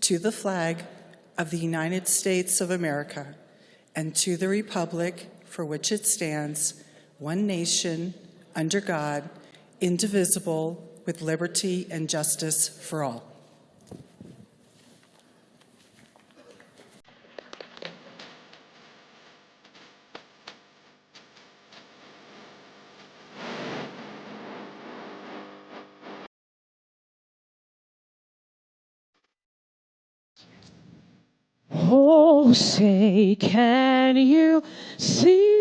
to the flag of the United States of America, and to the republic for which it stands, one nation, under God, indivisible, with liberty and justice for all. Oh, say, can you see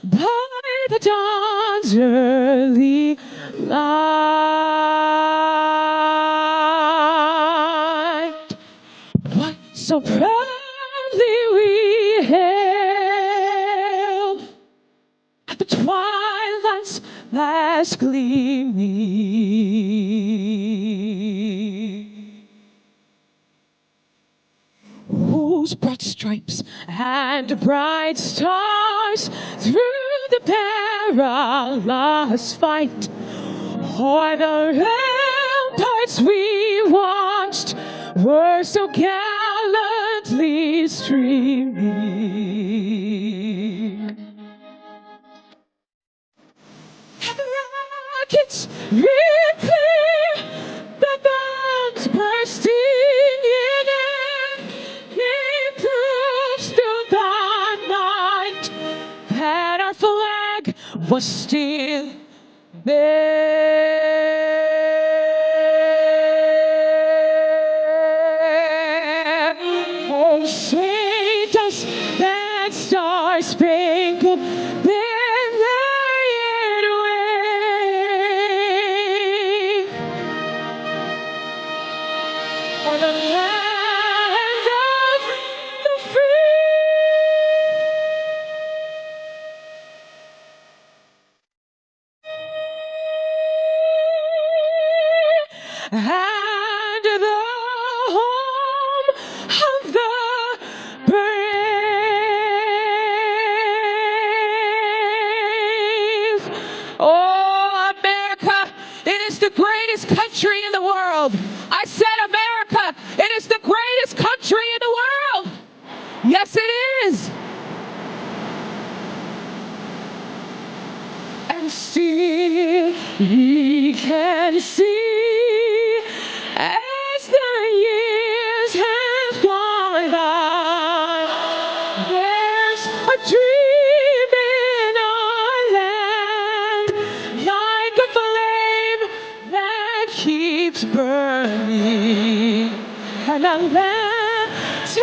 by the dawn's early light what so proudly we hailed at the twilight's last gleaming, whose bright stripes and bright stars through the perilous fight o'er the ramparts we watched were so gallantly streaming. And the rockets ring clear, the guns bursting in air, gave proofs to the night that our flag was still there. Oh, say does that star-spangled banner yet wave o'er the land of the free? And the home of the brave. Oh, America, it is the greatest country in the world. I said America, it is the greatest country in the world. Yes, it is. And still ye can see as the years have gone by, there's a dream in our land, like a flame that keeps burning, and a lantern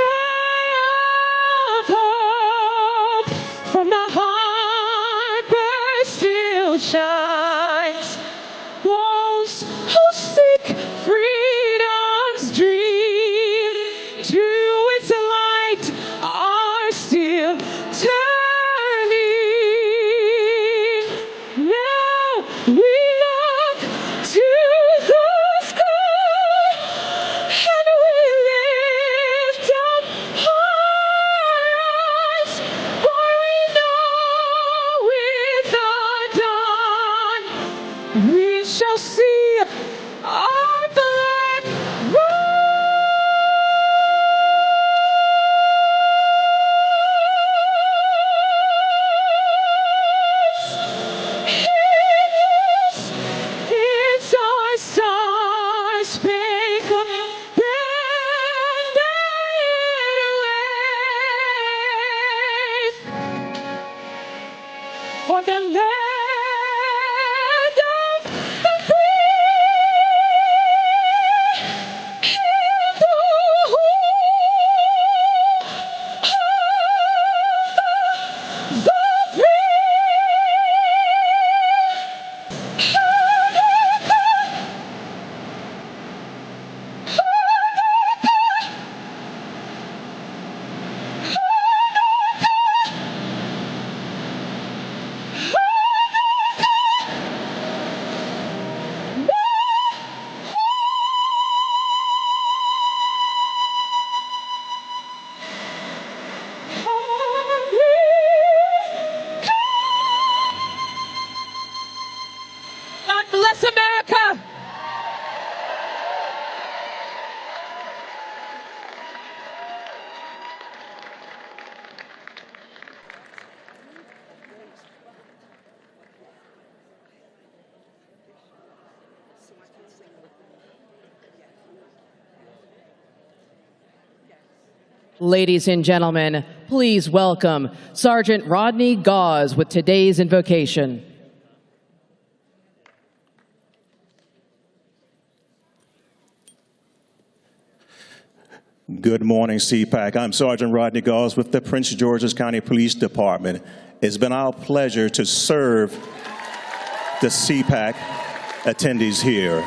of hope from the harbor still shines. Those who seek freedom's dream to its light are still turning. Now we look to the sky and we lift up our eyes, for we know with the dawn we shall see our flag rise. It's our star-spangled banner yet wave for the land of the free. bless America. Ladies and gentlemen, please welcome Sergeant Rodney Gause with today's invocation. Good morning, CPAC. I'm Sergeant Rodney Gause with the Prince George's County Police Department. It's been our pleasure to serve the CPAC attendees here.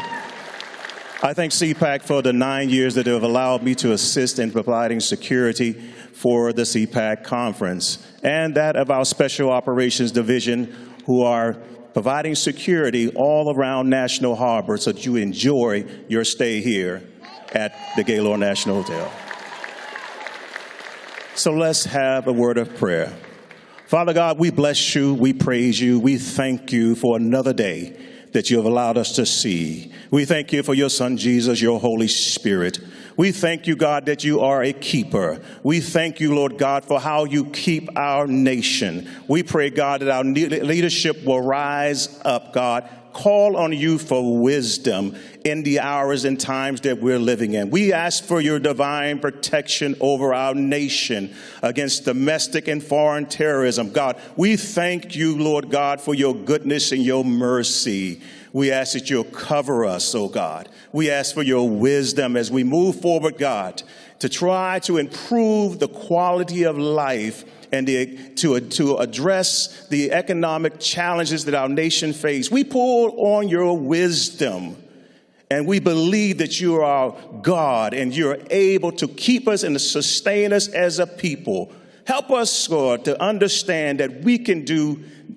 I thank CPAC for the 9 years that they have allowed me to assist in providing security for the CPAC conference, and that of our Special Operations Division, who are providing security all around National Harbor so that you enjoy your stay here at the Gaylord National Hotel. So let's have a word of prayer. Father God, we bless you, we praise you, we thank you for another day that you have allowed us to see. We thank you for your Son, Jesus, your Holy Spirit. We thank you, God, that you are a keeper. We thank you, Lord God, for how you keep our nation. We pray, God, that our leadership will rise up, God. Call on you for wisdom in the hours and times that we're living in. We ask for your divine protection over our nation against domestic and foreign terrorism. God, we thank you, Lord God, for your goodness and your mercy. We ask that you'll cover us, oh God. We ask for your wisdom as we move forward, God, to try to improve the quality of life and to address the economic challenges that our nation faces. We pull on your wisdom, and we believe that you are our God, and you're able to keep us and to sustain us as a people. Help us, Lord, to understand that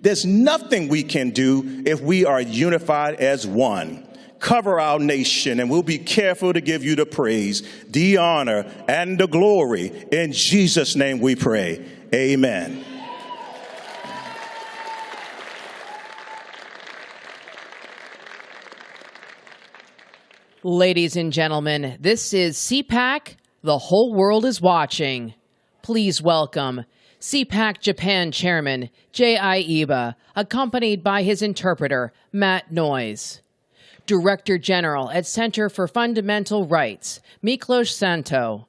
there's nothing we can do if we are unified as one. Cover our nation, and we'll be careful to give you the praise, the honor, and the glory. In Jesus' name we pray. Amen. Ladies and gentlemen, this is CPAC. The whole world is watching. Please welcome CPAC Japan Chairman J.I. Iba, accompanied by his interpreter, Matt Knowles. Director General at Center for Fundamental Rights, Miklos Santo.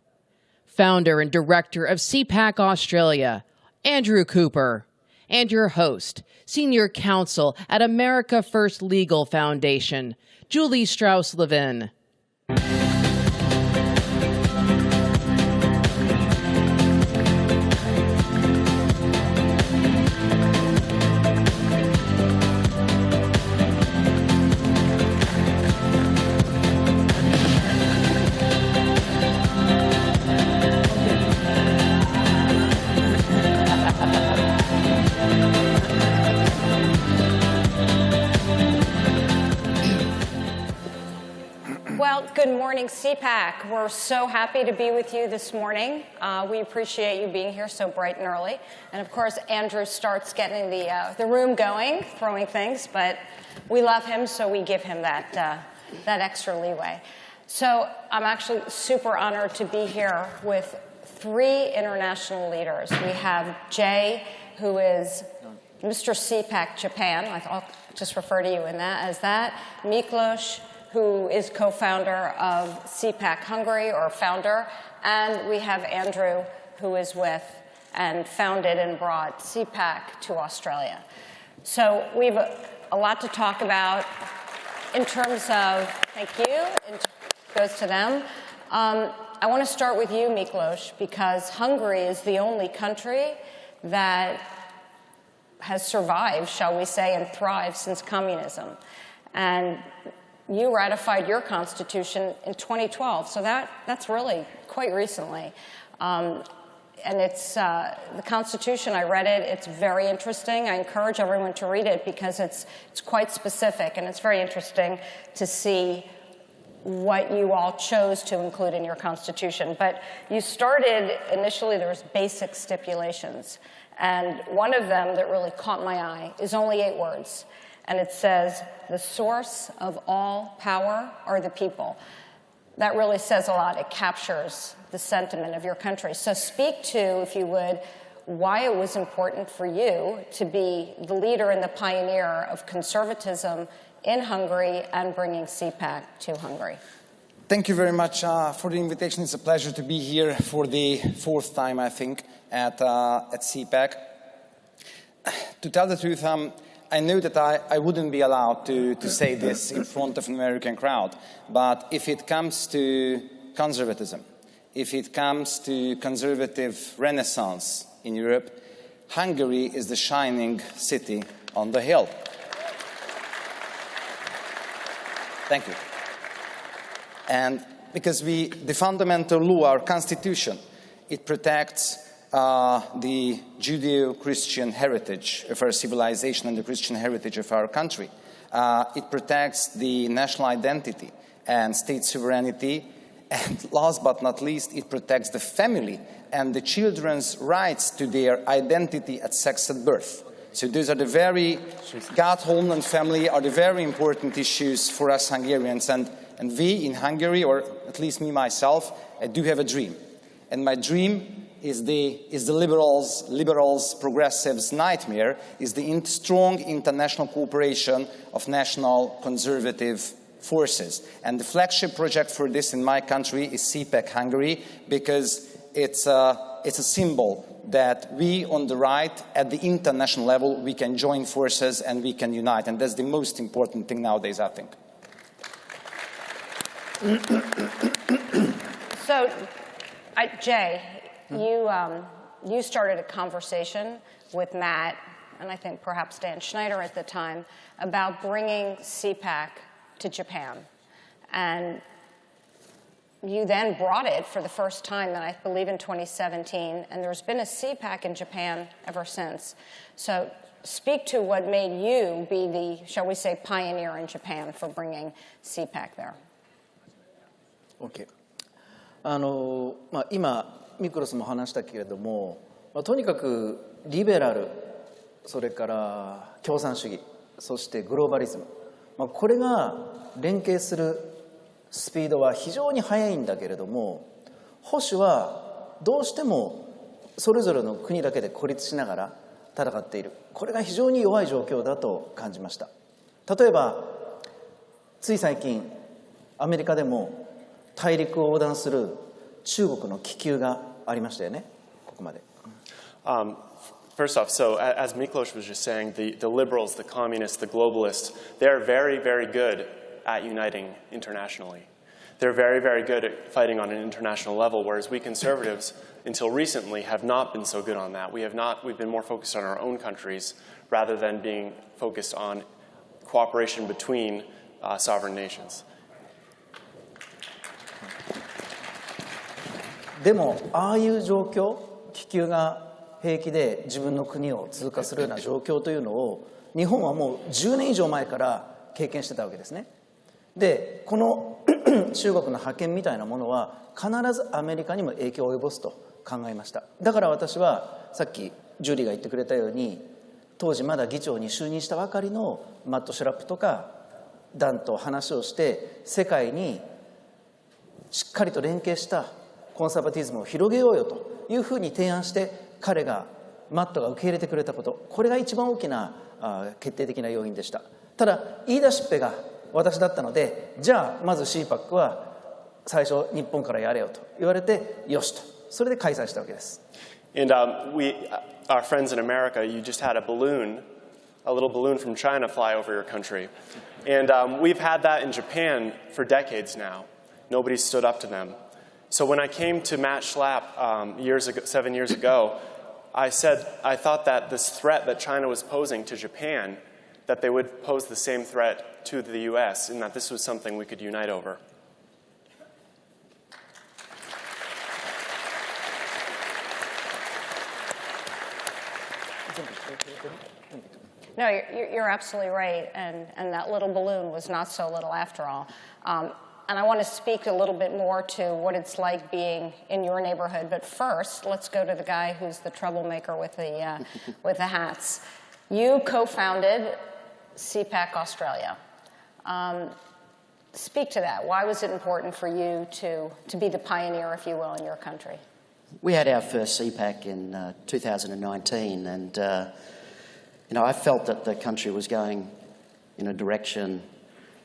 Founder and Director of CPAC Australia, Andrew Cooper. And your host, Senior Counsel at America First Legal Foundation, Julie Levin. Well, good morning, CPAC. We're so happy to be with you this morning. We appreciate you being here so bright and early. And of course, Andrew starts getting the room going, throwing things, but we love him, so we give him that extra leeway. So I'm actually super honored to be here with 3 international leaders. We have Jay, who is Mr. CPAC Japan. I'll just refer to you as that. Miklos, who is co-founder of CPAC Hungary, or founder, and we have Andrew, who is with and founded and brought CPAC to Australia. So we have a lot to talk about in terms of, thank you, it goes to them. I want to start with you, Miklos, because Hungary is the only country that has survived, shall we say, and thrived since communism. And you ratified your constitution in 2012, so that's really quite recently. And it's the Constitution, I read it, it's very interesting. I encourage everyone to read it because it's quite specific, and it's very interesting to see what you all chose to include in your Constitution. But you started, initially there was basic stipulations, and one of them that really caught my eye is only 8 words. and it says, "The source of all power are the people." That really says a lot. It captures the sentiment of your country. So speak to, if you would, why it was important for you to be the leader and the pioneer of conservatism in Hungary and bringing CPAC to Hungary. Thank you very much for the invitation. It's a pleasure to be here for the fourth time, I think, at CPAC. To tell the truth, I knew that I wouldn't be allowed to say this in front of an American crowd. But if it comes to conservatism, if it comes to conservative renaissance in Europe, Hungary is the shining city on the hill. Thank you. And because the fundamental law, our constitution, it protects the Judeo-Christian heritage of our civilization and the Christian heritage of our country. It protects the national identity and state sovereignty. And last but not least, it protects the family and the children's rights to their identity at sex at birth. So those are the very, God, home, and family are the very important issues for us Hungarians. And we in Hungary, or at least me myself, I do have a dream. And my dream is the liberals, progressives' nightmare, is the strong international cooperation of national conservative forces. And the flagship project for this in my country is CPAC Hungary, because it's a symbol that we on the right, at the international level, we can join forces and we can unite. And that's the most important thing nowadays, I think. So, Jay, you started a conversation with Matt, and I think perhaps Dan Schneider at the time, about bringing CPAC to Japan. And you then brought it for the first time, I believe in 2017, and there's been a CPAC in Japan ever since. So speak to what made you be the, shall we say, pioneer in Japan for bringing CPAC there. OK。今、ミクロスも話したけれども、とにかくリベラル、それから共産主義、そしてグローバリズム、これが連携するスピードは非常に速いんだけれども、保守はどうしてもそれぞれの国だけで孤立しながら戦っている。これが非常に弱い状況だと感じました。例えば、つい最近、アメリカでも大陸を横断する中国の気球がありましたよね、ここまで。First off, so as Miklos was just saying, the liberals, the communists, the globalists, they're very, very good at uniting internationally. They're very, very good at fighting on an international level, whereas we conservatives, until recently, have not been so good on that. We've been more focused on our own countries rather than being focused on cooperation between sovereign nations. でも、ああいう状況、気球が平気で自分の国を通過するような状況というのを、日本はもう10年以上前から経験してたわけですね。で、この中国の覇権みたいなものは必ずアメリカにも影響を及ぼすと考えました。だから私はさっきジュリーが言ってくれたように、当時まだ議長に就任したばかりのマット・シュラップとかダンと話をして、世界にしっかりと連携したコンサバティズムを広げようよというふうに提案して、彼がマットが受け入れてくれたこと、これが一番大きな決定的な要因でした。ただ言い出しっぺが私だったので、じゃあまず CPAC は最初日本からやれよと言われて、よしと、それで開催したわけです。And our friends in America, you just had a little balloon from China fly over your country. And we've had that in Japan for decades now. Nobody stood up to them. So when I came to Matt Schlapp 7 years ago, I said I thought that this threat that China was posing to Japan, that they would pose the same threat to the US, and that this was something we could unite over. No, you're absolutely right, and that little balloon was not so little after all. And I want to speak a little bit more to what it's like being in your neighborhood. But first, let's go to the guy who's the troublemaker with the hats. You co-founded CPAC Australia. Speak to that. Why was it important for you to be the pioneer, if you will, in your country? We had our first CPAC in 2019, and I felt that the country was going in a direction.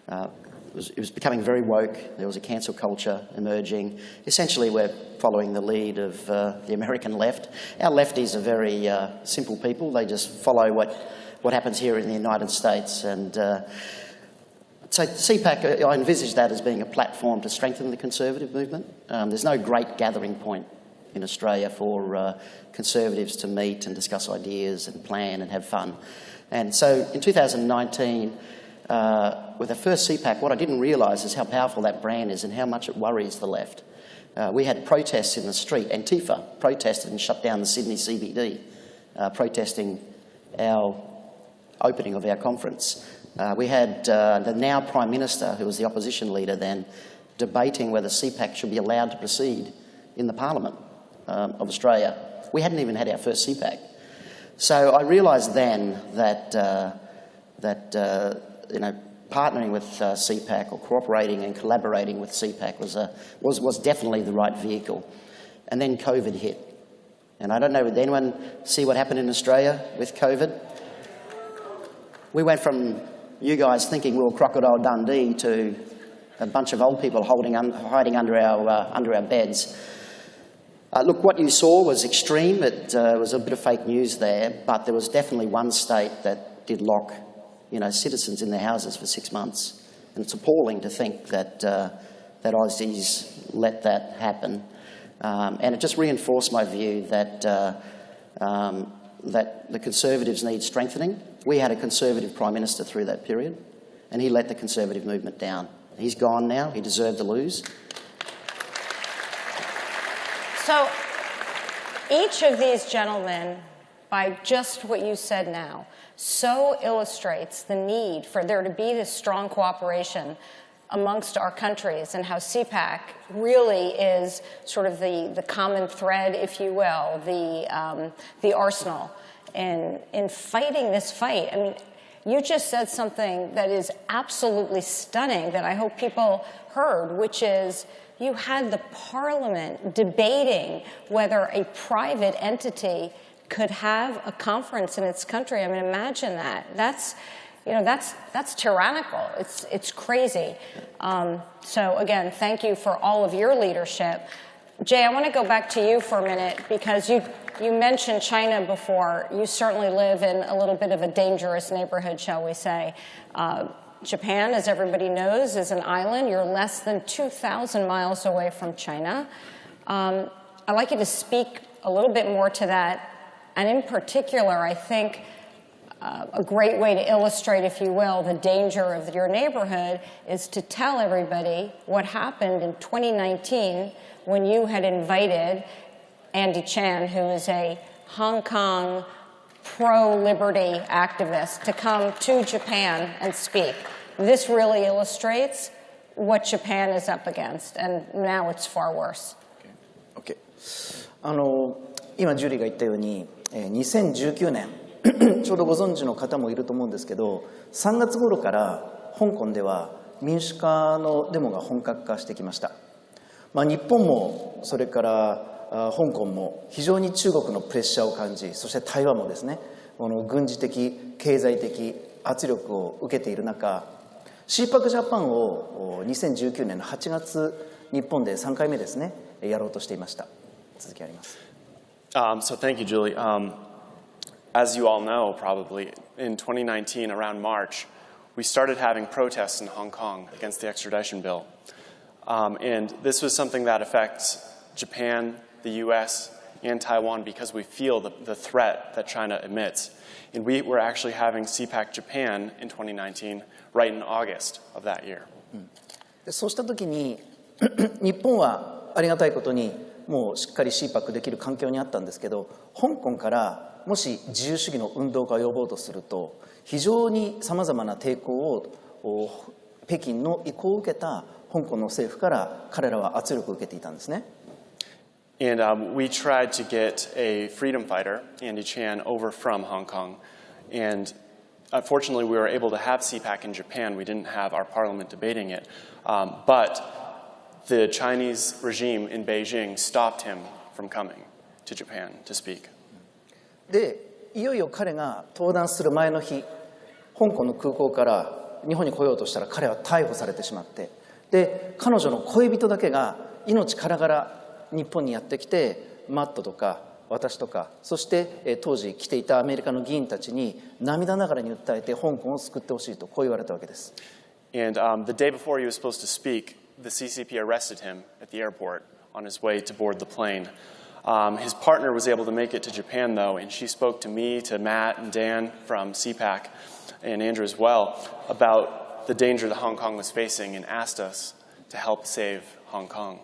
It was becoming very woke. There was a cancel culture emerging. Essentially, we're following the lead of the American left. Our lefties are very simple people. They just follow what happens here in the United States. And so CPAC, I envisage that as being a platform to strengthen the conservative movement. There's no great gathering point in Australia for conservatives to meet and discuss ideas and plan and have fun. And so in 2019, with the first CPAC, what I didn't realise is how powerful that brand is and how much it worries the left. We had protests in the street. Antifa protested and shut down the Sydney CBD, protesting our opening of our conference. We had the now Prime Minister, who was the opposition leader then, debating whether CPAC should be allowed to proceed in the Parliament of Australia. We hadn't even had our first CPAC. So I realised then that partnering with CPAC or cooperating and collaborating with CPAC was definitely the right vehicle. And then COVID hit. And I don't know, did anyone see what happened in Australia with COVID? We went from you guys thinking we were Crocodile Dundee to a bunch of old people hiding under our beds. Look, what you saw was extreme. It was a bit of fake news there, but there was definitely one state that did lock citizens in their houses for 6 months. And it's appalling to think that Aussies let that happen. And it just reinforced my view that the Conservatives need strengthening. We had a Conservative Prime Minister through that period, and he let the Conservative movement down. He's gone now. He deserved to lose. So each of these gentlemen, by just what you said now, so illustrates the need for there to be this strong cooperation amongst our countries and how CPAC really is sort of the common thread, if you will, the arsenal in fighting this fight. I mean, you just said something that is absolutely stunning that I hope people heard, which is you had the Parliament debating whether a private entity could have a conference in its country. I mean, imagine that. That's tyrannical. It's crazy. So again, thank you for all of your leadership. Jay, I want to go back to you for a minute because you mentioned China before. You certainly live in a little bit of a dangerous neighborhood, shall we say. Japan, as everybody knows, is an island. You're less than 2,000 miles away from China. I'd like you to speak a little bit more to that. And in particular, I think a great way to illustrate, if you will, the danger of your neighborhood is to tell everybody what happened in 2019 when you had invited Andy Chan, who is a Hong Kong pro-liberty activist, to come to Japan and speak. This really illustrates what Japan is up against, and now it's far worse. Okay. 今ジュリーが言ったように2019年ちょうどご存知の方もいると思うんですけど3月頃から香港では民主化のデモが本格化してきました、日本もそれから香港も非常に中国のプレッシャーを感じそして台湾もですね軍事的経済的圧力を受けている中 CPAC ジャパンを2019年の8月日本で3回目ですねやろうとしていました続きあります So thank you, Julie. As you all know, probably, in 2019, around March, we started having protests in Hong Kong against the extradition bill. And this was something that affects Japan, the US, and Taiwan because we feel the threat that China emits. And we were actually having CPAC Japan in 2019, right in August of that year. そうした時に日本はありがたいことにもうしっかり CPAC できる環境にあったんですけど香港からもし自由主義の運動が呼ぼうとすると非常にさまざまな抵抗を北京の意向を受けた香港の政府から彼らは圧力を受けていたんですね。And we tried to get a freedom fighter, Andy Chan, over from Hong Kong. And Unfortunately, we were able to have CPAC in Japan. We didn't have our parliament debating it. But the Chinese regime in Beijing stopped him from coming to Japan to speak. でいよいよ彼が登壇する前の日、香港の空港から日本に来ようとしたら彼は逮捕されてしまって、で彼女の恋人だけが命からがら日本にやってきて、マットとか私とか、そして当時来ていたアメリカの議員たちに涙ながらに訴えて香港を救ってほしいとこう言われたわけです。And the day before he was supposed to speak, the CCP arrested him at the airport on his way to board the plane. His partner was able to make it to Japan, though, and she spoke to me, to Matt and Dan from CPAC, and Andrew as well, about the danger that Hong Kong was facing and asked us to help save Hong Kong.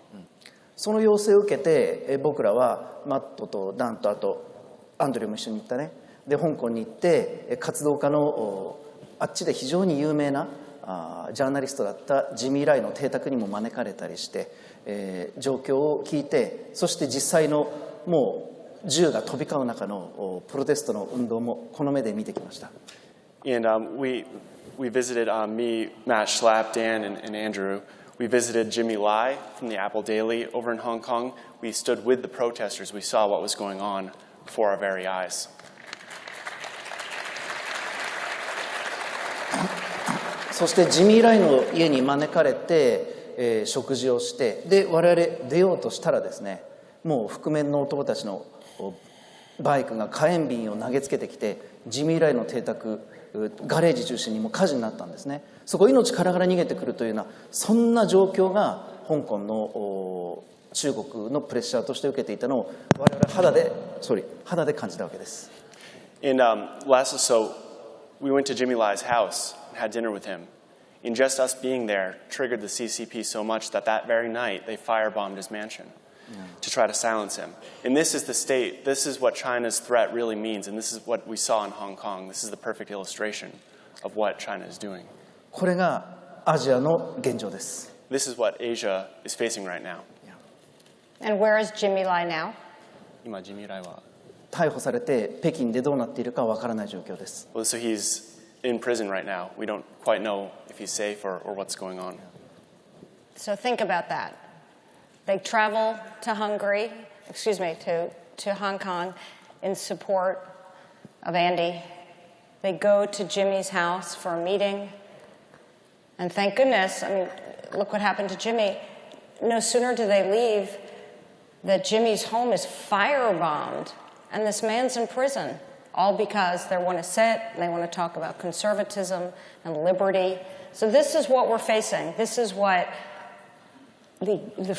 その要請を受けて僕らはマットとダンとあとアンドリューも一緒に行ったね。で香港に行って活動家のあっちで非常に有名なジャーナリストだったジミー・ライの邸宅にも招かれたりして、状況を聞いて、そして実際のもう銃が飛び交う中のプロテストの運動もこの目で見てきました。And we visited me, Matt Schlapp, Dan, and Andrew. We visited Jimmy Lai from the Apple Daily over in Hong Kong. We stood with the protesters. We saw what was going on before our very eyes. そしてジミー・ライの家に招かれて、食事をして、で我々出ようとしたらですね、もう覆面の男たちのバイクが火炎瓶を投げつけてきて、ジミー・ライの邸宅ガレージ中心にも火事になったんですね。そこ命からがら逃げてくるというようなそんな状況が香港の中国のプレッシャーとして受けていたのを我々肌で感じたわけです。And last, so we went to Jimmy Lai's house and had dinner with him. And just us being there triggered the CCP so much that very night they firebombed his mansion to try to silence him. And this is the state, this is what China's threat really means, and this is what we saw in Hong Kong. This is the perfect illustration of what China is doing. これがアジアの現状です。This is what Asia is facing right now. And where is Jimmy Lai now? 今、ジミー・ライは逮捕されて北京でどうなっているかわからない状況です。Well, so he's in prison right now. We don't quite know if he's safe or what's going on. So think about that. They travel to to Hong Kong in support of Andy. They go to Jimmy's house for a meeting. And thank goodness, I mean, look what happened to Jimmy. No sooner do they leave that Jimmy's home is firebombed and this man's in prison, all because they want to sit and they want to talk about conservatism and liberty. So this is what we're facing. This is what the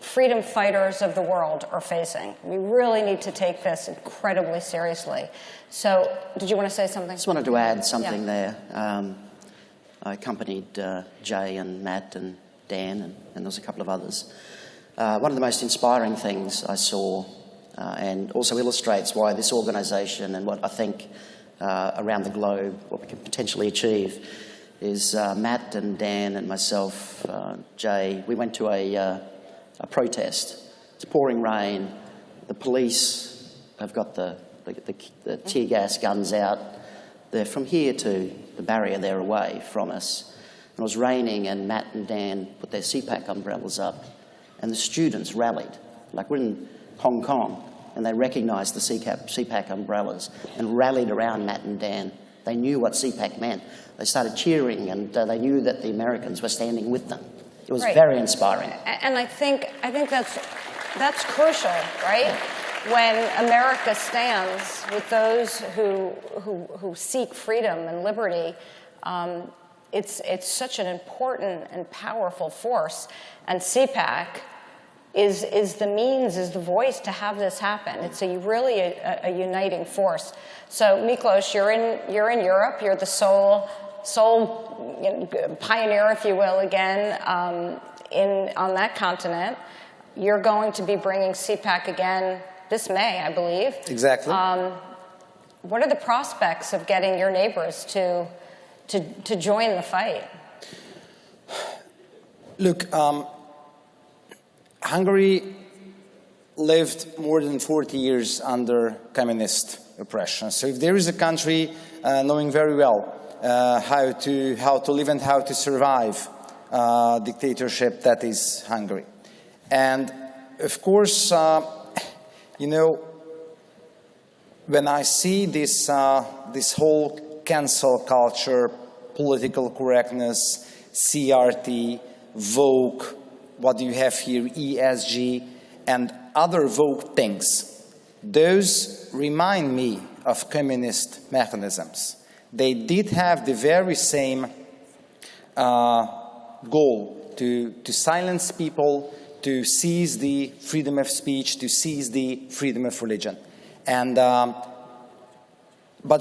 freedom fighters of the world are facing. We really need to take this incredibly seriously. So did you want to say something? I just wanted to add something there. I accompanied Jay and Matt and Dan, and there was a couple of others. One of the most inspiring things I saw, and also illustrates why this organisation and what I think around the globe, what we can potentially achieve, is Matt and Dan and myself, Jay, we went to a protest. It's pouring rain. The police have got the tear gas guns out. They're from here to the barrier they're away from us. And it was raining, and Matt and Dan put their CPAC umbrellas up, and the students rallied. Like we're in Hong Kong, and they recognised the CPAC umbrellas and rallied around Matt and Dan. They knew what CPAC meant. They started cheering, and they knew that the Americans were standing with them. It was very inspiring. And I think that's crucial, right? When America stands with those who seek freedom and liberty, it's such an important and powerful force. And CPAC is the means, is the voice to have this happen. It's really a uniting force. So Miklos, you're in Europe. You're the sole pioneer, if you will, again on that continent. You're going to be bringing CPAC again this May, I believe. Exactly. What are the prospects of getting your neighbors to join the fight? Look, Hungary lived more than 40 years under communist oppression. So if there is a country knowing very well how to live and how to survive dictatorship that is Hungary. And of course, you know, when I see this whole cancel culture, political correctness, CRT, Vogue, what do you have here, ESG, and other Vogue things, those remind me of communist mechanisms. They did have the very same goal to silence people, to seize the freedom of speech, to seize the freedom of religion. And, but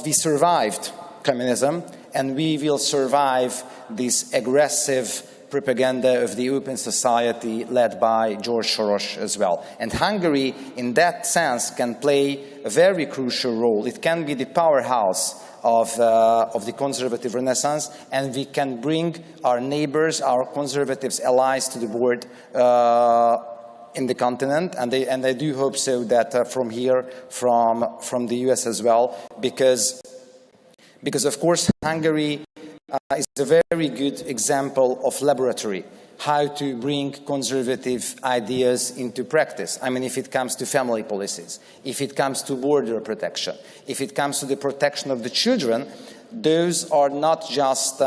we survived communism, and we will survive this aggressive propaganda of the open society led by George Soros as well. And Hungary, in that sense, can play a very crucial role. It can be the powerhouse of the conservative renaissance, and we can bring our neighbors, our conservatives allies to the board in the continent, and I do hope so that from here, from the US as well, because of course Hungary is a very good example of laboratory, how to bring conservative ideas into practice. I mean, if it comes to family policies, if it comes to border protection, if it comes to the protection of the children, those are not just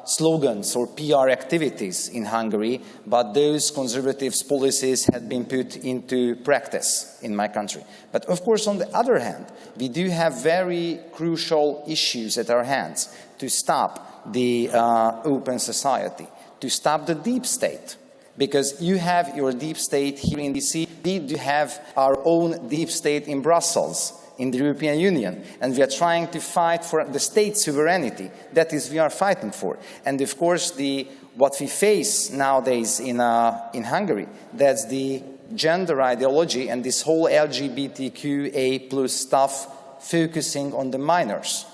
slogans or PR activities in Hungary, but those conservative policies had been put into practice in my country. But of course, on the other hand, we do have very crucial issues at our hands to stop the open society, to stop the deep state. Because you have your deep state here in DC, we do have our own deep state in Brussels, in the European Union, and we are trying to fight for the state sovereignty. That is, we are fighting for. And of course, what we face nowadays in Hungary, that's the gender ideology and this whole LGBTQA+ stuff focusing on the minors.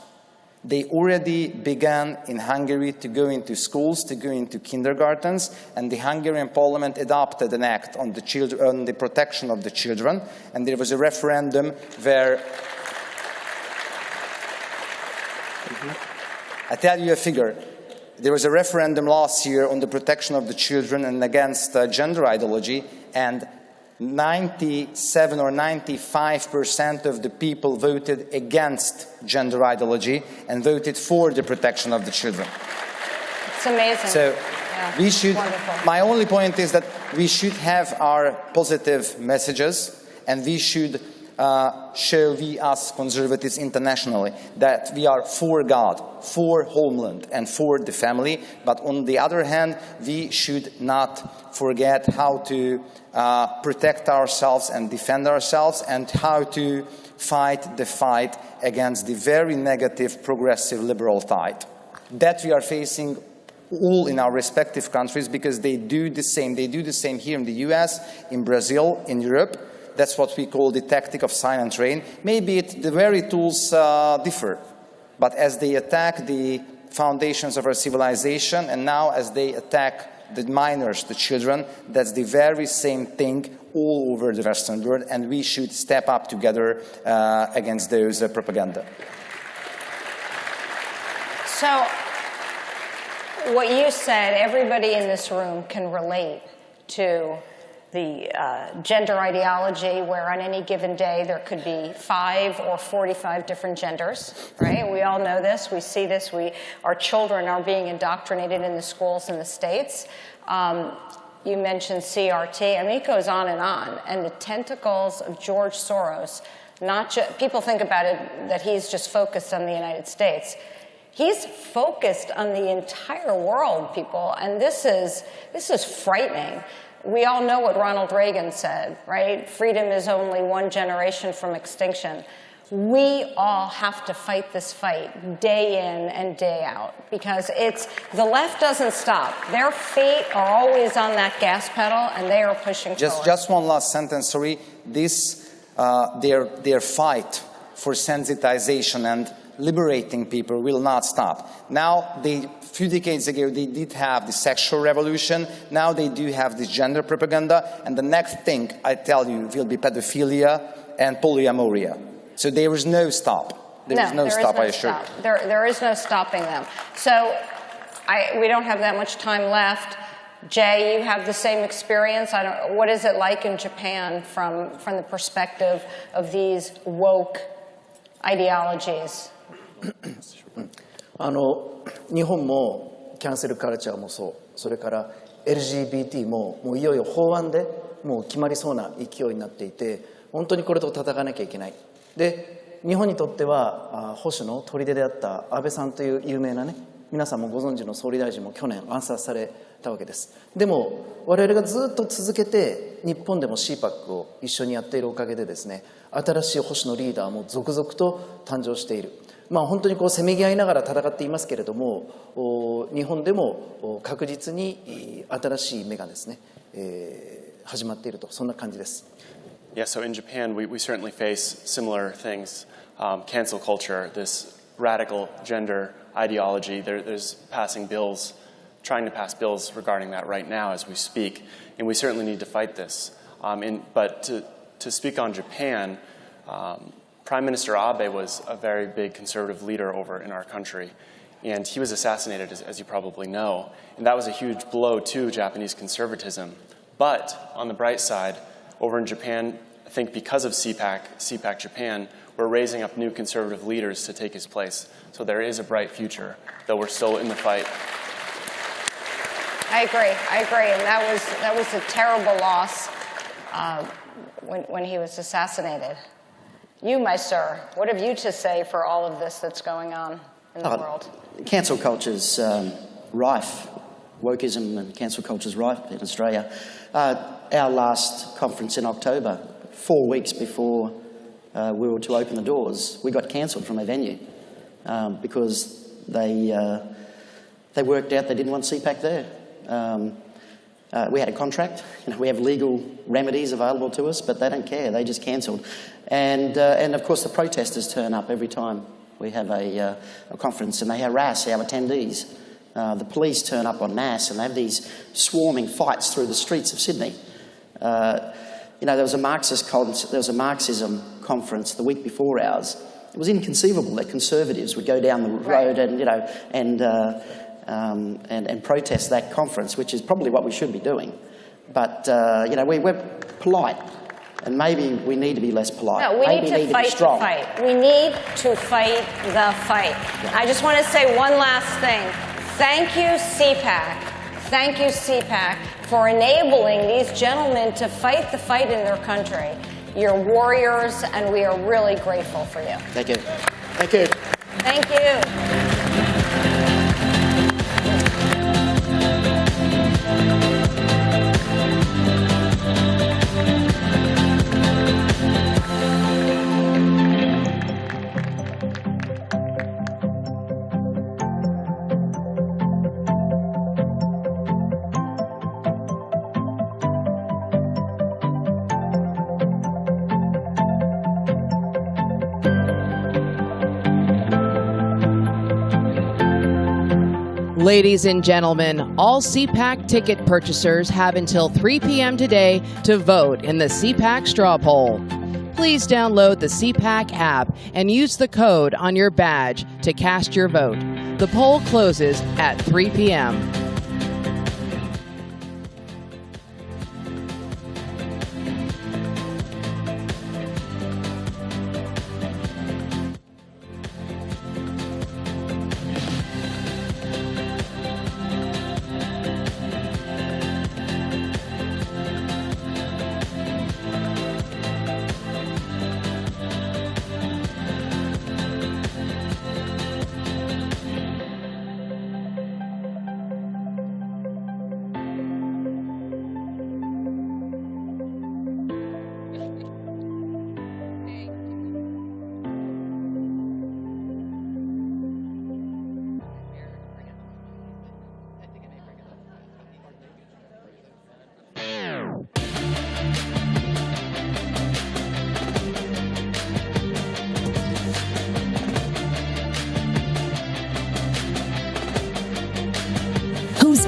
They already began in Hungary to go into schools, to go into kindergartens, and the Hungarian parliament adopted an act on the protection of the children, and there was a referendum where... I tell you a figure. There was a referendum last year on the protection of the children and against gender ideology, and 97 or 95% of the people voted against gender ideology and voted for the protection of the children. It's amazing. So yeah, we should, wonderful. My only point is that we should have our positive messages, and we should show, we as conservatives internationally, that we are for God, for homeland, and for the family. But on the other hand, we should not forget how to protect ourselves and defend ourselves, and how to fight the fight against the very negative progressive liberal tide that we are facing all in our respective countries, because they do the same. They do the same here in the US, in Brazil, in Europe. That's what we call the tactic of silent rain. Maybe the very tools differ, but as they attack the foundations of our civilization, and now as they attack the minors, the children, that's the very same thing all over the Western world, and we should step up together against those propaganda. So, what you said, everybody in this room can relate to the gender ideology, where on any given day there could be 5 or 45 different genders, right? We all know this, we see this, our children are being indoctrinated in the schools in the States. You mentioned CRT, I mean, it goes on, and the tentacles of George Soros, people think about it that he's just focused on the United States. He's focused on the entire world, people, and this is frightening. We all know what Ronald Reagan said, right? Freedom is only one generation from extinction. We all have to fight this fight day in and day out, because the left doesn't stop. Their feet are always on that gas pedal, and they are pushing forward. Just one last sentence, sorry. Their fight for sensitization and liberating people will not stop. Now, a few decades ago, they did have the sexual revolution. Now they do have this gender propaganda. And the next thing, I tell you, will be pedophilia and polyamoria. So there is no stop. There is no there stop, is no I assure stop. you. There is no stopping them. So we don't have that much time left. Jay, you have the same experience. What is it like in Japan from the perspective of these woke ideologies? 日本もキャンセルカルチャーもそう、それから LGBT ももういよいよ法案でもう決まりそうな勢いになっていて、本当にこれと戦わなきゃいけない。で、日本にとっては保守の砦であった安倍さんという有名なね、皆さんもご存知の総理大臣も去年暗殺されたわけです。でも我々がずっと続けて日本でも CPAC を一緒にやっているおかげでですね、新しい保守のリーダーも続々と誕生している。本当にせめぎ合いながら戦っていますけれども、日本でも確実に新しい芽がですね、始まっていると、そんな感じです。Yeah, so in Japan, we certainly face similar things. Cancel culture, this radical gender ideology. There's passing bills, trying to pass bills regarding that right now as we speak, and we certainly need to fight this. But to speak on Japan, Prime Minister Abe was a very big conservative leader over in our country, and he was assassinated, as you probably know, and that was a huge blow to Japanese conservatism. But on the bright side, over in Japan, I think because of CPAC Japan, we're raising up new conservative leaders to take his place. So there is a bright future, though we're still in the fight. I agree, and that was a terrible loss when he was assassinated. You, my sir, what have you to say for all of this that's going on in the world? Cancel culture's rife. Wokeism and cancel culture's rife in Australia. Our last conference in October, 4 weeks before we were to open the doors, we got cancelled from a venue because they worked out they didn't want CPAC there. We had a contract. We have legal remedies available to us, but they don't care. They just cancelled. And of course, the protesters turn up every time we have a conference, and they harass our attendees. The police turn up en masse, and they have these swarming fights through the streets of Sydney. There was a Marxism conference the week before ours. It was inconceivable that conservatives would go down the road and protest that conference, which is probably what we should be doing. But we're polite, and maybe we need to be less polite. No, we maybe need to fight the fight. We need to fight the fight. Yeah. I just want to say one last thing. Thank you, CPAC. Thank you, CPAC, for enabling these gentlemen to fight the fight in their country. You're warriors, and we are really grateful for you. Thank you. Thank you. Thank you. Ladies and gentlemen, all CPAC ticket purchasers have until 3 p.m. today to vote in the CPAC straw poll. Please download the CPAC app and use the code on your badge to cast your vote. The poll closes at 3 p.m.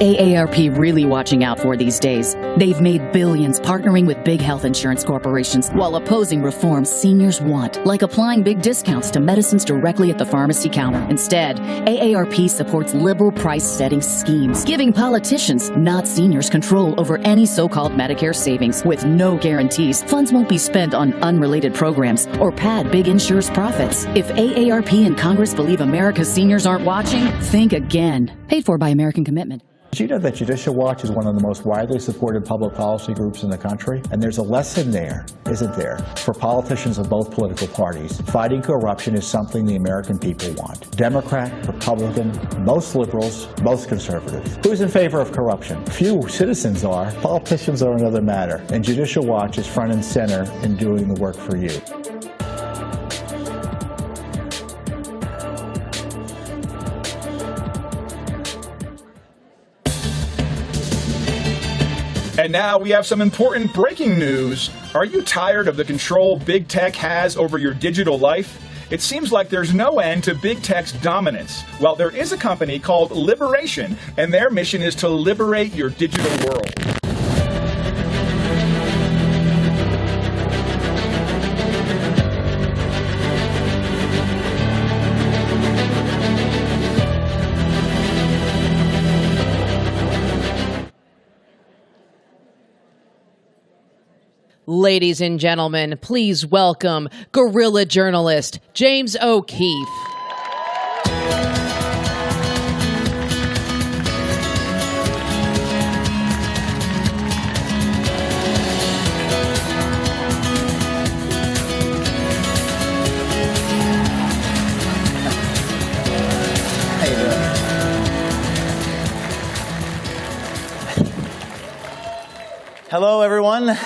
AARP really watching out for these days? They've made billions partnering with big health insurance corporations while opposing reforms seniors want, like applying big discounts to medicines directly at the pharmacy counter. Instead, AARP supports liberal price-setting schemes, giving politicians, not seniors, control over any so-called Medicare savings. With no guarantees, funds won't be spent on unrelated programs or pad big insurers' profits. If AARP and Congress believe America's seniors aren't watching, think again. Paid for by American Commitment. Did you know that Judicial Watch is one of the most widely supported public policy groups in the country? And there's a lesson there, isn't there, for politicians of both political parties. Fighting corruption is something the American people want. Democrat, Republican, most liberals, most conservatives. Who's in favor of corruption? Few citizens are. Politicians are another matter. And Judicial Watch is front and center in doing the work for you. And now we have some important breaking news. Are you tired of the control big tech has over your digital life? It seems like there's no end to big tech's dominance. Well, there is a company called Liberation, and their mission is to liberate your digital world. Ladies and gentlemen, please welcome guerrilla journalist James O'Keefe. Hello, everyone.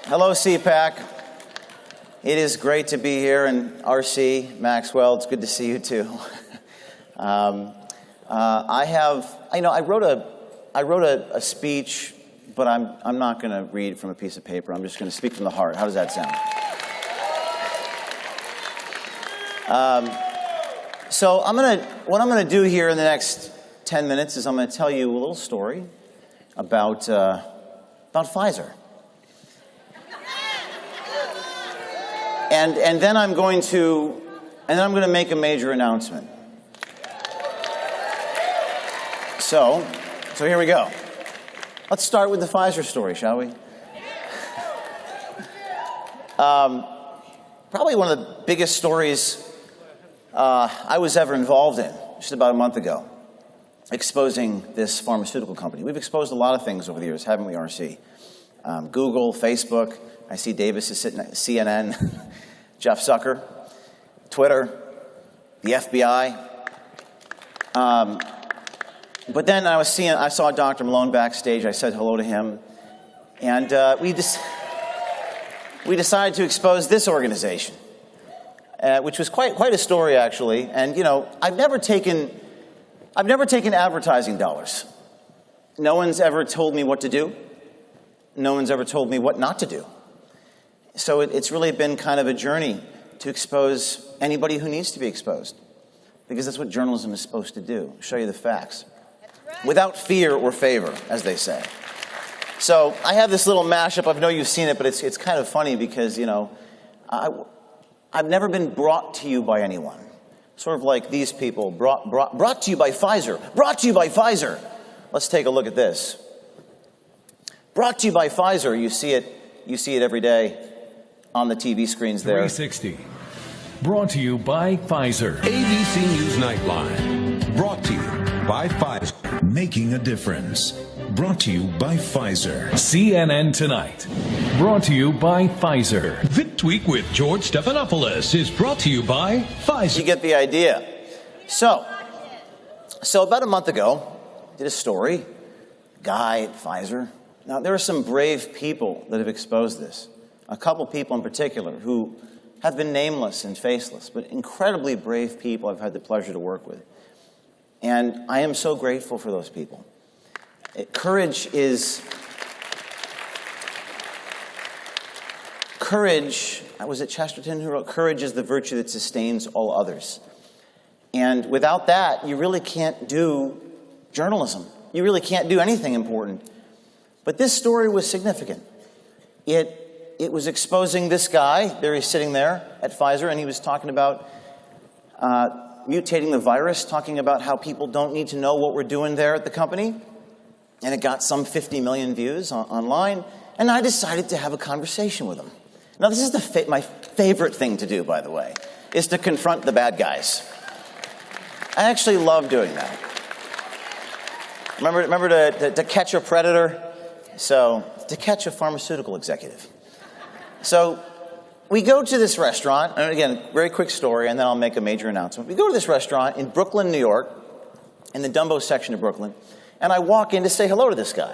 Hello, CPAC. It is great to be here, and RC, Maxwell, it's good to see you too. I wrote a speech, but I'm not going to read from a piece of paper. I'm just going to speak from the heart. How does that sound? So what I'm going to do here in the next 10 minutes is I'm going to tell you a little story about Pfizer. And then I'm going to make a major announcement. So here we go. Let's start with the Pfizer story, shall we? Probably one of the biggest stories I was ever involved in, just about a month ago, exposing this pharmaceutical company. We've exposed a lot of things over the years, haven't we, RC? Google, Facebook. I see Davis is sitting at CNN, Jeff Zucker, Twitter, the FBI. But then I saw Dr. Malone backstage. I said hello to him, and we decided to expose this organization, which was quite a story actually. And I've never taken advertising dollars. No one's ever told me what to do. No one's ever told me what not to do. So it's really been kind of a journey to expose anybody who needs to be exposed, because that's what journalism is supposed to do, show you the facts. That's right. Without fear or favor, as they say. So I have this little mashup. I know you've seen it, but it's kind of funny because, I've never been brought to you by anyone. Sort of like these people, brought to you by Pfizer. Brought to you by Pfizer. Let's take a look at this. Brought to you by Pfizer. You see it every day on the TV screens there. 360. Brought to you by Pfizer. ABC News Nightline. Brought to you by Pfizer. Making a difference. Brought to you by Pfizer. CNN Tonight. Brought to you by Pfizer. This Week with George Stephanopoulos is brought to you by Pfizer. You get the idea. So about a month ago, did a story, guy at Pfizer. Now, there are some brave people that have exposed this. A couple people in particular who have been nameless and faceless, but incredibly brave people I've had the pleasure to work with. And I am so grateful for those people. Courage, was it Chesterton who wrote, courage is the virtue that sustains all others. And without that, you really can't do journalism. You really can't do anything important. But this story was significant. It was exposing this guy. There he's sitting there at Pfizer, and he was talking about mutating the virus, talking about how people don't need to know what we're doing there at the company. And it got some 50 million views online. And I decided to have a conversation with him. Now, this is my favorite thing to do, by the way, is to confront the bad guys. I actually love doing that. Remember to catch a predator? So, to catch a pharmaceutical executive. So, we go to this restaurant, and again, very quick story, and then I'll make a major announcement. We go to this restaurant in Brooklyn, New York, in the Dumbo section of Brooklyn, and I walk in to say hello to this guy.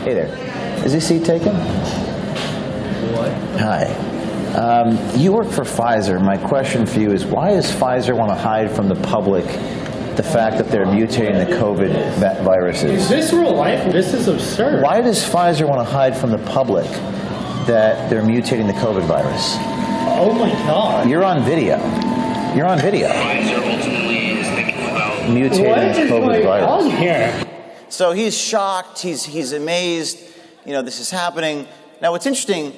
Hey there. Is this seat taken? What? Hi. You work for Pfizer. My question for you is, why does Pfizer want to hide from the public the fact that they're mutating the COVID viruses? Is this real life? This is absurd. Why does Pfizer want to hide from the public that they're mutating the COVID virus? Oh my God. You're on video. You're on video. Pfizer ultimately is thinking about mutating the COVID virus. What is going on here? So he's shocked, he's amazed, this is happening. Now what's interesting,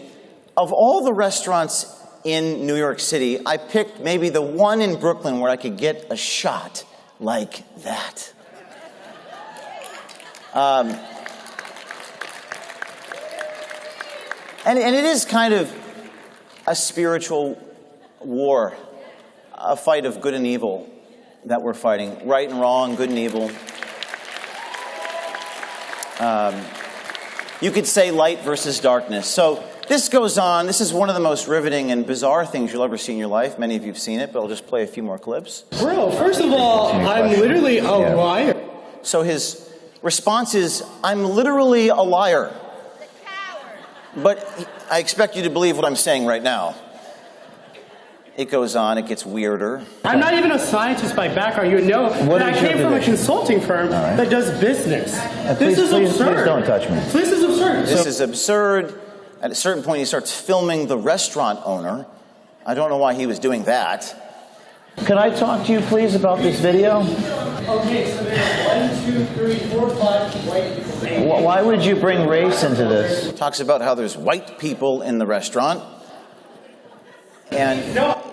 of all the restaurants in New York City, I picked maybe the one in Brooklyn where I could get a shot like that. And it is kind of a spiritual war, a fight of good and evil that we're fighting, right and wrong, good and evil. You could say light versus darkness. So this goes on. This is one of the most riveting and bizarre things you'll ever see in your life. Many of you have seen it, but I'll just play a few more clips. Bro, first of all, I'm literally a liar. So his response is, I'm literally a liar. But I expect you to believe what I'm saying right now. It goes on, it gets weirder. I'm not even a scientist by background. You know that I came from a consulting firm that does business. This is absurd. Please don't touch me. This is absurd. This is absurd. At a certain point, he starts filming the restaurant owner. I don't know why he was doing that. Can I talk to you, please, about this video? Okay, so there's 1, 2, 3, 4, 5 white people. Why would you bring race into this? Talks about how there's white people in the restaurant. And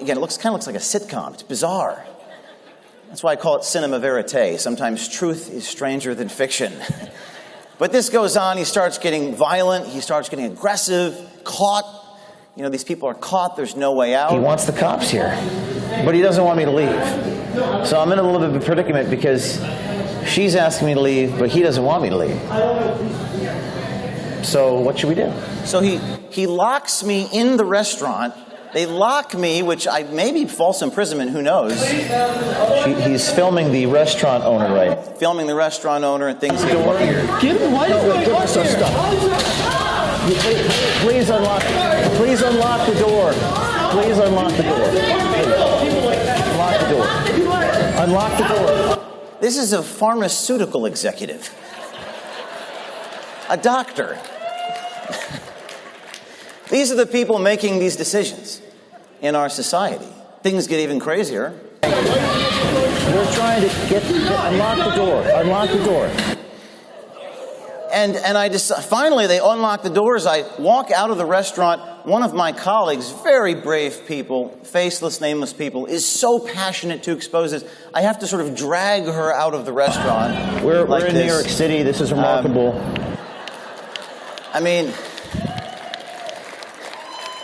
again, it kind of looks like a sitcom. It's bizarre. That's why I call it cinema verite. Sometimes truth is stranger than fiction. But this goes on. He starts getting violent. He starts getting aggressive, caught. These people are caught. There's no way out. He wants the cops here, but he doesn't want me to leave. So I'm in a little bit of a predicament because she's asking me to leave, but he doesn't want me to leave. So what should we do? So he locks me in the restaurant. They lock me, which maybe false imprisonment, who knows? He's filming the restaurant owner, right? Filming the restaurant owner, and things get weird. Give him, why is going on here? Please unlock the door. Please unlock the door. Unlock the door. Unlock the door. This is a pharmaceutical executive. A doctor. These are the people making these decisions in our society. Things get even crazier. We're trying to unlock the door. Unlock the door. And I just finally they unlock the doors. I walk out of the restaurant. One of my colleagues, very brave people, faceless, nameless people, is so passionate to expose this. I have to sort of drag her out of the restaurant. We're in New York City. This is remarkable.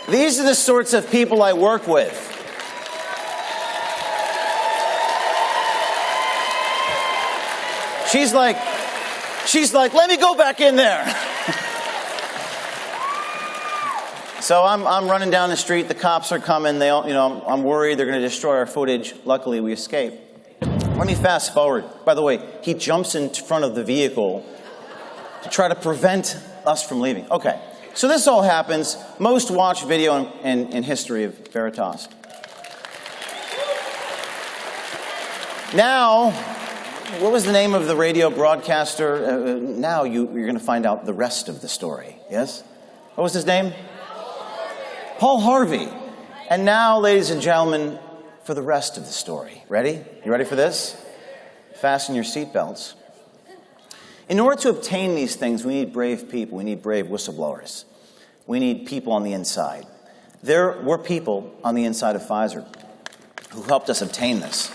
These are the sorts of people I work with. She's like, let me go back in there. So I'm running down the street. The cops are coming. I'm worried they're going to destroy our footage. Luckily, we escape. Let me fast forward. By the way, he jumps in front of the vehicle to try to prevent us from leaving. Okay. So this all happens. Most watched video in history of Veritas. Now, what was the name of the radio broadcaster? Now you're going to find out the rest of the story, yes? What was his name? Paul Harvey. And now, ladies and gentlemen, for the rest of the story. Ready? You ready for this? Fasten your seatbelts. In order to obtain these things, we need brave people. We need brave whistleblowers. We need people on the inside. There were people on the inside of Pfizer who helped us obtain this.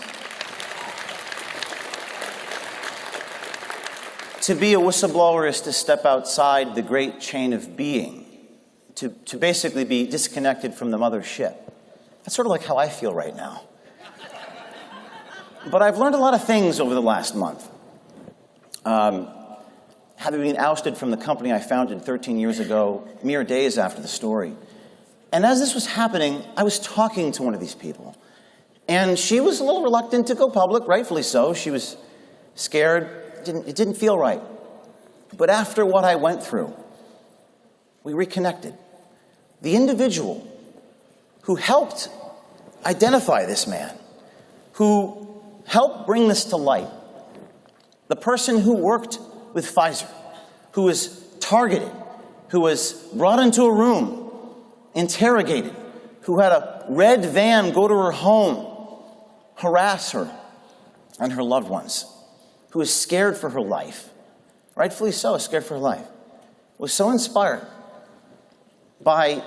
To be a whistleblower is to step outside the great chain of being, to basically be disconnected from the mother ship. That's sort of like how I feel right now. But I've learned a lot of things over the last month. Having been ousted from the company I founded 13 years ago, mere days after the story. And as this was happening, I was talking to one of these people. And she was a little reluctant to go public, rightfully so. She was scared. It didn't feel right. But after what I went through, we reconnected. The individual who helped identify this man, who helped bring this to light, the person who worked with Pfizer, who was targeted, who was brought into a room, interrogated, who had a red van go to her home, harass her and her loved ones, who was scared for her life, rightfully so, scared for her life, was so inspired by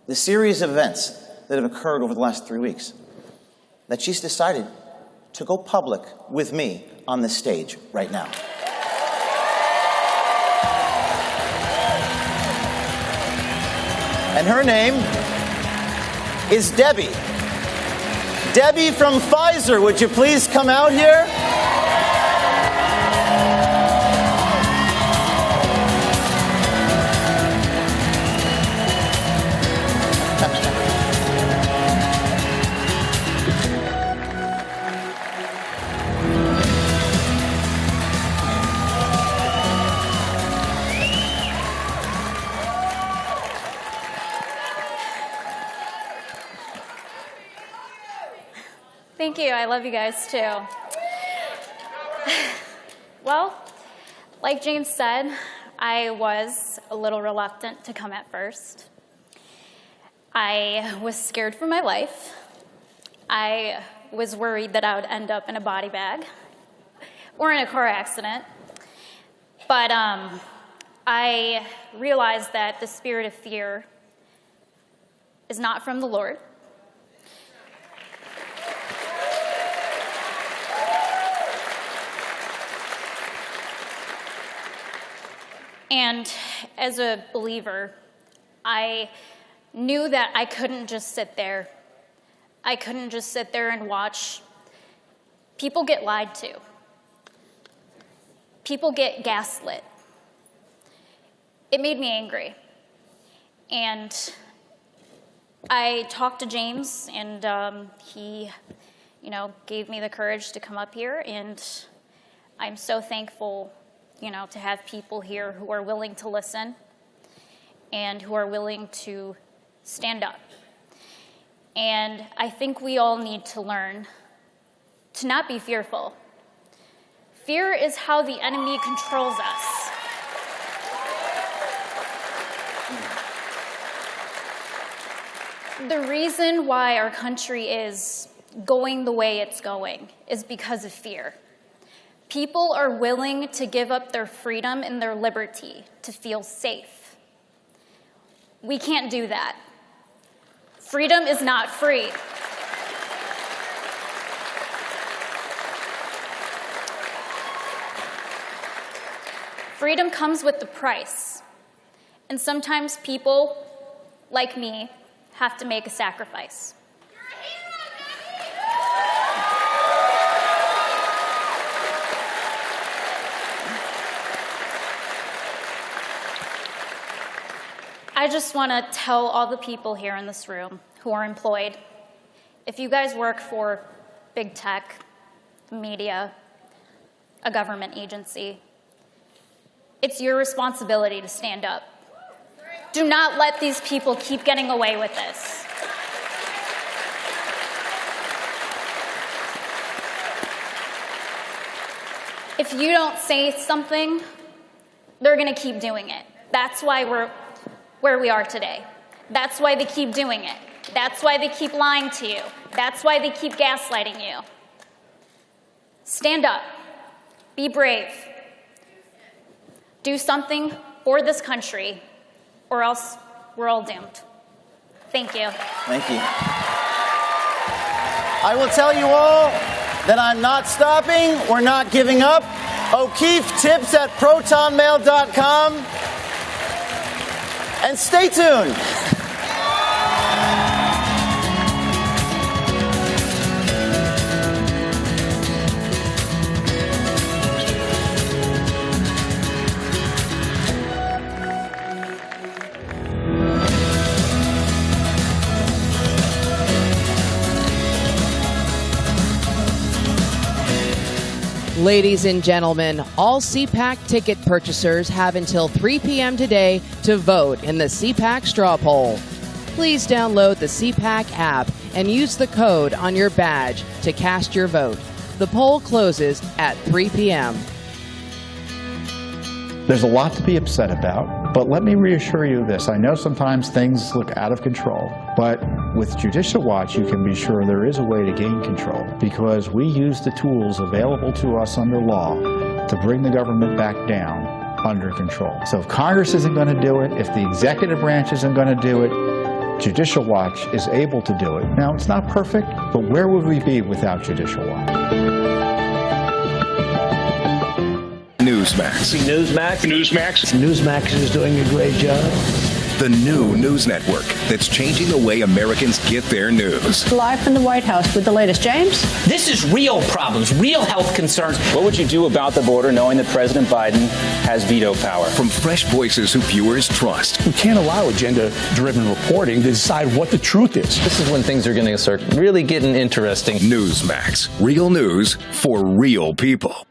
the series of events that have occurred over the last 3 weeks that she's decided to go public with me on this stage right now. And her name is Debbie. Debbie from Pfizer, would you please come out here? Thank you. I love you guys too. Well, like James said, I was a little reluctant to come at first. I was scared for my life. I was worried that I would end up in a body bag or in a car accident. But I realized that the spirit of fear is not from the Lord. And as a believer, I knew that I couldn't just sit there. I couldn't just sit there and watch people get lied to. People get gaslit. It made me angry. And I talked to James, and he, gave me the courage to come up here, and I'm so thankful to have people here who are willing to listen and who are willing to stand up. And I think we all need to learn to not be fearful. Fear is how the enemy controls us. The reason why our country is going the way it's going is because of fear. People are willing to give up their freedom and their liberty to feel safe. We can't do that. Freedom is not free. Freedom comes with the price. And sometimes people, like me, have to make a sacrifice. I just want to tell all the people here in this room who are employed, if you guys work for big tech, media, a government agency, it's your responsibility to stand up. Do not let these people keep getting away with this. if you don't say something, they're going to keep doing it. That's why we're where we are today. That's why they keep doing it. That's why they keep lying to you. That's why they keep gaslighting you. Stand up. Be brave. Do something for this country, or else we're all doomed. Thank you. Thank you. I will tell you all that I'm not stopping. We're not giving up. O'Keefe tips at protonmail.com. And stay tuned. Ladies and gentlemen, all CPAC ticket purchasers have until 3 p.m. today to vote in the CPAC straw poll. Please download the CPAC app and use the code on your badge to cast your vote. The poll closes at 3 p.m. There's a lot to be upset about, but let me reassure you this. I know sometimes things look out of control, but with Judicial Watch, you can be sure there is a way to gain control because we use the tools available to us under law to bring the government back down under control. So if Congress isn't going to do it, if the executive branch isn't going to do it, Judicial Watch is able to do it. Now, it's not perfect, but where would we be without Judicial Watch? Newsmax. Newsmax is doing a great job. The new news network that's changing the way Americans get their news. Live from the White House with the latest. James? This is real problems, real health concerns. What would you do about the border knowing that President Biden has veto power? From fresh voices who viewers trust. We can't allow agenda-driven reporting to decide what the truth is. This is when things are going to start really getting interesting. Newsmax. Real news for real people.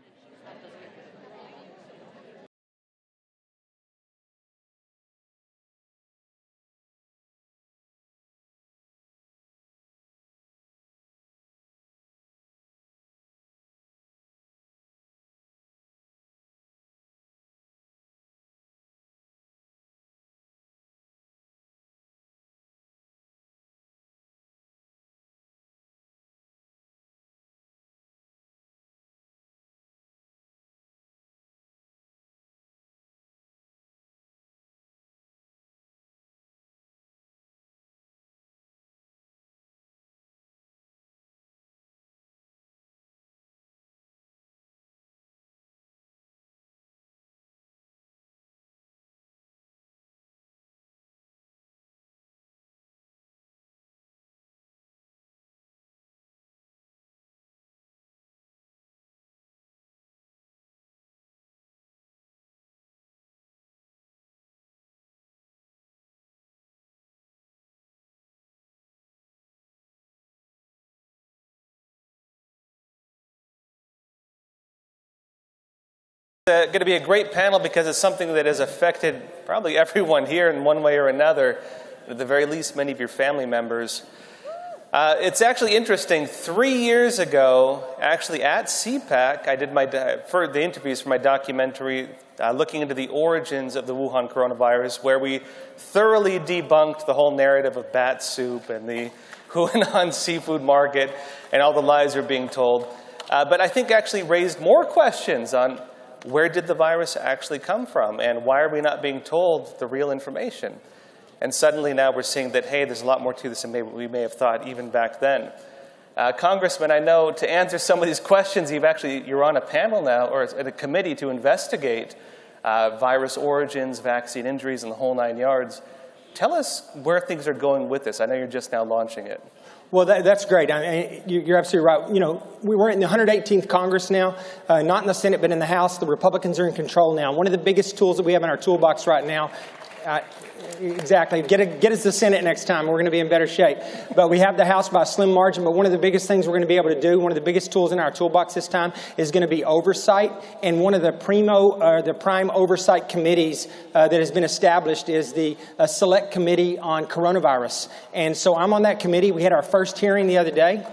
Going to be a great panel because it's something that has affected probably everyone here in one way or another, at the very least many of your family members. It's actually interesting. 3 years ago, actually at CPAC, I did for the interviews for my documentary looking into the origins of the Wuhan coronavirus, where we thoroughly debunked the whole narrative of bat soup and the Huanan seafood market and all the lies we're being told. But I think actually raised more questions on where did the virus actually come from, and why are we not being told the real information? And suddenly now we're seeing that, hey, there's a lot more to this than we may have thought even back then. Congressman, I know to answer some of these questions, you're on a panel now, or at a committee to investigate virus origins, vaccine injuries, and the whole 9 yards. Tell us where things are going with this. I know you're just now launching it. Well, that's great. I mean, you're absolutely right. You know, we're in the 118th Congress now, not in the Senate, but in the House. The Republicans are in control now. One of the biggest tools that we have in our toolbox right now, exactly, get us the Senate next time. We're going to be in better shape. But we have the House by a slim margin. But one of the biggest things we're going to be able to do, one of the biggest tools in our toolbox this time, is going to be oversight. And one of the prime oversight committees that has been established is the Select Committee on Coronavirus. And so I'm on that committee. We had our first hearing the other day.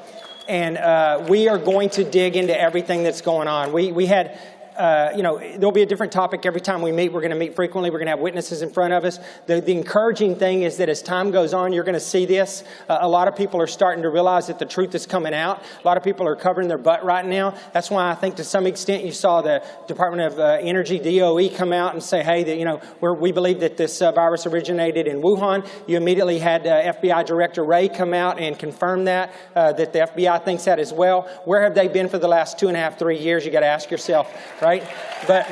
And we are going to dig into everything that's going on. We had there'll be a different topic every time we meet. We're going to meet frequently. We're going to have witnesses in front of us. The encouraging thing is that as time goes on, you're going to see this. A lot of people are starting to realize that the truth is coming out. A lot of people are covering their butt right now. That's why I think to some extent you saw the Department of Energy, DOE, come out and say, hey, that, we believe that this virus originated in Wuhan. You immediately had FBI Director Wray come out and confirm that the FBI thinks that as well. Where have they been for the last 2.5, 3 years? You got to ask yourself, right? But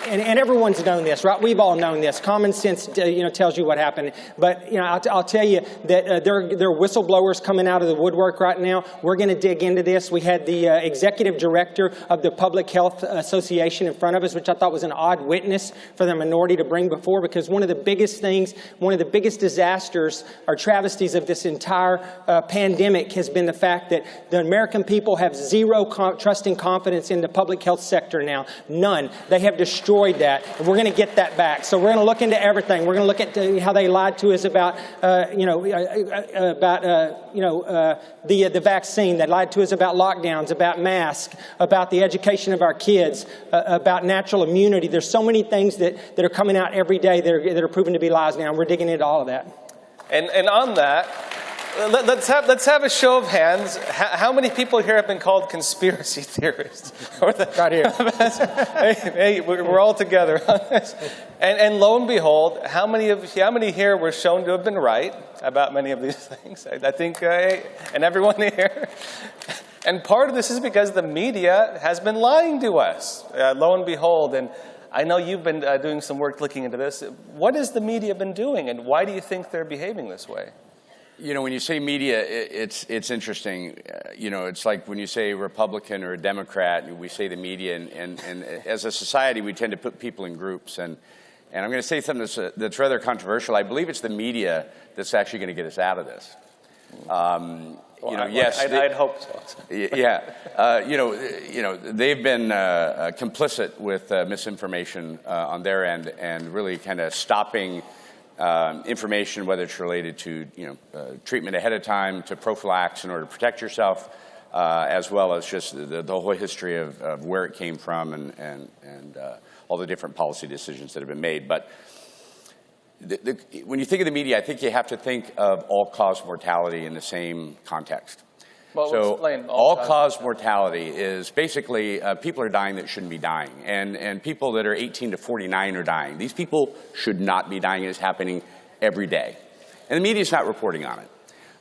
and everyone's known this, right? We've all known this. Common sense, tells you what happened. But I'll tell you that there are whistleblowers coming out of the woodwork right now. We're going to dig into this. We had the executive director of the Public Health Association in front of us, which I thought was an odd witness for the minority to bring before, because one of the biggest things, one of the biggest disasters or travesties of this entire pandemic has been the fact that the American people have zero trust and confidence in the public health sector now. None. They have destroyed that, and we're going to get that back. So we're going to look into everything. We're going to look at how they lied to us about, the vaccine. They lied to us about lockdowns, about masks, about the education of our kids, about natural immunity. There's so many things that are coming out every day that are proven to be lies now, and we're digging into all of that. And on that, let's have a show of hands. How many people here have been called conspiracy theorists? Right here. hey, we're all together on this. And lo and behold, how many here were shown to have been right about many of these things? I think, and everyone here. And part of this is because the media has been lying to us. Lo and behold, and I know you've been doing some work looking into this. What has the media been doing, and why do you think they're behaving this way? When you say media, it's interesting. It's like when you say Republican or a Democrat, we say the media, and as a society, we tend to put people in groups. And I'm going to say something that's rather controversial. I believe it's the media that's actually going to get us out of this. Yes, I'd hope so. Yeah, they've been complicit with misinformation on their end, and really kind of stopping information, whether it's related to treatment ahead of time, to prophylax in order to protect yourself, as well as just the whole history of where it came from and all the different policy decisions that have been made. But when you think of the media, I think you have to think of all-cause mortality in the same context. Well, so explain all-cause mortality is basically people are dying that shouldn't be dying, and people that are 18 to 49 are dying. These people should not be dying. It's happening every day, and the media is not reporting on it.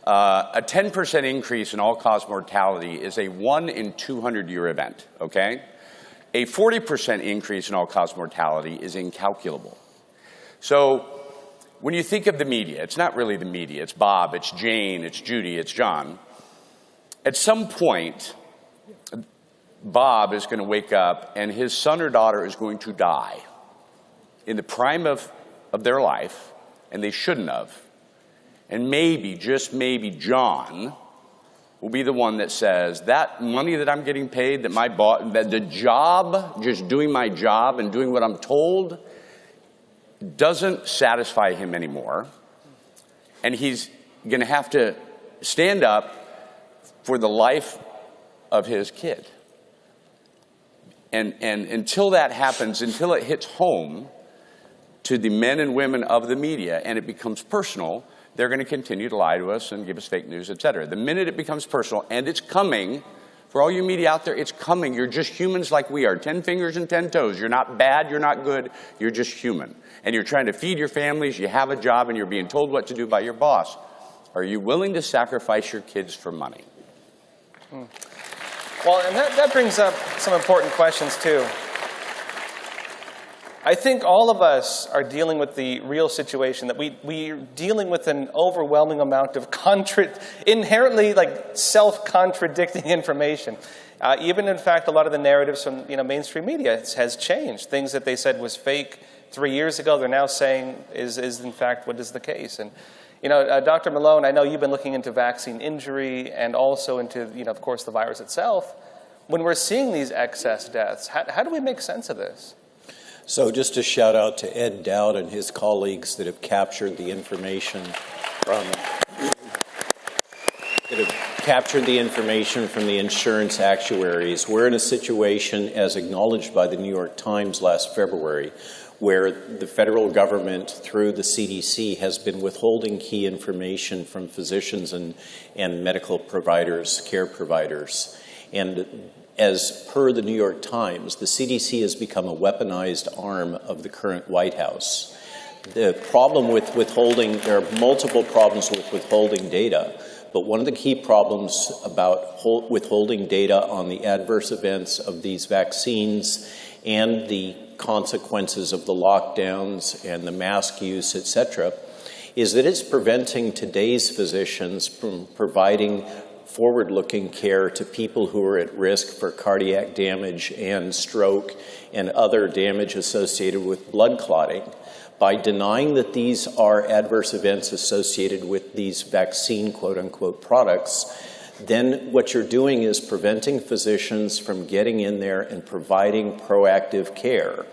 A 10% increase in all-cause mortality is a 1 in 200-year event. Okay, a 40% increase in all-cause mortality is incalculable. So when you think of the media, it's not really the media. It's Bob, it's Jane, it's Judy, it's John. At some point, Bob is going to wake up and his son or daughter is going to die in the prime of their life, and they shouldn't have. And maybe, just maybe, John will be the one that says, that money that I'm getting paid, that the job, just doing my job and doing what I'm told, doesn't satisfy him anymore. And he's going to have to stand up for the life of his kid. And until that happens, until it hits home to the men and women of the media and it becomes personal, they're going to continue to lie to us and give us fake news, et cetera. The minute it becomes personal, and it's coming, for all you media out there, it's coming. You're just humans like we are, 10 fingers and 10 toes. You're not bad, you're not good, you're just human. And you're trying to feed your families, you have a job, and you're being told what to do by your boss. Are you willing to sacrifice your kids for money? Well, and that brings up some important questions, too. I think all of us are dealing with the real situation that we're dealing with an overwhelming amount of inherently self-contradicting information. Even, in fact, a lot of the narratives from mainstream media has changed. Things that they said was fake 3 years ago, they're now saying is in fact what is the case. And Dr. Malone, I know you've been looking into vaccine injury and also into, of course, the virus itself. When we're seeing these excess deaths, how do we make sense of this? So just a shout out to Ed Dowd and his colleagues that have captured the information from captured the information from the insurance actuaries. We're in a situation, as acknowledged by the New York Times last February, where the federal government, through the CDC, has been withholding key information from physicians and medical providers, care providers. And as per the New York Times, the CDC has become a weaponized arm of the current White House. The problem with withholding, there are multiple problems with withholding data, but one of the key problems about withholding data on the adverse events of these vaccines and the consequences of the lockdowns and the mask use, etc., is that it's preventing today's physicians from providing forward-looking care to people who are at risk for cardiac damage and stroke and other damage associated with blood clotting. By denying that these are adverse events associated with these vaccine, quote-unquote, products, then what you're doing is preventing physicians from getting in there and providing proactive care.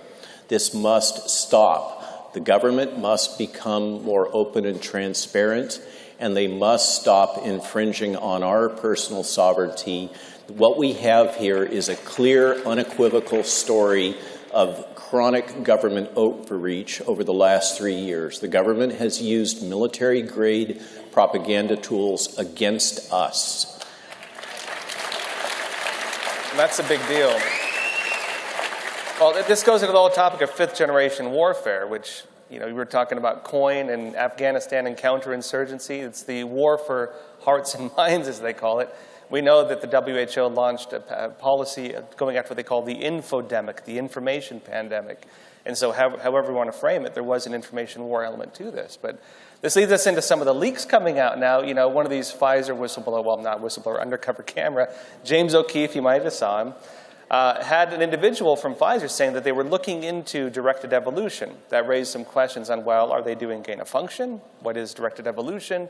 This must stop. The government must become more open and transparent, and they must stop infringing on our personal sovereignty. What we have here is a clear, unequivocal story of chronic government overreach over the last 3 years. The government has used military-grade propaganda tools against us. That's a big deal. Well, this goes into the whole topic of fifth-generation warfare, which, you know, we were talking about COIN and Afghanistan and counterinsurgency. It's the war for hearts and minds, as they call it. We know that the WHO launched a policy going after what they call the infodemic, the information pandemic. And so however we want to frame it, there was an information war element to this. But this leads us into some of the leaks coming out now. You know, one of these Pfizer whistleblower, well, not whistleblower, undercover camera, James O'Keefe, you might have saw him, had an individual from Pfizer saying that they were looking into directed evolution. That raised some questions on, well, are they doing gain of function? What is directed evolution?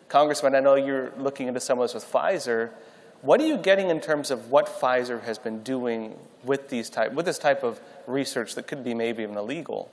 Congressman, I know you're looking into some of this with Pfizer. What are you getting in terms of what Pfizer has been doing with this type of research that could be maybe even illegal?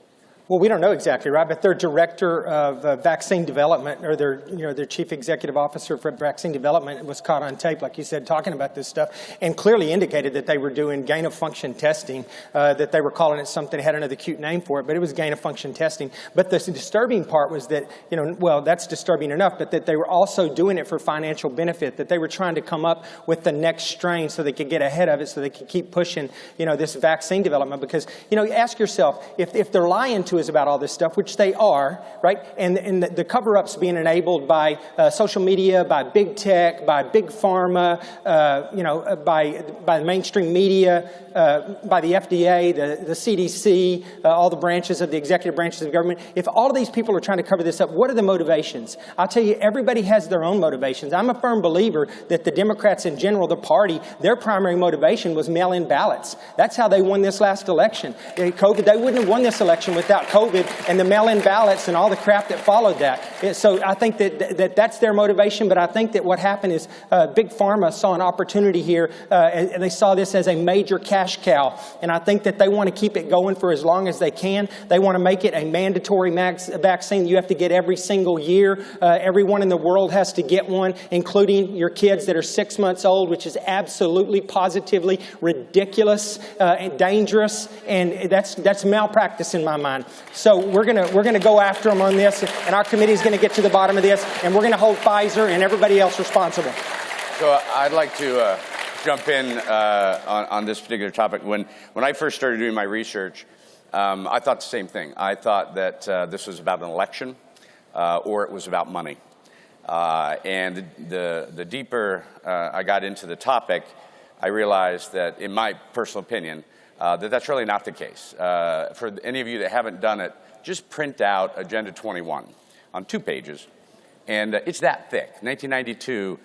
Well, we don't know exactly, right? But their director of vaccine development, or their chief executive officer for vaccine development, was caught on tape, like you said, talking about this stuff, and clearly indicated that they were doing gain of function testing. That they were calling it something, had another cute name for it, but it was gain of function testing. But the disturbing part was that, well, that's disturbing enough, but that they were also doing it for financial benefit. That they were trying to come up with the next strain so they could get ahead of it, so they could keep pushing, this vaccine development. Because, ask yourself, if they're lying to us about all this stuff, which they are, right? And the cover-ups being enabled by social media, by big tech, by big pharma, by the mainstream media, by the FDA, the CDC, all the branches of the executive branches of the government. If all of these people are trying to cover this up, what are the motivations? I'll tell you, everybody has their own motivations. I'm a firm believer that the Democrats in general, the party, their primary motivation was mail-in ballots. That's how they won this last election. COVID, they wouldn't have won this election without COVID and the mail-in ballots and all the crap that followed that. So I think that's their motivation, but I think that what happened is Big Pharma saw an opportunity here, and they saw this as a major cash cow, and I think that they want to keep it going for as long as they can. They want to make it a mandatory vaccine you have to get every single year. Everyone in the world has to get one, including your kids that are 6 months old, which is absolutely, positively ridiculous and dangerous, and that's malpractice in my mind. So we're gonna go after them on this, and our committee is going to get to the bottom of this, and we're going to hold Pfizer and everybody else responsible. So I'd like to jump in on this particular topic. When I first started doing my research, I thought the same thing. I thought that this was about an election, or it was about money. And the deeper I got into the topic, I realized that, in my personal opinion, that's really not the case. For any of you that haven't done it, just print out Agenda 21 on 2 pages, and it's that thick. 1992,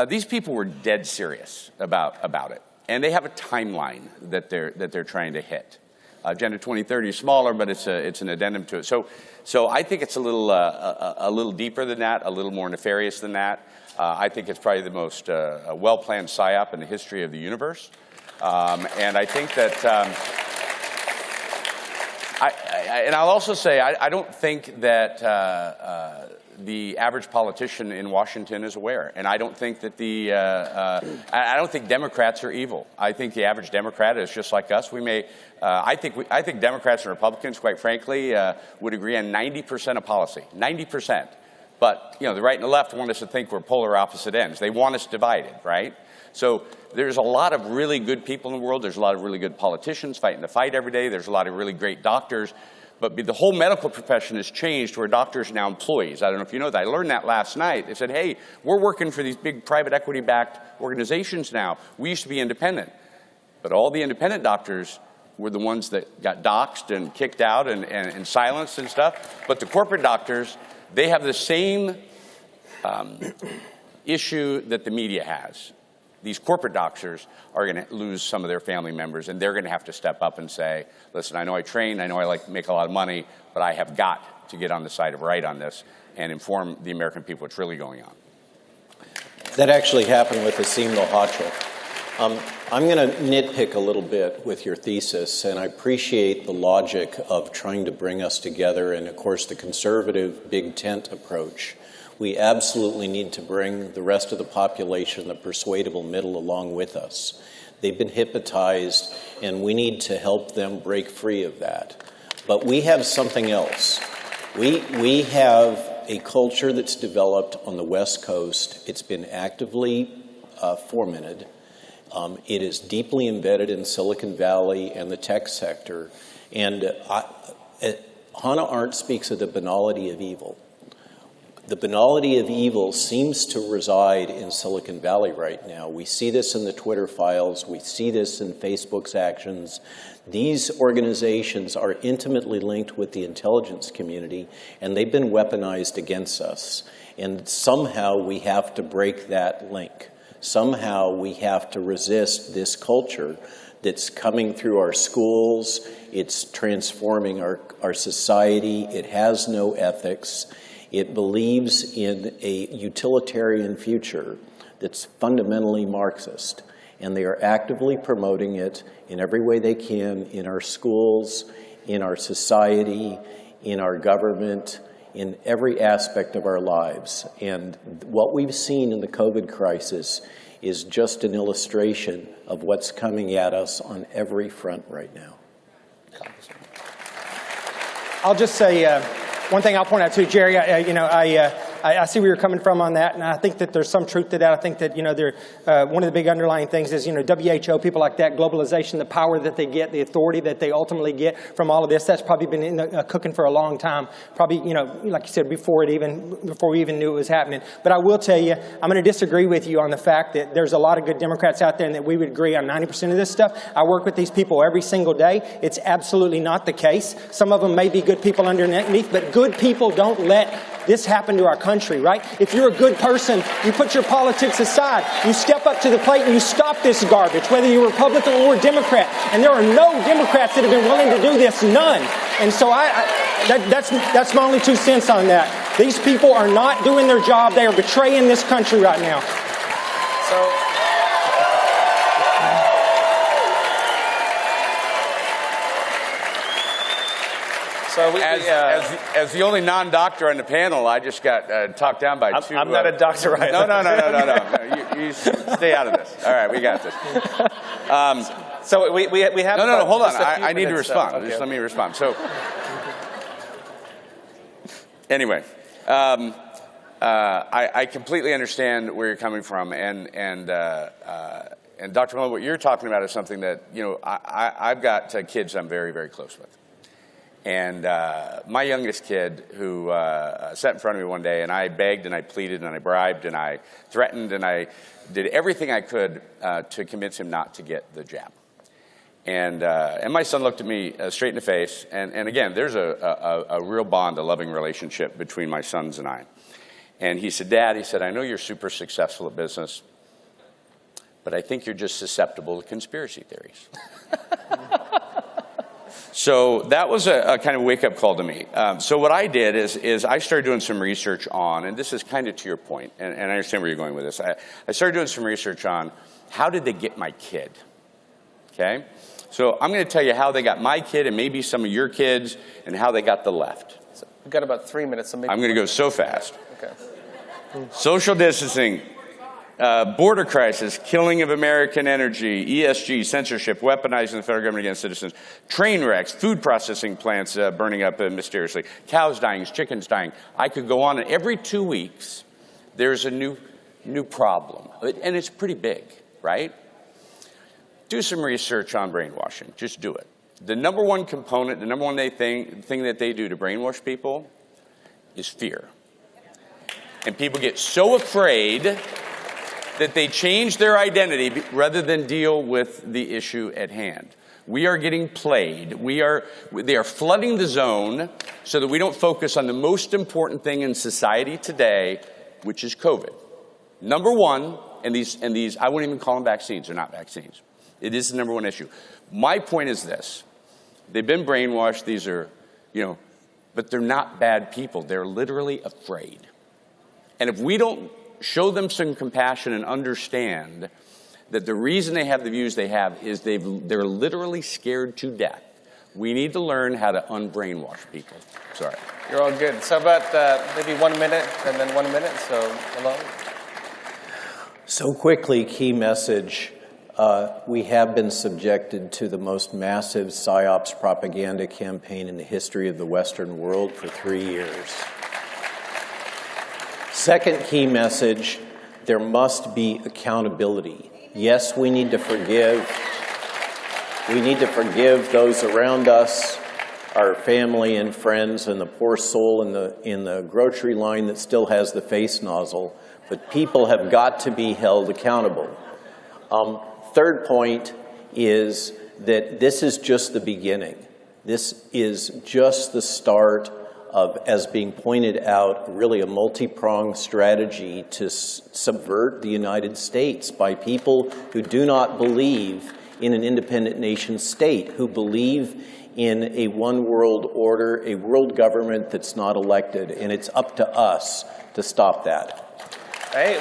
these people were dead serious about it, and they have a timeline that they're trying to hit. Agenda 2030 is smaller, but it's an addendum to it. So I think it's a little deeper than that, a little more nefarious than that. I think it's probably the most well-planned psyop in the history of the universe. And I think that And I'll also say, I don't think that the average politician in Washington is aware, and I don't think that I don't think Democrats are evil. I think the average Democrat is just like us. I think Democrats and Republicans, quite frankly, would agree on 90% of policy, 90%. But the right and the left want us to think we're polar opposite ends. They want us divided, right? So there's a lot of really good people in the world. There's a lot of really good politicians fighting the fight every day. There's a lot of really great doctors. But the whole medical profession has changed where doctors are now employees. I don't know if you know that. I learned that last night. They said, hey, we're working for these big private equity-backed organizations now. We used to be independent. But all the independent doctors were the ones that got doxxed and kicked out and silenced and stuff. But the corporate doctors, they have the same issue that the media has. These corporate doctors are going to lose some of their family members, and they're going to have to step up and say, listen, I know I train, I know I like to make a lot of money, but I have got to get on the side of right on this and inform the American people what's really going on. That actually happened with Asim Lohatra. I'm going to nitpick a little bit with your thesis, and I appreciate the logic of trying to bring us together and, of course, the conservative big tent approach. We absolutely need to bring the rest of the population, the persuadable middle, along with us. They've been hypnotized, and we need to help them break free of that. But we have something else. We have a culture that's developed on the West Coast. It's been actively fomented. It is deeply embedded in Silicon Valley and the tech sector. And Hannah Arendt speaks of the banality of evil. The banality of evil seems to reside in Silicon Valley right now. We see this in the Twitter files. We see this in Facebook's actions. These organizations are intimately linked with the intelligence community, and they've been weaponized against us. And somehow we have to break that link. Somehow we have to resist this culture that's coming through our schools. It's transforming our society. It has no ethics. It believes in a utilitarian future that's fundamentally Marxist, and they are actively promoting it in every way they can in our schools, in our society, in our government, in every aspect of our lives. And what we've seen in the COVID crisis is just an illustration of what's coming at us on every front right now. I'll just say one thing I'll point out too, Jerry. I see where you're coming from on that, and I think that there's some truth to that. I think that one of the big underlying things is WHO, people like that, globalization, the power that they get, the authority that they ultimately get from all of this. That's probably been cooking for a long time. Probably like you said, before we even knew it was happening. But I will tell you, I'm going to disagree with you on the fact that there's a lot of good Democrats out there, and that we would agree on 90% of this stuff. I work with these people every single day. It's absolutely not the case. Some of them may be good people underneath, but good people don't let this happened to our country, right? If you're a good person, you put your politics aside. You step up to the plate and you stop this garbage, whether you're Republican or Democrat. And there are no Democrats that have been willing to do this, none. And so that's my only 2 cents on that. These people are not doing their job. They are betraying this country right now. So as the only non-doctor on the panel, I just got talked down by two. I'm not a doctor either. No. You stay out of this. All right, we got this. So we have. No. Hold on. I need to respond. Okay. Just let me respond. So anyway, I completely understand where you're coming from, and Dr. Miller, what you're talking about is something that I've got kids I'm very, very close with. And my youngest kid, who sat in front of me one day, and I begged and I pleaded and I bribed and I threatened and I did everything I could to convince him not to get the jab. And my son looked at me straight in the face. And again, there's a real bond, a loving relationship between my sons and I. And he said, Dad, he said, I know you're super successful at business, but I think you're just susceptible to conspiracy theories. So that was a kind of wake-up call to me. So what I did is I started doing some research on, and this is kind of to your point, and I understand where you're going with this. I started doing some research on how did they get my kid, okay? So I'm going to tell you how they got my kid and maybe some of your kids and how they got the left. So we've got about 3 minutes. So maybe I'm going to go so fast. Okay. Social distancing, border crisis, killing of American energy, ESG, censorship, weaponizing the federal government against citizens, train wrecks, food processing plants burning up mysteriously, cows dying, chickens dying. I could go on, and every 2 weeks there's a new problem, and it's pretty big, right? Do some research on brainwashing. Just do it. The number one component, the number one thing that they do to brainwash people is fear. And people get so afraid that they change their identity rather than deal with the issue at hand. We are getting played. They are flooding the zone so that we don't focus on the most important thing in society today, which is COVID. Number one, and these I wouldn't even call them vaccines. They're not vaccines. It is the number one issue. My point is this. They've been brainwashed. These are, but they're not bad people. They're literally afraid. And if we don't show them some compassion and understand that the reason they have the views they have is they're literally scared to death, we need to learn how to unbrainwash people. Sorry. You're all good. So about maybe 1 minute and then 1 minute. So hello. So quickly, key message. We have been subjected to the most massive PSYOPs propaganda campaign in the history of the Western world for 3 years. Second key message, there must be accountability. Yes, we need to forgive. We need to forgive those around us, our family and friends, and the poor soul in the grocery line that still has the face nozzle. But people have got to be held accountable. Third point is that this is just the beginning. This is just the start of, as being pointed out, really a multi-pronged strategy to subvert the United States by people who do not believe in an independent nation state, who believe in a one world order, a world government that's not elected, and it's up to us to stop that. Hey,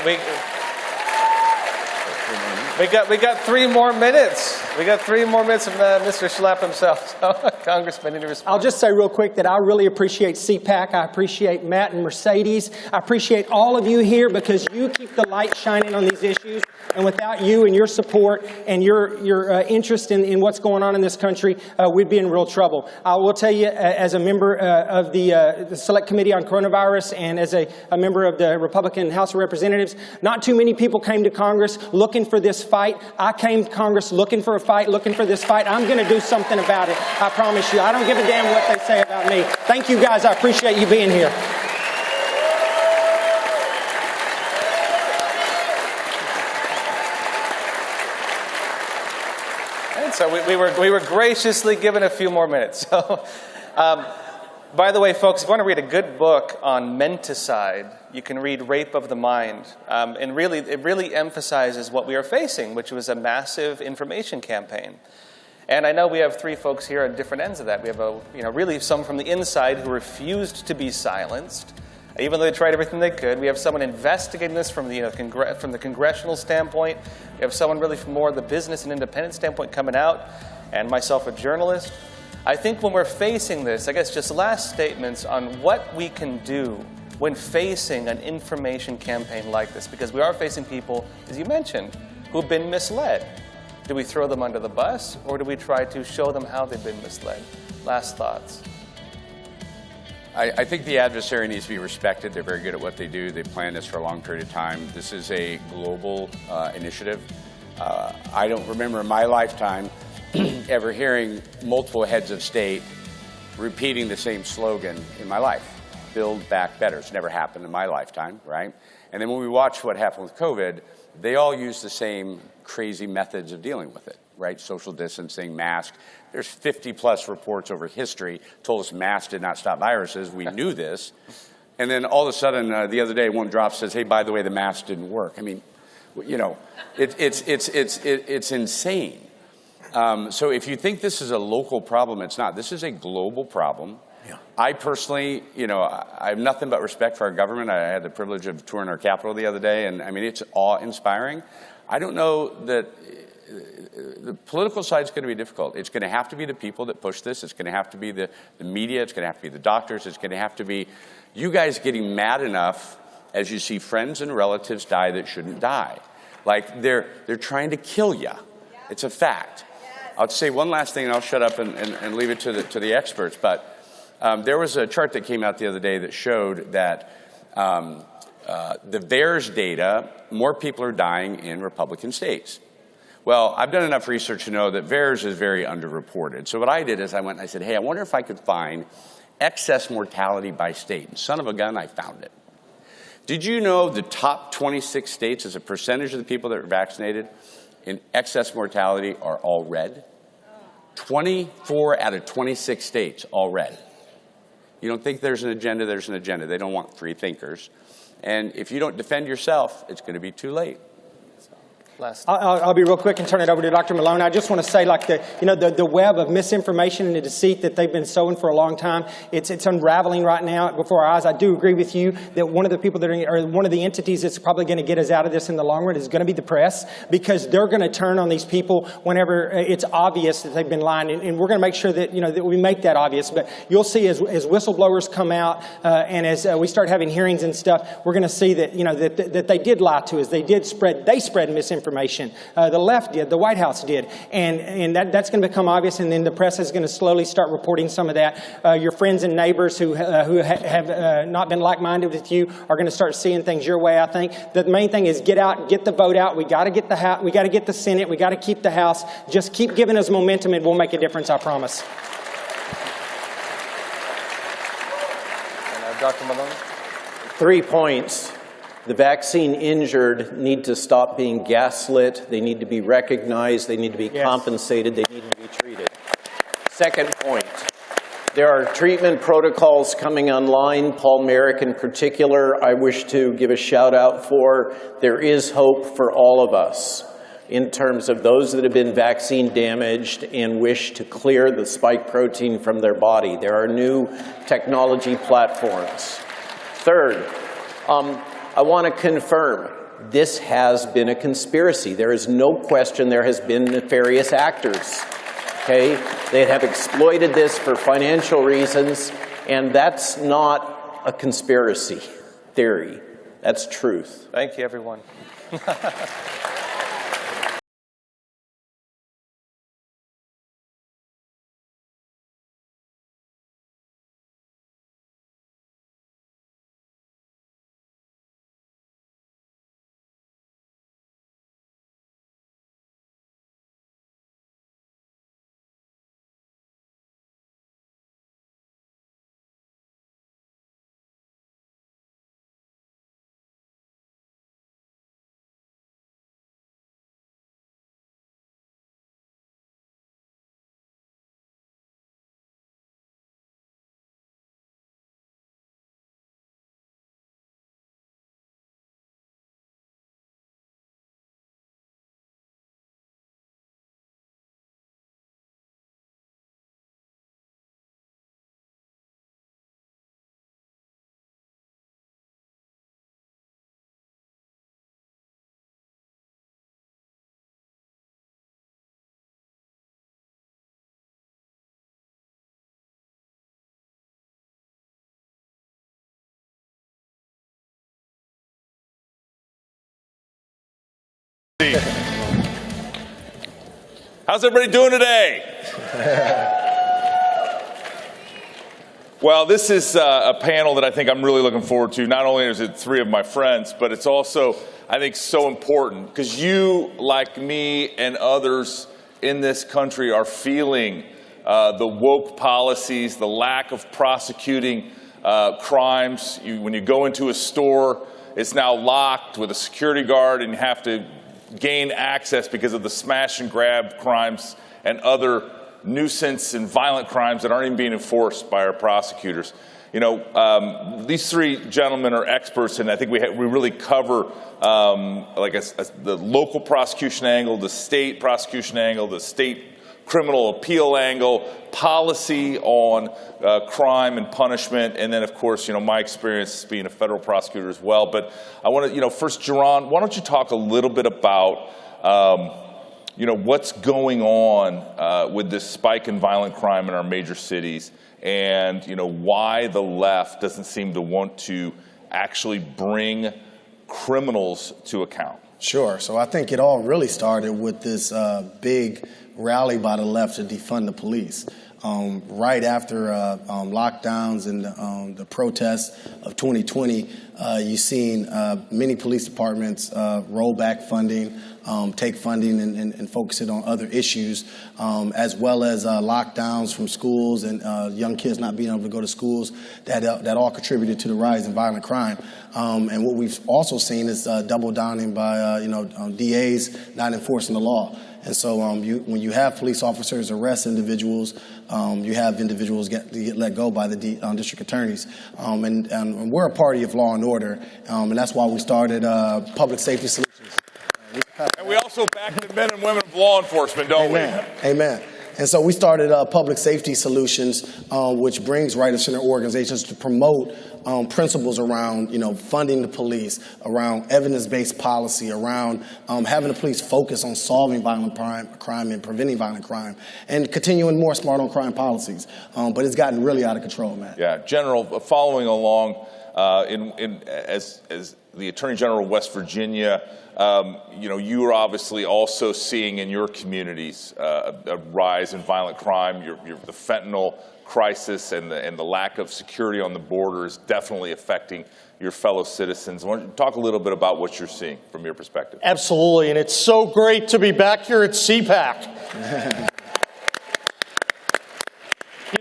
we got 3 more minutes. We got 3 more minutes of Mr. Schlepp himself. So, Congressman, any response? I'll just say real quick that I really appreciate CPAC. I appreciate Matt and Mercedes. I appreciate all of you here because you keep the light shining on these issues. And without you and your support and your interest in what's going on in this country, we'd be in real trouble. I will tell you, as a member of the Select Committee on Coronavirus and as a member of the Republican House of Representatives, not too many people came to Congress looking for this fight. I came to Congress looking for a fight, looking for this fight. I'm going to do something about it. I promise you. I don't give a damn what they say about me. Thank you, guys. I appreciate you being here. So we were graciously given a few more minutes. So, by the way, folks, if you want to read a good book on menticide, you can read Rape of the Mind. And it really emphasizes what we are facing, which was a massive information campaign. And I know we have 3 folks here at different ends of that. We have really some from the inside who refused to be silenced, even though they tried everything they could. We have someone investigating this from the congressional standpoint. We have someone really from more of the business and independent standpoint coming out, and myself, a journalist. I think when we're facing this, I guess just last statements on what we can do when facing an information campaign like this, because we are facing people, as you mentioned, who've been misled. Do we throw them under the bus, or do we try to show them how they've been misled? Last thoughts. I think the adversary needs to be respected. They're very good at what they do. They've planned this for a long period of time. This is a global initiative. I don't remember in my lifetime ever hearing multiple heads of state repeating the same slogan in my life. Build back better. It's never happened in my lifetime, right? And then when we watch what happened with COVID, they all use the same crazy methods of dealing with it, right? Social distancing, mask. There's 50-plus reports over history told us masks did not stop viruses. We knew this. And then all of a sudden, the other day, one drop says, hey, by the way, the mask didn't work. I mean, it's insane. So if you think this is a local problem, it's not. This is a global problem. Yeah. I personally, I have nothing but respect for our government. I had the privilege of touring our Capitol the other day, and I mean, it's awe-inspiring. I don't know that the political side is going to be difficult. It's going to have to be the people that push this. It's going to have to be the media. It's going to have to be the doctors. It's going to have to be you guys getting mad enough as you see friends and relatives die that shouldn't die. Like they're trying to kill you. It's a fact. I'll say one last thing and I'll shut up and leave it to the experts. But there was a chart that came out the other day that showed that the VAERS data, more people are dying in Republican states. Well, I've done enough research to know that VAERS is very underreported. So what I did is I went and I said, hey, I wonder if I could find excess mortality by state. And son of a gun, I found it. Did you know the top 26 states as a percentage of the people that are vaccinated in excess mortality are all red? 24 out of 26 states, all red. You don't think there's an agenda, there's an agenda. They don't want free thinkers. And if you don't defend yourself, it's going to be too late. I'll be real quick and turn it over to Dr. Malone. I just want to say, like the web of misinformation and the deceit that they've been sowing for a long time, it's unraveling right now before our eyes. I do agree with you that one of the people that are, or one of the entities that's probably going to get us out of this in the long run is going to be the press, because they're going to turn on these people whenever it's obvious that they've been lying, and we're going to make sure that that we make that obvious. But you'll see as whistleblowers come out and as we start having hearings and stuff, we're going to see that that they did lie to us. They spread misinformation. The left did, the White House did, and that's going to become obvious, and then the press is going to slowly start reporting some of that. Your friends and neighbors who have not been like-minded with you are going to start seeing things your way. I think the main thing is get out, get the vote out. We got to get the House, we got to get the Senate, we got to keep the House. Just keep giving us momentum, and we'll make a difference. I promise. Dr. Malone. 3 points. The vaccine injured need to stop being gaslit. They need to be recognized. They need to be compensated. They need to be treated. Second point, there are treatment protocols coming online, Paul Merrick in particular, I wish to give a shout out for. There is hope for all of us in terms of those that have been vaccine damaged and wish to clear the spike protein from their body. There are new technology platforms. Third, I want to confirm this has been a conspiracy. There is no question there has been nefarious actors. Okay? They have exploited this for financial reasons, and that's not a conspiracy theory. That's truth. Thank you, everyone. How's everybody doing today? Well, this is a panel that I think I'm really looking forward to. Not only is it 3 of my friends, but it's also, I think, so important because you, like me and others in this country, are feeling the woke policies, the lack of prosecuting crimes. When you go into a store, it's now locked with a security guard and you have to gain access because of the smash and grab crimes and other nuisance and violent crimes that aren't even being enforced by our prosecutors. You know, these 3 gentlemen are experts, and I think we really cover the local prosecution angle, the state prosecution angle, the state criminal appeal angle, policy on crime and punishment, and then, of course, my experience being a federal prosecutor as well. But I want to, first, Jaron, why don't you talk a little bit about, what's going on with this spike in violent crime in our major cities, and why the left doesn't seem to want to actually bring criminals to account. Sure. So I think it all really started with this big rally by the left to defund the police. Right after lockdowns and the protests of 2020, you've seen many police departments roll back funding, take funding and focus it on other issues, as well as lockdowns from schools and young kids not being able to go to schools. That all contributed to the rise in violent crime. And what we've also seen is double downing by DAs not enforcing the law. And so when you have police officers arrest individuals, you have individuals get let go by the district attorneys. And we're a party of law and order, and that's why we started Public Safety Solutions. And we also back the men and women of law enforcement, don't we? Amen. And so we started Public Safety Solutions, which brings right-of-center organizations to promote principles around, funding the police, around evidence-based policy, around having the police focus on solving violent crime and preventing violent crime, and continuing more smart on crime policies. But it's gotten really out of control, man. Yeah, General, following along as the Attorney General of West Virginia, you are obviously also seeing in your communities a rise in violent crime. The fentanyl crisis and the lack of security on the border is definitely affecting your fellow citizens. Why don't you talk a little bit about what you're seeing from your perspective? Absolutely, and it's so great to be back here at CPAC.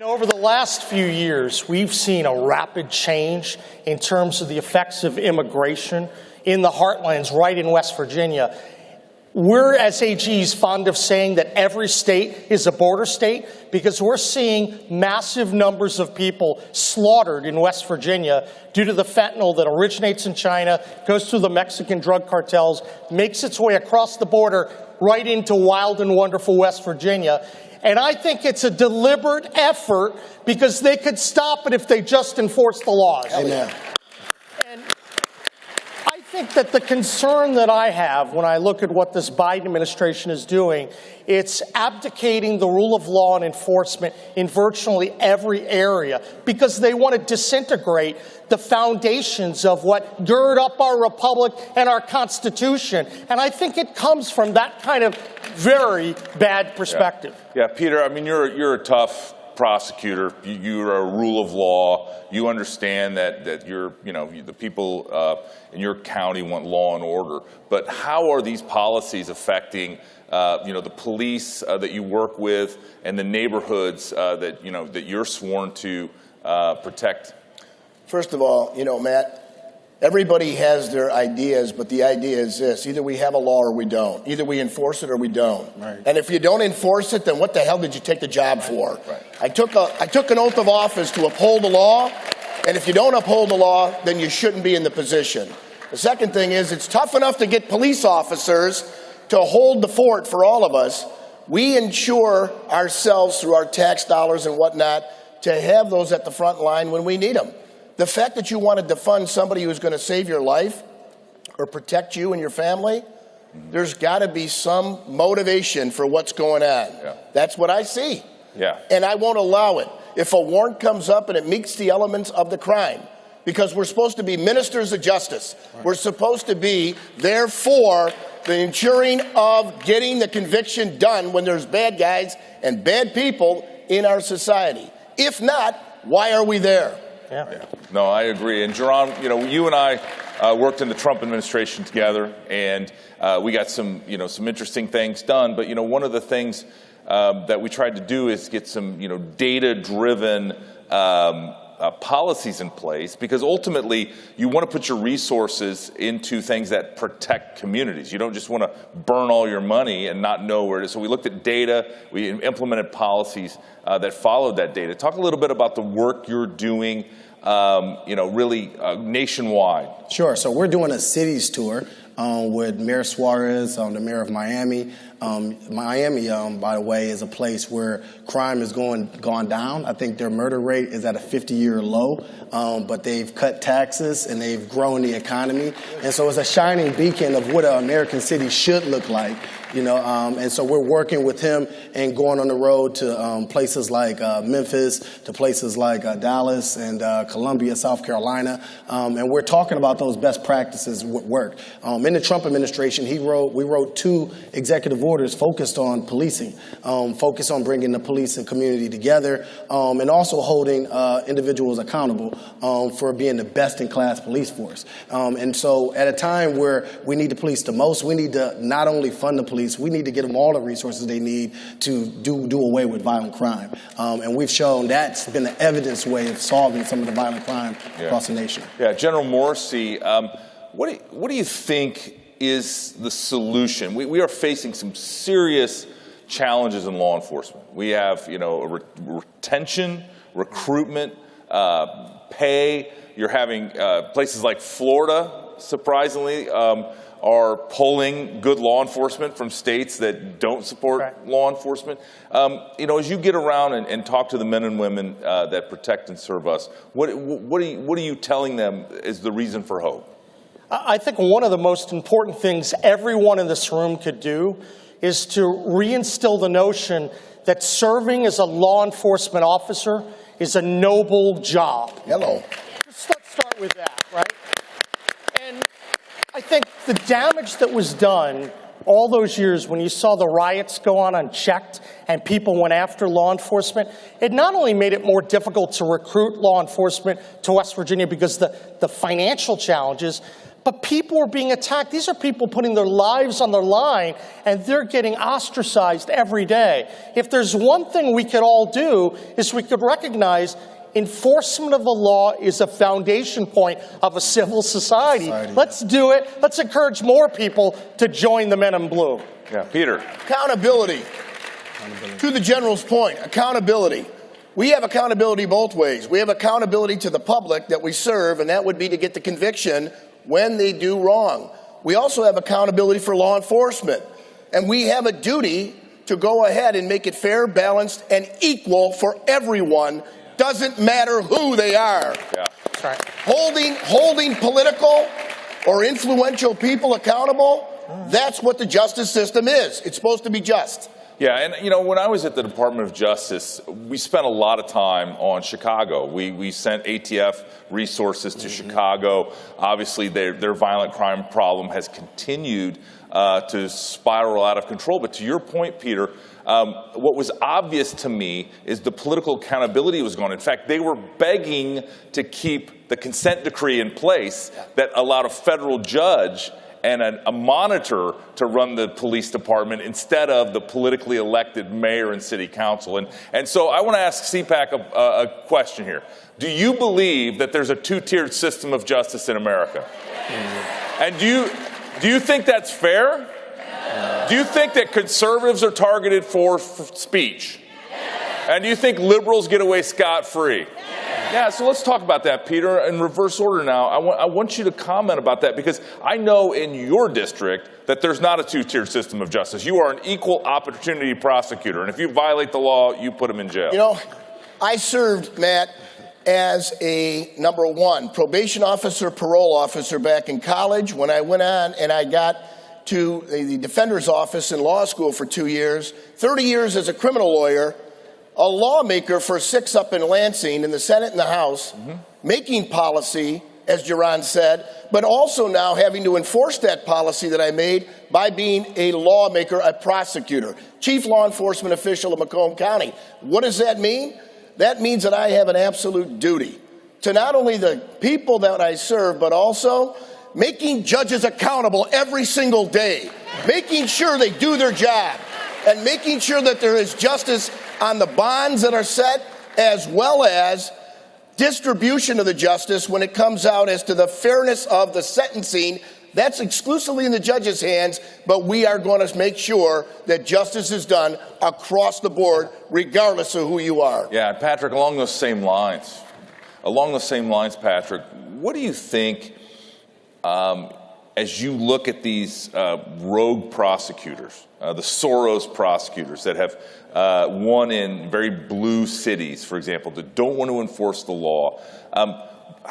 Over the last few years, we've seen a rapid change in terms of the effects of immigration in the heartlands right in West Virginia. We're, as AGs, fond of saying that every state is a border state because we're seeing massive numbers of people slaughtered in West Virginia due to the fentanyl that originates in China, goes through the Mexican drug cartels, makes its way across the border right into wild and wonderful West Virginia. And I think it's a deliberate effort because they could stop it if they just enforce the laws. Amen. And I think that the concern that I have when I look at what this Biden administration is doing, it's abdicating the rule of law and enforcement in virtually every area because they want to disintegrate the foundations of what gird up our republic and our Constitution. And I think it comes from that kind of very bad perspective. Yeah, Peter, I mean, you're a tough prosecutor. You're a rule of law. You understand that the people in your county want law and order. But how are these policies affecting the police that you work with and the neighborhoods that you're sworn to protect? First of all, Matt, everybody has their ideas, but the idea is this: either we have a law or we don't. Either we enforce it or we don't. Right. And if you don't enforce it, then what the hell did you take the job for? Right. I took an oath of office to uphold the law, and if you don't uphold the law, then you shouldn't be in the position. The second thing is it's tough enough to get police officers to hold the fort for all of us. We insure ourselves through our tax dollars and whatnot to have those at the front line when we need them. The fact that you want to defund somebody who's going to save your life or protect you and your family, there's got to be some motivation for what's going on. Yeah. That's what I see. Yeah. And I won't allow it. If a warrant comes up and it meets the elements of the crime, because we're supposed to be ministers of justice. Right. We're supposed to be there for the ensuring of getting the conviction done when there's bad guys and bad people in our society. If not, why are we there? Yeah. No, I agree. And Jerron, you and I worked in the Trump administration together, and we got some interesting things done. But one of the things that we tried to do is get some data-driven policies in place, because ultimately you want to put your resources into things that protect communities. You don't just want to burn all your money and not know where it is. So we looked at data, we implemented policies that followed that data. Talk a little bit about the work you're doing, really nationwide. Sure. So we're doing a cities tour with Mayor Suarez, the mayor of Miami, Miami, by the way, is a place where crime has gone down. I think their murder rate is at a 50-year low, but they've cut taxes and they've grown the economy. And so it's a shining beacon of what an American city should look like. And so we're working with him and going on the road to places like Memphis, to places like Dallas and Columbia, South Carolina, and we're talking about those best practices work. In the Trump administration, we wrote 2 executive orders focused on policing, focused on bringing the police and community together, and also holding individuals accountable for being the best-in-class police force. And so at a time where we need the police the most, we need to not only fund the police, we need to get them all the resources they need to do away with violent crime. And we've shown that's been the evidence way of solving some of the violent crime across the nation. Yeah, General Morrissey, what do you think is the solution? We are facing some serious challenges in law enforcement. We have, retention, recruitment, pay. You're having places like Florida, surprisingly, are pulling good law enforcement from states that don't support law enforcement. As you get around and talk to the men and women that protect and serve us, what are you telling them is the reason for hope? I think one of the most important things everyone in this room could do is to reinstill the notion that serving as a law enforcement officer is a noble job. Hello. Let's start with that, right? And I think the damage that was done all those years when you saw the riots go on unchecked and people went after law enforcement, it not only made it more difficult to recruit law enforcement to West Virginia because the financial challenges, but people were being attacked. These are people putting their lives on the line, and they're getting ostracized every day. If there's one thing we could all do is we could recognize enforcement of the law is a foundation point of a civil society. Let's do it. Let's encourage more people to join the men in blue. Yeah, Peter. Accountability. To the General's point, accountability. We have accountability both ways. We have accountability to the public that we serve, and that would be to get the conviction when they do wrong. We also have accountability for law enforcement, and we have a duty to go ahead and make it fair, balanced, and equal for everyone. Doesn't matter who they are. Yeah. Right. Holding political or influential people accountable, that's what the justice system is. It's supposed to be just. Yeah, and when I was at the Department of Justice, we spent a lot of time on Chicago. We sent ATF resources to Chicago. Obviously, their violent crime problem has continued to spiral out of control. But to your point, Peter, what was obvious to me is the political accountability was gone. In fact, they were begging to keep the consent decree in place that allowed a federal judge and a monitor to run the police department instead of the politically elected mayor and city council. And so I want to ask CPAC a question here. Do you believe that there's a two-tiered system of justice in America? And do you think that's fair? Do you think that conservatives are targeted for speech? And do you think liberals get away scot-free? Yeah, so let's talk about that, Peter, in reverse order now. I want you to comment about that because I know in your district that there's not a two-tiered system of justice. You are an equal opportunity prosecutor, and if you violate the law, you put them in jail. I served, Matt, as a number 1 probation officer, parole officer back in college. When I went on and I got to the defender's office in law school for 2 years, 30 years as a criminal lawyer, a lawmaker for 6 up in Lansing in the Senate and the House, making policy, as Jaron said, but also now having to enforce that policy that I made by being a lawmaker, a prosecutor, chief law enforcement official of Macomb County. What does that mean? That means that I have an absolute duty to not only the people that I serve, but also making judges accountable every single day, making sure they do their job, and making sure that there is justice on the bonds that are set, as well as distribution of the justice when it comes out as to the fairness of the sentencing. That's exclusively in the judge's hands, but we are going to make sure that justice is done across the board, regardless of who you are. Yeah, Patrick, along those same lines, Patrick, what do you think as you look at these rogue prosecutors, the Soros prosecutors that have won in very blue cities, for example, that don't want to enforce the law,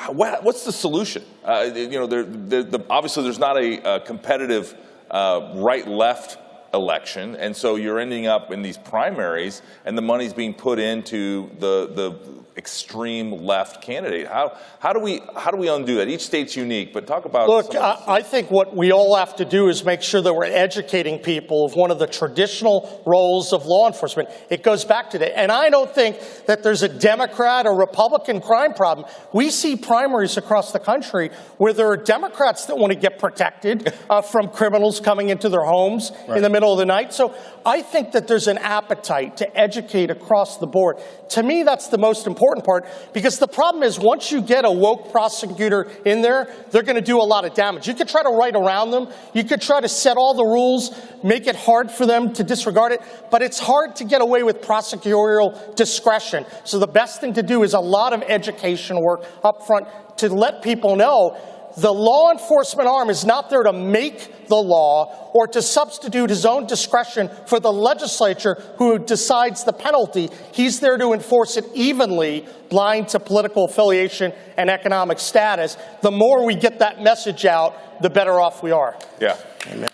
what's the solution? Obviously, there's not a competitive right-left election, and so you're ending up in these primaries, and the money's being put into the extreme left candidate. How do we undo that? Each state's unique, but talk about. Look, I think what we all have to do is make sure that we're educating people of one of the traditional roles of law enforcement. It goes back to that, and I don't think that there's a Democrat or Republican crime problem. We see primaries across the country where there are Democrats that want to get protected from criminals coming into their homes in the middle of the night. So I think that there's an appetite to educate across the board. To me, that's the most important part, because the problem is once you get a woke prosecutor in there, they're going to do a lot of damage. You could try to write around them. You could try to set all the rules, make it hard for them to disregard it, but it's hard to get away with prosecutorial discretion. So the best thing to do is a lot of education work up front to let people know the law enforcement arm is not there to make the law or to substitute his own discretion for the legislature who decides the penalty. He's there to enforce it evenly, blind to political affiliation and economic status. The more we get that message out, the better off we are. Yeah. Amen.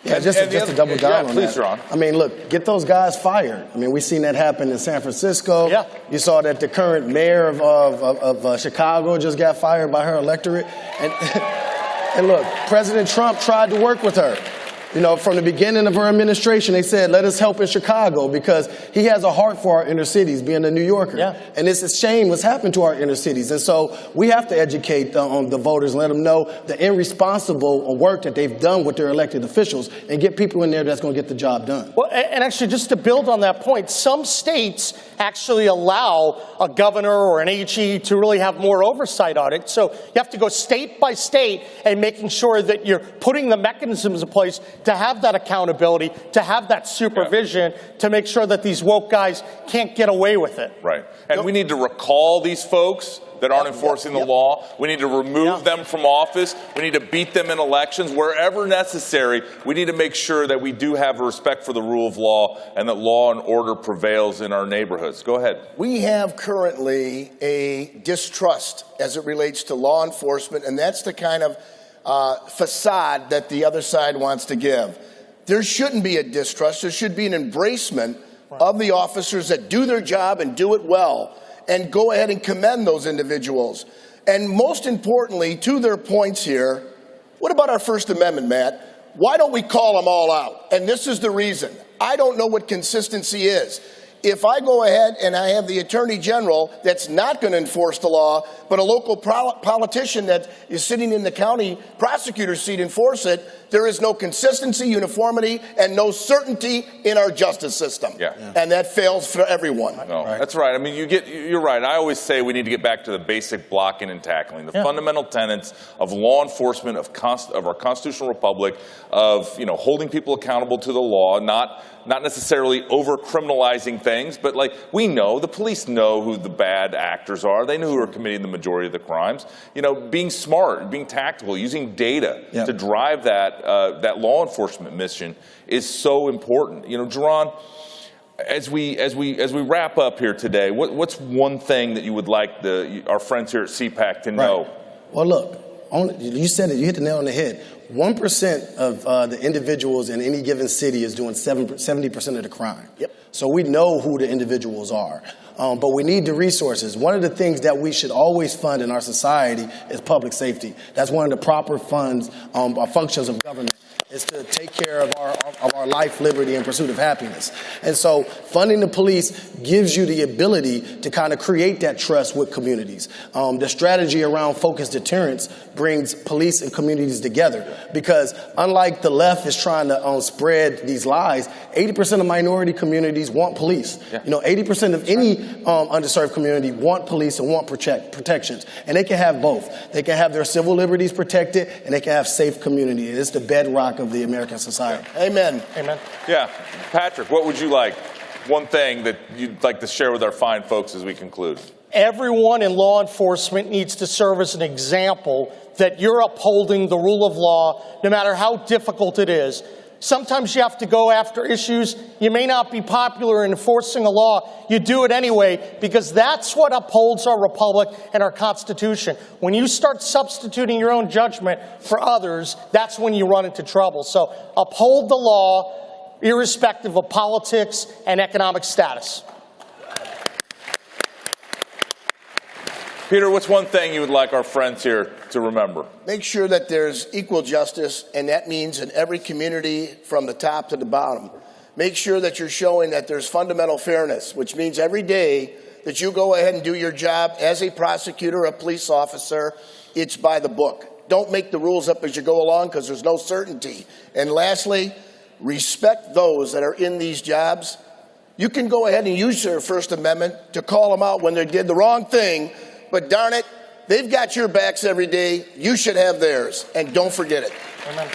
Yeah, just to double down on please, that. Ron. I mean, look, get those guys fired. I mean, we've seen that happen in San Francisco. Yeah. You saw that the current mayor of Chicago just got fired by her electorate. And look, President Trump tried to work with her. You know, from the beginning of her administration, they said, let us help in Chicago, because he has a heart for our inner cities, being a New Yorker. Yeah. And it's a shame what's happened to our inner cities. And so we have to educate the voters and let them know the irresponsible work that they've done with their elected officials and get people in there that's going to get the job done. Well, and actually, just to build on that point, some states actually allow a governor or an AG to really have more oversight on it. So you have to go state by state and making sure that you're putting the mechanisms in place to have that accountability, to have that supervision, to make sure that these woke guys can't get away with it. Right. And we need to recall these folks that aren't enforcing the law. We need to remove them from office. We need to beat them in elections. Wherever necessary, we need to make sure that we do have a respect for the rule of law and that law and order prevails in our neighborhoods. Go ahead. We have currently a distrust as it relates to law enforcement, and that's the kind of facade that the other side wants to give. There shouldn't be a distrust. There should be an embracement of the officers that do their job and do it well, and go ahead and commend those individuals. And most importantly, to their points here, what about our First Amendment, Matt? Why don't we call them all out? And this is the reason. I don't know what consistency is. If I go ahead and I have the Attorney General that's not going to enforce the law, but a local politician that is sitting in the county prosecutor's seat enforce it, there is no consistency, uniformity, and no certainty in our justice system. And that fails for everyone. No, that's right. I mean, you're right. I always say we need to get back to the basic blocking and tackling, the fundamental tenets of law enforcement of our constitutional republic, of holding people accountable to the law, not necessarily over-criminalizing things, but we know, the police know who the bad actors are. They know who are committing the majority of the crimes. Being smart, being tactical, using data to drive that law enforcement mission is so important. Jerron, as we wrap up here today, what's one thing that you would like our friends here at CPAC to know? Well, look, you said it. You hit the nail on the head. 1% of the individuals in any given city is doing 70% of the crime. So we know who the individuals are. But we need the resources. One of the things that we should always fund in our society is public safety. That's one of the proper functions of government, is to take care of our life, liberty, and pursuit of happiness. And so funding the police gives you the ability to kind of create that trust with communities. The strategy around focused deterrence brings police and communities together, because unlike the left is trying to spread these lies, 80% of minority communities want police. 80% of any underserved community want police and want protections. And they can have both. They can have their civil liberties protected, and they can have safe community. It's the bedrock of the American society. Amen. Amen. Yeah. Patrick, what would you like? one thing that you'd like to share with our fine folks as we conclude. Everyone in law enforcement needs to serve as an example that you're upholding the rule of law, no matter how difficult it is. Sometimes you have to go after issues. You may not be popular in enforcing a law. You do it anyway because that's what upholds our republic and our Constitution. When you start substituting your own judgment for others, that's when you run into trouble. So uphold the law, irrespective of politics and economic status. Peter, what's one thing you would like our friends here to remember? Make sure that there's equal justice, and that means in every community from the top to the bottom. Make sure that you're showing that there's fundamental fairness, which means every day that you go ahead and do your job as a prosecutor, a police officer, it's by the book. Don't make the rules up as you go along because there's no certainty. And lastly, respect those that are in these jobs. You can go ahead and use your First Amendment to call them out when they did the wrong thing, but darn it, they've got your backs every day. You should have theirs, and don't forget it. Amen.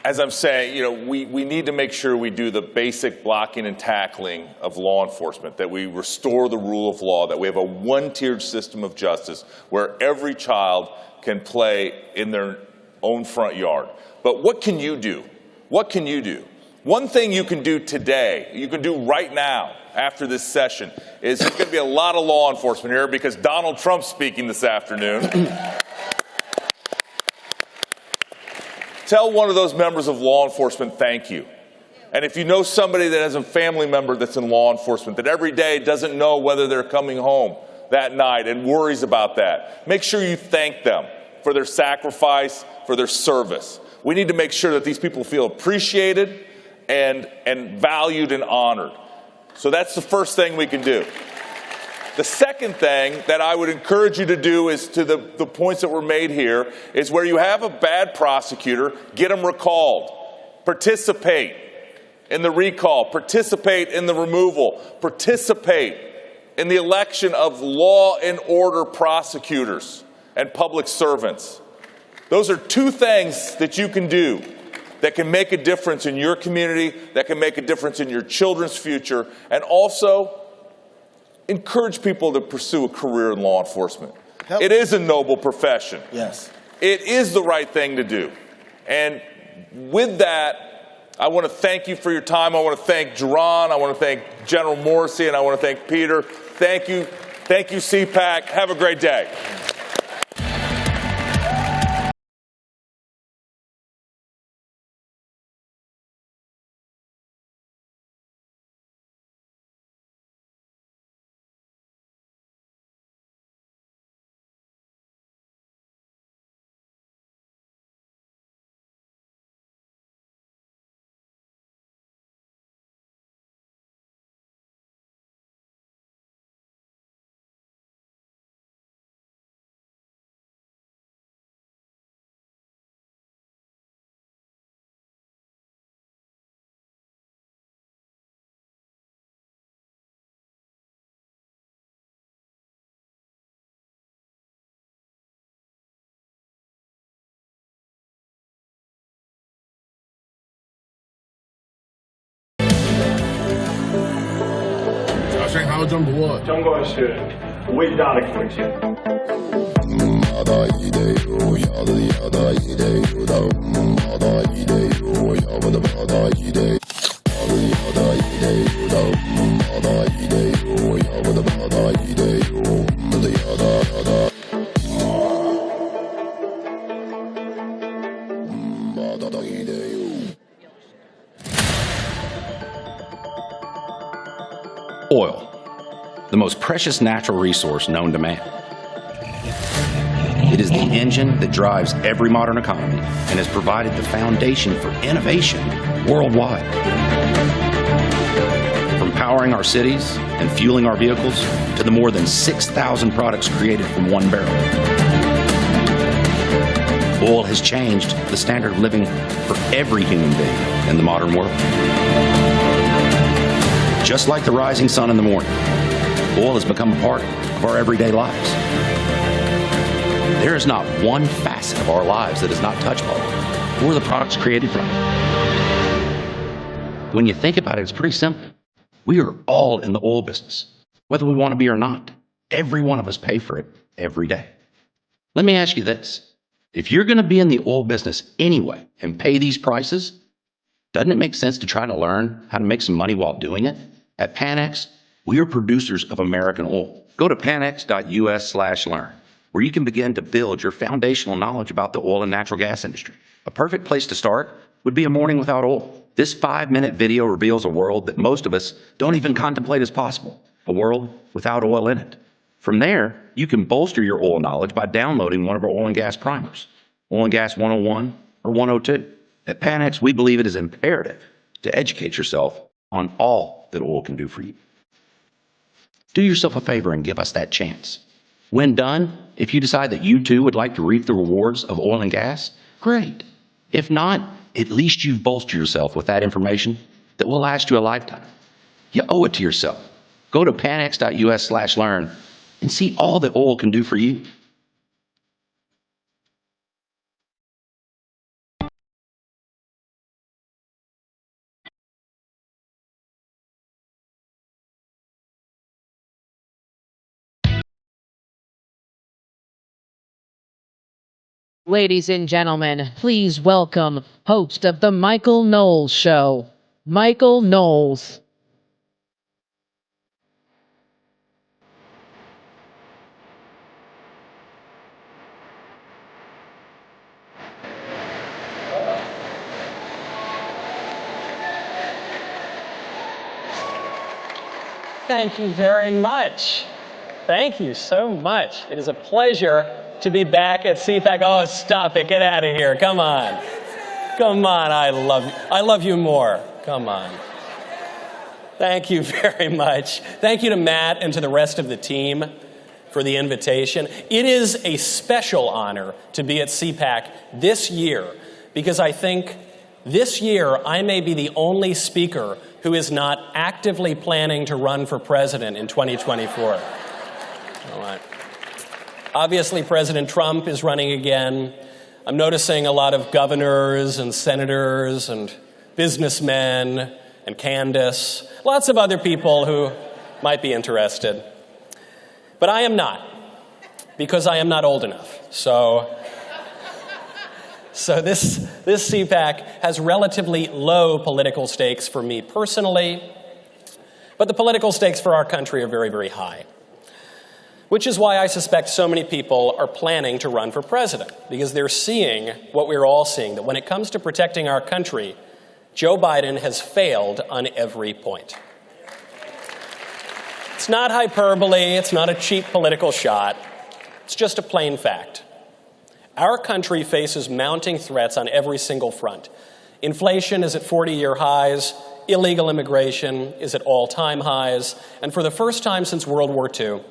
As I'm saying, you know, we need to make sure we do the basic blocking and tackling of law enforcement, that we restore the rule of law, that we have a one-tiered system of justice where every child can play in their own front yard. But what can you do? What can you do? One thing you can do today, you can do right now after this session, is there's going to be a lot of law enforcement here because Donald Trump's speaking this afternoon. Tell one of those members of law enforcement thank you. And if you know somebody that has a family member that's in law enforcement that every day doesn't know whether they're coming home that night and worries about that, make sure you thank them for their sacrifice, for their service. We need to make sure that these people feel appreciated and valued and honored. So that's the first thing we can do. The second thing that I would encourage you to do is to the points that were made here is where you have a bad prosecutor, get them recalled. Participate in the recall. Participate in the removal. Participate in the election of law and order prosecutors and public servants. Those are two things that you can do that can make a difference in your community, that can make a difference in your children's future, and also encourage people to pursue a career in law enforcement. It is a noble profession. Yes. It is the right thing to do. And with that, I want to thank you for your time. I want to thank Jerron. I want to thank General Morrissey, and I want to thank Peter. Thank you. Thank you, CPAC. Have a great day. 점검실 웨이다는 거지. Oil, the most precious natural resource known to man. It is the engine that drives every modern economy and has provided the foundation for innovation worldwide. From powering our cities and fueling our vehicles to the more than 6,000 products created from one barrel. Oil has changed the standard of living for every human being in the modern world. Just like the rising sun in the morning, oil has become a part of our everyday lives. There is not one facet of our lives that is not touched by oil, or the products created from it. When you think about it, it's pretty simple. We are all in the oil business, whether we want to be or not. Every one of us pay for it every day. Let me ask you this. If you're going to be in the oil business anyway and pay these prices, doesn't it make sense to try to learn how to make some money while doing it? At Panex, we are producers of American oil. Go to panex.us/learn, where you can begin to build your foundational knowledge about the oil and natural gas industry. A perfect place to start would be a morning without oil. This 5-minute video reveals a world that most of us don't even contemplate as possible, a world without oil in it. From there, you can bolster your oil knowledge by downloading one of our oil and gas primers, Oil and Gas 101 or 102. At Panex, we believe it is imperative to educate yourself on all that oil can do for you. Do yourself a favor and give us that chance. When done, if you decide that you too would like to reap the rewards of oil and gas, great. If not, at least you've bolstered yourself with that information that will last you a lifetime. You owe it to yourself. Go to panex.us/learn and see all that oil can do for you. Ladies and gentlemen, please welcome host of the Michael Knowles Show, Michael Knowles. Thank you very much. Thank you so much. It is a pleasure to be back at CPAC. Oh, stop it. Get out of here. Come on. Come on. I love you more. Come on. Thank you very much. Thank you to Matt and to the rest of the team for the invitation. It is a special honor to be at CPAC this year because I think this year I may be the only speaker who is not actively planning to run for president in 2024. All right. Obviously, President Trump is running again. I'm noticing a lot of governors and senators and businessmen and Candace, lots of other people who might be interested. But I am not, because I am not old enough. So this CPAC has relatively low political stakes for me personally, but the political stakes for our country are very, very high. Which is why I suspect so many people are planning to run for president, because they're seeing what we're all seeing, that when it comes to protecting our country, Joe Biden has failed on every point. It's not hyperbole, it's not a cheap political shot, it's just a plain fact. Our country faces mounting threats on every single front. Inflation is at 40-year highs, illegal immigration is at all-time highs, and for the first time since World War II,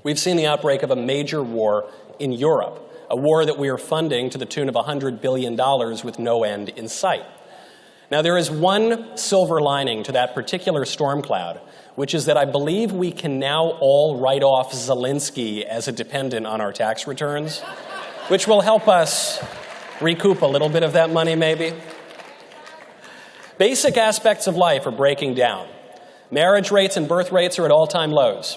we've seen the outbreak of a major war in Europe, a war that we are funding to the tune of $100 billion with no end in sight. Now, there is one silver lining to that particular storm cloud, which is that I believe we can now all write off Zelensky as a dependent on our tax returns, which will help us recoup a little bit of that money, maybe. Basic aspects of life are breaking down. Marriage rates and birth rates are at all-time lows.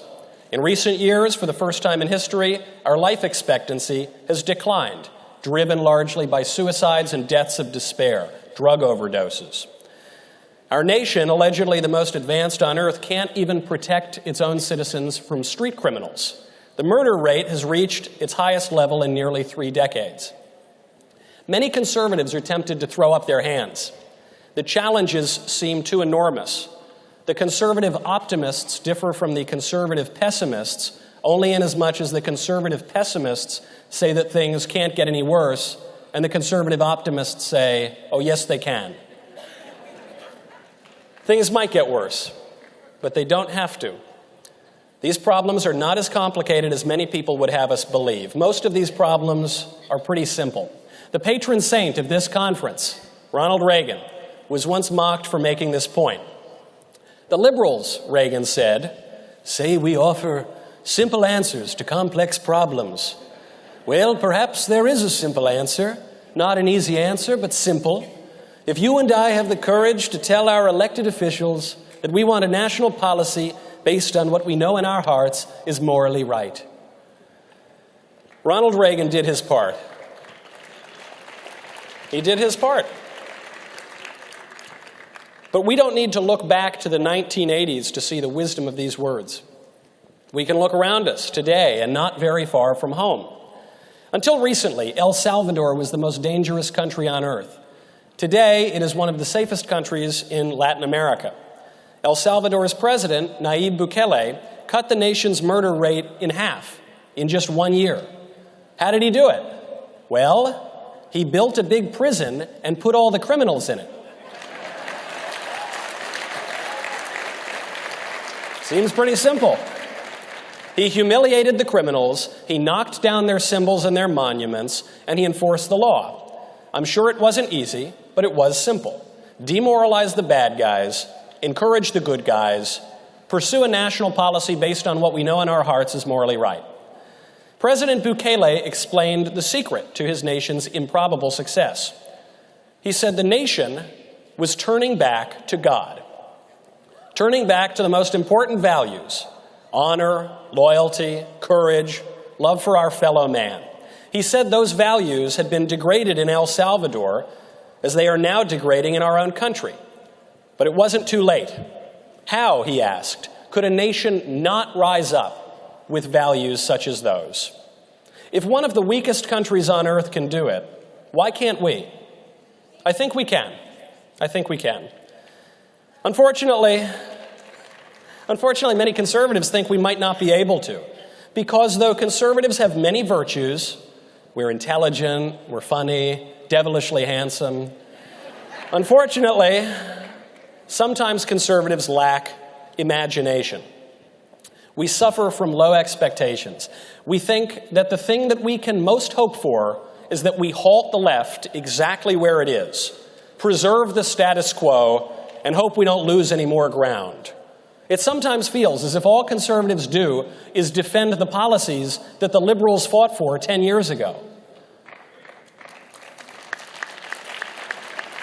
In recent years, for the first time in history, our life expectancy has declined, driven largely by suicides and deaths of despair, drug overdoses. Our nation, allegedly the most advanced on earth, can't even protect its own citizens from street criminals. The murder rate has reached its highest level in nearly 3 decades. Many conservatives are tempted to throw up their hands. The challenges seem too enormous. The conservative optimists differ from the conservative pessimists only inasmuch as the conservative pessimists say that things can't get any worse, and the conservative optimists say, oh, yes, they can. Things might get worse, but they don't have to. These problems are not as complicated as many people would have us believe. Most of these problems are pretty simple. The patron saint of this conference, Ronald Reagan, was once mocked for making this point. The liberals, Reagan said, say we offer simple answers to complex problems. Well, perhaps there is a simple answer. Not an easy answer, but simple. If you and I have the courage to tell our elected officials that we want a national policy based on what we know in our hearts is morally right. Ronald Reagan did his part. He did his part. But we don't need to look back to the 1980s to see the wisdom of these words. We can look around us today and not very far from home. Until recently, El Salvador was the most dangerous country on earth. Today, it is one of the safest countries in Latin America. El Salvador's president, Nayib Bukele, cut the nation's murder rate in half in just 1 year. How did he do it? Well, he built a big prison and put all the criminals in it. Seems pretty simple. He humiliated the criminals, he knocked down their symbols and their monuments, and he enforced the law. I'm sure it wasn't easy, but it was simple. Demoralize the bad guys, encourage the good guys, pursue a national policy based on what we know in our hearts is morally right. President Bukele explained the secret to his nation's improbable success. He said the nation was turning back to God, turning back to the most important values: honor, loyalty, courage, love for our fellow man. He said those values had been degraded in El Salvador as they are now degrading in our own country. But it wasn't too late. How, he asked, could a nation not rise up with values such as those? If one of the weakest countries on earth can do it, why can't we? I think we can. I think we can. Unfortunately, many conservatives think we might not be able to, because though conservatives have many virtues, we're intelligent, we're funny, devilishly handsome, unfortunately, sometimes conservatives lack imagination. We suffer from low expectations. We think that the thing that we can most hope for is that we halt the left exactly where it is, preserve the status quo, and hope we don't lose any more ground. It sometimes feels as if all conservatives do is defend the policies that the liberals fought for 10 years ago.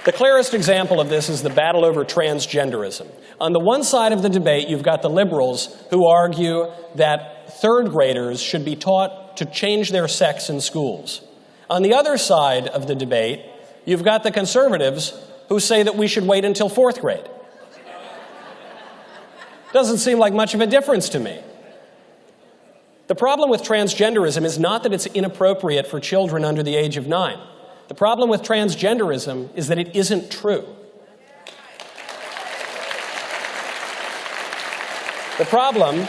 The clearest example of this is the battle over transgenderism. On the one side of the debate, you've got the liberals who argue that third graders should be taught to change their sex in schools. On the other side of the debate, you've got the conservatives who say that we should wait until fourth grade. Doesn't seem like much of a difference to me. The problem with transgenderism is not that it's inappropriate for children under the age of 9. The problem with transgenderism is that it isn't true. The problem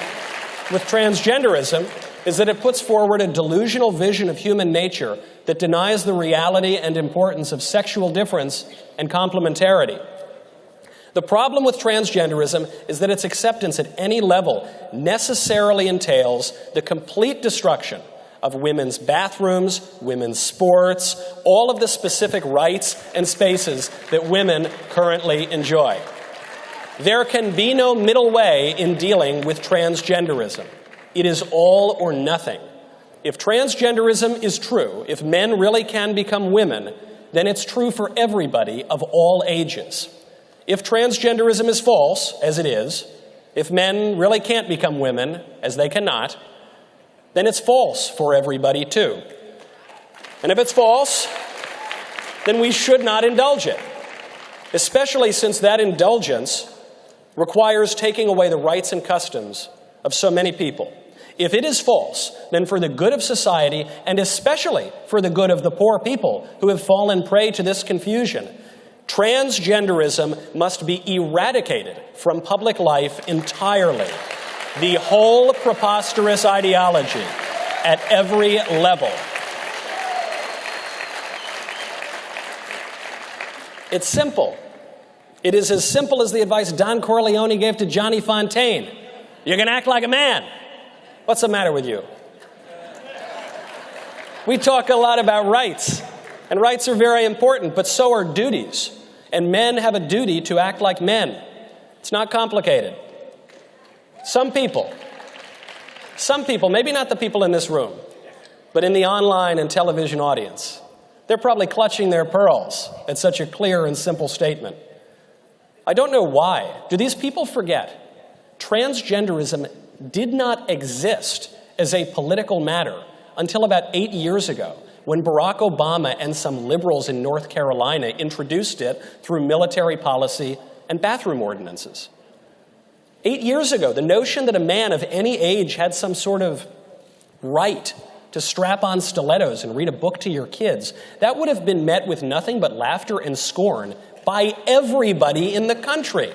with transgenderism is that it puts forward a delusional vision of human nature that denies the reality and importance of sexual difference and complementarity. The problem with transgenderism is that its acceptance at any level necessarily entails the complete destruction of women's bathrooms, women's sports, all of the specific rights and spaces that women currently enjoy. There can be no middle way in dealing with transgenderism. It is all or nothing. If transgenderism is true, if men really can become women, then it's true for everybody of all ages. If transgenderism is false, as it is, if men really can't become women, as they cannot, then it's false for everybody too. And if it's false, then we should not indulge it, especially since that indulgence requires taking away the rights and customs of so many people. If it is false, then for the good of society, and especially for the good of the poor people who have fallen prey to this confusion, transgenderism must be eradicated from public life entirely. The whole preposterous ideology at every level. It's simple. It is as simple as the advice Don Corleone gave to Johnny Fontaine. You're going to act like a man. What's the matter with you? We talk a lot about rights, and rights are very important, but so are duties. And men have a duty to act like men. It's not complicated. Some people, maybe not the people in this room, but in the online and television audience. They're probably clutching their pearls at such a clear and simple statement. I don't know why. Do these people forget? Transgenderism did not exist as a political matter until about 8 years ago, when Barack Obama and some liberals in North Carolina introduced it through military policy and bathroom ordinances. 8 years ago, the notion that a man of any age had some sort of right to strap on stilettos and read a book to your kids, that would have been met with nothing but laughter and scorn by everybody in the country.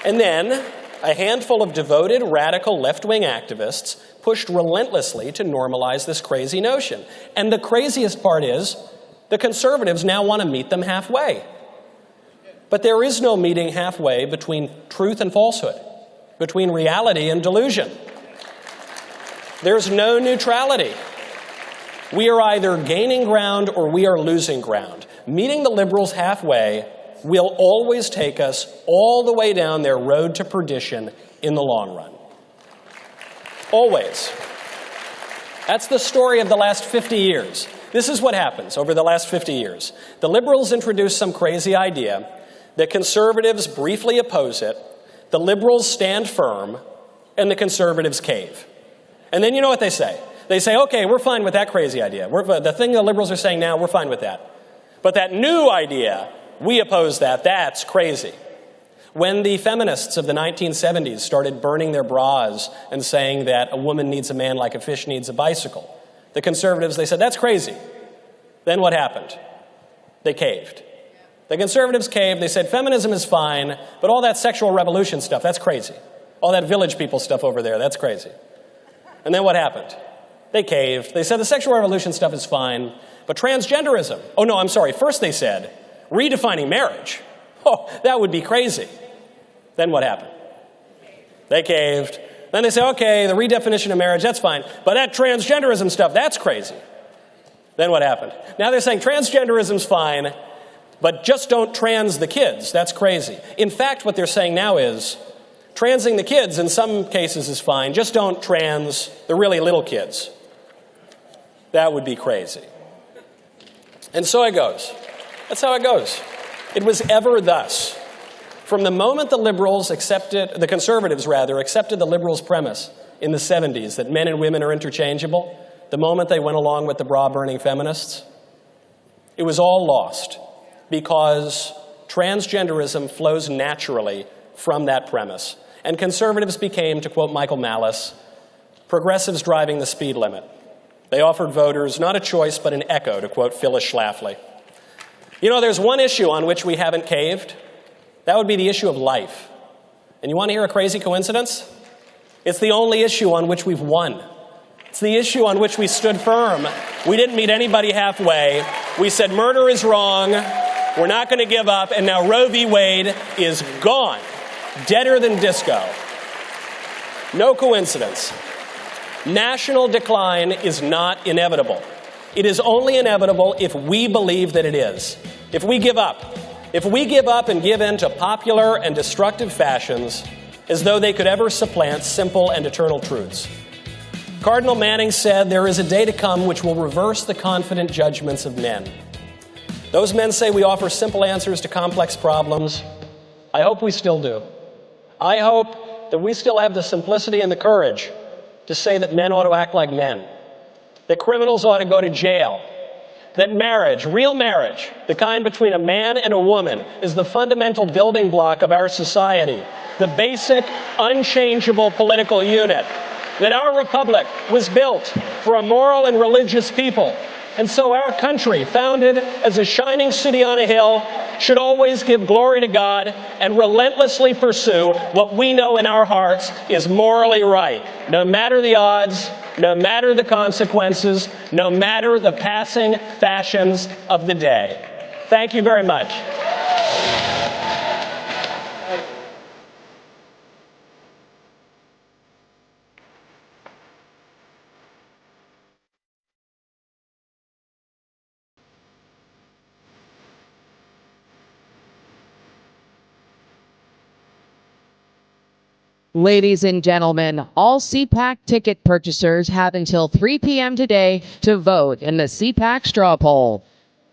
And then, a handful of devoted, radical left-wing activists pushed relentlessly to normalize this crazy notion. And the craziest part is, the conservatives now want to meet them halfway. But there is no meeting halfway between truth and falsehood, between reality and delusion. There's no neutrality. We are either gaining ground or we are losing ground. Meeting the liberals halfway will always take us all the way down their road to perdition in the long run. Always. That's the story of the last 50 years. This is what happens over the last 50 years. The liberals introduce some crazy idea. The conservatives briefly oppose it. The liberals stand firm, and the conservatives cave. And then you know what they say? They say, okay, we're fine with that crazy idea. The thing the liberals are saying now, we're fine with that. But that new idea, we oppose that. That's crazy. When the feminists of the 1970s started burning their bras and saying that a woman needs a man like a fish needs a bicycle, the conservatives, they said, that's crazy. Then what happened? They caved. The conservatives caved. They said, feminism is fine, but all that sexual revolution stuff, that's crazy. All that village people stuff over there, that's crazy. And then what happened? They caved. They said the sexual revolution stuff is fine, but transgenderism, oh no, I'm sorry, first they said, redefining marriage. Oh, that would be crazy. Then what happened? They caved. Then they say, okay, the redefinition of marriage, that's fine, but that transgenderism stuff, that's crazy. Then what happened? Now they're saying transgenderism's fine, but just don't trans the kids, that's crazy. In fact, what they're saying now is, transing the kids in some cases is fine, just don't trans the really little kids. That would be crazy. And so it goes. That's how it goes. It was ever thus. From the moment the conservatives accepted the liberals' premise in the 70s that men and women are interchangeable, the moment they went along with the bra-burning feminists, it was all lost because transgenderism flows naturally from that premise. And conservatives became, to quote Michael Malice, progressives driving the speed limit. They offered voters not a choice but an echo, to quote Phyllis Schlafly. You know, there's one issue on which we haven't caved. That would be the issue of life. And you want to hear a crazy coincidence? It's the only issue on which we've won. It's the issue on which we stood firm. We didn't meet anybody halfway. We said murder is wrong. We're not going to give up. And now Roe v. Wade is gone. Deader than disco. No coincidence. National decline is not inevitable. It is only inevitable if we believe that it is. If we give up. If we give up and give in to popular and destructive fashions as though they could ever supplant simple and eternal truths. Cardinal Manning said, there is a day to come which will reverse the confident judgments of men. Those men say we offer simple answers to complex problems. I hope we still do. I hope that we still have the simplicity and the courage to say that men ought to act like men, that criminals ought to go to jail, that marriage, real marriage, the kind between a man and a woman, is the fundamental building block of our society, the basic, unchangeable political unit, that our republic was built for a moral and religious people. And so our country, founded as a shining city on a hill, should always give glory to God and relentlessly pursue what we know in our hearts is morally right, no matter the odds, no matter the consequences, no matter the passing fashions of the day. Thank you very much. Ladies and gentlemen, all CPAC ticket purchasers have until 3 p.m. today to vote in the CPAC straw poll.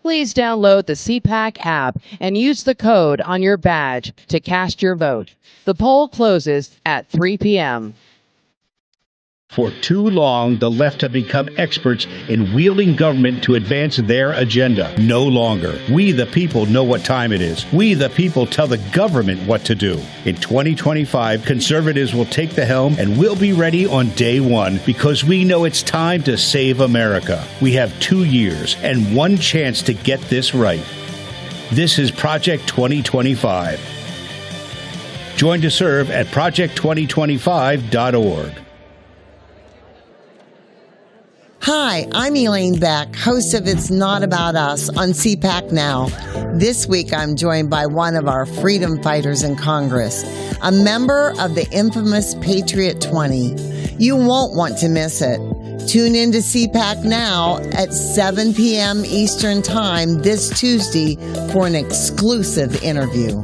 Please download the CPAC app and use the code on your badge to cast your vote. The poll closes at 3 p.m. For too long, the left have become experts in wielding government to advance their agenda. No longer. We, the people, know what time it is. We, the people, tell the government what to do. In 2025, conservatives will take the helm and we'll be ready on day one because we know it's time to save America. We have 2 years and one chance to get this right. This is Project 2025. Join to serve at project2025.org. Hi, I'm Elaine Beck, host of It's Not About Us on CPAC Now. This week I'm joined by one of our freedom fighters in Congress, a member of the infamous Patriot 20. You won't want to miss it. Tune in to CPAC Now at 7 p.m. Eastern Time this Tuesday for an exclusive interview.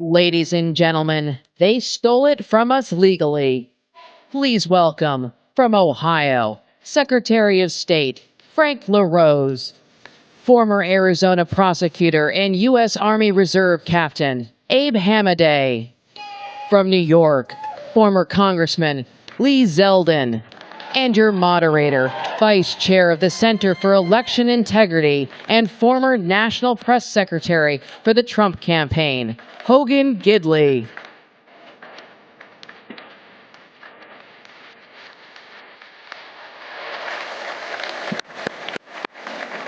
Ladies and gentlemen, they stole it from us legally. Please welcome, from Ohio, Secretary of State Frank LaRose, former Arizona prosecutor and U.S. Army Reserve Captain Abe Hamaday, from New York, former Congressman Lee Zeldin, and your moderator, Vice Chair of the Center for Election Integrity and former National Press Secretary for the Trump campaign, Hogan Gidley.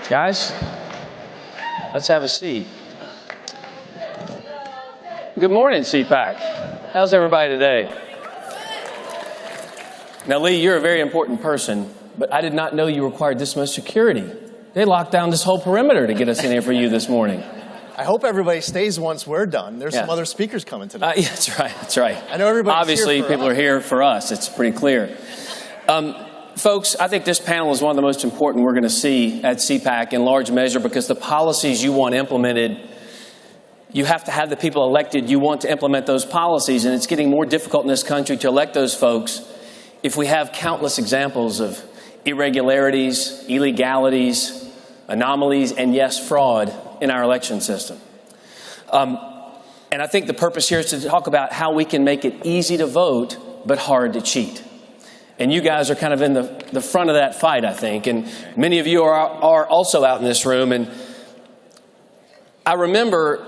Guys, let's have a seat. Good morning, CPAC. How's everybody today? Now, Lee, you're a very important person, but I did not know you required this much security. They locked down this whole perimeter to get us in here for you this morning. I hope everybody stays once we're done. There's some other speakers coming tonight. Yeah, that's right. That's right. I know everybody's Obviously, here for people us. are here for us. It's pretty clear. Folks, I think this panel is one of the most important we're going to see at CPAC in large measure because the policies you want implemented, you have to have the people elected you want to implement those policies, and it's getting more difficult in this country to elect those folks if we have countless examples of irregularities, illegalities, anomalies, and yes, fraud in our election system. And I think the purpose here is to talk about how we can make it easy to vote, but hard to cheat. And you guys are kind of in the front of that fight, I think. And many of you are also out in this room. And I remember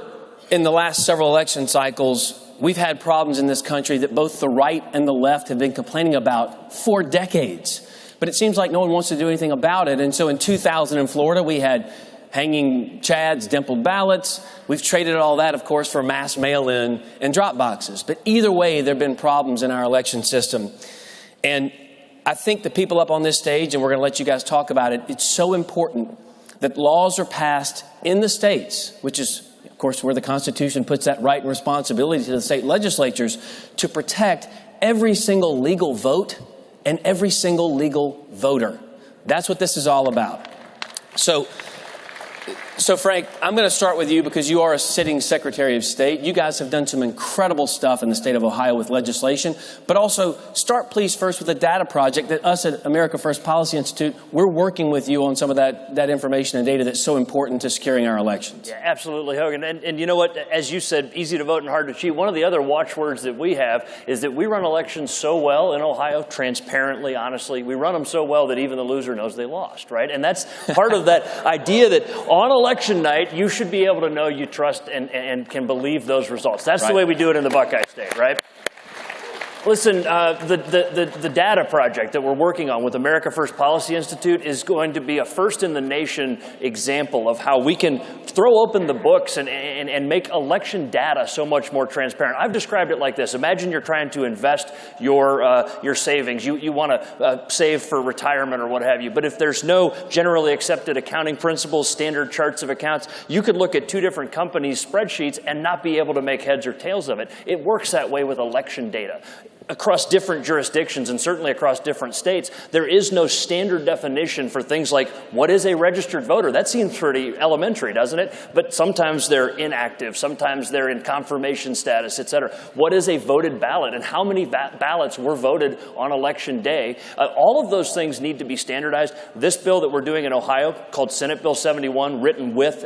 in the last several election cycles, we've had problems in this country that both the right and the left have been complaining about for decades. But it seems like no one wants to do anything about it. And so in 2000 in Florida, we had hanging chads, dimpled ballots. We've traded all that, of course, for mass mail-in and drop boxes. But either way, there have been problems in our election system. And I think the people up on this stage, and we're going to let you guys talk about it, it's so important that laws are passed in the states, which is, of course, where the Constitution puts that right and responsibility to the state legislatures to protect every single legal vote and every single legal voter. That's what this is all about. So So, Frank, I'm going to start with you because you are a sitting Secretary of State. You guys have done some incredible stuff in the state of Ohio with legislation, but also start, please, first with the data project that us at America First Policy Institute, we're working with you on some of that information and data that's so important to securing our elections. Yeah, absolutely, Hogan. And you know what? As you said, easy to vote and hard to cheat. One of the other watchwords that we have is that we run elections so well in Ohio, transparently, honestly. We run them so well that even the loser knows they lost, right? And that's part of that idea that on election night, you should be able to know you trust and can believe those results. That's the way we do it in the Buckeye State, right? Listen, the data project that we're working on with America First Policy Institute is going to be a first-in-the-nation example of how we can throw open the books and make election data so much more transparent. I've described it like this. Imagine you're trying to invest your savings. You want to save for retirement or what have you. But if there's no generally accepted accounting principles, standard charts of accounts, you could look at two different companies' spreadsheets and not be able to make heads or tails of it. It works that way with election data. Across different jurisdictions and certainly across different states, there is no standard definition for things like what is a registered voter. That seems pretty elementary, doesn't it? But sometimes they're inactive, sometimes they're in confirmation status, et cetera. What is a voted ballot and how many ballots were voted on election day? All of those things need to be standardized. This bill that we're doing in Ohio, called Senate Bill 71, written with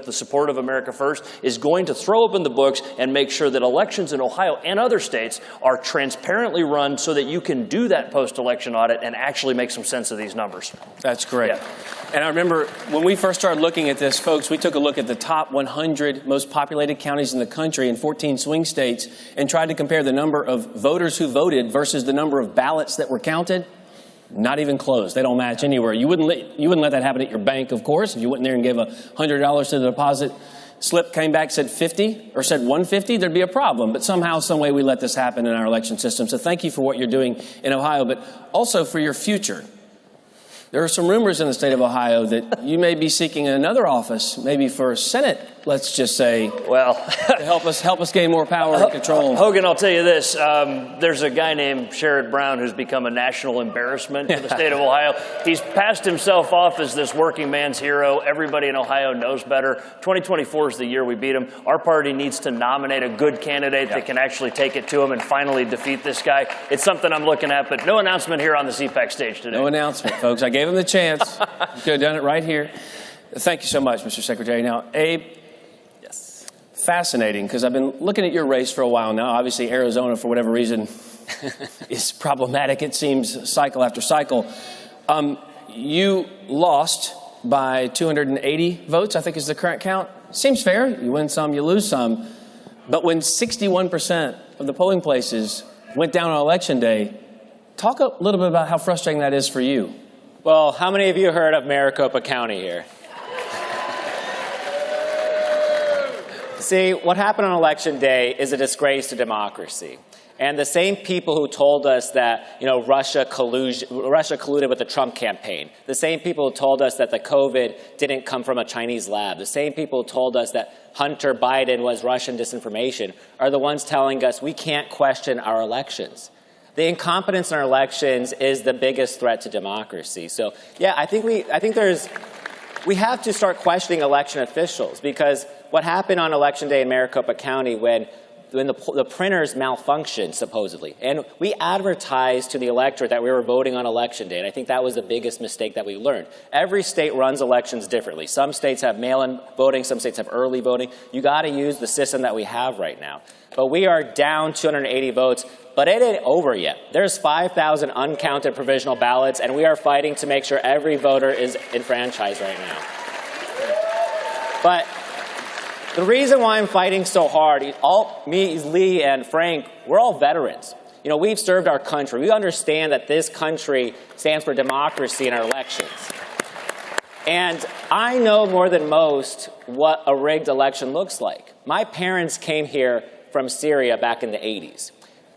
the support of America First, is going to throw open the books and make sure that elections in Ohio and other states are transparently run so that you can do that post-election audit and actually make some sense of these numbers. That's great. Yeah. And I remember when we first started looking at this, folks, we took a look at the top 100 most populated counties in the country in 14 swing states and tried to compare the number of voters who voted versus the number of ballots that were counted. Not even close. They don't match anywhere. You wouldn't let that happen at your bank, of course. If you went in there and gave $100 to the deposit slip, came back, said 50 or said 150, there'd be a problem. But somehow, some way, we let this happen in our election system. So thank you for what you're doing in Ohio, but also for your future. There are some rumors in the state of Ohio that you may be seeking another office, maybe for Senate, let's just say, well, to help us gain more power and control. Hogan, I'll tell you this. There's a guy named Sherrod Brown who's become a national embarrassment to the state of Ohio. He's passed himself off as this working man's hero. Everybody in Ohio knows better. 2024 is the year we beat him. Our party needs to nominate a good candidate that can actually take it to him and finally defeat this guy. It's something I'm looking at, but no announcement here on the CPAC stage today. No announcement, folks. I gave him the chance. You could have done it right here. Thank you so much, Mr. Secretary. Now, Abe, yes, fascinating, because I've been looking at your race for a while now. Obviously, Arizona, for whatever reason, is problematic, it seems, cycle after cycle. You lost by 280 votes, I think is the current count. Seems fair. You win some, you lose some. But when 61% of the polling places went down on Election Day, talk a little bit about how frustrating that is for you. Well, how many of you heard of Maricopa County here? See, what happened on Election Day is a disgrace to democracy. And the same people who told us that, Russia colluded with the Trump campaign, the same people who told us that the COVID didn't come from a Chinese lab, the same people who told us that Hunter Biden was Russian disinformation are the ones telling us we can't question our elections. The incompetence in our elections is the biggest threat to democracy. So, yeah, I think we have to start questioning election officials, because what happened on Election Day in Maricopa County when the printers malfunctioned, supposedly, and we advertised to the electorate that we were voting on Election Day, and I think that was the biggest mistake that we learned. Every state runs elections differently. Some states have mail-in voting, some states have early voting. You got to use the system that we have right now. But we are down 280 votes. But it ain't over yet. There's 5,000 uncounted provisional ballots, and we are fighting to make sure every voter is enfranchised right now. But the reason why I'm fighting so hard, me, Lee, and Frank, we're all veterans. We've served our country. We understand that this country stands for democracy in our elections. And I know more than most what a rigged election looks like. My parents came here from Syria back in the 80s.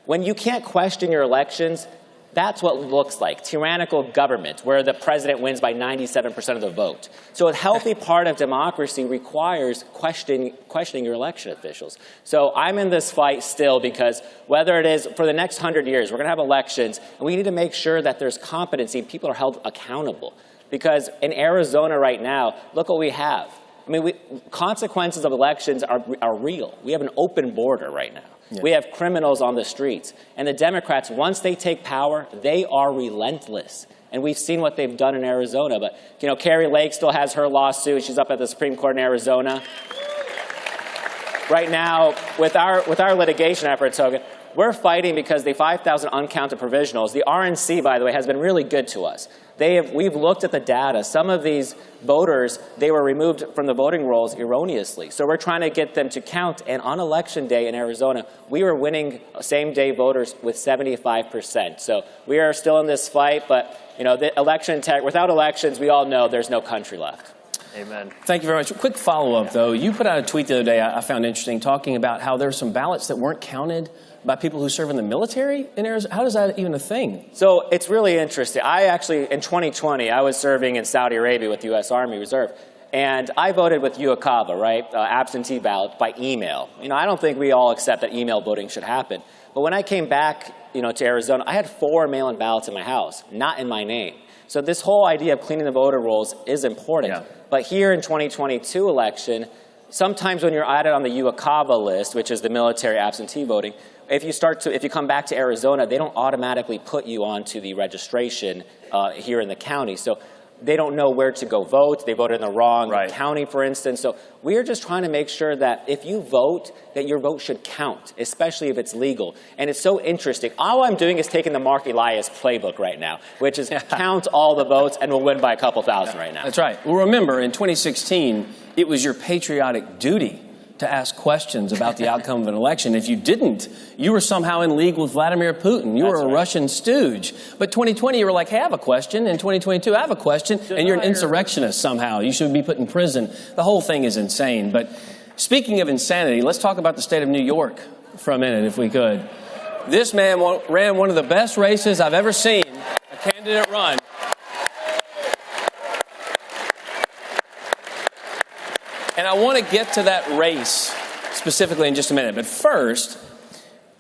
When you can't question your elections, that's what it looks like. Tyrannical government, where the president wins by 97% of the vote. So a healthy part of democracy requires questioning your election officials. So I'm in this fight still, because whether it is for the next 100 years, we're going to have elections, and we need to make sure that there's competency and people are held accountable. Because in Arizona right now, look what we have. I mean, consequences of elections are real. We have an open border right now. Yeah. We have criminals on the streets. And the Democrats, once they take power, they are relentless. And we've seen what they've done in Arizona. But, you know, Kari Lake still has her lawsuit. She's up at the Supreme Court in Arizona. Right now, with our litigation efforts, Hogan, we're fighting because the 5,000 uncounted provisionals, the RNC, by the way, has been really good to us. We've looked at the data. Some of these voters, they were removed from the voting rolls erroneously. So we're trying to get them to count. And on Election Day in Arizona, we were winning same-day voters with 75%. So we are still in this fight. But, you know, the without elections, we all know there's no country left. Amen. Thank you very much. Quick follow-up, though. You put out a tweet the other day I found interesting, talking about how there are some ballots that weren't counted by people who serve in the military in Arizona. How is that even a thing? So it's really interesting. I actually, in 2020, I was serving in Saudi Arabia with the U.S. Army Reserve. And I voted with UACAVA, right? Absentee ballot by email. You know, I don't think we all accept that email voting should happen. But when I came back, you know, to Arizona, I had 4 mail-in ballots in my house, not in my name. So this whole idea of cleaning the voter rolls is important. Yeah. But here in 2022 election, sometimes when you're added on the UACAVA list, which is the military absentee voting, if you come back to Arizona, they don't automatically put you onto the registration here in the county. So they don't know where to go vote. They voted in the wrong county, for instance. So we are just trying to make sure that if you vote, that your vote should count, especially if it's legal. And it's so interesting. All I'm doing is taking the Mark Elias playbook right now, which is count all the votes, and we'll win by a couple thousand right now. That's right. Well, remember, in 2016, it was your patriotic duty to ask questions about the outcome of an election. If you didn't, you were somehow in league with Vladimir Putin. You were a Russian stooge. But 2020, you were like, hey, I have a question. In 2022, I have a question. And you're an insurrectionist somehow. You should be put in prison. The whole thing is insane. But speaking of insanity, let's talk about the state of New York for a minute, if we could. This man ran one of the best races I've ever seen a candidate run. And I want to get to that race specifically in just a minute. But first,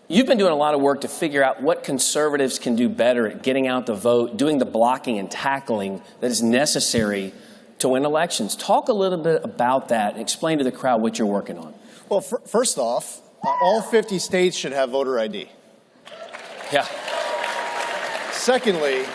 you've been doing a lot of work to figure out what conservatives can do better at getting out the vote, doing the blocking and tackling that is necessary to win elections. Talk a little bit about that and explain to the crowd what you're working on. Well, first off, all 50 states should have voter ID. Yeah. Secondly,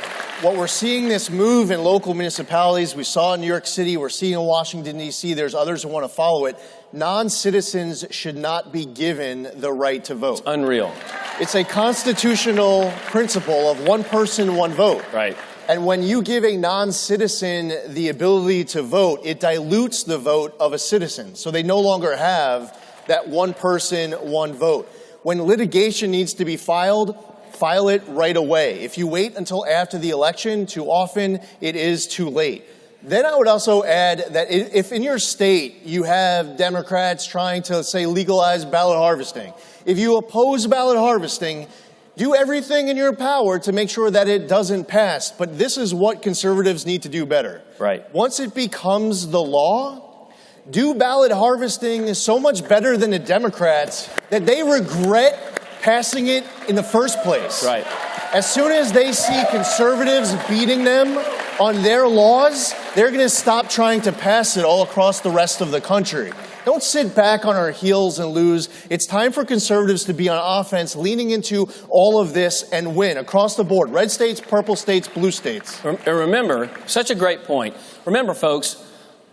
what we're seeing this move in local municipalities, we saw in New York City, we're seeing in Washington, D.C., there's others who want to follow it. Non-citizens should not be given the right to vote. It's unreal. It's a constitutional principle of one person, one vote. Right. And when you give a non-citizen the ability to vote, it dilutes the vote of a citizen. So they no longer have that one person, one vote. When litigation needs to be filed, file it right away. If you wait until after the election, too often it is too late. Then I would also add that if in your state you have Democrats trying to, say, legalize ballot harvesting, if you oppose ballot harvesting, do everything in your power to make sure that it doesn't pass. But this is what conservatives need to do better. Right. Once it becomes the law, do ballot harvesting so much better than the Democrats that they regret passing it in the first place. Right. As soon as they see conservatives beating them on their laws, they're going to stop trying to pass it all across the rest of the country. Don't sit back on our heels and lose. It's time for conservatives to be on offense, leaning into all of this and win across the board. Red states, purple states, blue states. And remember, such a great point. Remember, folks,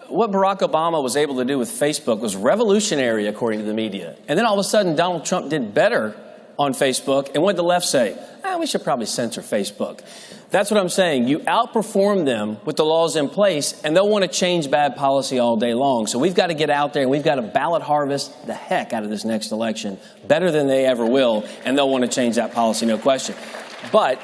what Barack Obama was able to do with Facebook was revolutionary, according to the media. And then all of a sudden, Donald Trump did better on Facebook. And what did the left say? We should probably censor Facebook. That's what I'm saying. You outperform them with the laws in place, and they'll want to change bad policy all day long. So we've got to get out there, and we've got to ballot harvest the heck out of this next election, better than they ever will, and they'll want to change that policy, no question. But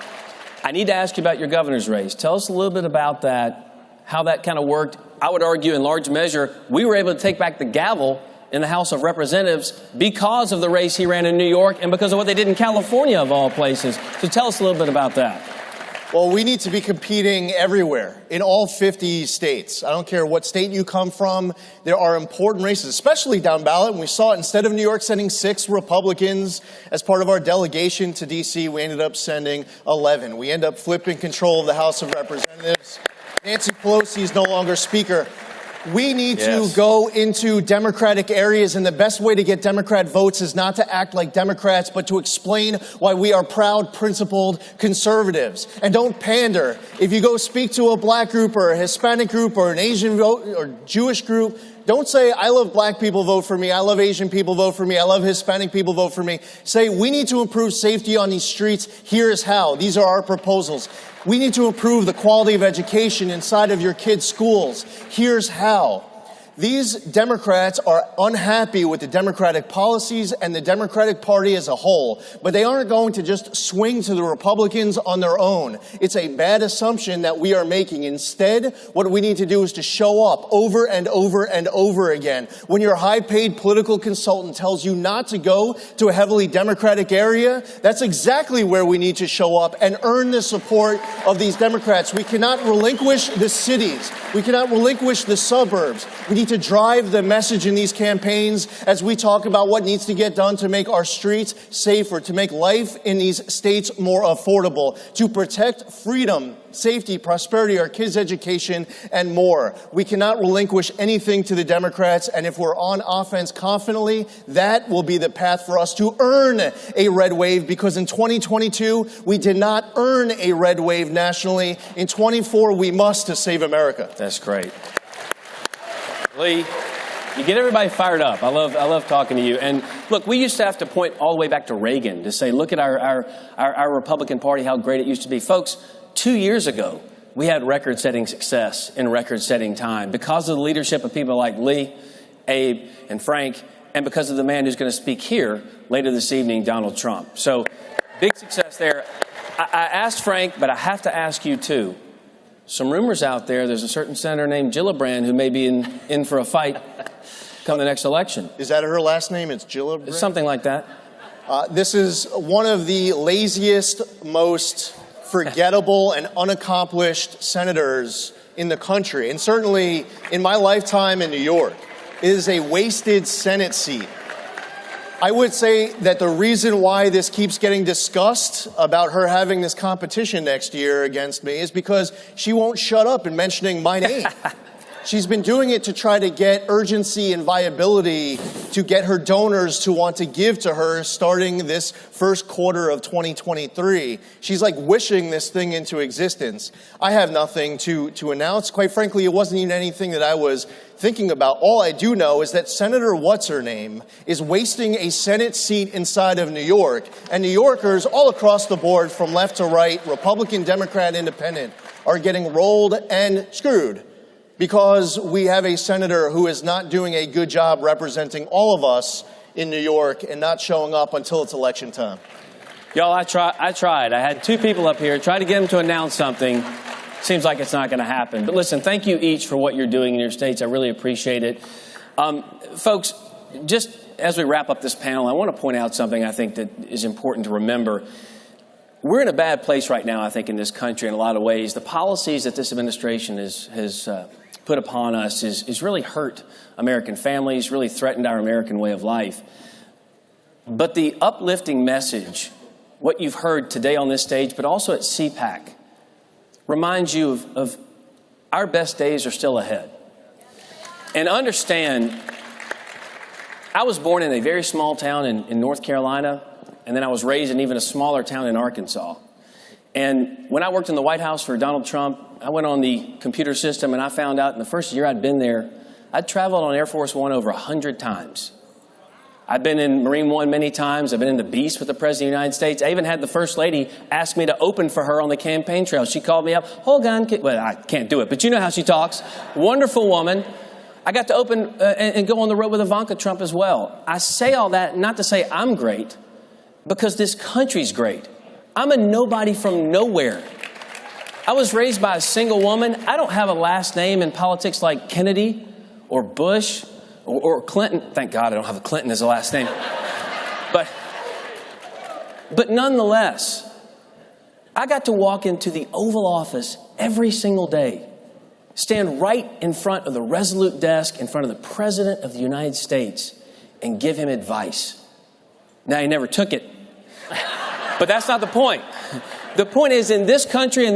I need to ask you about your governor's race. Tell us a little bit about that, how that kind of worked. I would argue in large measure, we were able to take back the gavel in the House of Representatives because of the race he ran in New York and because of what they did in California, of all places. So tell us a little bit about that. Well, we need to be competing everywhere, in all 50 states. I don't care what state you come from. There are important races, especially down ballot. And we saw it, instead of New York sending 6 Republicans as part of our delegation to D.C., we ended up sending 11. We end up flipping control of the House of Representatives. Nancy Pelosi is no longer Speaker. We need to go into Democratic areas, and the best way to get Democrat votes is not to act like Democrats, but to explain why we are proud, principled conservatives. And don't pander. If you go speak to a black group or a Hispanic group or an Asian vote or Jewish group, don't say, I love black people, vote for me. I love Asian people, vote for me. I love Hispanic people, vote for me. Say, we need to improve safety on these streets. Here's how. These are our proposals. We need to improve the quality of education inside of your kids' schools. Here's how. These Democrats are unhappy with the Democratic policies and the Democratic Party as a whole, but they aren't going to just swing to the Republicans on their own. It's a bad assumption that we are making. Instead, what we need to do is to show up over and over and over again. When your high-paid political consultant tells you not to go to a heavily Democratic area, that's exactly where we need to show up and earn the support of these Democrats. We cannot relinquish the cities. We cannot relinquish the suburbs. We need to drive the message in these campaigns as we talk about what needs to get done to make our streets safer, to make life in these states more affordable, to protect freedom, safety, prosperity, our kids' education, and more. We cannot relinquish anything to the Democrats, and if we're on offense confidently, that will be the path for us to earn a red wave, because in 2022, we did not earn a red wave nationally. In 24, we must to save America. That's great. Lee, you get everybody fired up. I love talking to you. And look, we used to have to point all the way back to Reagan to say, look at our Republican Party, how great it used to be. Folks, 2 years ago, we had record-setting success in record-setting time because of the leadership of people like Lee, Abe, and Frank, and because of the man who's going to speak here later this evening, Donald Trump. So big success there. I asked Frank, but I have to ask you too. Some rumors out there, there's a certain senator named Gillibrand who may be in for a fight come the next election. Is that her last name? It's Gillibrand? It's something like that. This is one of the laziest, most forgettable and unaccomplished senators in the country, and certainly in my lifetime in New York. It is a wasted Senate seat. I would say that the reason why this keeps getting discussed about her having this competition next year against me is because she won't shut up in mentioning my name. She's been doing it to try to get urgency and viability to get her donors to want to give to her starting this first quarter of 2023. She's like wishing this thing into existence. I have nothing to announce. Quite frankly, it wasn't even anything that I was thinking about. All I do know is that Senator What's-Her-Name is wasting a Senate seat inside of New York, and New Yorkers all across the board from left to right, Republican, Democrat, Independent, are getting rolled and screwed because we have a senator who is not doing a good job representing all of us in New York and not showing up until it's election time. Y'all, I tried. I had two people up here, tried to get them to announce something. Seems like it's not going to happen. But listen, thank you each for what you're doing in your states. I really appreciate it. Folks, just as we wrap up this panel, I want to point out something I think that is important to remember. We're in a bad place right now, I think, in this country in a lot of ways. The policies that this administration has put upon us is really hurt American families, really threatened our American way of life. But the uplifting message, what you've heard today on this stage, but also at CPAC, reminds you of our best days are still ahead. And understand, I was born in a very small town in North Carolina, and then I was raised in even a smaller town in Arkansas. And when I worked in the White House for Donald Trump, I went on the computer system and I found out in the first year I'd been there, I'd traveled on Air Force One over 100 times. I've been in Marine One many times. I've been in the Beast with the President of the United States. I even had the First Lady ask me to open for her on the campaign trail. She called me up, hold on, well, I can't do it, but you know how she talks. Wonderful woman. I got to open and go on the road with Ivanka Trump as well. I say all that not to say I'm great, because this country's great. I'm a nobody from nowhere. I was raised by a single woman. I don't have a last name in politics like Kennedy or Bush or Clinton. Thank God I don't have a Clinton as a last name. But nonetheless, I got to walk into the Oval Office every single day, stand right in front of the Resolute desk in front of the President of the United States and give him advice. Now, he never took it, but that's not the point. The point is, in this country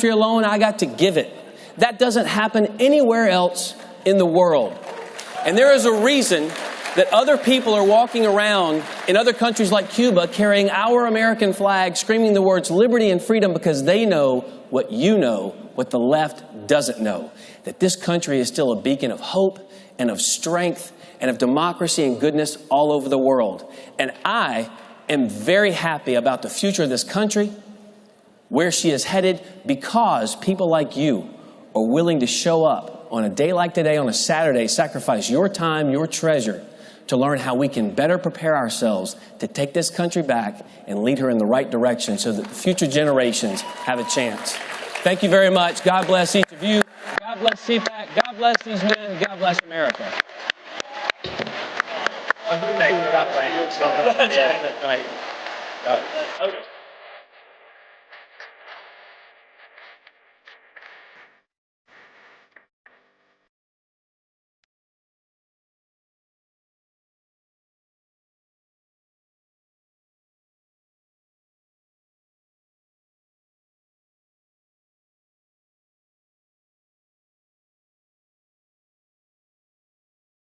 alone, I got to give it. That doesn't happen anywhere else in the world. And there is a reason that other people are walking around in other countries like Cuba carrying our American flag, screaming the words liberty and freedom, because they know what you know, what the left doesn't know, that this country is still a beacon of hope and of strength and of democracy and goodness all over the world. And I am very happy about the future of this country, where she is headed, because people like you are willing to show up on a day like today, on a Saturday, sacrifice your time, your treasure, to learn how we can better prepare ourselves to take this country back and lead her in the right direction so that the future generations have a chance. Thank you very much. God bless each of you. God bless CPAC. God bless these men. God bless America.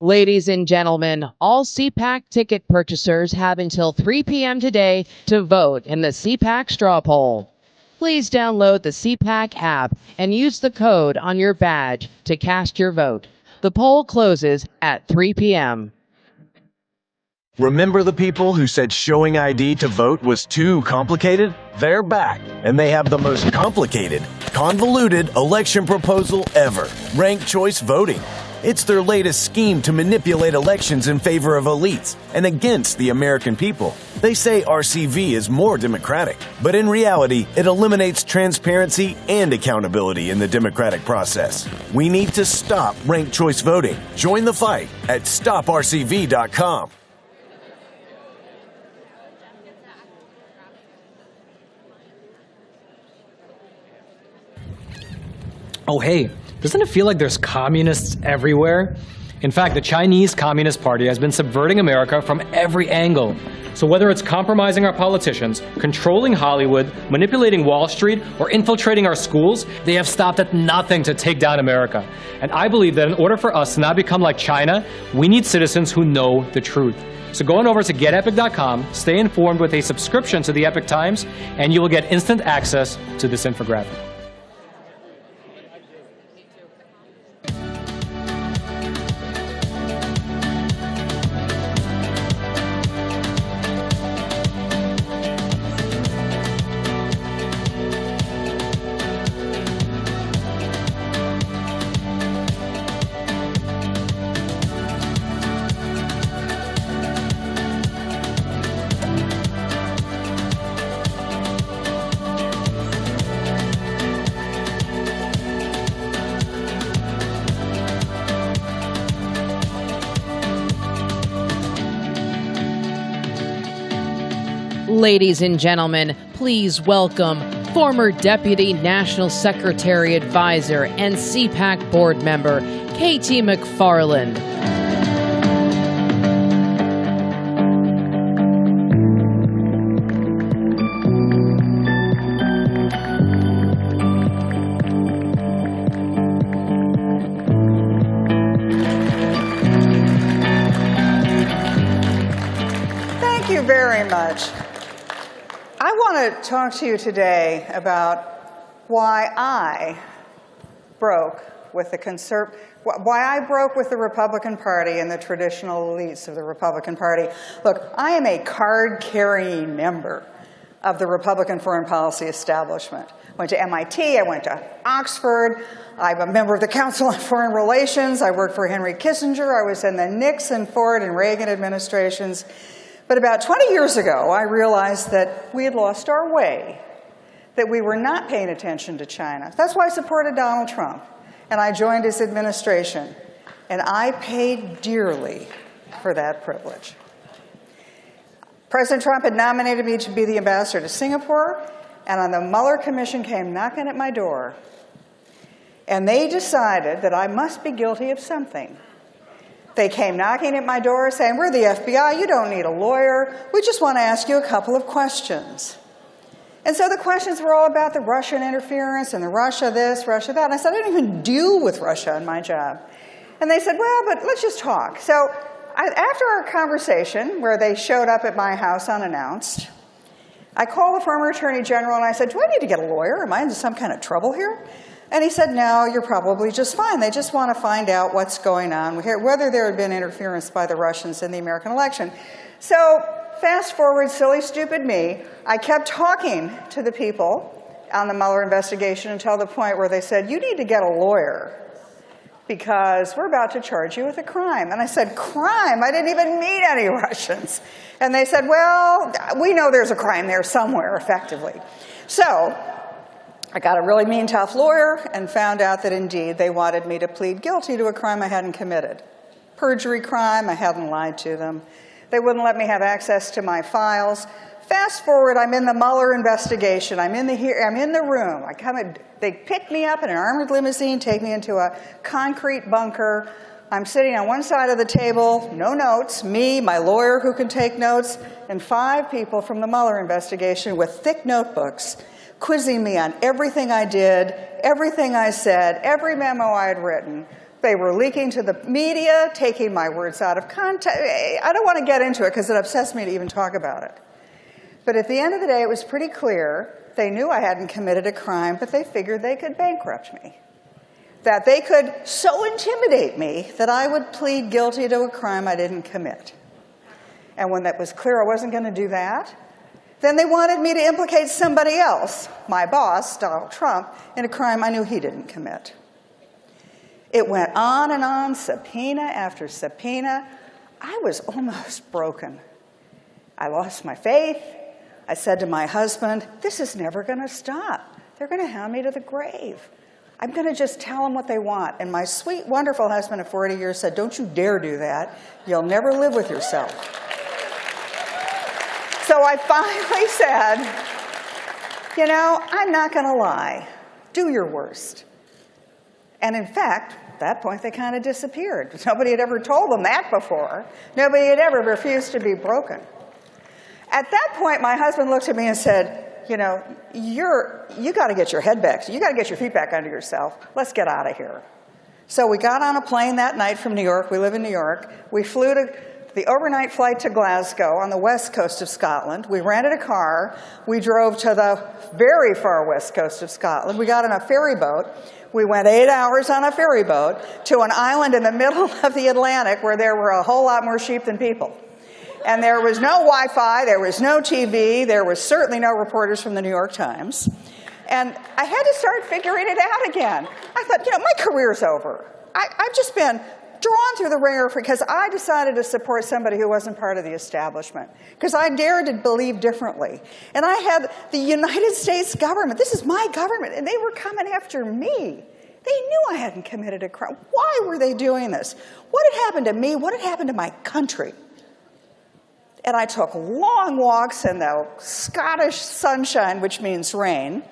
Ladies and gentlemen, all CPAC ticket purchasers have until 3 p.m. today to vote in the CPAC straw poll. Please download the CPAC app and use the code on your badge to cast your vote. The poll closes at 3 p.m. Remember the people who said showing ID to vote was too complicated? They're back, and they have the most complicated, convoluted election proposal ever, ranked choice voting. It's their latest scheme to manipulate elections in favor of elites and against the American people. They say RCV is more democratic, but in reality, it eliminates transparency and accountability in the democratic process. We need to stop ranked choice voting. Join the fight at stoprcv.com. Oh, hey, doesn't it feel like there's communists everywhere? In fact, the Chinese Communist Party has been subverting America from every angle. So whether it's compromising our politicians, controlling Hollywood, manipulating Wall Street, or infiltrating our schools, they have stopped at nothing to take down America. And I believe that in order for us to not become like China, we need citizens who know the truth. So go on over to getepic.com, stay informed with a subscription to the Epic Times, and you will get instant access to this infographic. Ladies and gentlemen, please welcome former Deputy National Secretary Advisor and CPAC board member, Katie McFarland. Thank you very much. I want to talk to you today about why I broke with the Republican Party and the traditional elites of the Republican Party. Look, I am a card-carrying member of the Republican foreign policy establishment. Went to MIT, I went to Oxford, I'm a member of the Council on Foreign Relations, I worked for Henry Kissinger, I was in the Nixon, Ford, and Reagan administrations. But about 20 years ago, I realized that we had lost our way, that we were not paying attention to China. That's why I supported Donald Trump, and I joined his administration. And I paid dearly for that privilege. President Trump had nominated me to be the ambassador to Singapore, and the Mueller Commission came knocking at my door. And they decided that I must be guilty of something. They came knocking at my door saying, "We're the FBI, you don't need a lawyer. We just want to ask you a couple of questions." And so the questions were all about the Russian interference and the Russia this, Russia that. And I said, I don't even deal with Russia in my job. And they said, well, but let's just talk. So after our conversation, where they showed up at my house unannounced, I called the former Attorney General and I said, do I need to get a lawyer? Am I in some kind of trouble here? And he said, no, you're probably just fine. They just want to find out what's going on, whether there had been interference by the Russians in the American election. So fast forward, silly, stupid me, I kept talking to the people on the Mueller investigation until the point where they said, you need to get a lawyer because we're about to charge you with a crime. And I said, crime? I didn't even meet any Russians. And they said, well, we know there's a crime there somewhere, effectively. So I got a really mean, tough lawyer and found out that indeed they wanted me to plead guilty to a crime I hadn't committed. Perjury crime, I hadn't lied to them. They wouldn't let me have access to my files. Fast forward, I'm in the Mueller investigation. I'm in the room. They pick me up in an armored limousine, take me into a concrete bunker. I'm sitting on one side of the table, no notes, me, my lawyer who can take notes, and 5 people from the Mueller investigation with thick notebooks quizzing me on everything I did, everything I said, every memo I had written. They were leaking to the media, taking my words out of context. I don't want to get into it because it upsets me to even talk about it. But at the end of the day, it was pretty clear they knew I hadn't committed a crime, but they figured they could bankrupt me. That they could so intimidate me that I would plead guilty to a crime I didn't commit. And when that was clear I wasn't going to do that, then they wanted me to implicate somebody else, my boss, Donald Trump, in a crime I knew he didn't commit. It went on, subpoena after subpoena. I was almost broken. I lost my faith. I said to my husband, this is never going to stop. They're going to hound me to the grave. I'm going to just tell them what they want. And my sweet, wonderful husband of 40 years said, don't you dare do that. You'll never live with yourself. So I finally said, you know, I'm not going to lie. Do your worst. And in fact, at that point, they kind of disappeared. Nobody had ever told them that before. Nobody had ever refused to be broken. At that point, my husband looked at me and said, you know, you got to get your head back. You got to get your feet back under yourself. Let's get out of here. So we got on a plane that night from New York. We live in New York. We flew to the overnight flight to Glasgow on the west coast of Scotland. We rented a car. We drove to the very far west coast of Scotland. We got on a ferry boat. We went 8 hours on a ferry boat to an island in the middle of the Atlantic where there were a whole lot more sheep than people. And there was no Wi-Fi, there was no TV, there was certainly no reporters from the New York Times. And I had to start figuring it out again. I thought, you know, my career's over. I've just been drawn through the ringer because I decided to support somebody who wasn't part of the establishment. Because I dared to believe differently. And I had the United States government, this is my government, and they were coming after me. They knew I hadn't committed a crime. Why were they doing this? What had happened to me? What had happened to my country? And I took long walks in the Scottish sunshine, which means rain,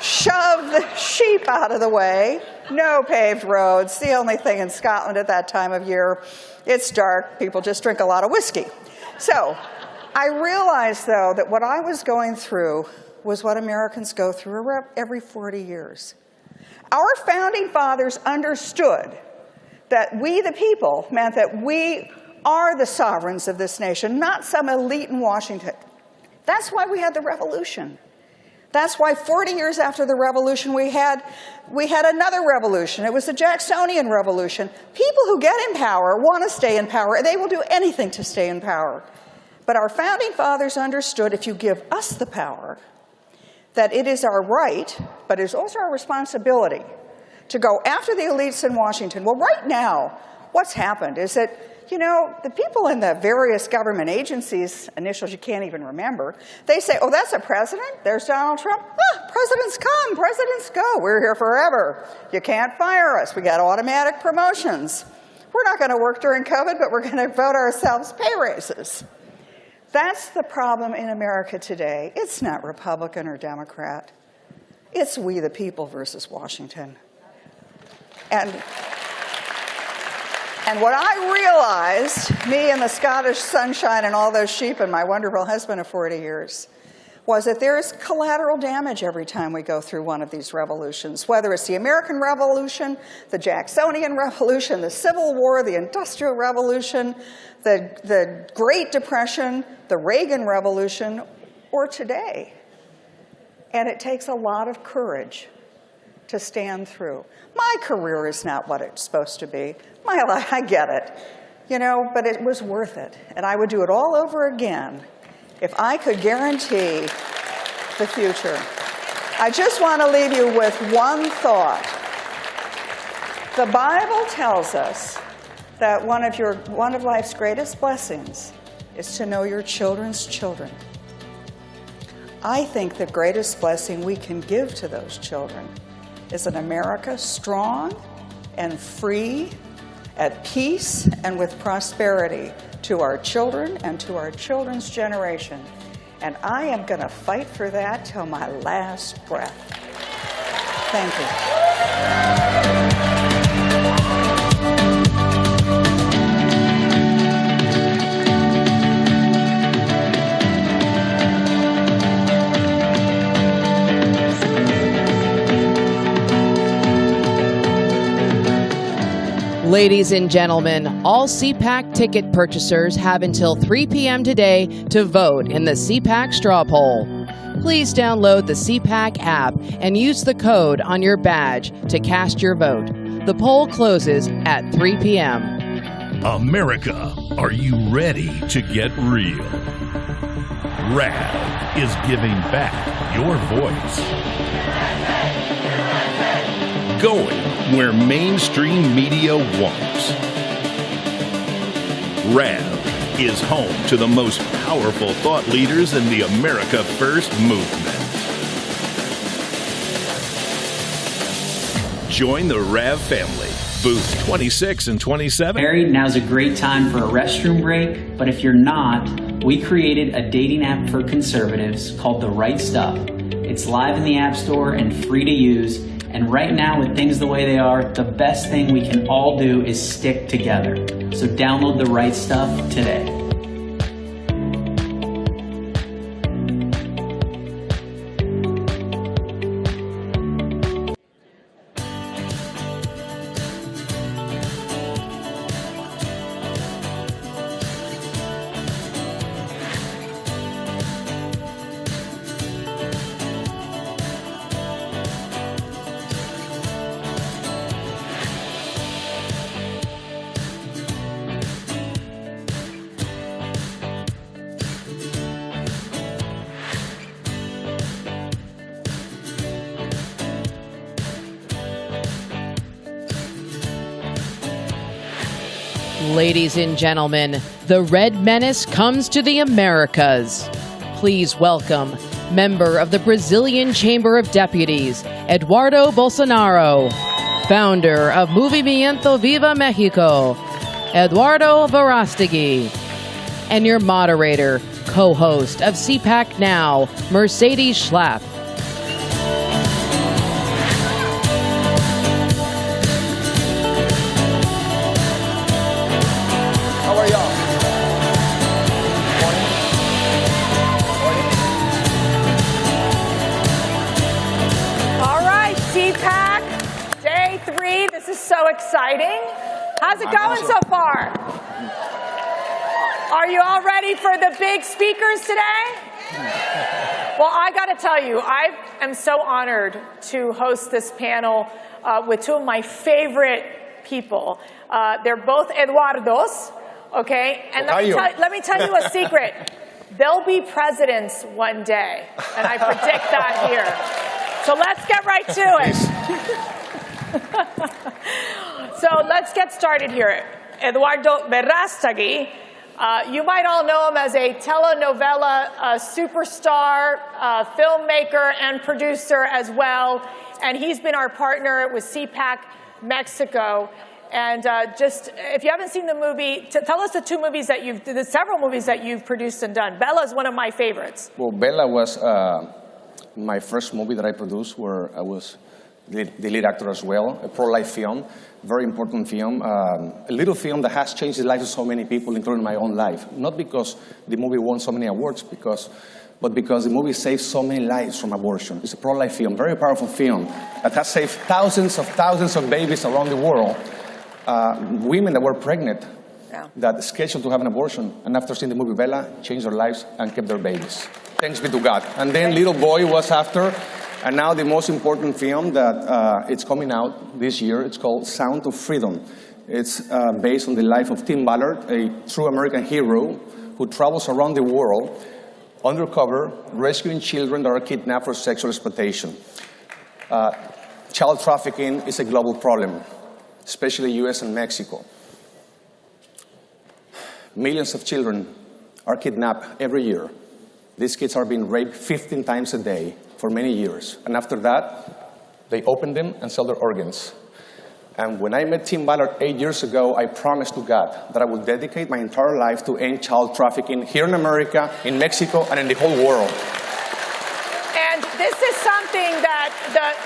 shoved the sheep out of the way, no paved roads, the only thing in Scotland at that time of year. It's dark, people just drink a lot of whiskey. So I realized, though, that what I was going through was what Americans go through every 40 years. Our founding fathers understood that we, the people, meant that we are the sovereigns of this nation, not some elite in Washington. That's why we had the revolution. That's why 40 years after the revolution, we had another revolution. It was the Jacksonian Revolution. People who get in power want to stay in power, and they will do anything to stay in power. But our founding fathers understood if you give us the power, that it is our right, but it is also our responsibility to go after the elites in Washington. Well, right now, what's happened is that, you know, the people in the various government agencies, initials you can't even remember, they say, oh, that's a president? There's Donald Trump? Presidents come, presidents go. We're here forever. You can't fire us. We got automatic promotions. We're not going to work during COVID, but we're going to vote ourselves pay raises. That's the problem in America today. It's not Republican or Democrat. It's we the people versus Washington. And what I realized, me and the Scottish sunshine and all those sheep and my wonderful husband of 40 years, was that there is collateral damage every time we go through one of these revolutions, whether it's the American Revolution, the Jacksonian Revolution, the Civil War, the Industrial Revolution, the Great Depression, the Reagan Revolution, or today. And it takes a lot of courage to stand through. My career is not what it's supposed to be. My life, I get it, you know, but it was worth it. And I would do it all over again if I could guarantee the future. I just want to leave you with one thought. The Bible tells us that one of life's greatest blessings is to know your children's children. I think the greatest blessing we can give to those children is an America strong and free, at peace and with prosperity to our children and to our children's generation. And I am going to fight for that till my last breath. Thank you. Ladies and gentlemen, all CPAC ticket purchasers have until 3 p.m. today to vote in the CPAC straw poll. Please download the CPAC app and use the code on your badge to cast your vote. The poll closes at 3 p.m. America, are you ready to get real? RAV is giving back your voice. Going where mainstream media won't. RAV is home to the most powerful thought leaders in the America First movement. Join the RAV family. Booth 26 and 27. Married, now's a great time for a restroom break, but if you're not, we created a dating app for conservatives called The Right Stuff. It's live in the App Store and free to use. And right now, with things the way they are, the best thing we can all do is stick together. So download The Right Stuff today. Ladies and gentlemen, the Red Menace comes to the Americas. Please welcome member of the Brazilian Chamber of Deputies, Eduardo Bolsonaro, founder of Movimiento Viva Mexico, Eduardo Verástegui, and your moderator, co-host of CPAC Now, Mercedes Schlapp. So exciting. How's it going so far? Are you all ready for the big speakers today? Well, I got to tell you, I am so honored to host this panel with two of my favorite people. They're both Eduardos, okay? And let me tell you a secret. They'll be presidents one day, and I predict that here. So let's get right to it. So let's get started here. Eduardo Verástegui, you might all know him as a telenovela superstar, filmmaker, and producer as well. And he's been our partner with CPAC Mexico. And just, if you haven't seen the movie, tell us the several movies that you've produced and done. Bella is one of my favorites. Well, Bella was my first movie that I produced, where I was the lead actor as well, a pro-life film, very important film, a little film that has changed the lives of so many people, including my own life. Not because the movie won so many awards, because but because the movie saved so many lives from abortion. It's a pro-life film, very powerful film, that has saved thousands of babies around the world. Women that were pregnant, that scheduled to have an abortion, and after seeing the movie Bella, changed their lives and kept their babies. Thanks be to God. And then Little Boy was after, and now the most important film that it's coming out this year, it's called Sound of Freedom. It's based on the life of Tim Ballard, a true American hero who travels around the world undercover, rescuing children that are kidnapped for sexual exploitation. Child trafficking is a global problem, especially US and Mexico. Millions of children are kidnapped every year. These kids are being raped 15 times a day for many years. And after that, they open them and sell their organs. And when I met Tim Ballard 8 years ago, I promised to God that I would dedicate my entire life to end child trafficking here in America, in Mexico, and in the whole world. And this is something that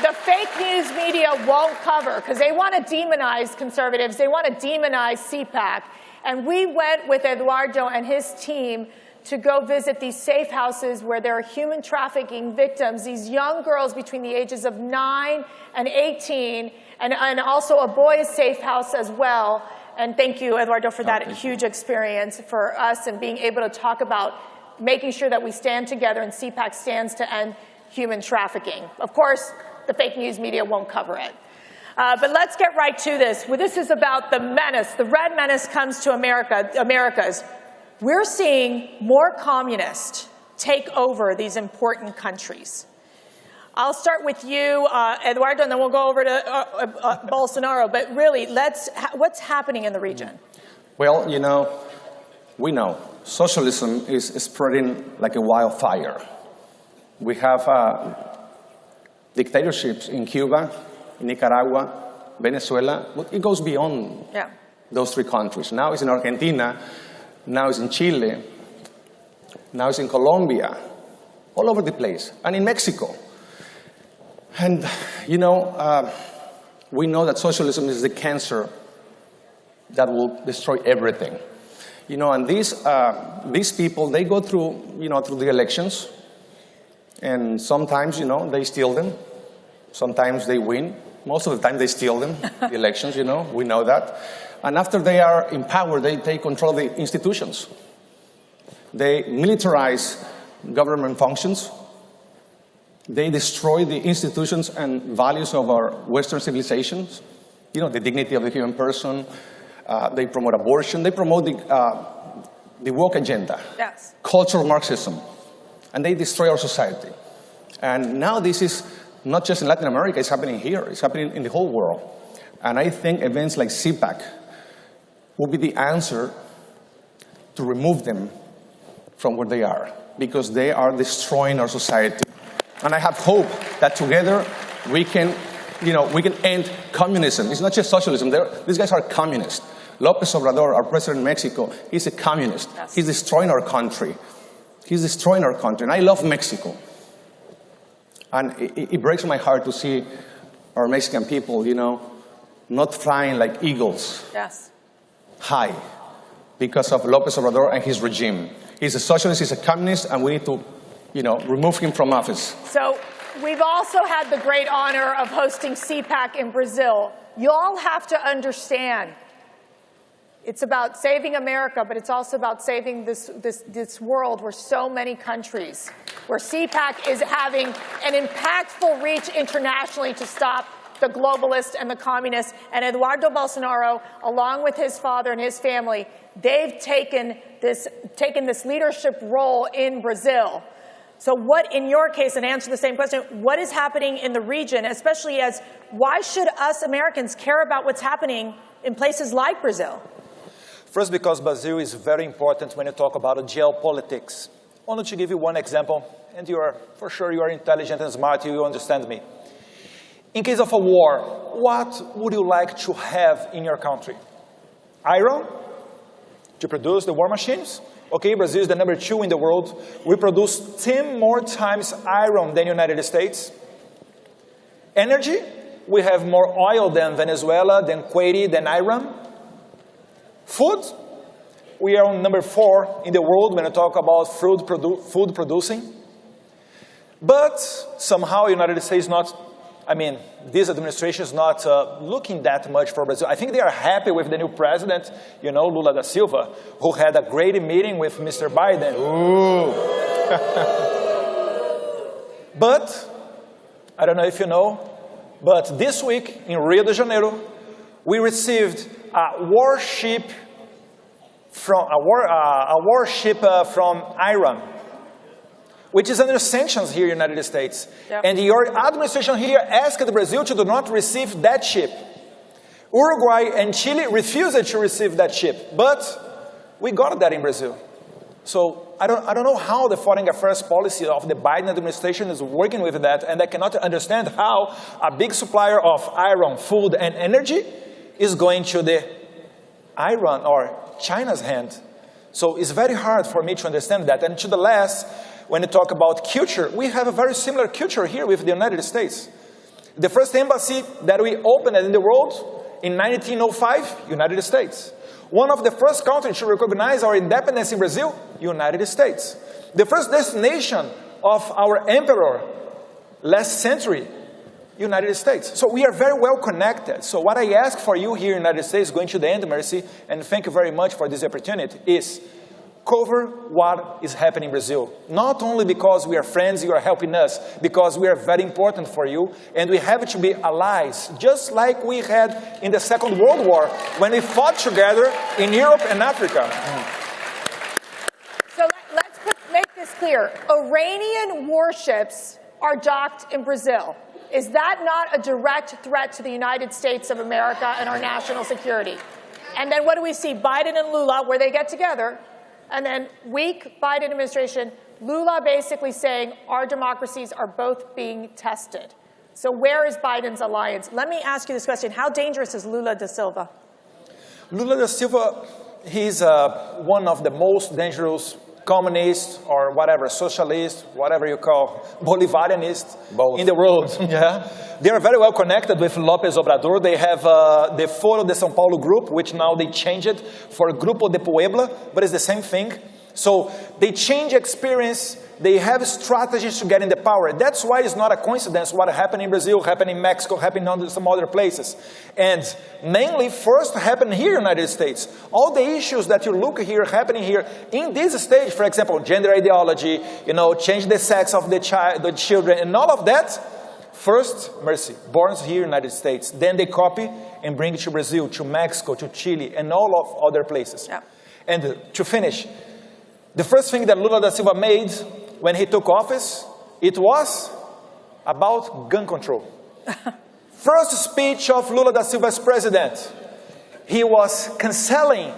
the fake news media won't cover because they want to demonize conservatives. They want to demonize CPAC. And we went with Eduardo and his team to go visit these safe houses where there are human trafficking victims, these young girls between the ages of 9 and 18, and also a boys' safe house as well. And thank you, Eduardo, for that huge experience for us and being able to talk about making sure that we stand together and CPAC stands to end human trafficking. Of course, the fake news media won't cover it. But let's get right to this. Well, this is about the menace. The red menace comes to Americas. We're seeing more communists take over these important countries. I'll start with you, Eduardo, and then we'll go over to Bolsonaro. But really, what's happening in the region? Well, you know, we know socialism is spreading like a wildfire. We have dictatorships in Cuba, in Nicaragua, Venezuela, but it goes beyond those three countries. Now it's in Argentina, now it's in Chile, now it's in Colombia, all over the place, and in Mexico. And, you know, we know that socialism is the cancer that will destroy everything. You know, and these people, they go through, you know, through the elections, and sometimes, you know, they steal them. Sometimes they win. Most of the time they steal them, the elections, you know, we know that. And after they are in power, they take control of the institutions. They militarize government functions. They destroy the institutions and values of our Western civilizations. You know, the dignity of the human person. They promote abortion. They promote the woke agenda. Yes. Cultural Marxism. And they destroy our society. And now this is not just in Latin America, it's happening here. It's happening in the whole world. And I think events like CPAC will be the answer to remove them from where they are, because they are destroying our society. And I have hope that together we can, you know, we can end communism. It's not just socialism. These guys are communists. López Obrador, our president in Mexico, he's a communist. Yes. He's destroying our country. He's destroying our country. And I love Mexico. And it breaks my heart to see our Mexican people, you know, not flying like eagles high because of López Obrador and his regime. He's a socialist, he's a communist, and we need to, you know, remove him from office. So we've also had the great honor of hosting CPAC in Brazil. You all have to understand, it's about saving America, but it's also about saving this world where so many countries, where CPAC is having an impactful reach internationally to stop the globalists and the communists. And Eduardo Bolsonaro, along with his father and his family, they've taken this leadership role in Brazil. So what, in your case, and answer the same question, what is happening in the region, especially as, why should us Americans care about what's happening in places like Brazil? First, because Brazil is very important when you talk about geopolitics. Only to give you one example, and for sure you are intelligent and smart, you understand me. In case of a war, what would you like to have in your country? Iron? To produce the war machines? Okay, Brazil is the number 2 in the world. We produce 10 more times iron than the United States. Energy? We have more oil than Venezuela, than Kuwait, than Iran. Food? We are on number 4 in the world when we talk about food producing. But somehow United States this administration is not looking that much for Brazil. I think they are happy with the new president, Lula da Silva, who had a great meeting with Mr. Biden. Ooh. But, I don't know if you know, but this week in Rio de Janeiro, we received a warship from Iran, which is under sanctions here in the United States. Yep. And your administration here asked Brazil to do not receive that ship. Uruguay and Chile refused to receive that ship, but we got that in Brazil. So I don't know how the foreign affairs policy of the Biden administration is working with that, and I cannot understand how a big supplier of iron, food, and energy is going to the Iran or China's hand. So it's very hard for me to understand that. And to the last, when you talk about culture, we have a very similar culture here with the United States. The first embassy that we opened in the world in 1905, United States. One of the first countries to recognize our independence in Brazil, United States. The first destination of our emperor last century, United States. So we are very well connected. So what I ask for you here in the United States, going to the end, Mercy, and thank you very much for this opportunity, is cover what is happening in Brazil. Not only because we are friends, you are helping us, because we are very important for you, and we have to be allies, just like we had in the Second World War, when we fought together in Europe and Africa. So let's make this clear. Iranian warships are docked in Brazil. Is that not a direct threat to the United States of America and our national security? And then what do we see? Biden and Lula, where they get together, and then weak Biden administration, Lula basically saying our democracies are both being tested. So where is Biden's alliance? Let me ask you this question. How dangerous is Lula da Silva? Lula da Silva, he's one of the most dangerous communists or whatever, socialist, whatever you call, Bolivarianist in the world. Yeah. They are very well connected with López Obrador. They have the Foro de São Paulo group, which now they changed it for Grupo de Puebla, but it's the same thing. So they change experience. They have strategies to get in the power. That's why it's not a coincidence what happened in Brazil, happened in Mexico, happened in some other places. And mainly first happened here in the United States. All the issues that you look here, happening here in this stage, for example, gender ideology, change the sex of the children, and all of that, first, Mercy, born here in the United States. Then they copy and bring it to Brazil, to Mexico, to Chile, and all of other places. Yeah. And to finish, the first thing that Lula da Silva made when he took office, it was about gun control. First speech of Lula da Silva as president, he was canceling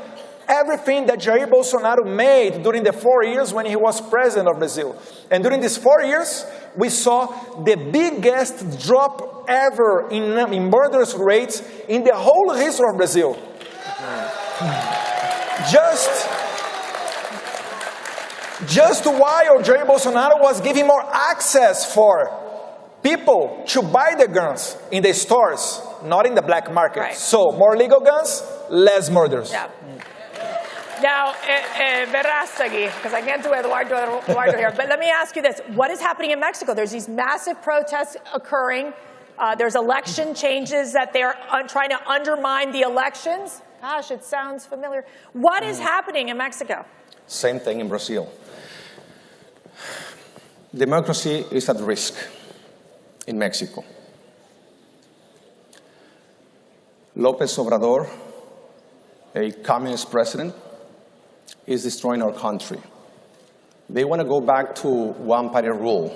everything that Jair Bolsonaro made during the 4 years when he was president of Brazil. And during these 4 years, we saw the biggest drop ever in murderous rates in the whole history of Brazil. Just while Jair Bolsonaro was giving more access for people to buy the guns in the stores, not in the black market. Right. So more legal guns, less murders. Yeah. Now, Verástegui, because I can't do Eduardo here, but let me ask you this. What is happening in Mexico? There's these massive protests occurring. There's election changes that they're trying to undermine the elections. Gosh, it sounds familiar. What is happening in Mexico? Same thing in Brazil. Democracy is at risk in Mexico. López Obrador, a communist president, is destroying our country. They want to go back to one-party rule.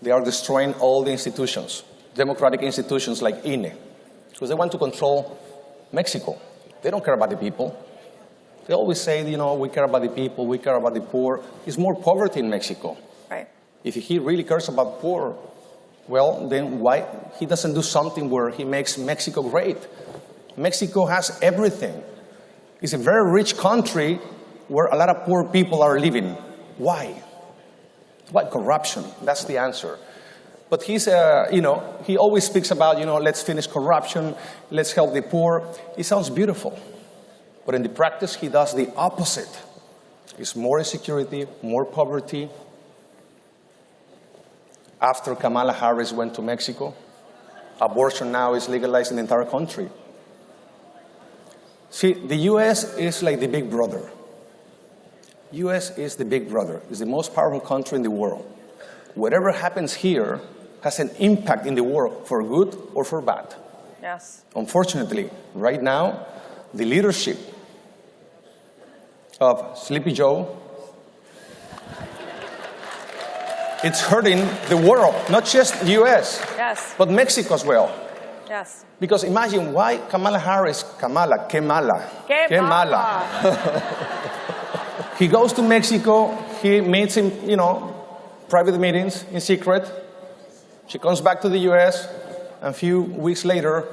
They are destroying all the institutions, democratic institutions like INE, because they want to control Mexico. They don't care about the people. They always say, we care about the people, we care about the poor. There's more poverty in Mexico. Right. If he really cares about poor, well, then why he doesn't do something where he makes Mexico great? Mexico has everything. It's a very rich country where a lot of poor people are living. Why? Why corruption? That's the answer. But he's, he always speaks about, let's finish corruption, let's help the poor. It sounds beautiful. But in the practice, he does the opposite. It's more insecurity, more poverty. After Kamala Harris went to Mexico, abortion now is legalized in the entire country. See, the U.S. is like the big brother. U.S. is the big brother. It's the most powerful country in the world. Whatever happens here has an impact in the world, for good or for bad. Yes. Unfortunately, right now, the leadership of Sleepy Joe, it's hurting the world, not just the U.S., Yes. but Mexico as well. Yes. Because imagine why Kamala Harris, Kamala. He goes to Mexico, he meets in, private meetings in secret. She comes back to the U.S., and a few weeks later,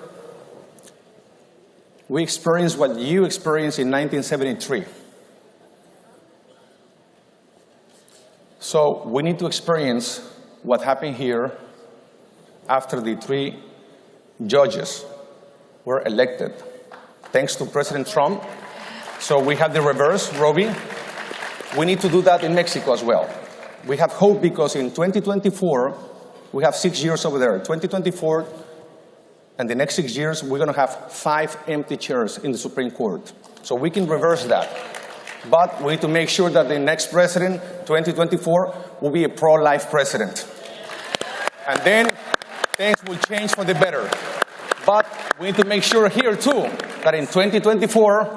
we experience what you experienced in 1973. So we need to experience what happened here after the 3 judges were elected, thanks to President Trump. So we have the reverse, Roe v. We need to do that in Mexico as well. We have hope because in 2024, we have 6 years over there. 2024, and the next 6 years, we're going to have 5 empty chairs in the Supreme Court. So we can reverse that. But we need to make sure that the next president, 2024, will be a pro-life president. And then things will change for the better. But we need to make sure here, too, that in 2024,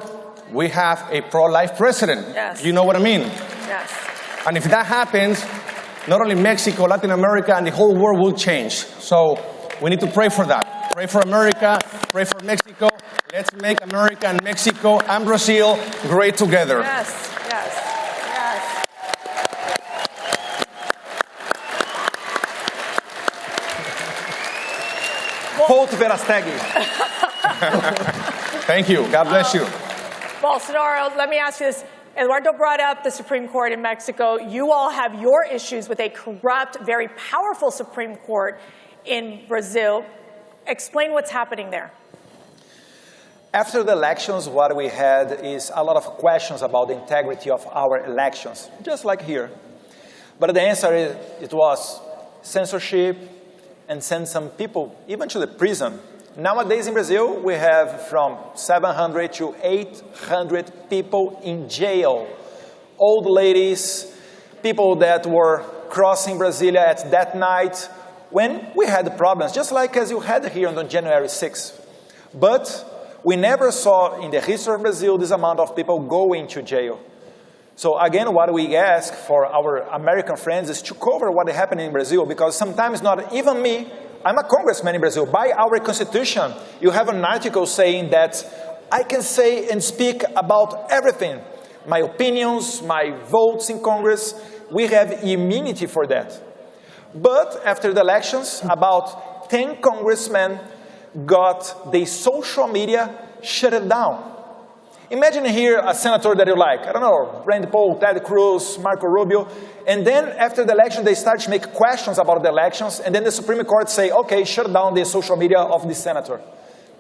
we have a pro-life president. Yes. You know what I mean? Yes. And if that happens, not only Mexico, Latin America, and the whole world will change. So we need to pray for that. Pray for America, pray for Mexico. Let's make America and Mexico and Brazil great together. Yes, yes, yes. Vote Verastegi. Thank you. God bless you. Bolsonaro, let me ask you this. Eduardo brought up the Supreme Court in Mexico. You all have your issues with a corrupt, very powerful Supreme Court in Brazil. Explain what's happening there. After the elections, what we had is a lot of questions about the integrity of our elections, just like here. But the answer is it was censorship and send some people even to the prison. Nowadays in Brazil, we have from 700 to 800 people in jail. Old ladies, people that were crossing Brasilia at that night when we had problems, just like as you had here on January 6th. But we never saw in the history of Brazil this amount of people going to jail. So again, what we ask for our American friends is to cover what happened in Brazil, because sometimes not even me, I'm a congressman in Brazil. By our constitution, you have an article saying that I can say and speak about everything. My opinions, my votes in Congress, we have immunity for that. But after the elections, about 10 congressmen got the social media shut it down. Imagine here a senator that you like, I don't know, Rand Paul, Ted Cruz, Marco Rubio, and then after the election they start to make questions about the elections, and then the Supreme Court say, okay, shut down the social media of the senator.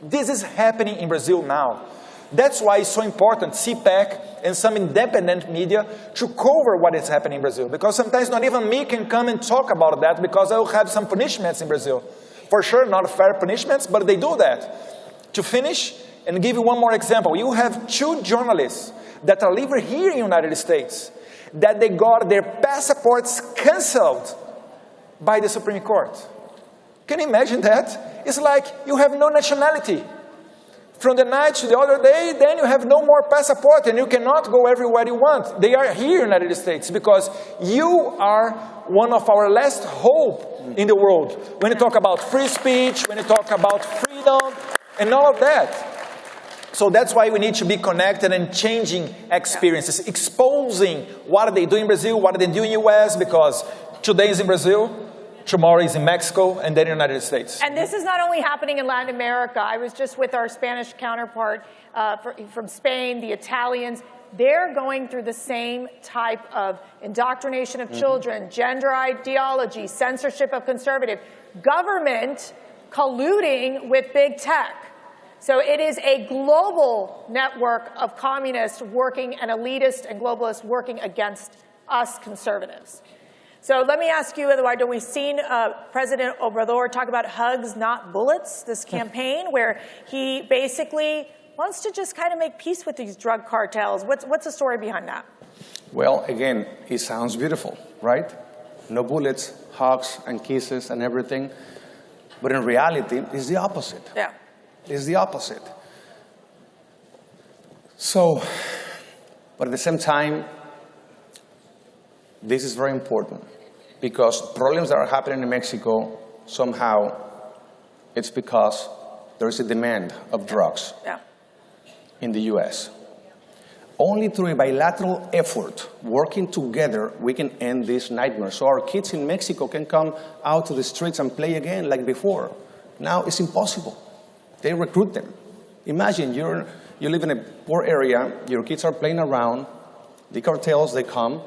This is happening in Brazil now. That's why it's so important, CPAC and some independent media, to cover what is happening in Brazil. Because sometimes not even me can come and talk about that, because I will have some punishments in Brazil. For sure, not fair punishments, but they do that. To finish, and give you one more example, you have 2 journalists that are living here in the United States, that they got their passports canceled by the Supreme Court. Can you imagine that? It's like you have no nationality. From the night to the other day, then you have no more passport and you cannot go everywhere you want. They are here in the United States because you are one of our last hope in the world. When you talk about free speech, when you talk about freedom, and all of that. So that's why we need to be connected and changing experiences, exposing what they do in Brazil, what they do in the US, because today is in Brazil, tomorrow is in Mexico, and then in the United States. And this is not only happening in Latin America. I was just with our Spanish counterpart from Spain, the Italians. They're going through the same type of indoctrination of children, gender ideology, censorship of conservative, government colluding with big tech. So it is a global network of communists working and elitists and globalists working against us conservatives. So let me ask you, Eduardo, we've seen President Obrador talk about hugs, not bullets, this campaign where he basically wants to just kind of make peace with these drug cartels. What's the story behind that? Well, again, it sounds beautiful, right? No bullets, hugs and kisses and everything. But in reality, it's the opposite. Yeah. It's the opposite. So, but at the same time, this is very important because problems that are happening in Mexico, somehow, it's because there is a demand of drugs in the U.S. Only through a bilateral effort, working together, we can end this nightmare. So our kids in Mexico can come out to the streets and play again like before. Now it's impossible. They recruit them. Imagine you live in a poor area, your kids are playing around, the cartels, they come,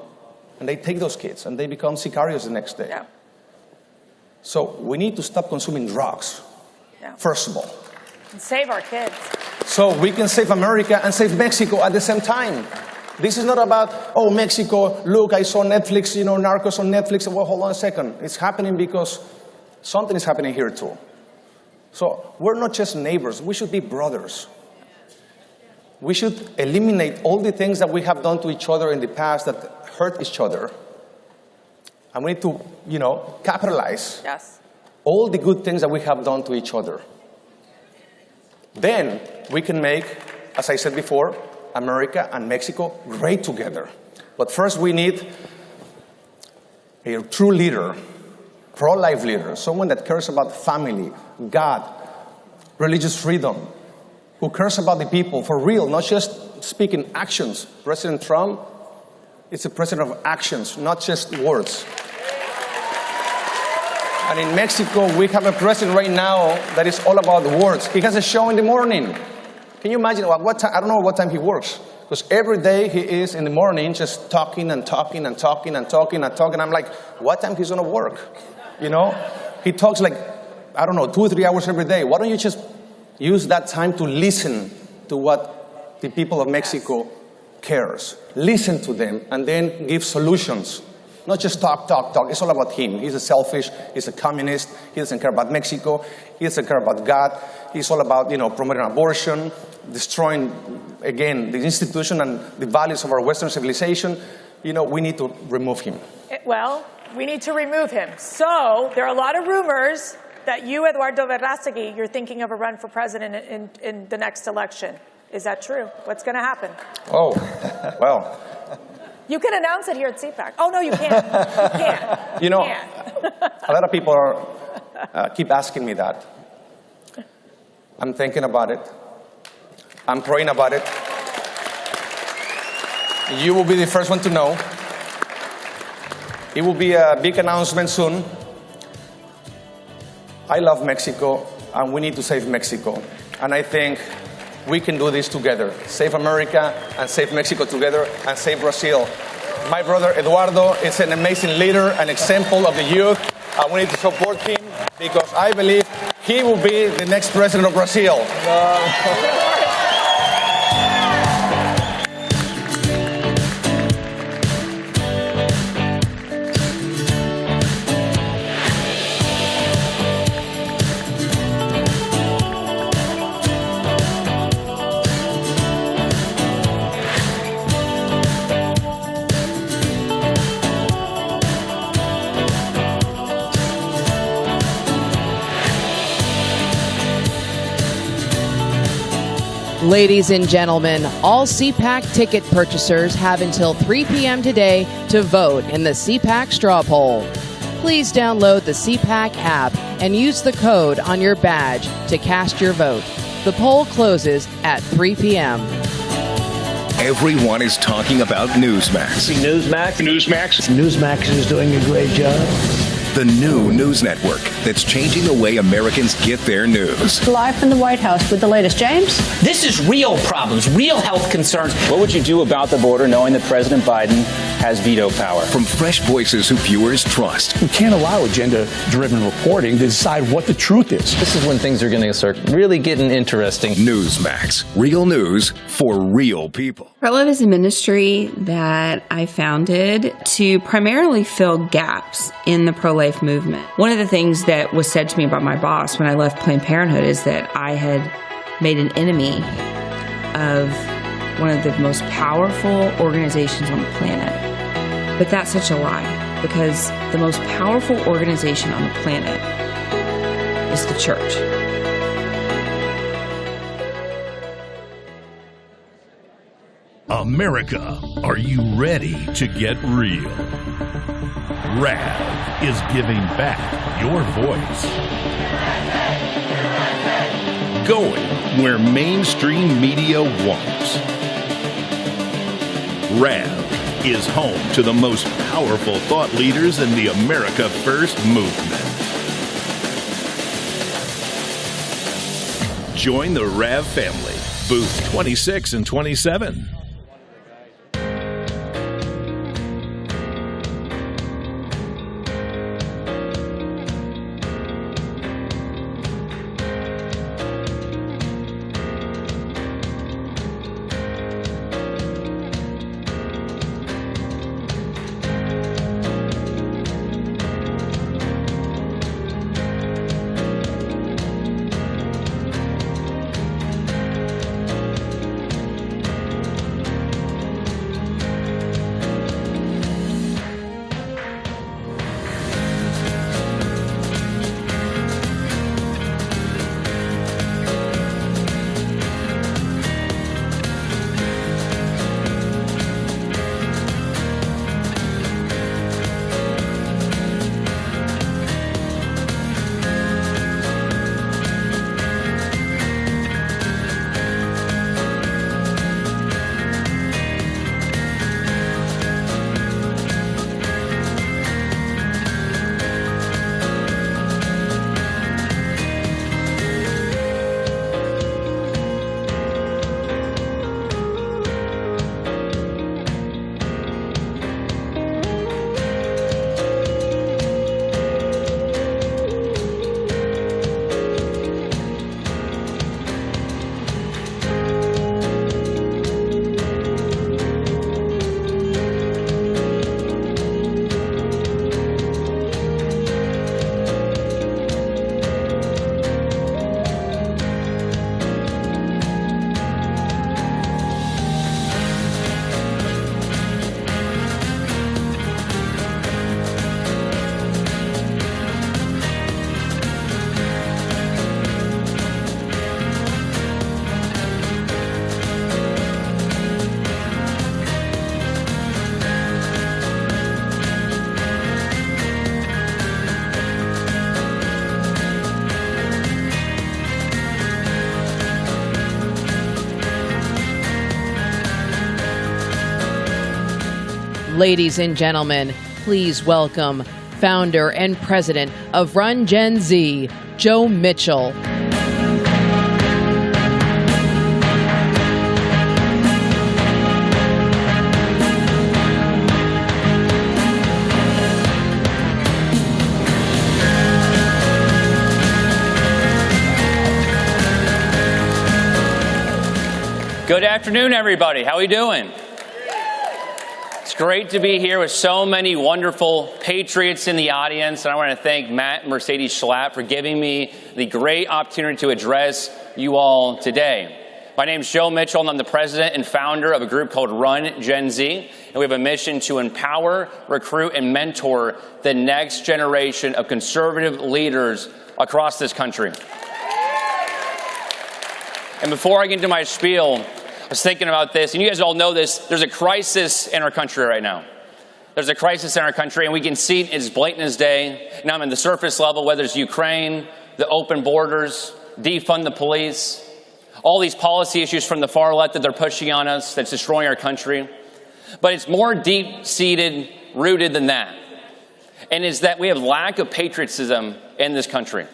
and they take those kids, and they become sicarios the next day. Yeah. So we need to stop consuming drugs, first of all. And save our kids. So we can save America and save Mexico at the same time. This is not about, oh, Mexico, look, I saw Netflix, Narcos on Netflix. Well, hold on a second. It's happening because something is happening here too. So we're not just neighbors. We should be brothers. We should eliminate all the things that we have done to each other in the past that hurt each other. And we need to, capitalize all the good things that we have done to each other. Then we can make, as I said before, America and Mexico great together. But first we need a true leader, pro-life leader, someone that cares about family, God, religious freedom, who cares about the people for real, not just speaking actions. President Trump is a president of actions, not just words. And in Mexico, we have a president right now that is all about words. He has a show in the morning. Can you imagine what time? I don't know what time he works. Because every day he is in the morning just talking and talking and talking and talking and talking. I'm like, what time he's going to work? He talks like, 2 or 3 hours every day. Why don't you just use that time to listen to what the people of Mexico cares? Listen to them and then give solutions. Not just talk. It's all about him. He's a selfish, he's a communist, he doesn't care about Mexico, he doesn't care about God. He's all about, promoting abortion, destroying, again, the institution and the values of our Western civilization. We need to remove him. Well, we need to remove him. So there are a lot of rumors that you, Eduardo Verástegui, you're thinking of a run for president in the next election. Is that true? What's going to happen? Oh, well. You can announce it here at CPAC. Oh, no, you can't. You can't. You can't. A lot of people keep asking me that. I'm thinking about it. I'm praying about it. You will be the first one to know. It will be a big announcement soon. I love Mexico, and we need to save Mexico. And I think we can do this together. Save America and save Mexico together and save Brazil. My brother Eduardo is an amazing leader, an example of the youth. And we need to support him because I believe he will be the next president of Brazil. Ladies and gentlemen, all CPAC ticket purchasers have until 3 p.m. today to vote in the CPAC straw poll. Please download the CPAC app and use the code on your badge to cast your vote. The poll closes at 3 p.m. Everyone is talking about Newsmax. Newsmax is doing a great job. The new news network that's changing the way Americans get their news. Live from the White House with the latest. James? This is real problems, real health concerns. What would you do about the border knowing that President Biden has veto power. From fresh voices who viewers trust. We can't allow agenda-driven reporting to decide what the truth is. This is when things are going to start really getting interesting. Newsmax. Real news for real people. Pro-Life is a ministry that I founded to primarily fill gaps in the pro-life movement. One of the things that was said to me by my boss when I left Planned Parenthood is that I had made an enemy of one of the most powerful organizations on the planet. But that's such a lie, because the most powerful organization on the planet is the church. America, are you ready to get real? RAV is giving back your voice. Going where mainstream media won't. RAV is home to the most powerful thought leaders in the America First movement. Join the RAV family, booth 26 and 27. Ladies and gentlemen, please welcome founder and president of Run Gen Z, Joe Mitchell. Good afternoon, everybody. How are we doing? It's great to be here with so many wonderful patriots in the audience, and I want to thank Matt and Mercedes Schlapp for giving me the great opportunity to address you all today. My name is Joe Mitchell, and I'm the president and founder of a group called Run Gen Z, and we have a mission to empower, recruit, and mentor the next generation of conservative leaders across this country. And before I get into my spiel, I was thinking about this, and you guys all know this, there's a crisis in our country right now. There's a crisis in our country, and we can see it as blatant as day. Now I'm in the surface level, whether it's Ukraine, the open borders, defund the police, all these policy issues from the far left that they're pushing on us that's destroying our country. But it's more deep-seated, rooted than that. And it's that we have lack of patriotism in this country.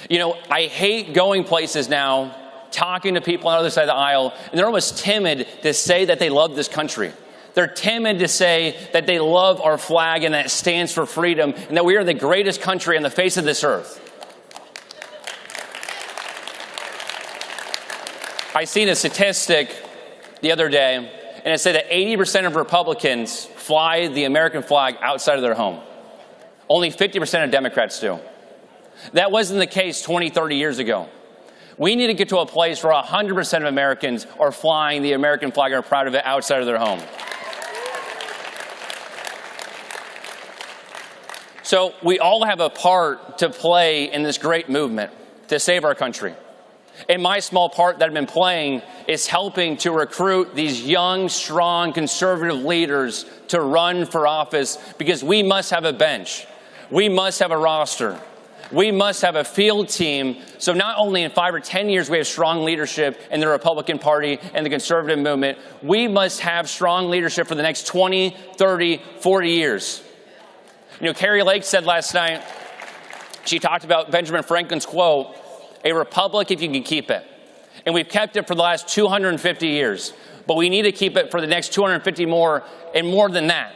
You know, I hate going places now, talking to people on the other side of the aisle, and they're almost timid to say that they love this country. They're timid to say that they love our flag and that it stands for freedom and that we are the greatest country on the face of this earth. I seen a statistic the other day, and it said that 80% of Republicans fly the American flag outside of their home. Only 50% of Democrats do. That wasn't the case 20, 30 years ago. We need to get to a place where 100% of Americans are flying the American flag and are proud of it outside of their home. So we all have a part to play in this great movement to save our country. And my small part that I've been playing is helping to recruit these young, strong, conservative leaders to run for office, because we must have a bench. We must have a roster. We must have a field team. So not only in 5 or 10 years we have strong leadership in the Republican Party and the conservative movement, we must have strong leadership for the next 20, 30, 40 years. You know, Carrie Lake said last night, she talked about Benjamin Franklin's quote, "A republic if you can keep it." And we've kept it for the last 250 years. But we need to keep it for the next 250 more and more than that.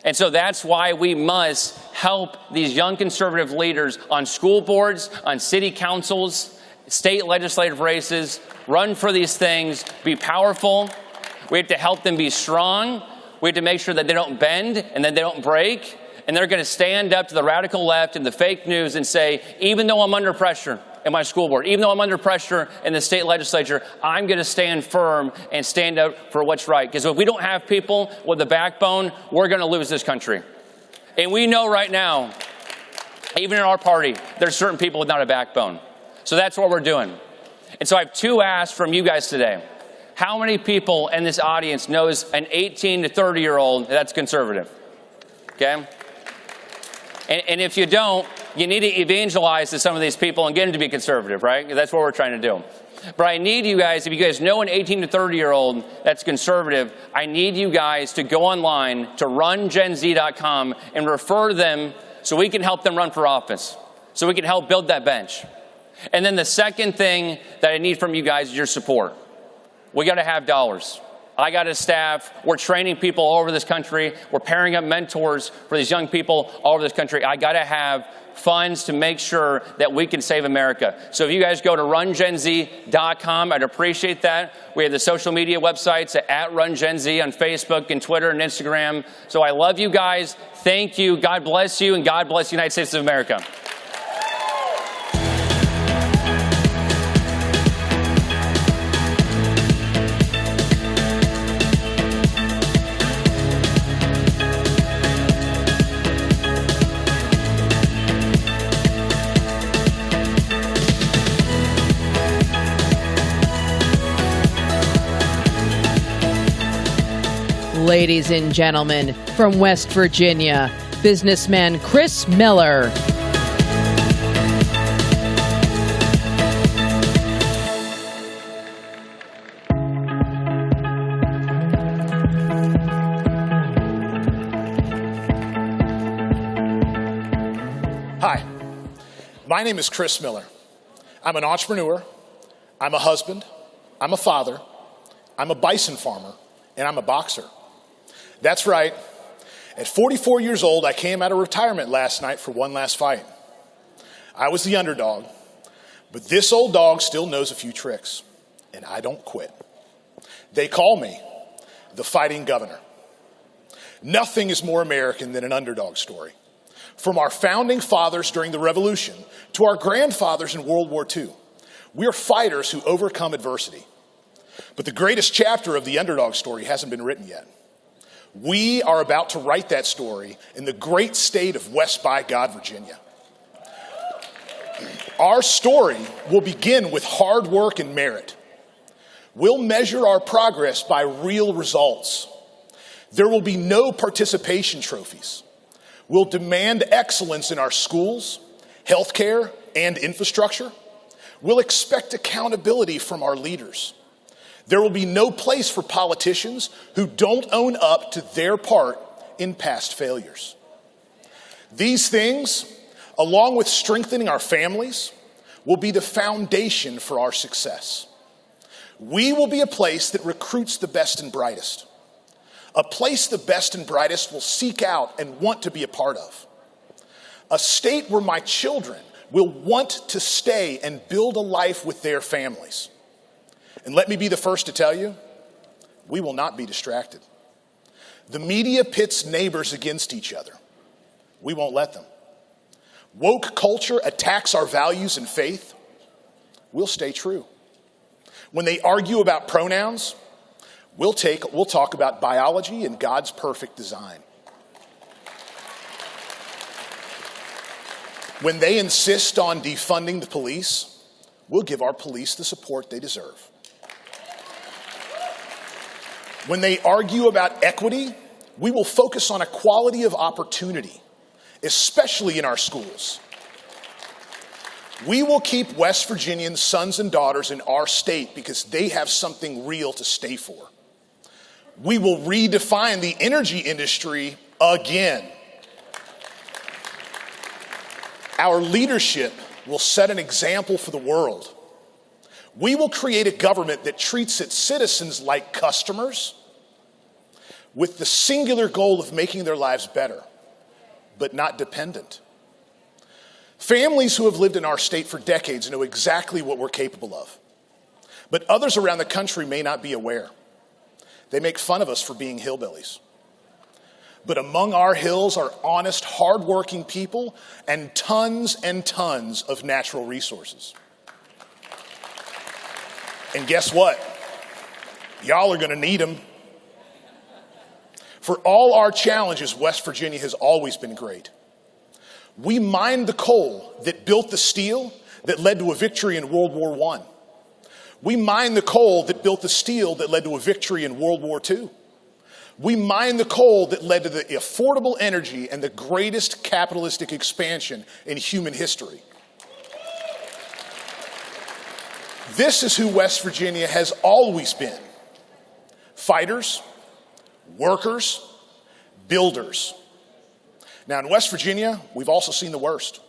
And so that's why we must help these young conservative leaders on school boards, on city councils, state legislative races, run for these things, be powerful. We have to help them be strong. We have to make sure that they don't bend and that they don't break. And they're going to stand up to the radical left and the fake news and say, even though I'm under pressure in my school board, even though I'm under pressure in the state legislature, I'm going to stand firm and stand up for what's right. Because if we don't have people with a backbone, we're going to lose this country. And we know right now, even in our party, there's certain people without a backbone. So that's what we're doing. And so I have two asks from you guys today. How many people in this audience knows an 18 to 30-year-old that's conservative? Okay? And if you don't, you need to evangelize to some of these people and get them to be conservative, right? That's what we're trying to do. But I need you guys, if you guys know an 18 to 30-year-old that's conservative, I need you guys to go online to rungenz.com and refer them so we can help them run for office, so we can help build that bench. And then the second thing that I need from you guys is your support. We got to have dollars. I got a staff. We're training people all over this country. We're pairing up mentors for these young people all over this country. I got to have funds to make sure that we can save America. So if you guys go to rungenz.com, I'd appreciate that. We have the social media websites at rungenz on Facebook and Twitter and Instagram. So I love you guys. Thank you. God bless you, and God bless the United States of America. Ladies and gentlemen, from West Virginia, businessman Chris Miller. Hi, my name is Chris Miller. I'm an entrepreneur, I'm a husband, I'm a father, I'm a bison farmer, and I'm a boxer. That's right. At 44 years old, I came out of retirement last night for one last fight. I was the underdog, but this old dog still knows a few tricks, and I don't quit. They call me the fighting governor. Nothing is more American than an underdog story. From our founding fathers during the Revolution to our grandfathers in World War II, we are fighters who overcome adversity. But the greatest chapter of the underdog story hasn't been written yet. We are about to write that story in the great state of West by God, Virginia. Our story will begin with hard work and merit. We'll measure our progress by real results. There will be no participation trophies. We'll demand excellence in our schools, healthcare, and infrastructure. We'll expect accountability from our leaders. There will be no place for politicians who don't own up to their part in past failures. These things, along with strengthening our families, will be the foundation for our success. We will be a place that recruits the best and brightest, A place the best and brightest will seek out and want to be a part of. A state where my children will want to stay and build a life with their families. And let me be the first to tell you, we will not be distracted. The media pits neighbors against each other. We won't let them. Woke culture attacks our values and faith. We'll stay true. When they argue about pronouns, we'll talk about biology and God's perfect design. When they insist on defunding the police, we'll give our police the support they deserve. When they argue about equity, we will focus on equality of opportunity, especially in our schools. We will keep West Virginians' sons and daughters in our state because they have something real to stay for. We will redefine the energy industry again. Our leadership will set an example for the world. We will create a government that treats its citizens like customers with the singular goal of making their lives better, but not dependent. Families who have lived in our state for decades know exactly what we're capable of, but others around the country may not be aware. They make fun of us for being hillbillies. But among our hills are honest, hardworking people and tons of natural resources. And guess what? Y'all are going to need them. For all our challenges, West Virginia has always been great. We mined the coal that built the steel that led to a victory in World War I. We mined the coal that built the steel that led to a victory in World War II. We mined the coal that led to the affordable energy and the greatest capitalistic expansion in human history. This is who West Virginia has always been. Fighters, workers, builders. Now in West Virginia, we've also seen the worst.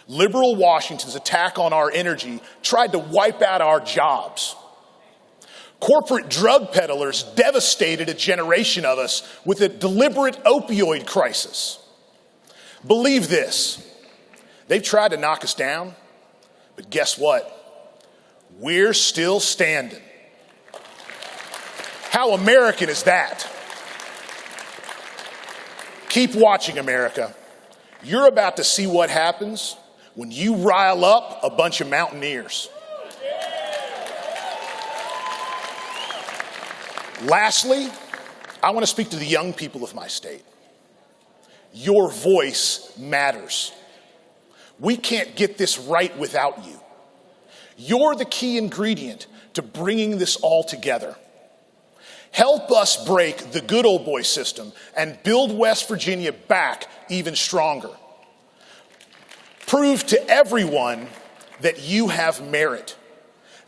Liberal Washington's attack on our energy tried to wipe out our jobs. Corporate drug peddlers devastated a generation of us with a deliberate opioid crisis. Believe this, they've tried to knock us down, but guess what? We're still standing. How American is that? Keep watching, America. You're about to see what happens when you rile up a bunch of mountaineers. Lastly, I want to speak to the young people of my state. Your voice matters. We can't get this right without you. You're the key ingredient to bringing this all together. Help us break the good old boy system and build West Virginia back even stronger. Prove to everyone that you have merit,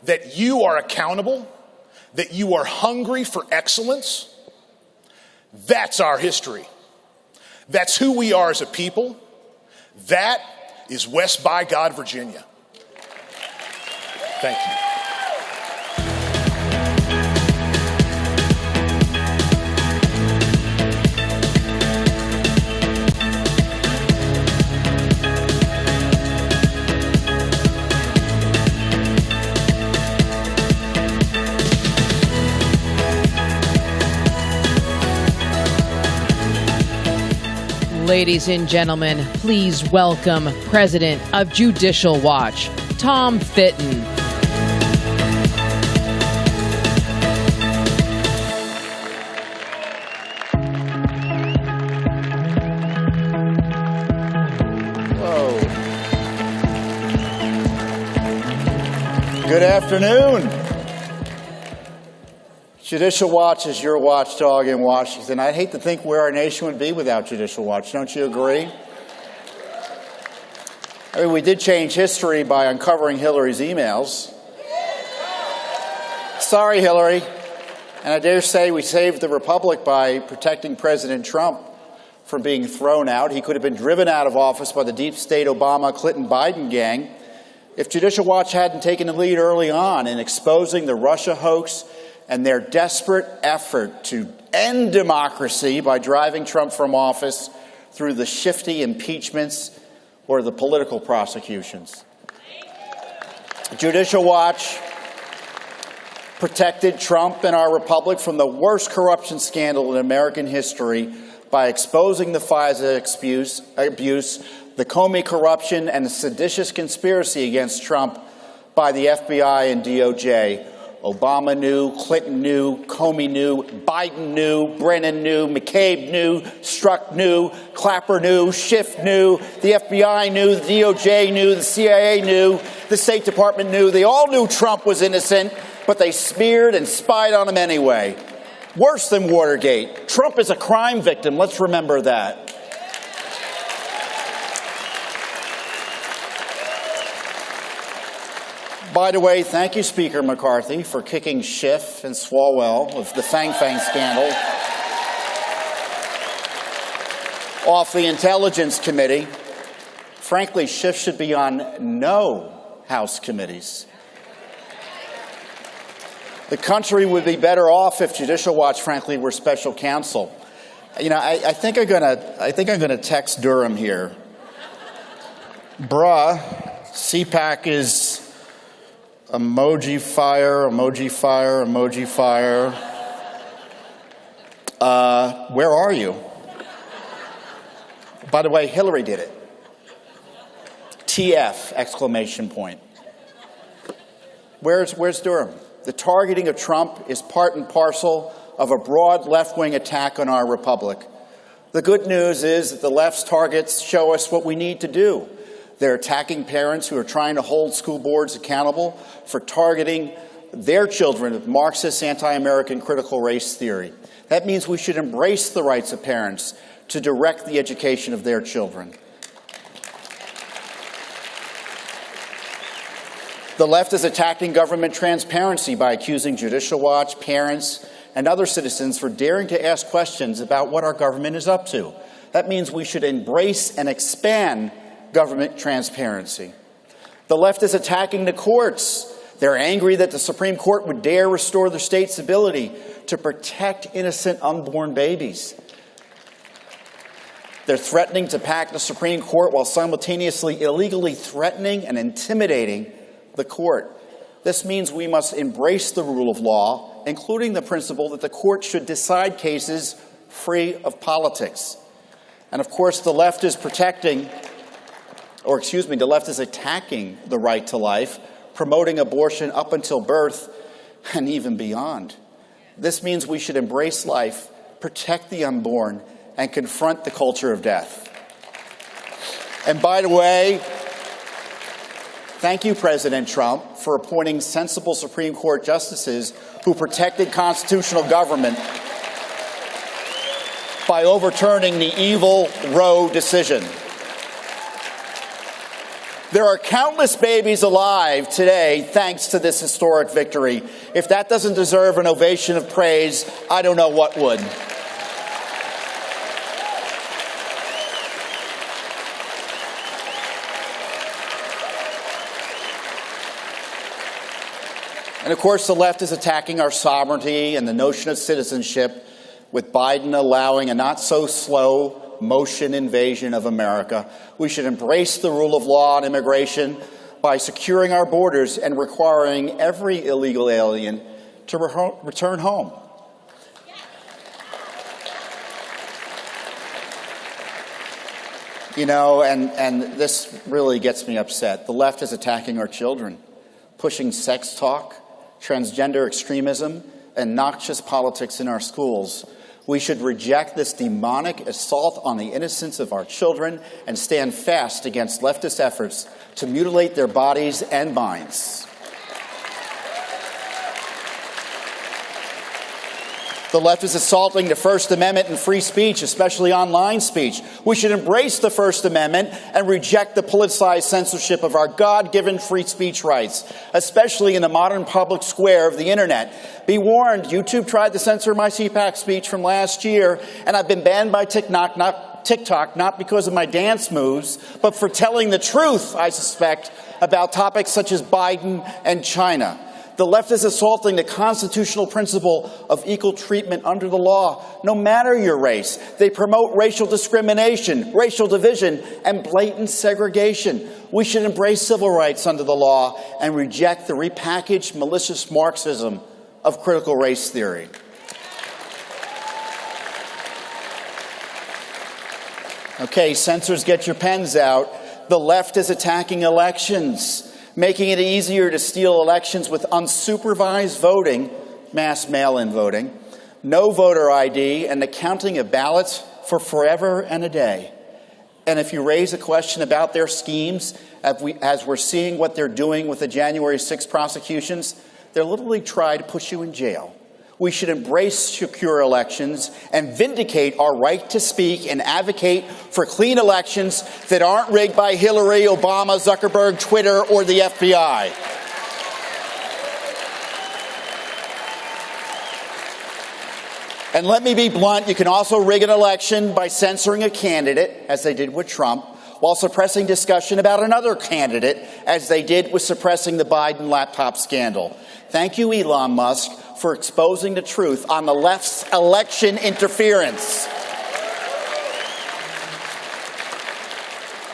that you are accountable, that you are hungry for excellence. That's our history. That's who we are as a people. That is West by God, Virginia. Thank you. Ladies and gentlemen, please welcome President of Judicial Watch, Tom Fitton. Whoa. Good afternoon. Judicial Watch is your watchdog in Washington. I'd hate to think where our nation would be without Judicial Watch. Don't you agree? I mean, we did change history by uncovering Hillary's emails. Sorry, Hillary. And I dare say we saved the republic by protecting President Trump from being thrown out. He could have been driven out of office by the deep state Obama, Clinton, Biden gang if Judicial Watch hadn't taken the lead early on in exposing the Russia hoax and their desperate effort to end democracy by driving Trump from office through the shifty impeachments or the political prosecutions. Judicial Watch protected Trump and our republic from the worst corruption scandal in American history by exposing the FISA abuse, the Comey corruption, and the seditious conspiracy against Trump by the FBI and DOJ. Obama knew, Clinton knew, Comey knew, Biden knew, Brennan knew, McCabe knew, Strzok knew, Clapper knew, Schiff knew, the FBI knew, the DOJ knew, the CIA knew, the State Department knew. They all knew Trump was innocent, but they smeared and spied on him anyway. Worse than Watergate. Trump is a crime victim. Let's remember that. By the way, thank you, Speaker McCarthy, for kicking Schiff and Swalwell of the Fang scandal off the Intelligence Committee. Frankly, Schiff should be on no House committees. The country would be better off if Judicial Watch, frankly, were special counsel. You know, I think I'm gonna text Durham here. Bruh, CPAC is emoji fire, emoji fire, emoji fire. Where are you? By the way, Hillary did it. TF, exclamation point. Where's Durham? The targeting of Trump is part and parcel of a broad left-wing attack on our republic. The good news is that the left's targets show us what we need to do. They're attacking parents who are trying to hold school boards accountable for targeting their children with Marxist anti-American critical race theory. That means we should embrace the rights of parents to direct the education of their children. The left is attacking government transparency by accusing Judicial Watch, parents, and other citizens for daring to ask questions about what our government is up to. That means we should embrace and expand government transparency. The left is attacking the courts. They're angry that the Supreme Court would dare restore the state's ability to protect innocent unborn babies. They're threatening to pack the Supreme Court while simultaneously illegally threatening and intimidating the court. This means we must embrace the rule of law, including the principle that the court should decide cases free of politics. And of course, the left is attacking the right to life, promoting abortion up until birth and even beyond. This means we should embrace life, protect the unborn, and confront the culture of death. And by the way, thank you, President Trump, for appointing sensible Supreme Court justices who protected constitutional government by overturning the evil Roe decision. There are countless babies alive today thanks to this historic victory. If that doesn't deserve an ovation of praise, I don't know what would. And of course, the left is attacking our sovereignty and the notion of citizenship, with Biden allowing a not-so-slow motion invasion of America. We should embrace the rule of law on immigration by securing our borders and requiring every illegal alien to return home. You know, and this really gets me upset. The left is attacking our children, pushing sex talk, transgender extremism, and noxious politics in our schools. We should reject this demonic assault on the innocence of our children and stand fast against leftist efforts to mutilate their bodies and minds. The left is assaulting the First Amendment and free speech, especially online speech. We should embrace the First Amendment and reject the politicized censorship of our God-given free speech rights, especially in the modern public square of the internet. Be warned, YouTube tried to censor my CPAC speech from last year, and I've been banned by TikTok, not because of my dance moves, but for telling the truth, I suspect, about topics such as Biden and China. The left is assaulting the constitutional principle of equal treatment under the law, no matter your race. They promote racial discrimination, racial division, and blatant segregation. We should embrace civil rights under the law and reject the repackaged malicious Marxism of critical race theory. Okay, censors, get your pens out. The left is attacking elections, making it easier to steal elections with unsupervised voting, mass mail-in voting, no voter ID, and the counting of ballots for forever and a day. And if you raise a question about their schemes, as we're seeing what they're doing with the January 6th prosecutions, they're literally trying to put you in jail. We should embrace secure elections and vindicate our right to speak and advocate for clean elections that aren't rigged by Hillary, Obama, Zuckerberg, Twitter, or the FBI. And let me be blunt, you can also rig an election by censoring a candidate, as they did with Trump, while suppressing discussion about another candidate, as they did with suppressing the Biden laptop scandal. Thank you, Elon Musk, for exposing the truth on the left's election interference.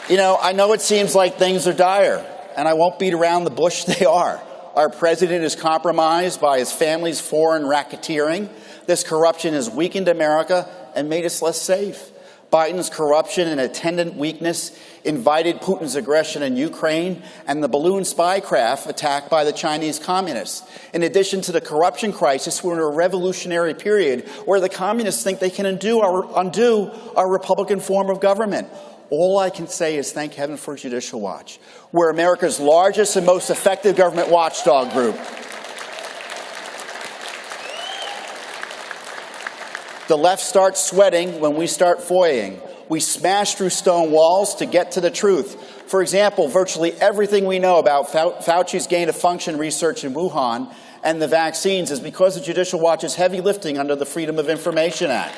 You know, I know it seems like things are dire, and I won't beat around the bush, they are. Our president is compromised by his family's foreign racketeering. This corruption has weakened America and made us less safe. Biden's corruption and attendant weakness invited Putin's aggression in Ukraine and the balloon spycraft attack by the Chinese communists. In addition to the corruption crisis, we're in a revolutionary period where the communists think they can undo our Republican form of government. All I can say is thank heaven for Judicial Watch. We're America's largest and most effective government watchdog group. The left starts sweating when we start foying. We smash through stone walls to get to the truth. For example, virtually everything we know about Fauci's gain-of-function research in Wuhan and the vaccines is because of Judicial Watch's heavy lifting under the Freedom of Information Act.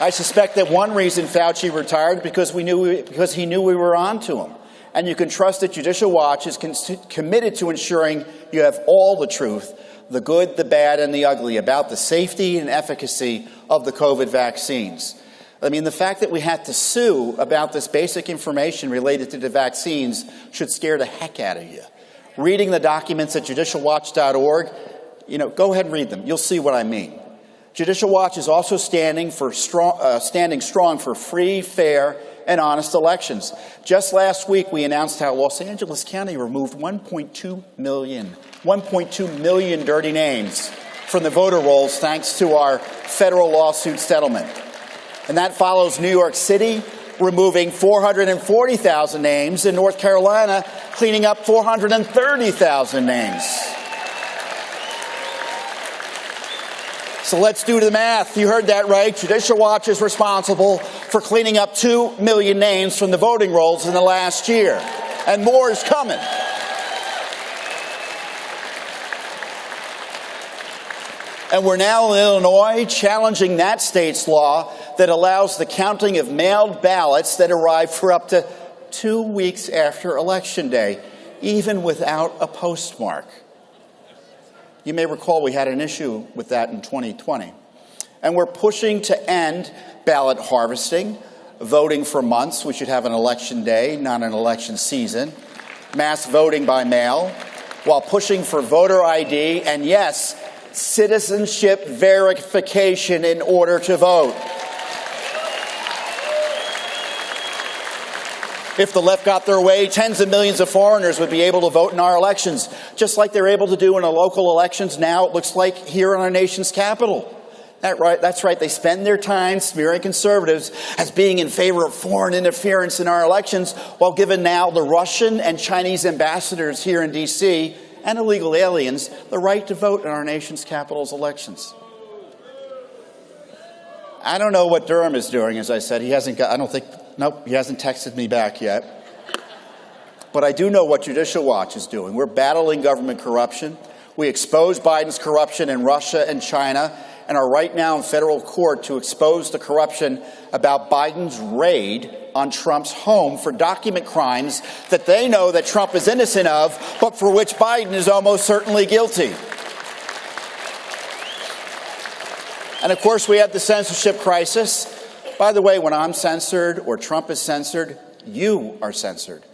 I suspect that one reason Fauci retired because he knew we were on to him. And you can trust that Judicial Watch is committed to ensuring you have all the truth, the good, the bad, and the ugly, about the safety and efficacy of the COVID vaccines. I mean, the fact that we had to sue about this basic information related to the vaccines should scare the heck out of you. Reading the documents at judicialwatch.org, go ahead and read them. You'll see what I mean. Judicial Watch is also standing strong for free, fair, and honest elections. Just last week, we announced how Los Angeles County removed 1.2 million dirty names from the voter rolls thanks to our federal lawsuit settlement. And that follows New York City removing 440,000 names and North Carolina cleaning up 430,000 names. So let's do the math. You heard that right. Judicial Watch is responsible for cleaning up 2 million names from the voting rolls in the last year. And more is coming. And we're now in Illinois challenging that state's law that allows the counting of mailed ballots that arrive for up to 2 weeks after Election Day, even without a postmark. You may recall we had an issue with that in 2020. And we're pushing to end ballot harvesting, voting for months. We should have an election day, not an election season. Mass voting by mail, while pushing for voter ID and, yes, citizenship verification in order to vote. If the left got their way, tens of millions of foreigners would be able to vote in our elections, just like they're able to do in the local elections now, it looks like here in our nation's capital. That's right, they spend their time smearing conservatives as being in favor of foreign interference in our elections, while giving now the Russian and Chinese ambassadors here in D.C. and illegal aliens the right to vote in our nation's capital's elections. I don't know what Durham is doing, as I said. He hasn't texted me back yet. But I do know what Judicial Watch is doing. We're battling government corruption. We expose Biden's corruption in Russia and China, and are right now in federal court to expose the corruption about Biden's raid on Trump's home for document crimes that they know that Trump is innocent of, but for which Biden is almost certainly guilty. And of course, we have the censorship crisis. By the way, when I'm censored or Trump is censored, you are censored.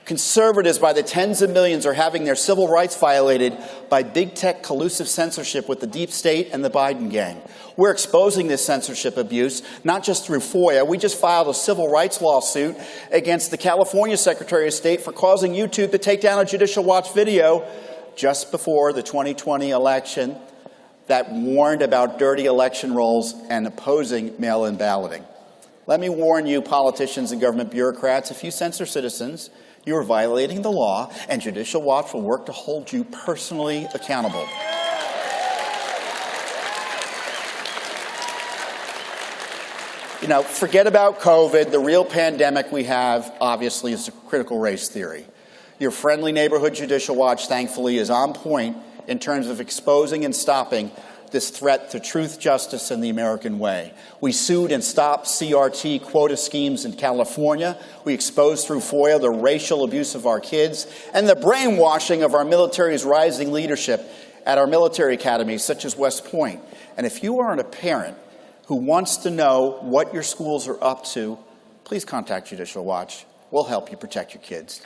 Conservatives by the tens of millions are having their civil rights violated by big tech collusive censorship with the deep state and the Biden gang. We're exposing this censorship abuse, not just through FOIA. We just filed a civil rights lawsuit against the California Secretary of State for causing YouTube to take down a Judicial Watch video just before the 2020 election that warned about dirty election rolls and opposing mail-in balloting. Let me warn you, politicians and government bureaucrats, if you censor citizens, you are violating the law, and Judicial Watch will work to hold you personally accountable. You know, forget about COVID. The real pandemic we have, obviously, is the critical race theory. Your friendly neighborhood Judicial Watch, thankfully, is on point in terms of exposing and stopping this threat to truth, justice, and the American way. We sued and stopped CRT quota schemes in California. We exposed through FOIA the racial abuse of our kids and the brainwashing of our military's rising leadership at our military academies, such as West Point. And if you aren't a parent who wants to know what your schools are up to, please contact Judicial Watch. We'll help you protect your kids.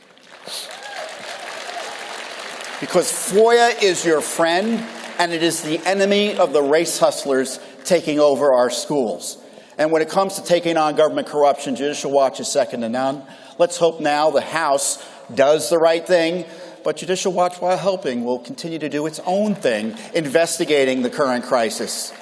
Because FOIA is your friend, and it is the enemy of the race hustlers taking over our schools. And when it comes to taking on government corruption, Judicial Watch is second to none. Let's hope now the House does the right thing, but Judicial Watch, while helping, will continue to do its own thing, investigating the current crisis.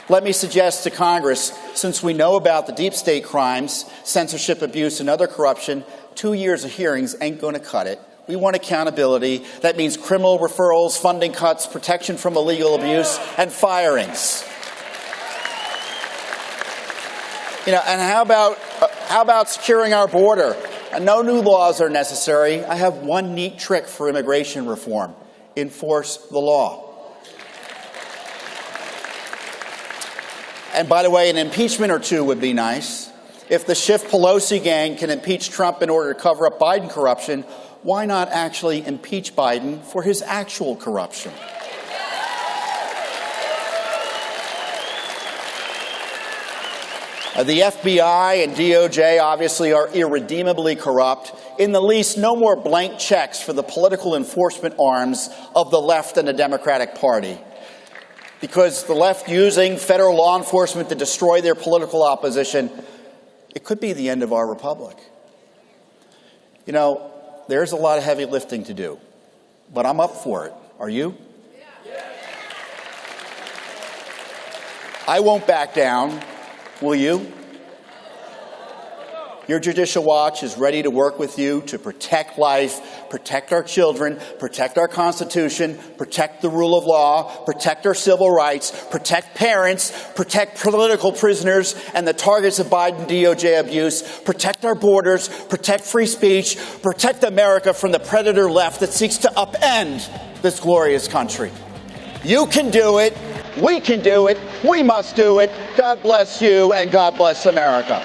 Let me suggest to Congress, since we know about the deep state crimes, censorship abuse, and other corruption, 2 years of hearings ain't going to cut it. We want accountability. That means criminal referrals, funding cuts, protection from illegal abuse, and firings. You know, and how about securing our border? And no new laws are necessary. I have one neat trick for immigration reform: enforce the law. And by the way, an impeachment or two would be nice. If the Schiff Pelosi gang can impeach Trump in order to cover up Biden corruption, why not actually impeach Biden for his actual corruption? The FBI and DOJ obviously are irredeemably corrupt. In the least, no more blank checks for the political enforcement arms of the left and the Democratic Party. Because the left using federal law enforcement to destroy their political opposition, it could be the end of our republic. You know, there's a lot of heavy lifting to do, but I'm up for it. Are you? I won't back down. Will you? Your Judicial Watch is ready to work with you to protect life, protect our children, protect our Constitution, protect the rule of law, protect our civil rights, protect parents, protect political prisoners and the targets of Biden DOJ abuse, protect our borders, protect free speech, protect America from the predator left that seeks to upend this glorious country. You can do it. We can do it. We must do it. God bless you, and God bless America.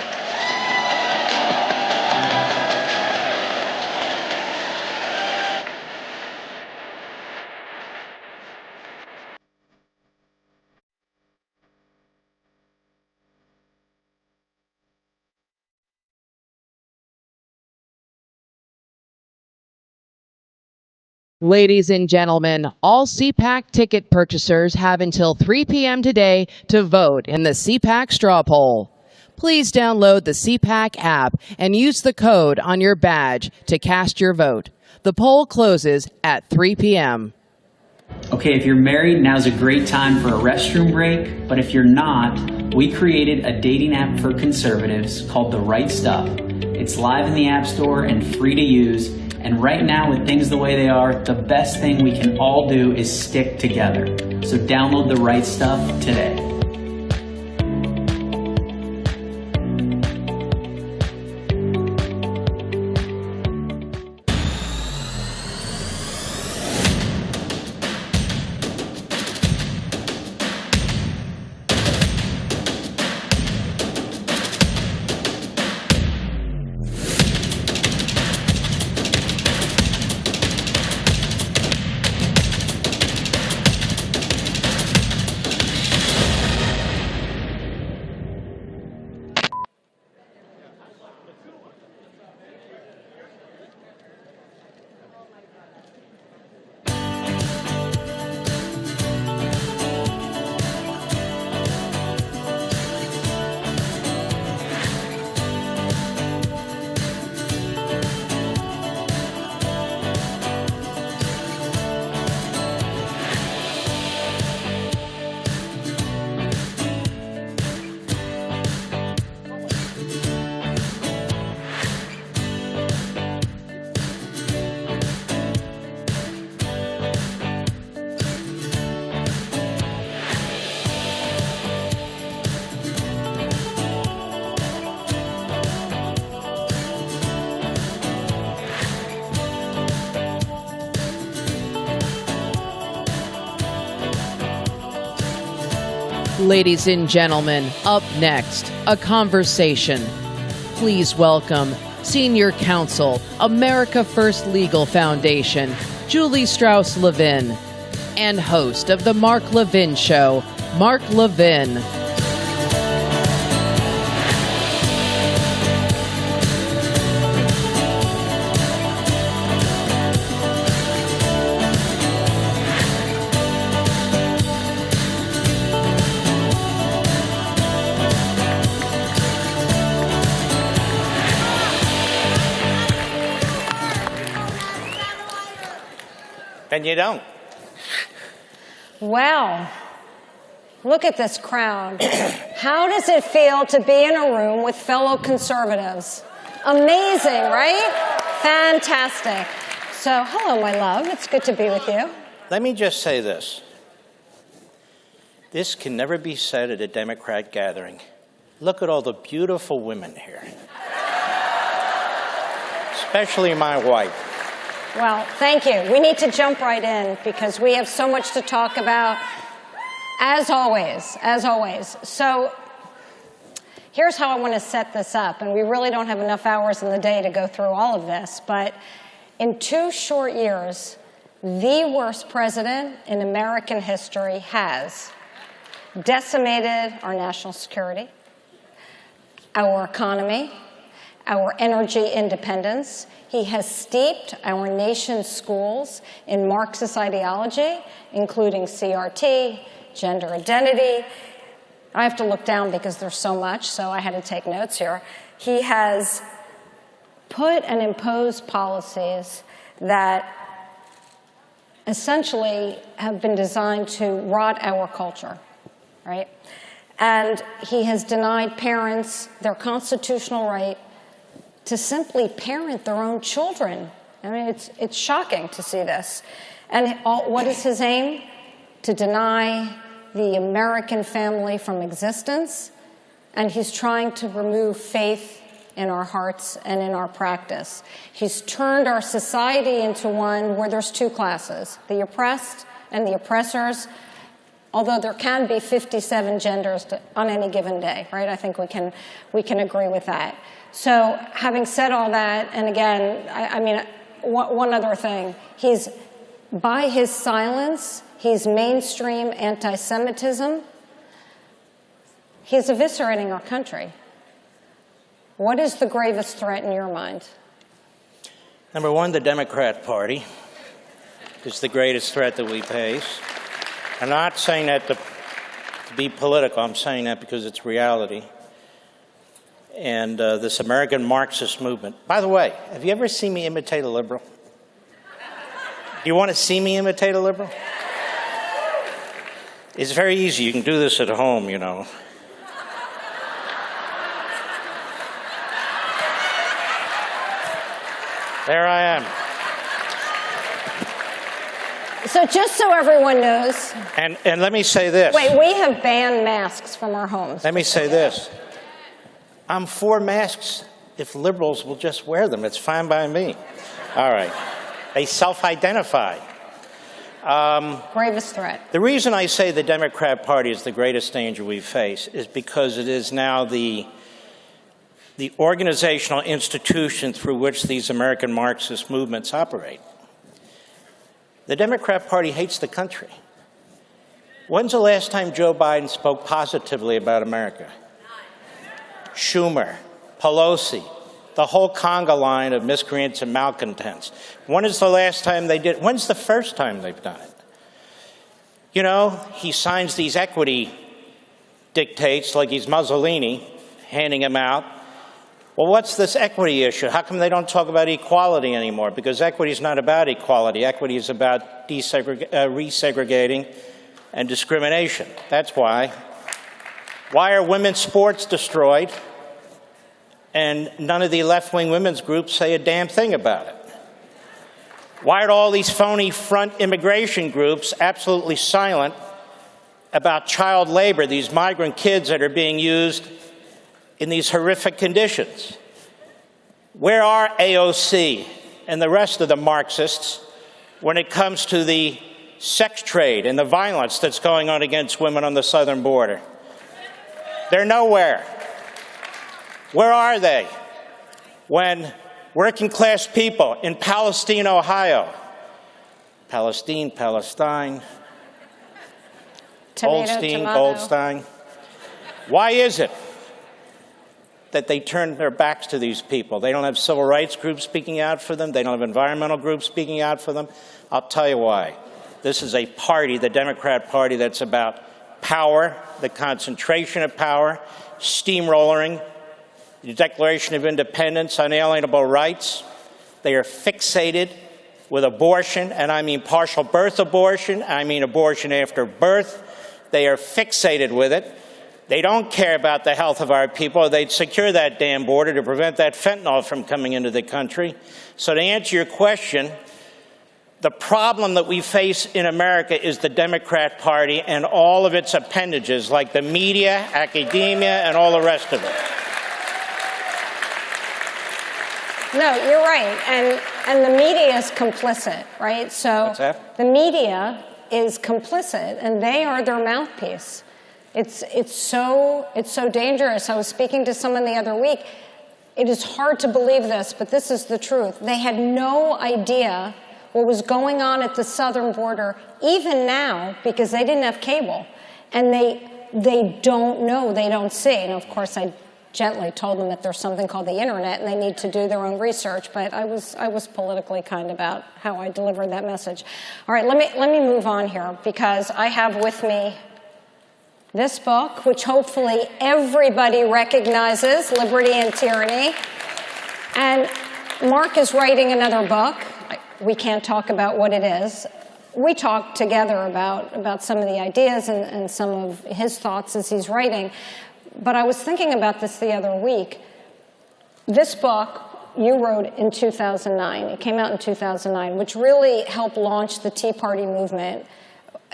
Ladies and gentlemen, all CPAC ticket purchasers have until 3 p.m. today to vote in the CPAC straw poll. Please download the CPAC app and use the code on your badge to cast your vote. The poll closes at 3 p.m. Okay, if you're married, now's a great time for a restroom break. But if you're not, we created a dating app for conservatives called The Right Stuff. It's live in the App Store and free to use. And right now, with things the way they are, the best thing we can all do is stick together. So download The Right Stuff today. Ladies and gentlemen, up next, a conversation. Please welcome Senior Counsel, America First Legal Foundation, Julie Levin, and host of The Mark Levin Show, Mark Levin. And you don't. Well, look at this crowd. How does it feel to be in a room with fellow conservatives? Amazing, right? Fantastic. So, hello, my love. It's good to be with you. Let me just say this. This can never be said at a Democrat gathering. Look at all the beautiful women here. Especially my wife. Well, thank you. We need to jump right in because we have so much to talk about, as always, as always. So here's how I want to set this up, and we really don't have enough hours in the day to go through all of this, but in 2 short years, the worst president in American history has decimated our national security, our economy, our energy independence. He has steeped our nation's schools in Marxist ideology, including CRT, gender identity. I have to look down because there's so much, so I had to take notes here. He has put and imposed policies that essentially have been designed to rot our culture, right? And he has denied parents their constitutional right to simply parent their own children. I mean, it's shocking to see this. And what is his aim? To deny the American family from existence. And he's trying to remove faith in our hearts and in our practice. He's turned our society into one where there's 2 classes, the oppressed and the oppressors, although there can be 57 genders on any given day, right? I think we can agree with that. So having said all that, and again, I mean, one other thing, by his silence, he's mainstream anti-Semitism. He's eviscerating our country. What is the gravest threat in your mind? Number 1, the Democrat Party is the greatest threat that we face. I'm not saying that to be political. I'm saying that because it's reality. And this American Marxist movement. By the way, have you ever seen me imitate a liberal? You want to see me imitate a liberal? It's very easy. You can do this at home, you know. There I am. So just so everyone knows. And let me say this. Wait, we have banned masks from our homes. Let me say this. I'm for masks if liberals will just wear them. It's fine by me. All right. They self-identify. Gravest threat. The reason I say the Democrat Party is the greatest danger we face is because it is now the organizational institution through which these American Marxist movements operate. The Democrat Party hates the country. When's the last time Joe Biden spoke positively about America? Schumer, Pelosi, the whole conga line of miscreants and malcontents. When is the last time they did? When's the first time they've done it? You know, he signs these equity dictates like he's Mussolini, handing them out. Well, what's this equity issue? How come they don't talk about equality anymore? Because equity is not about equality. Equity is about resegregating and discrimination. That's why. Why are women's sports destroyed? And none of the left-wing women's groups say a damn thing about it. Why are all these phony front immigration groups absolutely silent about child labor, these migrant kids that are being used in these horrific conditions? Where are AOC and the rest of the Marxists when it comes to the sex trade and the violence that's going on against women on the southern border? They're nowhere. Where are they when working class people in Palestine, Ohio, Palestine, Palestine, Goldstein. Why is it that they turn their backs to these people? They don't have civil rights groups speaking out for them. They don't have environmental groups speaking out for them. I'll tell you why. This is a party, the Democrat Party, that's about power, the concentration of power, steamrolling, the Declaration of Independence, unalienable rights. They are fixated with abortion, and I mean partial birth abortion, I mean abortion after birth. They are fixated with it. They don't care about the health of our people. They'd secure that damn border to prevent that fentanyl from coming into the country. So to answer your question, the problem that we face in America is the Democrat Party and all of its appendages, like the media, academia, and all the rest of it. No, you're right. And the media is complicit, right? So What's that? The media is complicit, and they are their mouthpiece. It's so dangerous. I was speaking to someone the other week. It is hard to believe this, but this is the truth. They had no idea what was going on at the southern border, even now, because they didn't have cable. And they don't know, they don't see. And of course, I gently told them that there's something called the internet and they need to do their own research, but I was politically kind about how I delivered that message. All right, let me move on here, because I have with me this book, which hopefully everybody recognizes, Liberty and Tyranny. And Mark is writing another book. We can't talk about what it is. We talked together about some of the ideas and some of his thoughts as he's writing. But I was thinking about this the other week. This book you wrote in 2009. It came out in 2009, which really helped launch the Tea Party movement.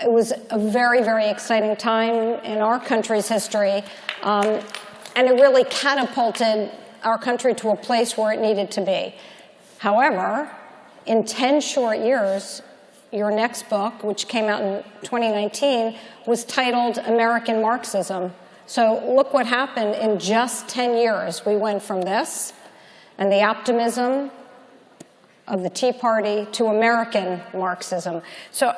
It was a very, very exciting time in our country's history, and it really catapulted our country to a place where it needed to be. However, in 10 short years, your next book, which came out in 2019, was titled American Marxism. So look what happened in just 10 years. We went from this and the optimism of the Tea Party to American Marxism. So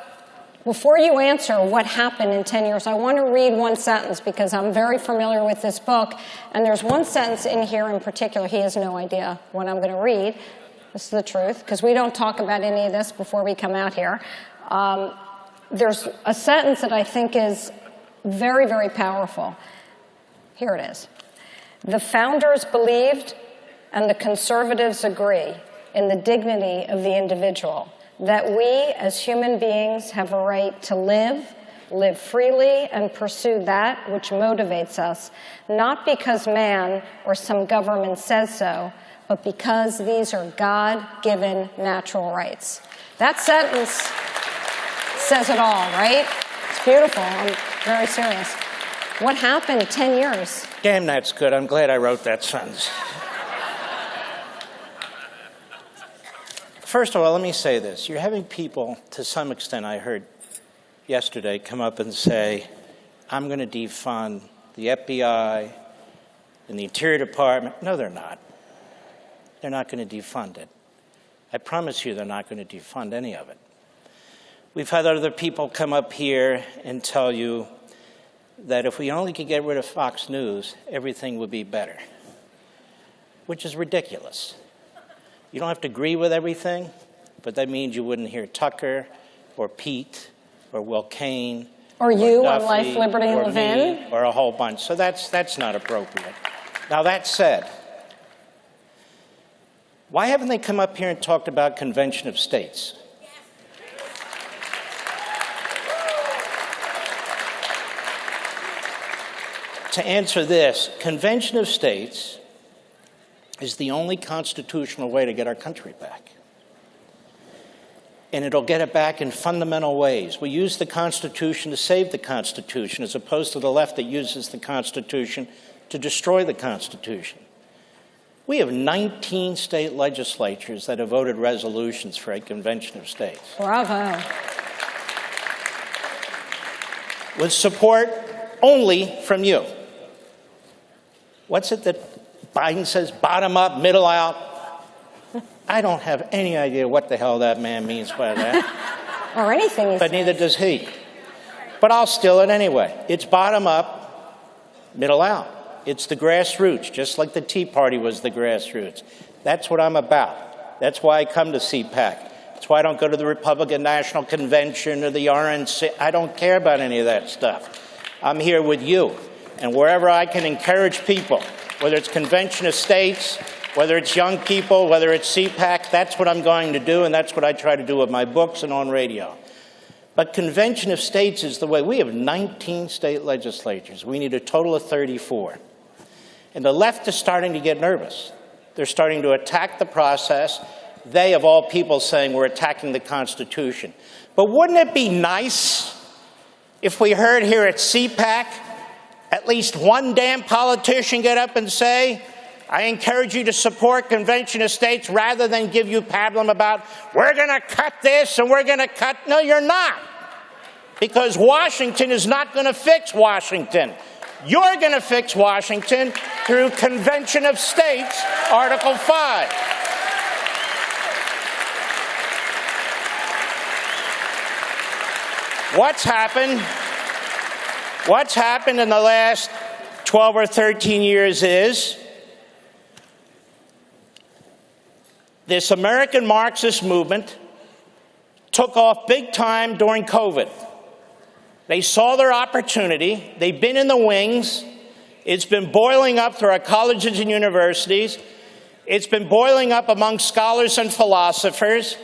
before you answer what happened in 10 years, I want to read one sentence, because I'm very familiar with this book, and there's one sentence in here in particular. He has no idea what I'm going to read. This is the truth, because we don't talk about any of this before we come out here. There's a sentence that I think is very, very powerful. Here it is. The founders believed, and the conservatives agree, in the dignity of the individual, that we as human beings have a right to live freely, and pursue that which motivates us, not because man or some government says so, but because these are God-given natural rights. That sentence says it all, right? It's beautiful. I'm very serious. What happened 10 years? Damn, that's good. I'm glad I wrote that sentence. First of all, let me say this. You're having people, to some extent, I heard yesterday, come up and say, I'm going to defund the FBI and the Interior Department. No, they're not. They're not going to defund it. I promise you they're not going to defund any of it. We've had other people come up here and tell you that if we only could get rid of Fox News, everything would be better, which is ridiculous. You don't have to agree with everything, but that means you wouldn't hear Tucker or Pete or Will Cain or you Duffy, on Life, Liberty, and Levin, or a whole bunch. So that's not appropriate. Now, that said, why haven't they come up here and talked about Convention of States? To answer this, Convention of States is the only constitutional way to get our country back. And it'll get it back in fundamental ways. We use the Constitution to save the Constitution, as opposed to the left that uses the Constitution to destroy the Constitution. We have 19 state legislatures that have voted resolutions for a Convention of States. Bravo. With support only from you. What's it that Biden says, bottom up, middle out? I don't have any idea what the hell that man means by that. Or anything. But neither does he. But I'll steal it anyway. It's bottom up, middle out. It's the grassroots, just like the Tea Party was the grassroots. That's what I'm about. That's why I come to CPAC. That's why I don't go to the Republican National Convention or the RNC. I don't care about any of that stuff. I'm here with you. And wherever I can encourage people, whether it's Convention of States, whether it's young people, whether it's CPAC, that's what I'm going to do, and that's what I try to do with my books and on radio. But Convention of States is the way. We have 19 state legislatures. We need a total of 34. And the left is starting to get nervous. They're starting to attack the process. They, of all people, saying we're attacking the Constitution. But wouldn't it be nice if we heard here at CPAC at least one damn politician get up and say, I encourage you to support Convention of States rather than give you pablum about, we're going to cut this and we're going to cut. No, you're not. Because Washington is not going to fix Washington. You're going to fix Washington through Convention of States, Article 5. What's happened in the last 12 or 13 years is this American Marxist movement took off big time during COVID. They saw their opportunity. They've been in the wings. It's been boiling up through our colleges and universities. It's been boiling up among scholars and philosophers.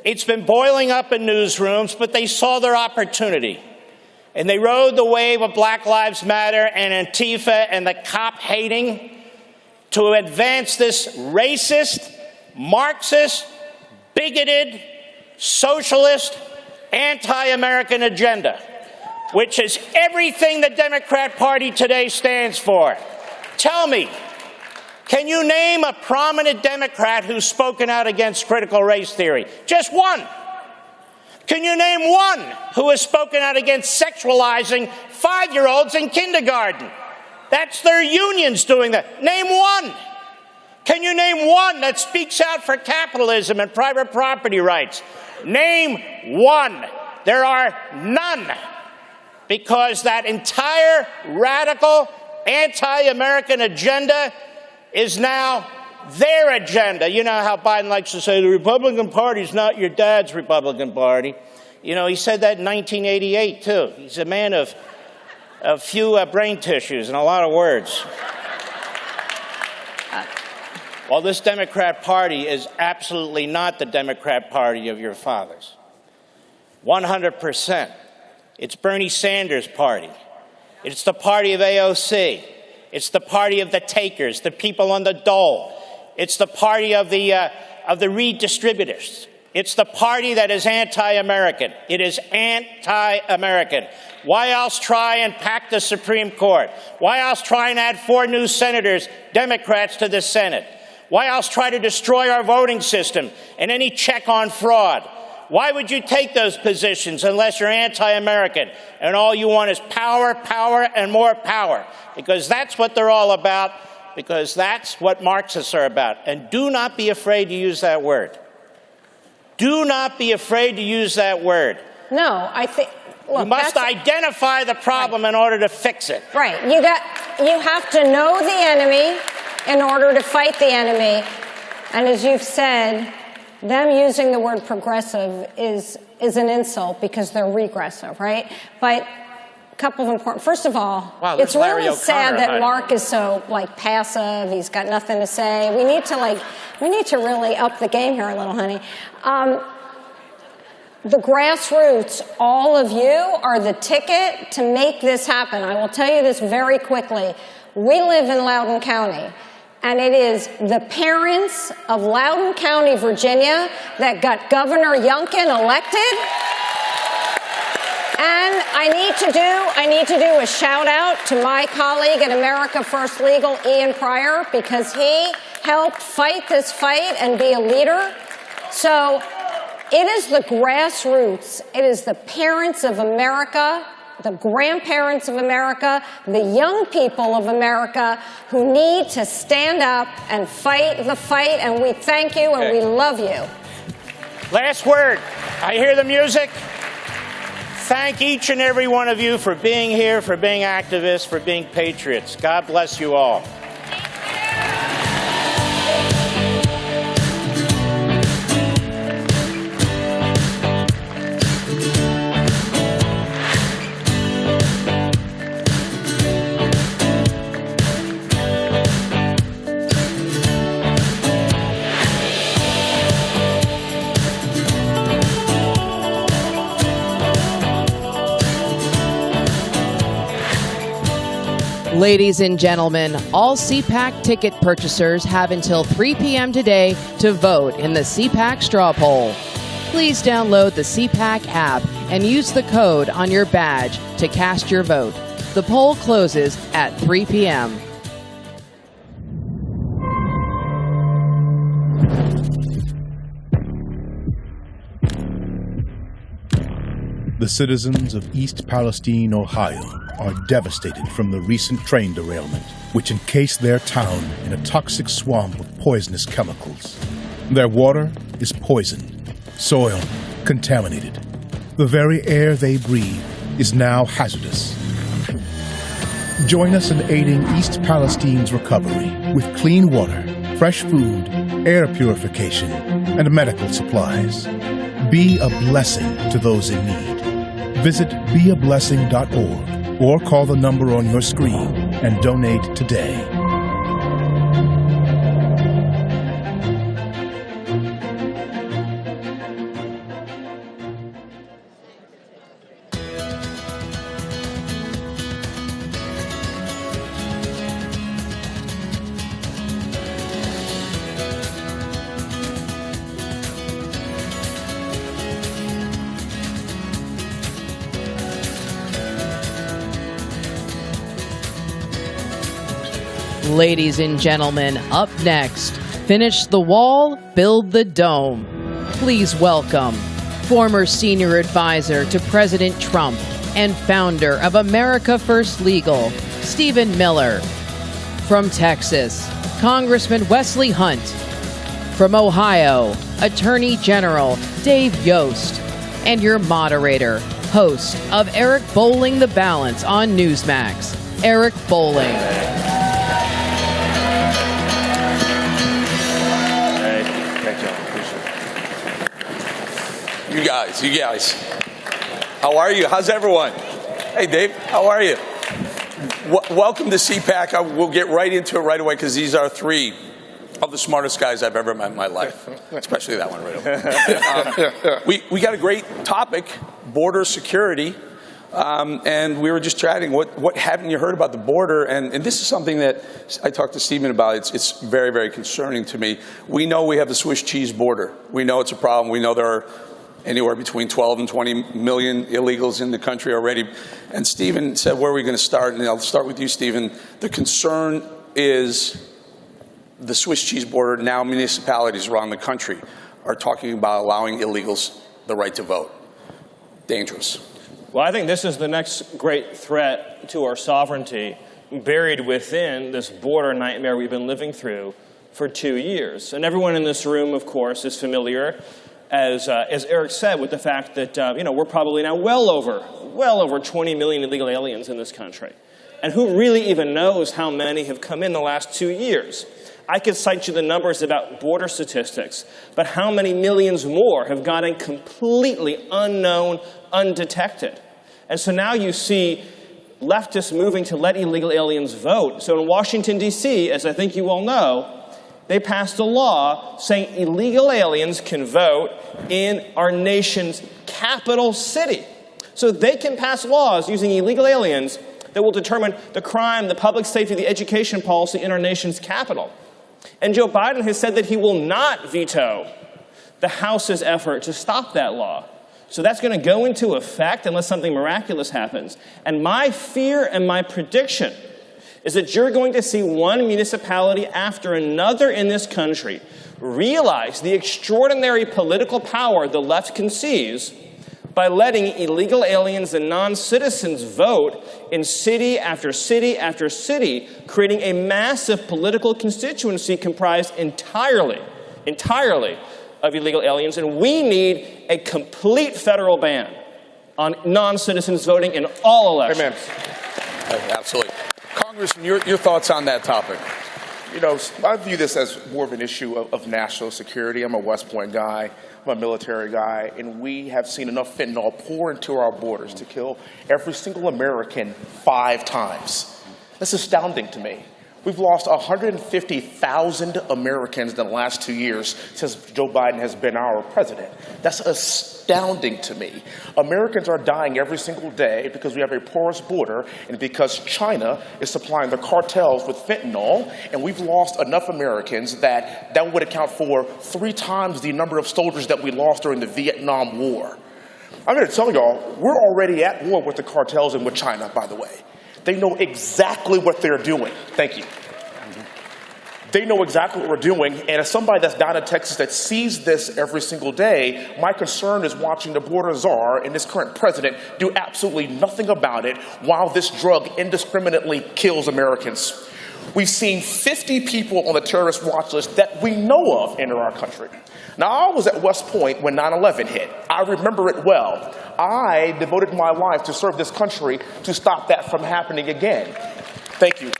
It's been boiling up in newsrooms, but they saw their opportunity. And they rode the wave of Black Lives Matter and Antifa and the cop hating to advance this racist, Marxist, bigoted, socialist, anti-American agenda, which is everything the Democrat Party today stands for. Tell me, can you name a prominent Democrat who's spoken out against critical race theory? Just one. Can you name one who has spoken out against sexualizing 5-year-olds in kindergarten? That's their unions doing that. Name one. Can you name one that speaks out for capitalism and private property rights? Name one. There are none. Because that entire radical anti-American agenda is now their agenda. You know how Biden likes to say the Republican Party is not your dad's Republican Party. You know, he said that in 1988, too. He's a man of few brain tissues and a lot of words. Well, this Democrat Party is absolutely not the Democrat Party of your fathers. 100%. It's Bernie Sanders' party. It's the party of AOC. It's the party of the takers, the people on the dole. It's the party of the redistributors. It's the party that is anti-American. It is anti-American. Why else try and pack the Supreme Court? Why else try and add 4 new senators, Democrats, to the Senate? Why else try to destroy our voting system and any check on fraud? Why would you take those positions unless you're anti-American and all you want is power, power, and more power? Because that's what they're all about, because that's what Marxists are about. And do not be afraid to use that word. Do not be afraid to use that word. No, I think... Look, you must identify the problem in order to fix it. Right. You have to know the enemy in order to fight the enemy. And as you've said, them using the word progressive is an insult because they're regressive, right? But a couple of important... First of all, wow, it's really Larry sad that O'Connor, Mark is so, passive. He's got nothing to say. We need to really up the game here a little, honey. The grassroots, all of you, are the ticket to make this happen. I will tell you this very quickly. We live in Loudoun County, and it is the parents of Loudoun County, Virginia, that got Governor Youngkin elected. And I need to do a shout out to my colleague at America First Legal, Ian Pryor, because he helped fight this fight and be a leader. So it is the grassroots, it is the parents of America the grandparents of America, the young people of America who need to stand up and fight the fight, and we thank you and we love you. Last word. I hear the music. Thank each and every one of you for being here, for being activists, for being patriots. God bless you all. Ladies and gentlemen, all CPAC ticket purchasers have until 3 p.m. today to vote in the CPAC straw poll. Please download the CPAC app and use the code on your badge to cast your vote. The poll closes at 3 p.m. The citizens of East Palestine, Ohio, are devastated from the recent train derailment, which encased their town in a toxic swamp of poisonous chemicals. Their water is poisoned, soil contaminated. The very air they breathe is now hazardous. Join us in aiding East Palestine's recovery with clean water, fresh food, air purification, and medical supplies. Be a blessing to those in need. Visit beablessing.org or call the number on your screen and donate today. Ladies and gentlemen, up next, finish the wall, build the dome. Please welcome former senior advisor to President Trump and founder of America First Legal, Stephen Miller. From Texas, Congressman Wesley Hunt. From Ohio, Attorney General Dave Yost. And your moderator, host of Eric Bowling the Balance on Newsmax, Eric Bowling. You guys. How are you? How's everyone? Hey, Dave, how are you? Welcome to CPAC. We'll get right into it right away because these are three of the smartest guys I've ever met in my life, especially that one right over. We got a great topic, border security, and we were just chatting. What haven't you heard about the border? And this is something that I talked to Stephen about. It's very, very concerning to me. We know we have the Swiss cheese border. We know it's a problem. We know there are anywhere between 12 and 20 million illegals in the country already. And Stephen said, where are we going to start? And I'll start with you, Stephen. The concern is the Swiss cheese border. Now municipalities around the country are talking about allowing illegals the right to vote. Dangerous. Well, I think this is the next great threat to our sovereignty, buried within this border nightmare we've been living through for 2 years. And everyone in this room, of course, is familiar, as Eric said, with the fact that we're probably now well over 20 million illegal aliens in this country. And who really even knows how many have come in the last 2 years? I could cite you the numbers about border statistics, but how many millions more have gotten completely unknown, undetected? And so now you see leftists moving to let illegal aliens vote. So in Washington, D.C., as I think you all know, they passed a law saying illegal aliens can vote in our nation's capital city. So they can pass laws using illegal aliens that will determine the crime, the public safety, the education policy in our nation's capital. And Joe Biden has said that he will not veto the House's effort to stop that law. So that's going to go into effect unless something miraculous happens. And my fear and my prediction is that you're going to see one municipality after another in this country realize the extraordinary political power the left can seize by letting illegal aliens and non-citizens vote in city after city after city, creating a massive political constituency comprised entirely of illegal aliens. And we need a complete federal ban on non-citizens voting in all elections. Amen. Absolutely. Congressman, your thoughts on that topic? You know, I view this as more of an issue of national security. I'm a West Point guy. I'm a military guy, and we have seen enough fentanyl pour into our borders to kill every single American 5 times. That's astounding to me. We've lost 150,000 Americans in the last 2 years since Joe Biden has been our president. That's astounding to me. Americans are dying every single day because we have a porous border and because China is supplying the cartels with fentanyl, and we've lost enough Americans that would account for 3 times the number of soldiers that we lost during the Vietnam War. I'm going to tell y'all, we're already at war with the cartels and with China, by the way. They know exactly what they're doing. Thank you. They know exactly what we're doing, and as somebody that's down in Texas that sees this every single day, my concern is watching the border czar and this current president do absolutely nothing about it while this drug indiscriminately kills Americans. We've seen 50 people on the terrorist watch list that we know of enter our country. Now, I was at West Point when 9/11 hit. I remember it well. I devoted my life to serve this country to stop that from happening again. Thank you.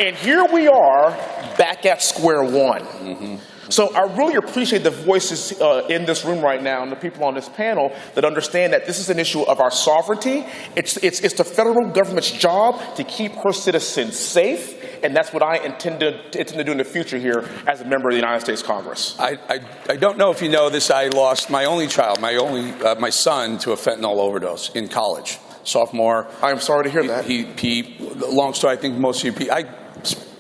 And here we are back at square one. So I really appreciate the voices in this room right now and the people on this panel that understand that this is an issue of our sovereignty. It's the federal government's job to keep her citizens safe, and that's what I intend to do in the future here as a member of the United States Congress. I don't know if you know this. I lost my only child, my son, to a fentanyl overdose in college. Sophomore. I'm sorry to hear that. Long story, I think most of you,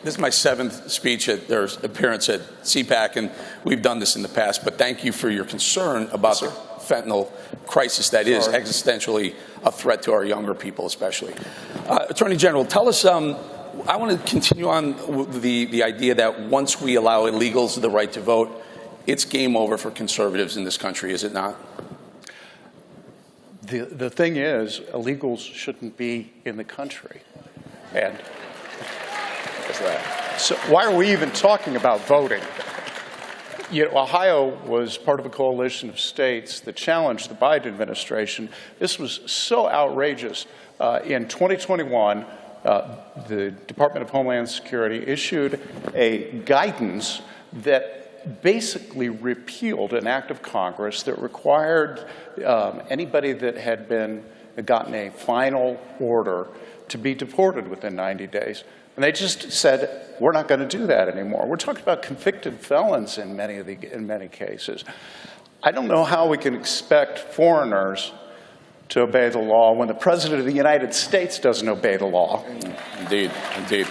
this is my 7th speech or appearance at CPAC, and we've done this in the past, but thank you for your concern about the fentanyl crisis that is existentially a threat to our younger people especially. Attorney General, tell us, I want to continue on with the idea that once we allow illegals the right to vote, it's game over for conservatives in this country, is it not? The thing is, illegals shouldn't be in the country. And so why are we even talking about voting? You know, Ohio was part of a coalition of states that challenged the Biden administration. This was so outrageous. In 2021, the Department of Homeland Security issued a guidance that basically repealed an act of Congress that required anybody that had gotten a final order to be deported within 90 days. And they just said, we're not going to do that anymore. We're talking about convicted felons in many cases. I don't know how we can expect foreigners to obey the law when the President of the United States doesn't obey the law. Indeed, indeed.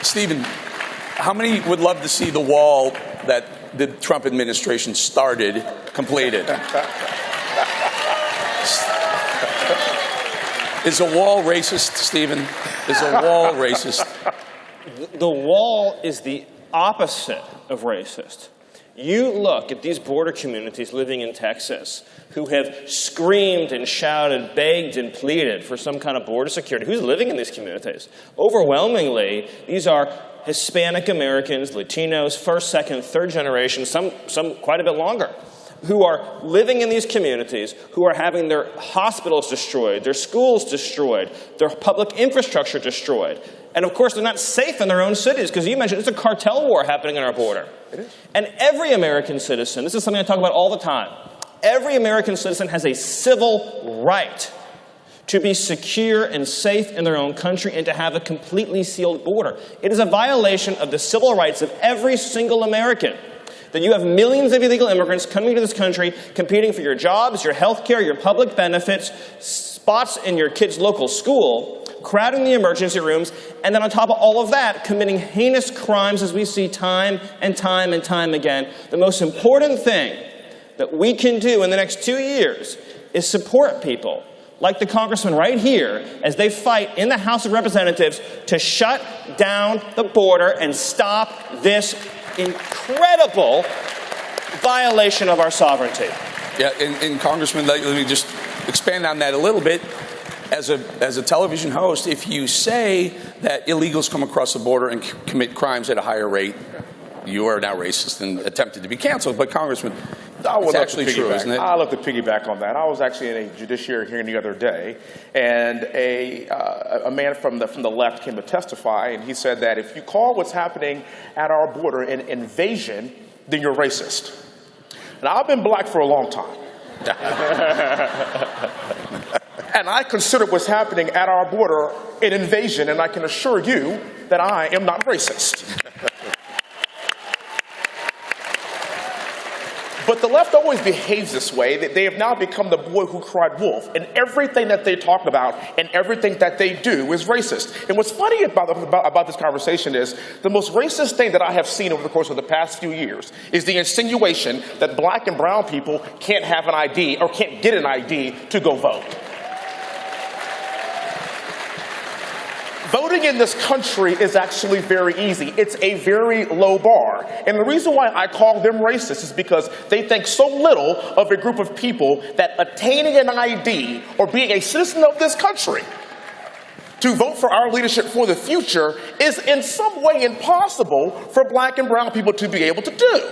Stephen, how many would love to see the wall that the Trump administration started completed? Is a wall racist, Stephen? Is a wall racist? The wall is the opposite of racist. You look at these border communities living in Texas who have screamed and shouted, begged and pleaded for some kind of border security. Who's living in these communities? Overwhelmingly, these are Hispanic Americans, Latinos, first, second, third generation, some quite a bit longer, who are living in these communities, who are having their hospitals destroyed, their schools destroyed, their public infrastructure destroyed. And of course, they're not safe in their own cities, because you mentioned it's a cartel war happening on our border. It is. And every American citizen, this is something I talk about all the time, every American citizen has a civil right to be secure and safe in their own country and to have a completely sealed border. It is a violation of the civil rights of every single American that you have millions of illegal immigrants coming to this country, competing for your jobs, your health care, your public benefits, spots in your kids' local school, crowding the emergency rooms, and then on top of all of that, committing heinous crimes as we see time and time and time again. The most important thing that we can do in the next 2 years is support people like the congressman right here as they fight in the House of Representatives to shut down the border and stop this incredible violation of our sovereignty. Yeah, and Congressman, let me just expand on that a little bit. As a television host, if you say that illegals come across the border and commit crimes at a higher rate, you are now racist and attempted to be canceled. But Congressman, it's actually true, isn't it? I'll look to piggyback on that. I was actually in a judiciary hearing the other day, and a man from the left came to testify, and he said that if you call what's happening at our border an invasion, then you're racist. And I've been black for a long time. And I consider what's happening at our border an invasion, and I can assure you that I am not racist. But the left always behaves this way, that they have now become the boy who cried wolf, and everything that they talk about and everything that they do is racist. And what's funny about this conversation is the most racist thing that I have seen over the course of the past few years is the insinuation that black and brown people can't have an ID or can't get an ID to go vote. Voting in this country is actually very easy. It's a very low bar. And the reason why I call them racist is because they think so little of a group of people that attaining an ID or being a citizen of this country to vote for our leadership for the future is in some way impossible for black and brown people to be able to do.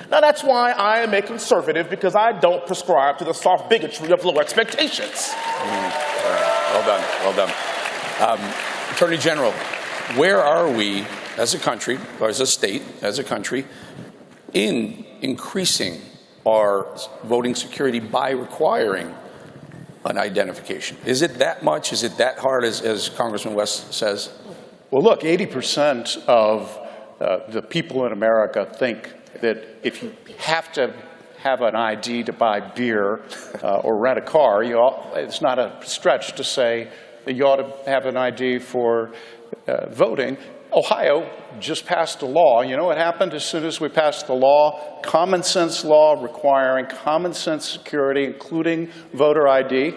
Now, that's why I am a conservative, because I don't prescribe to the soft bigotry of low expectations. Well done, well done. Attorney General, where are we as a country, or as a state, as a country, in increasing our voting security by requiring an identification? Is it that much? Is it that hard, as Congressman West says? Well, look, 80% of the people in America think that if you have to have an ID to buy beer or rent a car, it's not a stretch to say that you ought to have an ID for voting. Ohio just passed a law. You know what happened as soon as we passed the law? Common sense law requiring common sense security, including voter ID.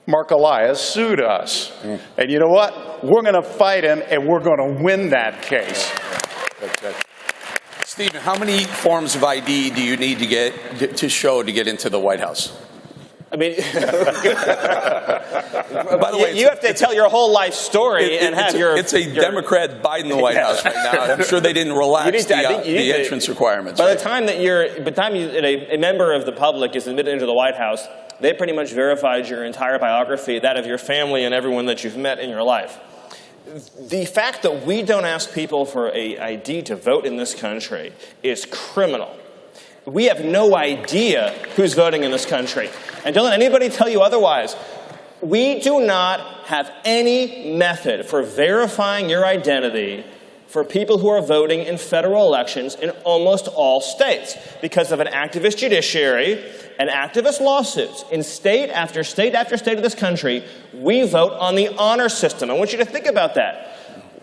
Mark Elias sued us. And you know what? We're going to fight him, and we're going to win that case. Stephen, how many forms of ID do you need to get into the White House? I mean, by the way, you have to tell your whole life story and have your... It's a Democrat Biden the White House right now. I'm sure they didn't relax the entrance requirements. By the time that a member of the public is admitted into the White House, they pretty much verified your entire biography, that of your family and everyone that you've met in your life. The fact that we don't ask people for an ID to vote in this country is criminal. We have no idea who's voting in this country. And don't let anybody tell you otherwise. We do not have any method for verifying your identity for people who are voting in federal elections in almost all states because of an activist judiciary and activist lawsuits. In state after state after state of this country, we vote on the honor system. I want you to think about that.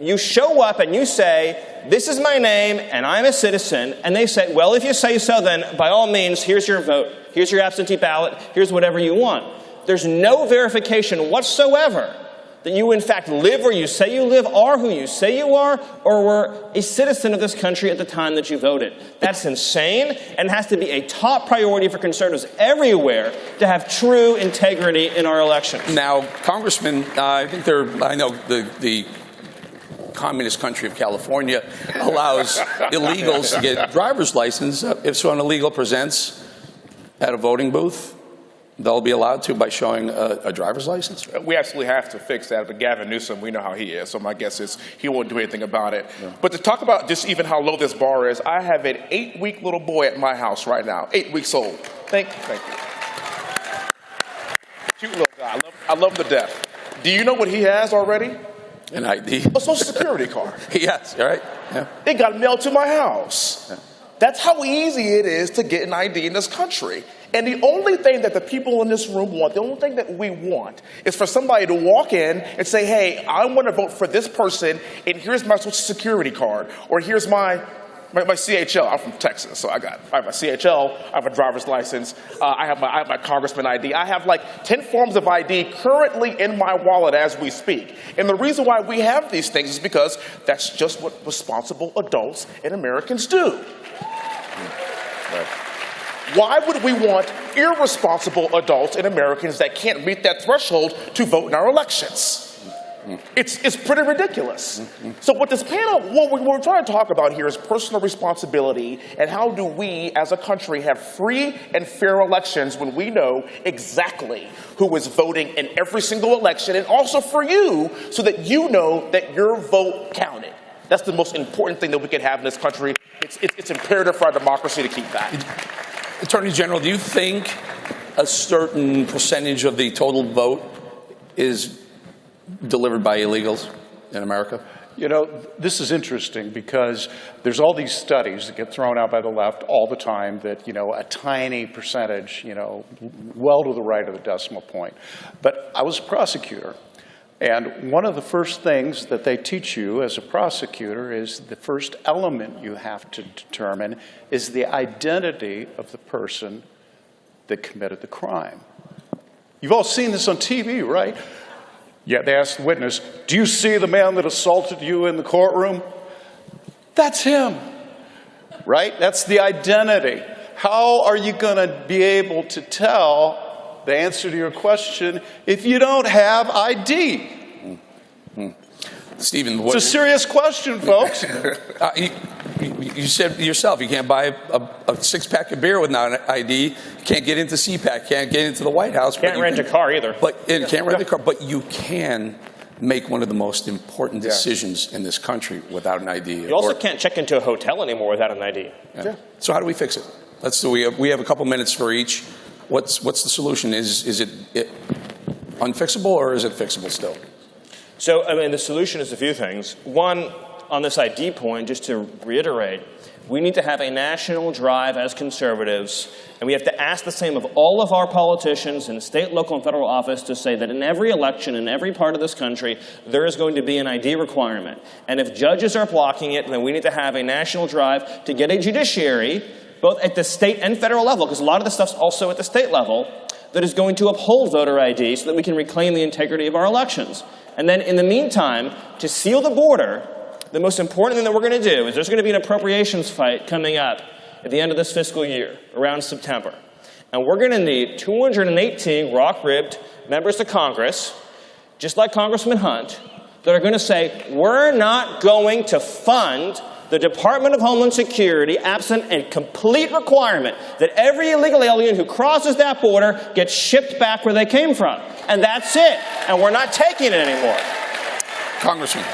You show up and you say, this is my name and I'm a citizen, and they say, well, if you say so, then by all means, here's your vote, here's your absentee ballot, here's whatever you want. There's no verification whatsoever that you in fact live where you say you live, are who you say you are, or were a citizen of this country at the time that you voted. That's insane, and it has to be a top priority for conservatives everywhere to have true integrity in our elections. Now, Congressman, I know the communist country of California allows illegals to get a driver's license. If someone illegal presents at a voting booth, they'll be allowed to by showing a driver's license? We absolutely have to fix that. But Gavin Newsom, we know how he is. So my guess is he won't do anything about it. Yeah. But to talk about just even how low this bar is, I have an 8-week little boy at my house right now, 8 weeks old. Thank you. Cute little guy. I love him to death. Do you know what he has already? An ID. A Social Security card. Yes, right. Yeah. It got mailed to my house. Yeah. That's how easy it is to get an ID in this country. And the only thing that the people in this room want, the only thing that we want, is for somebody to walk in and say, hey, I want to vote for this person, and here's my Social Security card, or here's my CHL. I'm from Texas, so I have my CHL, I have a driver's license, I have my congressman ID. I have like 10 forms of ID currently in my wallet as we speak. And the reason why we have these things is because that's just what responsible adults and Americans do. Right. Why would we want irresponsible adults and Americans that can't meet that threshold to vote in our elections? It's pretty ridiculous. So what this panel, what we're trying to talk about here is personal responsibility and how do we as a country have free and fair elections when we know exactly who is voting in every single election, and also for you so that you know that your vote counted. That's the most important thing that we can have in this country. It's imperative for our democracy to keep that. Attorney General, do you think a certain percentage of the total vote is delivered by illegals in America? You know, this is interesting because there's all these studies that get thrown out by the left all the time that, you know, a tiny percentage, you know, well to the right of the decimal point. But I was a prosecutor, and one of the first things that they teach you as a prosecutor is the first element you have to determine is the identity of the person that committed the crime. You've all seen this on TV, right? Yeah, they asked the witness, do you see the man that assaulted you in the courtroom? That's him, right? That's the identity. How are you going to be able to tell the answer to your question if you don't have ID? Stephen, it's a serious question, folks. You said yourself, you can't buy a six-pack of beer without an ID. You can't get into CPAC. Can't get into the White House. Can't rent a car either. Can't rent a car. But you can make one of the most important decisions in this country without an ID. You also can't check into a hotel anymore without an ID. Yeah. So how do we fix it? We have a couple minutes for each. What's the solution? Is it unfixable or is it fixable still? So, I mean, the solution is a few things. One, on this ID point, just to reiterate, we need to have a national drive as conservatives, and we have to ask the same of all of our politicians in state, local, and federal office to say that in every election, in every part of this country, there is going to be an ID requirement. And if judges are blocking it, then we need to have a national drive to get a judiciary, both at the state and federal level, because a lot of the stuff's also at the state level, that is going to uphold voter ID so that we can reclaim the integrity of our elections. And then in the meantime, to seal the border, the most important thing that we're going to do is there's going to be an appropriations fight coming up at the end of this fiscal year, around September. And we're going to need 218 rock-ribbed members of Congress, just like Congressman Hunt, that are going to say, we're not going to fund the Department of Homeland Security absent a complete requirement that every illegal alien who crosses that border gets shipped back where they came from. And that's it. And we're not taking it anymore. Congressman.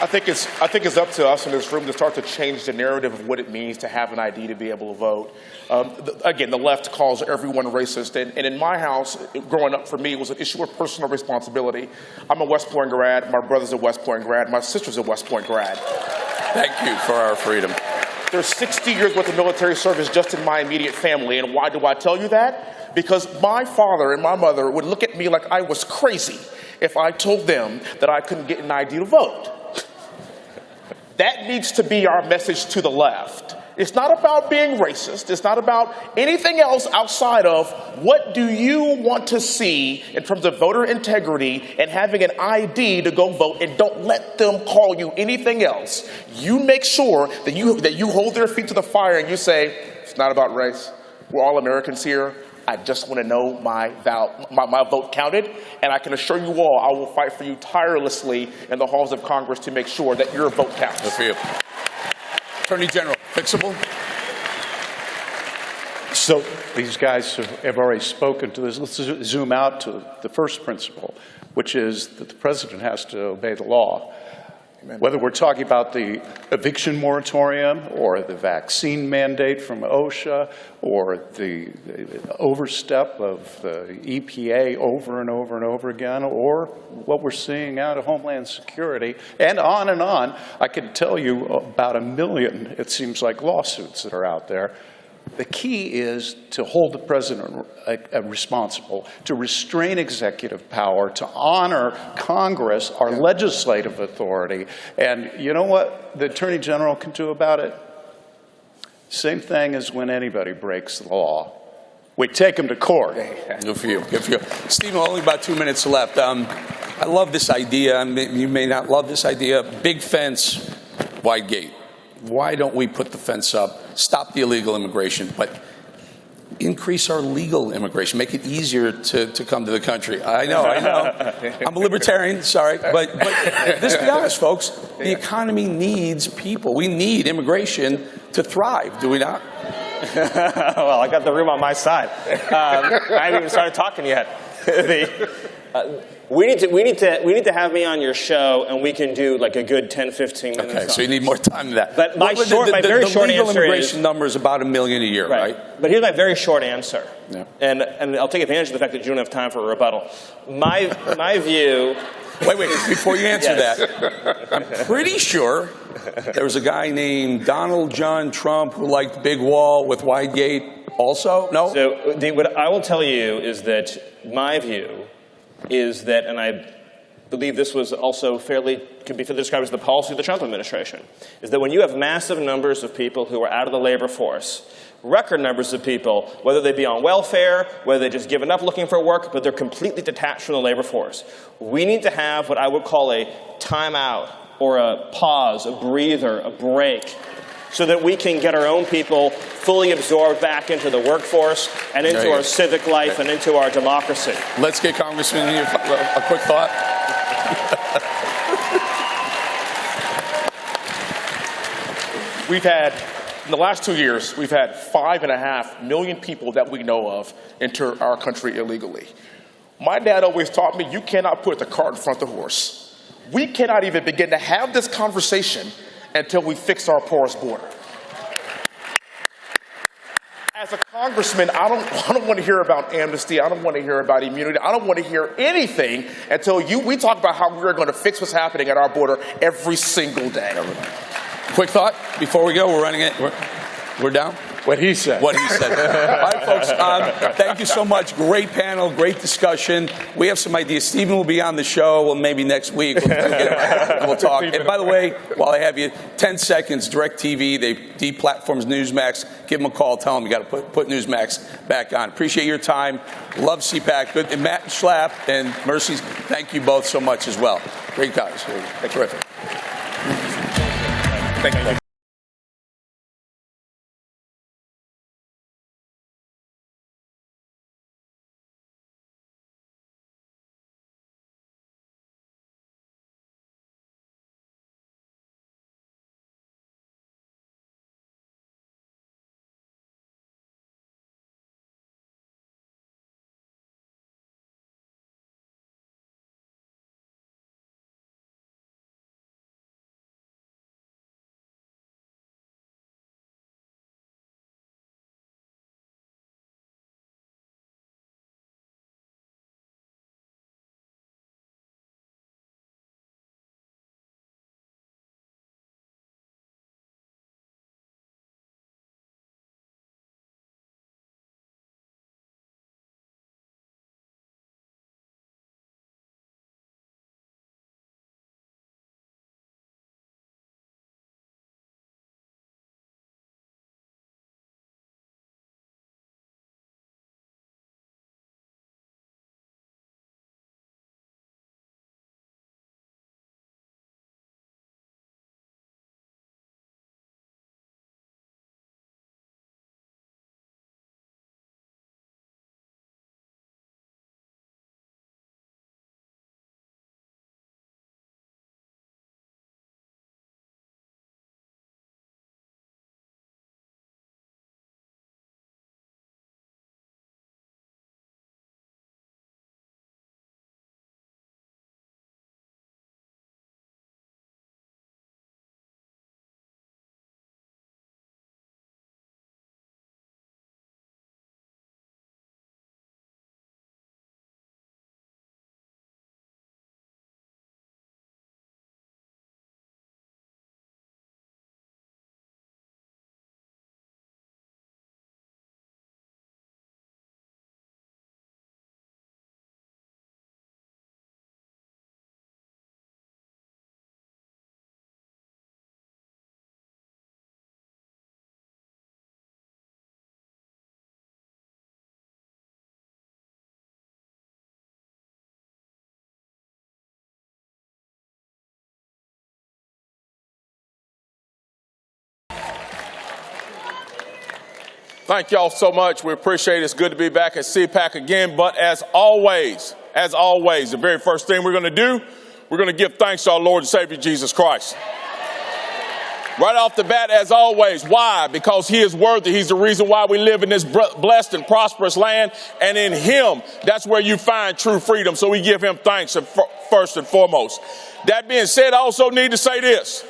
I think it's up to us in this room to start to change the narrative of what it means to have an ID to be able to vote. Again, the left calls everyone racist, and in my house, growing up for me, it was an issue of personal responsibility. I'm a West Point grad, my brother's a West Point grad, my sister's a West Point grad. Thank you for our freedom. There's 60 years worth of military service just in my immediate family, and why do I tell you that? Because my father and my mother would look at me like I was crazy if I told them that I couldn't get an ID to vote. That needs to be our message to the left. It's not about being racist. It's not about anything else outside of what do you want to see in terms of voter integrity and having an ID to go vote, and don't let them call you anything else. You make sure that you hold their feet to the fire and you say, it's not about race. We're all Americans here. I just want to know my vote counted, and I can assure you all I will fight for you tirelessly in the halls of Congress to make sure that your vote counts. Good for you. Attorney General, fixable? So these guys have already spoken to this. Let's zoom out to the first principle, which is that the president has to obey the law. Whether we're talking about the eviction moratorium or the vaccine mandate from OSHA or the overstep of the EPA over and over and over again, or what we're seeing out of Homeland Security, and on, I could tell you about 1 million, it seems like, lawsuits that are out there. The key is to hold the president responsible, to restrain executive power, to honor Congress, our legislative authority. And you know what the Attorney General can do about it? Same thing as when anybody breaks the law. We take them to court. Good for you. Good for you. Stephen, only about 2 minutes left. I love this idea. You may not love this idea. Big fence, wide gate. Why don't we put the fence up, stop the illegal immigration, but increase our legal immigration, make it easier to come to the country. I know. I'm a libertarian, sorry. But let's be honest, folks. The economy needs people. We need immigration to thrive, do we not? Well, I got the room on my side. I haven't even started talking yet. We need to have me on your show, and we can do like a good 10, 15 minutes. Okay, so you need more time than that. But my very short legal answer immigration number is about 1 million a year, right? But here's my very short answer. Yeah. And I'll take advantage of the fact that you don't have time for a rebuttal. My view. Wait, before you answer that, I'm pretty sure there was a guy named Donald John Trump who liked the big wall with wide gate also? No? So what I will tell you is that my view is that, and I believe this was also could be fairly described as the policy of the Trump administration, is that when you have massive numbers of people who are out of the labor force, record numbers of people, whether they be on welfare, whether they've just given up looking for work, but they're completely detached from the labor force. We need to have what I would call a timeout or a pause, a breather, a break, so that we can get our own people fully absorbed back into the workforce and into our civic life and into our democracy. Let's get Congressman a quick thought. In the last 2 years, we've had 5.5 million people that we know of enter our country illegally. My dad always taught me, you cannot put the cart in front of the horse. We cannot even begin to have this conversation until we fix our porous border. As a congressman, I don't want to hear about amnesty. I don't want to hear about immunity. I don't want to hear anything until we talk about how we're going to fix what's happening at our border every single day. Quick thought before we go. We're running it. We're down. What he said. What he said. All right, folks. Thank you so much. Great panel. Great discussion. We have some ideas. Stephen will be on the show. Well, maybe next week. We'll talk. And by the way, while I have you, 10 seconds. DirecTV. They deplatforms Newsmax. Give them a call. Tell them you got to put Newsmax back on. Appreciate your time. Love CPAC. Good. And Matt Schlapp and Mercy. Thank you both so much as well. Great guys. Terrific. Thank you. Thank y'all so much. We appreciate it. It's good to be back at CPAC again. But as always, the very first thing we're going to do, we're going to give thanks to our Lord and Savior, Jesus Christ. Right off the bat, as always. Why? Because he is worthy. He's the reason why we live in this blessed and prosperous land. And in him, that's where you find true freedom. So we give him thanks first and foremost. That being said, I also need to say this.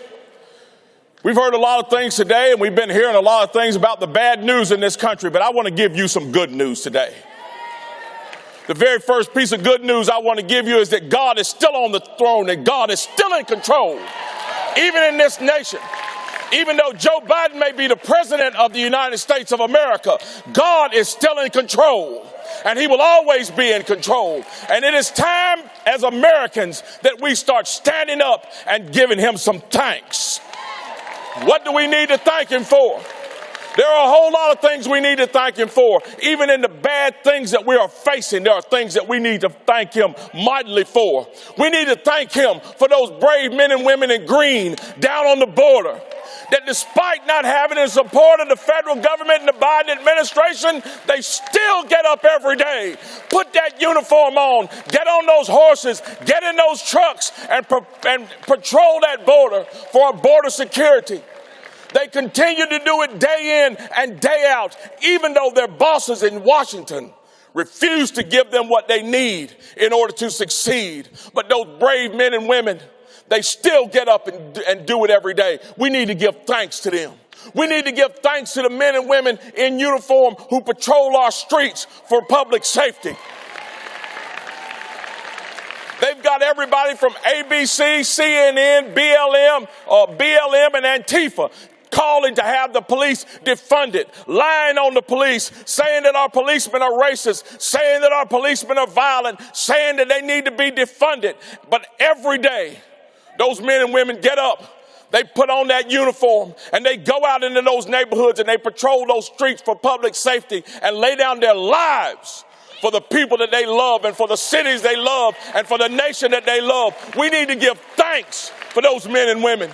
We've heard a lot of things today, and we've been hearing a lot of things about the bad news in this country. But I want to give you some good news today. The very first piece of good news I want to give you is that God is still on the throne and God is still in control, even in this nation. Even though Joe Biden may be the president of the United States of America, God is still in control, and he will always be in control. And it is time as Americans that we start standing up and giving him some thanks. What do we need to thank him for? There are a whole lot of things we need to thank him for. Even in the bad things that we are facing, there are things that we need to thank him mightily for. We need to thank him for those brave men and women in green down on the border, that despite not having the support of the federal government and the Biden administration, they still get up every day, put that uniform on, get on those horses, get in those trucks, and patrol that border for our border security. They continue to do it day in and day out, even though their bosses in Washington refuse to give them what they need in order to succeed. But those brave men and women, they still get up and do it every day. We need to give thanks to them. We need to give thanks to the men and women in uniform who patrol our streets for public safety. They've got everybody from ABC, CNN, BLM, and Antifa calling to have the police defunded, lying on the police, saying that our policemen are racist, saying that our policemen are violent, saying that they need to be defunded. But every day, those men and women get up, they put on that uniform, and they go out into those neighborhoods and they patrol those streets for public safety and lay down their lives for the people that they love and for the cities they love and for the nation that they love. We need to give thanks for those men and women.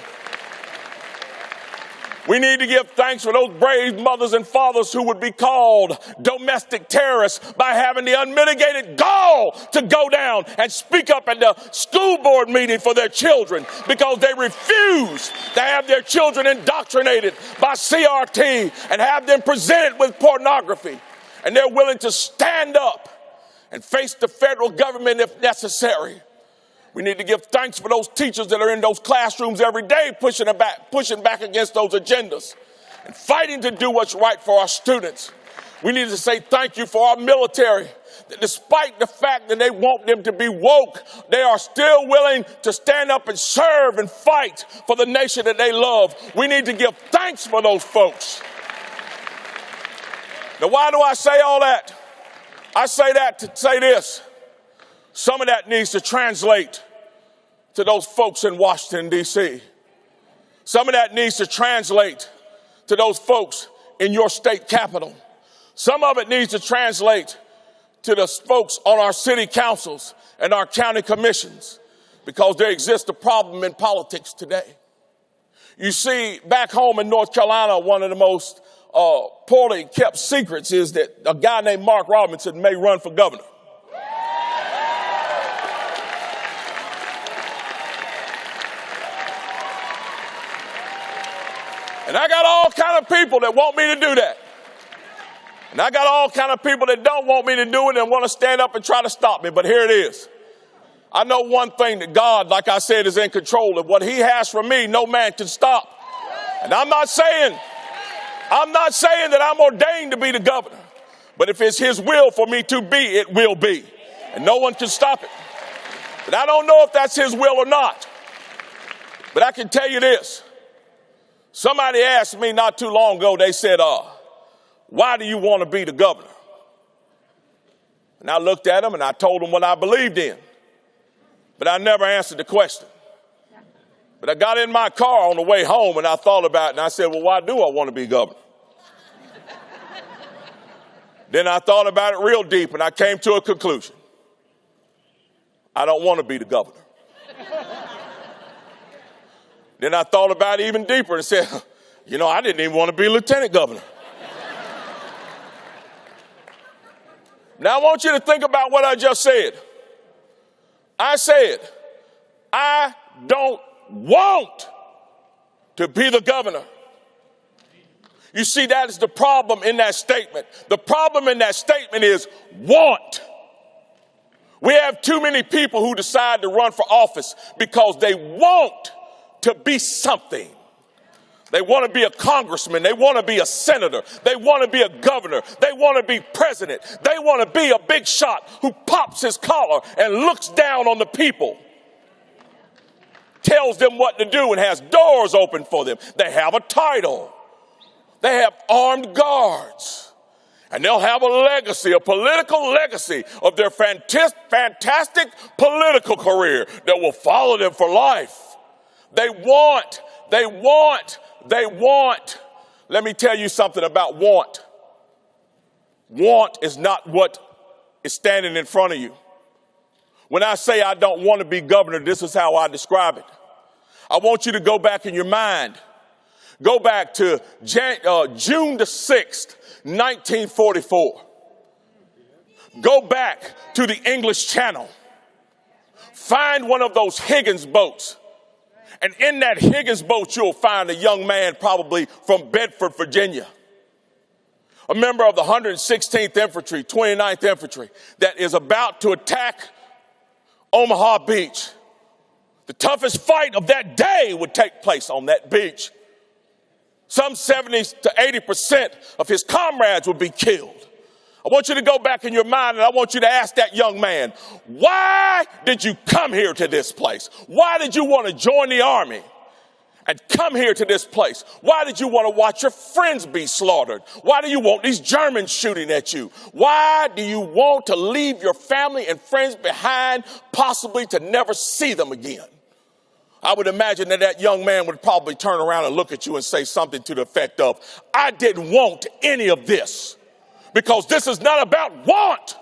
We need to give thanks for those brave mothers and fathers who would be called domestic terrorists by having the unmitigated gall to go down and speak up at the school board meeting for their children because they refuse to have their children indoctrinated by CRT and have them presented with pornography. And they're willing to stand up and face the federal government if necessary. We need to give thanks for those teachers that are in those classrooms every day pushing back against those agendas and fighting to do what's right for our students. We need to say thank you for our military, that despite the fact that they want them to be woke, they are still willing to stand up and serve and fight for the nation that they love. We need to give thanks for those folks. Now, why do I say all that? I say that to say this. Some of that needs to translate to those folks in Washington, D.C. Some of that needs to translate to those folks in your state capital. Some of it needs to translate to the folks on our city councils and our county commissions, because there exists a problem in politics today. You see, back home in North Carolina, one of the most poorly kept secrets is that a guy named Mark Robinson may run for governor. And I got all kind of people that want me to do that. And I got all kind of people that don't want me to do it and want to stand up and try to stop me. But here it is. I know one thing, that God, like I said, is in control of what he has for me. No man can stop. And I'm not saying that I'm ordained to be the governor. But if it's his will for me to be, it will be. And no one can stop it. But I don't know if that's his will or not. But I can tell you this. Somebody asked me not too long ago, they said, why do you want to be the governor? And I looked at them and I told them what I believed in. But I never answered the question. But I got in my car on the way home and I thought about it and I said, well, why do I want to be governor? Then I thought about it real deep and I came to a conclusion. I don't want to be the governor. Then I thought about it even deeper and said, I didn't even want to be lieutenant governor. Now I want you to think about what I just said. I said, I don't want to be the governor. You see, that is the problem in that statement. The problem in that statement is want. We have too many people who decide to run for office because they want to be something. They want to be a congressman. They want to be a senator. They want to be a governor. They want to be president. They want to be a big shot who pops his collar and looks down on the people, tells them what to do and has doors open for them. They have a title. They have armed guards. And they'll have a legacy, a political legacy of their fantastic political career that will follow them for life. They want. Let me tell you something about want. Want is not what is standing in front of you. When I say I don't want to be governor, this is how I describe it. I want you to go back in your mind. Go back to June the 6th, 1944. Go back to the English Channel. Find one of those Higgins boats. And in that Higgins boat, you'll find a young man probably from Bedford, Virginia, a member of the 116th Infantry, 29th Infantry, that is about to attack Omaha Beach. The toughest fight of that day would take place on that beach. Some 70 to 80% of his comrades would be killed. I want you to go back in your mind and I want you to ask that young man, why did you come here to this place? Why did you want to join the army and come here to this place? Why did you want to watch your friends be slaughtered? Why do you want these Germans shooting at you? Why do you want to leave your family and friends behind, possibly to never see them again? I would imagine that that young man would probably turn around and look at you and say something to the effect of, I didn't want any of this. Because this is not about want.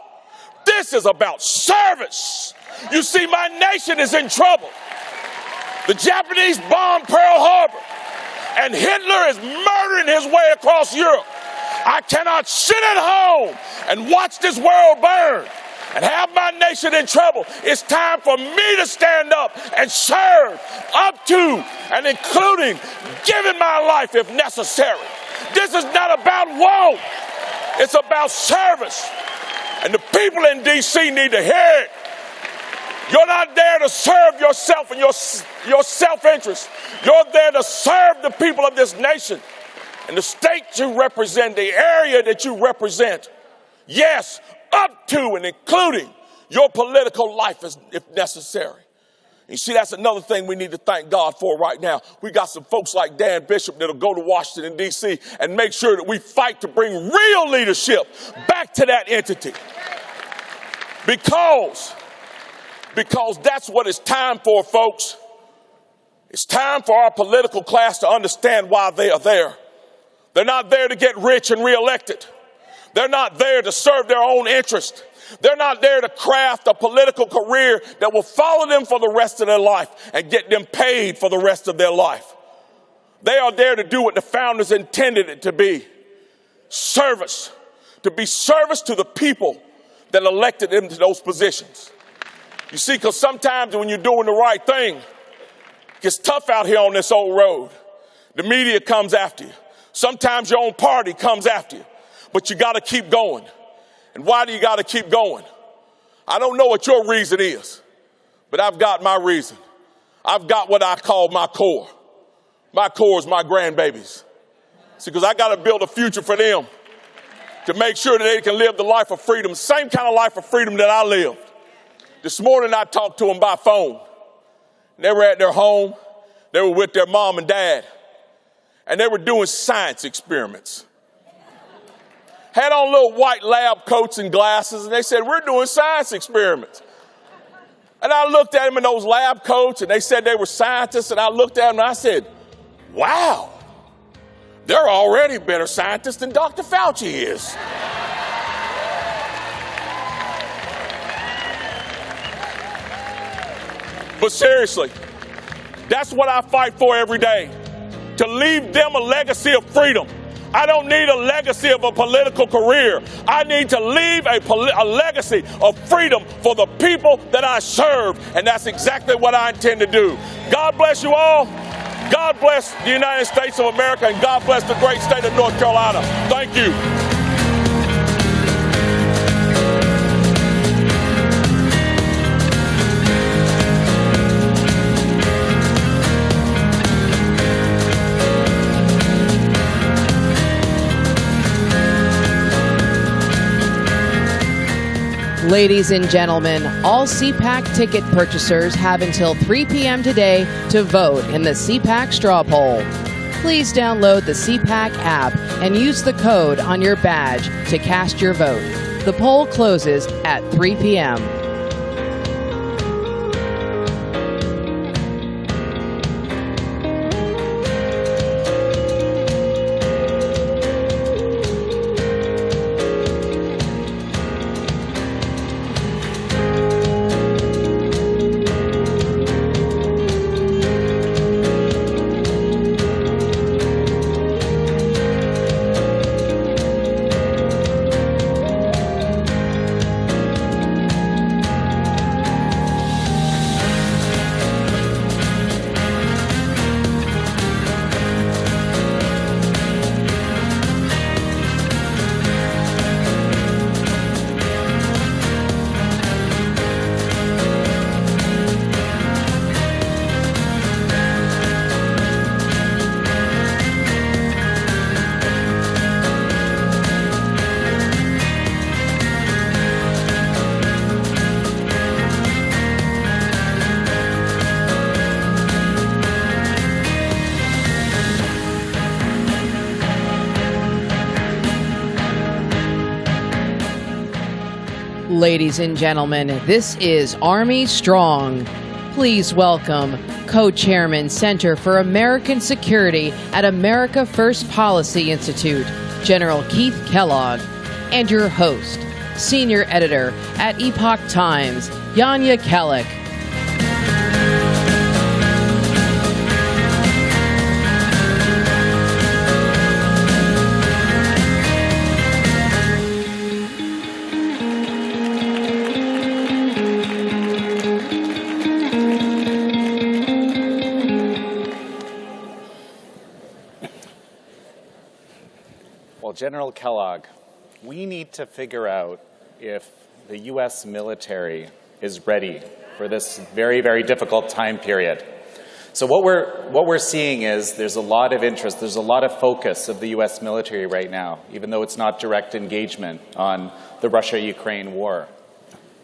This is about service. You see, my nation is in trouble. The Japanese bombed Pearl Harbor, and Hitler is murdering his way across Europe. I cannot sit at home and watch this world burn and have my nation in trouble. It's time for me to stand up and serve up to and including giving my life if necessary. This is not about want. It's about service. And the people in D.C. need to hear it. You're not there to serve yourself and your self-interest. You're there to serve the people of this nation and the state you represent, the area that you represent. Yes, up to and including your political life if necessary. You see, that's another thing we need to thank God for right now. We got some folks like Dan Bishop that'll go to Washington, D.C. and make sure that we fight to bring real leadership back to that entity. Because that's what it's time for, folks. It's time for our political class to understand why they are there. They're not there to get rich and reelected. They're not there to serve their own interest. They're not there to craft a political career that will follow them for the rest of their life and get them paid for the rest of their life. They are there to do what the founders intended it to be. Service. To be service to the people that elected them to those positions. You see, because sometimes when you're doing the right thing, it gets tough out here on this old road. The media comes after you. Sometimes your own party comes after you. But you got to keep going. And why do you got to keep going? I don't know what your reason is, but I've got my reason. I've got what I call my core. My core is my grandbabies. See, because I got to build a future for them to make sure that they can live the life of freedom, same kind of life of freedom that I lived. This morning I talked to them by phone. They were at their home. They were with their mom and dad, and they were doing science experiments. Had on little white lab coats and glasses, and they said, we're doing science experiments. And I looked at them in those lab coats, and they said they were scientists, and I looked at them and I said, wow, they're already better scientists than Dr. Fauci is. But seriously, that's what I fight for every day, to leave them a legacy of freedom, I don't need a legacy of a political career. I need to leave a legacy of freedom for the people that I serve, and that's exactly what I intend to do. God bless you all. God bless the United States of America, and God bless the great state of North Carolina. Thank you. Ladies and gentlemen, all CPAC ticket purchasers have until 3 p.m. today to vote in the CPAC straw poll. Please download the CPAC app and use the code on your badge to cast your vote. The poll closes at 3 p.m. Ladies and gentlemen, this is Army Strong. Please welcome Co-Chairman, Center for American Security at America First Policy Institute, General Keith Kellogg, and your host, Senior Editor at Epoch Times, Yanya Kellick. General Kellogg, we need to figure out if the U.S. military is ready for this very, very difficult time period. So what we're seeing is there's a lot of interest, there's a lot of focus of the U.S. military right now, even though it's not direct engagement on the Russia-Ukraine war.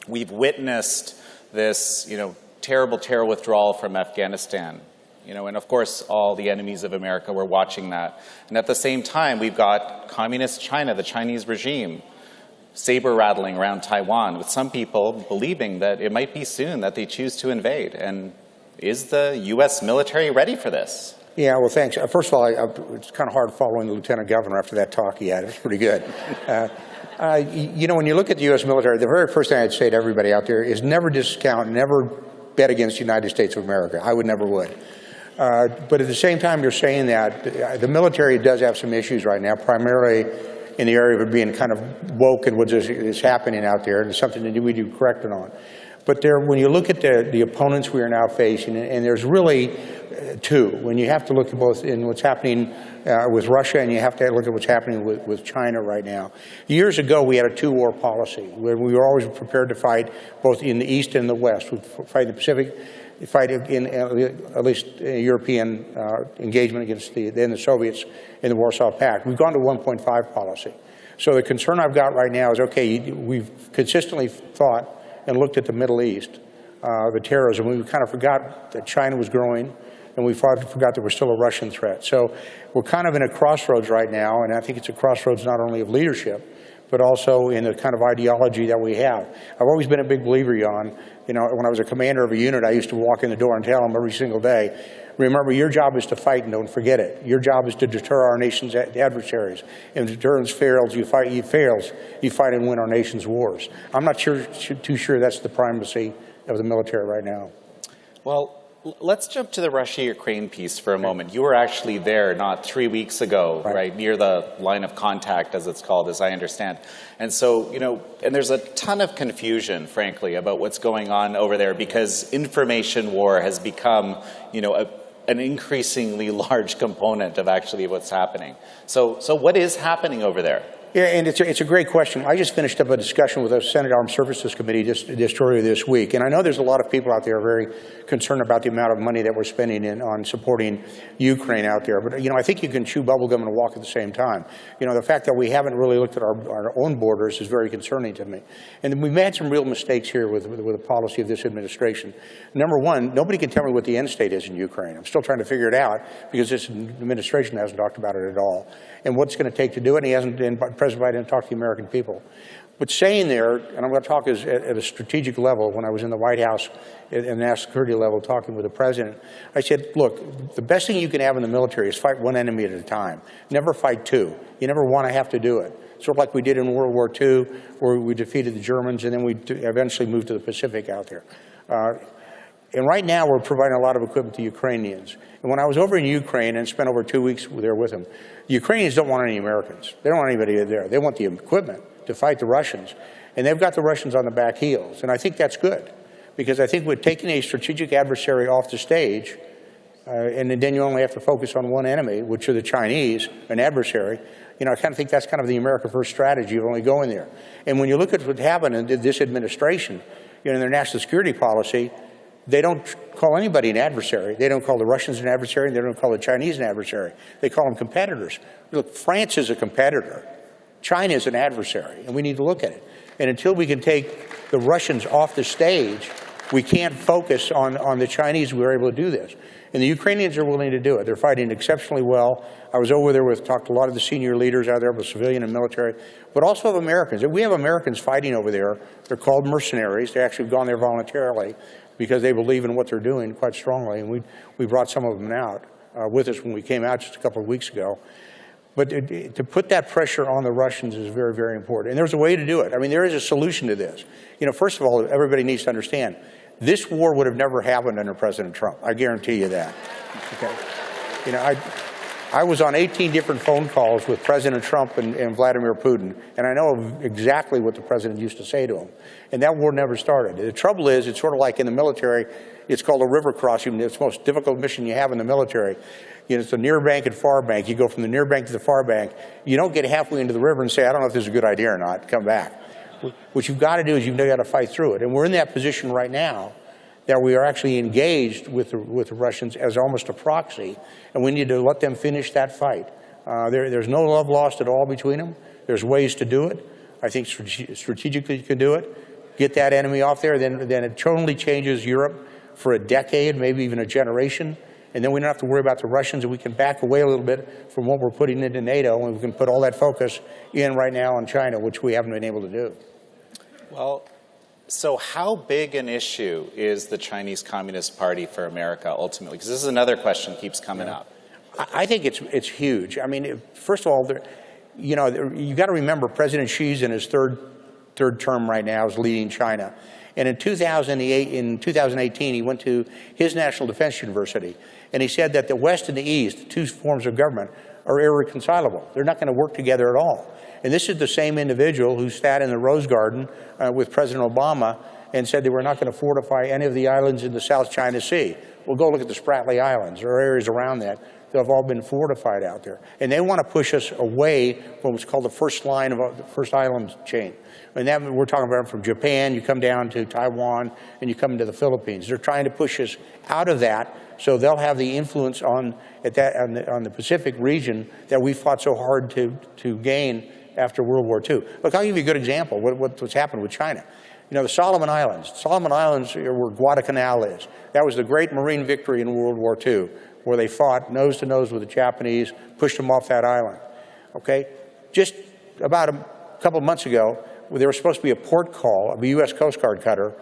We've witnessed this, terrible withdrawal from Afghanistan. And of course, all the enemies of America were watching that. And at the same time, we've got communist China, the Chinese regime, saber rattling around Taiwan, with some people believing that it might be soon that they choose to invade. And is the U.S. military ready for this? Yeah, well, thanks. First of all, it's kind of hard following the Lieutenant Governor after that talk he had. It was pretty good. When you look at the U.S. military, the very first thing I'd say to everybody out there is never discount, never bet against the United States of America. I never would. But at the same time you're saying that, the military does have some issues right now, primarily in the area of being kind of woke and what is happening out there, and it's something that we do correcting on. But when you look at the opponents we are now facing, and there's really two, when you have to look at both in what's happening with Russia and you have to look at what's happening with China right now. Years ago, we had a two-war policy where we were always prepared to fight both in the East and the West. We'd fight in the Pacific, fight in at least European engagement against the Soviets in the Warsaw Pact. We've gone to 1.5 policy. So the concern I've got right now is, okay, we've consistently thought and looked at the Middle East, the terrorism. We kind of forgot that China was growing, and we forgot there was still a Russian threat. So we're kind of in a crossroads right now, and I think it's a crossroads not only of leadership, but also in the kind of ideology that we have. I've always been a big believer, Jan. When I was a commander of a unit, I used to walk in the door and tell them every single day, remember, your job is to fight and don't forget it. Your job is to deter our nation's adversaries. And if deterrence fails, you fight and win our nation's wars. I'm not too sure that's the primacy of the military right now. Well, Let's jump to the Russia-Ukraine piece for a moment. You were actually there not 3 weeks ago, right, near the line of contact, as it's called, as I understand. And so, and there's a ton of confusion, frankly, about what's going on over there because information war has become, an increasingly large component of actually what's happening. So what is happening over there? Yeah, and it's a great question. I just finished up a discussion with the Senate Armed Services Committee just earlier this week, and I know there's a lot of people out there very concerned about the amount of money that we're spending on supporting Ukraine out there. But I think you can chew bubblegum and walk at the same time. The fact that we haven't really looked at our own borders is very concerning to me. And we've made some real mistakes here with the policy of this administration. Number one, nobody can tell me what the end state is in Ukraine. I'm still trying to figure it out because this administration hasn't talked about it at all. And what it's going to take to do it, and President Biden didn't talk to the American people. But saying there, and I'm going to talk at a strategic level, when I was in the White House at the national security level talking with the president, I said, look, the best thing you can have in the military is fight one enemy at a time. Never fight two. You never want to have to do it. Sort of like we did in World War II, where we defeated the Germans, and then we eventually moved to the Pacific out there. And right now, we're providing a lot of equipment to Ukrainians. And when I was over in Ukraine and spent over 2 weeks there with them, the Ukrainians don't want any Americans. They don't want anybody there. They want the equipment to fight the Russians. And they've got the Russians on the back heels. And I think that's good, because I think we're taking a strategic adversary off the stage, and then you only have to focus on one enemy, which are the Chinese, an adversary. I kind of think that's kind of the America First strategy of only going there. And when you look at what happened in this administration, in their national security policy, they don't call anybody an adversary. They don't call the Russians an adversary. They don't call the Chinese an adversary. They call them competitors. Look, France is a competitor. China is an adversary, and we need to look at it. And until we can take the Russians off the stage, we can't focus on the Chinese. We're able to do this. And the Ukrainians are willing to do it. They're fighting exceptionally well. I was over there talked to a lot of the senior leaders out there, both civilian and military, but also of Americans. We have Americans fighting over there. They're called mercenaries. They actually have gone there voluntarily because they believe in what they're doing quite strongly. And we brought some of them out with us when we came out just a couple of weeks ago. But to put that pressure on the Russians is very, very important. And there's a way to do it. I mean, there is a solution to this. First of all, everybody needs to understand, this war would have never happened under President Trump. I guarantee you that. Okay. I was on 18 different phone calls with President Trump and Vladimir Putin, and I know exactly what the president used to say to him. And that war never started. The trouble is, it's sort of like in the military, it's called a river crossing. It's the most difficult mission you have in the military. It's the near bank and far bank. You go from the near bank to the far bank. You don't get halfway into the river and say, I don't know if this is a good idea or not, come back. What you've got to do is you've got to fight through it. And we're in that position right now that we are actually engaged with the Russians as almost a proxy, and we need to let them finish that fight. There's no love lost at all between them. There's ways to do it. I think strategically you can do it. Get that enemy off there, then it totally changes Europe for a decade, maybe even a generation, and then we don't have to worry about the Russians, and we can back away a little bit from what we're putting into NATO, and we can put all that focus in right now on China, which we haven't been able to do. Well, so how big an issue is the Chinese Communist Party for America ultimately? Because this is another question that keeps coming up. I think it's huge. I mean, first of all, you got to remember President Xi's in his third term right now is leading China. And in 2018, he went to his National Defense University, and he said that the West and the East, two forms of government, are irreconcilable. They're not going to work together at all. And this is the same individual who sat in the Rose Garden with President Obama and said they were not going to fortify any of the islands in the South China Sea. Well, go look at the Spratly Islands or areas around that. They've all been fortified out there. And they want to push us away from what's called the first line of the first island chain. And that, we're talking about from Japan, you come down to Taiwan, and you come into the Philippines. They're trying to push us out of that so they'll have the influence on the Pacific region that we fought so hard to gain after World War II. Look, I'll give you a good example of what's happened with China. The Solomon Islands. Solomon Islands are where Guadalcanal is. That was the great Marine victory in World War II, where they fought nose to nose with the Japanese, pushed them off that island. Okay? Just about a couple of months ago, there was supposed to be a port call of a U.S. Coast Guard cutter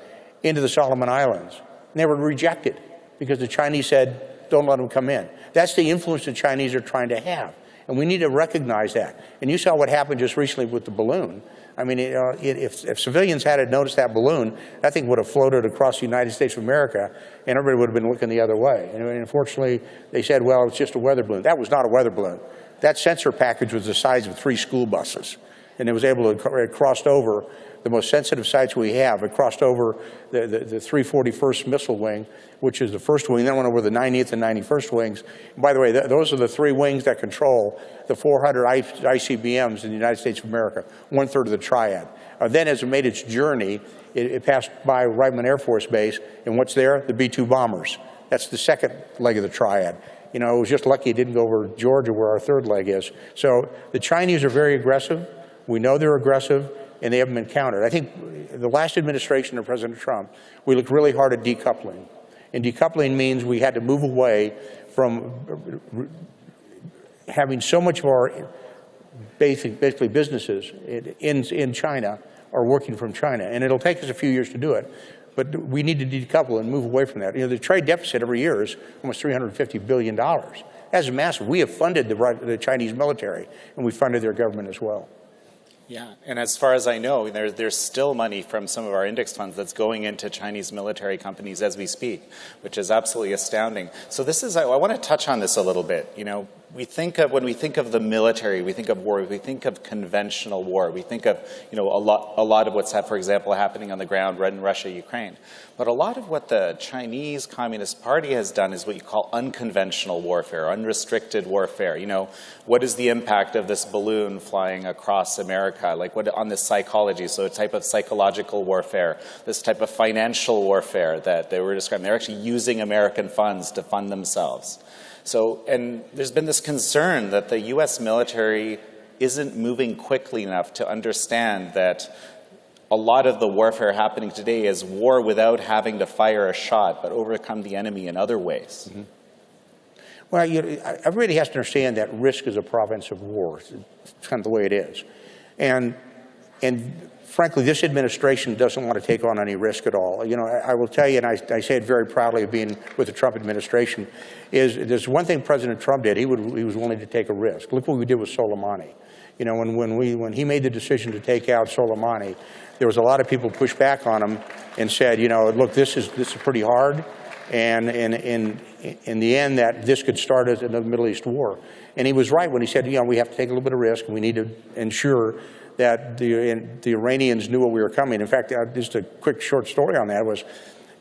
into the Solomon Islands. And they were rejected because the Chinese said, don't let them come in. That's the influence the Chinese are trying to have. And we need to recognize that. And you saw what happened just recently with the balloon. I mean, if civilians had noticed that balloon, that thing would have floated across the United States of America, and everybody would have been looking the other way. And unfortunately, they said, well, it's just a weather balloon. That was not a weather balloon. That sensor package was the size of 3 school buses, and it was able to, it crossed over the most sensitive sites we have. It crossed over the 341st Missile Wing, which is the first wing, then went over the 90th and 91st wings. And by the way, those are the 3 wings that control the 400 ICBMs in the United States of America, 1/3 of the triad. Then as it made its journey, it passed by Reitman Air Force Base, and what's there? The B-2 bombers. That's the second leg of the triad. You know, it was just lucky it didn't go over Georgia, where our third leg is. So the Chinese are very aggressive. We know they're aggressive, and they haven't been countered. I think the last administration of President Trump, we looked really hard at decoupling. And decoupling means we had to move away from having so much of our basically businesses in China are working from China. And it'll take us a few years to do it. But we need to decouple and move away from that. You know, the trade deficit every year is almost $350 billion. That's massive. We have funded the Chinese military, and we funded their government as well. Yeah, and as far as I know, there's still money from some of our index funds that's going into Chinese military companies as we speak, which is absolutely astounding. So this is, I want to touch on this a little bit. You know, when we think of the military, we think of war, we think of conventional war, we think of, you know, a lot of what's, for example, happening on the ground in Russia, Ukraine. But a lot of what the Chinese Communist Party has done is what you call unconventional warfare, unrestricted warfare. You know, what is the impact of this balloon flying across America? Like what on this psychology? So a type of psychological warfare, this type of financial warfare that they were describing. They're actually using American funds to fund themselves. So, and there's been this concern that the U.S. military isn't moving quickly enough to understand that a lot of the warfare happening today is war without having to fire a shot, but overcome the enemy in other ways. Mm-hmm. Well, everybody has to understand that risk is a province of war. It's kind of the way it is. And frankly, this administration doesn't want to take on any risk at all. You know, I will tell you, and I say it very proudly of being with the Trump administration, is there's one thing President Trump did. He was willing to take a risk. Look what we did with Soleimani. You know, when he made the decision to take out Soleimani, there was a lot of people pushed back on him and said, you know, look, this is pretty hard, and in the end, that this could start as a Middle East war. And he was right when he said, you know, we have to take a little bit of risk, and we need to ensure that the Iranians knew what we were coming. In fact, just a quick short story on that was,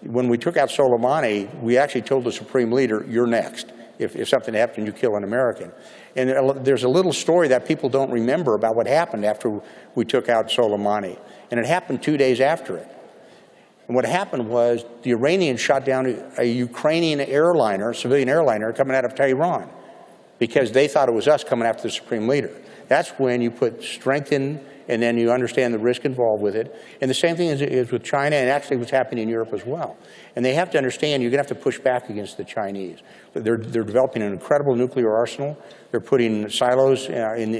when we took out Soleimani, we actually told the Supreme Leader, you're next. If something happened, you kill an American. And there's a little story that people don't remember about what happened after we took out Soleimani. And it happened 2 days after it. And what happened was the Iranians shot down a Ukrainian airliner, civilian airliner, coming out of Tehran, because they thought it was us coming after the Supreme Leader. That's when you put strength in, and then you understand the risk involved with it. And the same thing is with China, and actually what's happening in Europe as well. And they have to understand you're going to have to push back against the Chinese. They're developing an incredible nuclear arsenal. They're putting silos in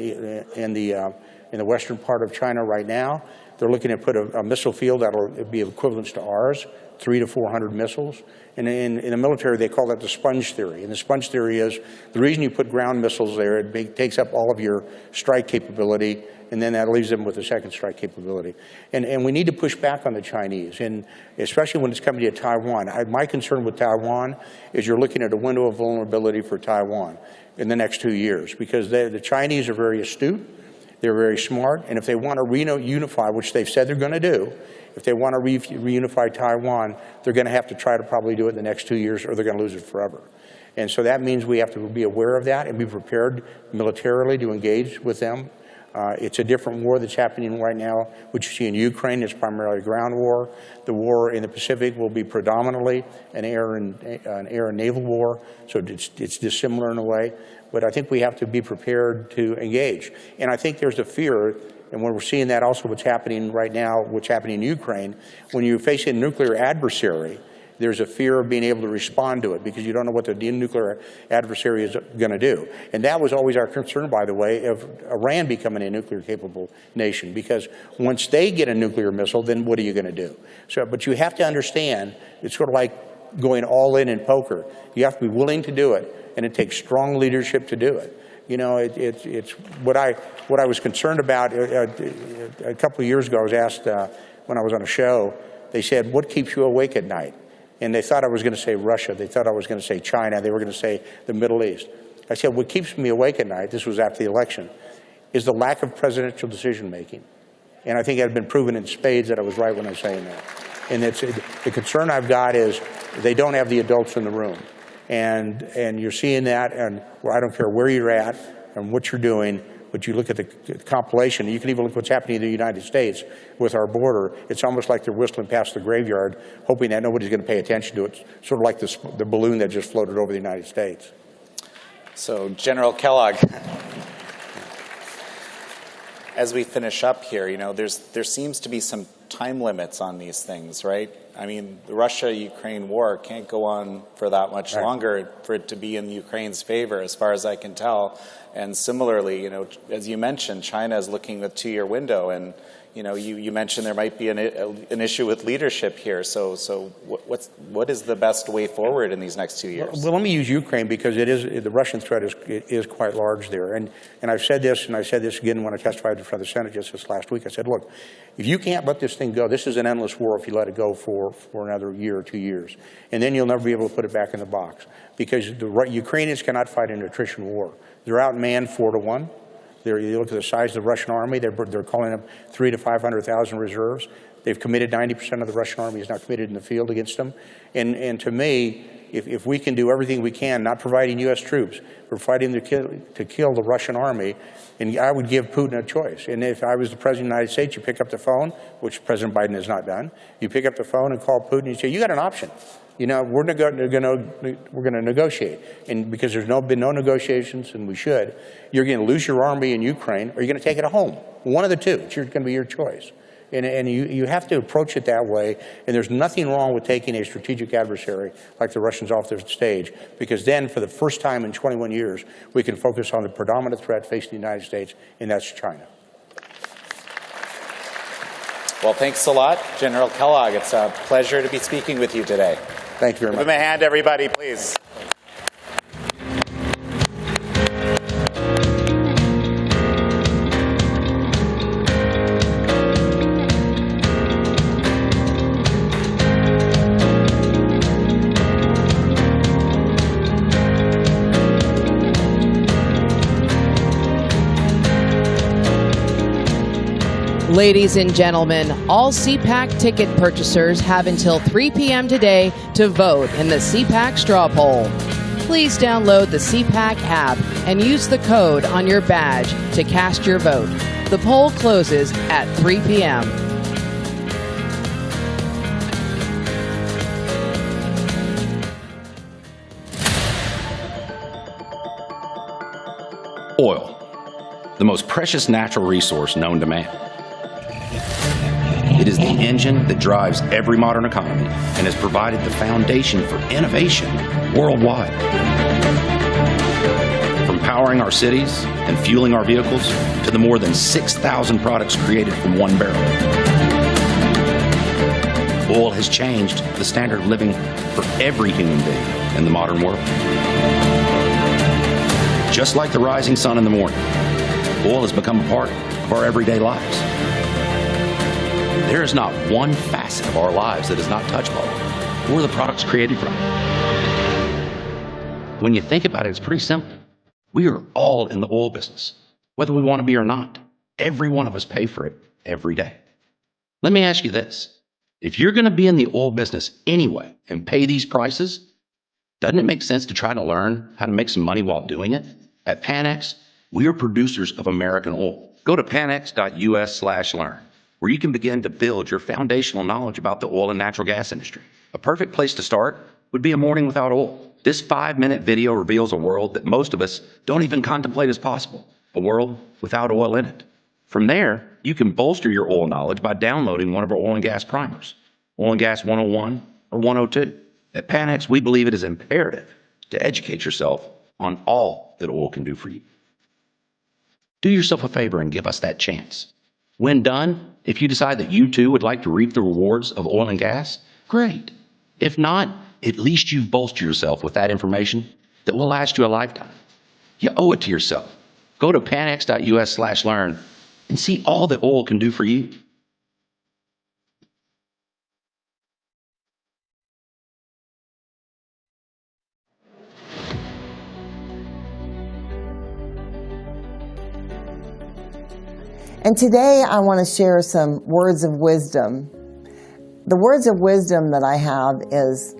the western part of China right now. They're looking to put a missile field that will be equivalent to ours, 300 to 400 missiles. And in the military, they call that the sponge theory. And the sponge theory is the reason you put ground missiles there, it takes up all of your strike capability, and then that leaves them with a second strike capability. And we need to push back on the Chinese, and especially when it's coming to Taiwan. My concern with Taiwan is you're looking at a window of vulnerability for Taiwan in the next 2 years, because the Chinese are very astute. They're very smart, and if they want to reunify, which they've said they're going to do, if they want to reunify Taiwan, they're going to have to try to probably do it in the next 2 years, or they're going to lose it forever. And so that means we have to be aware of that and be prepared militarily to engage with them. It's a different war that's happening right now. What you see in Ukraine is primarily a ground war. The war in the Pacific will be predominantly an air and naval war, so it's dissimilar in a way. But I think we have to be prepared to engage. And I think there's a fear, and when we're seeing that also what's happening right now, what's happening in Ukraine, when you're facing a nuclear adversary, there's a fear of being able to respond to it because you don't know what the nuclear adversary is going to do. And that was always our concern, by the way, of Iran becoming a nuclear-capable nation, because once they get a nuclear missile, then what are you going to do? So, but you have to understand, it's sort of like going all in poker. You have to be willing to do it, and it takes strong leadership to do it. You know, it's what I was concerned about a couple of years ago. I was asked when I was on a show, they said, what keeps you awake at night? And they thought I was going to say Russia. They thought I was going to say China. They were going to say the Middle East. I said, what keeps me awake at night, this was after the election, is the lack of presidential decision making. And I think I've been proven in spades that I was right when I was saying that. And the concern I've got is they don't have the adults in the room. And you're seeing that, and I don't care where you're at and what you're doing, but you look at the compilation, you can even look what's happening in the United States with our border. It's almost like they're whistling past the graveyard, hoping that nobody's going to pay attention to it, sort of like the balloon that just floated over the United States. So, General Kellogg, as we finish up here, you know, there seems to be some time limits on these things, right? I mean, the Russia-Ukraine war can't go on for that much longer for it to be in Ukraine's favor, as far as I can tell. And similarly, you know, as you mentioned, China is looking at the 2-year window, and you know, you mentioned there might be an issue with leadership here. So what is the best way forward in these next 2 years? Well, let me use Ukraine because the Russian threat is quite large there. And I've said this, and I said this again when I testified in front of the Senate just this last week. I said, look, if you can't let this thing go, this is an endless war if you let it go for another year or 2 years. And then you'll never be able to put it back in the box because the Ukrainians cannot fight an attrition war. They're outmanned 4-1. You look at the size of the Russian army, they're calling up 300,000 to 500,000 reserves. They've committed 90% of the Russian army is now committed in the field against them. And to me, if we can do everything we can, not providing U.S. troops, but fighting to kill the Russian army, and I would give Putin a choice. And if I was the President of the United States, you pick up the phone, which President Biden has not done. You pick up the phone and call Putin and you say, you got an option. You know, we're going to negotiate. And because there's been no negotiations, and we should, you're going to lose your army in Ukraine, or you're going to take it home. One of the two. It's going to be your choice. And you have to approach it that way. And there's nothing wrong with taking a strategic adversary like the Russians off their stage, because then, for the first time in 21 years, we can focus on the predominant threat facing the United States, and that's China. Well, thanks a lot, General Kellogg. It's a pleasure to be speaking with you today. Thank you very much. Give him a hand, everybody, please. Ladies and gentlemen, all CPAC ticket purchasers have until 3 p.m. today to vote in the CPAC straw poll. Please download the CPAC app and use the code on your badge to cast your vote. The poll closes at 3 p.m. Oil, the most precious natural resource known to man. It is the engine that drives every modern economy and has provided the foundation for innovation worldwide. From powering our cities and fueling our vehicles to the more than 6,000 products created from one barrel. Oil has changed the standard of living for every human being in the modern world. Just like the rising sun in the morning, oil has become a part of our everyday lives. There is not one facet of our lives that is not touched by oil, or the products created from it. When you think about it, it's pretty simple. We are all in the oil business, whether we want to be or not. Every one of us pay for it every day. Let me ask you this. If you're going to be in the oil business anyway and pay these prices, doesn't it make sense to try to learn how to make some money while doing it? At Panex, we are producers of American oil. Go to panex.us/learn. where you can begin to build your foundational knowledge about the oil and natural gas industry. A perfect place to start would be a morning without oil. This 5-minute video reveals a world that most of us don't even contemplate as possible, a world without oil in it. From there, you can bolster your oil knowledge by downloading one of our oil and gas primers, Oil and Gas 101 or 102. At Panex, we believe it is imperative to educate yourself on all that oil can do for you. Do yourself a favor and give us that chance. When done, if you decide that you too would like to reap the rewards of oil and gas, great. If not, at least you've bolstered yourself with that information that will last you a lifetime. You owe it to yourself. Go to panx.us/learn and see all that oil can do for you. And today I want to share some words of wisdom. The words of wisdom that I have is,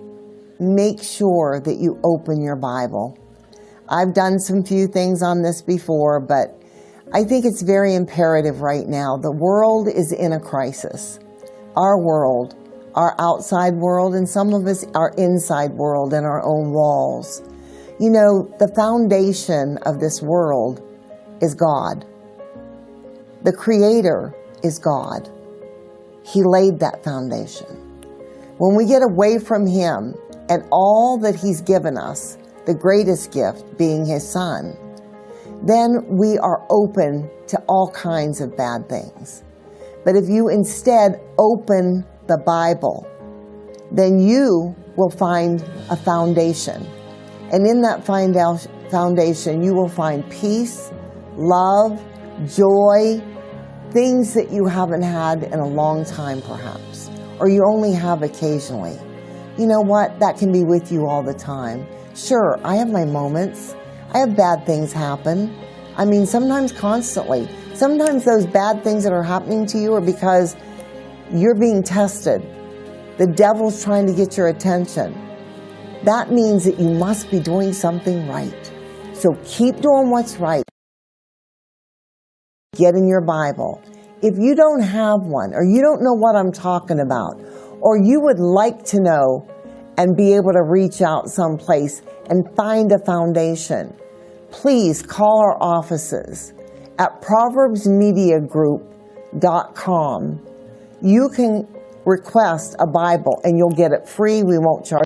make sure that you open your Bible. I've done some few things on this before, but I think it's very imperative right now. The world is in a crisis. Our world, our outside world, and some of us our inside world and our own walls. You know, the foundation of this world is God. The Creator is God. He laid that foundation. When we get away from Him and all that He's given us, the greatest gift being His Son, then we are open to all kinds of bad things. But if you instead open the Bible, then you will find a foundation. And in that foundation, you will find peace, love, joy, things that you haven't had in a long time perhaps, or you only have occasionally. You know what? That can be with you all the time. Sure, I have my moments. I have bad things happen. I mean, sometimes constantly. Sometimes those bad things that are happening to you are because you're being tested. The devil's trying to get your attention. That means that you must be doing something right. So keep doing what's right. Get in your Bible. If you don't have one, or you don't know what I'm talking about, or you would like to know and be able to reach out someplace and find a foundation, please call our offices at proverbsmediagroup.com. You can request a Bible and you'll get it free. We won't charge.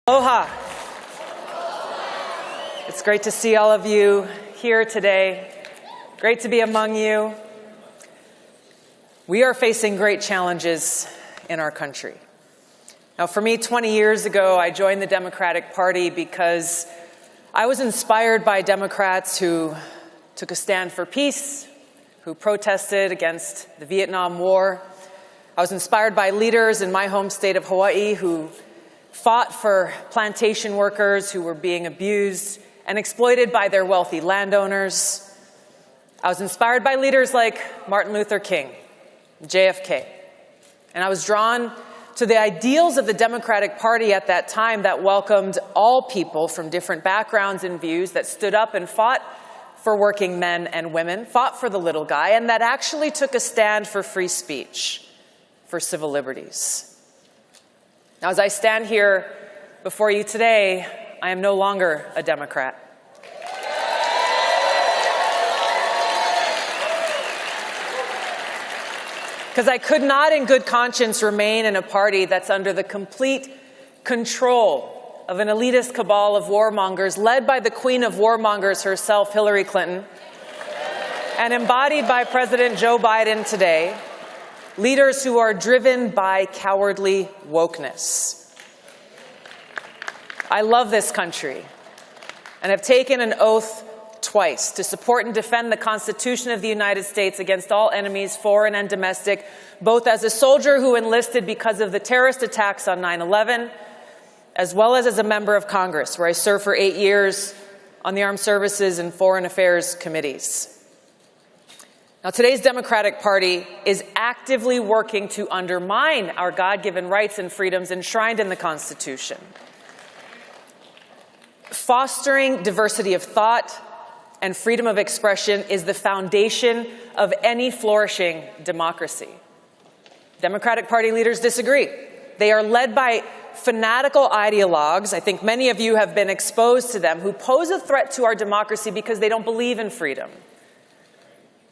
Aloha. It's great to see all of you here today. Great to be among you. We are facing great challenges in our country. Now, for me, 20 years ago, I joined the Democratic Party because I was inspired by Democrats who took a stand for peace, who protested against the Vietnam War. I was inspired by leaders in my home state of Hawaii who fought for plantation workers who were being abused and exploited by their wealthy landowners. I was inspired by leaders like Martin Luther King, JFK, and I was drawn to the ideals of the Democratic Party at that time that welcomed all people from different backgrounds and views, that stood up and fought for working men and women, fought for the little guy, and that actually took a stand for free speech, for civil liberties. Now, as I stand here before you today, I am no longer a Democrat. Because I could not in good conscience remain in a party that's under the complete control of an elitist cabal of warmongers led by the queen of warmongers herself, Hillary Clinton, and embodied by President Joe Biden today, leaders who are driven by cowardly wokeness. I love this country and have taken an oath twice to support and defend the Constitution of the United States against all enemies, foreign and domestic, both as a soldier who enlisted because of the terrorist attacks on 9/11, as well as a member of Congress, where I served for 8 years on the Armed Services and Foreign Affairs committees. Now, today's Democratic Party is actively working to undermine our God-given rights and freedoms enshrined in the Constitution. Fostering diversity of thought and freedom of expression is the foundation of any flourishing democracy. Democratic Party leaders disagree. They are led by fanatical ideologues, I think many of you have been exposed to them, who pose a threat to our democracy because they don't believe in freedom.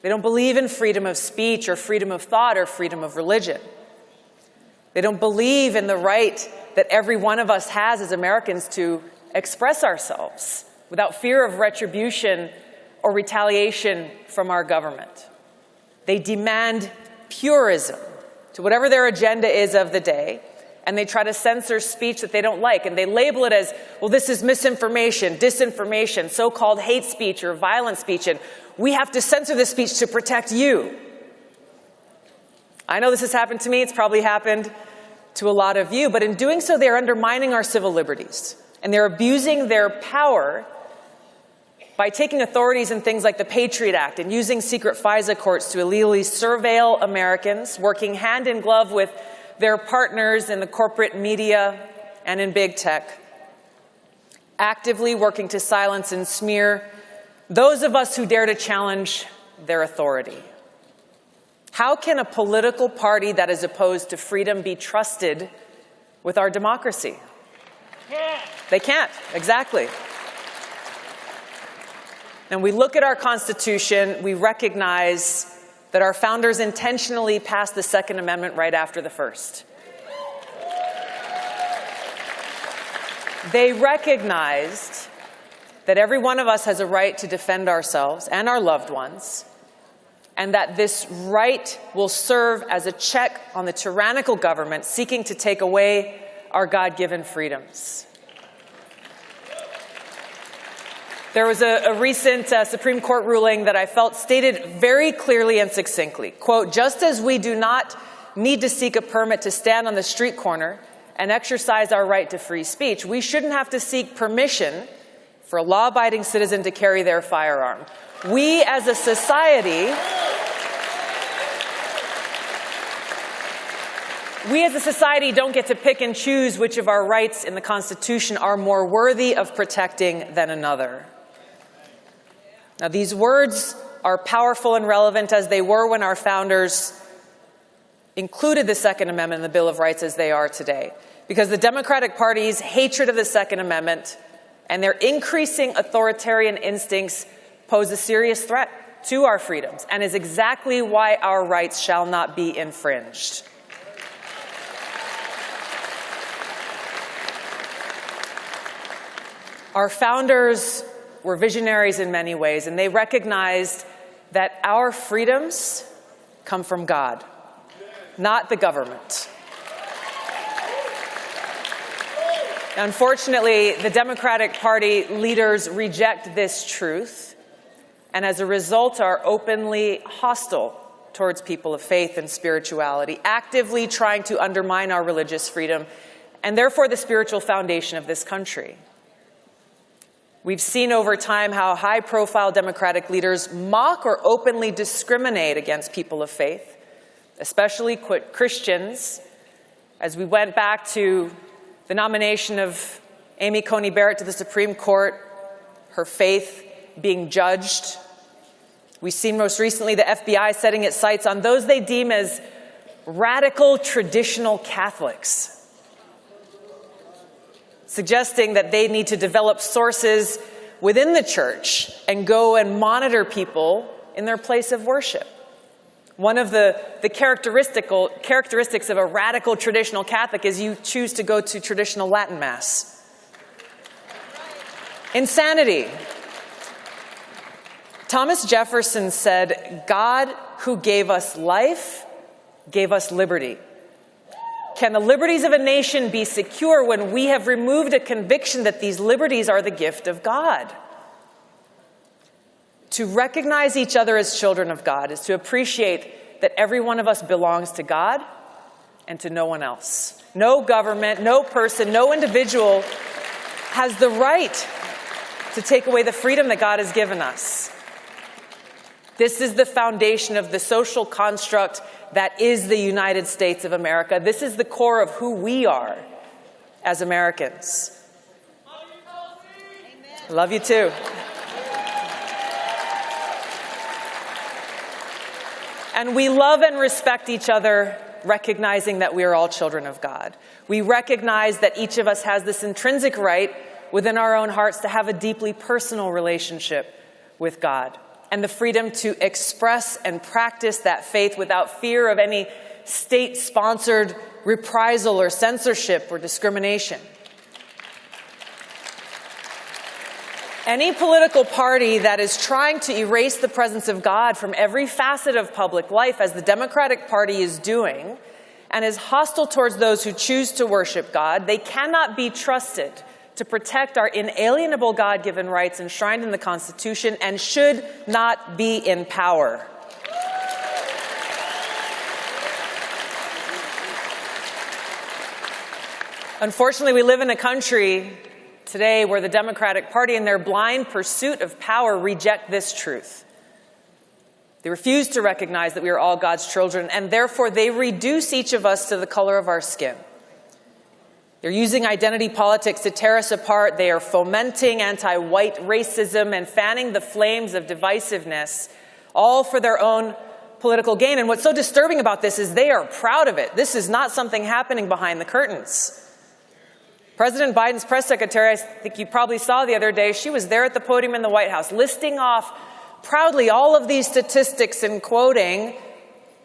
They don't believe in freedom of speech or freedom of thought or freedom of religion. They don't believe in the right that every one of us has as Americans to express ourselves without fear of retribution or retaliation from our government. They demand purism to whatever their agenda is of the day, and they try to censor speech that they don't like, and they label it as, well, this is misinformation, disinformation, so-called hate speech or violent speech, and we have to censor this speech to protect you. I know this has happened to me, it's probably happened to a lot of you, but in doing so, they're undermining our civil liberties, and they're abusing their power by taking authorities in things like the Patriot Act and using secret FISA courts to illegally surveil Americans, working hand in glove with their partners in the corporate media and in big tech, actively working to silence and smear those of us who dare to challenge their authority. How can a political party that is opposed to freedom be trusted with our democracy? They can't, exactly. And we look at our Constitution, we recognize that our founders intentionally passed the Second Amendment right after the First. They recognized that every one of us has a right to defend ourselves and our loved ones, and that this right will serve as a check on the tyrannical government seeking to take away our God-given freedoms. There was a recent Supreme Court ruling that I felt stated very clearly and succinctly, quote, just as we do not need to seek a permit to stand on the street corner and exercise our right to free speech, we shouldn't have to seek permission for a law-abiding citizen to carry their firearm. We as a society don't get to pick and choose which of our rights in the Constitution are more worthy of protecting than another. Now, these words are powerful and relevant as they were when our founders included the Second Amendment in the Bill of Rights as they are today, because the Democratic Party's hatred of the Second Amendment and their increasing authoritarian instincts pose a serious threat to our freedoms and is exactly why our rights shall not be infringed. Our founders were visionaries in many ways, and they recognized that our freedoms come from God, not the government. Unfortunately, the Democratic Party leaders reject this truth, and as a result are openly hostile towards people of faith and spirituality, actively trying to undermine our religious freedom and therefore the spiritual foundation of this country. We've seen over time how high-profile Democratic leaders mock or openly discriminate against people of faith, especially Christians. As we went back to the nomination of Amy Coney Barrett to the Supreme Court, her faith being judged. We've seen most recently the FBI setting its sights on those they deem as radical traditional Catholics, suggesting that they need to develop sources within the church and go and monitor people in their place of worship. One of the characteristics of a radical traditional Catholic is you choose to go to traditional Latin Mass. Insanity. Thomas Jefferson said, "God who gave us life, gave us liberty." Can the liberties of a nation be secure when we have removed a conviction that these liberties are the gift of God? To recognize each other as children of God is to appreciate that every one of us belongs to God and to no one else. No government, no person, no individual has the right to take away the freedom that God has given us. This is the foundation of the social construct that is the United States of America. This is the core of who we are as Americans. I love you too. And we love and respect each other, recognizing that we are all children of God. We recognize that each of us has this intrinsic right within our own hearts to have a deeply personal relationship with God, and the freedom to express and practice that faith without fear of any state-sponsored reprisal or censorship or discrimination. Any political party that is trying to erase the presence of God from every facet of public life, as the Democratic Party is doing, and is hostile towards those who choose to worship God, they cannot be trusted to protect our inalienable God-given rights enshrined in the Constitution and should not be in power. Unfortunately, we live in a country today where the Democratic Party, in their blind pursuit of power, reject this truth. They refuse to recognize that we are all God's children, and therefore they reduce each of us to the color of our skin. They're using identity politics to tear us apart. They are fomenting anti-white racism and fanning the flames of divisiveness, all for their own political gain. And what's so disturbing about this is they are proud of it. This is not something happening behind the curtains. President Biden's press secretary, I think you probably saw the other day, she was there at the podium in the White House listing off proudly all of these statistics and quoting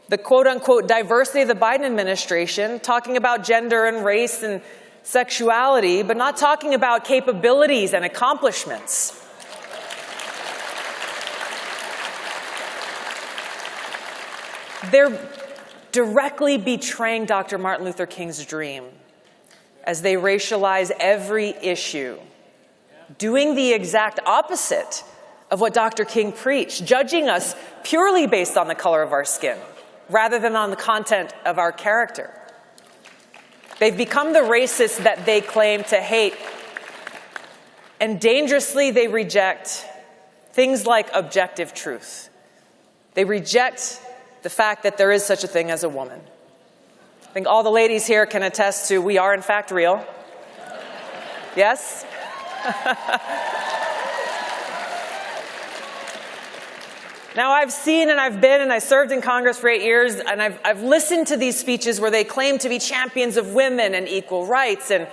the quote-unquote diversity of the Biden administration, talking about gender and race and sexuality, but not talking about capabilities and accomplishments. They're directly betraying Dr. Martin Luther King's dream as they racialize every issue, doing the exact opposite of what Dr. King preached, judging us purely based on the color of our skin, rather than on the content of our character. They've become the racists that they claim to hate, and dangerously they reject things like objective truth. They reject the fact that there is such a thing as a woman. I think all the ladies here can attest to we are in fact real. Yes? Now, I've seen and I've been and I served in Congress for 8 years, and I've listened to these speeches where they claim to be champions of women and equal rights and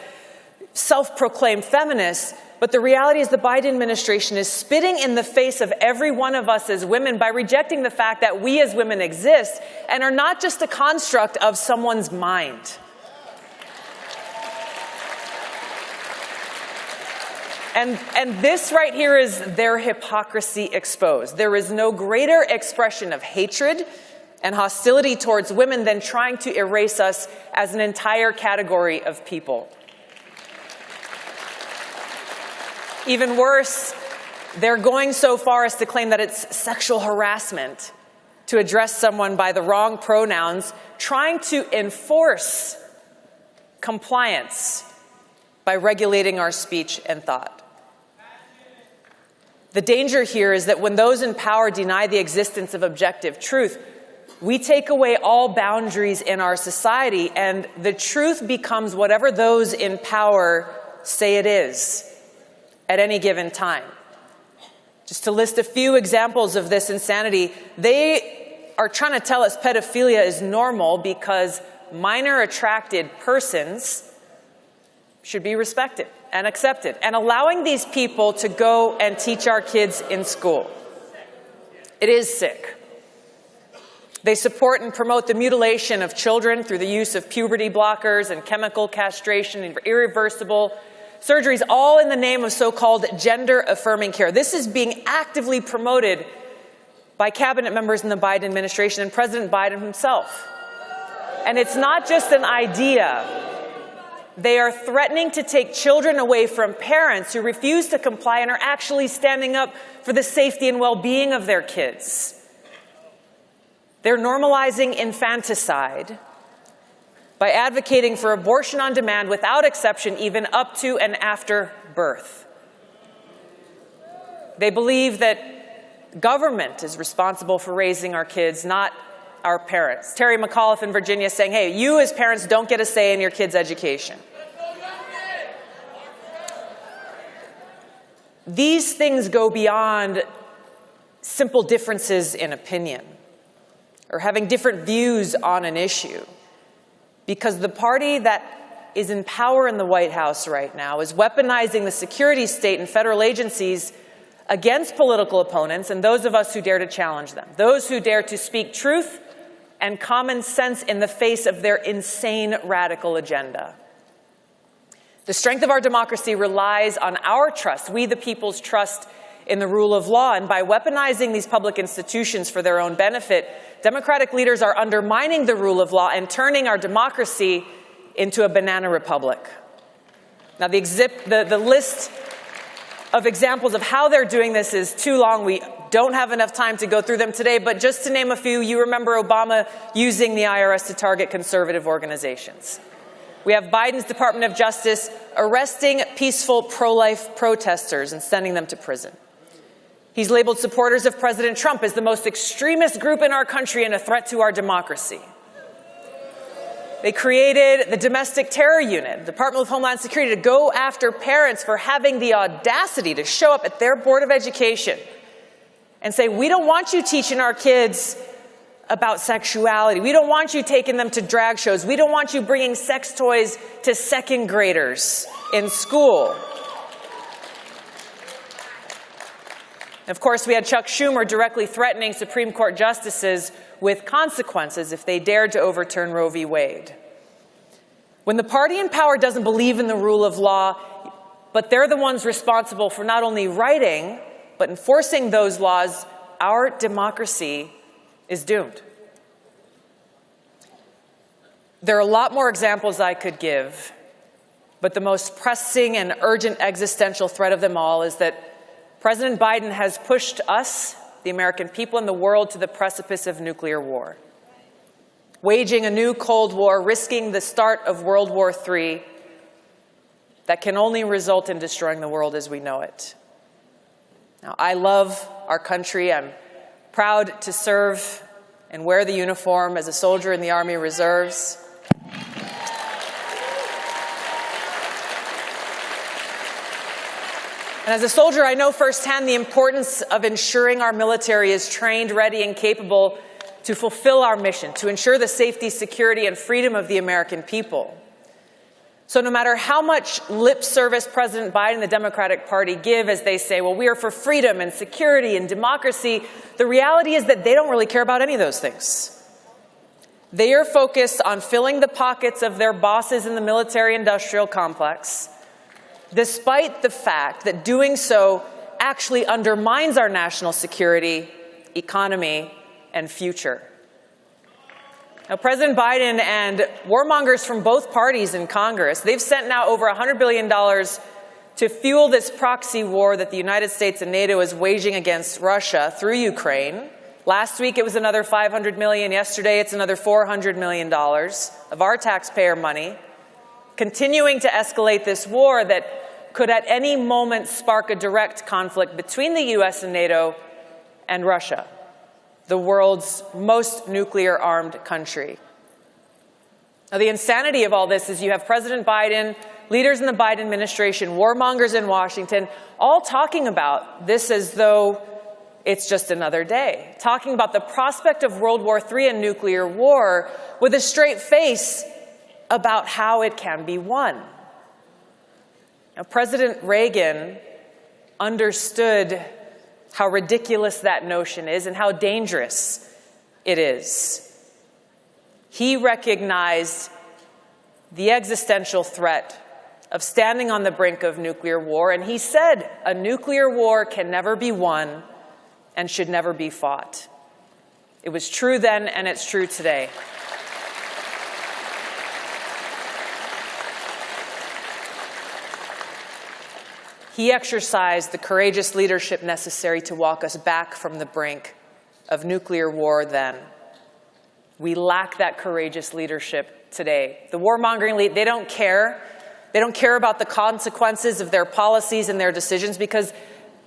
self-proclaimed feminists. But the reality is the Biden administration is spitting in the face of every one of us as women by rejecting the fact that we as women exist and are not just a construct of someone's mind. And this right here is their hypocrisy exposed. There is no greater expression of hatred and hostility towards women than trying to erase us as an entire category of people. Even worse, they're going so far as to claim that it's sexual harassment to address someone by the wrong pronouns, trying to enforce compliance by regulating our speech and thought. The danger here is that when those in power deny the existence of objective truth, we take away all boundaries in our society, and the truth becomes whatever those in power say it is at any given time. Just to list a few examples of this insanity, they are trying to tell us pedophilia is normal because minor attracted persons should be respected and accepted, and allowing these people to go and teach our kids in school. It is sick. They support and promote the mutilation of children through the use of puberty blockers and chemical castration and irreversible surgeries, all in the name of so-called gender-affirming care. This is being actively promoted by cabinet members in the Biden administration and President Biden himself. And it's not just an idea. They are threatening to take children away from parents who refuse to comply and are actually standing up for the safety and well-being of their kids. They're normalizing infanticide by advocating for abortion on demand without exception, even up to and after birth. They believe that government is responsible for raising our kids, not our parents. Terry McAuliffe in Virginia is saying, hey, you as parents don't get a say in your kids' education. These things go beyond simple differences in opinion or having different views on an issue, because the party that is in power in the White House right now is weaponizing the security state and federal agencies against political opponents and those of us who dare to challenge them, those who dare to speak truth and common sense in the face of their insane radical agenda. The strength of our democracy relies on our trust, we the people's trust in the rule of law, and by weaponizing these public institutions for their own benefit, Democratic leaders are undermining the rule of law and turning our democracy into a banana republic. Now, the list of examples of how they're doing this is too long. We don't have enough time to go through them today, but just to name a few, you remember Obama using the IRS to target conservative organizations. We have Biden's Department of Justice arresting peaceful pro-life protesters and sending them to prison. He's labeled supporters of President Trump as the most extremist group in our country and a threat to our democracy. They created the Domestic Terror Unit, the Department of Homeland Security, to go after parents for having the audacity to show up at their Board of Education and say, we don't want you teaching our kids about sexuality. We don't want you taking them to drag shows. We don't want you bringing sex toys to second graders in school. And of course, we had Chuck Schumer directly threatening Supreme Court justices with consequences if they dared to overturn Roe v. Wade. When the party in power doesn't believe in the rule of law, but they're the ones responsible for not only writing, but enforcing those laws, our democracy is doomed. There are a lot more examples I could give, but the most pressing and urgent existential threat of them all is that President Biden has pushed us, the American people and the world, to the precipice of nuclear war, waging a new Cold War, risking the start of World War III that can only result in destroying the world as we know it. Now, I love our country. I'm proud to serve and wear the uniform as a soldier in the Army Reserves. And as a soldier, I know firsthand the importance of ensuring our military is trained, ready, and capable to fulfill our mission, to ensure the safety, security, and freedom of the American people. So no matter how much lip service President Biden and the Democratic Party give as they say, well, we are for freedom and security and democracy, the reality is that they don't really care about any of those things. They are focused on filling the pockets of their bosses in the military-industrial complex, despite the fact that doing so actually undermines our national security, economy, and future. Now, President Biden and warmongers from both parties in Congress, they've sent now over $100 billion to fuel this proxy war that the United States and NATO is waging against Russia through Ukraine. Last week, it was another $500 million. Yesterday, it's another $400 million of our taxpayer money, continuing to escalate this war that could at any moment spark a direct conflict between the U.S. and NATO and Russia, the world's most nuclear-armed country. Now, the insanity of all this is you have President Biden, leaders in the Biden administration, warmongers in Washington, all talking about this as though it's just another day, talking about the prospect of World War III and nuclear war with a straight face about how it can be won. Now, President Reagan understood how ridiculous that notion is and how dangerous it is. He recognized the existential threat of standing on the brink of nuclear war, and he said a nuclear war can never be won and should never be fought. It was true then, and it's true today. He exercised the courageous leadership necessary to walk us back from the brink of nuclear war then. We lack that courageous leadership today. The warmongering elite, they don't care. They don't care about the consequences of their policies and their decisions because,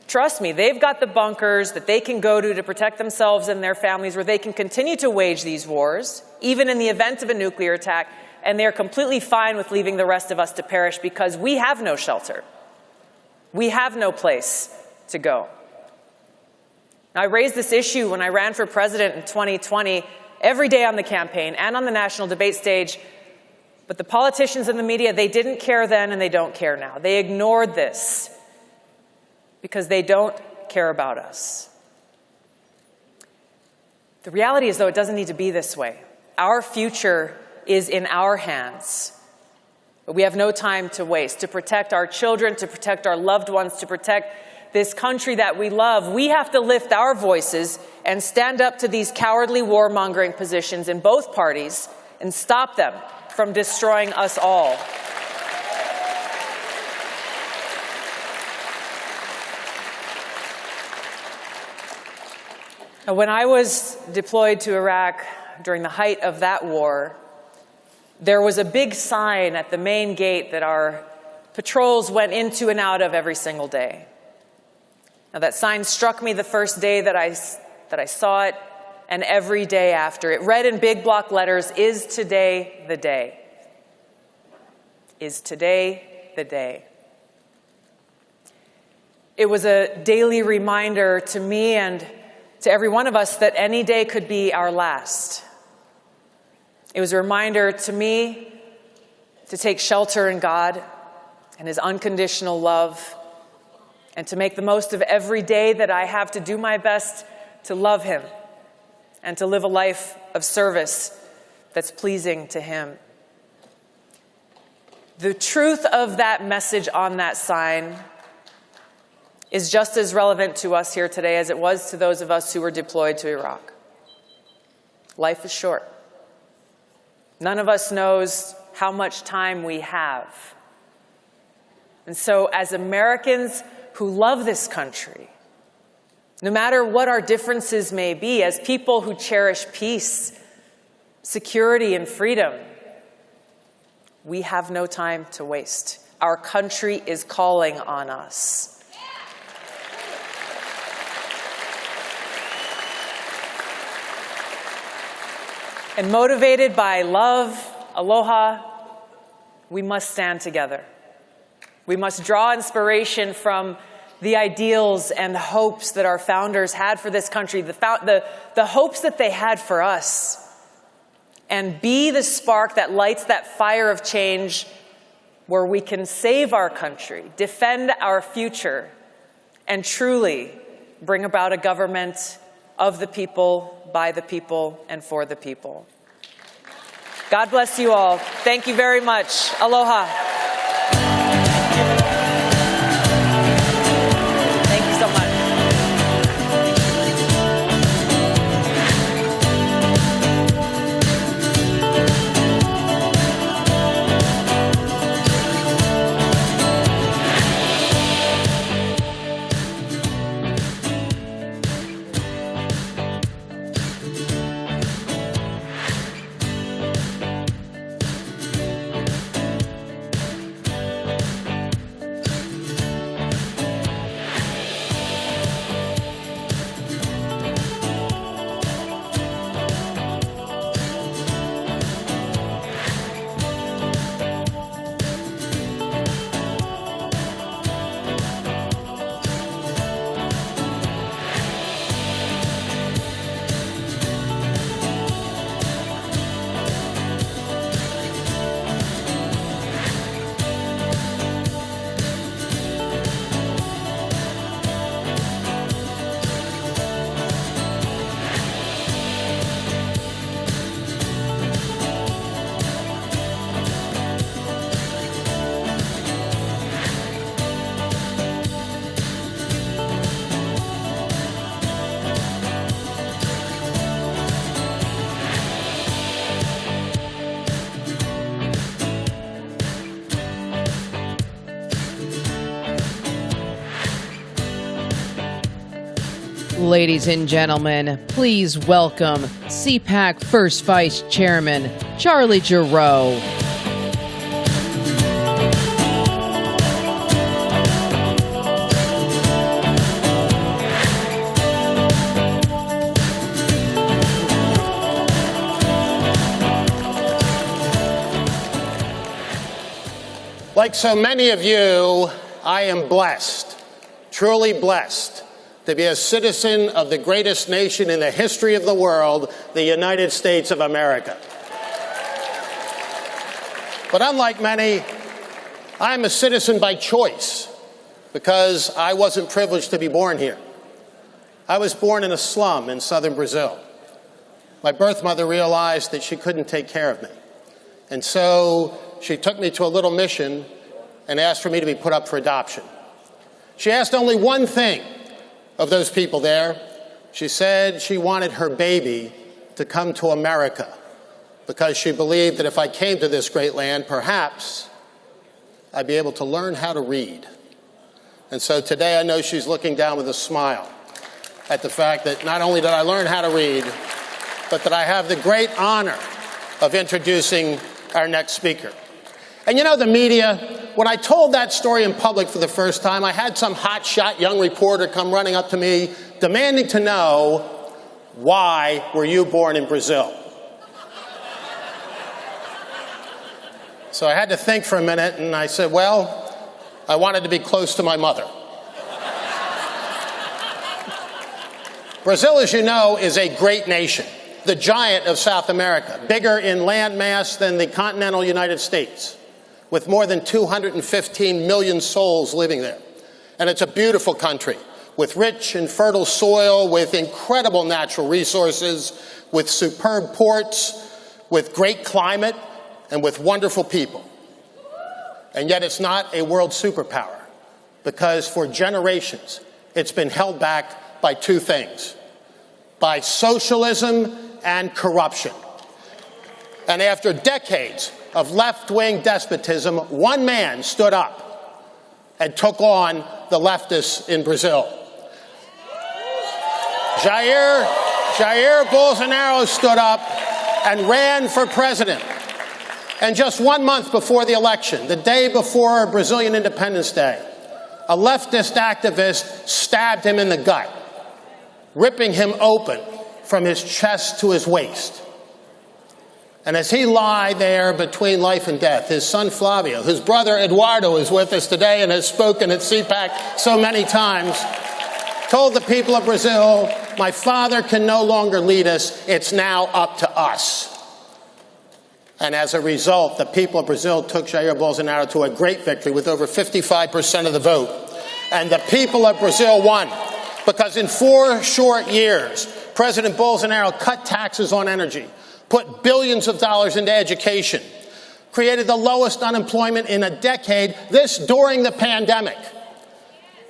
trust me, they've got the bunkers that they can go to protect themselves and their families where they can continue to wage these wars, even in the event of a nuclear attack, and they're completely fine with leaving the rest of us to perish because we have no shelter. We have no place to go. Now, I raised this issue when I ran for president in 2020, every day on the campaign and on the national debate stage, but the politicians and the media, they didn't care then and they don't care now. They ignored this because they don't care about us. The reality is, though, it doesn't need to be this way. Our future is in our hands. But we have no time to waste. To protect our children, to protect our loved ones, to protect this country that we love, we have to lift our voices and stand up to these cowardly warmongering positions in both parties and stop them from destroying us all. Now, when I was deployed to Iraq during the height of that war, there was a big sign at the main gate that our patrols went into and out of every single day. Now, that sign struck me the first day that I saw it, and every day after. It read in big block letters, "Is today the day? Is today the day?" It was a daily reminder to me and to every one of us that any day could be our last. It was a reminder to me to take shelter in God and His unconditional love, and to make the most of every day that I have to do my best to love Him and to live a life of service that's pleasing to Him. The truth of that message on that sign is just as relevant to us here today as it was to those of us who were deployed to Iraq. Life is short. None of us knows how much time we have. And so, as Americans who love this country, no matter what our differences may be, as people who cherish peace, security, and freedom, we have no time to waste. Our country is calling on us. And motivated by love, aloha, we must stand together. We must draw inspiration from the ideals and hopes that our founders had for this country, the hopes that they had for us, and be the spark that lights that fire of change where we can save our country, defend our future, and truly bring about a government of the people, by the people, and for the people. God bless you all. Thank you very much. Aloha. Ladies and gentlemen, please welcome CPAC First Vice Chairman Charlie Giroux. Like so many of you, I am blessed, truly blessed, to be a citizen of the greatest nation in the history of the world, the United States of America. But unlike many, I'm a citizen by choice because I wasn't privileged to be born here. I was born in a slum in southern Brazil. My birth mother realized that she couldn't take care of me. And so she took me to a little mission and asked for me to be put up for adoption. She asked only one thing of those people there. She said she wanted her baby to come to America because she believed that if I came to this great land, perhaps I'd be able to learn how to read. And so today I know she's looking down with a smile at the fact that not only did I learn how to read, but that I have the great honor of introducing our next speaker. And you know, the media, when I told that story in public for the first time, I had some hotshot young reporter come running up to me demanding to know, why were you born in Brazil? So I had to think for a minute, and I said, well, I wanted to be close to my mother. Brazil, as you know, is a great nation, the giant of South America, bigger in land mass than the continental United States, with more than 215 million souls living there. And it's a beautiful country with rich and fertile soil, with incredible natural resources, with superb ports, with great climate, and with wonderful people. And yet it's not a world superpower, because for generations it's been held back by two things: by socialism and corruption. And after decades of left-wing despotism, one man stood up and took on the leftists in Brazil. Jair Bolsonaro stood up and ran for president. And just 1 month before the election, the day before Brazilian Independence Day, a leftist activist stabbed him in the gut, ripping him open from his chest to his waist. And as he lay there between life and death, his son Flavio, his brother Eduardo is with us today and has spoken at CPAC so many times, told the people of Brazil, my father can no longer lead us, it's now up to us. And as a result, the people of Brazil took Jair Bolsonaro to a great victory with over 55% of the vote. And the people of Brazil won, because in 4 short years, President Bolsonaro cut taxes on energy, put billions of dollars into education, created the lowest unemployment in a decade, this during the pandemic.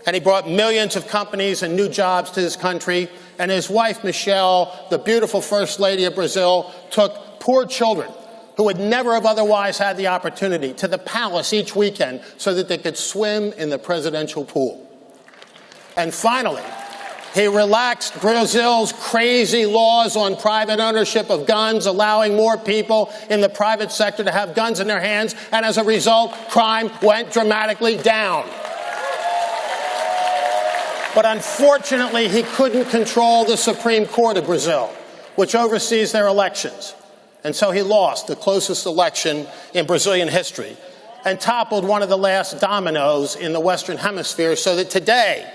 And he brought millions of companies and new jobs to this country. And his wife, Michelle, the beautiful First Lady of Brazil, took poor children who would never have otherwise had the opportunity to the palace each weekend so that they could swim in the presidential pool. And finally, he relaxed Brazil's crazy laws on private ownership of guns, allowing more people in the private sector to have guns in their hands, and as a result, crime went dramatically down. But unfortunately, he couldn't control the Supreme Court of Brazil, which oversees their elections. And so he lost the closest election in Brazilian history and toppled one of the last dominoes in the Western Hemisphere, so that today,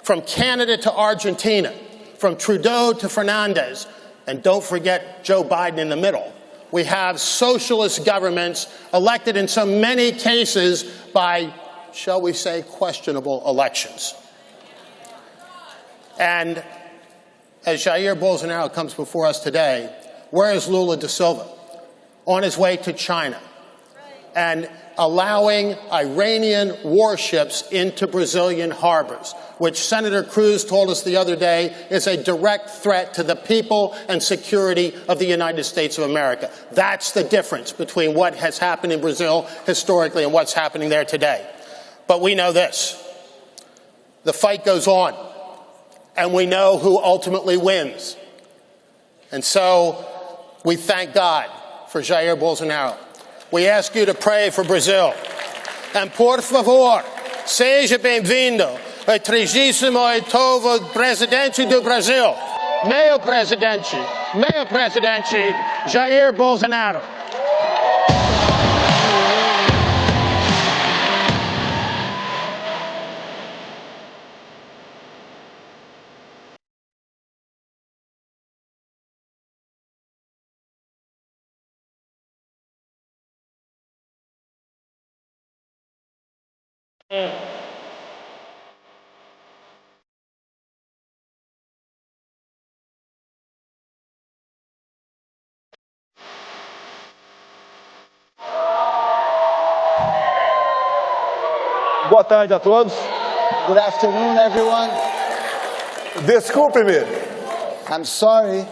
from Canada to Argentina, from Trudeau to Fernandez, and don't forget Joe Biden in the middle, we have socialist governments elected in so many cases by, shall we say, questionable elections. And as Jair Bolsonaro comes before us today, where is Lula da Silva? On his way to China and allowing Iranian warships into Brazilian harbors, which Senator Cruz told us the other day is a direct threat to the people and security of the United States of America. That's the difference between what has happened in Brazil historically and what's happening there today. But we know this: the fight goes on. and we know who ultimately wins. And so we thank God for Jair Bolsonaro. We ask you to pray for Brazil. And por favor, seja bem-vindo ao 38º presidente do Brasil, meu presidente, Jair Bolsonaro. Boa tarde a todos. Good afternoon, everyone. Desculpe-me. I'm sorry.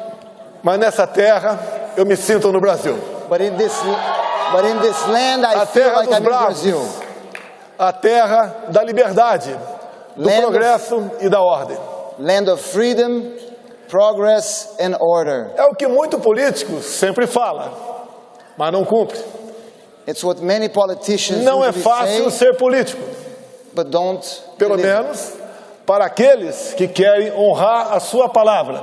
Mas nessa terra eu me sinto no Brasil. But in this land I feel like I'm in Brazil. A terra da liberdade, do progresso e da ordem. Land of freedom, progress and order. É o que muito político sempre fala, mas não cumpre. It's what many politicians não é fácil ser político. But don't Pelo menos para aqueles que querem honrar a sua palavra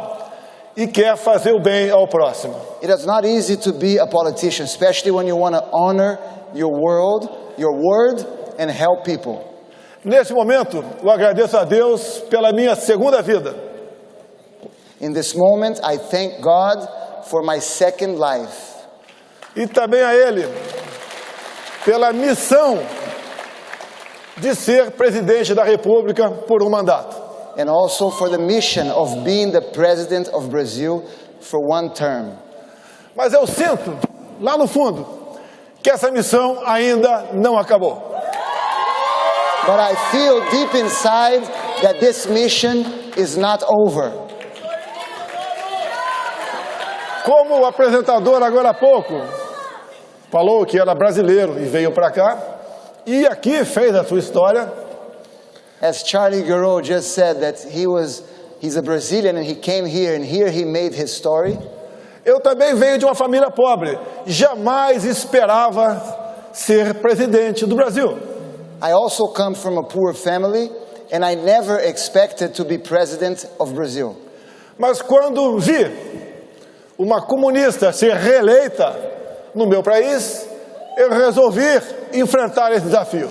e quer fazer o bem ao próximo. It is not easy to be a politician, especially when you want to honor your word, and help people. Nesse momento, eu agradeço a Deus pela minha segunda vida. In this moment, I thank God for my second life. E também a Ele pela missão de ser presidente da República por mandato. And also for the mission of being the president of Brazil for one term. Mas eu sinto, lá no fundo, que essa missão ainda não acabou. But I feel deep inside that this mission is not over. Como o apresentador agora há pouco falou que era brasileiro e veio para cá, e aqui fez a sua história. As Charlie Garreau just said that he's a Brazilian and he came here and here he made his story. Eu também venho de uma família pobre, jamais esperava ser presidente do Brasil. I also come from a poor family and I never expected to be president of Brazil. Mas quando vi uma comunista ser reeleita no meu país, eu resolvi enfrentar esse desafio.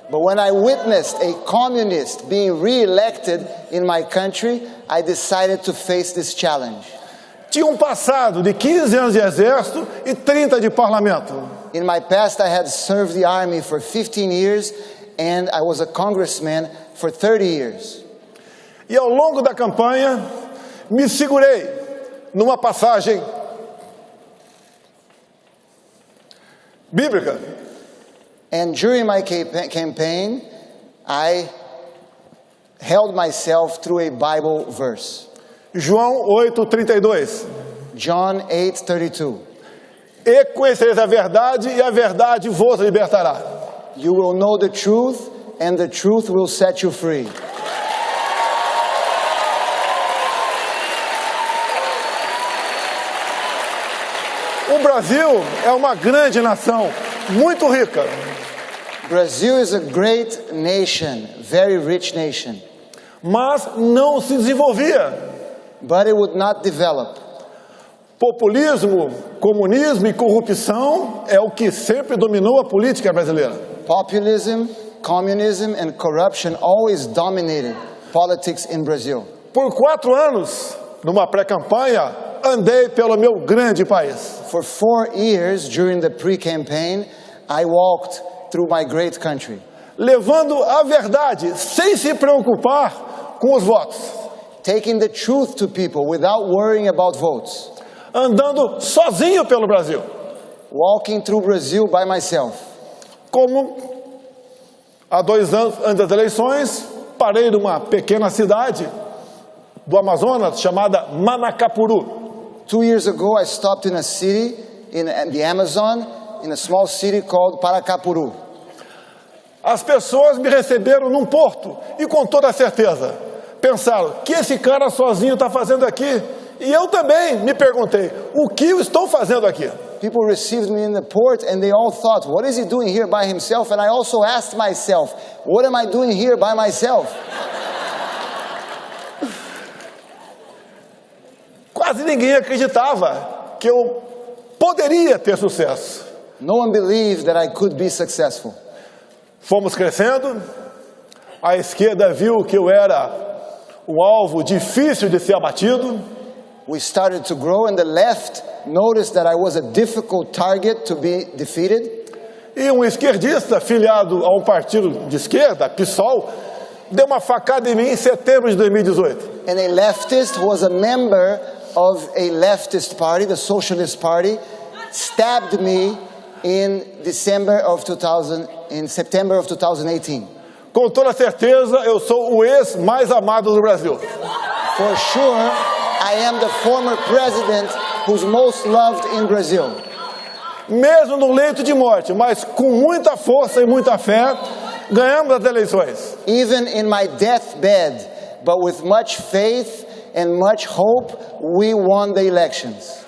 But when I witnessed a communist being re-elected in my country, I decided to face this challenge. Tinha passado de 15 anos de exército e 30 de parlamento. In my past, I had served the army for 15 years and I was a congressman for 30 years. E ao longo da campanha, me segurei numa passagem bíblica. And during my campaign, I held myself through a Bible verse. João 8:32. John 8:32. E conhecereis a verdade, e a verdade vos libertará. You will know the truth, and the truth will set you free. O Brasil é uma grande nação, muito rica. Brazil is a great nation, very rich nation. Mas não se desenvolvia. But it would not develop. Populismo, comunismo e corrupção é o que sempre dominou a política brasileira. Populism, communism and corruption always dominated politics in Brazil. Por 4 anos, numa pré-campanha, andei pelo meu grande país. For 4 years during the pre-campaign, I walked through my great country. Levando a verdade sem se preocupar com os votos. Taking the truth to people without worrying about votes. Andando sozinho pelo Brasil. Walking through Brazil by myself. Como há 2 anos antes das eleições, parei numa pequena cidade do Amazonas chamada Manacapuru. 2 years ago, I stopped in a city in the Amazon, in a small city called Paracapuru. As pessoas me receberam num porto e com toda certeza, pensaram, o que esse cara sozinho está fazendo aqui? E eu também me perguntei, o que eu estou fazendo aqui? People received me in the port and they all thought, what is he doing here by himself? And I also asked myself, what am I doing here by myself? Quase ninguém acreditava que eu poderia ter sucesso. No one believed that I could be successful. Fomos crescendo, a esquerda viu que eu era um alvo difícil de ser abatido. We started to grow and the left noticed that I was a difficult target to be defeated. E um esquerdista filiado a um partido de esquerda, PSOL, deu uma facada em mim em setembro de 2018. And a leftist who was a member of a leftist party, the Socialist Party, stabbed me in September of 2018. Com toda certeza, eu sou o ex mais amado do Brasil. For sure, I am the former president who's most loved in Brazil. Mesmo no leito de morte, mas com muita força e muita fé, ganhamos as eleições. Even in my deathbed, but with much faith and much hope, we won the elections.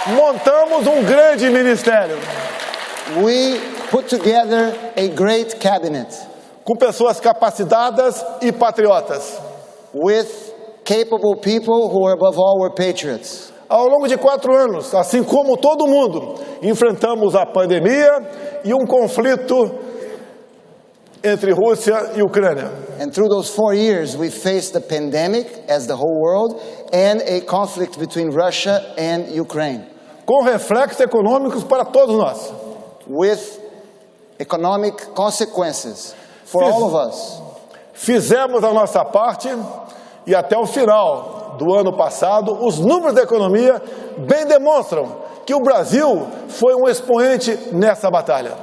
Montamos um grande ministério. We put together a great cabinet. Com pessoas capacitadas e patriotas. With capable people who, above all, were patriots. Ao longo de 4 anos, assim como todo mundo, enfrentamos a pandemia e um conflito entre Rússia e Ucrânia. And through those 4 years, we faced the pandemic as the whole world and a conflict between Russia and Ukraine. Com reflexos econômicos para todos nós. With economic consequences for all of us. Fizemos a nossa parte e até o final do ano passado, os números da economia bem demonstram que o Brasil foi um expoente nessa batalha.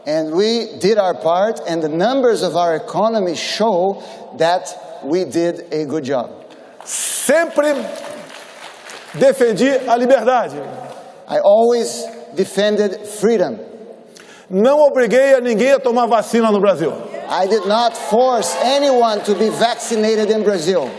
And we did our part and the numbers of our economy show that we did a good job. Sempre defendi a liberdade. I always defended freedom. Não obriguei a ninguém a tomar vacina no Brasil. I did not force anyone to be vaccinated in Brazil.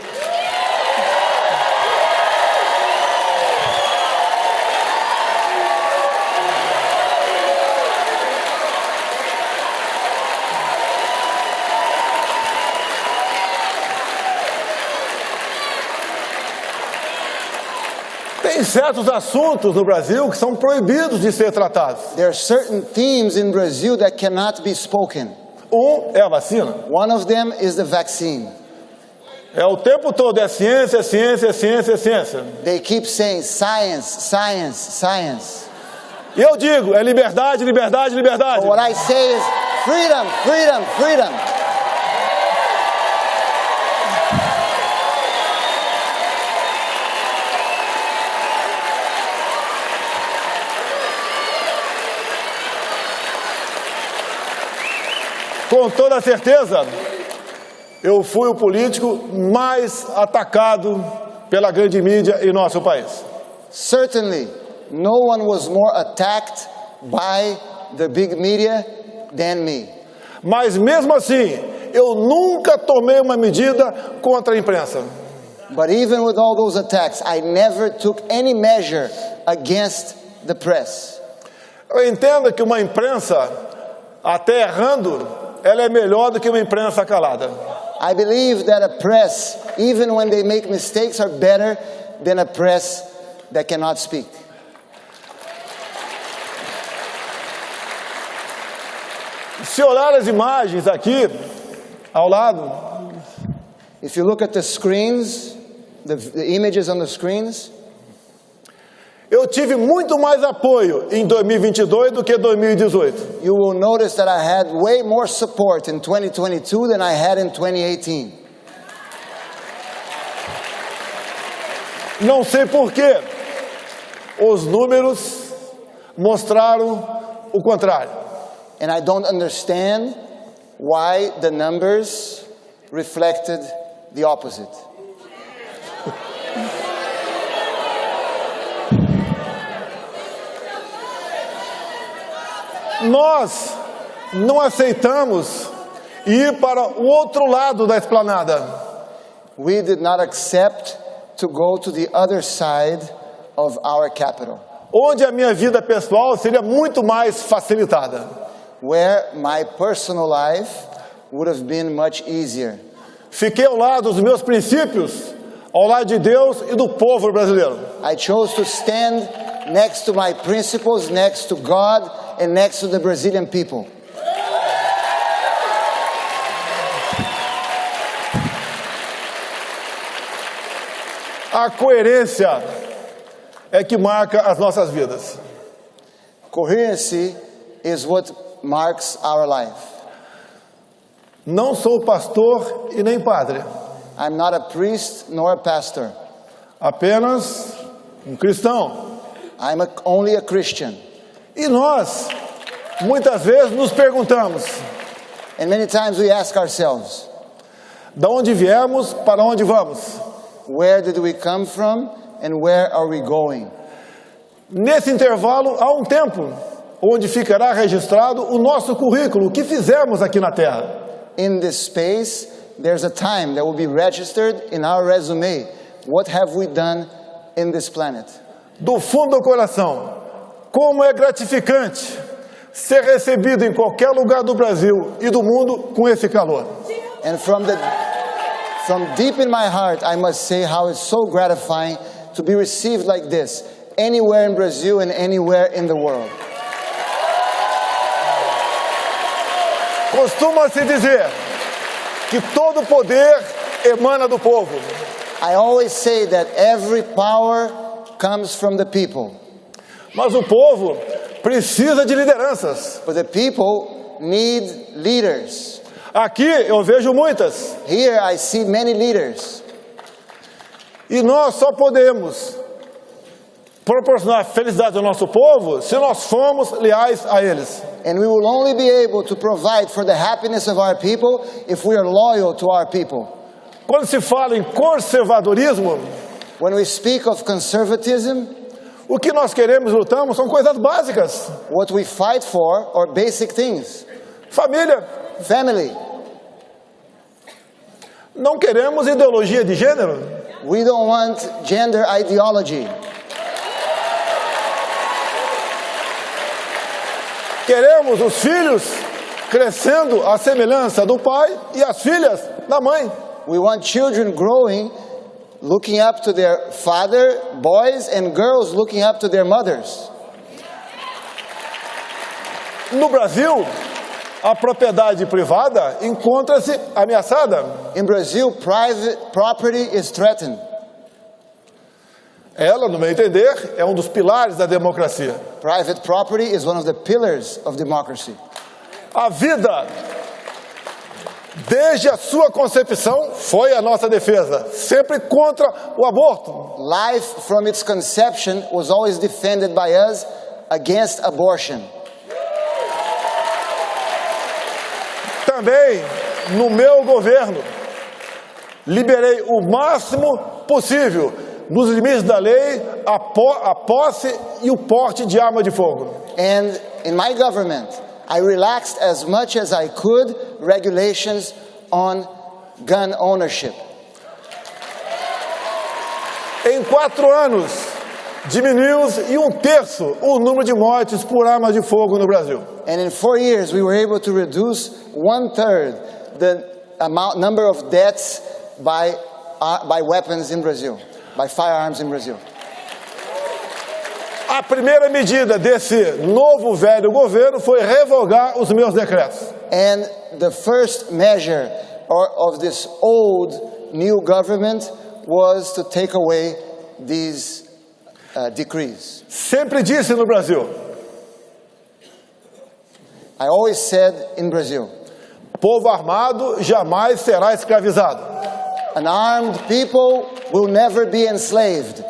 Tem certos assuntos no Brasil que são proibidos de ser tratados. There are certain themes in Brazil that cannot be spoken. É a vacina. One of them is the vaccine. É o tempo todo, é ciência, ciência, ciência, ciência. They keep saying science, science, science. E eu digo, é liberdade, liberdade, liberdade. But what I say is freedom, freedom, freedom. Com toda certeza, eu fui o político mais atacado pela grande mídia em nosso país. Certainly, no one was more attacked by the big media than me. Mas mesmo assim, eu nunca tomei uma medida contra a imprensa. But even with all those attacks, I never took any measure against the press. Eu entendo que uma imprensa, até errando, ela é melhor do que uma imprensa calada. I believe that a press, even when they make mistakes, are better than a press that cannot speak. Se olhar as imagens aqui, ao lado, if you look at the screens, the images on the screens, eu tive muito mais apoio em 2022 do que 2018. You will notice that I had way more support in 2022 than I had in 2018. Não sei por quê. Os números mostraram o contrário. And I don't understand why the numbers reflected the opposite. Nós não aceitamos e ir para o outro lado da esplanada. We did not accept to go to the other side of our capital, onde a minha vida pessoal seria muito mais facilitada. where my personal life would have been much easier. Fiquei ao lado dos meus princípios, ao lado de Deus e do povo brasileiro. I chose to stand next to my principles, next to God, and next to the Brazilian people. A coerência é que marca as nossas vidas. Coherency is what marks our life. Não sou pastor e nem padre. I'm not a priest nor a pastor. Apenas cristão. I'm only a Christian. E nós, muitas vezes, nos perguntamos: and many times we ask ourselves, da onde viemos, para onde vamos? Where did we come from and where are we going? Nesse intervalo, há um tempo onde ficará registrado o nosso currículo, o que fizemos aqui na Terra. In this space, there's a time that will be registered in our resume. What have we done in this planet? Do fundo do coração, como é gratificante ser recebido em qualquer lugar do Brasil e do mundo com esse calor. And from deep in my heart, I must say how it's so gratifying to be received like this, anywhere in Brazil and anywhere in the world. Costuma-se dizer que todo poder emana do povo. I always say that every power comes from the people. Mas o povo precisa de lideranças. But the people need leaders. Aqui eu vejo muitas. Here I see many leaders. E nós só podemos proporcionar felicidade ao nosso povo se nós formos leais a eles. And we will only be able to provide for the happiness of our people if we are loyal to our people. Quando se fala em conservadorismo, when we speak of conservatism, o que nós queremos e lutamos são coisas básicas. What we fight for are basic things. Família. Family. Não queremos ideologia de gênero. We don't want gender ideology. Queremos os filhos crescendo à semelhança do pai e as filhas da mãe. We want children growing, looking up to their father, boys and girls looking up to their mothers. No Brasil, a propriedade privada encontra-se ameaçada. In Brazil, private property is threatened. Ela, no meu entender, é um dos pilares da democracia. Private property is one of the pillars of democracy. A vida, desde a sua concepção, foi a nossa defesa, sempre contra o aborto. Life from its conception was always defended by us against abortion. Também, no meu governo, liberei o máximo possível, nos limites da lei, a posse e o porte de arma de fogo. And in my government, I relaxed as much as I could regulations on gun ownership. Em 4 anos, diminuiu-se em 1/3 o número de mortes por arma de fogo no Brasil. And in 4 years, we were able to reduce 1/3 the number of deaths by weapons in Brazil. By firearms in Brazil. A primeira medida desse novo velho governo foi revogar os meus decretos. And the first measure of this old new government was to take away these decrees. Sempre disse no Brasil. I always said in Brazil. Povo armado jamais será escravizado. An armed people will never be enslaved.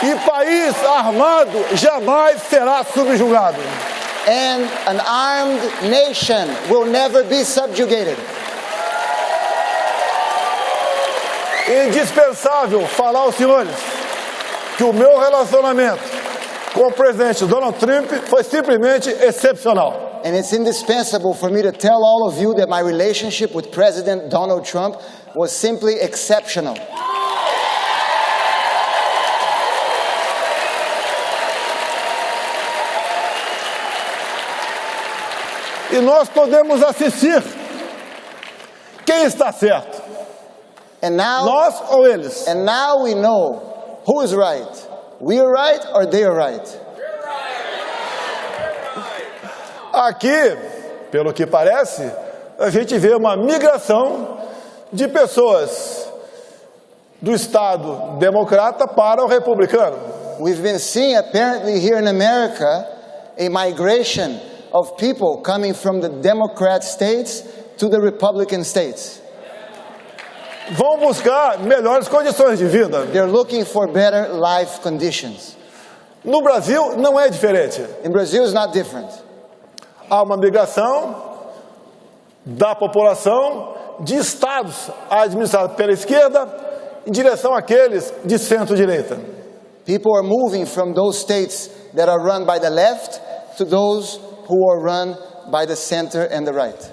E país armado jamais será subjugado. And an armed nation will never be subjugated. É indispensável falar aos senhores que o meu relacionamento com o presidente Donald Trump foi simplesmente excepcional. And it's indispensable for me to tell all of you that my relationship with President Donald Trump was simply exceptional. E nós podemos assistir quem está certo. And now, nós ou eles? And now we know who is right. We are right or they are right. Aqui, pelo que parece, a gente vê uma migração de pessoas do Estado democrata para o republicano. We've been seeing apparently here in America a migration of people coming from the Democrat states to the Republican states. Vão buscar melhores condições de vida. They're looking for better life conditions. No Brasil não é diferente. In Brazil it's not different. Há uma migração da população de estados administrados pela esquerda em direção àqueles de centro-direita. People are moving from those states that are run by the left to those who are run by the center and the right.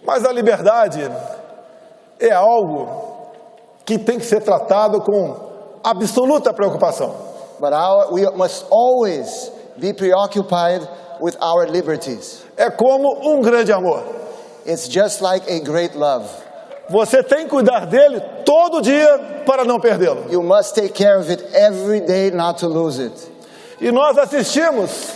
Mas a liberdade é algo que tem que ser tratado com absoluta preocupação. But we must always be preoccupied with our liberties. É como um grande amor. It's just like a great love. Você tem que cuidar dele todo dia para não perdê-lo. You must take care of it every day not to lose it. E nós assistimos,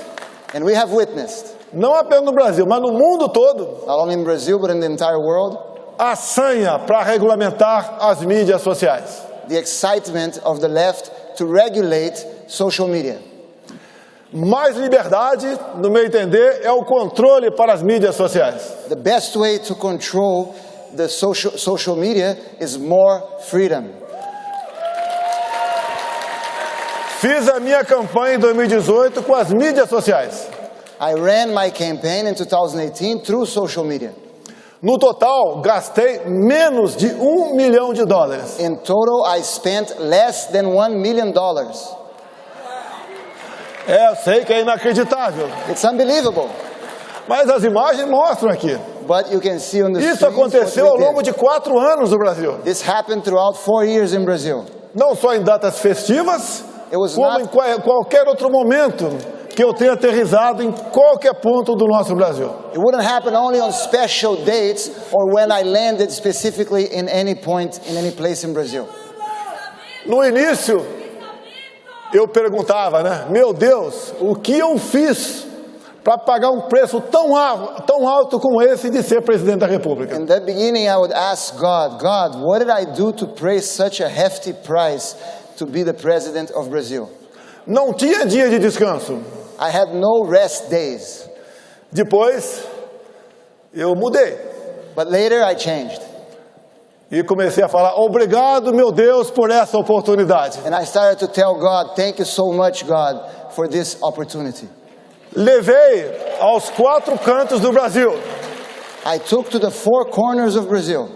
and we have witnessed, não apenas no Brasil, mas no mundo todo, not only in Brazil but in the entire world, a sanha para regulamentar as mídias sociais. The excitement of the left to regulate social media. Mais liberdade, no meu entender, é o controle para as mídias sociais. The best way to control the social media is more freedom. Fiz a minha campanha em 2018 com as mídias sociais. I ran my campaign in 2018 through social media. No total, gastei menos de $1 milhão. In total, I spent less than $1 million. Eu sei que é inacreditável. It's unbelievable. Mas as imagens mostram aqui. But you can see on the Isso aconteceu ao longo de 4 anos no Brasil. This happened throughout 4 years in Brazil. Não só em datas festivas, como em qualquer outro momento que eu tenha aterrissado em qualquer ponto do nosso Brasil. It wouldn't happen only on special dates or when I landed specifically in any point, in any place in Brazil. No início, eu perguntava, né? Meu Deus, o que eu fiz para pagar um preço tão alto como esse de ser presidente da República? In the beginning, I would ask God, what did I do to pay such a hefty price to be the president of Brazil? Não tinha dia de descanso. I had no rest days. Depois, eu mudei. But later I changed. E comecei a falar, obrigado, meu Deus, por essa oportunidade. And I started to tell God, thank you so much, God, for this opportunity. Levei aos 4 cantos do Brasil. I took to the 4 corners of Brazil.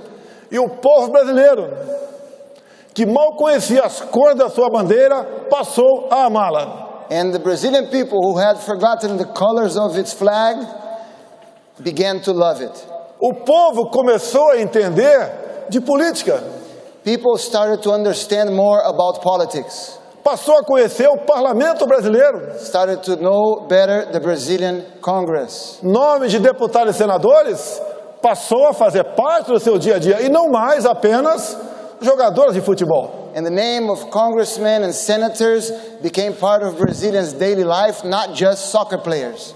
E o povo brasileiro, que mal conhecia as cores da sua bandeira, passou a amá-la. And the Brazilian people who had forgotten the colors of its flag began to love it. O povo começou a entender de política. People started to understand more about politics. Passou a conhecer o parlamento brasileiro. Started to know better the Brazilian Congress. Nomes de deputados e senadores passou a fazer parte do seu dia a dia e não mais apenas jogadores de futebol. And the name of congressmen and senators became part of Brazilians' daily life, not just soccer players.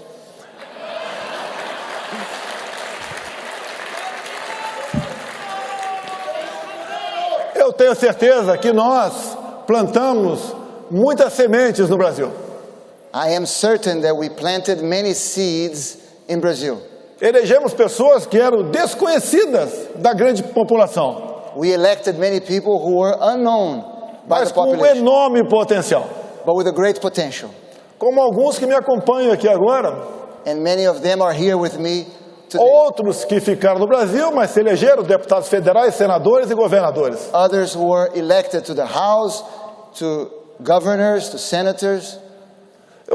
Eu tenho certeza que nós plantamos muitas sementes no Brasil. I am certain that we planted many seeds in Brazil. Elegemos pessoas que eram desconhecidas da grande população. We elected many people who were unknown by the population. Mas com enorme potencial. But with a great potential. Como alguns que me acompanham aqui agora. And many of them are here with me today. Outros que ficaram no Brasil, mas se elegeram deputados federais, senadores e governadores. Others who were elected to the House, to governors, to senators.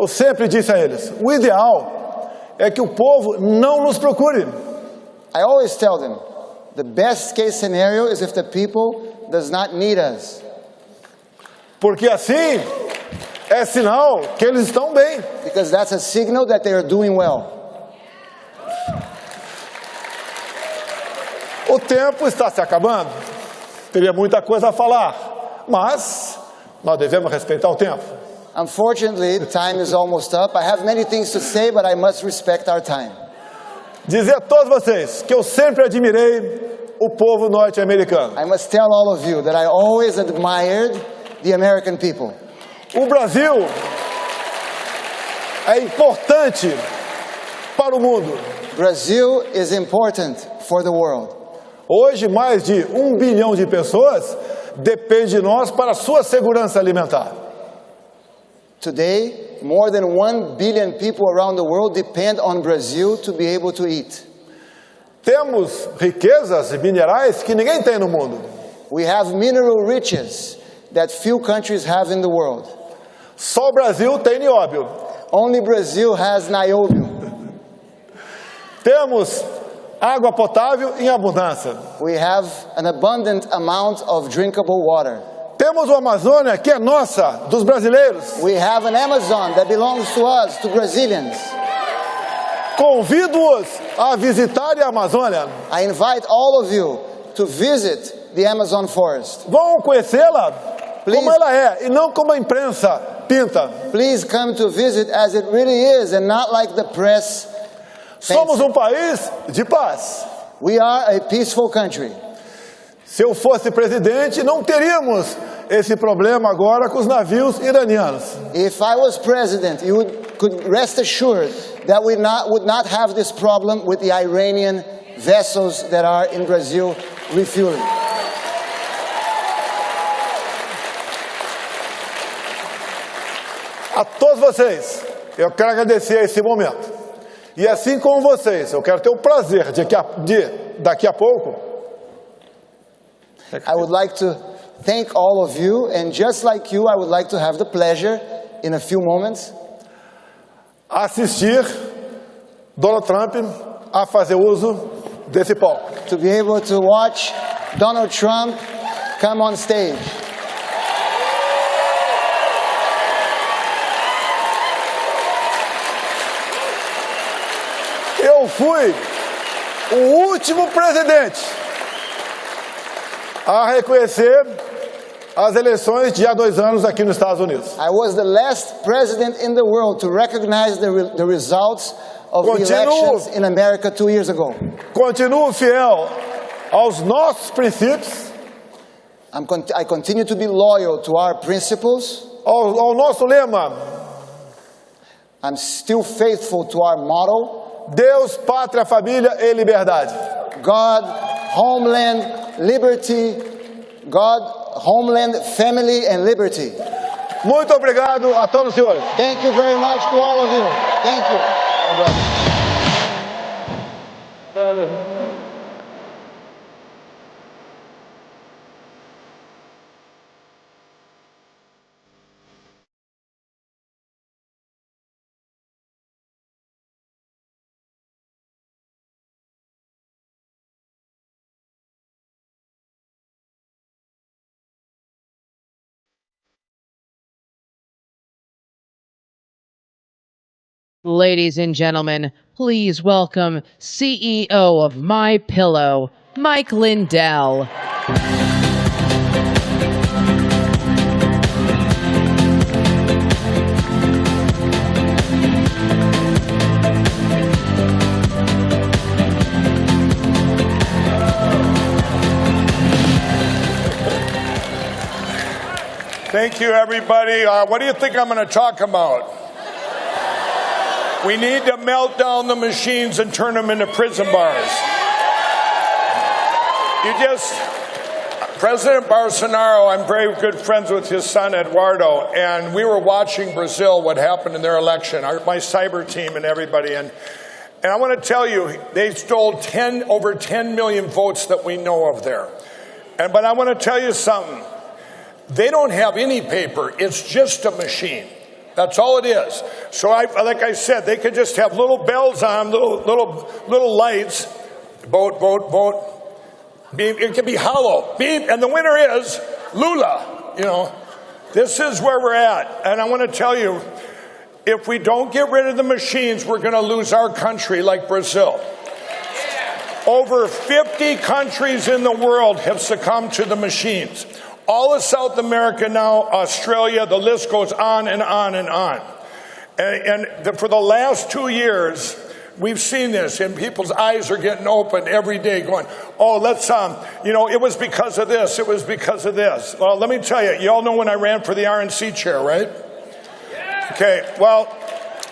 Eu sempre disse a eles, o ideal é que o povo não nos procure. I always tell them, the best case scenario is if the people does not need us. Porque assim é sinal que eles estão bem. Because that's a signal that they are doing well. O tempo está se acabando. Teria muita coisa a falar, mas nós devemos respeitar o tempo. Unfortunately, time is almost up. I have many things to say, but I must respect our time. Dizer a todos vocês que eu sempre admirei o povo norte-americano. I must tell all of you that I always admired the American people. O Brasil é importante para o mundo. Brazil is important for the world. Hoje, mais de 1 bilhão de pessoas dependem de nós para a sua segurança alimentar. Today, more than 1 billion people around the world depend on Brazil to be able to eat. Temos riquezas minerais que ninguém tem no mundo. We have mineral riches that few countries have in the world. Só o Brasil tem nióbio. Only Brazil has nióbio. Temos água potável em abundância. We have an abundant amount of drinkable water. Temos uma Amazônia que é nossa, dos brasileiros. We have an Amazon that belongs to us, to Brazilians. Convido-os a visitarem a Amazônia. I invite all of you to visit the Amazon forest. Vão conhecê-la como ela é e não como a imprensa pinta. Please come to visit as it really is and not like the press. Somos um país de paz. We are a peaceful country. Se eu fosse presidente, não teríamos esse problema agora com os navios iranianos. If I was president, you could rest assured that we would not have this problem with the Iranian vessels that are in Brazil refueling. A todos vocês, eu quero agradecer esse momento. E assim como vocês, eu quero ter o prazer de daqui a pouco. I would like to thank all of you, and just like you, I would like to have the pleasure, in a few moments, assistir Donald Trump a fazer uso desse palco. To be able to watch Donald Trump come on stage. Eu fui o último presidente a reconhecer as eleições de há 2 anos aqui nos Estados Unidos. I was the last president in the world to recognize the results of the elections in America 2 years ago. Continuo fiel aos nossos princípios. I continue to be loyal to our principles. Ao nosso lema. I'm still faithful to our motto. Deus, pátria, família e liberdade. God, homeland, liberty. God, homeland, family and liberty. Muito obrigado a todos os senhores. Thank you very much to all of you. Thank you. Ladies and gentlemen, please welcome CEO of MyPillow, Mike Lindell. Thank you, everybody. What do you think I'm going to talk about? We need to melt down the machines and turn them into prison bars. President Bolsonaro, I'm very good friends with his son, Eduardo, and we were watching Brazil, what happened in their election, my cyber team and everybody. And I want to tell you, they stole over 10 million votes that we know of there. But I want to tell you something. They don't have any paper. It's just a machine. That's all it is. So like I said, they could just have little bells on, little lights. Vote, vote, vote. Beep. It could be hollow. Beep. And the winner is Lula. You know, this is where we're at. And I want to tell you, if we don't get rid of the machines, we're going to lose our country like Brazil. Over 50 countries in the world have succumbed to the machines. All of South America now, Australia, the list goes on and on and on. For the last 2 years, we've seen this, and people's eyes are getting open every day going, oh, let's, it was because of this, it was because of this. Well, let me tell you, you all know when I ran for the RNC chair, right? Okay, well,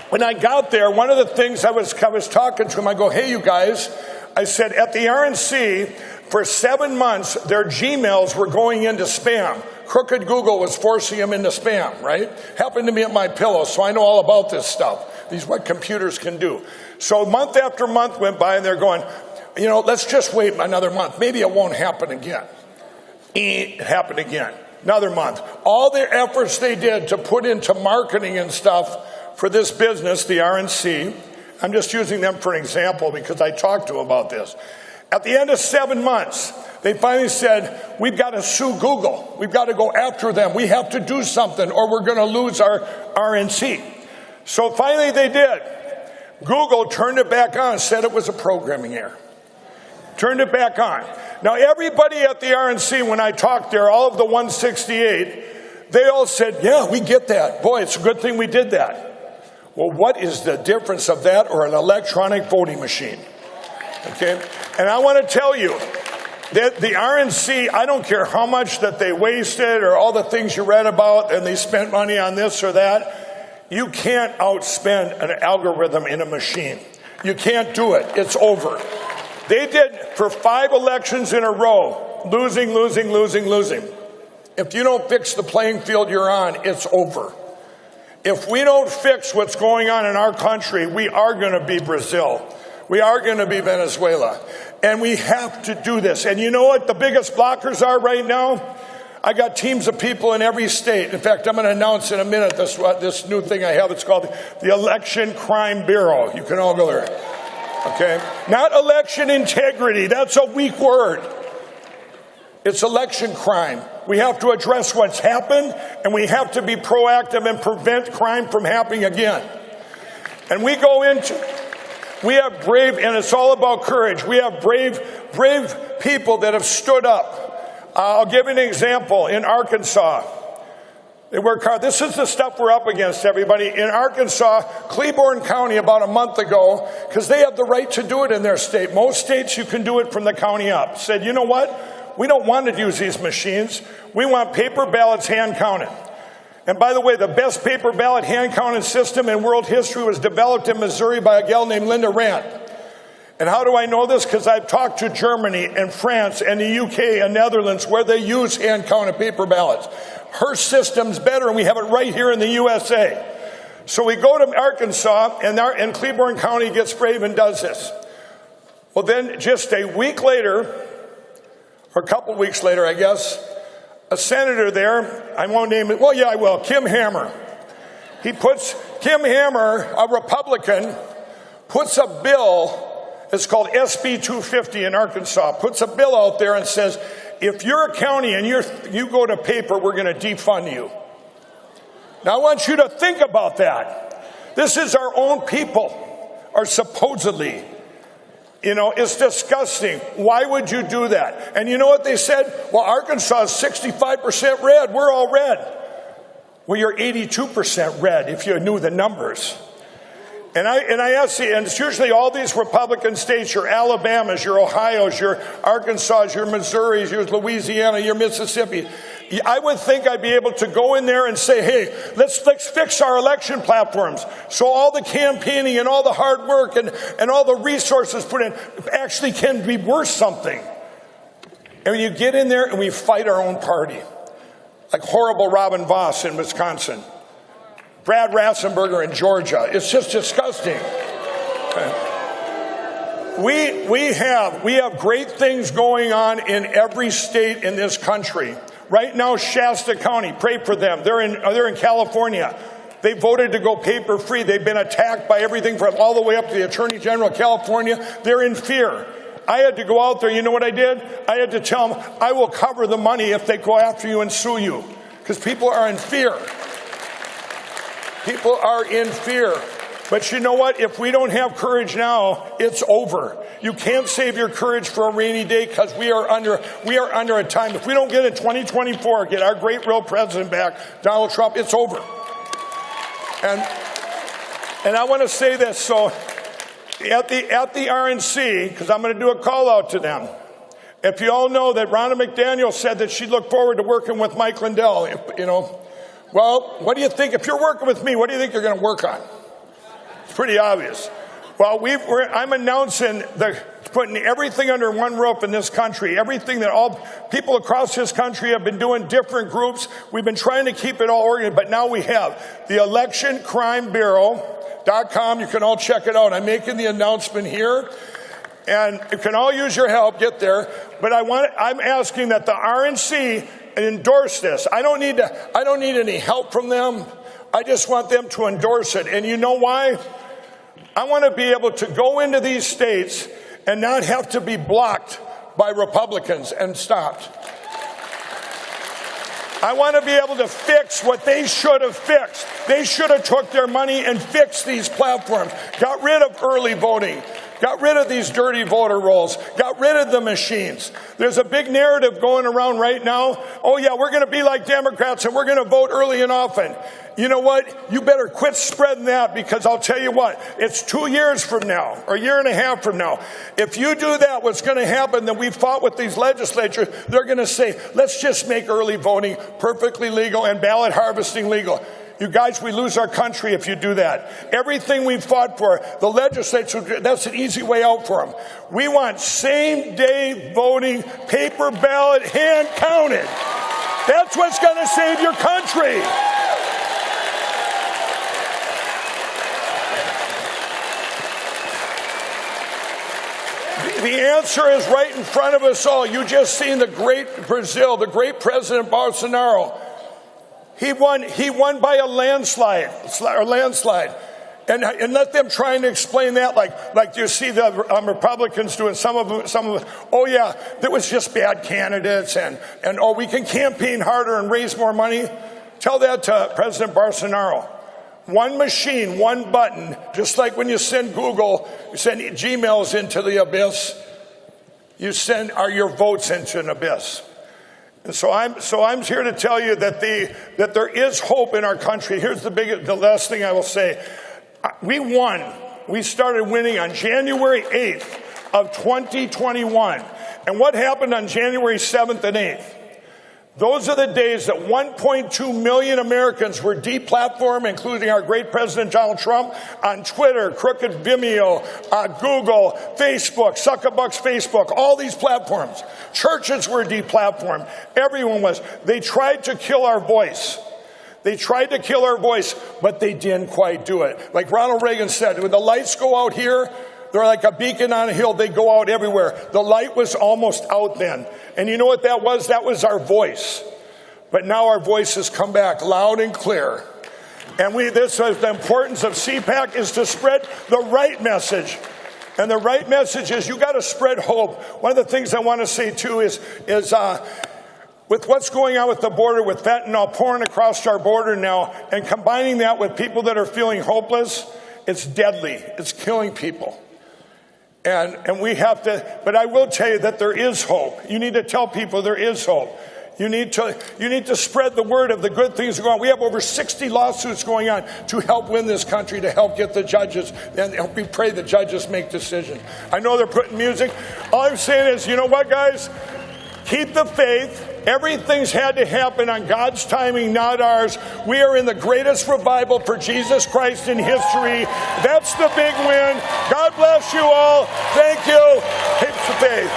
when I got there, one of the things I was talking to him, I go, hey, you guys, I said, at the RNC, for 7 months, their Gmails were going into spam. Crooked Google was forcing them into spam, right? Happened to me at my pillow, so I know all about this stuff. These what computers can do. So month after month went by, and they're going, let's just wait another month. Maybe it won't happen again. It happened again. Another month. All the efforts they did to put into marketing and stuff for this business, the RNC, I'm just using them for an example because I talked to them about this. At the end of 7 months, they finally said, we've got to sue Google. We've got to go after them. We have to do something or we're going to lose our RNC. So finally they did. Google turned it back on, said it was a programming error. Turned it back on. Now everybody at the RNC, when I talked there, all of the 168, they all said, yeah, we get that. Boy, it's a good thing we did that. Well, what is the difference of that or an electronic voting machine? Okay, and I want to tell you that the RNC, I don't care how much that they wasted or all the things you read about and they spent money on this or that, you can't outspend an algorithm in a machine. You can't do it. It's over. They did for 5 elections in a row, losing. If you don't fix the playing field you're on, it's over. If we don't fix what's going on in our country, we are going to be Brazil. We are going to be Venezuela. And we have to do this. And you know what the biggest blockers are right now? I got teams of people in every state. In fact, I'm going to announce in a minute this new thing I have. It's called the Election Crime Bureau. You can all go there. Okay? Not election integrity. That's a weak word. It's election crime. We have to address what's happened, and we have to be proactive and prevent crime from happening again. And we have brave, and it's all about courage. We have brave people that have stood up. I'll give you an example. In Arkansas, they work hard. This is the stuff we're up against, everybody. In Arkansas, Claiborne County about a month ago, because they have the right to do it in their state. Most states, you can do it from the county up. Said, you know what? We don't want to use these machines. We want paper ballots hand counted. And by the way, the best paper ballot hand counting system in world history was developed in Missouri by a gal named Linda Rand. And how do I know this? Because I've talked to Germany and France and the UK and Netherlands where they use hand counted paper ballots. Her system's better, and we have it right here in the USA. So we go to Arkansas, and Claiborne County gets brave and does this. Well, then just a week later, or a couple weeks later, I guess, a senator there, I won't name it, well, yeah, I will, Kim Hammer. Kim Hammer, a Republican, puts a bill, it's called SB 250 in Arkansas, puts a bill out there and says, if you're a county and you go to paper, we're going to defund you. Now I want you to think about that. This is our own people, or supposedly. It's disgusting. Why would you do that? And you know what they said? Well, Arkansas is 65% red. We're all red. Well, you're 82% red if you knew the numbers. And I ask you, and it's usually all these Republican states, your Alabamas, your Ohios, your Arkansas, your Missouris, your Louisiana, your Mississippi. I would think I'd be able to go in there and say, hey, let's fix our election platforms. So all the campaigning and all the hard work and all the resources put in actually can be worth something. And when you get in there and we fight our own party, like horrible Robin Voss in Wisconsin, Brad Ratzenberger in Georgia. It's just disgusting. We have great things going on in every state in this country. Right now, Shasta County, pray for them. They're in California. They voted to go paper free. They've been attacked by everything from all the way up to the Attorney General of California. They're in fear. I had to go out there. You know what I did? I had to tell them, I will cover the money if they go after you and sue you. Because people are in fear. People are in fear. But you know what? If we don't have courage now, it's over. You can't save your courage for a rainy day because we are under a time. If we don't get in 2024, get our great real president back, Donald Trump, it's over. And I want to say this. So at the RNC, because I'm going to do a call out to them. If you all know that Ronna McDaniel said that she looked forward to working with Mike Lindell, you know, well, what do you think? If you're working with me, what do you think you're going to work on? It's pretty obvious. Well, I'm announcing putting everything under one roof in this country, everything that all people across this country have been doing, different groups. We've been trying to keep it all organized, but now we have the electioncrimebureau.com. You can all check it out. I'm making the announcement here, and you can all use your help. Get there. But I'm asking that the RNC endorse this. I don't need any help from them. I just want them to endorse it. And you know why? I want to be able to go into these states and not have to be blocked by Republicans and stopped. I want to be able to fix what they should have fixed. They should have took their money and fixed these platforms, got rid of early voting, got rid of these dirty voter rolls, got rid of the machines. There's a big narrative going around right now. Oh yeah, we're going to be like Democrats and we're going to vote early and often. You know what? You better quit spreading that, because I'll tell you what, it's 2 years from now, or a year and a half from now. If you do that, what's going to happen, that we fought with these legislatures, they're going to say, let's just make early voting perfectly legal and ballot harvesting legal. You guys, we lose our country if you do that. Everything we fought for, the legislature, that's an easy way out for them. We want same-day voting, paper ballot, hand-counted. That's what's going to save your country. The answer is right in front of us all. You just seen the great Brazil, the great President Bolsonaro. He won by a landslide. And let them try and explain that like you see the Republicans doing, some of them, oh yeah, there was just bad candidates and oh, we can campaign harder and raise more money. Tell that to President Bolsonaro. One machine, one button, just like when you send Google, you send Gmails into the abyss, you send your votes into an abyss. And so I'm here to tell you that there is hope in our country. Here's the last thing I will say. We won. We started winning on January 8th of 2021. And what happened on January 7th and 8th? Those are the days that 1.2 million Americans were deplatformed, including our great President Donald Trump, on Twitter, Crooked Vimeo, Google, Facebook, Suckerbucks Facebook, all these platforms. Churches were deplatformed. Everyone was. They tried to kill our voice. They tried to kill our voice, but they didn't quite do it. Like Ronald Reagan said, when the lights go out here, they're like a beacon on a hill. They go out everywhere. The light was almost out then. And you know what that was? That was our voice. But now our voice has come back loud and clear. And this is the importance of CPAC, is to spread the right message. And the right message is you got to spread hope. One of the things I want to say too is with what's going on with the border, with fentanyl pouring across our border now, and combining that with people that are feeling hopeless, it's deadly. It's killing people. And we have to, but I will tell you that there is hope. You need to tell people there is hope. You need to spread the word of the good things going on. We have over 60 lawsuits going on to help win this country, to help get the judges, and we pray the judges make decisions. I know they're putting music. All I'm saying is, you know what, guys? Keep the faith. Everything's had to happen on God's timing, not ours. We are in the greatest revival for Jesus Christ in history. That's the big win. God bless you all. Thank you. Keep the faith.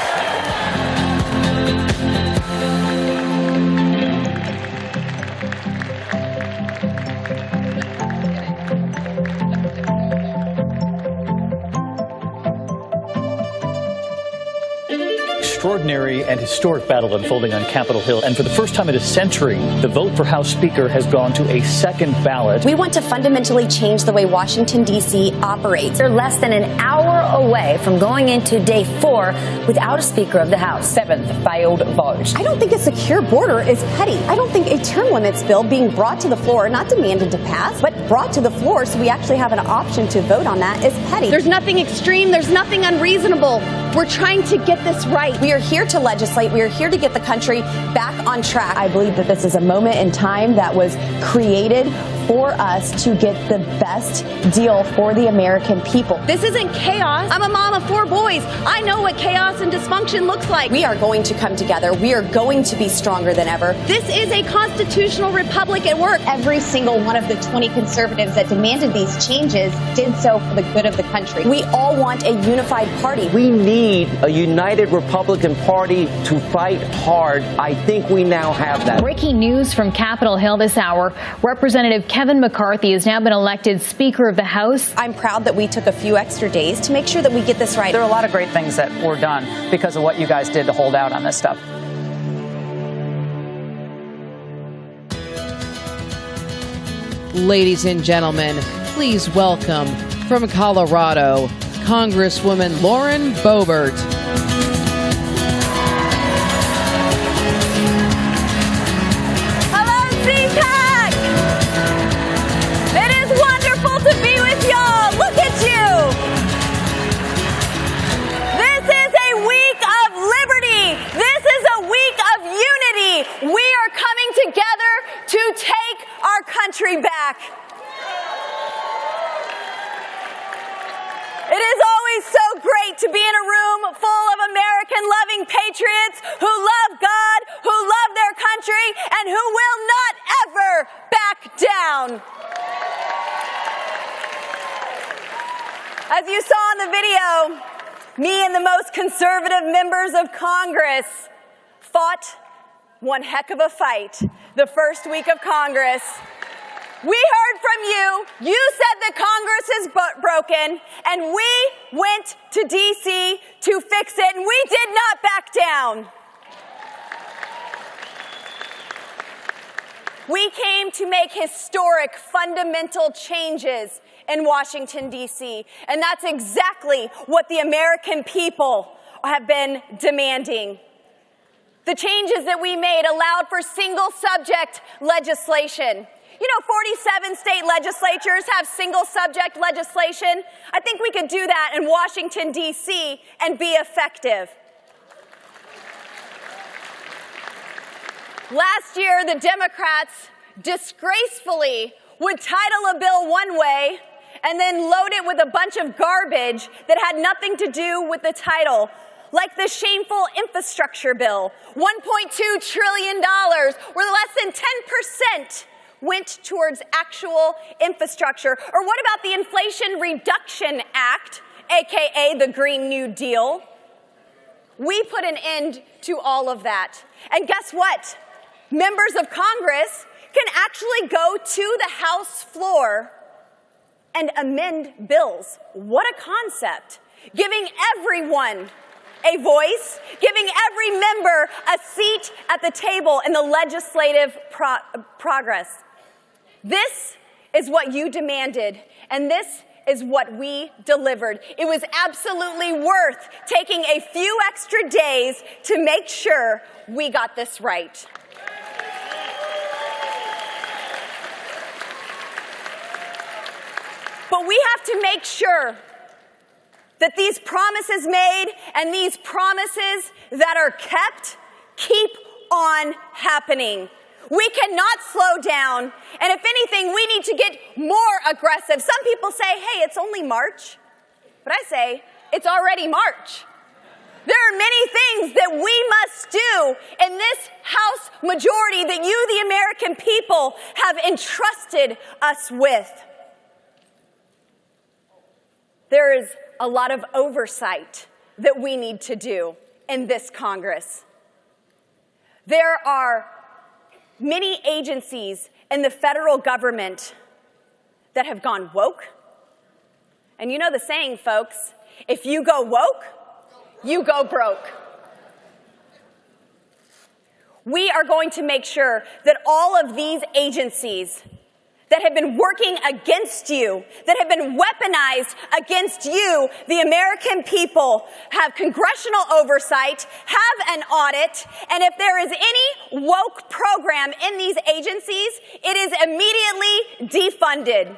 extraordinary and historic battle unfolding on Capitol Hill. And for the first time in a century, the vote for House Speaker has gone to a second ballot. We want to fundamentally change the way Washington, D.C. operates. They're less than an hour away from going into day 4 without a Speaker of the House. 7th failed vote. I don't think a secure border is petty. I don't think a term limits bill being brought to the floor, not demanded to pass, but brought to the floor so we actually have an option to vote on that is petty. There's nothing extreme. There's nothing unreasonable. We're trying to get this right. We are here to legislate. We are here to get the country back on track. I believe that this is a moment in time that was created for us to get the best deal for the American people. This isn't chaos. I'm a mom of 4 boys. I know what chaos and dysfunction looks like. We are going to come together. We are going to be stronger than ever. This is a constitutional republic at work. Every single one of the 20 conservatives that demanded these changes did so for the good of the country. We all want a unified party. We need a united Republican Party to fight hard. I think we now have that. Breaking news from Capitol Hill this hour. Representative Kevin McCarthy has now been elected Speaker of the House. I'm proud that we took a few extra days to make sure that we get this right. There are a lot of great things that were done because of what you guys did to hold out on this stuff. Ladies and gentlemen, please welcome from Colorado, Congresswoman Lauren Boebert. Hello, CPAC! It is wonderful to be with y'all. Look at you. This is a week of liberty. This is a week of unity. We are coming together to take our country back. It is always so great to be in a room full of American-loving patriots who love God, who love their country, and who will not ever back down. As you saw in the video, me and the most conservative members of Congress fought one heck of a fight the first week of Congress. We heard from you. You said that Congress is broken, and we went to D.C. to fix it, and we did not back down. We came to make historic, fundamental changes in Washington, D.C., and that's exactly what the American people have been demanding. The changes that we made allowed for single-subject legislation. You know, 47 state legislatures have single-subject legislation. I think we could do that in Washington, D.C. and be effective. Last year, the Democrats disgracefully would title a bill one way and then load it with a bunch of garbage that had nothing to do with the title, like the shameful infrastructure bill, $1.2 trillion, where less than 10% went towards actual infrastructure. Or what about the Inflation Reduction Act, aka the Green New Deal? We put an end to all of that. And guess what? Members of Congress can actually go to the House floor and amend bills. What a concept. Giving everyone a voice, giving every member a seat at the table in the legislative progress. This is what you demanded, and this is what we delivered. It was absolutely worth taking a few extra days to make sure we got this right. But we have to make sure that these promises made and these promises that are kept keep on happening. We cannot slow down, and if anything, we need to get more aggressive. Some people say, hey, it's only March, but I say, it's already March. There are many things that we must do in this House majority that you, the American people, have entrusted us with. There is a lot of oversight that we need to do in this Congress. There are many agencies in the federal government that have gone woke. And you know the saying, folks, if you go woke, you go broke. We are going to make sure that all of these agencies that have been working against you, that have been weaponized against you, the American people, have congressional oversight, have an audit, and if there is any woke program in these agencies, it is immediately defunded.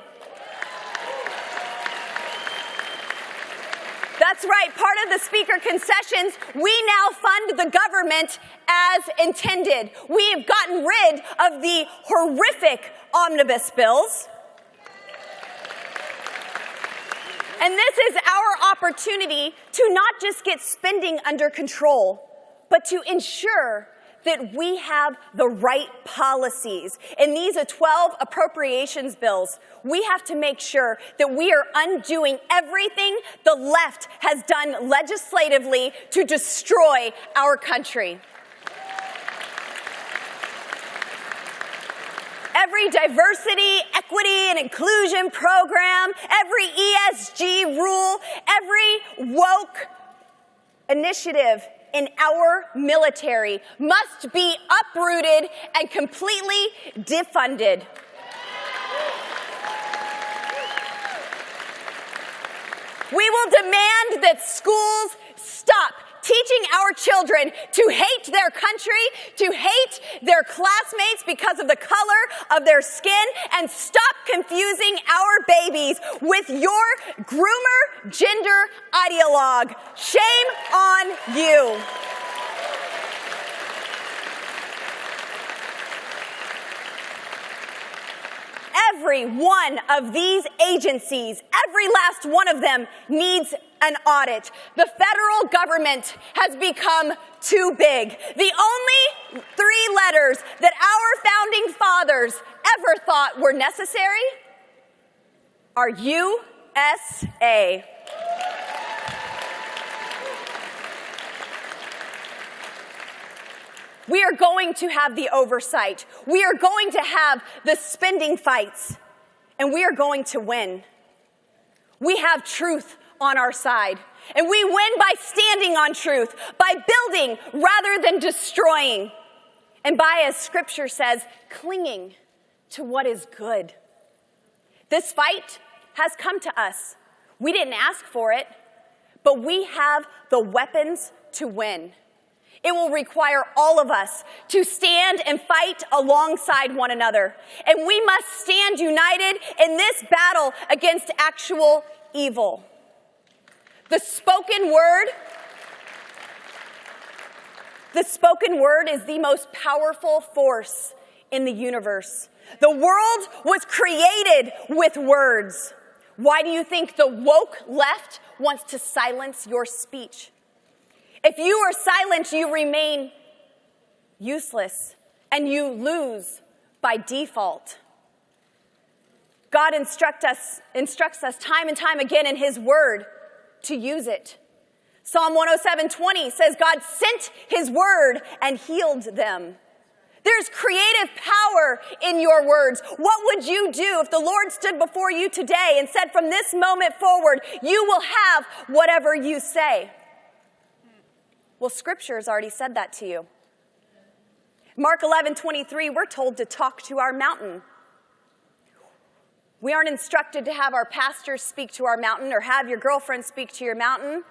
That's right, part of the Speaker concessions, we now fund the government as intended. We have gotten rid of the horrific omnibus bills. And this is our opportunity to not just get spending under control, but to ensure that we have the right policies. In these 12 appropriations bills, we have to make sure that we are undoing everything the left has done legislatively to destroy our country. Every diversity, equity, and inclusion program, every ESG rule, every woke initiative in our military must be uprooted and completely defunded. We will demand that schools stop teaching our children to hate their country, to hate their classmates because of the color of their skin, and stop confusing our babies with your groomer gender ideologue. Shame on you. Every one of these agencies, every last one of them needs an audit. The federal government has become too big. The only 3 letters that our founding fathers ever thought were necessary are USA. We are going to have the oversight. We are going to have the spending fights, and we are going to win. We have truth on our side, and we win by standing on truth, by building rather than destroying, and by, as Scripture says, clinging to what is good. This fight has come to us. We didn't ask for it, but we have the weapons to win. It will require all of us to stand and fight alongside one another. And we must stand united in this battle against actual evil. The spoken word is the most powerful force in the universe. The world was created with words. Why do you think the woke left wants to silence your speech? If you are silent, you remain useless, and you lose by default. God instructs us time and time again in His Word to use it. Psalm 107:20 says God sent His Word and healed them. There's creative power in your words. What would you do if the Lord stood before you today and said, from this moment forward, you will have whatever you say? Well, Scripture has already said that to you. Mark 11:23, we're told to talk to our mountain. We aren't instructed to have our pastors speak to our mountain or have your girlfriend speak to your mountain.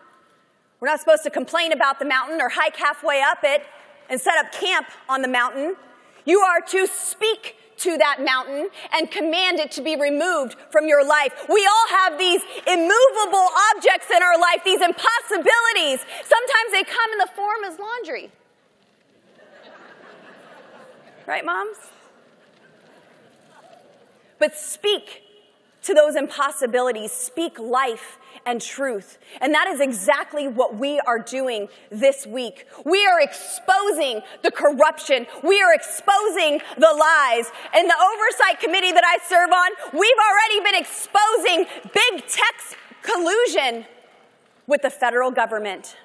We're not supposed to complain about the mountain or hike halfway up it and set up camp on the mountain. You are to speak to that mountain and command it to be removed from your life. We all have these immovable objects in our life, these impossibilities. Sometimes they come in the form as laundry. Right, moms? But speak to those impossibilities. Speak life and truth. And that is exactly what we are doing this week. We are exposing the corruption. We are exposing the lies. In the oversight committee that I serve on, we've already been exposing big tech's collusion with the federal government.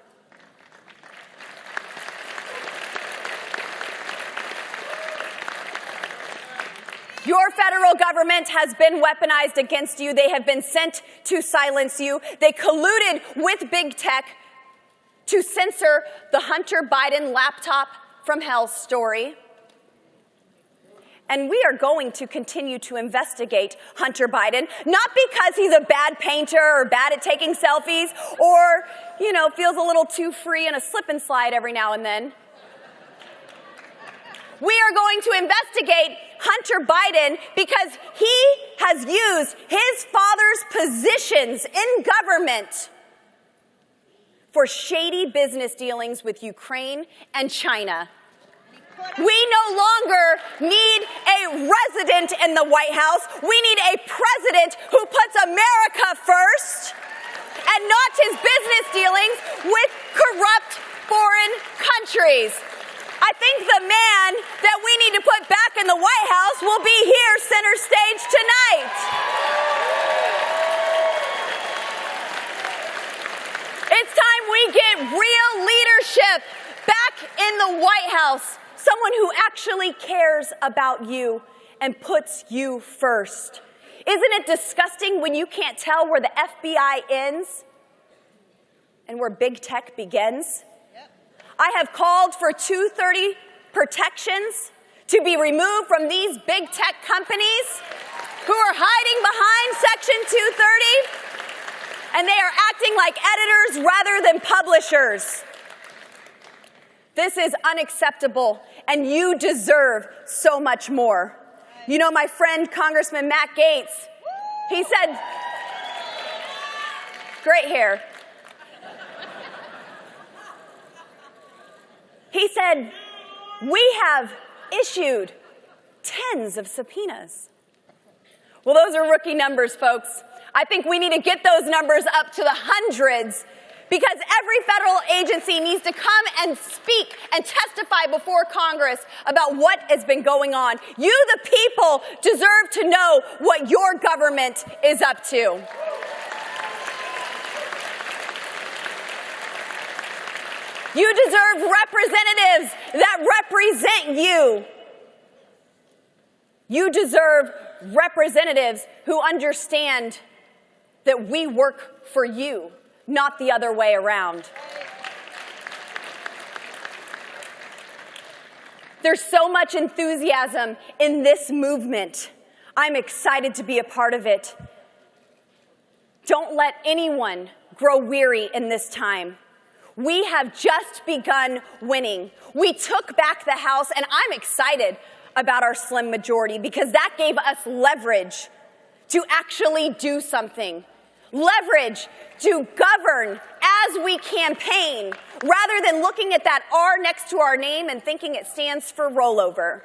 Your federal government has been weaponized against you. They have been sent to silence you. They colluded with big tech to censor the Hunter Biden laptop from hell's story. And we are going to continue to investigate Hunter Biden, not because he's a bad painter or bad at taking selfies or, feels a little too free in a slip and slide every now and then. We are going to investigate Hunter Biden because he has used his father's positions in government for shady business dealings with Ukraine and China. We no longer need a resident in the White House. We need a president who puts America first and not his business dealings with corrupt foreign countries. I think the man that we need to put back in the White House will be here center stage tonight. It's time we get real leadership back in the White House. Someone who actually cares about you and puts you first. Isn't it disgusting when you can't tell where the FBI ends and where big tech begins? I have called for 230 protections to be removed from these big tech companies who are hiding behind Section 230, and they are acting like editors rather than publishers. This is unacceptable, and you deserve so much more. My friend Congressman Matt Gaetz, he said, great hair. He said, we have issued tens of subpoenas. Well, those are rookie numbers, folks. I think we need to get those numbers up to the hundreds, because every federal agency needs to come and speak and testify before Congress about what has been going on. You, the people, deserve to know what your government is up to. You deserve representatives that represent you. You deserve representatives who understand that we work for you, not the other way around. There's so much enthusiasm in this movement. I'm excited to be a part of it. Don't let anyone grow weary in this time. We have just begun winning. We took back the House, and I'm excited about our slim majority because that gave us leverage to actually do something. Leverage to govern as we campaign, rather than looking at that R next to our name and thinking it stands for rollover.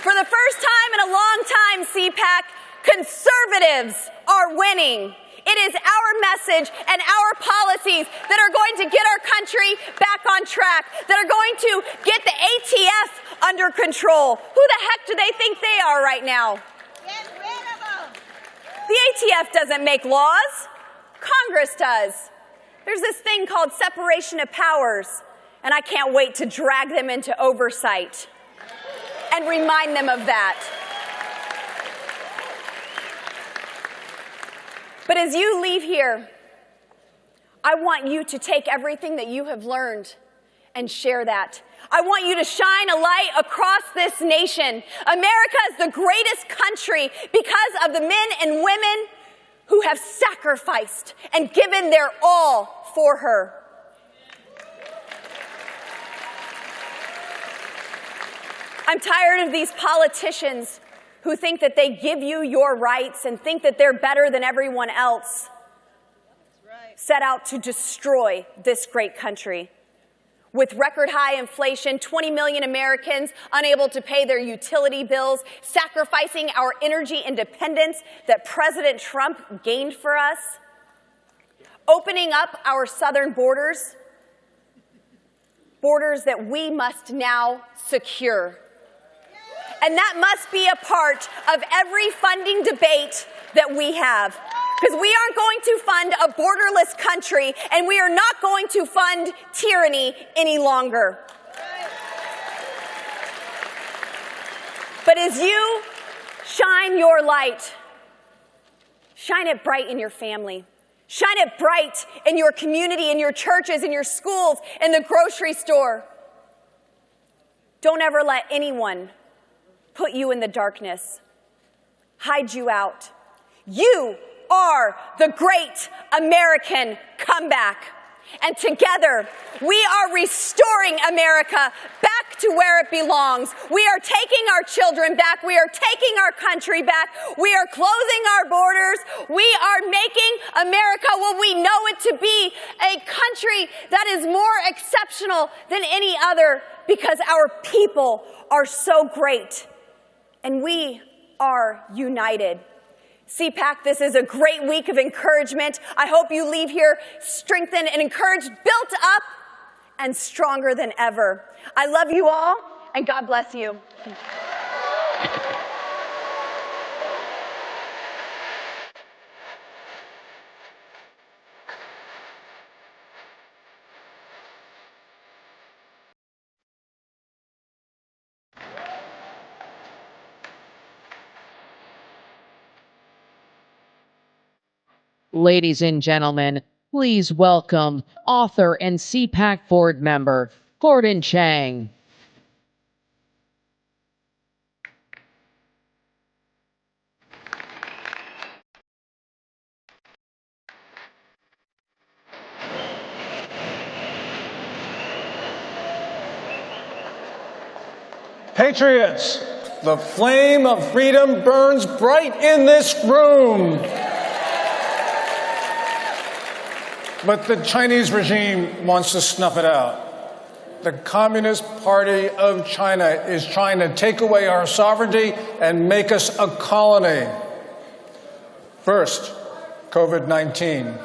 For the first time in a long time, CPAC, conservatives are winning. It is our message and our policies that are going to get our country back on track, that are going to get the ATF under control. Who the heck do they think they are right now? Get rid of them. The ATF doesn't make laws. Congress does. There's this thing called separation of powers, and I can't wait to drag them into oversight and remind them of that. But as you leave here, I want you to take everything that you have learned and share that. I want you to shine a light across this nation. America is the greatest country because of the men and women who have sacrificed and given their all for her. I'm tired of these politicians who think that they give you your rights and think that they're better than everyone else, set out to destroy this great country. With record high inflation, 20 million Americans unable to pay their utility bills, sacrificing our energy independence that President Trump gained for us, opening up our southern borders, borders that we must now secure. And that must be a part of every funding debate that we have. Because we aren't going to fund a borderless country, and we are not going to fund tyranny any longer. But as you shine your light, shine it bright in your family. Shine it bright in your community, in your churches, in your schools, in the grocery store. Don't ever let anyone put you in the darkness, hide you out. You are the great American comeback. And together, we are restoring America back to where it belongs. We are taking our children back. We are taking our country back. We are closing our borders. We are making America what we know it to be, a country that is more exceptional than any other because our people are so great and we are united. CPAC, this is a great week of encouragement. I hope you leave here strengthened and encouraged, built up, and stronger than ever. I love you all, and God bless you. Ladies and gentlemen, please welcome author and CPAC board member, Gordon Chang. Patriots, the flame of freedom burns bright in this room. But the Chinese regime wants to snuff it out. The Communist Party of China is trying to take away our sovereignty and make us a colony. First, COVID-19.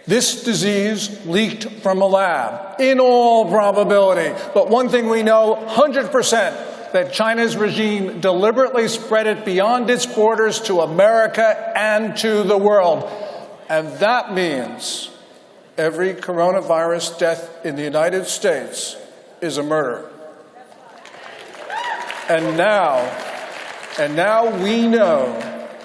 This disease leaked from a lab, in all probability. But one thing we know 100%, that China's regime deliberately spread it beyond its borders to America and to the world. And that means every coronavirus death in the United States is a murder. And now we know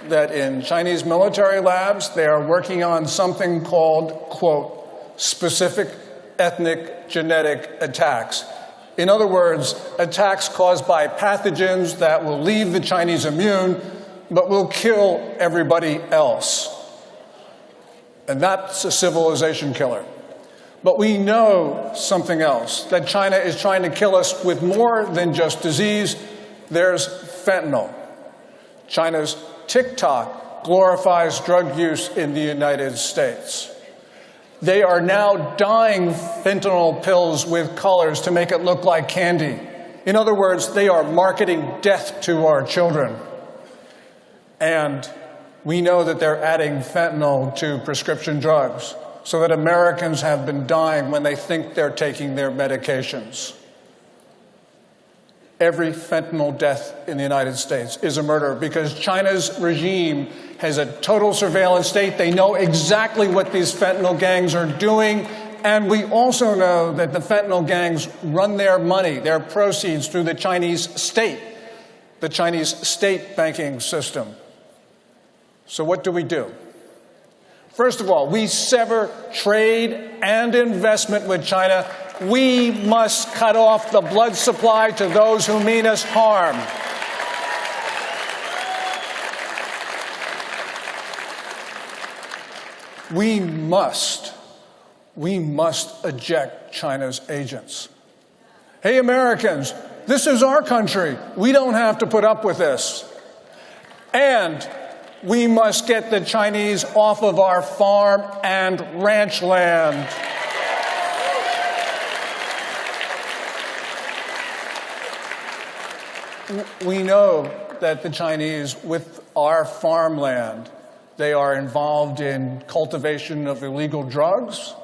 that in Chinese military labs, they are working on something called, quote, specific ethnic genetic attacks. In other words, attacks caused by pathogens that will leave the Chinese immune, but will kill everybody else. And that's a civilization killer. But we know something else, that China is trying to kill us with more than just disease. There's fentanyl. China's TikTok glorifies drug use in the United States. They are now dyeing fentanyl pills with colors to make it look like candy. In other words, they are marketing death to our children. And we know that they're adding fentanyl to prescription drugs so that Americans have been dying when they think they're taking their medications. Every fentanyl death in the United States is a murder because China's regime has a total surveillance state. They know exactly what these fentanyl gangs are doing. And we also know that the fentanyl gangs run their money, their proceeds, through the Chinese state banking system. So what do? First of all, we sever trade and investment with China. We must cut off the blood supply to those who mean us harm. We must eject China's agents. Hey, Americans, this is our country. We don't have to put up with this. And we must get the Chinese off of our farm and ranch land. We know that the Chinese, with our farmland, they are involved in cultivation of illegal drugs.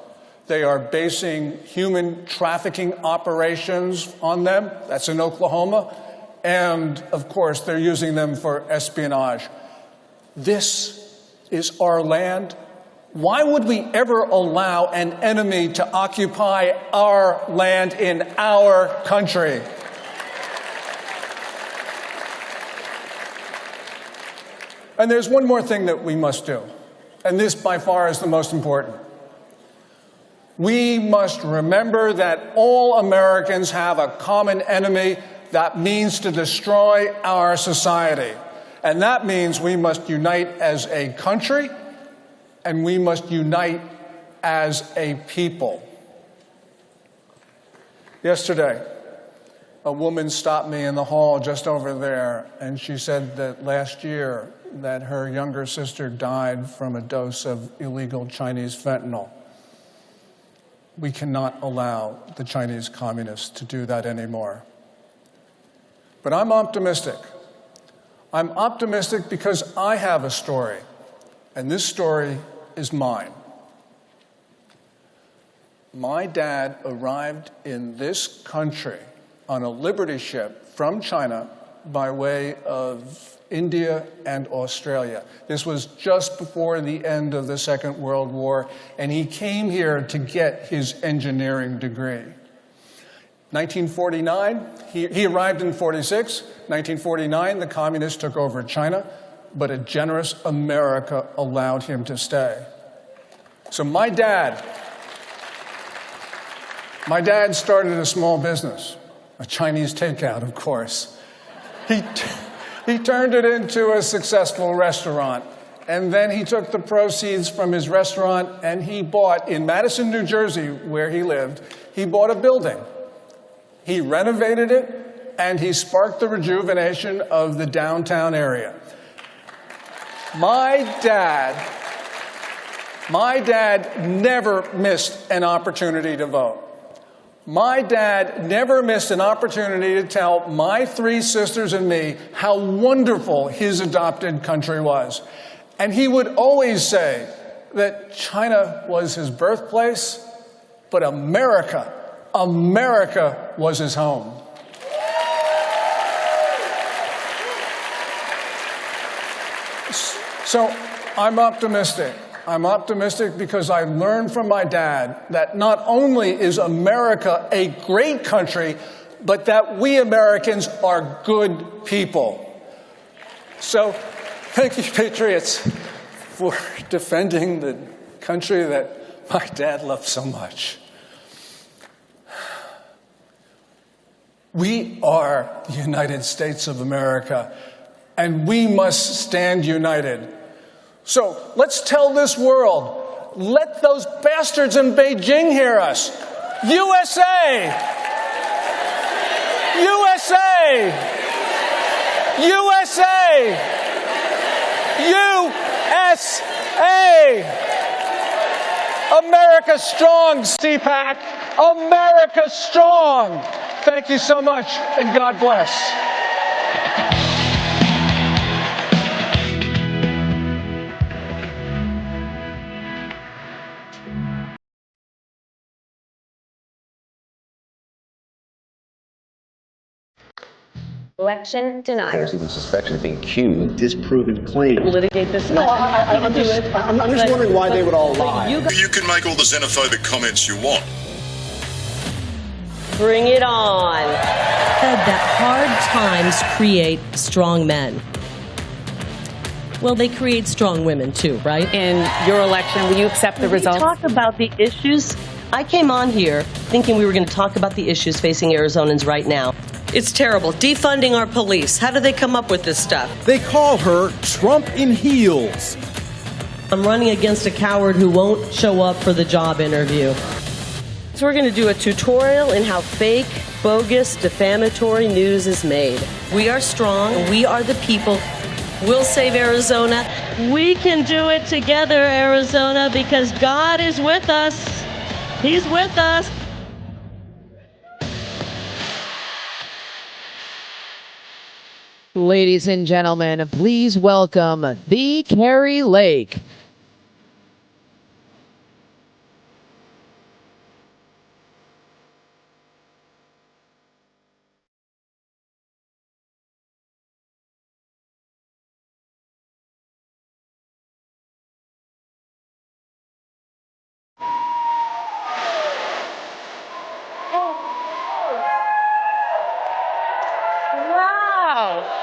They are basing human trafficking operations on them. That's in Oklahoma. And, of course, they're using them for espionage. This is our land. Why would we ever allow an enemy to occupy our land in our country? And there's one more thing that we must do. And this, by far, is the most important. We must remember that all Americans have a common enemy that means to destroy our society. And that means we must unite as a country, and we must unite as a people. Yesterday, a woman stopped me in the hall just over there, and she said that last year that her younger sister died from a dose of illegal Chinese fentanyl. We cannot allow the Chinese communists to do that anymore. But I'm optimistic. I'm optimistic because I have a story, and this story is mine. My dad arrived in this country on a Liberty ship from China by way of India and Australia. This was just before the end of the Second World War, and he came here to get his engineering degree. 1949, he arrived in 46. 1949, the communists took over China, but a generous America allowed him to stay. So my dad started a small business, a Chinese takeout, of course. He turned it into a successful restaurant. And then he took the proceeds from his restaurant and he bought, in Madison, New Jersey, where he lived, he bought a building. He renovated it and he sparked the rejuvenation of the downtown area. My dad never missed an opportunity to vote. My dad never missed an opportunity to tell my three sisters and me how wonderful his adopted country was. And he would always say that China was his birthplace, but America was his home. So I'm optimistic. I'm optimistic because I learned from my dad that not only is America a great country, but that we Americans are good people. So thank you, patriots, for defending the country that my dad loved so much. We are the United States of America, and we must stand united. So let's tell this world, let those bastards in Beijing hear us. USA! USA! USA! USA! America strong, CPAC! America strong! Thank you so much, and God bless. Election denied. There's even suspicion of being cued. Disproven claim. Litigate this. No, I'm just wondering why they would all lie. You can make all the xenophobic comments you want. Bring it on. Said that hard times create strong men. Well, they create strong women too, right? In your election, will you accept the results? Talk about the issues. I came on here thinking we were going to talk about the issues facing Arizonans right now. It's terrible. Defunding our police. How do they come up with this stuff? They call her Trump in heels. I'm running against a coward who won't show up for the job interview. So we're going to do a tutorial in how fake, bogus, defamatory news is made. We are strong. We are the people. We'll save Arizona. We can do it together, Arizona, because God is with us. He's with us. Ladies and gentlemen, please welcome the Kari Lake. Wow.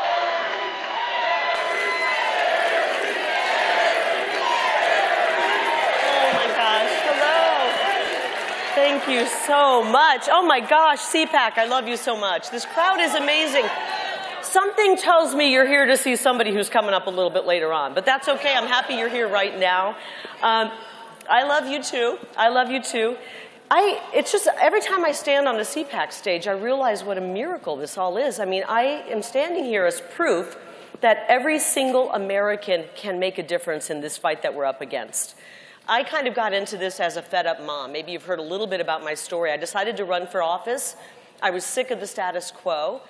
Thank you so much. Oh my gosh, CPAC, I love you so much. This crowd is amazing. Something tells me you're here to see somebody who's coming up a little bit later on, but that's okay. I'm happy you're here right now. I love you too. I love you too. It's just every time I stand on the CPAC stage, I realize what a miracle this all is. I mean, I am standing here as proof that every single American can make a difference in this fight that we're up against. I kind of got into this as a fed-up mom. Maybe you've heard a little bit about my story. I decided to run for office. I was sick of the status quo.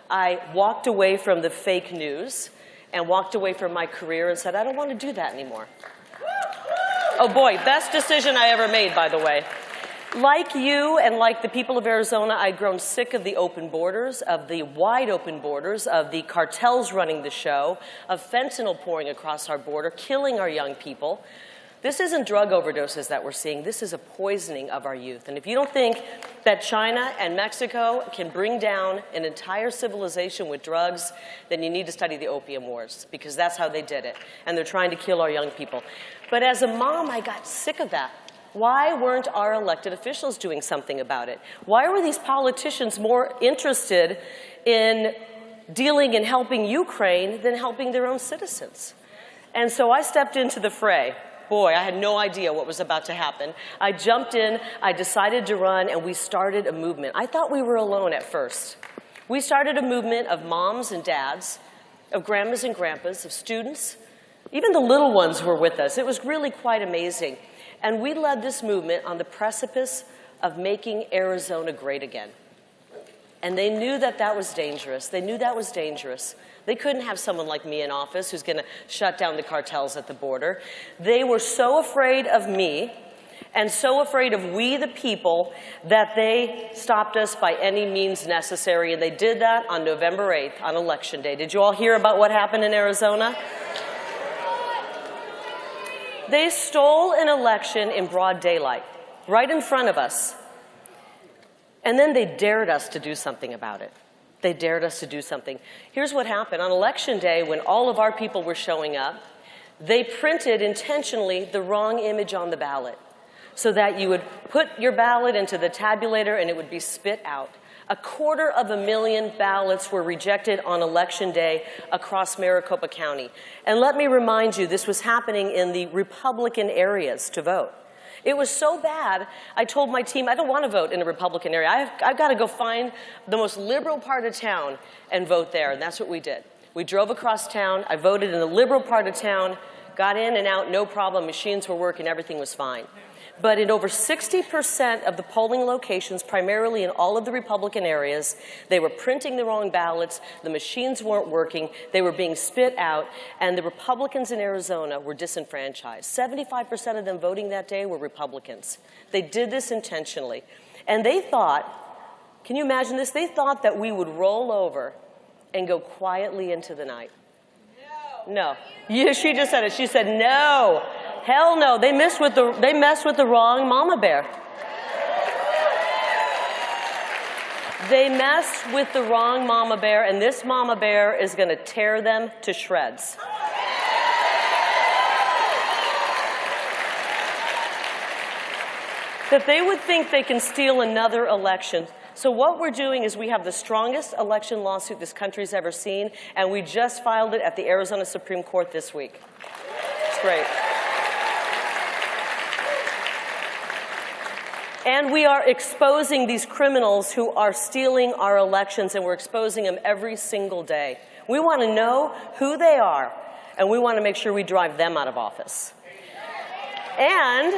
I walked away from the fake news and walked away from my career and said, I don't want to do that anymore. Oh boy, best decision I ever made, by the way. Like you and like the people of Arizona, I'd grown sick of the open borders, of the wide open borders, of the cartels running the show, of fentanyl pouring across our border, killing our young people. This isn't drug overdoses that we're seeing. This is a poisoning of our youth. And if you don't think that China and Mexico can bring down an entire civilization with drugs, then you need to study the opium wars, because that's how they did it. And they're trying to kill our young people. But as a mom, I got sick of that. Why weren't our elected officials doing something about it? Why were these politicians more interested in dealing and helping Ukraine than helping their own citizens? And so I stepped into the fray. Boy, I had no idea what was about to happen. I jumped in, I decided to run, and we started a movement. I thought we were alone at first. We started a movement of moms and dads, of grandmas and grandpas, of students. Even the little ones were with us. It was really quite amazing. And we led this movement on the precipice of making Arizona great again. And they knew that that was dangerous. They knew that was dangerous. They couldn't have someone like me in office who's going to shut down the cartels at the border. They were so afraid of me and so afraid of we the people that they stopped us by any means necessary. And they did that on November 8th, on Election Day. Did you all hear about what happened in Arizona? They stole an election in broad daylight, right in front of us. And then they dared us to do something about it. They dared us to do something. Here's what happened. On Election Day, when all of our people were showing up, they printed intentionally the wrong image on the ballot so that you would put your ballot into the tabulator and it would be spit out. 250,000 ballots were rejected on Election Day across Maricopa County. And let me remind you, this was happening in the Republican areas to vote. It was so bad, I told my team, I don't want to vote in a Republican area. I've got to go find the most liberal part of town and vote there, and that's what we did. We drove across town, I voted in the liberal part of town, got in and out, no problem, machines were working, everything was fine. But in over 60% of the polling locations, primarily in all of the Republican areas, they were printing the wrong ballots, the machines weren't working, they were being spit out, and the Republicans in Arizona were disenfranchised. 75% of them voting that day were Republicans. They did this intentionally. And they thought, can you imagine this? They thought that we would roll over and go quietly into the night. No. Yeah, she just said it. She said, no. Hell no, they messed with the wrong mama bear. They messed with the wrong mama bear, and this mama bear is going to tear them to shreds. That they would think they can steal another election. So what we're doing is we have the strongest election lawsuit this country's ever seen, and we just filed it at the Arizona Supreme Court this week. It's great. And we are exposing these criminals who are stealing our elections, and we're exposing them every single day. We want to know who they are, and we want to make sure we drive them out of office. And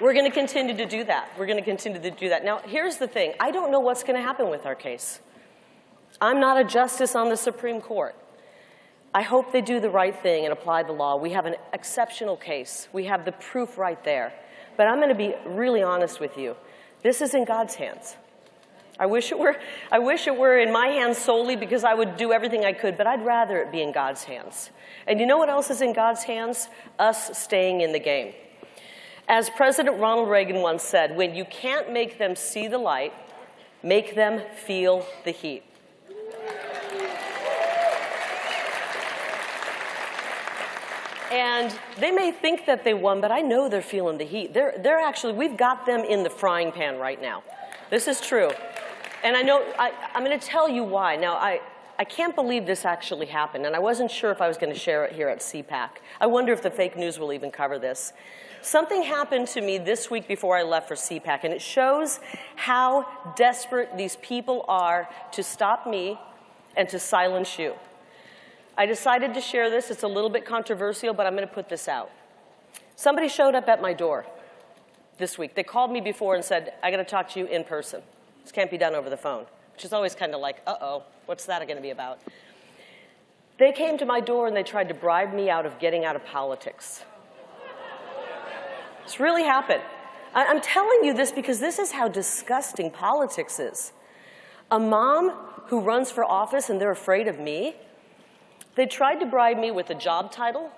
we're going to continue to do that. We're going to continue to do that. Now, here's the thing. I don't know what's going to happen with our case. I'm not a justice on the Supreme Court. I hope they do the right thing and apply the law. We have an exceptional case. We have the proof right there. But I'm going to be really honest with you. This is in God's hands. I wish it were in my hands solely, because I would do everything I could, but I'd rather it be in God's hands. And you know what else is in God's hands? Us staying in the game. As President Ronald Reagan once said, when you can't make them see the light, make them feel the heat. And they may think that they won, but I know they're feeling the heat. They're actually, we've got them in the frying pan right now. This is true. And I know, I'm going to tell you why. Now, I can't believe this actually happened, and I wasn't sure if I was going to share it here at CPAC. I wonder if the fake news will even cover this. Something happened to me this week before I left for CPAC, and it shows how desperate these people are to stop me and to silence you. I decided to share this. It's a little bit controversial, but I'm going to put this out. Somebody showed up at my door this week. They called me before and said, I got to talk to you in person. This can't be done over the phone, which is always kind of like, uh-oh, what's that going to be about? They came to my door and they tried to bribe me out of getting out of politics. It's really happened. I'm telling you this because this is how disgusting politics is. A mom who runs for office and they're afraid of me. They tried to bribe me with a job title,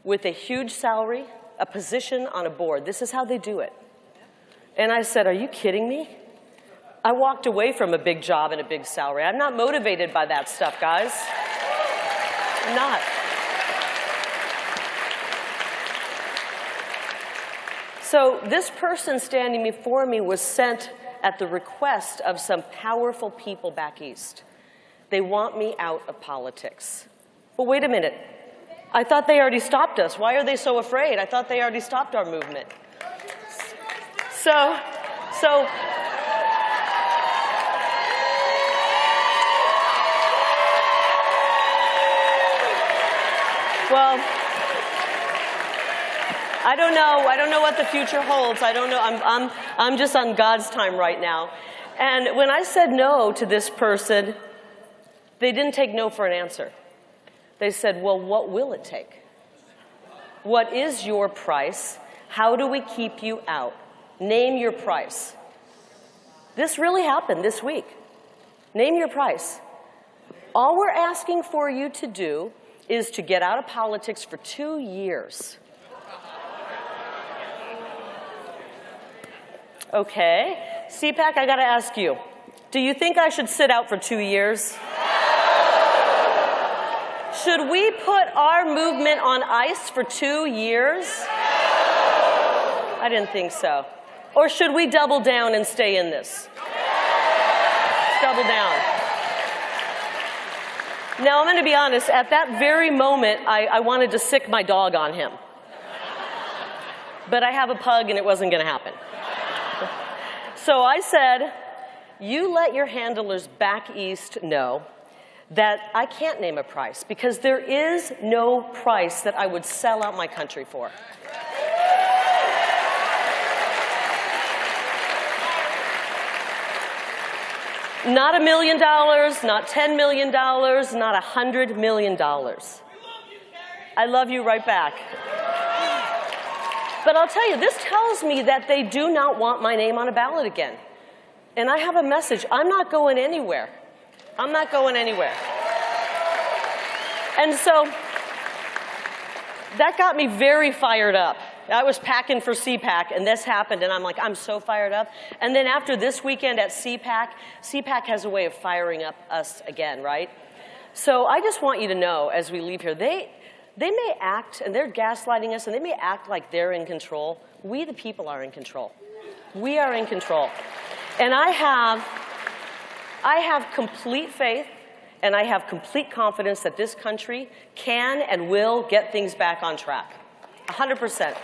with a huge salary, a position on a board. This is how they do it. And I said, are you kidding me? I walked away from a big job and a big salary. I'm not motivated by that stuff, guys. I'm not. So this person standing before me was sent at the request of some powerful people back east. They want me out of politics. Well, wait a minute. I thought they already stopped us. Why are they so afraid? I thought they already stopped our movement. So, well, I don't know. I don't know what the future holds. I don't know. I'm just on God's time right now. And when I said no to this person, they didn't take no for an answer. They said, well, what will it take? What is your price? How do we keep you out? Name your price. This really happened this week. Name your price. All we're asking for you to do is to get out of politics for 2 years. Okay. CPAC, I got to ask you, do you think I should sit out for 2 years? Should we put our movement on ice for 2 years? I didn't think so. Or should we double down and stay in this? Let's double down. Now, I'm going to be honest. At that very moment, I wanted to sick my dog on him. But I have a pug, and it wasn't going to happen. So I said, you let your handlers back east know that I can't name a price, because there is no price that I would sell out my country for. Not $1 million, not $10 million, not $100 million. I love you right back. But I'll tell you, this tells me that they do not want my name on a ballot again. And I have a message. I'm not going anywhere. I'm not going anywhere. And so that got me very fired up. I was packing for CPAC, and this happened, and I'm like, I'm so fired up. And then after this weekend at CPAC, CPAC has a way of firing up us again, right? So I just want you to know, as we leave here, they may act, and they're gaslighting us, and they may act like they're in control. We, the people, are in control. We are in control. And I have complete faith, and I have complete confidence that this country can and will get things back on track. 100%.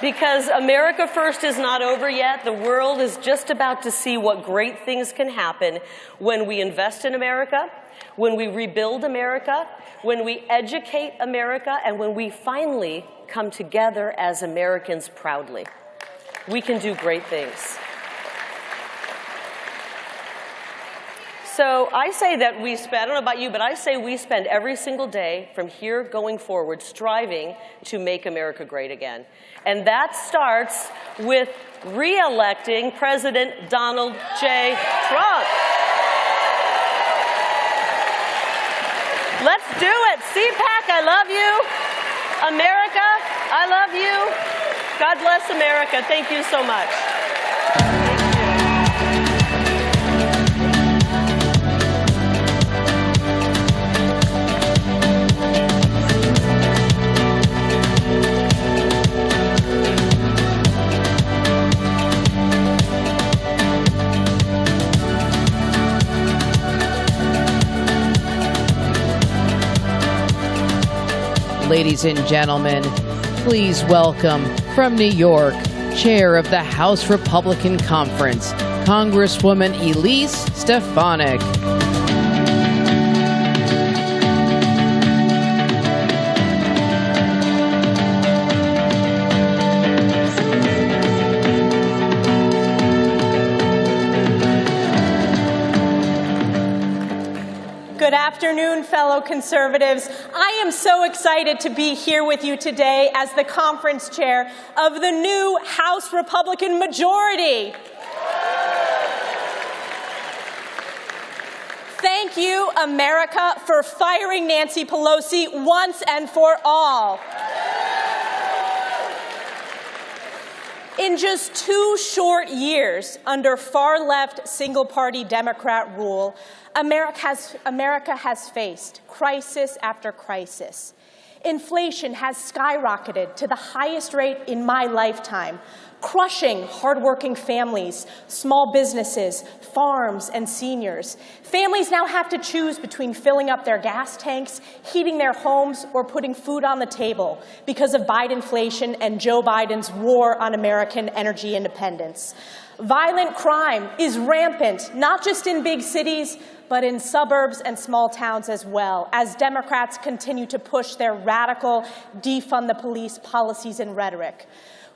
Because America First is not over yet. The world is just about to see what great things can happen when we invest in America, when we rebuild America, when we educate America, and when we finally come together as Americans proudly. We can do great things. So I say that we spend, I don't know about you, but I say we spend every single day from here going forward striving to make America great again. And that starts with re-electing President Donald J. Trump. Let's do it. CPAC, I love you. America, I love you. God bless America. Thank you so much. Ladies and gentlemen, please welcome from New York, Chair of the House Republican Conference, Congresswoman Elise Stefanik. Good afternoon, fellow conservatives. I am so excited to be here with you today as the conference chair of the new House Republican majority. Thank you, America, for firing Nancy Pelosi once and for all. In just 2 short years under far-left single-party Democrat rule, America has faced crisis after crisis. Inflation has skyrocketed to the highest rate in my lifetime, crushing hardworking families, small businesses, farms, and seniors. Families now have to choose between filling up their gas tanks, heating their homes, or putting food on the table because of Bidenflation and Joe Biden's war on American energy independence. Violent crime is rampant, not just in big cities, but in suburbs and small towns as well, as Democrats continue to push their radical defund the police policies and rhetoric.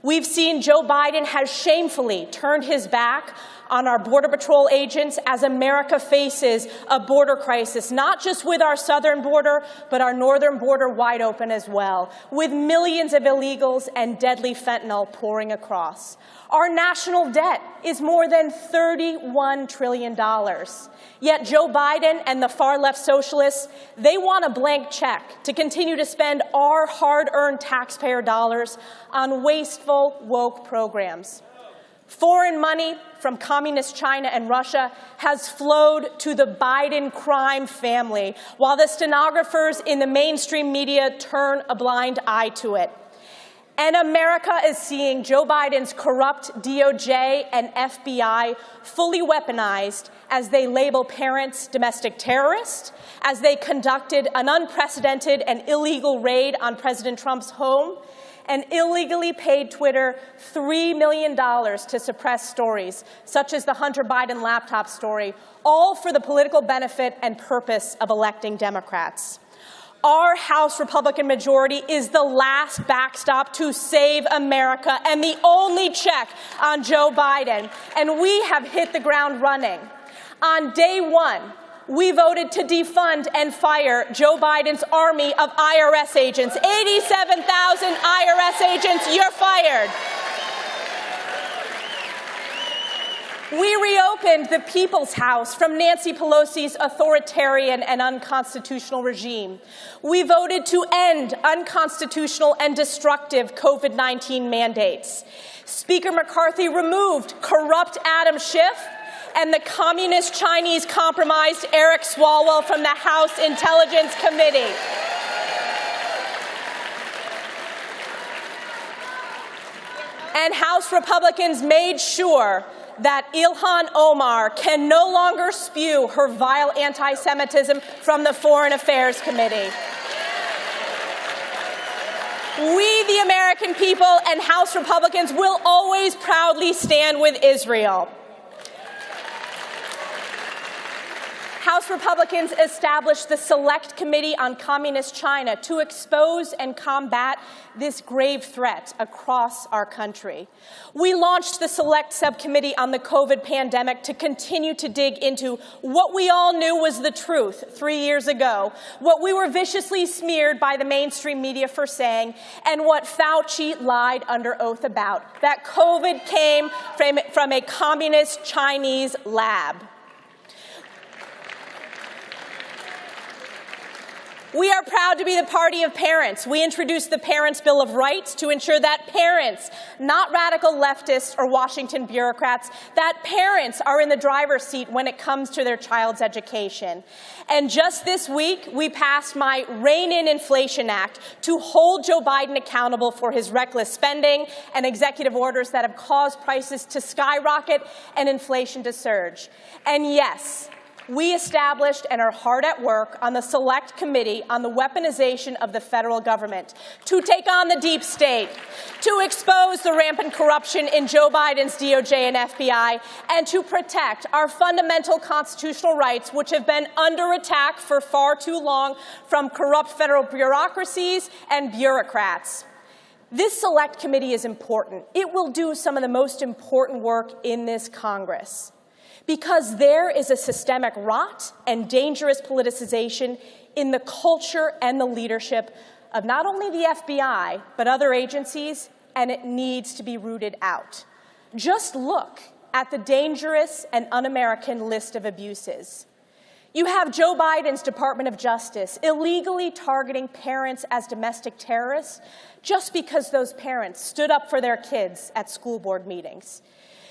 We've seen Joe Biden has shamefully turned his back on our Border Patrol agents as America faces a border crisis, not just with our southern border, but our northern border wide open as well, with millions of illegals and deadly fentanyl pouring across. Our national debt is more than $31 trillion. Yet Joe Biden and the far-left socialists, they want a blank check to continue to spend our hard-earned taxpayer dollars on wasteful, woke programs. Foreign money from communist China and Russia has flowed to the Biden crime family, while the stenographers in the mainstream media turn a blind eye to it. And America is seeing Joe Biden's corrupt DOJ and FBI fully weaponized as they label parents domestic terrorists, as they conducted an unprecedented and illegal raid on President Trump's home, and illegally paid Twitter $3 million to suppress stories, such as the Hunter Biden laptop story, all for the political benefit and purpose of electing Democrats. Our House Republican majority is the last backstop to save America and the only check on Joe Biden, and we have hit the ground running. On day one, we voted to defund and fire Joe Biden's army of IRS agents. 87,000 IRS agents, you're fired. We reopened the People's House from Nancy Pelosi's authoritarian and unconstitutional regime. We voted to end unconstitutional and destructive COVID-19 mandates. Speaker McCarthy removed corrupt Adam Schiff and the communist Chinese compromised Eric Swalwell from the House Intelligence Committee. And House Republicans made sure that Ilhan Omar can no longer spew her vile anti-Semitism from the Foreign Affairs Committee. We, the American people, and House Republicans will always proudly stand with Israel. House Republicans established the Select Committee on Communist China to expose and combat this grave threat across our country. We launched the Select Subcommittee on the COVID pandemic to continue to dig into what we all knew was the truth 3 years ago, what we were viciously smeared by the mainstream media for saying, and what Fauci lied under oath about, that COVID came from a communist Chinese lab. We are proud to be the party of parents. We introduced the Parents' Bill of Rights to ensure that parents, not radical leftists or Washington bureaucrats, that parents are in the driver's seat when it comes to their child's education. And just this week, we passed my Rein in Inflation Act to hold Joe Biden accountable for his reckless spending and executive orders that have caused prices to skyrocket and inflation to surge. And yes, we established and are hard at work on the Select Committee on the Weaponization of the Federal Government to take on the deep state, to expose the rampant corruption in Joe Biden's DOJ and FBI, and to protect our fundamental constitutional rights, which have been under attack for far too long from corrupt federal bureaucracies and bureaucrats. This Select Committee is important. It will do some of the most important work in this Congress, because there is a systemic rot and dangerous politicization in the culture and the leadership of not only the FBI, but other agencies, and it needs to be rooted out. Just look at the dangerous and un-American list of abuses. You have Joe Biden's Department of Justice illegally targeting parents as domestic terrorists just because those parents stood up for their kids at school board meetings.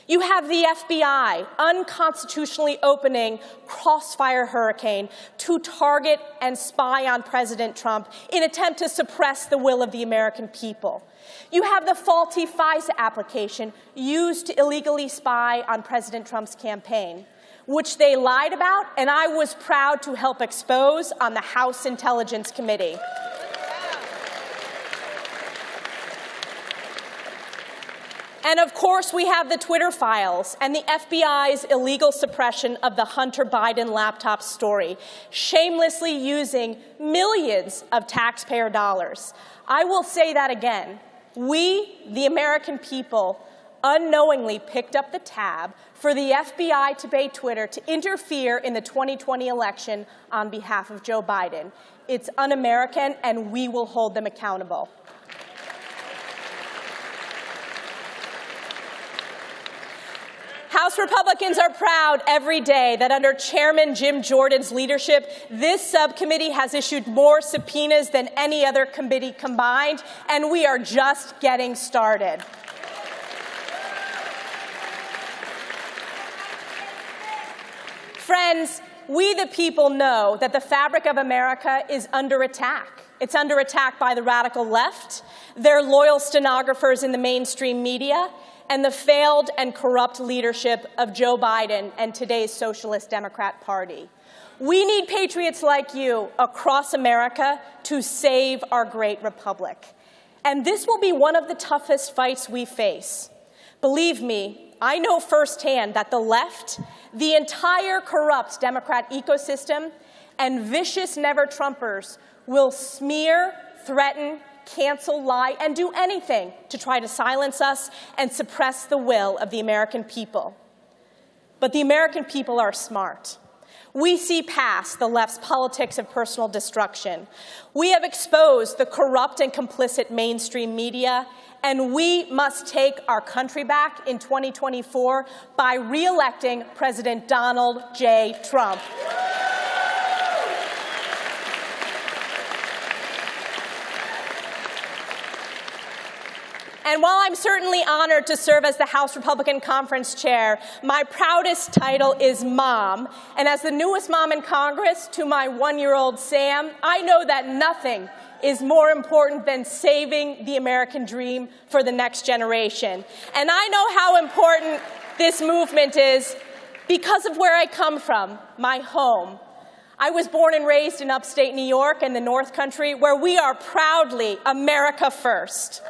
You have the FBI unconstitutionally opening Crossfire Hurricane to target and spy on President Trump in an attempt to suppress the will of the American people. You have the faulty FISA application used to illegally spy on President Trump's campaign, which they lied about, and I was proud to help expose on the House Intelligence Committee. And of course, we have the Twitter files and the FBI's illegal suppression of the Hunter Biden laptop story, shamelessly using millions of taxpayer dollars. I will say that again. We, the American people, unknowingly picked up the tab for the FBI to pay Twitter to interfere in the 2020 election on behalf of Joe Biden. It's un-American, and we will hold them accountable. House Republicans are proud every day that under Chairman Jim Jordan's leadership, this subcommittee has issued more subpoenas than any other committee combined, and we are just getting started. Friends, we the people know that the fabric of America is under attack. It's under attack by the radical left, their loyal stenographers in the mainstream media, and the failed and corrupt leadership of Joe Biden and today's Socialist Democrat Party. We need patriots like you across America to save our great republic. And this will be one of the toughest fights we face. Believe me, I know firsthand that the left, the entire corrupt Democrat ecosystem, and vicious never-Trumpers will smear, threaten, cancel, lie, and do anything to try to silence us and suppress the will of the American people. But the American people are smart. We see past the left's politics of personal destruction. We have exposed the corrupt and complicit mainstream media, and we must take our country back in 2024 by re-electing President Donald J. Trump. And while I'm certainly honored to serve as the House Republican Conference Chair, my proudest title is Mom. And as the newest mom in Congress to my one-year-old Sam, I know that nothing is more important than saving the American dream for the next generation. And I know how important this movement is because of where I come from, my home. I was born and raised in upstate New York and the North Country, where we are proudly America first.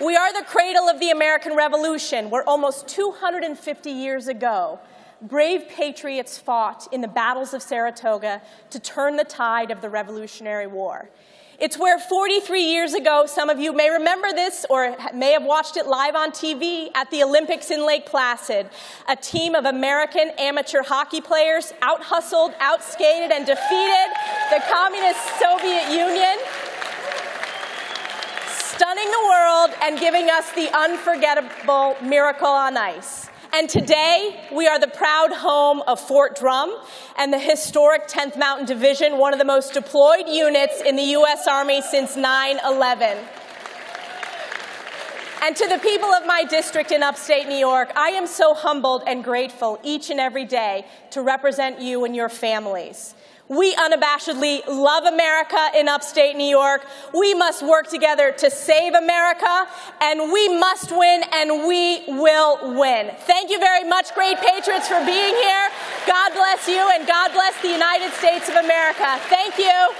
We are the cradle of the American Revolution, where almost 250 years ago, brave patriots fought in the battles of Saratoga to turn the tide of the Revolutionary War. It's where 43 years ago, some of you may remember this or may have watched it live on TV at the Olympics in Lake Placid, a team of American amateur hockey players out-hustled, out-skated, and defeated the communist Soviet Union, stunning the world and giving us the unforgettable Miracle on Ice. And today, we are the proud home of Fort Drum and the historic 10th Mountain Division, one of the most deployed units in the U.S. Army since 9/11. And to the people of my district in upstate New York, I am so humbled and grateful each and every day to represent you and your families. We unabashedly love America in upstate New York. We must work together to save America, and we must win, and we will win. Thank you very much, great patriots, for being here. God bless you, and God bless the United States of America. Thank you.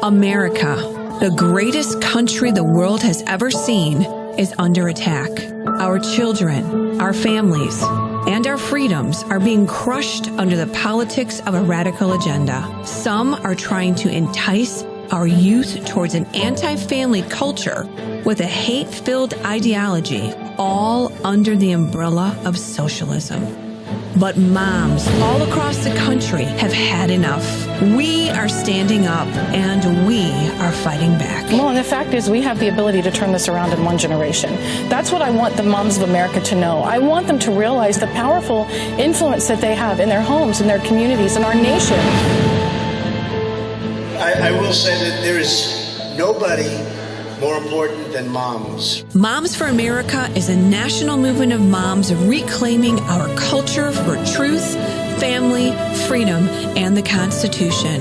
America, the greatest country the world has ever seen, is under attack. Our children, our families, and our freedoms are being crushed under the politics of a radical agenda. Some are trying to entice our youth towards an anti-family culture with a hate-filled ideology, all under the umbrella of socialism. But moms all across the country have had enough. We are standing up, and we are fighting back. Well, and the fact is we have the ability to turn this around in one generation. That's what I want the moms of America to know. I want them to realize the powerful influence that they have in their homes, in their communities, in our nation. I will say that there is nobody more important than moms. Moms for America is a national movement of moms reclaiming our culture for truth, family, freedom, and the Constitution.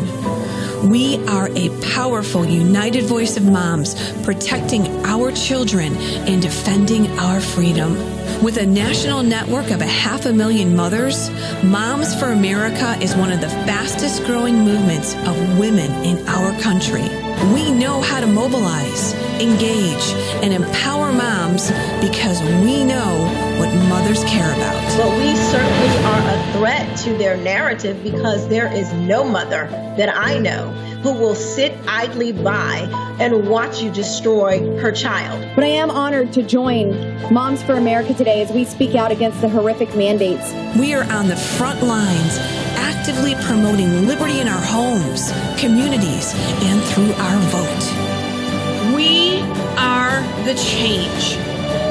We are a powerful, united voice of moms protecting our children and defending our freedom. With a national network of 500,000 mothers, Moms for America is one of the fastest growing movements of women in our country. We know how to mobilize, engage, and empower moms because we know what mothers care about. But we certainly are a threat to their narrative because there is no mother that I know who will sit idly by and watch you destroy her child. But I am honored to join Moms for America today as we speak out against the horrific mandates. We are on the front lines, actively promoting liberty in our homes, communities, and through our vote. We are the change.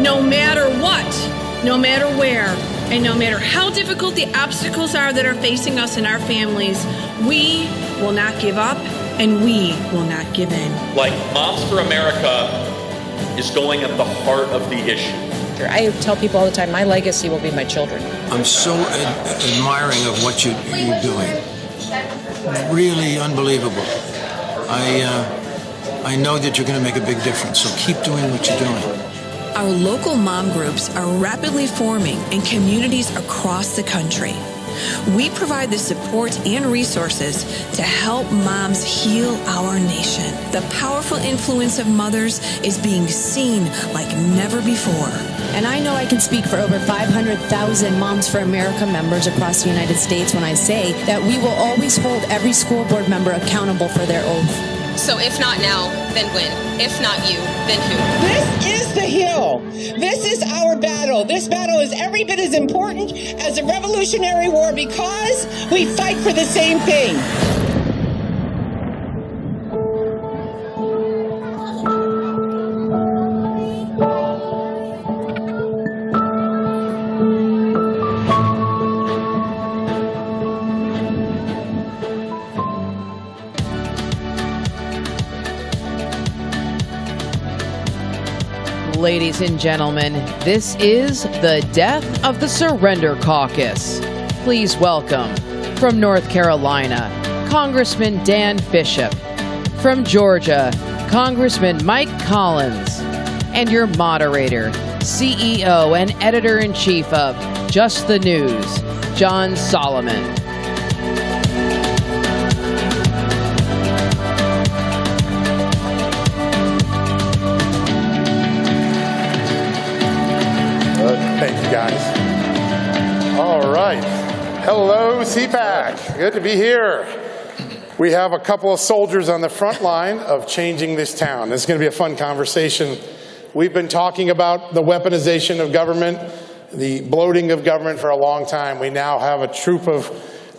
No matter what, no matter where, and no matter how difficult the obstacles are that are facing us and our families, we will not give up and we will not give in. Like Moms for America is going at the heart of the issue. I tell people all the time, my legacy will be my children. I'm so admiring of what you're doing. Really unbelievable. I know that you're going to make a big difference, so keep doing what you're doing. Our local mom groups are rapidly forming in communities across the country. We provide the support and resources to help moms heal our nation. The powerful influence of mothers is being seen like never before. And I know I can speak for over 500,000 Moms for America members across the United States when I say that we will always hold every school board member accountable for their oath. So if not now, then when? If not you, then who? This is the hill. This is our battle. This battle is every bit as important as the Revolutionary War because we fight for the same thing. Ladies and gentlemen, this is the Death of the Surrender Caucus. Please welcome, from North Carolina, Congressman Dan Bishop. From Georgia, Congressman Mike Collins. And your moderator, CEO and editor-in-chief of Just the News, John Solomon. Thank you, guys. All right. Hello, CPAC. Good to be here. We have a couple of soldiers on the front line of changing this town. This is going to be a fun conversation. We've been talking about the weaponization of government, the bloating of government for a long time. We now have a troop of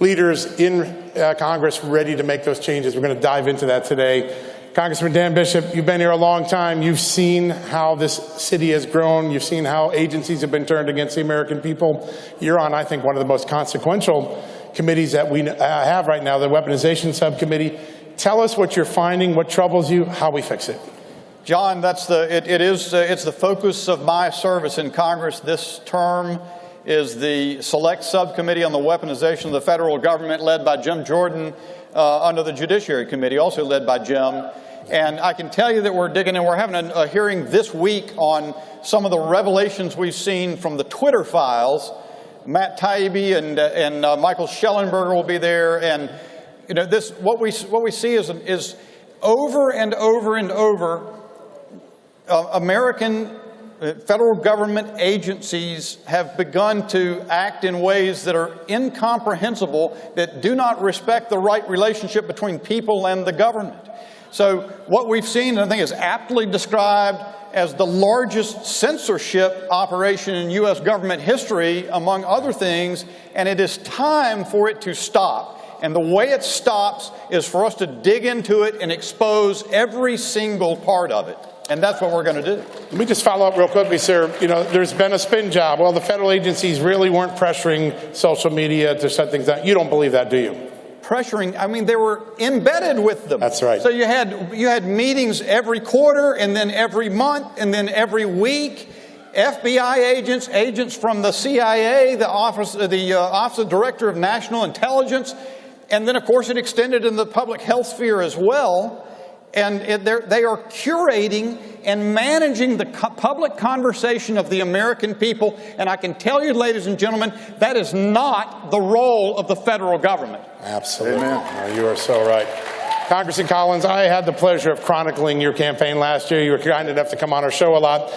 leaders in Congress ready to make those changes. We're going to dive into that today. Congressman Dan Bishop, you've been here a long time. You've seen how this city has grown. You've seen how agencies have been turned against the American people. You're on, I think, one of the most consequential committees that we have right now, the Weaponization Subcommittee. Tell us what you're finding, what troubles you, how we fix it. John, it's the focus of my service in Congress this term is the Select Subcommittee on the Weaponization of the Federal Government led by Jim Jordan under the Judiciary Committee, also led by Jim. And I can tell you that we're digging in. We're having a hearing this week on some of the revelations we've seen from the Twitter files. Matt Taibbi and Michael Schellenberger will be there. And you know, what we see is over and over and over American federal government agencies have begun to act in ways that are incomprehensible, that do not respect the right relationship between people and the government. So what we've seen, I think, is aptly described as the largest censorship operation in U.S. government history, among other things, and it is time for it to stop. And the way it stops is for us to dig into it and expose every single part of it. And that's what we're going to do. Let me just follow up real quickly, sir. You know, there's been a spin job. Well, the federal agencies really weren't pressuring social media to shut things down. You don't believe that, do you? Pressuring, I mean, they were embedded with them. That's right. So you had meetings every quarter, and then every month, and then every week. FBI agents from the CIA, the Office of the Director of National Intelligence, and then, of course, it extended in the public health sphere as well. And they are curating and managing the public conversation of the American people. And I can tell you, ladies and gentlemen, that is not the role of the federal government. Absolutely. Amen. You are so right. Congressman Collins, I had the pleasure of chronicling your campaign last year. You were kind enough to come on our show a lot.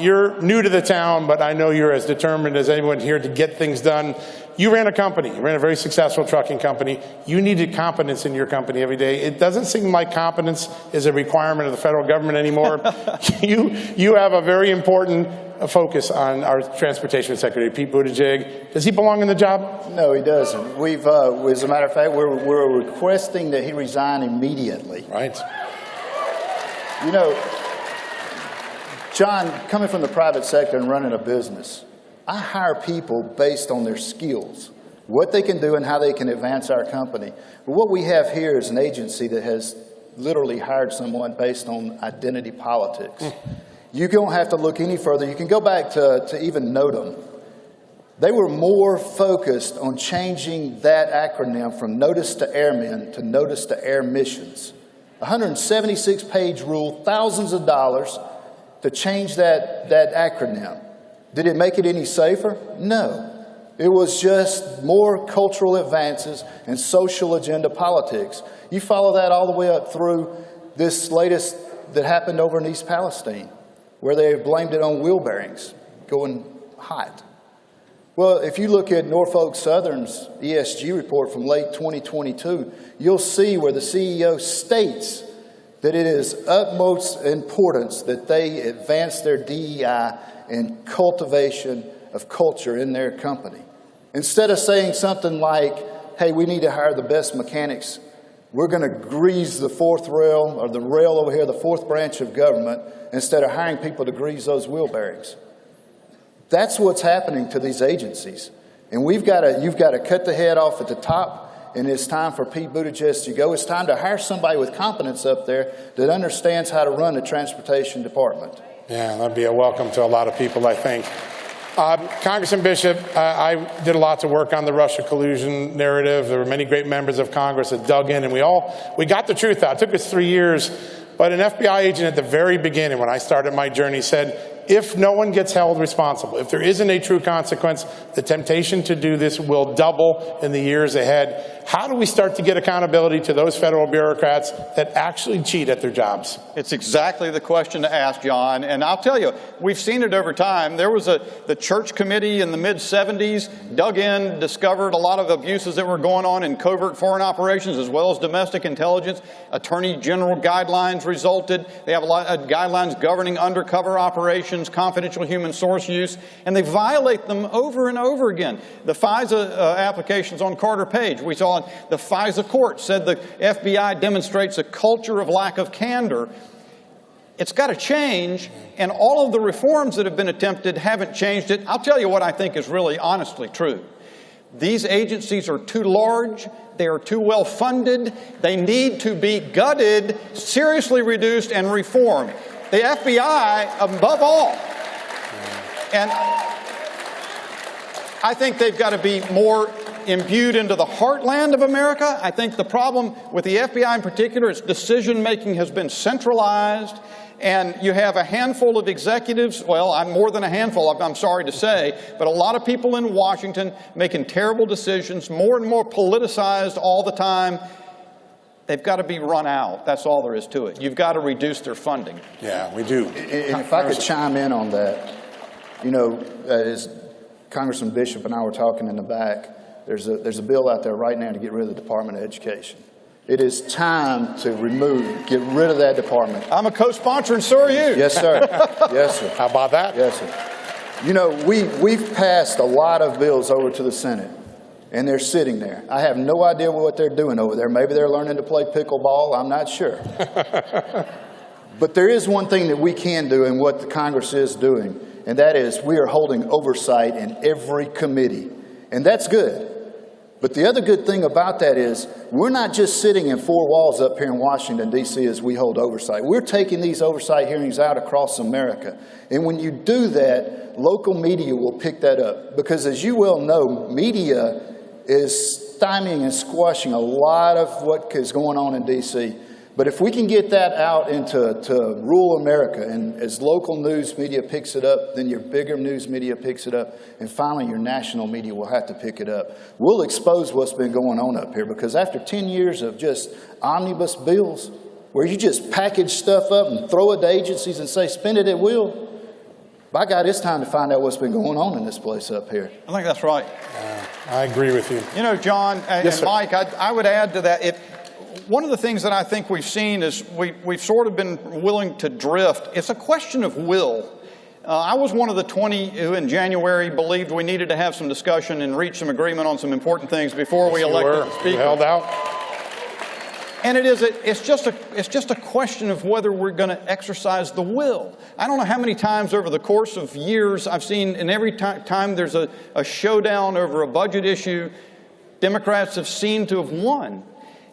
You're new to the town, but I know you're as determined as anyone here to get things done. You ran a company. You ran a very successful trucking company. You needed competence in your company every day. It doesn't seem like competence is a requirement of the federal government anymore. You have a very important focus on our transportation secretary, Pete Buttigieg. Does he belong in the job? No, he doesn't. We've, as a matter of fact, we're requesting that he resign immediately. Right. You know, John, coming from the private sector and running a business, I hire people based on their skills, what they can do and how they can advance our company. But what we have here is an agency that has literally hired someone based on identity politics. You don't have to look any further. You can go back to even NOTAM. They were more focused on changing that acronym from Notice to Airmen to Notice to Air Missions. A 176-page rule, thousands of dollars to change that acronym. Did it make it any safer? No. It was just more cultural advances and social agenda politics. You follow that all the way up through this latest that happened over in East Palestine, where they blamed it on wheel bearings going hot. Well, if you look at Norfolk Southern's ESG report from late 2022, you'll see where the CEO states that it is utmost importance that they advance their DEI and cultivation of culture in their company. Instead of saying something like, hey, we need to hire the best mechanics, we're going to grease the fourth rail, or the rail over here, the fourth branch of government, instead of hiring people to grease those wheel bearings. That's what's happening to these agencies. And you've got to cut the head off at the top, and it's time for Pete Buttigieg to go. It's time to hire somebody with competence up there that understands how to run a transportation department. Yeah, that'd be a welcome to a lot of people, I think. Congressman Bishop, I did a lot to work on the Russia collusion narrative. There were many great members of Congress that dug in, and we got the truth out. It took us 3 years, but an FBI agent at the very beginning, when I started my journey, said, if no one gets held responsible, if there isn't a true consequence, the temptation to do this will double in the years ahead. How do we start to get accountability to those federal bureaucrats that actually cheat at their jobs? It's exactly the question to ask, John. And I'll tell you, we've seen it over time. There was the Church Committee in the mid-'70s, dug in, discovered a lot of abuses that were going on in covert foreign operations as well as domestic intelligence. Attorney General guidelines resulted. They have a lot of guidelines governing undercover operations, confidential human source use, and they violate them over and over again. The FISA applications on Carter Page, we saw the FISA court said the FBI demonstrates a culture of lack of candor. It's got to change, and all of the reforms that have been attempted haven't changed it. I'll tell you what I think is really honestly true. These agencies are too large. They are too well funded. They need to be gutted, seriously reduced, and reformed. The FBI, above all. And I think they've got to be more imbued into the heartland of America. I think the problem with the FBI in particular is decision-making has been centralized, and you have a handful of executives, well, I'm more than a handful, I'm sorry to say, but a lot of people in Washington making terrible decisions, more and more politicized all the time. They've got to be run out. That's all there is to it. You've got to reduce their funding. Yeah, we do. And if I could chime in on that, you know, as Congressman Bishop and I were talking in the back, there's a bill out there right now to get rid of the Department of Education. It is time to get rid of that department. I'm a co-sponsor, and so are you. Yes, sir. Yes, sir. How about that? Yes, sir. You know, we've passed a lot of bills over to the Senate, and they're sitting there. I have no idea what they're doing over there. Maybe they're learning to play pickleball. I'm not sure. But there is one thing that we can do, and what the Congress is doing, and that is we are holding oversight in every committee. And that's good. But the other good thing about that is we're not just sitting in four walls up here in Washington, D.C. as we hold oversight. We're taking these oversight hearings out across America. And when you do that, local media will pick that up. Because as you well know, media is stymieing and squashing a lot of what is going on in D.C. But if we can get that out into rural America, and as local news media picks it up, then your bigger news media picks it up, and finally your national media will have to pick it up. We'll expose what's been going on up here, because after 10 years of just omnibus bills, where you just package stuff up and throw it to agencies and say, spend it at will, by God, it's time to find out what's been going on in this place up here. I think that's right. I agree with you. You know, John and Yes, sir. Mike, I would add to that, one of the things that I think we've seen is we've sort of been willing to drift. It's a question of will. I was one of the 20 who in January believed we needed to have some discussion and reach some agreement on some important things before we elected the Speaker. You held out. And it's just a question of whether we're going to exercise the will. I don't know how many times over the course of years I've seen, and every time there's a showdown over a budget issue, Democrats have seemed to have won.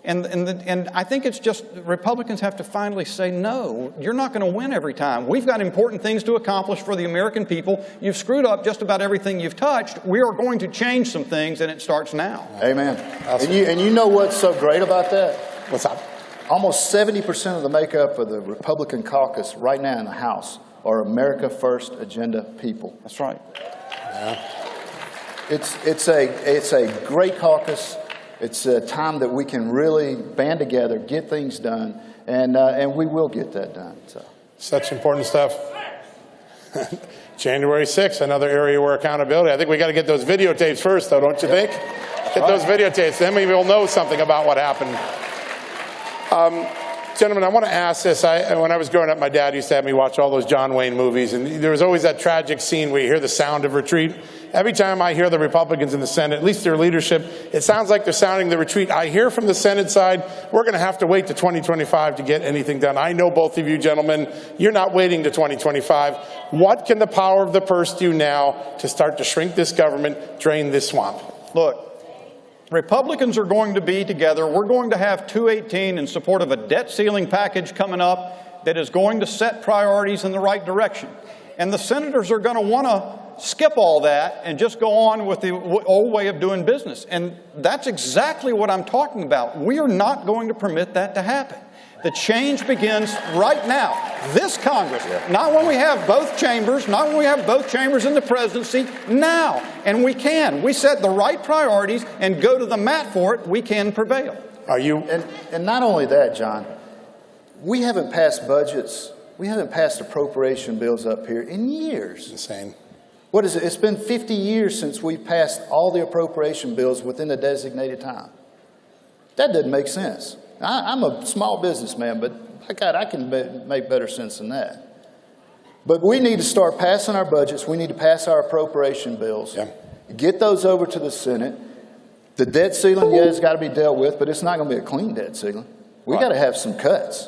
And I think it's just Republicans have to finally say, no, you're not going to win every time. We've got important things to accomplish for the American people. You've screwed up just about everything you've touched. We are going to change some things, and it starts now. Amen. And you know what's so great about that? What's that? Almost 70% of the makeup of the Republican caucus right now in the House are America First agenda people. That's right. Yeah. It's a great caucus. It's a time that we can really band together, get things done, and we will get that done. So. Such important stuff. January 6th, another area where accountability. I think we got to get those videotapes first, though, don't you think? Get those videotapes, then we will know something about what happened. Gentlemen, I want to ask this. When I was growing up, my dad used to have me watch all those John Wayne movies, and there was always that tragic scene where you hear the sound of retreat. Every time I hear the Republicans in the Senate, at least their leadership, it sounds like they're sounding the retreat. I hear from the Senate side, we're going to have to wait to 2025 to get anything done. I know both of you gentlemen, you're not waiting to 2025. What can the power of the purse do now to start to shrink this government, drain this swamp? Look, Republicans are going to be together. We're going to have 218 in support of a debt ceiling package coming up that is going to set priorities in the right direction. And the senators are going to want to skip all that and just go on with the old way of doing business. And that's exactly what I'm talking about. We are not going to permit that to happen. The change begins right now. This Congress, not when we have both chambers, not when we have both chambers in the presidency, now. And we can. We set the right priorities and go to the mat for it. We can prevail. Are you? And not only that, John, we haven't passed budgets. We haven't passed appropriation bills up here in years. Insane. What is it? It's been 50 years since we passed all the appropriation bills within the designated time. That doesn't make sense. I'm a small businessman, but God, I can make better sense than that. But we need to start passing our budgets. We need to pass our appropriation bills. Yeah. Get those over to the Senate. The debt ceiling, yeah, it's got to be dealt with, but it's not going to be a clean debt ceiling. We got to have some cuts.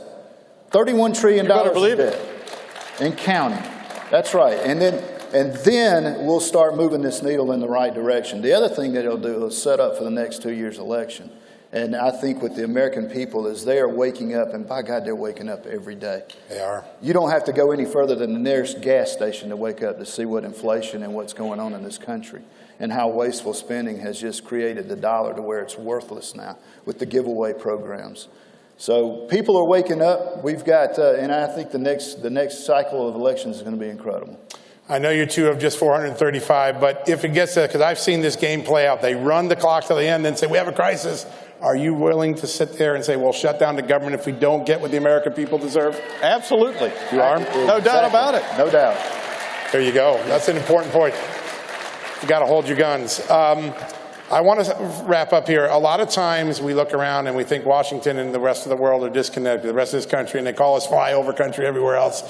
$31 trillion of debt and counting. That's right. And then And then we'll start moving this needle in the right direction. The other thing that it'll do is set up for the next 2 years' election. And I think with the American people is they are waking up, and by God, they're waking up every day. They are. You don't have to go any further than the nearest gas station to wake up to see what inflation and what's going on in this country and how wasteful spending has just created the dollar to where it's worthless now with the giveaway programs. So people are waking up. We've got, and I think the next cycle of elections is going to be incredible. I know you two have just 435, but if it gets there, because I've seen this game play out, they run the clock to the end and say, we have a crisis. Are you willing to sit there and say, well, shut down the government if we don't get what the American people deserve? Absolutely. You are? No doubt about it. No doubt. There you go. That's an important point. You got to hold your guns. I want to wrap up here. A lot of times we look around and we think Washington and the rest of the world are disconnected, the rest of this country, and they call us flyover country everywhere else.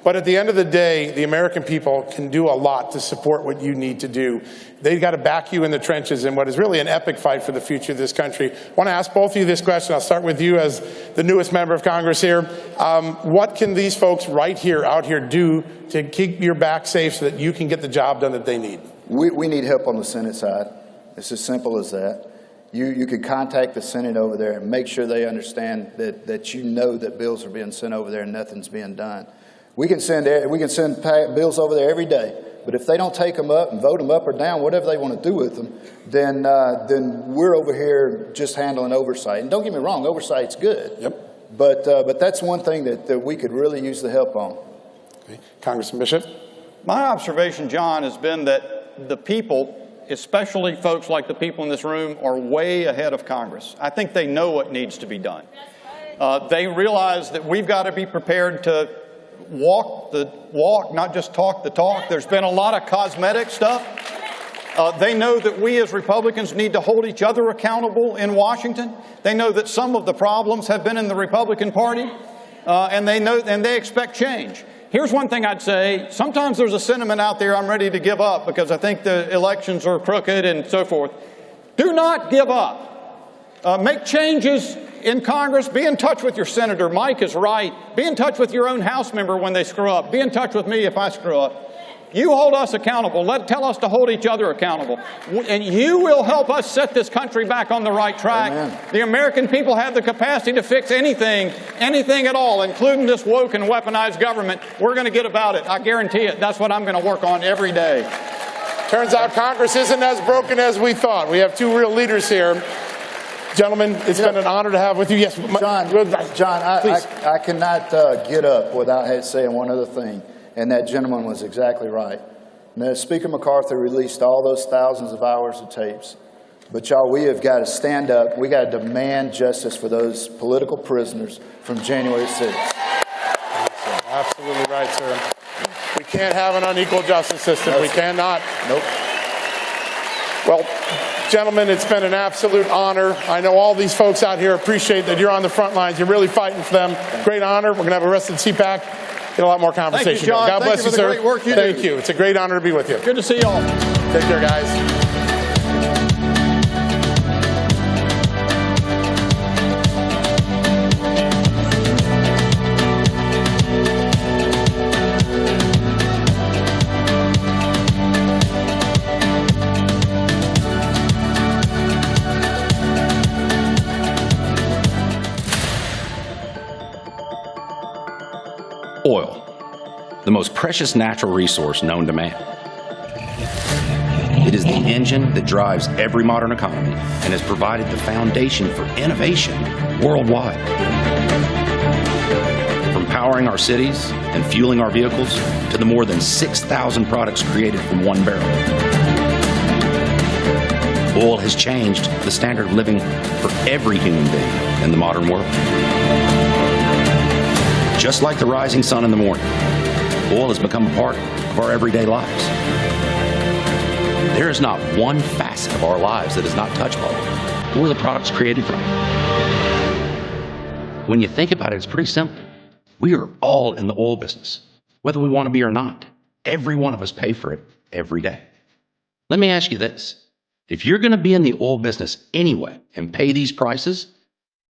But at the end of the day, the American people can do a lot to support what you need to do. They've got to back you in the trenches in what is really an epic fight for the future of this country. I want to ask both of you this question. I'll start with you as the newest member of Congress here. What can these folks right here, out here, do to keep your back safe so that you can get the job done that they need? We need help on the Senate side. It's as simple as that. You can contact the Senate over there and make sure they understand that you know that bills are being sent over there and nothing's being done. We can send bills over there every day, but if they don't take them up and vote them up or down, whatever they want to do with them, then we're over here just handling oversight. And don't get me wrong, oversight's good. Yep. But that's one thing that we could really use the help on. Okay. Congressman Bishop? My observation, John, has been that the people, especially folks like the people in this room, are way ahead of Congress. I think they know what needs to be done. They realize that we've got to be prepared to walk the walk, not just talk the talk. There's been a lot of cosmetic stuff. They know that we as Republicans need to hold each other accountable in Washington. They know that some of the problems have been in the Republican Party, and they expect change. Here's one thing I'd say. Sometimes there's a sentiment out there I'm ready to give up because I think the elections are crooked and so forth. Do not give up. Make changes in Congress. Be in touch with your senator. Mike is right. Be in touch with your own House member when they screw up. Be in touch with me if I screw up. You hold us accountable. Tell us to hold each other accountable. And you will help us set this country back on the right track. Amen. The American people have the capacity to fix anything at all, including this woke and weaponized government. We're going to get about it. I guarantee it. That's what I'm going to work on every day. Turns out Congress isn't as broken as we thought. We have two real leaders here. Gentlemen, it's been an honor to have with you. Yes, John, I cannot get up without saying one other thing. And that gentleman was exactly right. Now, Speaker McCarthy released all those thousands of hours of tapes. But y'all, we have got to stand up. We got to demand justice for those political prisoners from January 6th. Absolutely right, sir. We can't have an unequal justice system. We cannot. Nope. Well, gentlemen, it's been an absolute honor. I know all these folks out here appreciate that you're on the front lines. You're really fighting for them. Great honor. We're going to have a rest of the CPAC. Get a lot more conversation. Thank you, John. God bless you, sir. Great work you do. Thank you. It's a great honor to be with you. Good to see you all. Take care, guys. Oil, the most precious natural resource known to man. It is the engine that drives every modern economy and has provided the foundation for innovation worldwide. From powering our cities and fueling our vehicles to the more than 6,000 products created from one barrel. Oil has changed the standard of living for every human being in the modern world. Just like the rising sun in the morning, oil has become a part of our everyday lives. There is not one facet of our lives that is not touched by oil, or the products created from it. When you think about it, it's pretty simple. We are all in the oil business, whether we want to be or not. Every one of us pay for it every day. Let me ask you this. If you're going to be in the oil business anyway and pay these prices,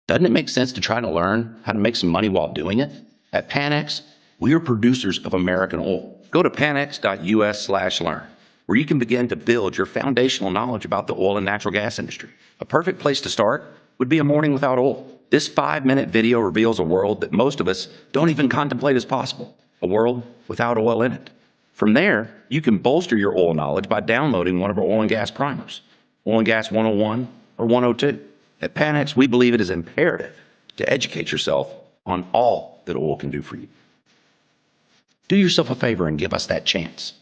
doesn't it make sense to try to learn how to make some money while doing it? At Panex, we are producers of American oil Go to panx.us/learn, where you can begin to build your foundational knowledge about the oil and natural gas industry. A perfect place to start would be a morning without oil. This 5-minute video reveals a world that most of us don't even contemplate as possible, a world without oil in it. From there, you can bolster your oil knowledge by downloading one of our oil and gas primers, Oil and Gas 101 or 102. At Panx, we believe it is imperative to educate yourself on all that oil can do for you. Do yourself a favor and give us that chance.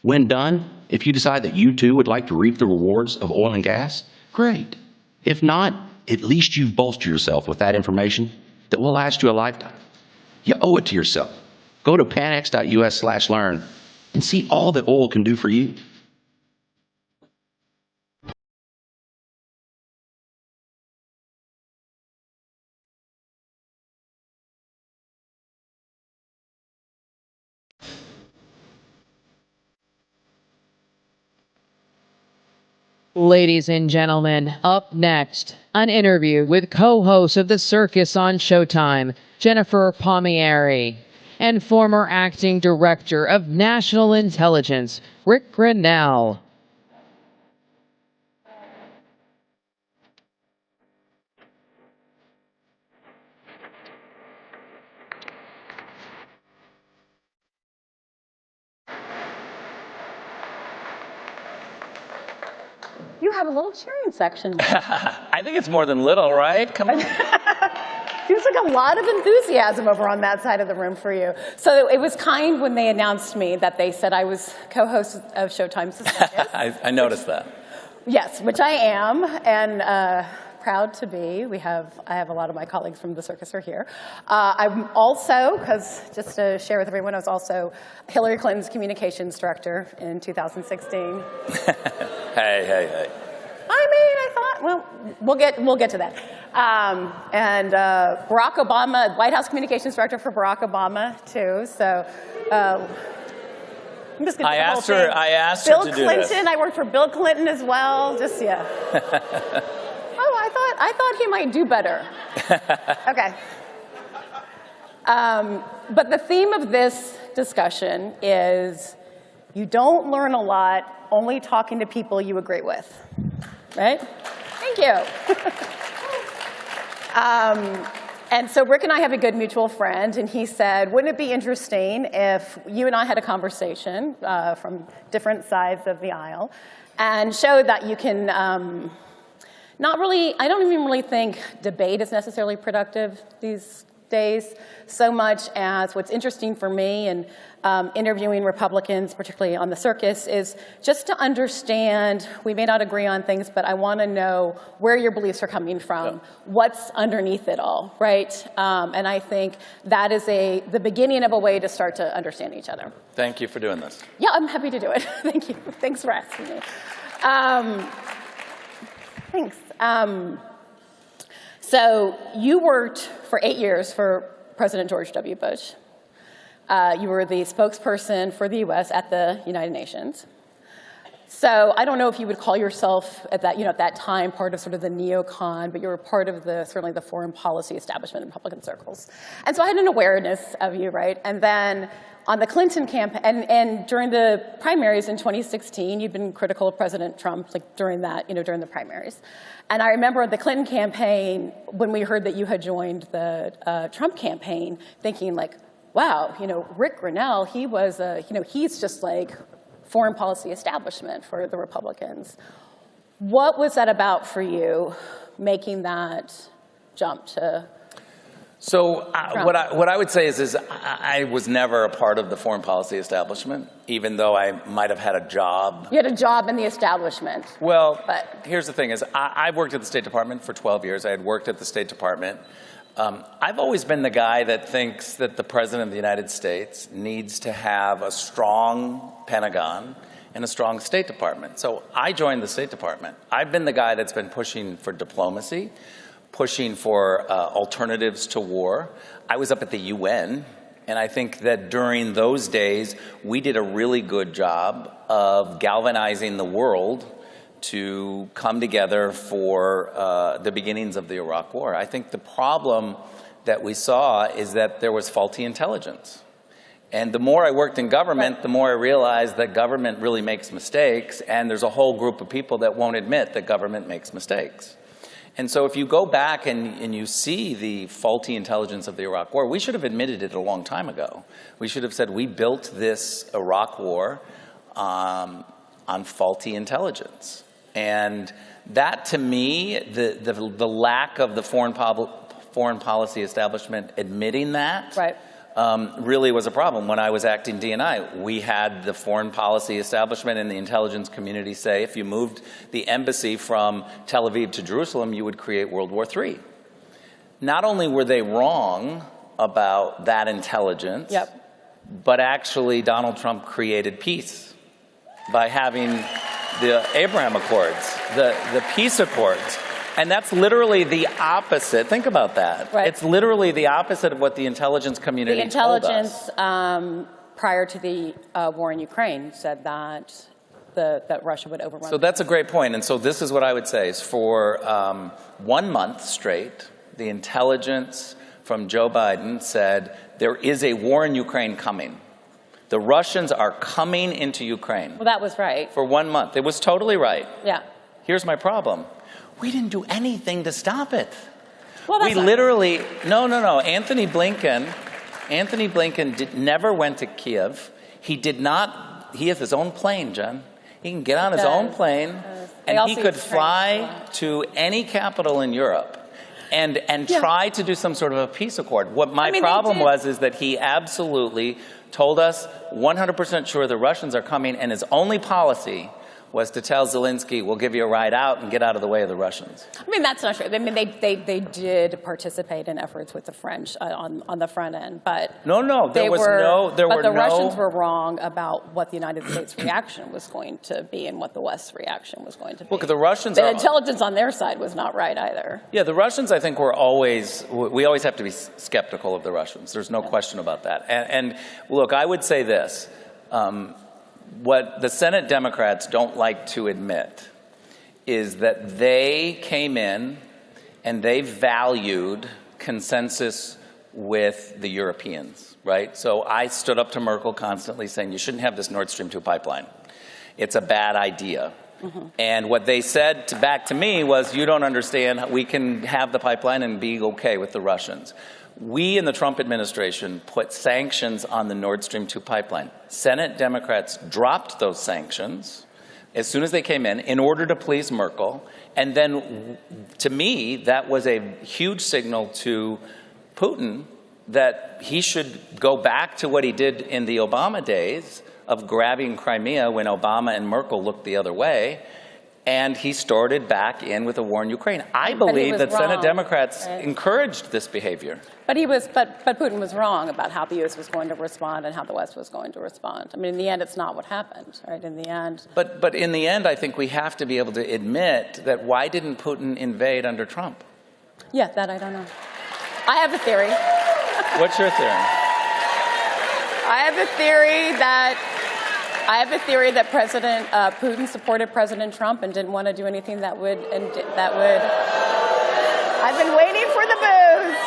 When done, if you decide that you too would like to reap the rewards of oil and gas, great. If not, at least you've bolstered yourself with that information that will last you a lifetime. You owe it to yourself. Go to panx.us/learn and see all that oil can do for you. Ladies and gentlemen, up next, an interview with co-host of The Circus on Showtime, Jennifer Palmieri, and former acting director of National Intelligence, Rick Grinnell. You have a little cheering section. I think it's more than little, right? Come on. Seems like a lot of enthusiasm over on that side of the room for you. So it was kind when they announced me that they said I was co-host of Showtime's The Circus. I noticed that. Yes, which I am, and proud to be. I have a lot of my colleagues from The Circus are here. I'm also, because just to share with everyone, I was also Hillary Clinton's communications director in 2016. Hey. I mean, I thought, well, we'll get to that. And Barack Obama, White House communications director for Barack Obama too. So I'm just going to. I asked her to do this. Bill Clinton. I worked for Bill Clinton as well. Just yeah. Oh, I thought he might do better. Okay. But the theme of this discussion is you don't learn a lot only talking to people you agree with, right? Thank you. And so Rick and I have a good mutual friend, and he said, wouldn't it be interesting if you and I had a conversation from different sides of the aisle and showed that you can not really, I don't even really think debate is necessarily productive these days so much as what's interesting for me and interviewing Republicans, particularly on The Circus, is just to understand, we may not agree on things, but I want to know where your beliefs are coming from, what's underneath it all, right? And I think that is the beginning of a way to start to understand each other. Thank you for doing this. Yeah, I'm happy to do it. Thank you. Thanks for asking me. Thanks. So you worked for 8 years for President George W. Bush. You were the spokesperson for the U.S. at the United Nations. So I don't know if you would call yourself at that time part of sort of the neocon, but you were part of certainly the foreign policy establishment in Republican circles. And so I had an awareness of you, right? And then on the Clinton campaign, and during the primaries in 2016, you've been critical of President Trump, like during the primaries. And I remember the Clinton campaign, when we heard that you had joined the Trump campaign, thinking like, wow, Rick Grinnell, he was, he's just like foreign policy establishment for the Republicans. What was that about for you, making that jump to? So what I would say is I was never a part of the foreign policy establishment, even though I might have had a job. You had a job in the establishment. Well, here's the thing is I've worked at the State Department for 12 years. I had worked at the State Department. I've always been the guy that thinks that the President of the United States needs to have a strong Pentagon and a strong State Department. So I joined the State Department. I've been the guy that's been pushing for diplomacy, pushing for alternatives to war. I was up at the UN, and I think that during those days, we did a really good job of galvanizing the world to come together for the beginnings of the Iraq War. I think the problem that we saw is that there was faulty intelligence. And the more I worked in government, the more I realized that government really makes mistakes, and there's a whole group of people that won't admit that government makes mistakes. And so if you go back and you see the faulty intelligence of the Iraq War, we should have admitted it a long time ago. We should have said we built this Iraq War on faulty intelligence. And that, to me, the lack of the foreign policy establishment admitting that really was a problem. When I was acting DNI, we had the foreign policy establishment and the intelligence community say if you moved the embassy from Tel Aviv to Jerusalem, you would create World War III. Not only were they wrong about that intelligence, but actually Donald Trump created peace by having the Abraham Accords, the peace accords. And that's literally the opposite. Think about that. Right. It's literally the opposite of what the intelligence community told us. The intelligence prior to the war in Ukraine said that that Russia would overrun. So that's a great point. And so this is what I would say is for 1 month straight, the intelligence from Joe Biden said there is a war in Ukraine coming. The Russians are coming into Ukraine. Well, that was right. For 1 month. It was totally right. Yeah. Here's my problem. We didn't do anything to stop it. Well, that's we literally, no. Anthony Blinken never went to Kiev. He did not, he has his own plane, Jen. He can get on his own plane and he could fly to any capital in Europe and try to do some sort of a peace accord. What my problem was is that he absolutely told us 100% sure the Russians are coming, and his only policy was to tell Zelensky, we'll give you a ride out and get out of the way of the Russians. I mean, that's not true. I mean, they did participate in efforts with the French on the front end, but no, the Russians were wrong about what the United States reaction was going to be and what the West's reaction was going to be. Look, the Russians the intelligence on their side was not right either. Yeah, the Russians, I think, we always have to be skeptical of the Russians. There's no question about that. And look, I would say this. What the Senate Democrats don't like to admit is that they came in and they valued consensus with the Europeans, right? So I stood up to Merkel constantly saying, you shouldn't have this Nord Stream 2 pipeline. It's a bad idea. Mm-hmm. And what they said back to me was, you don't understand, we can have the pipeline and be okay with the Russians. We in the Trump administration put sanctions on the Nord Stream 2 pipeline. Senate Democrats dropped those sanctions as soon as they came in order to please Merkel. And then, to me, that was a huge signal to Putin that he should go back to what he did in the Obama days of grabbing Crimea when Obama and Merkel looked the other way. And he started back in with a war in Ukraine. I believe that Senate Democrats encouraged this behavior. But Putin was wrong about how the U.S. was going to respond and how the West was going to respond. I mean, in the end, it's not what happened, right? In the end. But in the end, I think we have to be able to admit that why didn't Putin invade under Trump? Yeah, that I don't know. I have a theory. What's your theory? I have a theory that President Putin supported President Trump and didn't want to do anything that would. I've been waiting for the booze.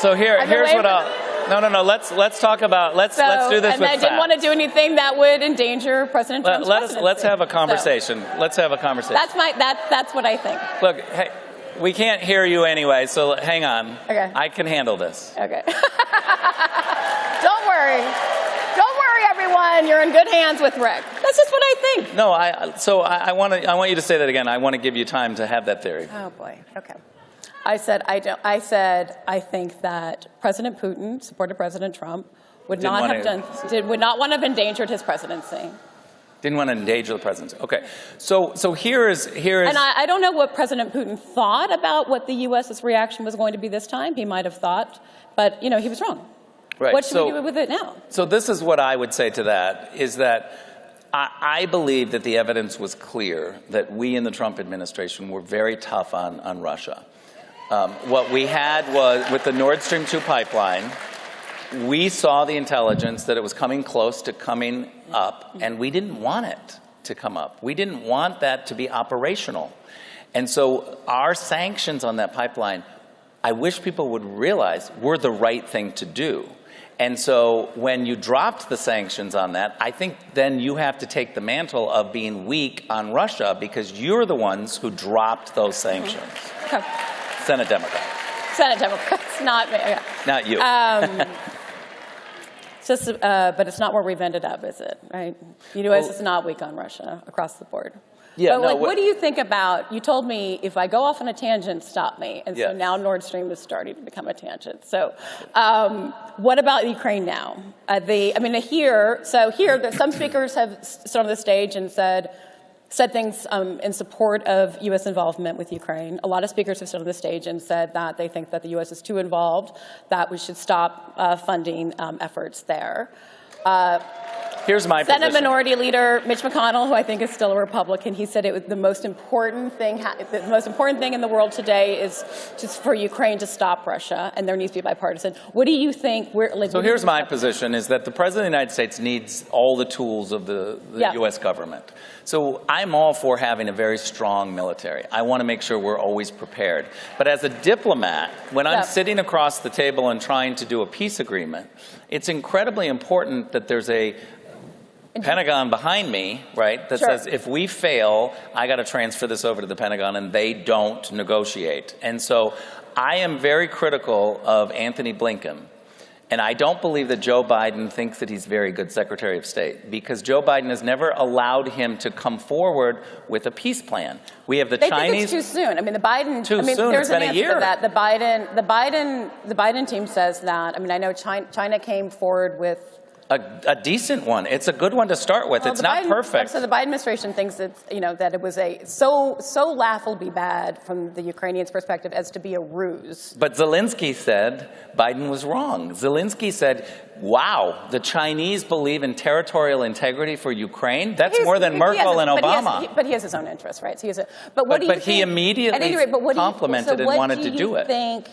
So here's what I'll. No. Let's talk about. Let's do this and with I didn't want to do anything that would endanger President Trump's presidency. Let's have a conversation. Let's have a conversation. That's what I think. Look, hey, we can't hear you anyway, so hang on. Okay. I can handle this. Okay. Don't worry. Everyone, you're in good hands with Rick. That's just what I think. No, I want you to say that again. I want to give you time to have that theory. Oh boy. Okay. I said I think that President Putin supported President Trump would not want to have endangered his presidency. Didn't want to endanger the presidency. Okay. So here is. And I don't know what President Putin thought about what the U.S.'s reaction was going to be this time. He might have thought, but he was wrong. Right. What should we do with it now? So this is what I would say to that, is that I believe that the evidence was clear that we in the Trump administration were very tough on Russia. What we had was, with the Nord Stream 2 pipeline, we saw the intelligence that it was coming close to coming up, and we didn't want it to come up. We didn't want that to be operational. And so our sanctions on that pipeline, I wish people would realize, were the right thing to do. And so when you dropped the sanctions on that, I think then you have to take the mantle of being weak on Russia because you're the ones who dropped those sanctions. Okay. Senate Democrat. Senate Democrats, not me. Yeah. Not you. But it's not where we've ended up, is it? Right? The U.S. is not weak on Russia across the board. Yeah, but what do you think about, you told me if I go off on a tangent, stop me. And so now Nord Stream is starting to become a tangent. So what about Ukraine now? Here, some speakers have stood on the stage and said things in support of U.S. involvement with Ukraine. A lot of speakers have stood on the stage and said that they think that the U.S. is too involved, that we should stop funding efforts there. Here's my Senate position. Minority Leader Mitch McConnell, who I think is still a Republican, he said it was the most important thing in the world today is just for Ukraine to stop Russia, and there needs to be bipartisan. What do you think? So here's my position, is that the President of the United States needs all the tools of the U.S. government. So I'm all for having a very strong military. I want to make sure we're always prepared. But as a diplomat, when I'm sitting across the table and trying to do a peace agreement, it's incredibly important that there's a Pentagon behind me, right, that says if we fail, I got to transfer this over to the Pentagon, and they don't negotiate. And so I am very critical of Anthony Blinken. And I don't believe that Joe Biden thinks that he's a very good Secretary of State, because Joe Biden has never allowed him to come forward with a peace plan. We have the Chinese. They think it's too soon. The Biden. Too soon. There's It's been an a answer year. to that. The Biden team says that. I know China came forward with a decent one. It's a good one to start with. It's not perfect. So the Biden administration thinks that it was so laughably bad from the Ukrainians' perspective as to be a ruse. But Zelensky said Biden was wrong. Zelensky said, wow, the Chinese believe in territorial integrity for Ukraine? That's more than Merkel and Obama. But he has his own interests, right? So he immediately complimented and wanted to do it. Think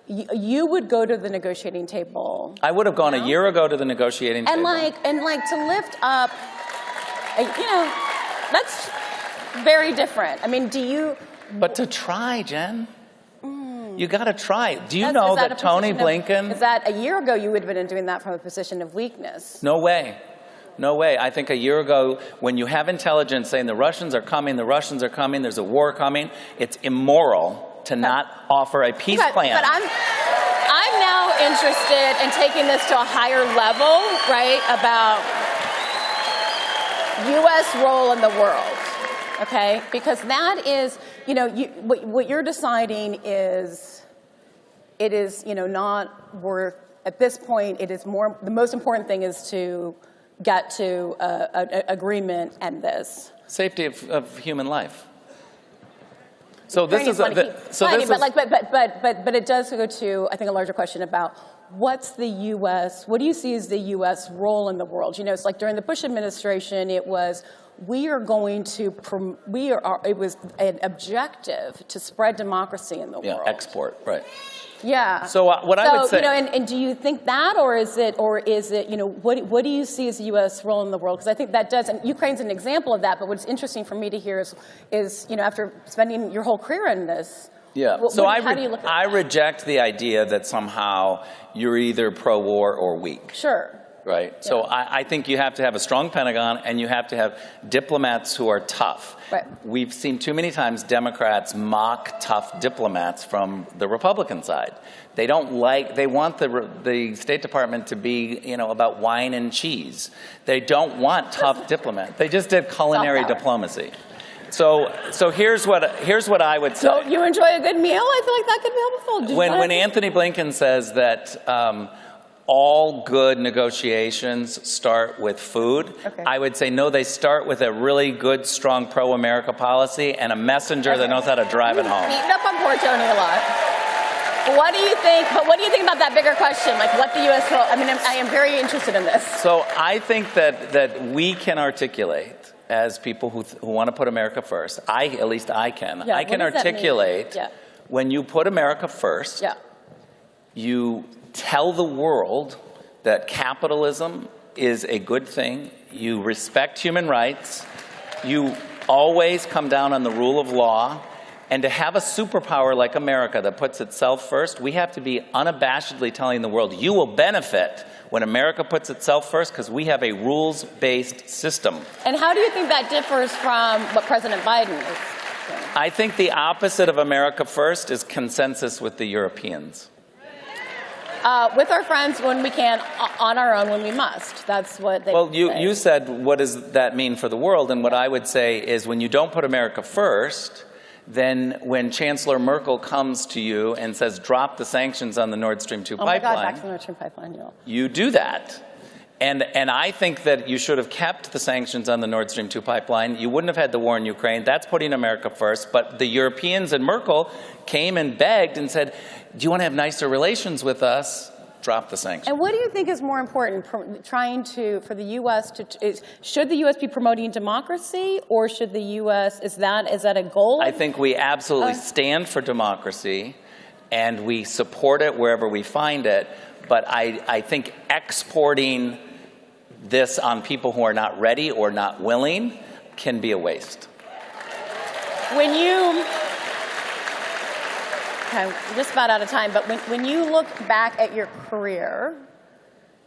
you would go to the negotiating table? I would have gone a year ago to the negotiating table. And to lift up, that's very different. But to try, Jen. You got to try. Do you know that Tony Blinken? Is that a year ago you would have been doing that from a position of weakness? No way. No way. I think a year ago, when you have intelligence saying the Russians are coming, there's a war coming, it's immoral to not offer a peace plan. But I'm now interested in taking this to a higher level, right, about U.S. role in the world, okay? Because that is, what you're deciding is, it is, not worth, at this point, it is more, the most important thing is to get to an agreement and this. Safety of human life. So this is but it does go to, I think, a larger question about what do you see as the U.S. role in the world? It's like during the Bush administration, it was it was an objective to spread democracy in the world. Yeah, export, right. Yeah. So what I would say, and do you think that, or is it, what do you see as the U.S. role in the world? Because I think that does, and Ukraine's an example of that. But what's interesting for me to hear is after spending your whole career in this. Yeah. How do you look at I reject the idea that somehow you're either pro-war or weak. Sure. Right. Yeah. So I think you have to have a strong Pentagon, and you have to have diplomats who are tough. Right. We've seen too many times Democrats mock tough diplomats from the Republican side. They want the State Department to be, about wine and cheese. They don't want tough diplomats. They just did culinary diplomacy. So here's what I would say. So you enjoy a good meal? I feel like that could be helpful. When Anthony Blinken says that all good negotiations start with food, I would say no, they start with a really good, strong pro-America policy and a messenger that knows how to drive it home. Beating up on poor Tony a lot. What do you think? But what do you think about that bigger question? Like what the U.S. role? I am very interested in this. So I think that we can articulate, as people who want to put America first, at least I can. Yeah, I can articulate when you put America first, you tell the world that capitalism is a good thing, you respect human rights, you always come down on the rule of law, and to have a superpower like America that puts itself first, we have to be unabashedly telling the world, you will benefit when America puts itself first, because we have a rules-based system. And how do you think that differs from what President Biden is doing? I think the opposite of America first is consensus with the Europeans. With our friends when we can, on our own when we must. That's what they Well, say. you said, what does that mean for the world? And what I would say is when you don't put America first, then when Chancellor Merkel comes to you and says, drop the sanctions on the Nord Stream 2 Oh my pipeline, God, back to the Nord Stream pipeline, yeah. you do that. And I think that you should have kept the sanctions on the Nord Stream 2 pipeline. You wouldn't have had the war in Ukraine. That's putting America first. But the Europeans and Merkel came and begged and said, do you want to have nicer relations with us? Drop the sanctions. And what do you think is more important, for the U.S. should the U.S. be promoting democracy, or should the U.S., is that a goal? I think we absolutely stand for democracy, and we support it wherever we find it. But I think exporting this on people who are not ready or not willing can be a waste. When you, okay, we're just about out of time, but when you look back at your career,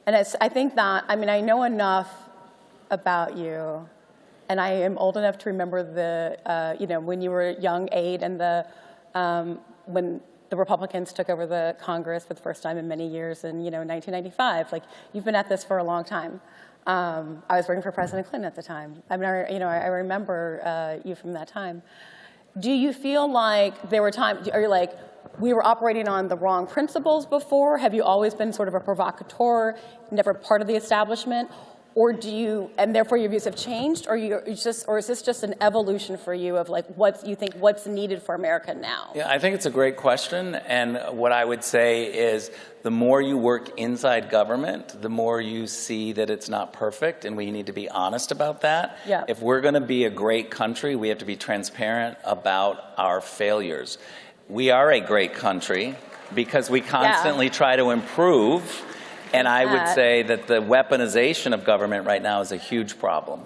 and I think that, I mean, I know enough about you, and I am old enough to remember when you were a young aide and when the Republicans took over the Congress for the first time in many years in 1995. Like, you've been at this for a long time. I was working for President Clinton at the time. I mean, I remember you from that time. Do you feel like there were times, are you like, we were operating on the wrong principles before? Have you always been sort of a provocateur, never part of the establishment? Or do you, and therefore your views have changed, or is this just an evolution for you of like what's needed for America now? Yeah, I think it's a great question, and what I would say is the more you work inside government, the more you see that it's not perfect, and we need to be honest about that. Yeah. If we're going to be a great country, we have to be transparent about our failures. We are a great country because we constantly try to improve. And I would say that the weaponization of government right now is a huge problem.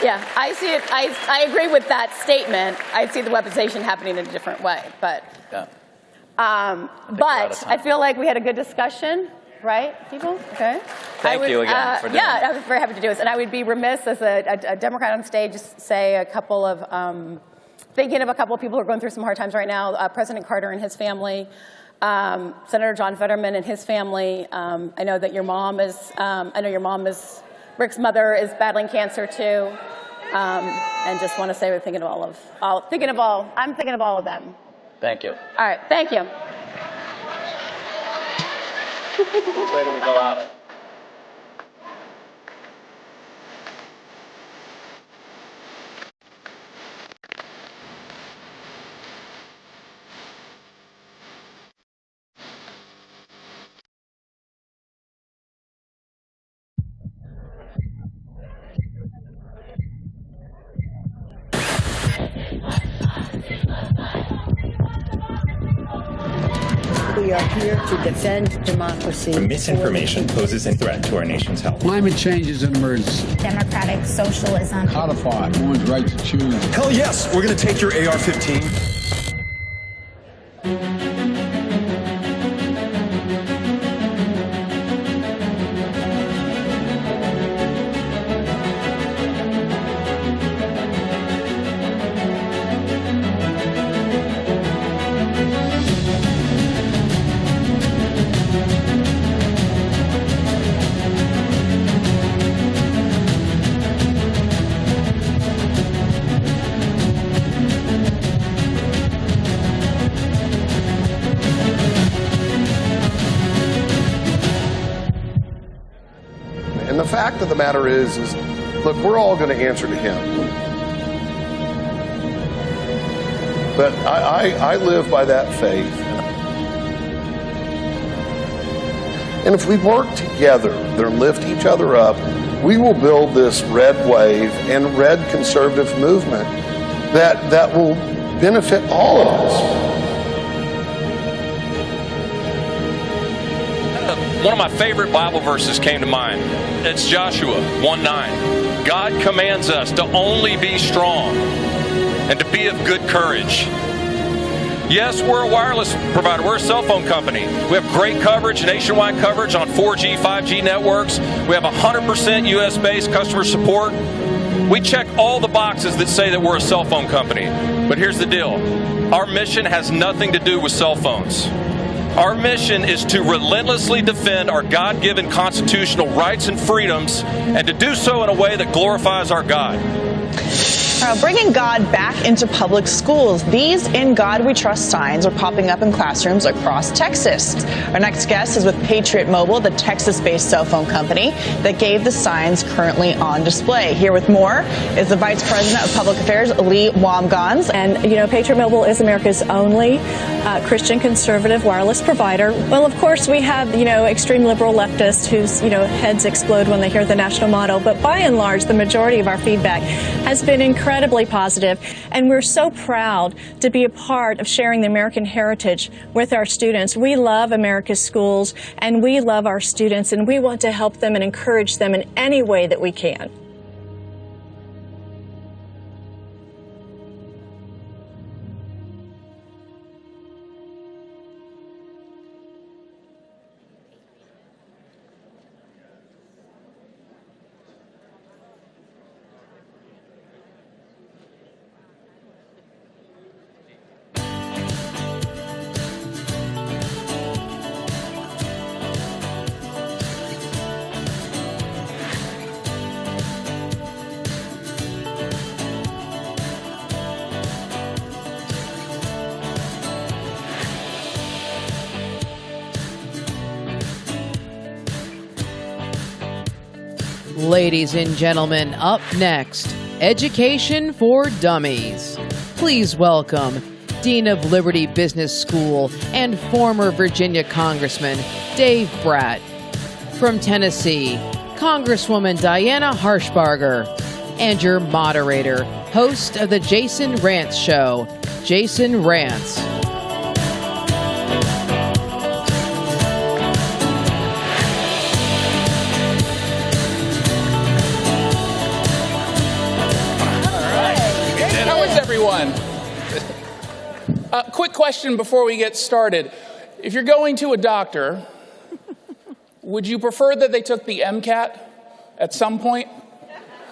Yeah, I see it. I agree with that statement. I see the weaponization happening in a different way. But, I feel like we had a good discussion, right, people? Okay. Thank you again for doing it. Yeah, I was very happy to do this. And I would be remiss as a Democrat on stage, just say a couple of, thinking of a couple of people who are going through some hard times right now. President Carter and his family. Senator John Fetterman and his family. I know that your mom is, Rick's mother is battling cancer too. And just want to say we're thinking of I'm thinking of all of them. Thank you. All right, thank you. Where do we go out? We are here to defend democracy. Misinformation poses a threat to our nation's health. Climate change is an emergency. Democratic socialism. Codify one's right to choose. Hell yes, we're going to take your AR-15. And the fact of the matter is look, we're all going to answer to him. But I live by that faith. And if we work together and lift each other up, we will build this red wave and red conservative movement that will benefit all of us. One of my favorite Bible verses came to mind. It's Joshua 1:9. God commands us to only be strong and to be of good courage. Yes, we're a wireless provider. We're a cell phone company. We have great coverage, nationwide coverage on 4G, 5G networks. We have 100% US-based customer support. We check all the boxes that say that we're a cell phone company. But here's the deal. Our mission has nothing to do with cell phones. Our mission is to relentlessly defend our God-given constitutional rights and freedoms, and to do so in a way that glorifies our God. Bringing God back into public schools. These "In God We Trust" signs are popping up in classrooms across Texas. Our next guest is with Patriot Mobile, the Texas-based cell phone company that gave the signs currently on display. Here with more is the Vice President of Public Affairs, Lee Wamgans. And, Patriot Mobile is America's only Christian conservative wireless provider. Well, of course, we have, extreme liberal leftists whose, heads explode when they hear the national motto. But by and large, the majority of our feedback has been incredibly positive, and we're so proud to be a part of sharing the American heritage with our students. We love America's schools, and we love our students, and we want to help them and encourage them in any way that we can. Ladies and gentlemen, up next, Education for Dummies. Please welcome Dean of Liberty Business School and former Virginia Congressman Dave Bratt. From Tennessee, Congresswoman Diana Harshbarger. And your moderator, host of the Jason Rants Show, Jason Rants. Quick question before we get started. If you're going to a doctor, would you prefer that they took the MCAT at some point?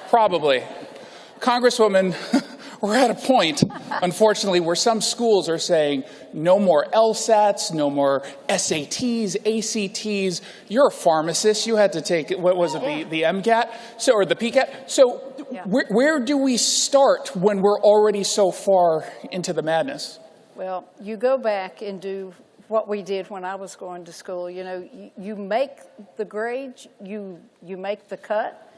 Probably. Congresswoman, we're at a point, unfortunately, where some schools are saying no more LSATs, no more SATs, ACTs. You're a pharmacist. You had to take, what was it, the MCAT? Or the PCAT? So where do we start when we're already so far into the madness? Well, you go back and do what we did when I was going to school. You make the grades, you make the cut.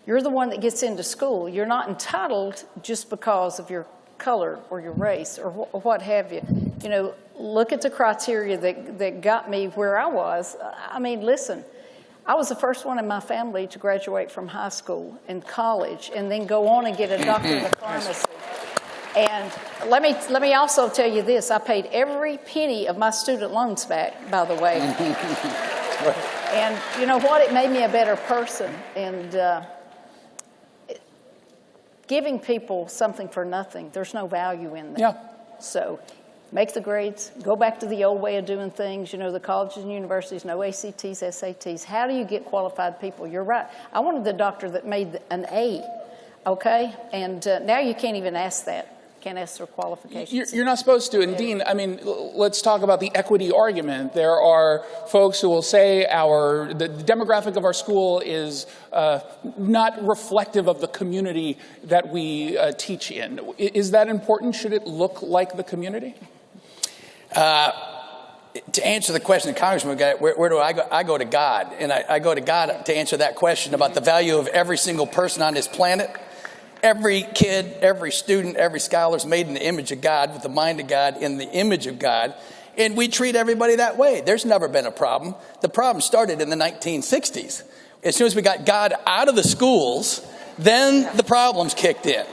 You're the one that gets into school. You're not entitled just because of your color or your race or what have you. Look at the criteria that got me where I was. I mean, listen, I was the first one in my family to graduate from high school and college and then go on and get a doctorate of pharmacy. And let me also tell you this. I paid every penny of my student loans back, by the way. And you know what? It made me a better person. And giving people something for nothing, there's no value in that. Yeah. So make the grades. Go back to the old way of doing things. The colleges and universities, no ACTs, SATs. How do you get qualified people? You're right. I wanted the doctor that made an A, okay? And now you can't even ask that. Can't ask their qualifications. You're not supposed to. And Dean, I mean, let's talk about the equity argument. There are folks who will say the demographic of our school is not reflective of the community that we teach in. Is that important? Should it look like the community? To answer the question, the Congressman got, where do I go? I go to God. And I go to God to answer that question about the value of every single person on this planet. Every kid, every student, every scholar is made in the image of God, with the mind of God, in the image of God. And we treat everybody that way. There's never been a problem. The problem started in the 1960s. As soon as we got God out of the schools, then the problems kicked in.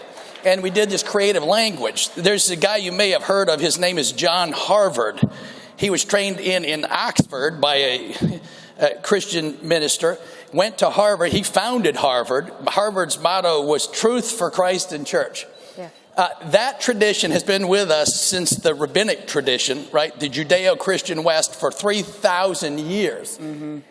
And we did this creative language. There's a guy you may have heard of. His name is John Harvard. He was trained in Oxford by a Christian minister. Went to Harvard. He founded Harvard. Harvard's motto was truth for Christ and church. Yeah. That tradition has been with us since the rabbinic tradition, right? The Judeo-Christian West for 3,000 years.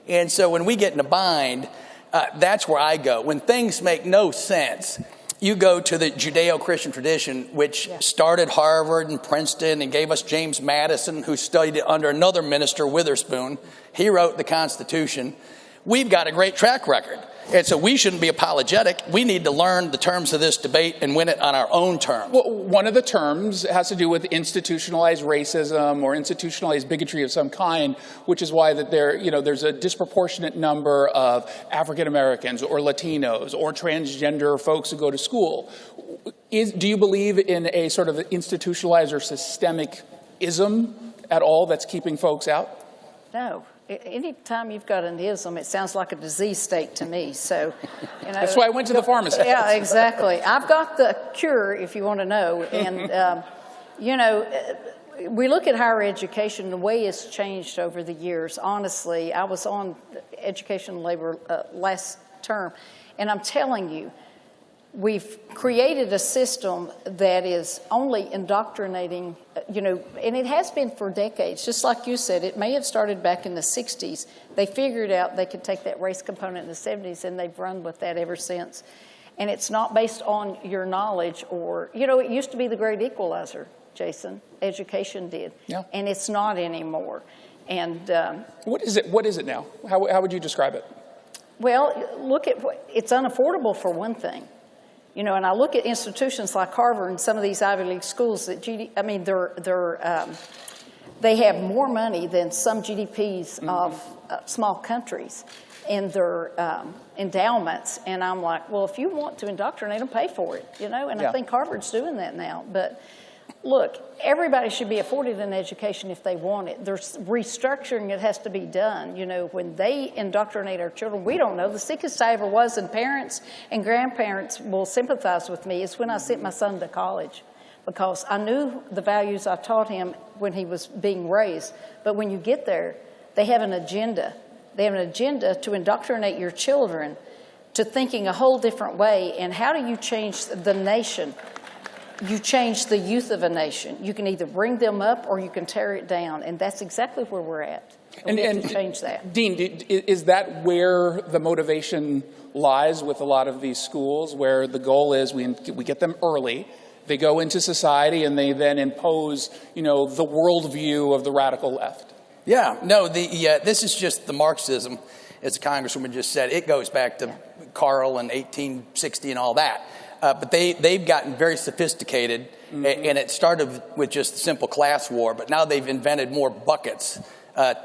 And so when we get in a bind, that's where I go. When things make no sense, you go to the Judeo-Christian tradition, which started Harvard and Princeton and gave us James Madison, who studied it under another minister, Witherspoon. He wrote the Constitution. We've got a great track record. And so we shouldn't be apologetic. We need to learn the terms of this debate and win it on our own terms. Well, one of the terms has to do with institutionalized racism or institutionalized bigotry of some kind, which is why that there's a disproportionate number of African Americans or Latinos or transgender folks who go to school. Do you believe in a sort of institutionalized or systemic ism at all that's keeping folks out? No. Anytime you've got an ism, it sounds like a disease state to me. So, that's why I went to the pharmacist. Yeah, exactly. I've got the cure, if you want to know. And, we look at higher education, the way it's changed over the years. Honestly, I was on Education and Labor last term, and I'm telling you, we've created a system that is only indoctrinating, and it has been for decades. Just like you said, it may have started back in the 60s. They figured out they could take that race component in the 70s, and they've run with that ever since. And it's not based on your knowledge or, it used to be the great equalizer, Jason. Education did. Yeah. And it's not anymore. And what is it? What is it now? How would you describe it? Well, look at it's unaffordable for one thing. And I look at institutions like Harvard and some of these Ivy League schools that they have more money than some GDPs of small countries in their endowments. And I'm like, well, if you want to indoctrinate them, pay for it, And I think Harvard's doing that now. But look, everybody should be afforded an education if they want it. There's restructuring that has to be done. When they indoctrinate our children, we don't know. The sickest I ever was, and parents and grandparents will sympathize with me, is when I sent my son to college, because I knew the values I taught him when he was being raised. But when you get there, they have an agenda. They have an agenda to indoctrinate your children to thinking a whole different way. And how do you change the nation? You change the youth of a nation. You can either bring them up or you can tear it down, and that's exactly where we're at. We have to change that. Dean, is that where the motivation lies with a lot of these schools, where the goal is we get them early, they go into society, and they then impose, the worldview of the radical left? Yeah, no, this is just the Marxism, as the Congresswoman just said. It goes back to Carl and 1860 and all that. But they've gotten very sophisticated, and it started with just simple class war, but now they've invented more buckets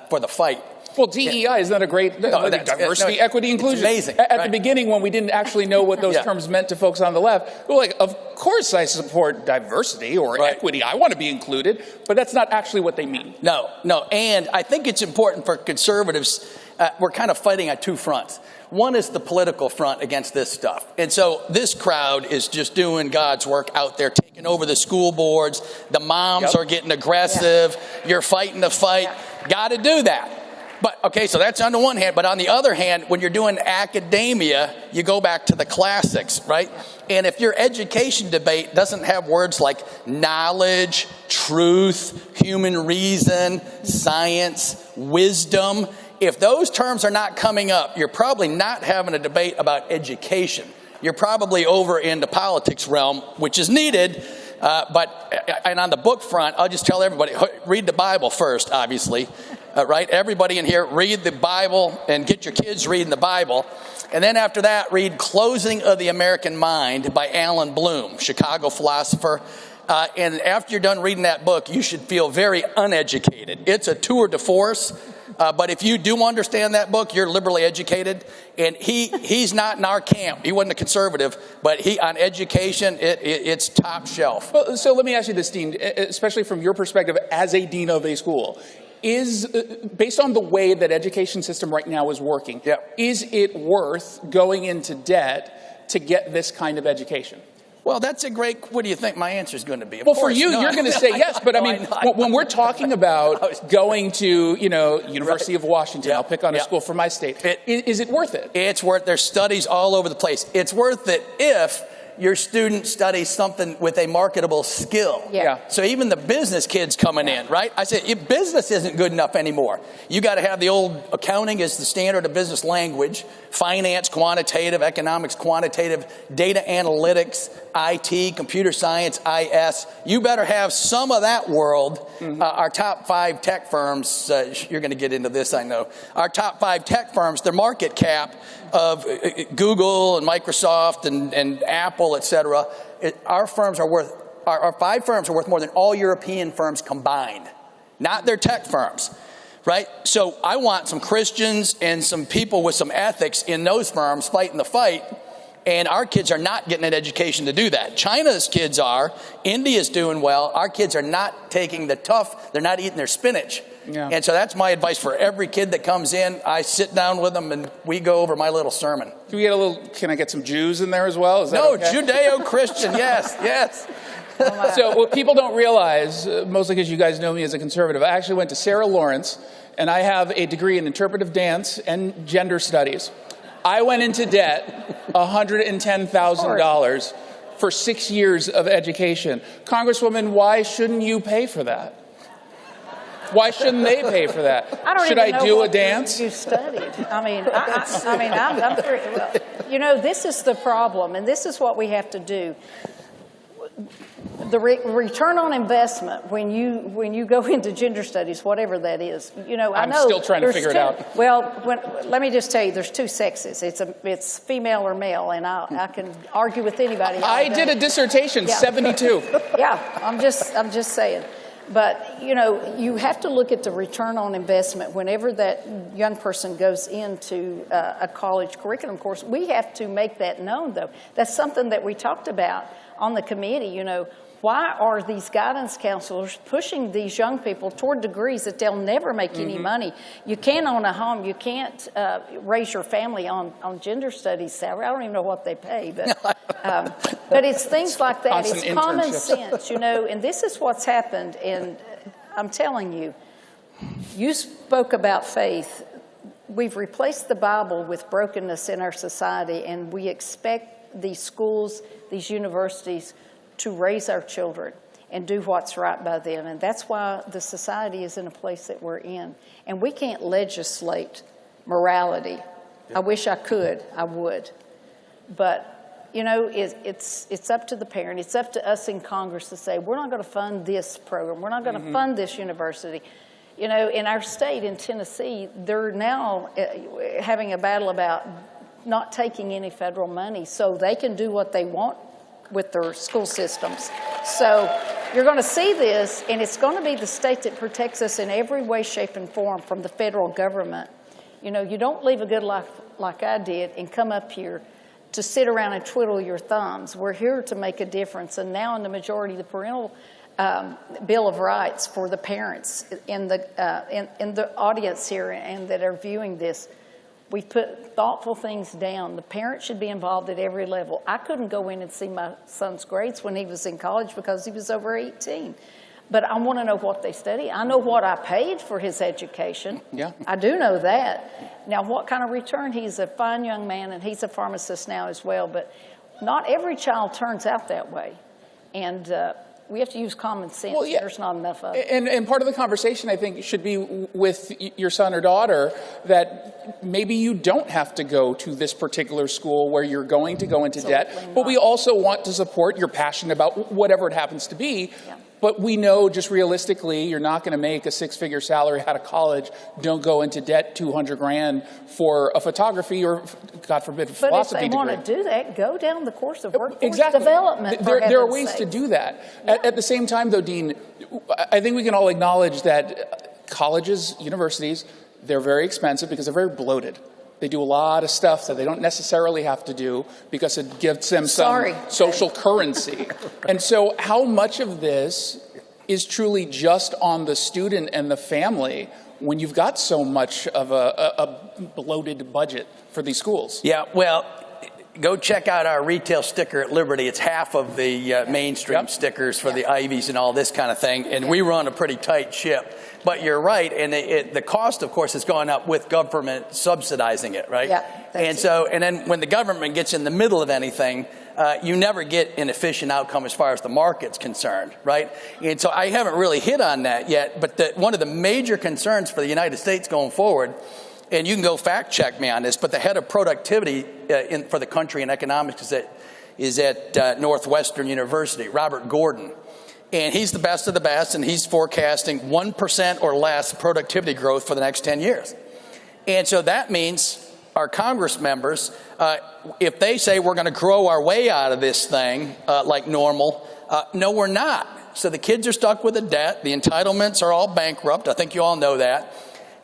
for the fight. Well, DEI is not a great diversity, equity, inclusion. It's amazing. At the beginning, when we didn't actually know what those terms meant to folks on the left, we were like, of course I support diversity or equity. I want to be included, but that's not actually what they mean. No. And I think it's important for conservatives. We're kind of fighting on two fronts. One is the political front against this stuff. And so this crowd is just doing God's work out there, taking over the school boards. The moms are getting aggressive. You're fighting the fight. Got to do that. But, okay, so that's on the one hand. But on the other hand, when you're doing academia, you go back to the classics, right? And if your education debate doesn't have words like knowledge, truth, human reason, science, wisdom, if those terms are not coming up, you're probably not having a debate about education. You're probably over in the politics realm, which is needed. And on the book front, I'll just tell everybody, read the Bible first, obviously. Right? Everybody in here, read the Bible and get your kids reading the Bible. And then after that, read Closing of the American Mind by Alan Bloom, Chicago philosopher. And after you're done reading that book, you should feel very uneducated. It's a tour de force. But if you do understand that book, you're liberally educated. And he's not in our camp. He wasn't a conservative, but on education, it's top shelf. Well, so let me ask you this, Dean, especially from your perspective as a dean of a school. Is, based on the way that education system right now is working, is it worth going into debt to get this kind of education? Well, that's a great, what do you think my answer is going to be? Well, for you, you're going to say yes, but I mean, when we're talking about going to, University of Washington, I'll pick on a school from my state, is it worth it? It's worth, there's studies all over the place. It's worth it if your student studies something with a marketable skill. Yeah. So even the business kids coming in, right? I said, if business isn't good enough anymore. You got to have the old accounting as the standard of business language, finance, quantitative, economics, quantitative, data analytics, IT, computer science, IS. You better have some of that world. Our top 5 tech firms, you're going to get into this, I know. Our top 5 tech firms, their market cap of Google and Microsoft and Apple, et cetera, our 5 firms are worth more than all European firms combined, not their tech firms, right? So I want some Christians and some people with some ethics in those firms fighting the fight, and our kids are not getting an education to do that. China's kids are. India's doing well. Our kids are not taking the tough, they're not eating their spinach. Yeah. And so that's my advice for every kid that comes in. I sit down with them and we go over my little sermon. Can I get some Jews in there as well? Is that No, okay? Judeo-Christian, yes. So what people don't realize, mostly because you guys know me as a conservative, I actually went to Sarah Lawrence, and I have a degree in interpretive dance and gender studies. I went into debt $110,000 for 6 years of education. Congresswoman, why shouldn't you pay for that? Why shouldn't they pay for that? Should I do a dance? You studied. I mean, I'm very, well, you know, this is the problem, and this is what we have to do. The return on investment when you go into gender studies, whatever that is, you know, I'm still trying to figure it out. Well, let me just tell you, there's 2 sexes. It's female or male, and I can argue with anybody. I did a dissertation, 72. Yeah, I'm just saying. But, you know, you have to look at the return on investment whenever that young person goes into a college curriculum course. We have to make that known, though. That's something that we talked about on the committee. You know, why are these guidance counselors pushing these young people toward degrees that they'll never make any money? You can't own a home. You can't raise your family on gender studies salary. I don't even know what they pay, but it's things like that. Constant It's common internships. sense, you know, and this is what's happened. And I'm telling you, you spoke about faith. We've replaced the Bible with brokenness in our society, and we expect these schools, these universities, to raise our children and do what's right by them. And that's why the society is in a place that we're in. And we can't legislate morality. I wish I could, I would. But, you know, it's up to the parent. It's up to us in Congress to say, we're not going to fund this program. We're not going to fund this university. You know, in our state, in Tennessee, they're now having a battle about not taking any federal money so they can do what they want with their school systems. So you're going to see this, and it's going to be the state that protects us in every way, shape, and form from the federal government. You know, you don't live a good life like I did and come up here to sit around and twiddle your thumbs. We're here to make a difference, and now in the majority, the parental Bill of Rights for the parents in the audience here and that are viewing this, we've put thoughtful things down. The parent should be involved at every level. I couldn't go in and see my son's grades when he was in college because he was over 18. But I want to know what they study. I know what I paid for his education. Yeah. I do know that. Now, what kind of return? He's a fine young man, and he's a pharmacist now as well. But not every child turns out that way. And we have to use common sense. Well, yeah. There's not enough of it. And part of the conversation, I think, should be with your son or daughter that maybe you don't have to go to this particular school where you're going to go into debt. But we also want to support your passion about whatever it happens to be. Yeah. But we know just realistically, you're not going to make a 6-figure salary out of college. Don't go into debt $200,000 for a photography or, God forbid, a philosophy degree. But if they want to do that, go down the course of workforce Exactly. development. There are ways to do that. Yeah. At the same time, though, Dean, I think we can all acknowledge that colleges, universities, they're very expensive because they're very bloated. They do a lot of stuff that they don't necessarily have to do because it gives them some social currency. And so how much of this is truly just on the student and the family when you've got so much of a bloated budget for these schools? Yeah, well, go check out our retail sticker at Liberty. It's half of the mainstream stickers for the Ivies and all this kind of thing. And we run a pretty tight ship. But you're right, and the cost, of course, has gone up with government subsidizing it, right? Yeah. And then when the government gets in the middle of anything, you never get an efficient outcome as far as the market's concerned, right? And so I haven't really hit on that yet, but one of the major concerns for the United States going forward, and you can go fact check me on this, but the head of productivity for the country in economics is at Northwestern University, Robert Gordon. And he's the best of the best, and he's forecasting 1% or less productivity growth for the next 10 years. And so that means our Congress members, if they say we're going to grow our way out of this thing like normal, no, we're not. So the kids are stuck with the debt. The entitlements are all bankrupt. I think you all know that.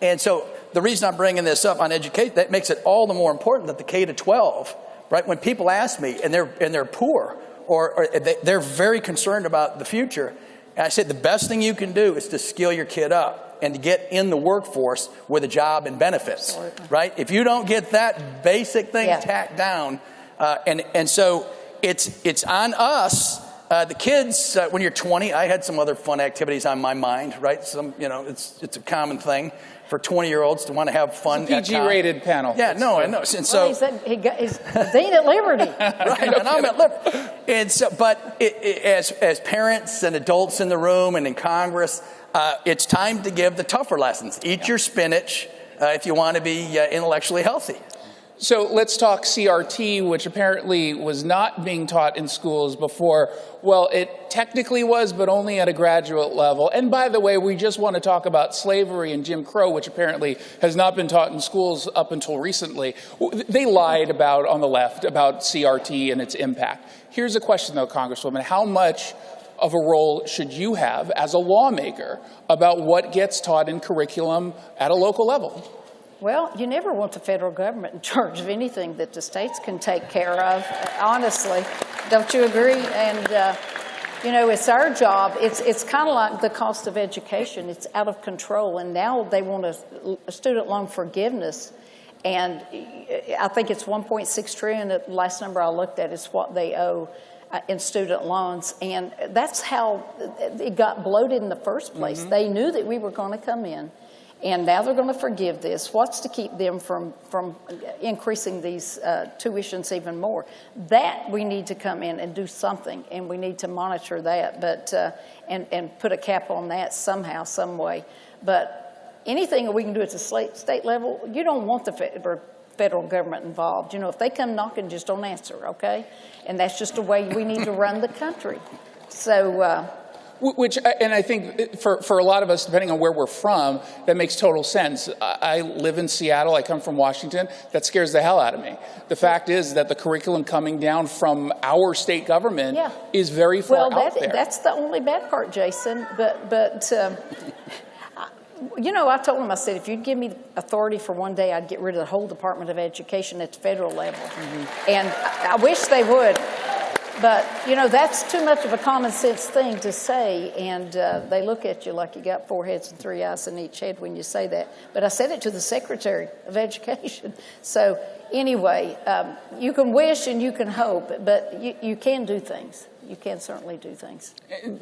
And so the reason I'm bringing this up on education, that makes it all the more important that the K-12, right, when people ask me and they're poor, or they're very concerned about the future. And I said the best thing you can do is to skill your kid up and to get in the workforce with a job and benefits, absolutely, right? If you don't get that basic thing tacked down, and so it's on us. The kids, when you're 20, I had some other fun activities on my mind, right? It's a common thing for 20-year-olds to want to have fun. It's a PG-rated panel. Yeah, no, I know. And so he's dean at Liberty. Right, and I'm at Liberty. And so, but as parents and adults in the room and in Congress, it's time to give the tougher lessons. Eat your spinach if you want to be intellectually healthy. So let's talk CRT, which apparently was not being taught in schools before. Well, it technically was, but only at a graduate level. And by the way, we just want to talk about slavery and Jim Crow, which apparently has not been taught in schools up until recently. They lied on the left about CRT and its impact. Here's a question, though, Congresswoman. How much of a role should you have as a lawmaker about what gets taught in curriculum at a local level? Well, you never want the federal government in charge of anything that the states can take care of, honestly. Don't you agree? And, it's our job. It's kind of like the cost of education. It's out of control. And now they want a student loan forgiveness. And I think it's $1.6 trillion. The last number I looked at is what they owe in student loans. And that's how it got bloated in the first place. Mm-hmm. They knew that we were going to come in. And now they're going to forgive this. What's to keep them from increasing these tuitions even more? That we need to come in and do something, and we need to monitor that, but and put a cap on that somehow, some way. But anything that we can do at the state level, you don't want the federal government involved. If they come knocking, just don't answer, okay? And that's just the way we need to run the country. So. And I think for a lot of us, depending on where we're from, that makes total sense. I live in Seattle. I come from Washington. That scares the hell out of me. The fact is that the curriculum coming down from our state government is very far out there. That's the only bad part, Jason. But I told him, I said, if you'd give me authority for one day, I'd get rid of the whole Department of Education at the federal level. Mm-hmm. And I wish they would. But, that's too much of a common sense thing to say, and they look at you like you got 4 heads and 3 eyes in each head when you say that. But I said it to the Secretary of Education. So anyway, you can wish and you can hope, but you can do things. You can certainly do things.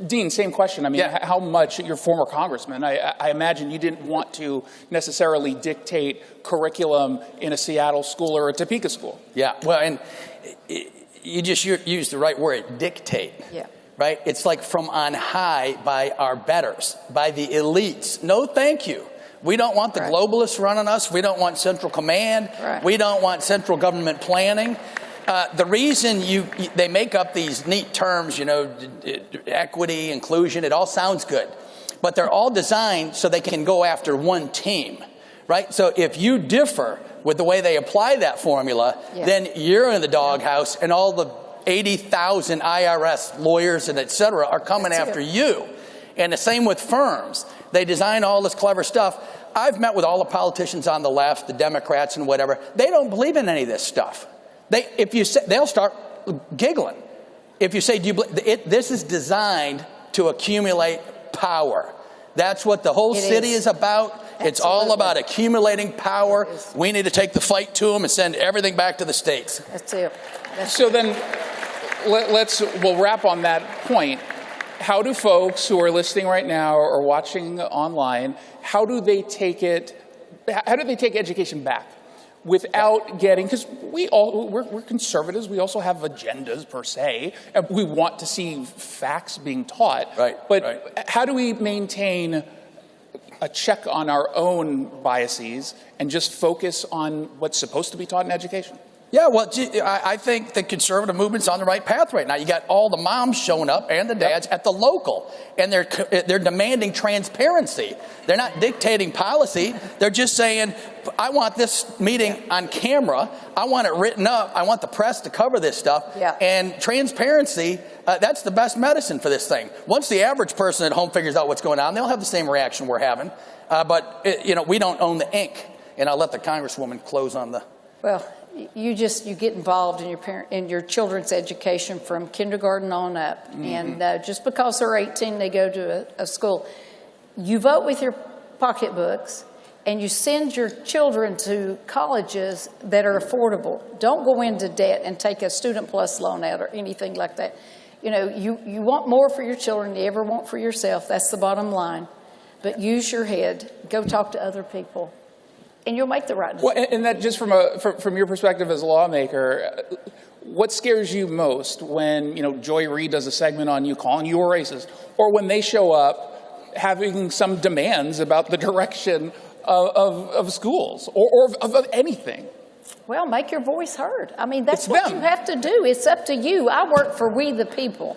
Dean, same question. I mean, how much, your former congressman, I imagine you didn't want to necessarily dictate curriculum in a Seattle school or a Topeka school. Yeah, well, and you just used the right word, dictate. Yeah. Right? It's like from on high by our betters, by the elites. No, thank you. We don't want the globalists running us. We don't want central command. Right. We don't want central government planning. The reason they make up these neat terms, equity, inclusion, it all sounds good. But they're all designed so they can go after one team. Right? So if you differ with the way they apply that formula, then you're in the doghouse, and all the 80,000 IRS lawyers and et cetera are coming after you. And the same with firms. They design all this clever stuff. I've met with all the politicians on the left, the Democrats and whatever. They don't believe in any of this stuff. They'll start giggling. If you say, this is designed to accumulate power. That's what the whole city is about. It's all about accumulating power. We need to take the fight to them and send everything back to the states. That's it. So then we'll wrap on that point. How do folks who are listening right now or watching online, how do they take education back? without getting, because we're conservatives, we also have agendas per se, and we want to see facts being taught. But how do we maintain a check on our own biases and just focus on what's supposed to be taught in education? Yeah, well, I think the conservative movement's on the right path right now. You got all the moms showing up and the dads at the local, and they're demanding transparency. They're not dictating policy. They're just saying, I want this meeting on camera. I want it written up. I want the press to cover this stuff. And transparency, that's the best medicine for this thing. Once the average person at home figures out what's going on, they'll have the same reaction we're having. But we don't own the ink. And I'll let the Congresswoman close on the... Well, you get involved in your children's education from kindergarten on up. And just because they're 18, they go to a school. You vote with your pocketbooks, and you send your children to colleges that are affordable. Don't go into debt and take a Student Plus loan out or anything like that. You want more for your children than you ever want for yourself. That's the bottom line. But use your head. Go talk to other people. And you'll make the right decision. Well, and that just from your perspective as a lawmaker, what scares you most when Joy Reid does a segment on you calling you a racist, or when they show up having some demands about the direction of schools or of anything? Well, make your voice heard. I mean, that's what you have to do. It's up to you. I work for we the people.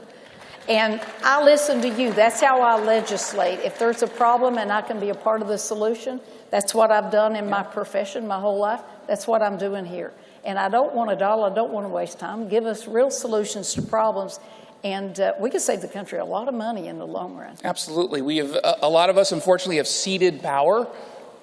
And I listen to you. That's how I legislate. If there's a problem and I can be a part of the solution, that's what I've done in my profession my whole life. That's what I'm doing here. And I don't want a dollar. I don't want to waste time. Give us real solutions to problems. And we can save the country a lot of money in the long run. Absolutely. We have a lot of us, unfortunately, have ceded power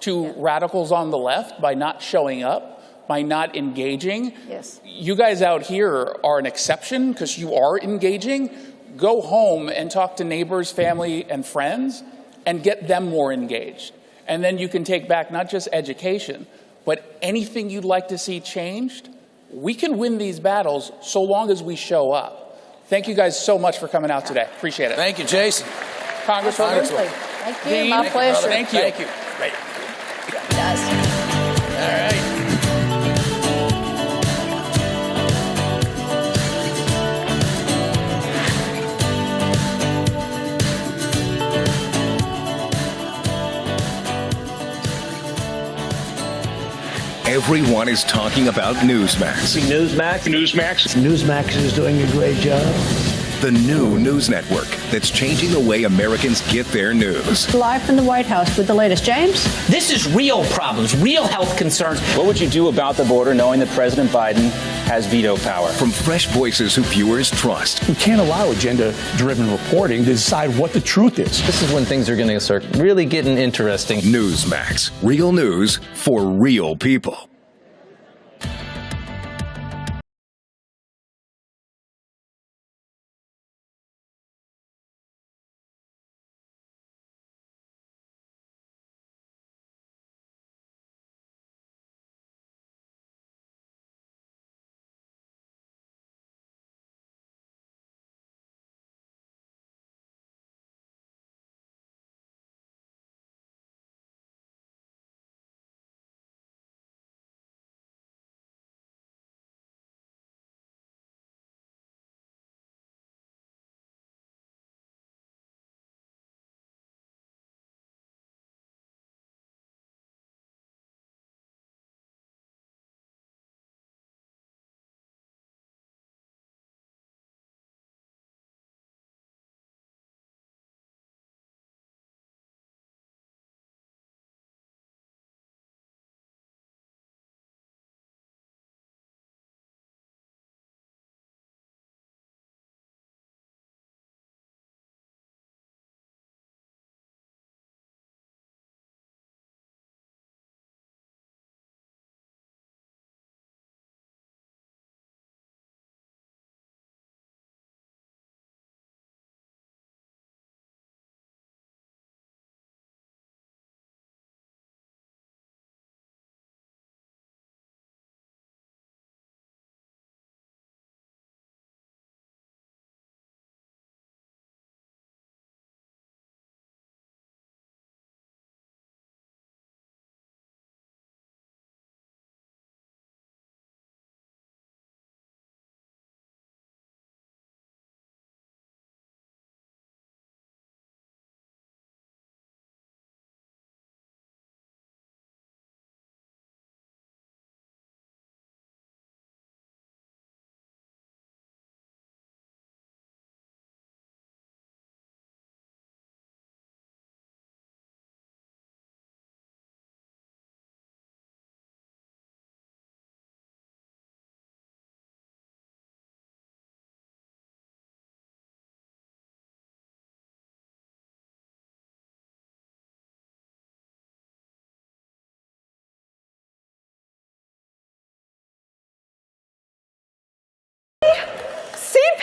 to radicals on the left by not showing up, by not engaging. Yes. You guys out here are an exception because you are engaging. Go home and talk to neighbors, family, and friends, and get them more engaged. And then you can take back not just education, but anything you'd like to see changed. We can win these battles so long as we show up. Thank you guys so much for coming out today. Appreciate it. Thank you, Jason. Congresswoman. Thank you. My pleasure. Thank you. Thank you. Great. All right. Everyone is talking about Newsmax. Newsmax is doing a great job. The new news network that's changing the way Americans get their news. Live from the White House with the latest. James? This is real problems, real health concerns. What would you do about the border knowing that President Biden has veto power? From fresh voices who viewers trust. We can't allow agenda-driven reporting to decide what the truth is. This is when things are going to start really getting interesting. Newsmax. Real news for real people.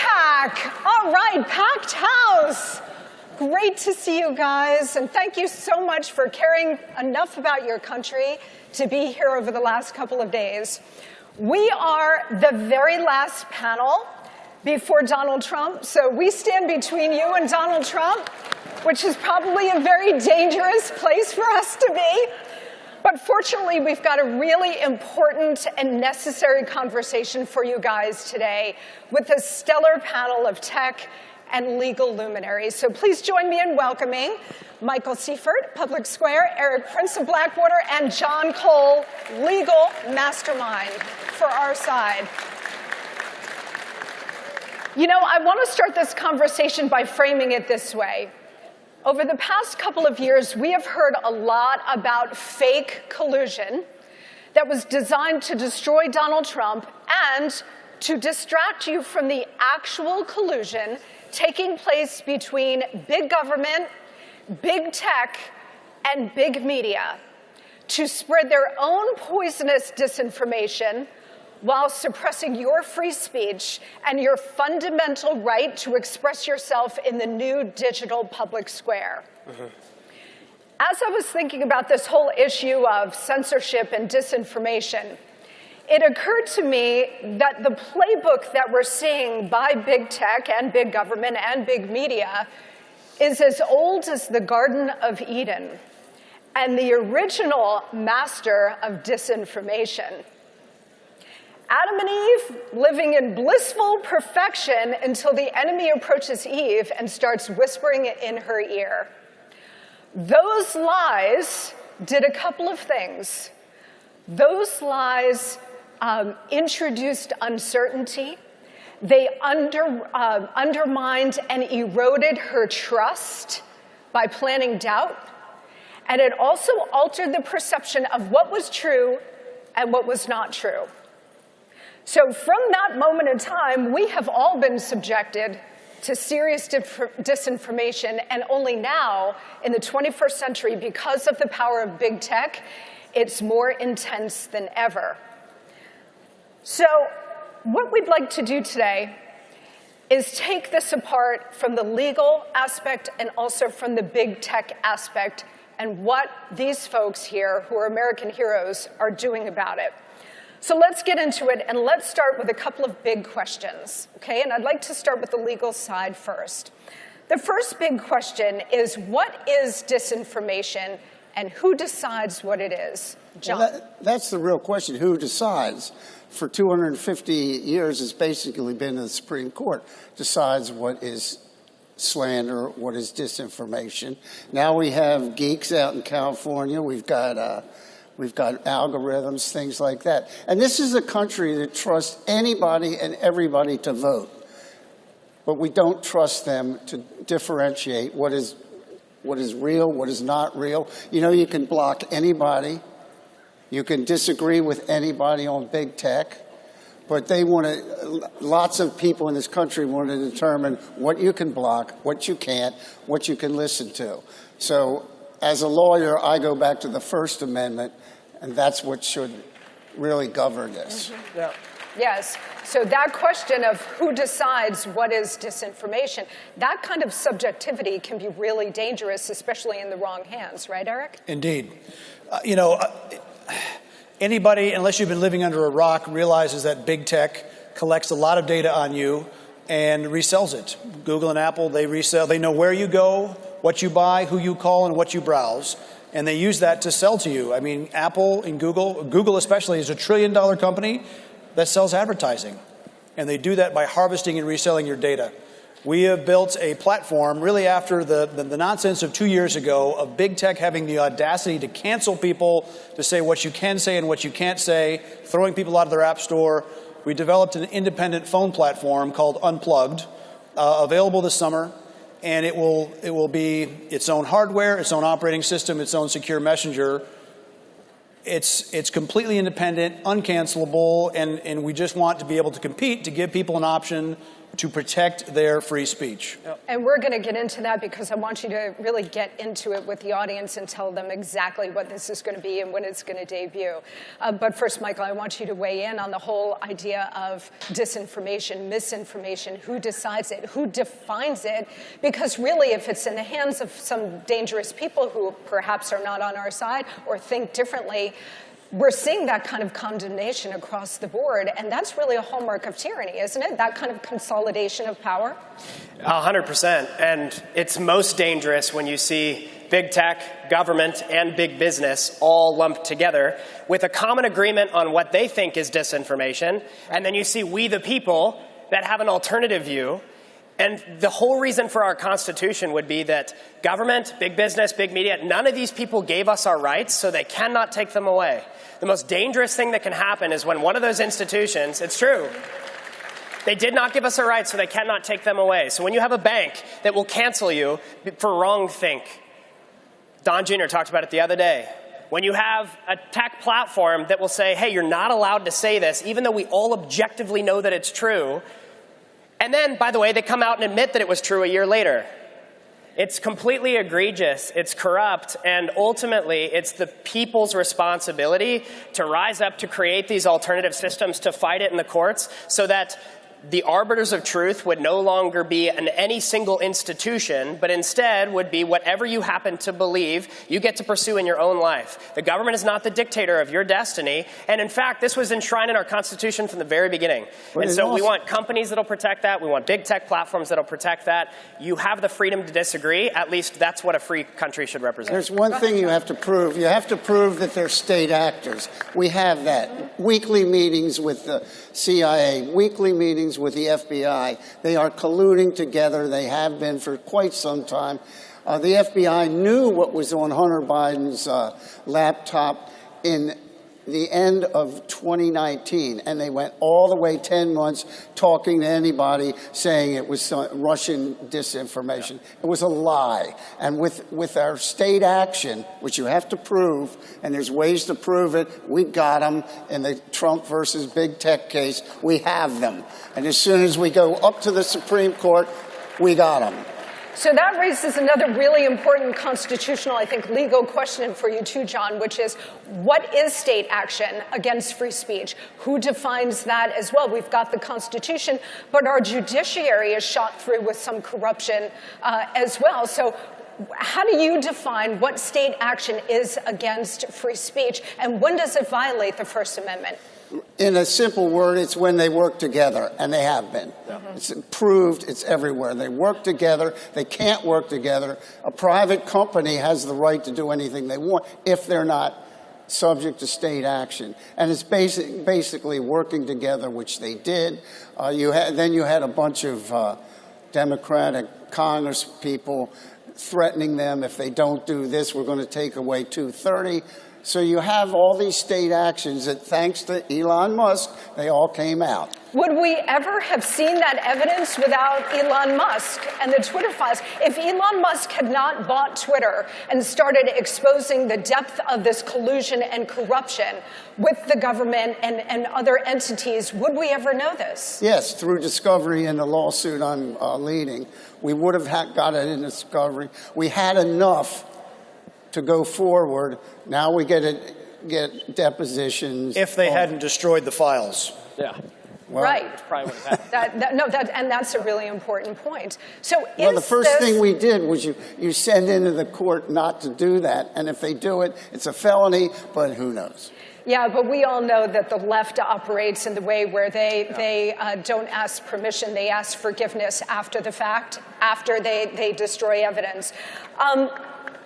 CPAC. All right, packed house. Great to see you guys, and thank you so much for caring enough about your country to be here over the last couple of days. We are the very last panel before Donald Trump, so we stand between you and Donald Trump, which is probably a very dangerous place for us to be. But fortunately, we've got a really important and necessary conversation for you guys today with a stellar panel of tech and legal luminaries. So please join me in welcoming Michael Seifert, Public Square, Eric Prince of Blackwater, and John Cole, legal mastermind for our side. You know, I want to start this conversation by framing it this way. Over the past couple of years, we have heard a lot about fake collusion that was designed to destroy Donald Trump and to distract you from the actual collusion taking place between big government, big tech, and big media to spread their own poisonous disinformation while suppressing your free speech and your fundamental right to express yourself in the new digital public square. As I was thinking about this whole issue of censorship and disinformation, it occurred to me that the playbook that we're seeing by big tech and big government and big media is as old as the Garden of Eden and the original master of disinformation. Adam and Eve living in blissful perfection until the enemy approaches Eve and starts whispering it in her ear. Those lies did a couple of things. Those lies introduced uncertainty. They undermined and eroded her trust by planting doubt. And it also altered the perception of what was true and what was not true. So from that moment in time, we have all been subjected to serious disinformation, and only now, in the 21st century, because of the power of big tech, it's more intense than ever. So what we'd like to do today is take this apart from the legal aspect and also from the big tech aspect and what these folks here, who are American heroes, are doing about it. So let's get into it, and let's start with a couple of big questions, okay? And I'd like to start with the legal side first. The first big question is, what is disinformation, and who decides what it is? John. Well, that's the real question, who decides? For 250 years, it's basically been the Supreme Court decides what is slander, what is disinformation. Now we have geeks out in California. We've got algorithms, things like that. And this is a country that trusts anybody and everybody to vote. But we don't trust them to differentiate what is real, what is not real. You know, you can block anybody. You can disagree with anybody on big tech. But they want to, lots of people in this country want to determine what you can block, what you can't, what you can listen to. So as a lawyer, I go back to the First Amendment, and that's what should really govern this. Yeah. Yes. So that question of who decides what is disinformation, that kind of subjectivity can be really dangerous, especially in the wrong hands. Right, Eric? Indeed. Anybody, unless you've been living under a rock, realizes that big tech collects a lot of data on you and resells it. Google and Apple, they resell. They know where you go, what you buy, who you call, and what you browse. And they use that to sell to you. I mean, Apple and Google especially, is $1 trillion company that sells advertising. And they do that by harvesting and reselling your data. We have built a platform really after the nonsense of 2 years ago of big tech having the audacity to cancel people, to say what you can say and what you can't say, throwing people out of their app store. We developed an independent phone platform called Unplugged, available this summer. And it will be its own hardware, its own operating system, its own secure messenger. It's completely independent, uncancelable, and we just want to be able to compete, to give people an option to protect their free speech. And we're going to get into that because I want you to really get into it with the audience and tell them exactly what this is going to be and when it's going to debut. But first, Michael, I want you to weigh in on the whole idea of disinformation, misinformation, who decides it, who defines it, because really if it's in the hands of some dangerous people who perhaps are not on our side or think differently, we're seeing that kind of condemnation across the board, and that's really a hallmark of tyranny, isn't it? That kind of consolidation of power? 100%. And it's most dangerous when you see big tech, government, and big business all lumped together with a common agreement on what they think is disinformation, and then you see we the people that have an alternative view. And the whole reason for our Constitution would be that government, big business, big media, none of these people gave us our rights, so they cannot take them away. The most dangerous thing that can happen is when one of those institutions, it's true, they did not give us our rights, so they cannot take them away. So when you have a bank that will cancel you for wrongthink, Don Jr. talked about it the other day. When you have a tech platform that will say, hey, you're not allowed to say this, even though we all objectively know that it's true, and then, by the way, they come out and admit that it was true a year later. It's completely egregious, it's corrupt, and ultimately it's the people's responsibility to rise up to create these alternative systems to fight it in the courts so that the arbiters of truth would no longer be in any single institution, but instead would be whatever you happen to believe you get to pursue in your own life. The government is not the dictator of your destiny, and in fact, this was enshrined in our Constitution from the very beginning. And so we want companies that'll protect that, we want big tech platforms that'll protect that. You have the freedom to disagree, at least that's what a free country should represent. There's one thing you have to prove. You have to prove that they're state actors. We have that. Weekly meetings with the CIA, weekly meetings with the FBI. They are colluding together. They have been for quite some time. The FBI knew what was on Hunter Biden's laptop in the end of 2019, and they went all the way 10 months talking to anybody saying it was Russian disinformation. It was a lie. And with our state action, which you have to prove, and there's ways to prove it, we got them in the Trump versus big tech case. We have them. And as soon as we go up to the Supreme Court, we got them. So that raises another really important constitutional, I think, legal question for you too, John, which is, what is state action against free speech? Who defines that as well? We've got the Constitution, but our judiciary is shot through with some corruption as well. So how do you define what state action is against free speech, and when does it violate the First Amendment? In a simple word, it's when they work together, and they have been. It's proved, it's everywhere. They work together. They can't work together. A private company has the right to do anything they want if they're not subject to state action. And it's basically working together, which they did. Then you had a bunch of Democratic Congress people threatening them, if they don't do this, we're going to take away 230. So you have all these state actions that, thanks to Elon Musk, they all came out. Would we ever have seen that evidence without Elon Musk and the Twitter files? If Elon Musk had not bought Twitter and started exposing the depth of this collusion and corruption with the government and other entities, would we ever know this? Yes, through discovery in the lawsuit I'm leading. We would have got it in discovery. We had enough to go forward. Now we get depositions. If they hadn't destroyed the files. Yeah. Well, right. That's probably what happened. And that's a really important point. So well, the first thing we did was you send into the court not to do that. And if they do it, it's a felony, but who knows? Yeah, but we all know that the left operates in the way where they don't ask permission. They ask forgiveness after the fact, after they destroy evidence.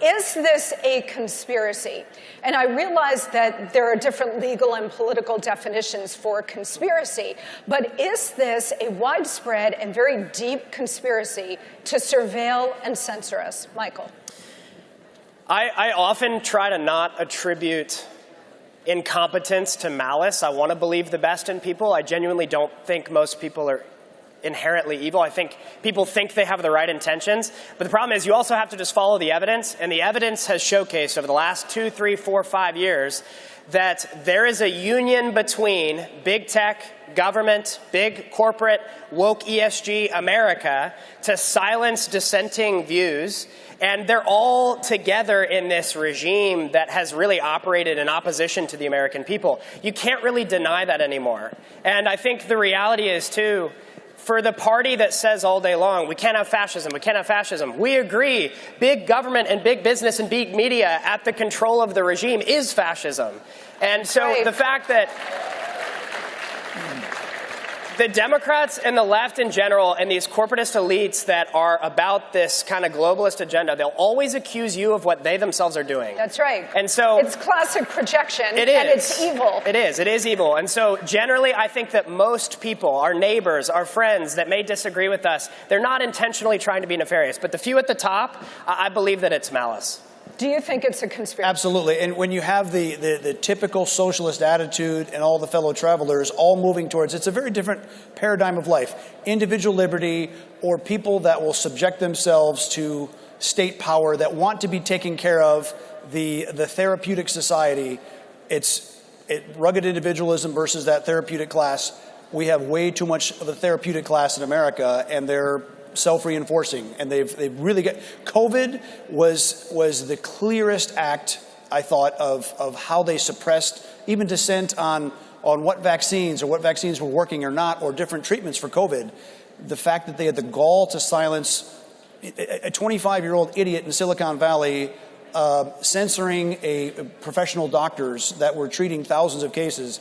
Is this a conspiracy? And I realize that there are different legal and political definitions for conspiracy, but is this a widespread and very deep conspiracy to surveil and censor us? Michael. I often try to not attribute incompetence to malice. I want to believe the best in people. I genuinely don't think most people are inherently evil. I think people think they have the right intentions. But the problem is you also have to just follow the evidence. And the evidence has showcased over the last 2, 3, 4, 5 years that there is a union between big tech, government, big corporate, woke ESG America to silence dissenting views. And they're all together in this regime that has really operated in opposition to the American people. You can't really deny that anymore. And I think the reality is, too, for the party that says all day long, we can't have fascism, we can't have fascism, we agree, big government and big business and big media at the control of the regime is fascism. And so the fact that the Democrats and the left in general and these corporatist elites that are about this kind of globalist agenda, they'll always accuse you of what they themselves are doing. That's right. And so it's classic projection. It is. And it's evil. It is evil. And so generally, I think that most people, our neighbors, our friends that may disagree with us, they're not intentionally trying to be nefarious. But the few at the top, I believe that it's malice. Do you think it's a conspiracy? Absolutely. And when you have the typical socialist attitude and all the fellow travelers all moving towards, it's a very different paradigm of life. Individual liberty, or people that will subject themselves to state power, that want to be taken care of, the therapeutic society. It's rugged individualism versus that therapeutic class. We have way too much of a therapeutic class in America, and they're self-reinforcing, and they've really got. COVID was the clearest act, I thought, of how they suppressed even dissent on what vaccines or what vaccines were working or not, or different treatments for COVID. The fact that they had the gall to silence a 25-year-old idiot in Silicon Valley, censoring professional doctors that were treating thousands of cases,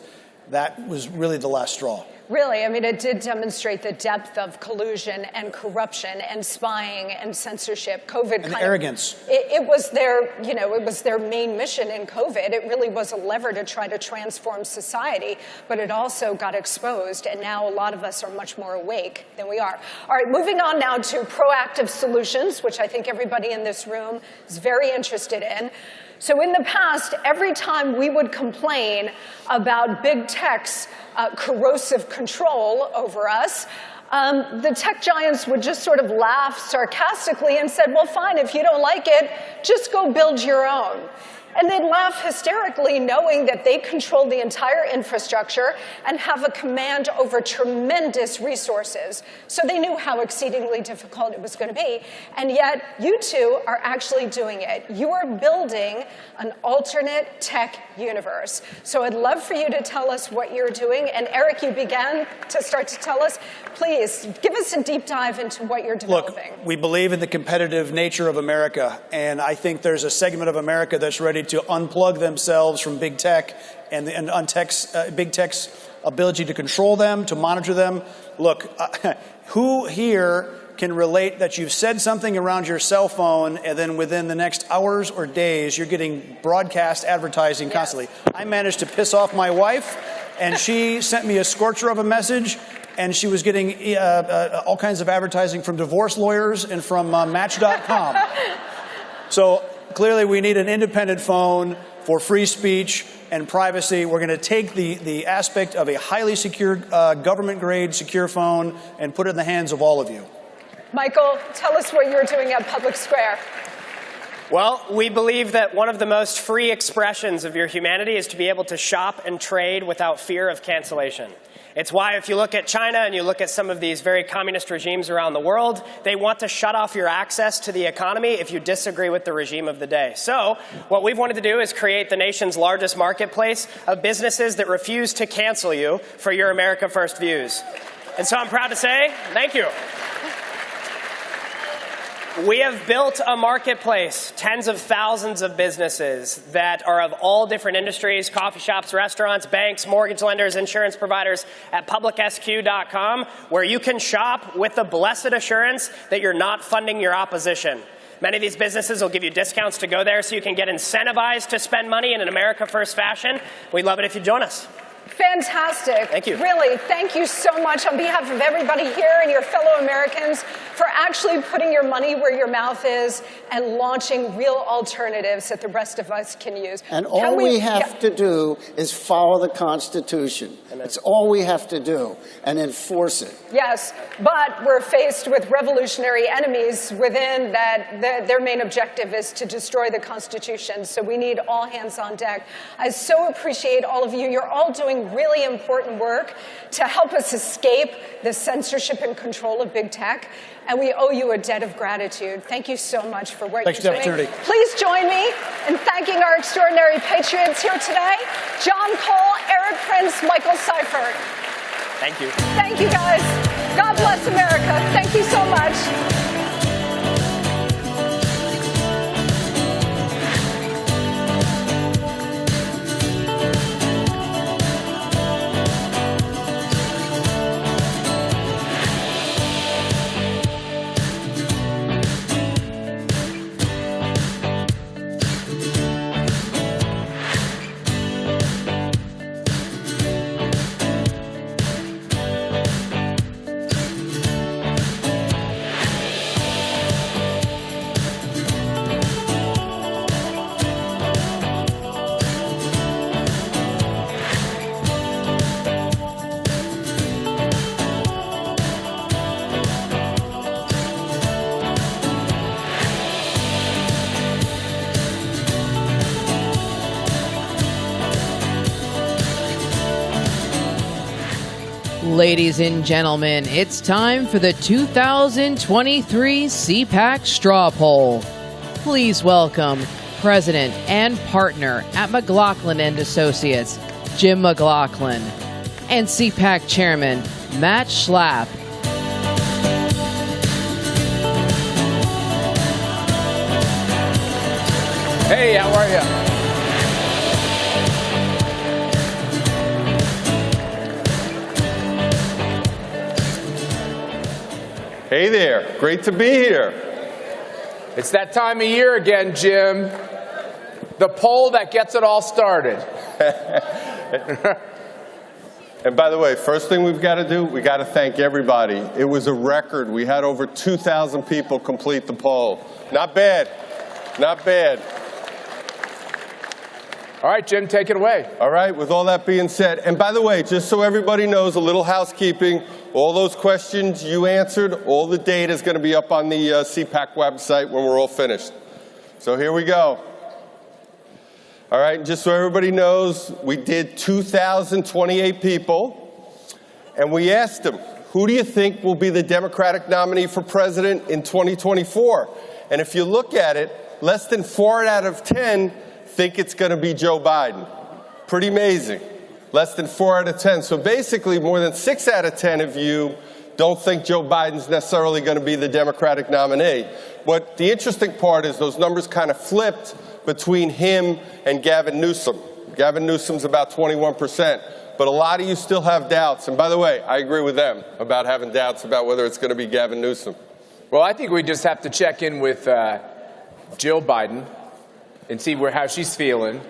that was really the last straw. Really, I mean, it did demonstrate the depth of collusion and corruption and spying and censorship. COVID and arrogance. It was their, it was their main mission in COVID. It really was a lever to try to transform society, but it also got exposed, and now a lot of us are much more awake than we are. All right, moving on now to proactive solutions, which I think everybody in this room is very interested in. So in the past, every time we would complain about big tech's corrosive control over us, the tech giants would just sort of laugh sarcastically and said, well, fine, if you don't like it, just go build your own. And they'd laugh hysterically, knowing that they control the entire infrastructure and have a command over tremendous resources. So they knew how exceedingly difficult it was going to be. And yet, you two are actually doing it. You are building an alternate tech universe. So I'd love for you to tell us what you're doing. And Eric, you began to start to tell us. Please, give us a deep dive into what you're developing. Look, we believe in the competitive nature of America, and I think there's a segment of America that's ready to unplug themselves from big tech and big tech's ability to control them, to monitor them. Look, who here can relate that you've said something around your cell phone and then within the next hours or days you're getting broadcast advertising constantly? I managed to piss off my wife, and she sent me a scorcher of a message, and she was getting all kinds of advertising from divorce lawyers and from Match.com. So clearly we need an independent phone for free speech and privacy. We're going to take the aspect of a highly secure, government-grade secure phone and put it in the hands of all of you. Michael, tell us what you're doing at Public Square. Well, we believe that one of the most free expressions of your humanity is to be able to shop and trade without fear of cancellation. It's why if you look at China and you look at some of these very communist regimes around the world, they want to shut off your access to the economy if you disagree with the regime of the day. So what we've wanted to do is create the nation's largest marketplace of businesses that refuse to cancel you for your America First views. And so I'm proud to say, thank you. We have built a marketplace, tens of thousands of businesses that are of all different industries, coffee shops, restaurants, banks, mortgage lenders, insurance providers, at publicsq.com, where you can shop with the blessed assurance that you're not funding your opposition. Many of these businesses will give you discounts to go there so you can get incentivized to spend money in an America First fashion. We'd love it if you join us. Fantastic. Thank you. Really, thank you so much on behalf of everybody here and your fellow Americans for actually putting your money where your mouth is and launching real alternatives that the rest of us can use. And all we have to do is follow the Constitution. That's all we have to do, and enforce it. Yes, but we're faced with revolutionary enemies within that their main objective is to destroy the Constitution. So we need all hands on deck. I so appreciate all of you. You're all doing really important work to help us escape the censorship and control of big tech. And we owe you a debt of gratitude. Thank you so much for what you're doing. Please join me in thanking our extraordinary patriots here today. John Cole, Eric Prince, Michael Seifert. Thank you. Thank you, guys. God bless America. Thank you so much. Ladies and gentlemen, it's time for the 2023 CPAC Straw Poll. Please welcome President and partner at McLaughlin & Associates, Jim McLaughlin, and CPAC Chairman, Matt Schlapp. Hey, how are you? Hey there, great to be here. It's that time of year again, Jim. The poll that gets it all started. And by the way, first thing we've got to do, we got to thank everybody. It was a record. We had over 2,000 people complete the poll. Not bad, not bad. All right, Jim, take it away. All right, with all that being said, and by the way, just so everybody knows, a little housekeeping, all those questions you answered, all the data is going to be up on the CPAC website when we're all finished. So here we go. All right, just so everybody knows, we did 2,028 people, and we asked them, who do you think will be the Democratic nominee for president in 2024? And if you look at it, less than 4 out of 10 think it's going to be Joe Biden. Pretty amazing. Less than 4 out of 10. So basically, more than 6 out of 10 of you don't think Joe Biden's necessarily going to be the Democratic nominee. What the interesting part is those numbers kind of flipped between him and Gavin Newsom. Gavin Newsom's about 21%. But a lot of you still have doubts. And by the way, I agree with them about having doubts about whether it's going to be Gavin Newsom. Well, I think we just have to check in with Jill Biden and see how she's feeling.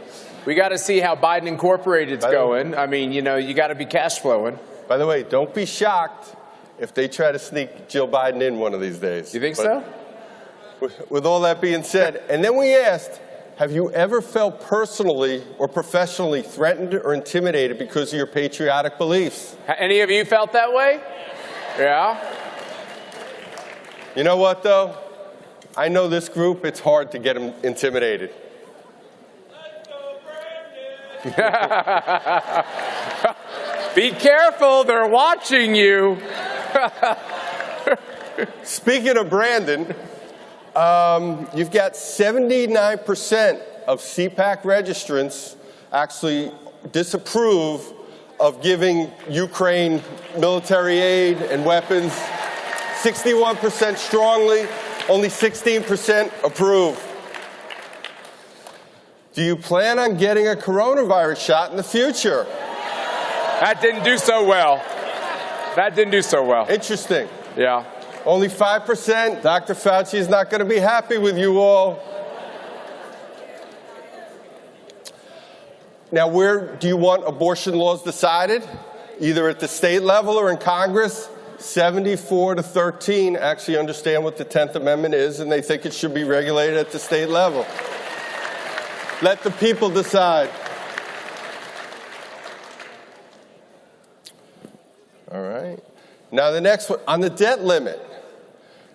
We got to see how Biden Incorporated's going. I mean, you know, you got to be cash flowing. By the way, don't be shocked if they try to sneak Jill Biden in one of these days. You think so? With all that being said, and then we asked, have you ever felt personally or professionally threatened or intimidated because of your patriotic beliefs? Any of you felt that way? Yeah? You know what, though? I know this group, it's hard to get them intimidated. Be careful, they're watching you. Speaking of Brandon, you've got 79% of CPAC registrants actually disapprove of giving Ukraine military aid and weapons. 61% strongly, only 16% approve. Do you plan on getting a coronavirus shot in the future? That didn't do so well. That didn't do so well. Interesting. Yeah. Only 5%. Dr. Fauci is not going to be happy with you all. Now, where do you want abortion laws decided? Either at the state level or in Congress? 74-13 actually understand what the 10th Amendment is, and they think it should be regulated at the state level. Let the people decide. All right. Now, the next one, on the debt limit.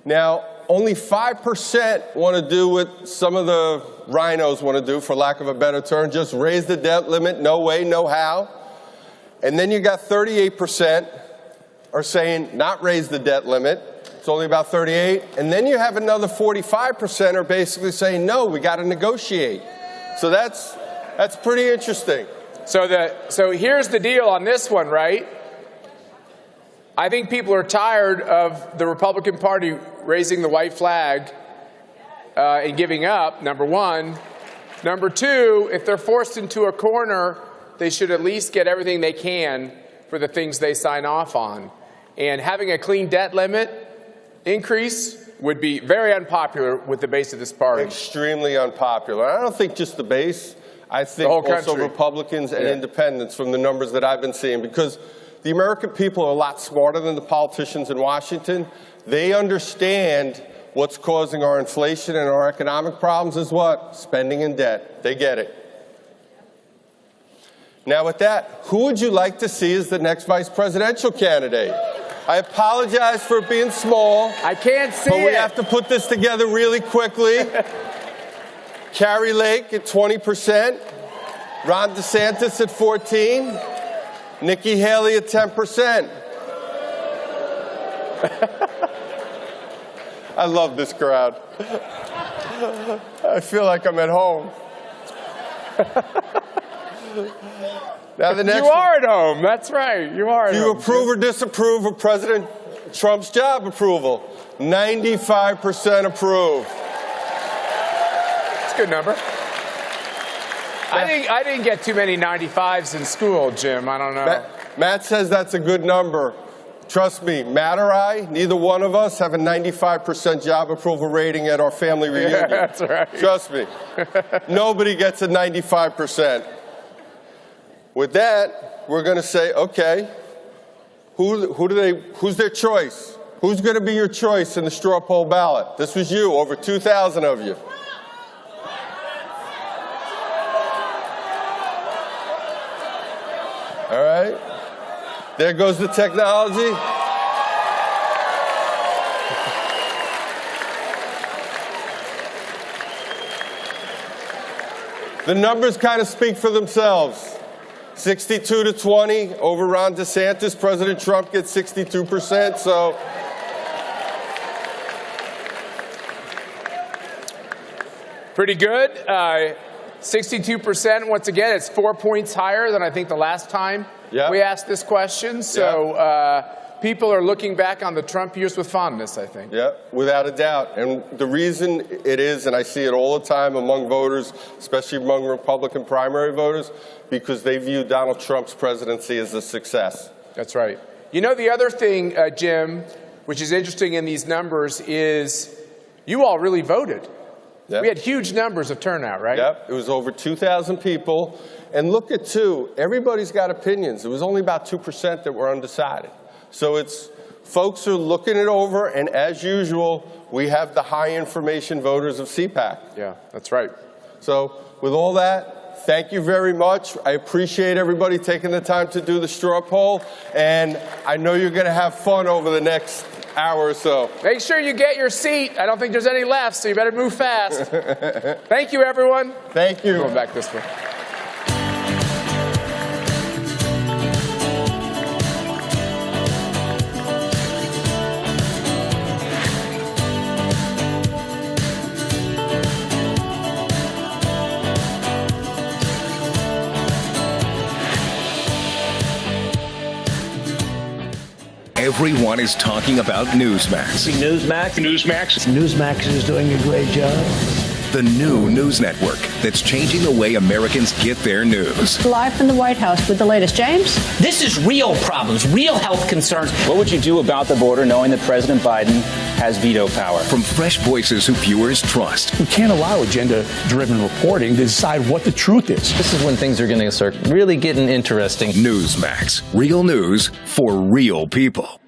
Now, only 5% want to do what some of the rhinos want to do, for lack of a better term, just raise the debt limit, no way, no how. And then you got 38% are saying not raise the debt limit. It's only about 38. And then you have another 45% are basically saying, no, we got to negotiate. So that's pretty interesting. So here's the deal on this one, right? I think people are tired of the Republican Party raising the white flag and giving up, number one. Number two, if they're forced into a corner, they should at least get everything they can for the things they sign off on. And having a clean debt limit increase would be very unpopular with the base of this party. Extremely unpopular. I don't think just the base. I think also Republicans and independents, from the numbers that I've been seeing, because the American people are a lot smarter than the politicians in Washington. They understand what's causing our inflation and our economic problems is what? Spending and debt. They get it. Now with that, who would you like to see as the next vice presidential candidate? I apologize for being small. I can't see it. But we have to put this together really quickly. Carrie Lake at 20%. Ron DeSantis at 14%. Nikki Haley at 10%. I love this crowd. I feel like I'm at home. Now the next you are at home. That's right. You are at home. Do you approve or disapprove of President Trump's job approval? 95% approve. That's a good number. I didn't get too many 95s in school, Jim. I don't know. Matt says that's a good number. Trust me, Matt or I, neither one of us have a 95% job approval rating at our family reunion. Yeah, that's right. Trust me. Nobody gets a 95%. With that, we're going to say, okay, who's their choice? Who's going to be your choice in the straw poll ballot? This was you, over 2,000 of you. All right. There goes the technology. The numbers kind of speak for themselves. 62-20 over Ron DeSantis. President Trump gets 62%, so. Pretty good. 62%, once again, it's 4 points higher than I think the last time we asked this question. So people are looking back on the Trump years with fondness, I think. Yeah, without a doubt. And the reason it is, and I see it all the time among voters, especially among Republican primary voters, because they view Donald Trump's presidency as a success. That's right. You know, the other thing, Jim, which is interesting in these numbers is you all really voted. Yep. We had huge numbers of turnout, right? Yep, it was over 2,000 people. And look at, too, everybody's got opinions. It was only about 2% that were undecided. So it's, folks are looking it over, and as usual, we have the high information voters of CPAC. Yeah, that's right. So with all that, thank you very much. I appreciate everybody taking the time to do the straw poll, and I know you're going to have fun over the next hour or so. Make sure you get your seat. I don't think there's any left, so you better move fast. Thank you, everyone. Thank you. Going back this way. Everyone is talking about Newsmax. Newsmax is doing a great job. The new news network that's changing the way Americans get their news. Live from the White House with the latest. James? This is real problems, real health concerns. What would you do about the border knowing that President Biden has veto power. From fresh voices who viewers trust. We can't allow agenda-driven reporting to decide what the truth is. This is when things are going to start really getting interesting. Newsmax. Real news for real people.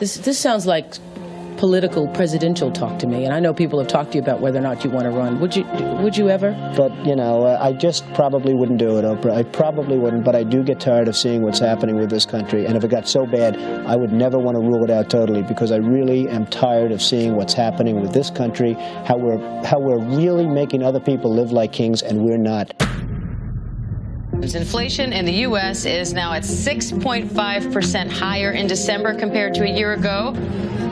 This sounds like political presidential talk to me, and I know people have talked to you about whether or not you want to run. Would you ever? But, I just probably wouldn't do it, Oprah. I probably wouldn't, but I do get tired of seeing what's happening with this country. And if it got so bad, I would never want to rule it out totally, because I really am tired of seeing what's happening with this country, how we're really making other people live like kings, and we're not. Inflation in the U.S. is now at 6.5% higher in December compared to a year ago.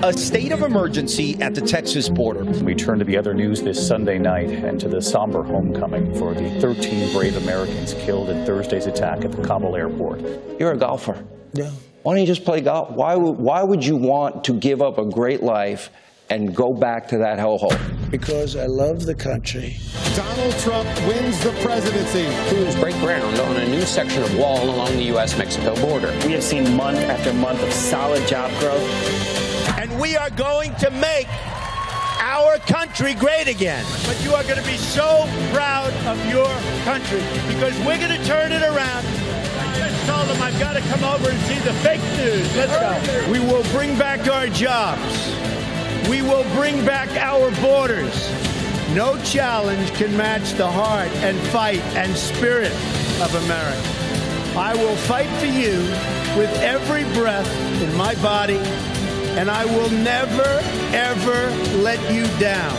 A state of emergency at the Texas border. We turn to the other news this Sunday night and to the somber homecoming for the 13 brave Americans killed in Thursday's attack at the Kabul airport. You're a golfer. Yeah. Why don't you just play golf? Why would you want to give up a great life and go back to that hellhole? Because I love the country. Donald Trump wins the presidency. Crews break ground on a new section of wall along the U.S.-Mexico border. We have seen month after month of solid job growth. And we are going to make our country great again. But you are going to be so proud of your country, because we're going to turn it around. I just told them I've got to come over and see the fake news. Let's go. We will bring back our jobs. We will bring back our borders. No challenge can match the heart and fight and spirit of America. I will fight for you with every breath in my body, and I will never, ever let you down.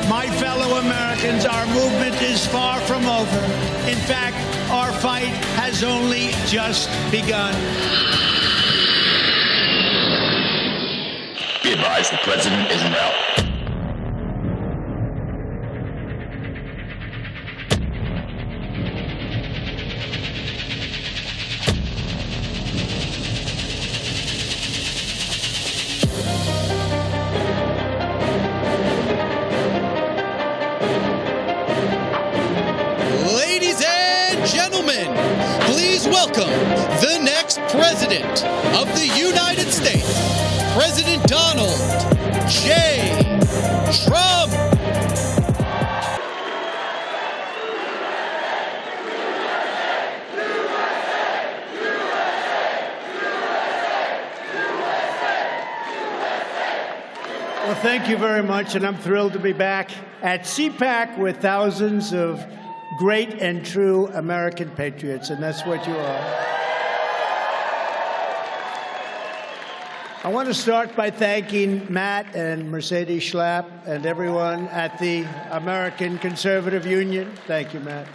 My fellow Americans, our movement is far from over. In fact, our fight has only just begun. Be advised, the president is en route. Ladies and gentlemen, please welcome the next president of the United States, President Donald J. Trump. Well, thank you very much, and I'm thrilled to be back at CPAC with thousands of great and true American patriots, and that's what you are. I want to start by thanking Matt and Mercedes Schlapp and everyone at the American Conservative Union. Thank you, Matt,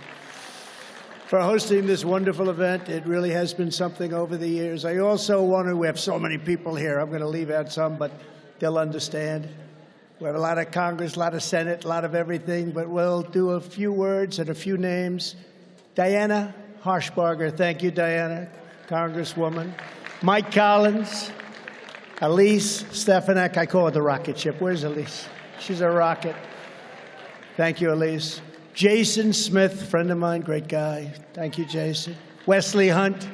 for hosting this wonderful event. It really has been something over the years. I also want to, we have so many people here. I'm going to leave out some, but they'll understand. We have a lot of Congress, a lot of Senate, a lot of everything, but we'll do a few words and a few names. Diana Harshbarger, thank you, Diana, Congresswoman. Mike Collins. Elise Stefanik, I call her the rocket ship. Where's Elise? She's a rocket. Thank you, Elise. Jason Smith, friend of mine, great guy. Thank you, Jason. Wesley Hunt,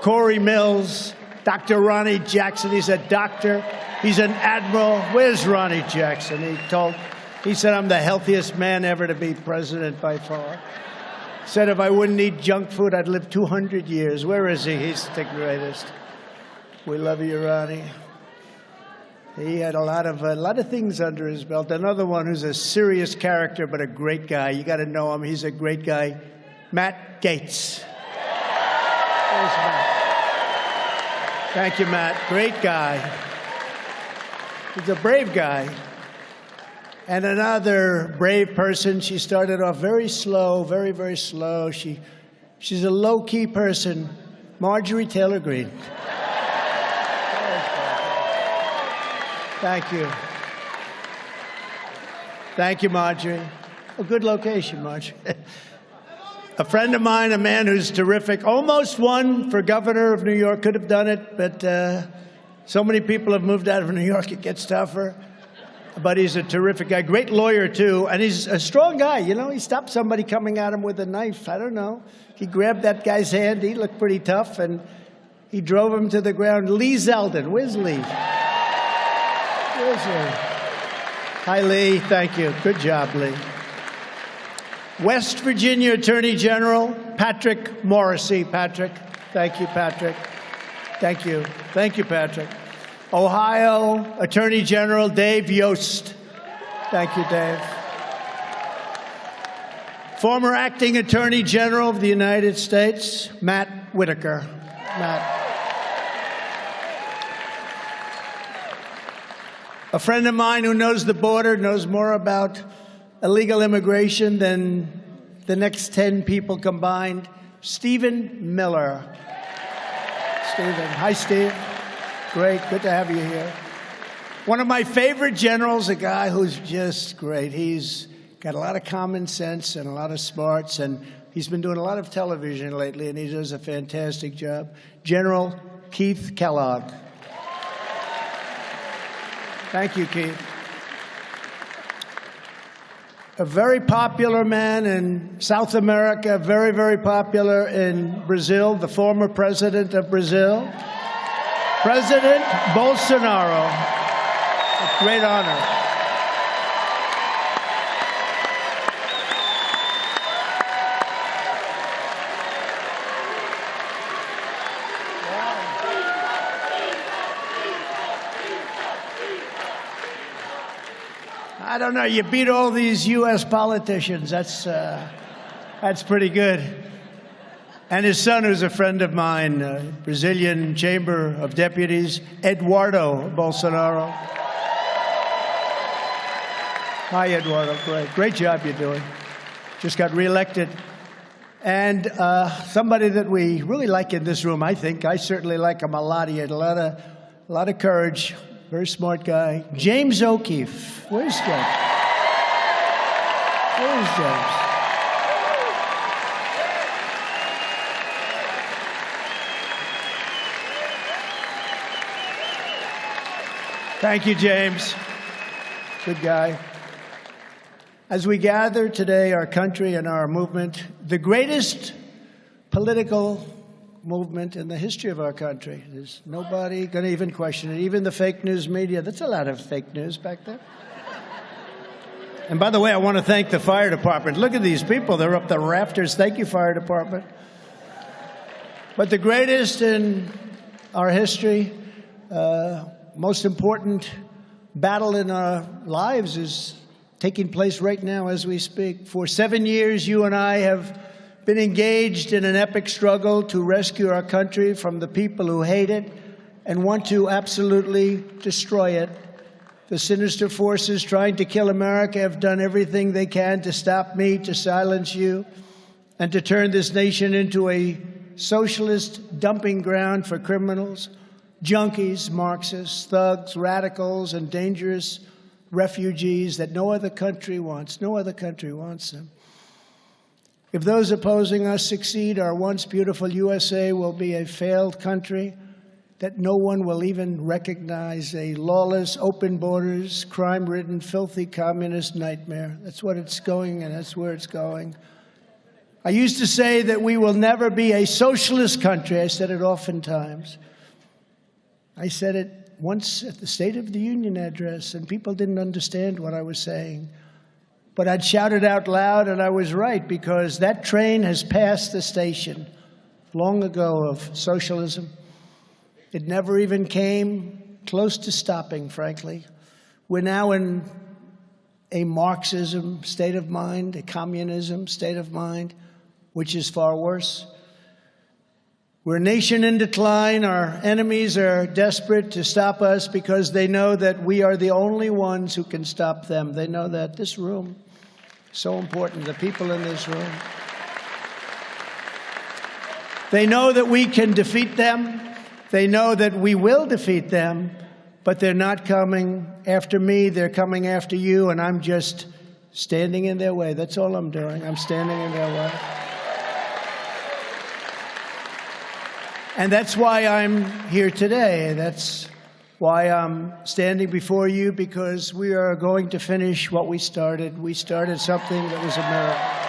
Corey Mills, Dr. Ronnie Jackson. He's a doctor. He's an admiral. Where's Ronnie Jackson? He said I'm the healthiest man ever to be president by far. Said if I wouldn't eat junk food, I'd live 200 years. Where is he? He's the greatest. We love you, Ronnie. He had a lot of things under his belt. Another one who's a serious character but a great guy. You got to know him. He's a great guy. Matt Gaetz. There's Matt. Thank you, Matt. Great guy. He's a brave guy. And another brave person. She started off very slow, very, very slow. She's a low-key person. Marjorie Taylor Greene. Thank you. Thank you, Marjorie. A good location, Marjorie. A friend of mine, a man who's terrific, almost won for governor of New York, could have done it, but so many people have moved out of New York, it gets tougher. But he's a terrific guy, great lawyer, too, and he's a strong guy. You know, he stopped somebody coming at him with a knife. I don't know. He grabbed that guy's hand. He looked pretty tough, and he drove him to the ground. Lee Zeldin. Where's Lee? Hi, Lee. Thank you. Good job, Lee. West Virginia Attorney General Patrick Morrisey. Patrick. Thank you, Patrick. Thank you. Thank you, Patrick. Ohio Attorney General Dave Yost. Thank you, Dave. Former Acting Attorney General of the United States, Matt Whitaker. Matt. A friend of mine who knows the border, knows more about illegal immigration than the next 10 people combined, Stephen Miller. Stephen. Hi, Steve. Great. Good to have you here. One of my favorite generals, a guy who's just great. He's got a lot of common sense and a lot of smarts, and he's been doing a lot of television lately, and he does a fantastic job. General Keith Kellogg. Thank you, Keith. A very popular man in South America, very, very popular in Brazil, the former president of Brazil, President Bolsonaro. A great honor. I don't know. You beat all these U.S. politicians. That's pretty good. And his son, who's a friend of mine, Brazilian Chamber of Deputies, Eduardo Bolsonaro. Hi, Eduardo. Great job you're doing. Just got reelected. And somebody that we really like in this room, I think. I certainly like him a lot. He had a lot of courage. Very smart guy. James O'Keefe. Where's James? Where's James? Thank you, James. Good guy. As we gather today, our country and our movement, the greatest political movement in the history of our country. There's nobody going to even question it. Even the fake news media. That's a lot of fake news back there. And by the way, I want to thank the fire department. Look at these people. They're up the rafters. Thank you, fire department. But the greatest in our history, most important battle in our lives is taking place right now as we speak. For 7 years, you and I have been engaged in an epic struggle to rescue our country from the people who hate it and want to absolutely destroy it. The sinister forces trying to kill America have done everything they can to stop me, to silence you, and to turn this nation into a socialist dumping ground for criminals, junkies, Marxists, thugs, radicals, and dangerous refugees that no other country wants. No other country wants them. If those opposing us succeed, our once beautiful USA will be a failed country that no one will even recognize, a lawless, open borders, crime-ridden, filthy communist nightmare. That's what it's going, and that's where it's going. I used to say that we will never be a socialist country. I said it oftentimes. I said it once at the State of the Union address, and people didn't understand what I was saying. But I'd shout it out loud, and I was right, because that train has passed the station long ago of socialism. It never even came close to stopping, frankly. We're now in a Marxism state of mind, a communism state of mind, which is far worse. We're a nation in decline. Our enemies are desperate to stop us because they know that we are the only ones who can stop them. They know that. This room, so important, the people in this room. They know that we can defeat them. They know that we will defeat them, but they're not coming after me. They're coming after you, and I'm just standing in their way. That's all I'm doing. I'm standing in their way. And that's why I'm here today. That's why I'm standing before you, because we are going to finish what we started. We started something that was a miracle.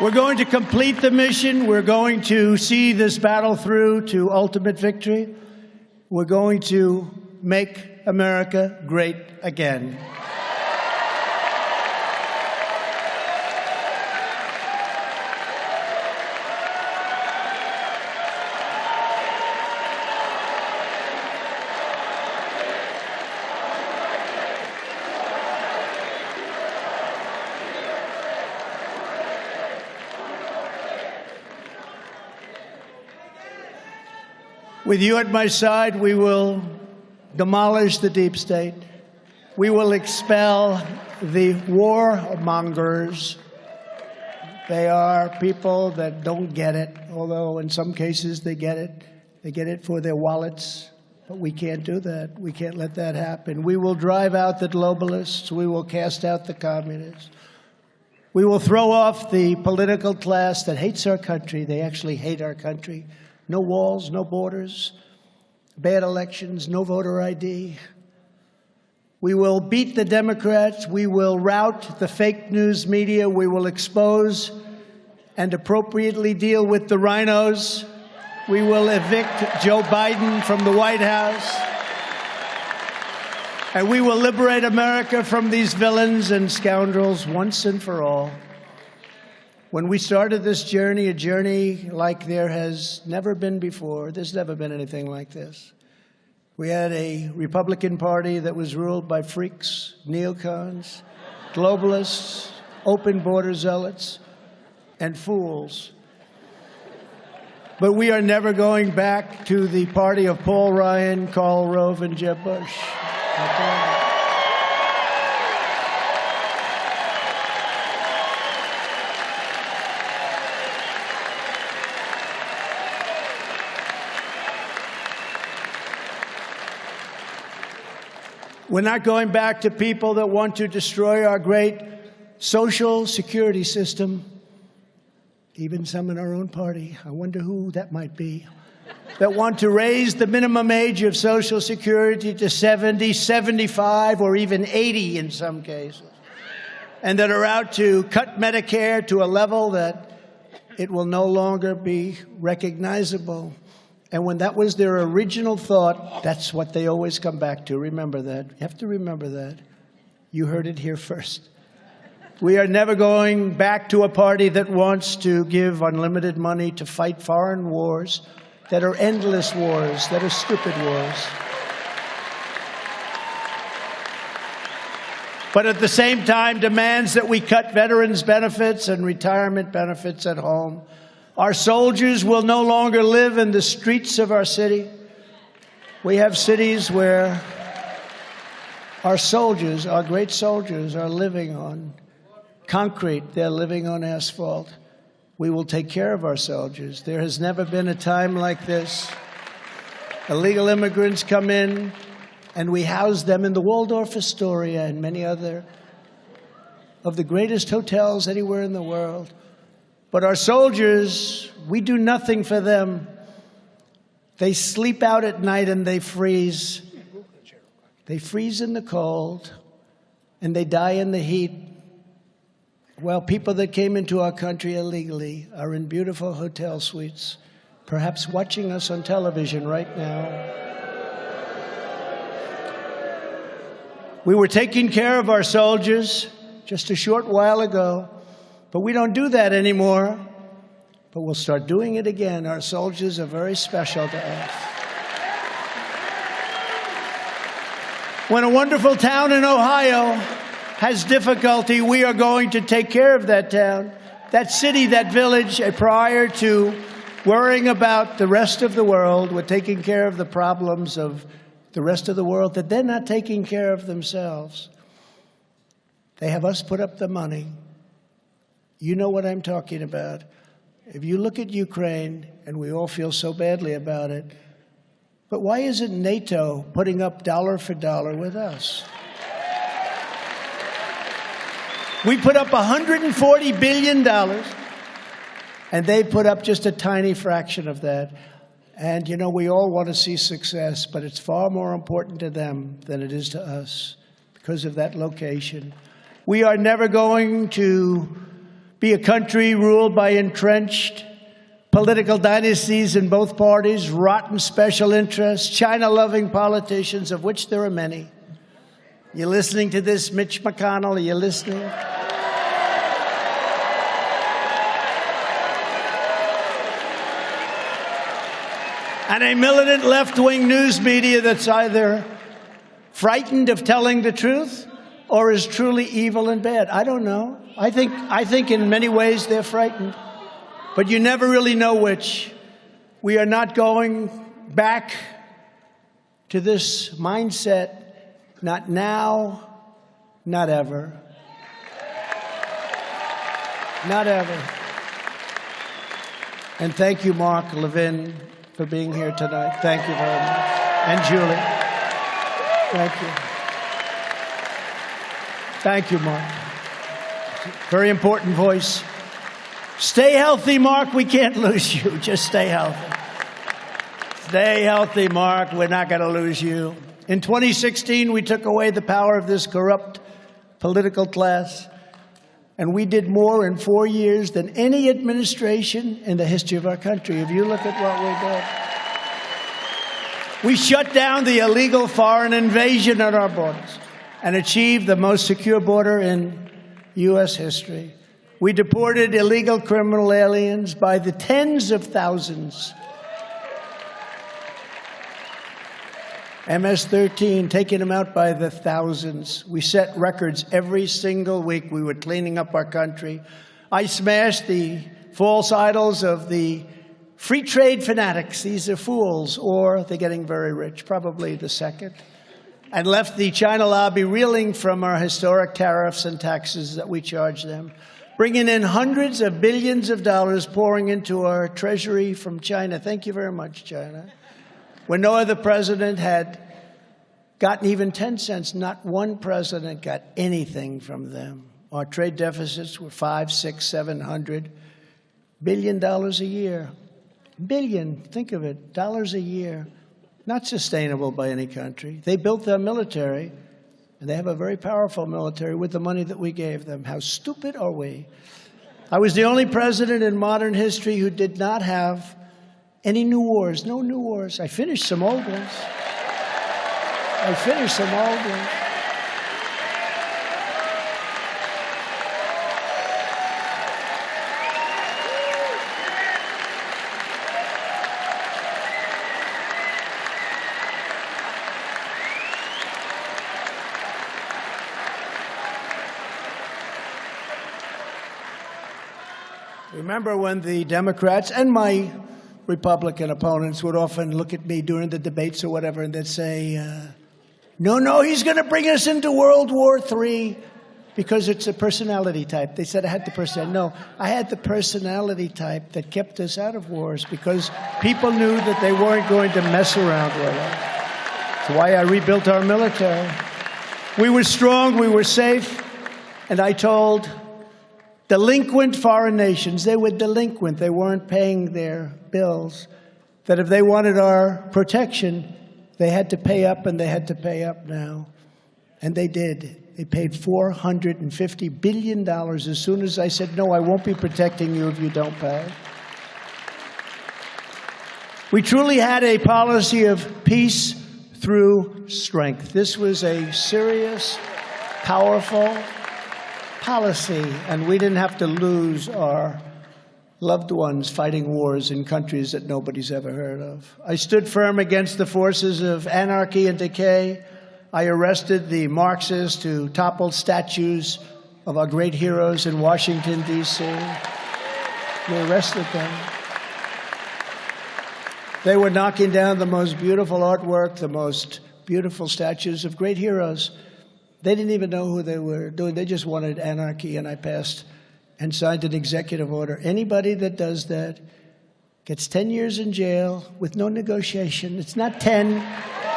We're going to complete the mission. We're going to see this battle through to ultimate victory. We're going to make America great again. With you at my side, we will demolish the deep state. We will expel the warmongers. They are people that don't get it, although in some cases they get it. They get it for their wallets, but we can't do that. We can't let that happen. We will drive out the globalists. We will cast out the communists. We will throw off the political class that hates our country. They actually hate our country. No walls, no borders, bad elections, no voter ID. We will beat the Democrats. We will rout the fake news media. We will expose and appropriately deal with the rhinos. We will evict Joe Biden from the White House. And we will liberate America from these villains and scoundrels once and for all. When we started this journey, a journey like there has never been before, there's never been anything like this. We had a Republican Party that was ruled by freaks, neocons, globalists, open border zealots, and fools. But we are never going back to the party of Paul Ryan, Karl Rove, and Jeb Bush. We're not going back to people that want to destroy our great social security system, even some in our own party. I wonder who that might be, that want to raise the minimum age of Social Security to 70, 75, or even 80 in some cases, and that are out to cut Medicare to a level that it will no longer be recognizable. And when that was their original thought, that's what they always come back to. Remember that. You have to remember that. You heard it here first. We are never going back to a party that wants to give unlimited money to fight foreign wars that are endless wars, that are stupid wars. But at the same time demands that we cut veterans' benefits and retirement benefits at home. Our soldiers will no longer live in the streets of our city. We have cities where our soldiers, our great soldiers, are living on concrete. They're living on asphalt. We will take care of our soldiers. There has never been a time like this. Illegal immigrants come in, and we house them in the Waldorf Astoria and many other of the greatest hotels anywhere in the world. But our soldiers, we do nothing for them. They sleep out at night and they freeze. They freeze in the cold and they die in the heat. Well, people that came into our country illegally are in beautiful hotel suites, perhaps watching us on television right now. We were taking care of our soldiers just a short while ago. But we don't do that anymore. But we'll start doing it again. Our soldiers are very special to us. When a wonderful town in Ohio has difficulty, we are going to take care of that town, that city, that village, prior to worrying about the rest of the world. We're taking care of the problems of the rest of the world that they're not taking care of themselves. They have us put up the money. You know what I'm talking about. If you look at Ukraine, and we all feel so badly about it, but why isn't NATO putting up dollar for dollar with us? We put up $140 billion, and they put up just a tiny fraction of that. And, you know, we all want to see success, but it's far more important to them than it is to us because of that location. We are never going to be a country ruled by entrenched political dynasties in both parties, rotten special interests, China-loving politicians, of which there are many. You listening to this, Mitch McConnell? Are you listening? And a militant left-wing news media that's either frightened of telling the truth or is truly evil and bad. I don't know. I think in many ways they're frightened. But you never really know which. We are not going back to this mindset, not now, not ever. Not ever. And thank you, Mark Levin, for being here tonight. Thank you very much. And Julie. Thank you. Thank you, Mark. Very important voice. Stay healthy, Mark. We can't lose you. Just stay healthy. Stay healthy, Mark. We're not going to lose you. In 2016, we took away the power of this corrupt political class. And we did more in 4 years than any administration in the history of our country. If you look at what we did. We shut down the illegal foreign invasion at our borders and achieved the most secure border in U.S. history. We deported illegal criminal aliens by the tens of thousands. MS-13, taking them out by the thousands. We set records every single week. We were cleaning up our country. I smashed the false idols of the free trade fanatics. These are fools, or they're getting very rich, probably the second. And left the China lobby reeling from our historic tariffs and taxes that we charge them, bringing in hundreds of billions of dollars pouring into our treasury from China. Thank you very much, China. When no other president had gotten even 10 cents, not one president got anything from them. Our trade deficits were $500, $600, $700 billion a year. Billion, think of it, dollars a year. Not sustainable by any country. They built their military, and they have a very powerful military with the money that we gave them. How stupid are we? I was the only president in modern history who did not have any new wars. No new wars. I finished some old ones. Remember when the Democrats and my Republican opponents would often look at me during the debates or whatever, and they'd say, no, he's going to bring us into World War III because it's a personality type. They said I had the personality. No, I had the personality type that kept us out of wars because people knew that they weren't going to mess around with us. That's why I rebuilt our military. We were strong, we were safe, and I told delinquent foreign nations, they were delinquent, they weren't paying their bills, that if they wanted our protection, they had to pay up, and they had to pay up now. And they did. They paid $450 billion as soon as I said, no, I won't be protecting you if you don't pay. We truly had a policy of peace through strength. This was a serious, powerful policy, and we didn't have to lose our loved ones fighting wars in countries that nobody's ever heard of. I stood firm against the forces of anarchy and decay. I arrested the Marxists who toppled statues of our great heroes in Washington, D.C. We arrested them. They were knocking down the most beautiful artwork, the most beautiful statues of great heroes. They didn't even know who they were doing. They just wanted anarchy, and I passed and signed an executive order. Anybody that does that gets 10 years in jail with no negotiation. It's not 10,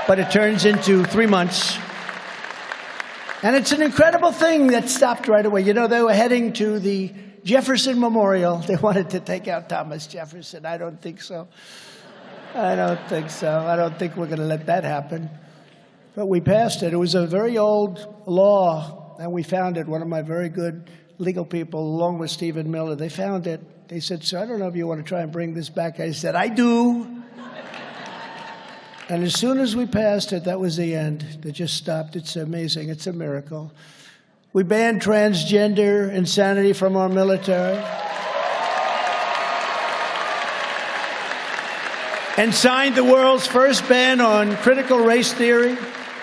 but it turns into 3 months. And it's an incredible thing that stopped right away. You know, they were heading to the Jefferson Memorial. They wanted to take out Thomas Jefferson. I don't think so. I don't think we're going to let that happen. But we passed it. It was a very old law, and we found it. One of my very good legal people, along with Stephen Miller, they found it. They said, sir, I don't know if you want to try and bring this back. I said, I do. And as soon as we passed it, that was the end. They just stopped. It's amazing. It's a miracle. We banned transgender insanity from our military. And signed the world's first ban on critical race theory,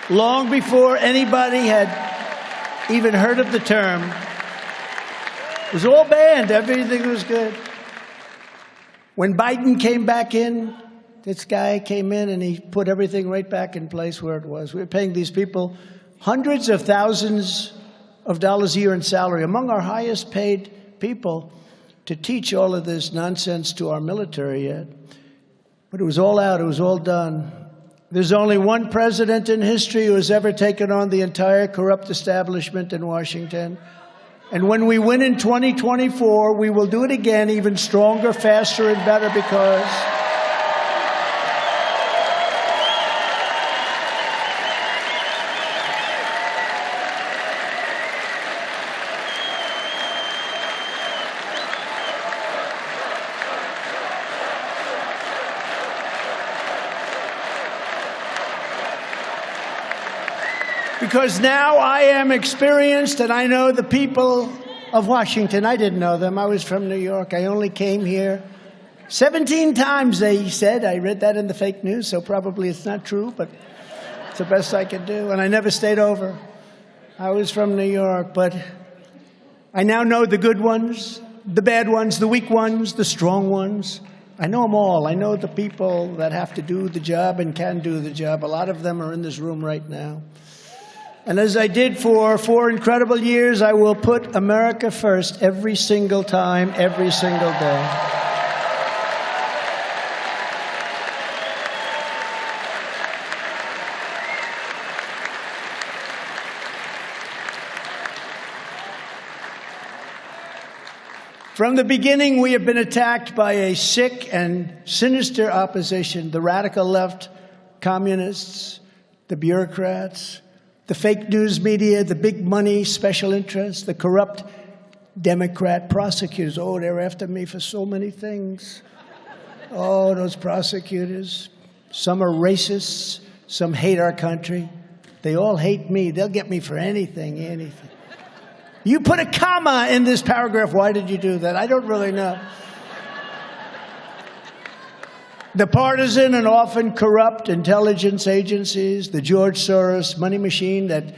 long before anybody had even heard of the term. It was all banned. Everything was good. When Biden came back in, This guy came in and he put everything right back in place where it was. We were paying these people hundreds of thousands of dollars a year in salary, among our highest paid people, to teach all of this nonsense to our military yet. But it was all out. It was all done. There's only one president in history who has ever taken on the entire corrupt establishment in Washington. And when we win in 2024, we will do it again, even stronger, faster, and better, because now I am experienced and I know the people of Washington. I didn't know them. I was from New York. I only came here 17 times, they said. I read that in the fake news, so probably it's not true, but it's the best I could do. And I never stayed over. I was from New York, but I now know the good ones, the bad ones, the weak ones, the strong ones. I know them all. I know the people that have to do the job and can do the job. A lot of them are in this room right now. And as I did for 4 incredible years, I will put America first every single time, every single day. From the beginning, we have been attacked by a sick and sinister opposition, the radical left, communists, the bureaucrats, the fake news media, the big money special interests, the corrupt Democrat prosecutors. Oh, they're after me for so many things. Oh, those prosecutors. Some are racists. Some hate our country. They all hate me. They'll get me for anything, anything. You put a comma in this paragraph. Why did you do that? I don't really know. The partisan and often corrupt intelligence agencies, the George Soros money machine that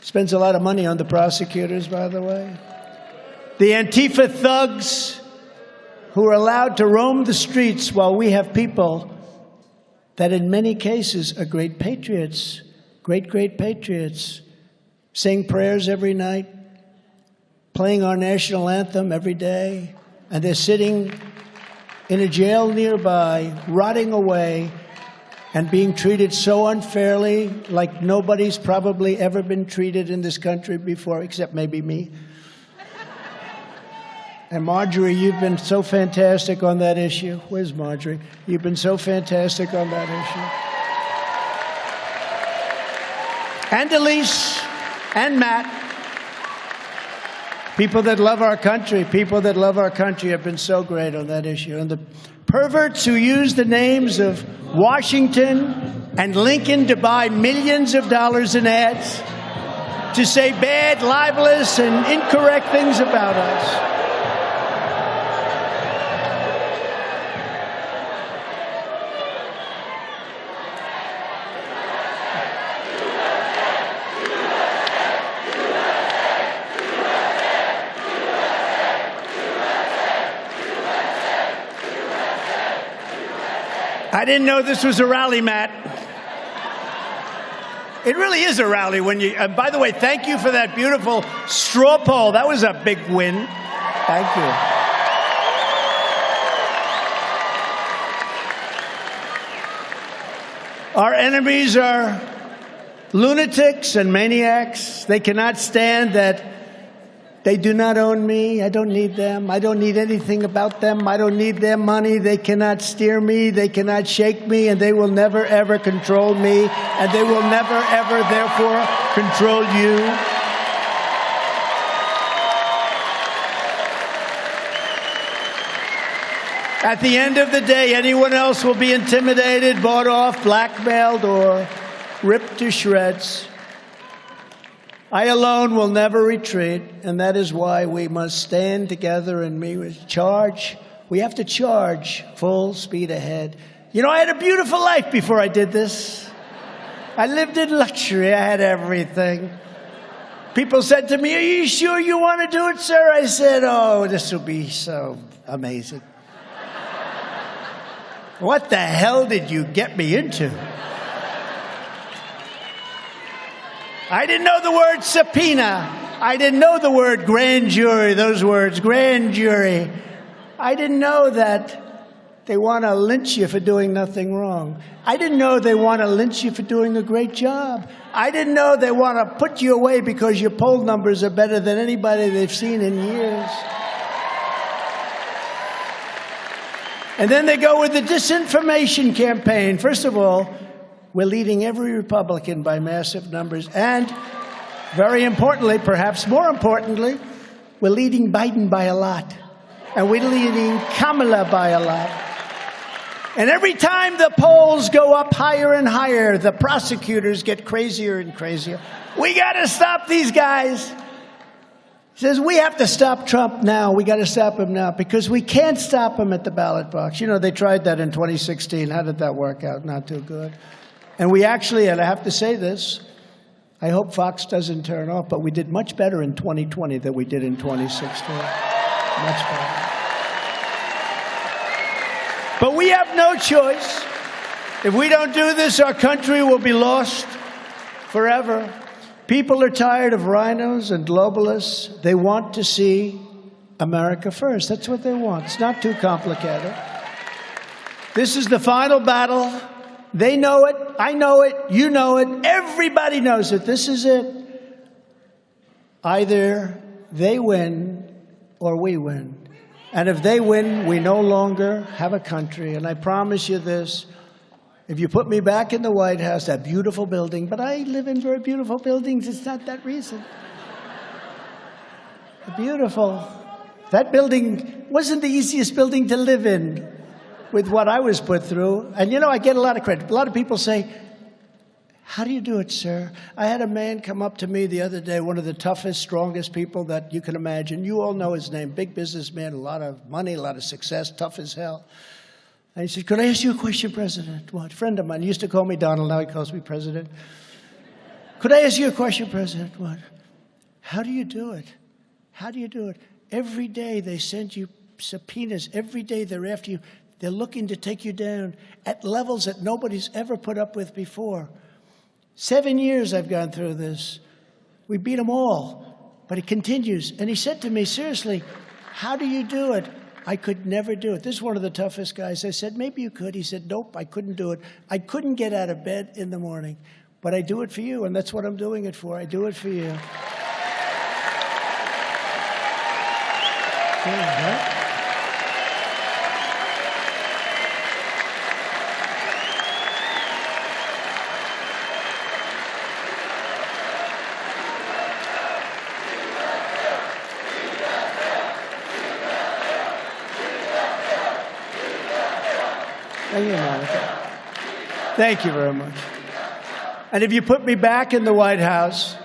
spends a lot of money on the prosecutors, by the way. The Antifa thugs who are allowed to roam the streets while we have people that in many cases are great patriots, great patriots, saying prayers every night, playing our national anthem every day, and they're sitting in a jail nearby, rotting away, and being treated so unfairly, like nobody's probably ever been treated in this country before, except maybe me. And Marjorie, you've been so fantastic on that issue. Where's Marjorie? You've been so fantastic on that issue. And Elise, and Matt. People that love our country, have been so great on that issue. And the perverts who use the names of Washington and Lincoln to buy millions of dollars in ads to say bad, libelous, and incorrect things about us. I didn't know this was a rally, Matt. It really is a rally when you... by the way, thank you for that beautiful straw poll. That was a big win. Thank you. Our enemies are lunatics and maniacs. They cannot stand that they do not own me. I don't need them. I don't need anything about them. I don't need their money. They cannot steer me. They cannot shake me. And they will never, ever control me. And they will never, ever, therefore, control you. At the end of the day, anyone else will be intimidated, bought off, blackmailed, or ripped to shreds. I alone will never retreat, and that is why we must stand together and charge. We have to charge full speed ahead. You know, I had a beautiful life before I did this. I lived in luxury. I had everything. People said to me, "Are you sure you want to do it, sir?" I said, "Oh, this will be so amazing." What the hell did you get me into? I didn't know the word subpoena. I didn't know the word grand jury, those words, grand jury. I didn't know that they want to lynch you for doing nothing wrong. I didn't know they want to lynch you for doing a great job. I didn't know they want to put you away because your poll numbers are better than anybody they've seen in years. And then they go with the disinformation campaign. First of all, we're leading every Republican by massive numbers. And very importantly, perhaps more importantly, we're leading Biden by a lot. And we're leading Kamala by a lot. And every time the polls go up higher and higher, the prosecutors get crazier and crazier. We got to stop these guys. He says, we have to stop Trump now. We got to stop him now because we can't stop him at the ballot box. You know, they tried that in 2016. How did that work out? Not too good. And we actually, and I have to say this, I hope Fox doesn't turn off, but we did much better in 2020 than we did in 2016. Much better. But we have no choice. If we don't do this, our country will be lost forever. People are tired of rhinos and globalists. They want to see America first. That's what they want. It's not too complicated. This is the final battle. They know it. I know it. You know it. Everybody knows it. This is it. Either they win or we win. And if they win, we no longer have a country. And I promise you this, if you put me back in the White House, that beautiful building, but I live in very beautiful buildings, it's not that reason. Beautiful. That building wasn't the easiest building to live in with what I was put through. And you know, I get a lot of credit. A lot of people say, how do you do it, sir? I had a man come up to me the other day, one of the toughest, strongest people that you can imagine. You all know his name, big businessman, a lot of money, a lot of success, tough as hell. And he said, could I ask you a question, President? What? A friend of mine, he used to call me Donald, now he calls me President. Could I ask you a question, President? What? How do you do it? How do you do it? Every day they send you subpoenas. Every day they're after you. They're looking to take you down at levels that nobody's ever put up with before. 7 years I've gone through this. We beat them all, but it continues. And he said to me, seriously, how do you do it? I could never do it. This is one of the toughest guys. I said, maybe you could. He said, nope, I couldn't do it. I couldn't get out of bed in the morning, but I do it for you, and that's what I'm doing it for. I do it for you. Yeah, Thank you, Monica. Thank you very much. And if you put me back in the White House,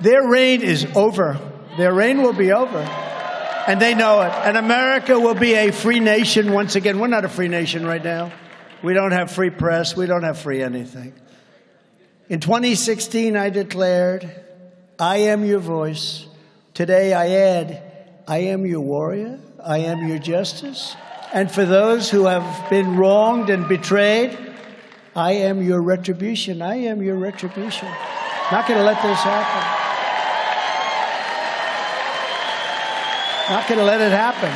their reign is over. Their reign will be over. And they know it. And America will be a free nation once again. We're not a free nation right now. We don't have free press. We don't have free anything. In 2016, I declared, I am your voice. Today, I add, I am your warrior. I am your justice. And for those who have been wronged and betrayed, I am your retribution. I am your retribution. Not going to let this happen. Not going to let it happen.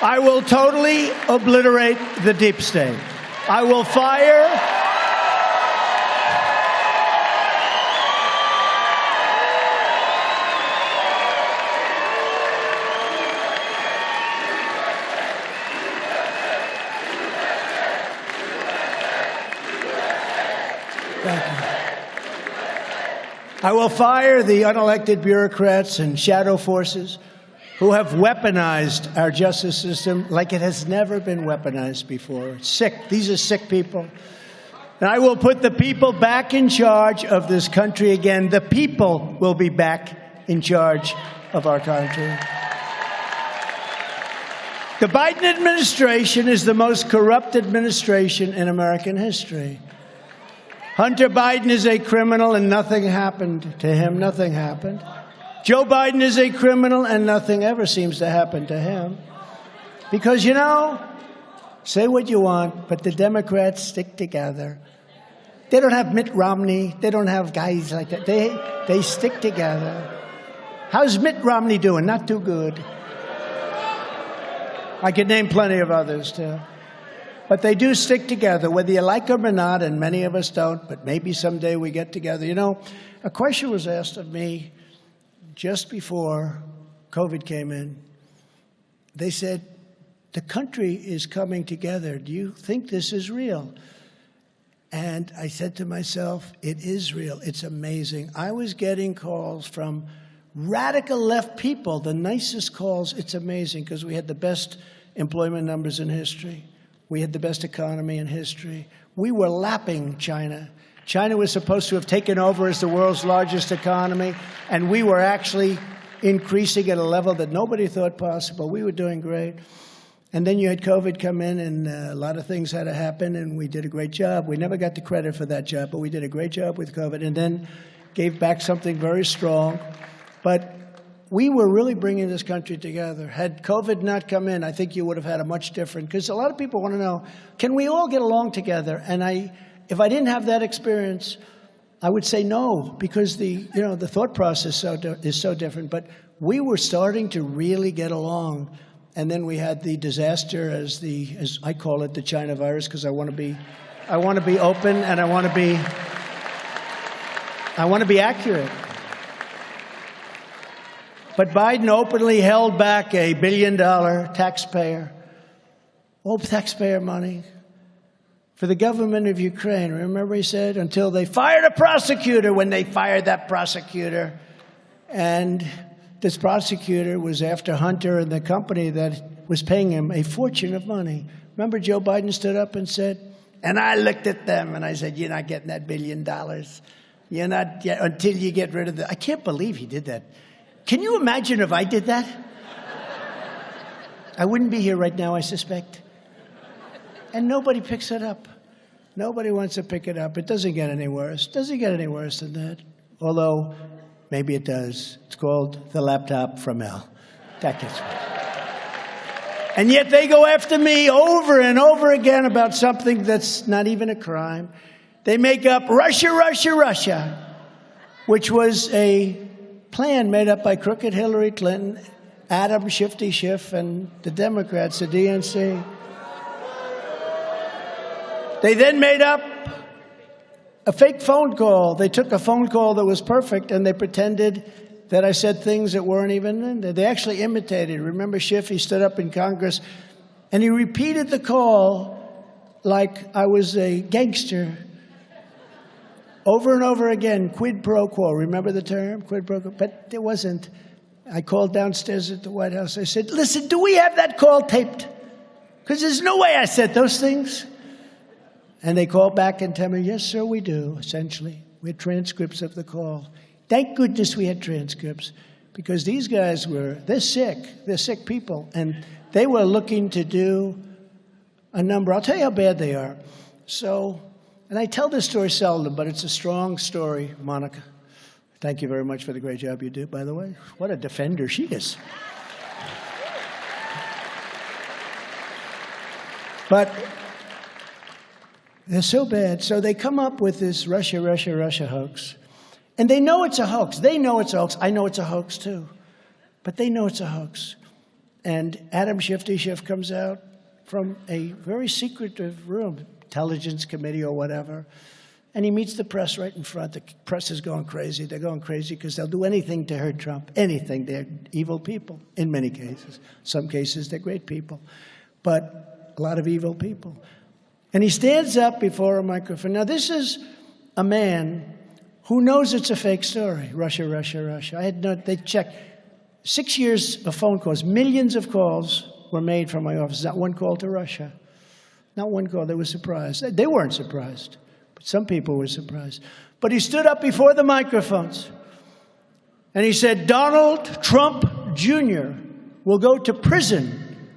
I will totally obliterate the deep state. I will fire. I will fire the unelected bureaucrats and shadow forces who have weaponized our justice system like it has never been weaponized before. It's sick. These are sick people. And I will put the people back in charge of this country again. The people will be back in charge of our country. The Biden administration is the most corrupt administration in American history. Hunter Biden is a criminal and nothing happened to him. Nothing happened. Joe Biden is a criminal and nothing ever seems to happen to him. Because, say what you want, but the Democrats stick together. They don't have Mitt Romney. They don't have guys like that. They stick together. How's Mitt Romney doing? Not too good. I could name plenty of others, too. But they do stick together, whether you like them or not, and many of us don't, but maybe someday we get together. A question was asked of me just before COVID came in. They said, the country is coming together. Do you think this is real? And I said to myself, it is real. It's amazing. I was getting calls from radical left people, the nicest calls. It's amazing because we had the best employment numbers in history. We had the best economy in history. We were lapping China. China was supposed to have taken over as the world's largest economy, and we were actually increasing at a level that nobody thought possible. We were doing great. And then you had COVID come in, and a lot of things had to happen, and we did a great job. We never got the credit for that job, but we did a great job with COVID, and then gave back something very strong. But we were really bringing this country together. Had COVID not come in, I think you would have had a much different, because a lot of people want to know, can we all get along together? And if I didn't have that experience, I would say no, because the thought process is so different. But we were starting to really get along. And then we had the disaster, as I call it, the China virus, because I want to be open, and I want to be accurate. But Biden openly held back $1 billion all taxpayer money, for the government of Ukraine. Remember, he said, until they fired a prosecutor. When they fired that prosecutor, and this prosecutor was after Hunter and the company that was paying him a fortune of money. Remember, Joe Biden stood up and said, and I looked at them and I said, you're not getting that $1 billion. You're not until you get rid of the. I can't believe he did that. Can you imagine if I did that? I wouldn't be here right now, I suspect. And nobody picks it up. Nobody wants to pick it up. It doesn't get any worse. It doesn't get any worse than that. Although, maybe it does. It's called the laptop from hell. That gets worse. And yet they go after me over and over again about something that's not even a crime. They make up Russia, Russia, Russia, which was a plan made up by crooked Hillary Clinton, Adam Shifty Schiff, and the Democrats, the DNC. They then made up a fake phone call. They took a phone call that was perfect, and they pretended that I said things that weren't even in there. They actually imitated. Remember Schiff? He stood up in Congress, and he repeated the call like I was a gangster over and over again, quid pro quo. Remember the term, quid pro quo? But it wasn't. I called downstairs at the White House. I said, listen, do we have that call taped? Because there's no way I said those things. And they called back and tell me, yes, sir, we do, essentially. We had transcripts of the call. Thank goodness we had transcripts, because these guys they're sick people, and they were looking to do a number. I'll tell you how bad they are. So, and I tell this story seldom, but it's a strong story, Monica. Thank you very much for the great job you do, by the way. What a defender she is. But they're so bad. So they come up with this Russia, Russia, Russia hoax. And they know it's a hoax. They know it's a hoax. I know it's a hoax, too. But they know it's a hoax. And Adam Shifty Schiff comes out from a very secretive room, intelligence committee or whatever, and he meets the press right in front. The press is going crazy. They're going crazy because they'll do anything to hurt Trump. Anything. They're evil people in many cases. Some cases, they're great people. But a lot of evil people. And he stands up before a microphone. Now, this is a man who knows it's a fake story. Russia, Russia, Russia. They checked 6 years of phone calls. Millions of calls were made from my office. Not one call to Russia. Not one call. They were surprised. They weren't surprised, but some people were surprised. But he stood up before the microphones, and he said, Donald Trump Jr. will go to prison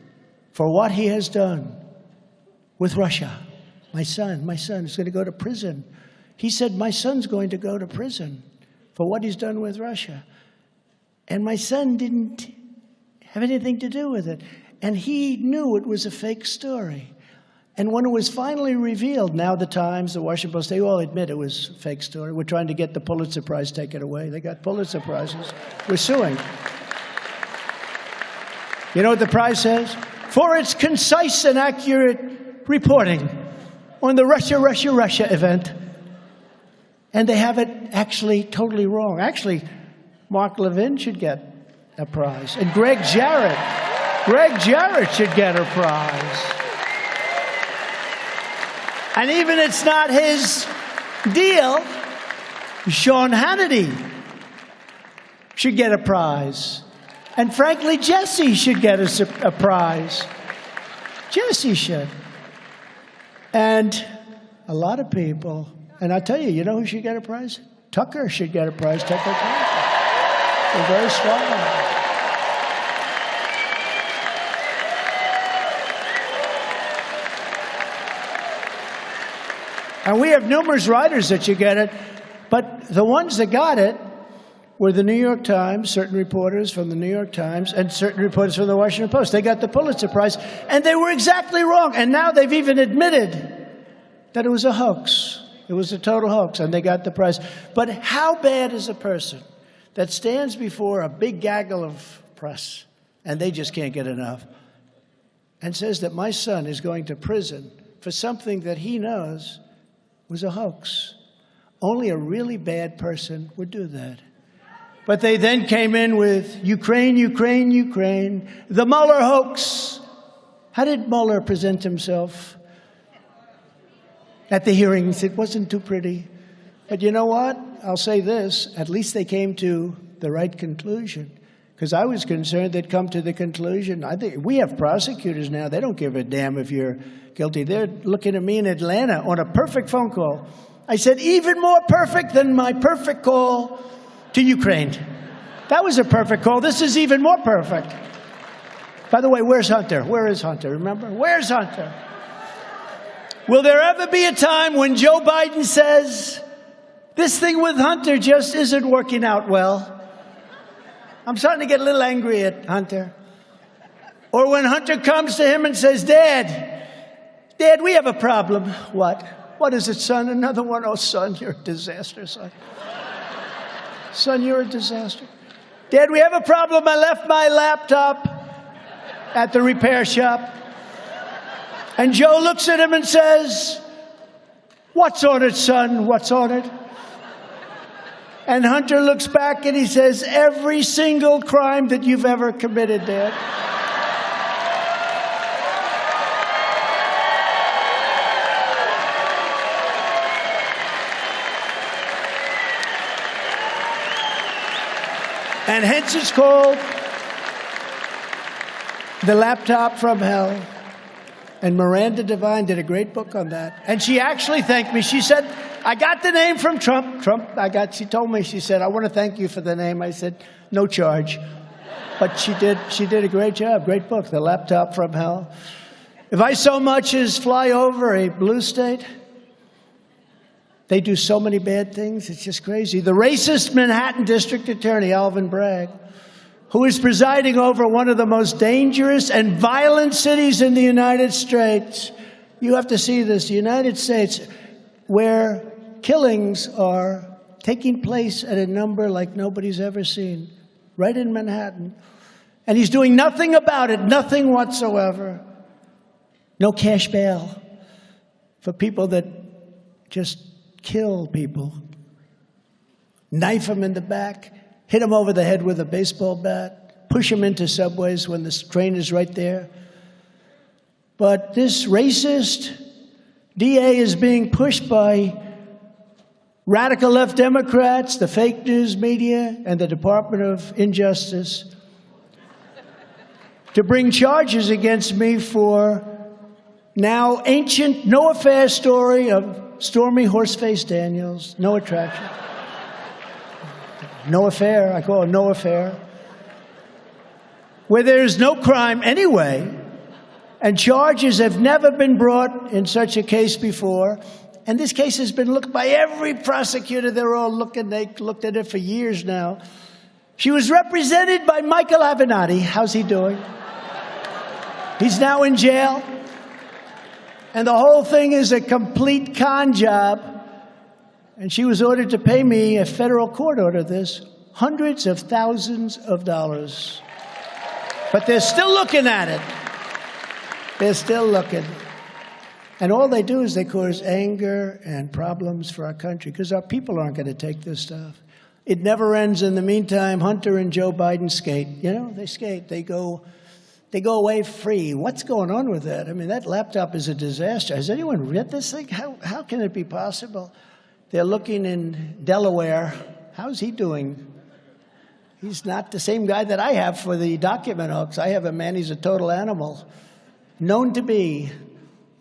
for what he has done with Russia. My son is going to go to prison. He said, my son's going to go to prison for what he's done with Russia. And my son didn't have anything to do with it. And he knew it was a fake story. And when it was finally revealed, now the Times, the Washington Post, they all admit it was a fake story. We're trying to get the Pulitzer Prize taken away. They got Pulitzer Prizes. We're suing. You know what the prize says? For its concise and accurate reporting on the Russia event. And they have it actually totally wrong. Actually, Mark Levin should get a prize. And Greg Jarrett should get a prize. And even it's not his deal, Sean Hannity should get a prize. And frankly, Jesse should get a prize. Jesse should. And a lot of people, and I tell you, you know who should get a prize? Tucker should get a prize. Tucker Carlson. They're very strong. And we have numerous writers that should get it, but the ones that got it were the New York Times, certain reporters from the New York Times, and certain reporters from the Washington Post. They got the Pulitzer Prize, and they were exactly wrong. And now they've even admitted that it was a hoax. It was a total hoax, and they got the prize. But how bad is a person that stands before a big gaggle of press, and they just can't get enough, and says that my son is going to prison for something that he knows was a hoax? Only a really bad person would do that. But they then came in with Ukraine, Ukraine, Ukraine, the Mueller hoax. How did Mueller present himself at the hearings? It wasn't too pretty. But you know what? I'll say this. At least they came to the right conclusion. Because I was concerned they'd come to the conclusion. I think we have prosecutors now. They don't give a damn if you're guilty. They're looking at me in Atlanta on a perfect phone call. I said, even more perfect than my perfect call to Ukraine. That was a perfect call. This is even more perfect. By the way, where's Hunter? Where is Hunter? Remember? Where's Hunter? Will there ever be a time when Joe Biden says, this thing with Hunter just isn't working out well? I'm starting to get a little angry at Hunter. Or when Hunter comes to him and says, Dad, we have a problem. What? What is it, son? Another one? Oh, son, you're a disaster, son. Son, you're a disaster. Dad, we have a problem. I left my laptop at the repair shop. And Joe looks at him and says, what's on it, son? What's on it? And Hunter looks back and he says, every single crime that you've ever committed, Dad. And hence it's called The Laptop from Hell. And Miranda Devine did a great book on that. And she actually thanked me. She said, I got the name from Trump. She told me, she said, I want to thank you for the name. I said, no charge. But she did a great job, great book, The Laptop from Hell. If I so much as fly over a blue state, they do so many bad things, it's just crazy. The racist Manhattan District Attorney, Alvin Bragg, who is presiding over one of the most dangerous and violent cities in the United States. You have to see this, the United States, where killings are taking place at a number like nobody's ever seen, right in Manhattan. And he's doing nothing about it, nothing whatsoever. No cash bail for people that just kill people. Knife them in the back, hit them over the head with a baseball bat, push them into subways when the train is right there. But this racist DA is being pushed by radical left Democrats, the fake news media, and the Department of Injustice to bring charges against me for now ancient no-affair story of Stormy Horseface Daniels. No attraction. No affair. I call it no affair. Where there's no crime anyway, and charges have never been brought in such a case before. And this case has been looked by every prosecutor. They're all looking. They looked at it for years now. She was represented by Michael Avenatti. How's he doing? He's now in jail. And the whole thing is a complete con job. And she was ordered to pay me, a federal court ordered this, hundreds of thousands of dollars. But they're still looking at it. They're still looking. And all they do is they cause anger and problems for our country because our people aren't going to take this stuff. It never ends. In the meantime, Hunter and Joe Biden skate. You know, they skate. They go away free. What's going on with that? I mean, that laptop is a disaster. Has anyone read this thing? How can it be possible? They're looking in Delaware. How's he doing? He's not the same guy that I have for the document hoax. I have a man, he's a total animal, known to be.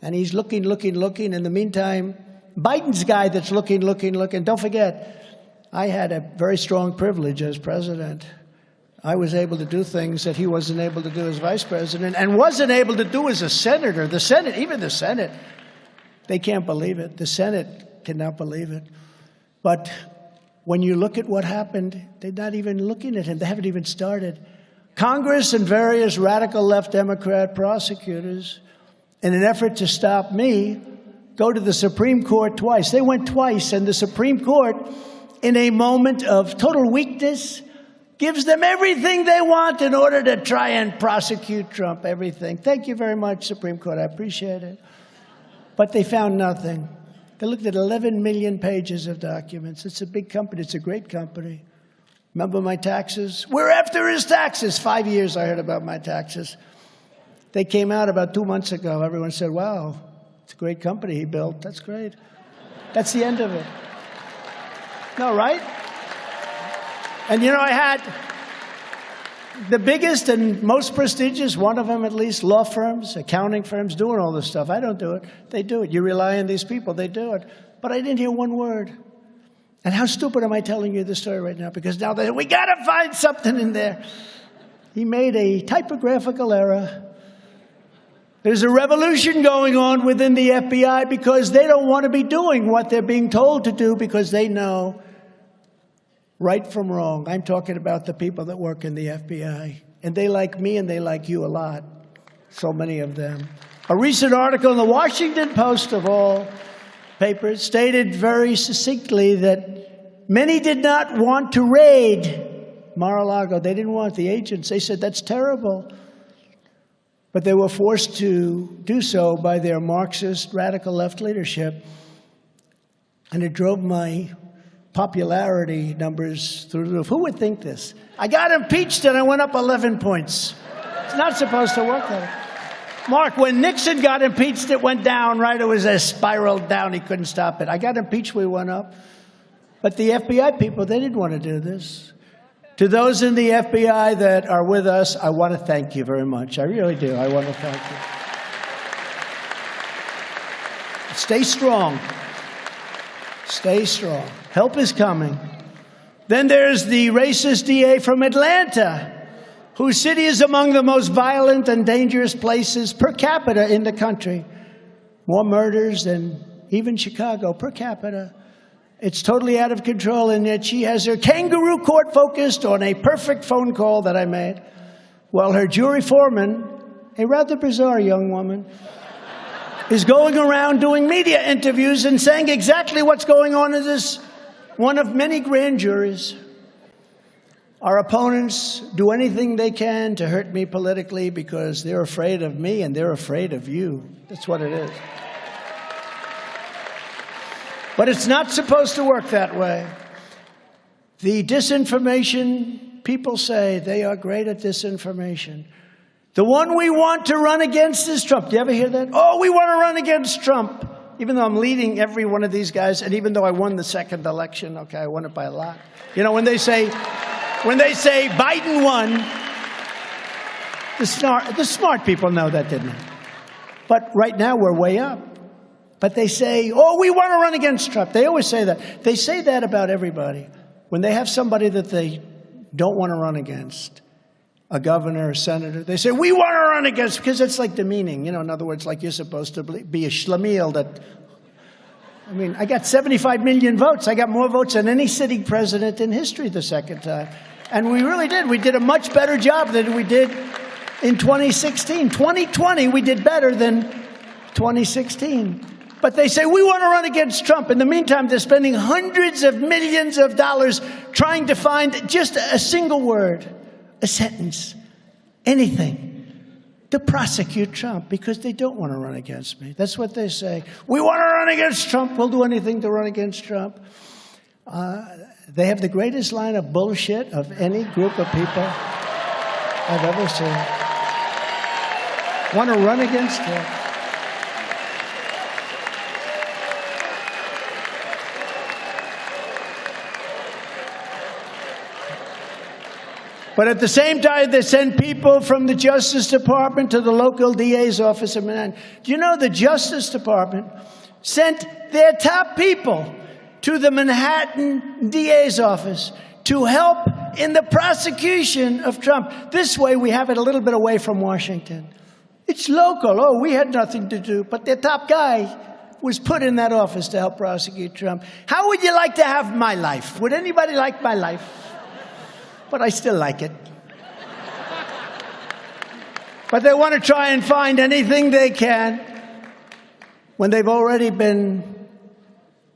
And he's looking. In the meantime, Biden's guy that's looking. Don't forget, I had a very strong privilege as president. I was able to do things that he wasn't able to do as vice president and wasn't able to do as a senator. The Senate, even the Senate, they can't believe it. The Senate cannot believe it. But when you look at what happened, they're not even looking at him. They haven't even started. Congress and various radical left Democrat prosecutors, in an effort to stop me, go to the Supreme Court twice. They went twice, and the Supreme Court, in a moment of total weakness, gives them everything they want in order to try and prosecute Trump, everything. Thank you very much, Supreme Court. I appreciate it. But they found nothing. They looked at 11 million pages of documents. It's a big company. It's a great company. Remember my taxes? We're after his taxes. 5 years I heard about my taxes. They came out about 2 months ago. Everyone said, wow, it's a great company he built. That's great. That's the end of it. No, right? And you know, I had the biggest and most prestigious, one of them at least, law firms, accounting firms, doing all this stuff. I don't do it. They do it. You rely on these people. They do it. But I didn't hear one word. And how stupid am I telling you this story right now? Because now we got to find something in there. He made a typographical error. There's a revolution going on within the FBI because they don't want to be doing what they're being told to do because they know right from wrong. I'm talking about the people that work in the FBI. And they like me and they like you a lot. So many of them. A recent article in the Washington Post, of all papers, stated very succinctly that many did not want to raid Mar-a-Lago. They didn't want the agents. They said, that's terrible. But they were forced to do so by their Marxist radical left leadership. And it drove my popularity numbers through the roof. Who would think this? I got impeached and I went up 11 points. It's not supposed to work that way. Mark, when Nixon got impeached, it went down, right? It was a spiral down. He couldn't stop it. I got impeached, we went up. But the FBI people, they didn't want to do this. To those in the FBI that are with us, I want to thank you very much. I really do. I want to thank you. Stay strong. Stay strong. Help is coming. Then there's the racist DA from Atlanta, whose city is among the most violent and dangerous places per capita in the country. More murders than even Chicago per capita. It's totally out of control, and yet she has her kangaroo court focused on a perfect phone call that I made, while her jury foreman, a rather bizarre young woman, is going around doing media interviews and saying exactly what's going on in this one of many grand juries. Our opponents do anything they can to hurt me politically because they're afraid of me and they're afraid of you. That's what it is. But it's not supposed to work that way. The disinformation, people say they are great at disinformation. The one we want to run against is Trump. Do you ever hear that? Oh, we want to run against Trump. Even though I'm leading every one of these guys, and even though I won the second election, okay, I won it by a lot. You know, when they say Biden won, the smart people know that, didn't they? But right now we're way up. But they say, oh, we want to run against Trump. They always say that. They say that about everybody. When they have somebody that they don't want to run against, a governor, a senator, they say, we want to run against, because it's like demeaning. You know, in other words, like you're supposed to be a schlemiel that, I mean, I got 75 million votes. I got more votes than any sitting president in history the second time. And we really did. We did a much better job than we did in 2016. 2020, we did better than 2016. But they say, we want to run against Trump. In the meantime, they're spending hundreds of millions of dollars trying to find just a single word, a sentence, anything to prosecute Trump because they don't want to run against me. That's what they say. We want to run against Trump. We'll do anything to run against Trump. They have the greatest line of bullshit of any group of people I've ever seen. Want to run against Trump. But at the same time, they send people from the Justice Department to the local DA's office in Manhattan. Do you know the Justice Department sent their top people to the Manhattan DA's office to help in the prosecution of Trump? This way, we have it a little bit away from Washington. It's local. Oh, we had nothing to do. But their top guy was put in that office to help prosecute Trump. How would you like to have my life? Would anybody like my life? But I still like it. But they want to try and find anything they can when they've already been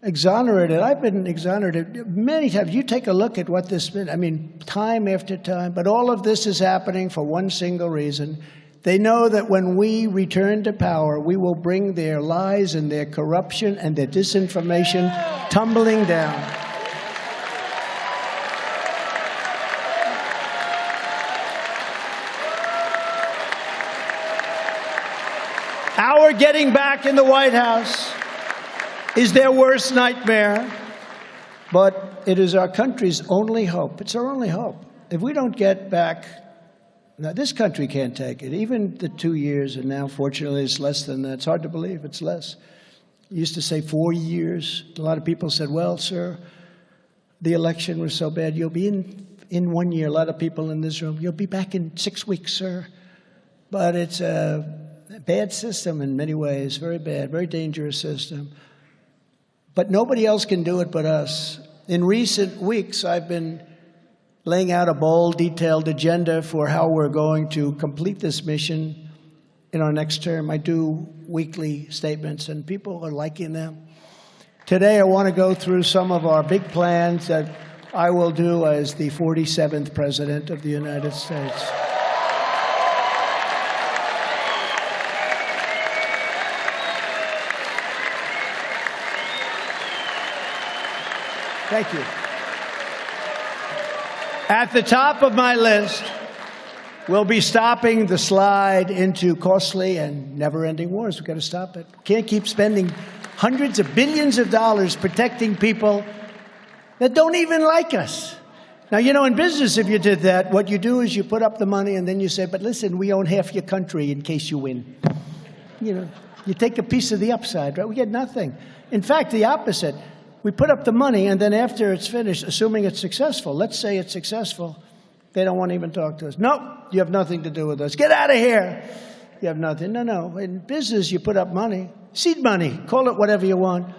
exonerated. I've been exonerated many times. You take a look at what this been. I mean, time after time. But all of this is happening for one single reason. They know that when we return to power, we will bring their lies and their corruption and their disinformation tumbling down. Our getting back in the White House is their worst nightmare, but it is our country's only hope. It's our only hope. If we don't get back, now this country can't take it. Even the 2 years, and now fortunately it's less than that. It's hard to believe it's less. You used to say 4 years. A lot of people said, well, sir, the election was so bad. You'll be in 1 year. A lot of people in this room. You'll be back in 6 weeks, sir. But it's a bad system in many ways, very bad, very dangerous system. But nobody else can do it but us. In recent weeks, I've been laying out a bold, detailed agenda for how we're going to complete this mission in our next term. I do weekly statements, and people are liking them. Today, I want to go through some of our big plans that I will do as the 47th President of the United States. Thank you. At the top of my list will be stopping the slide into costly and never-ending wars. We've got to stop it. Can't keep spending hundreds of billions of dollars protecting people that don't even like us. Now, you know, in business, if you did that, what you do is you put up the money and then you say, but listen, we own half your country in case you win. You know, you take a piece of the upside, right? We get nothing. In fact, the opposite. We put up the money, and then after it's finished, assuming it's successful, let's say it's successful, they don't want to even talk to us. Nope, you have nothing to do with us. Get out of here. You have nothing. No. In business, you put up money, seed money, call it whatever you want.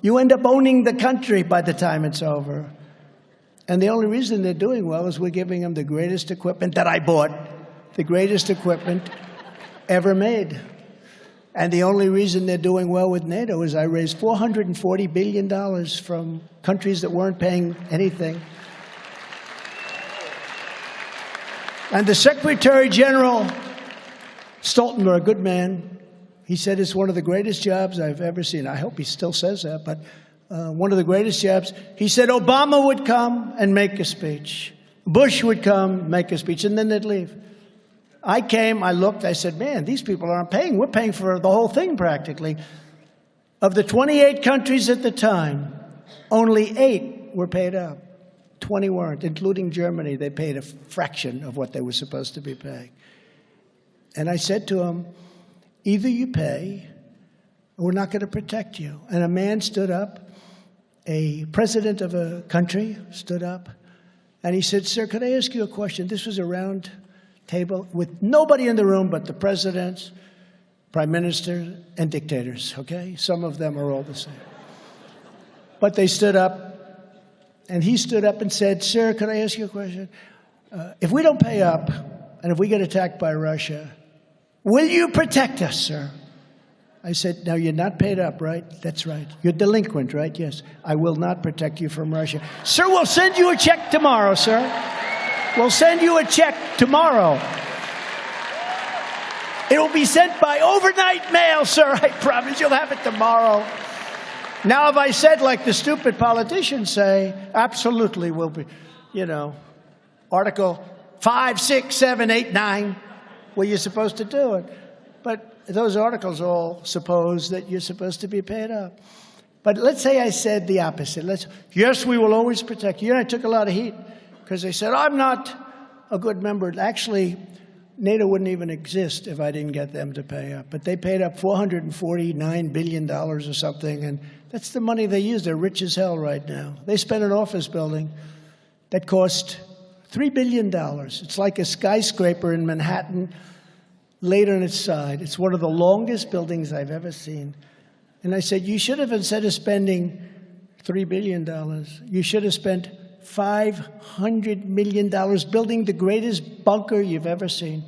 You end up owning the country by the time it's over. And the only reason they're doing well is we're giving them the greatest equipment that I bought, the greatest equipment ever made. And the only reason they're doing well with NATO is I raised $440 billion from countries that weren't paying anything. And the Secretary General, Stoltenberg, a good man, he said it's one of the greatest jobs I've ever seen. I hope he still says that, but one of the greatest jobs. He said Obama would come and make a speech. Bush would come, make a speech, and then they'd leave. I came, I looked, I said, man, these people aren't paying. We're paying for the whole thing practically. Of the 28 countries at the time, only 8 were paid up. 20 weren't, including Germany. They paid a fraction of what they were supposed to be paying. And I said to them, either you pay or we're not going to protect you. And a man stood up, a president of a country stood up, and he said, sir, could I ask you a question? This was a round table with nobody in the room but the presidents, prime minister, and dictators, okay? Some of them are all the same. But they stood up, and he stood up and said, sir, could I ask you a question? If we don't pay up, and if we get attacked by Russia, will you protect us, sir? I said, no, you're not paid up, right? That's right. You're delinquent, right? Yes. I will not protect you from Russia. Sir, we'll send you a check tomorrow, sir. We'll send you a check tomorrow. It will be sent by overnight mail, sir. I promise you'll have it tomorrow. Now, if I said, like the stupid politicians say, absolutely will be, Article 5, 6, 7, 8, 9, well, you're supposed to do it. But those articles all suppose that you're supposed to be paid up. But let's say I said the opposite. Yes, we will always protect you. And I took a lot of heat because they said, I'm not a good member. Actually, NATO wouldn't even exist if I didn't get them to pay up. But they paid up $449 billion or something, and that's the money they use. They're rich as hell right now. They spent an office building that cost $3 billion. It's like a skyscraper in Manhattan laid on its side. It's one of the longest buildings I've ever seen. And I said, you should have, instead of spending $3 billion, you should have spent $500 million building the greatest bunker you've ever seen,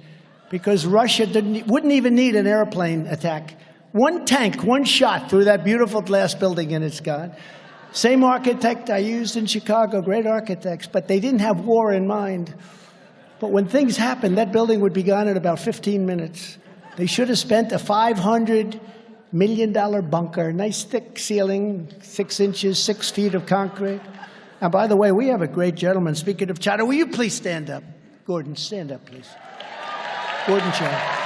because Russia wouldn't even need an airplane attack. One tank, one shot through that beautiful glass building and it's gone. Same architect I used in Chicago, great architects, but they didn't have war in mind. But when things happened, that building would be gone in about 15 minutes. They should have spent a $500 million bunker, nice thick ceiling, 6 inches, 6 feet of concrete. And by the way, we have a great gentleman. Speaking of China, will you please stand up? Gordon, stand up, please. Gordon China.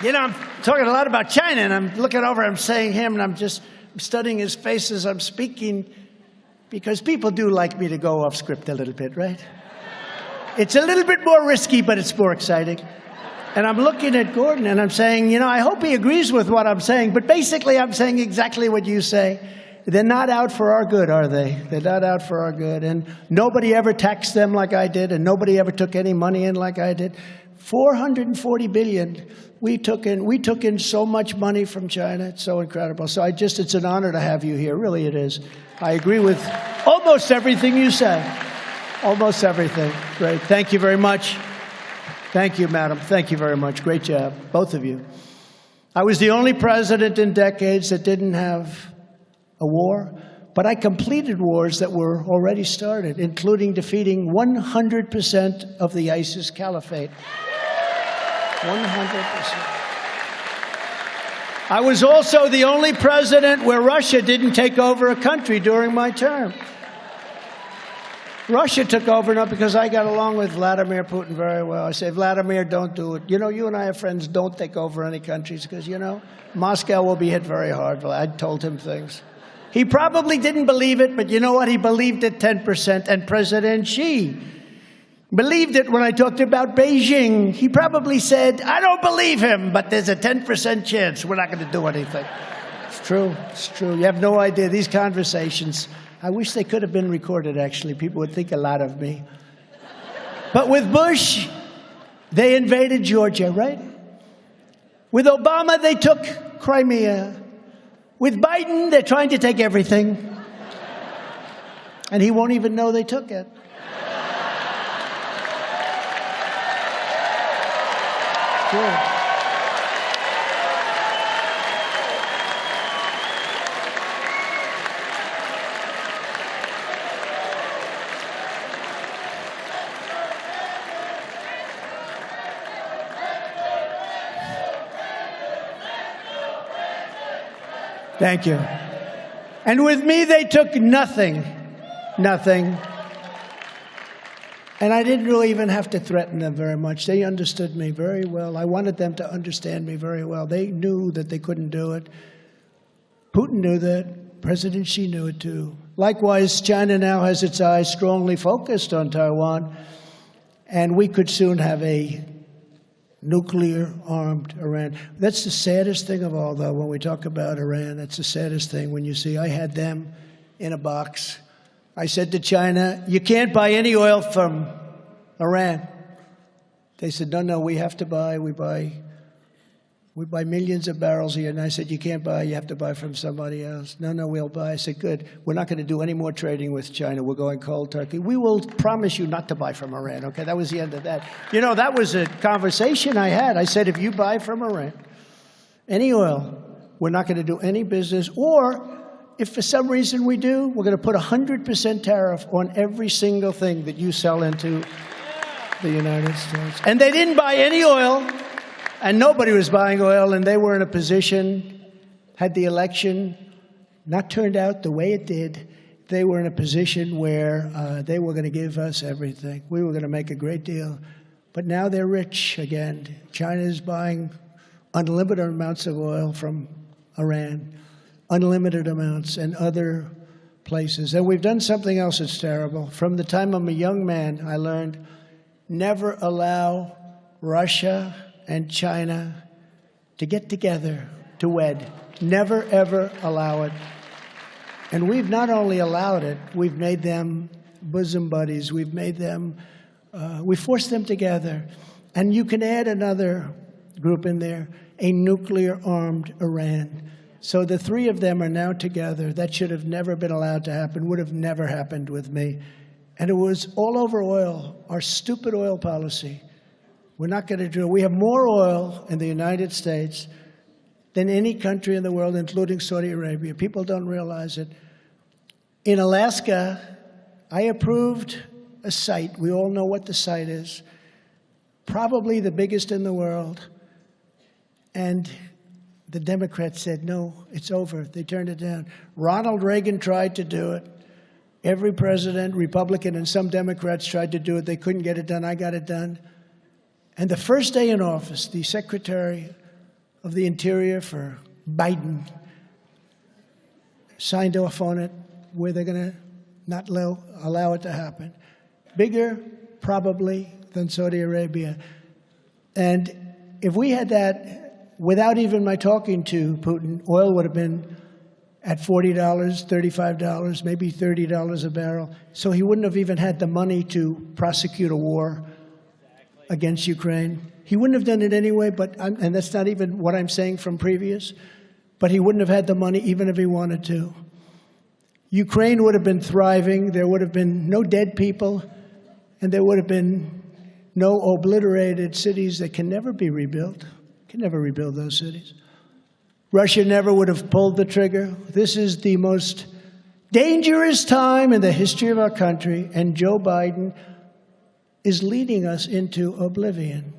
I'm talking a lot about China, and I'm looking over, I'm saying him, and I'm just studying his face as I'm speaking, because people do like me to go off script a little bit, right? It's a little bit more risky, but it's more exciting. And I'm looking at Gordon, and I'm saying, I hope he agrees with what I'm saying, but basically I'm saying exactly what you say. They're not out for our good, are they? They're not out for our good. And nobody ever taxed them like I did, and nobody ever took any money in like I did. $440 billion. We took in so much money from China. It's so incredible. So it's an honor to have you here. Really, it is. I agree with almost everything you say. Almost everything. Great. Thank you very much. Thank you, madam. Thank you very much. Great job, both of you. I was the only president in decades that didn't have a war, but I completed wars that were already started, including defeating 100% of the ISIS caliphate. 100%. I was also the only president where Russia didn't take over a country during my term. Russia took over not because I got along with Vladimir Putin very well. I say, Vladimir, don't do it. You and I are friends. Don't take over any countries because, Moscow will be hit very hard. I told him things. He probably didn't believe it, but you know what? He believed it 10%. And President Xi believed it when I talked about Beijing. He probably said, I don't believe him, but there's a 10% chance we're not going to do anything. It's true. It's true. You have no idea. These conversations, I wish they could have been recorded, actually. People would think a lot of me. But with Bush, they invaded Georgia, right? With Obama, they took Crimea. With Biden, they're trying to take everything. And he won't even know they took it. Sure. Thank you. And with me, they took nothing. Nothing. And I didn't really even have to threaten them very much. They understood me very well. I wanted them to understand me very well. They knew that they couldn't do it. Putin knew that. President Xi knew it too. Likewise, China now has its eyes strongly focused on Taiwan. And we could soon have a nuclear-armed Iran. That's the saddest thing of all, though, when we talk about Iran. That's the saddest thing when you see I had them in a box. I said to China, you can't buy any oil from Iran. They said, no, we have to buy. We buy We buy millions of barrels a year. And I said, you can't buy, you have to buy from somebody else. No, we'll buy. I said, good. We're not going to do any more trading with China. We're going cold turkey. We will promise you not to buy from Iran. Okay, that was the end of that. You know, that was a conversation I had. I said, if you buy from Iran any oil, we're not going to do any business. Or if for some reason we do, we're going to put 100% tariff on every single thing that you sell into the United States. And they didn't buy any oil. And nobody was buying oil, and they were in a position, had the election not turned out the way it did, they were in a position where they were going to give us everything. We were going to make a great deal. But now they're rich again. China is buying unlimited amounts of oil from Iran, unlimited amounts, and other places. And we've done something else that's terrible. From the time I'm a young man, I learned never allow Russia and China to get together, to wed. Never, ever allow it. And we've not only allowed it, we've made them bosom buddies. We've made them, we forced them together. And you can add another group in there, a nuclear-armed Iran. So the three of them are now together. That should have never been allowed to happen, would have never happened with me. And it was all over oil, our stupid oil policy. We're not going to do it. We have more oil in the United States than any country in the world, including Saudi Arabia. People don't realize it. In Alaska, I approved a site. We all know what the site is. Probably the biggest in the world. And the Democrats said, no, it's over. They turned it down. Ronald Reagan tried to do it. Every president, Republican and some Democrats tried to do it. They couldn't get it done. I got it done. And the first day in office, the Secretary of the Interior for Biden signed off on it, where they're going to not allow it to happen. Bigger, probably, than Saudi Arabia. And if we had that, without even my talking to Putin, oil would have been at $40, $35, maybe $30 a barrel. So he wouldn't have even had the money to prosecute a war against Ukraine. He wouldn't have done it anyway, and that's not even what I'm saying from previous, but he wouldn't have had the money even if he wanted to. Ukraine would have been thriving. There would have been no dead people, and there would have been no obliterated cities that can never be rebuilt. Can never rebuild those cities. Russia never would have pulled the trigger. This is the most dangerous time in the history of our country, and Joe Biden is leading us into oblivion.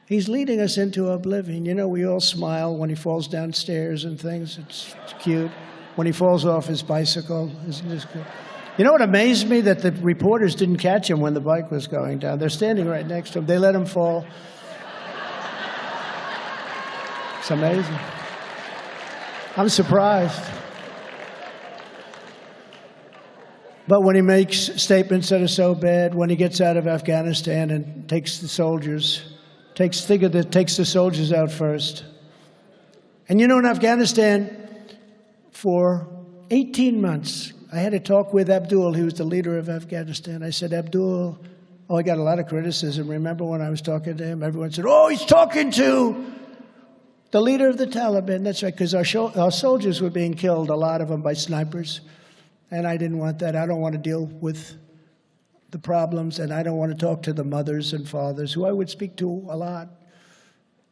He's leading us into oblivion. You know, we all smile when he falls downstairs and things. It's cute. When he falls off his bicycle, isn't this good? You know what amazed me? That the reporters didn't catch him when the bike was going down. They're standing right next to him. They let him fall. It's amazing. I'm surprised. But when he makes statements that are so bad, when he gets out of Afghanistan and takes the soldiers, takes the soldiers out first. And you know, in Afghanistan, for 18 months, I had a talk with Abdul. He was the leader of Afghanistan. I said, Abdul, I got a lot of criticism. Remember when I was talking to him? Everyone said, he's talking to the leader of the Taliban. That's right, because our soldiers were being killed, a lot of them by snipers. And I didn't want that. I don't want to deal with the problems, and I don't want to talk to the mothers and fathers, who I would speak to a lot.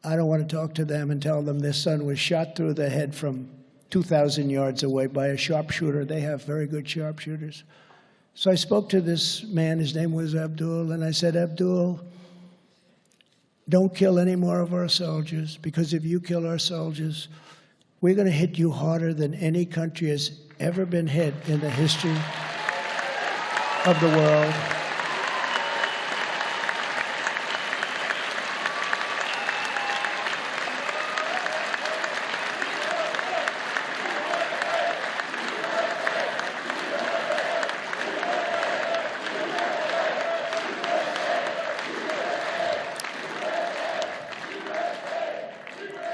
I don't want to talk to them and tell them their son was shot through the head from 2,000 yards away by a sharpshooter. They have very good sharpshooters. So I spoke to this man. His name was Abdul, and I said, Abdul, don't kill any more of our soldiers, because if you kill our soldiers, we're going to hit you harder than any country has ever been hit in the history of the world.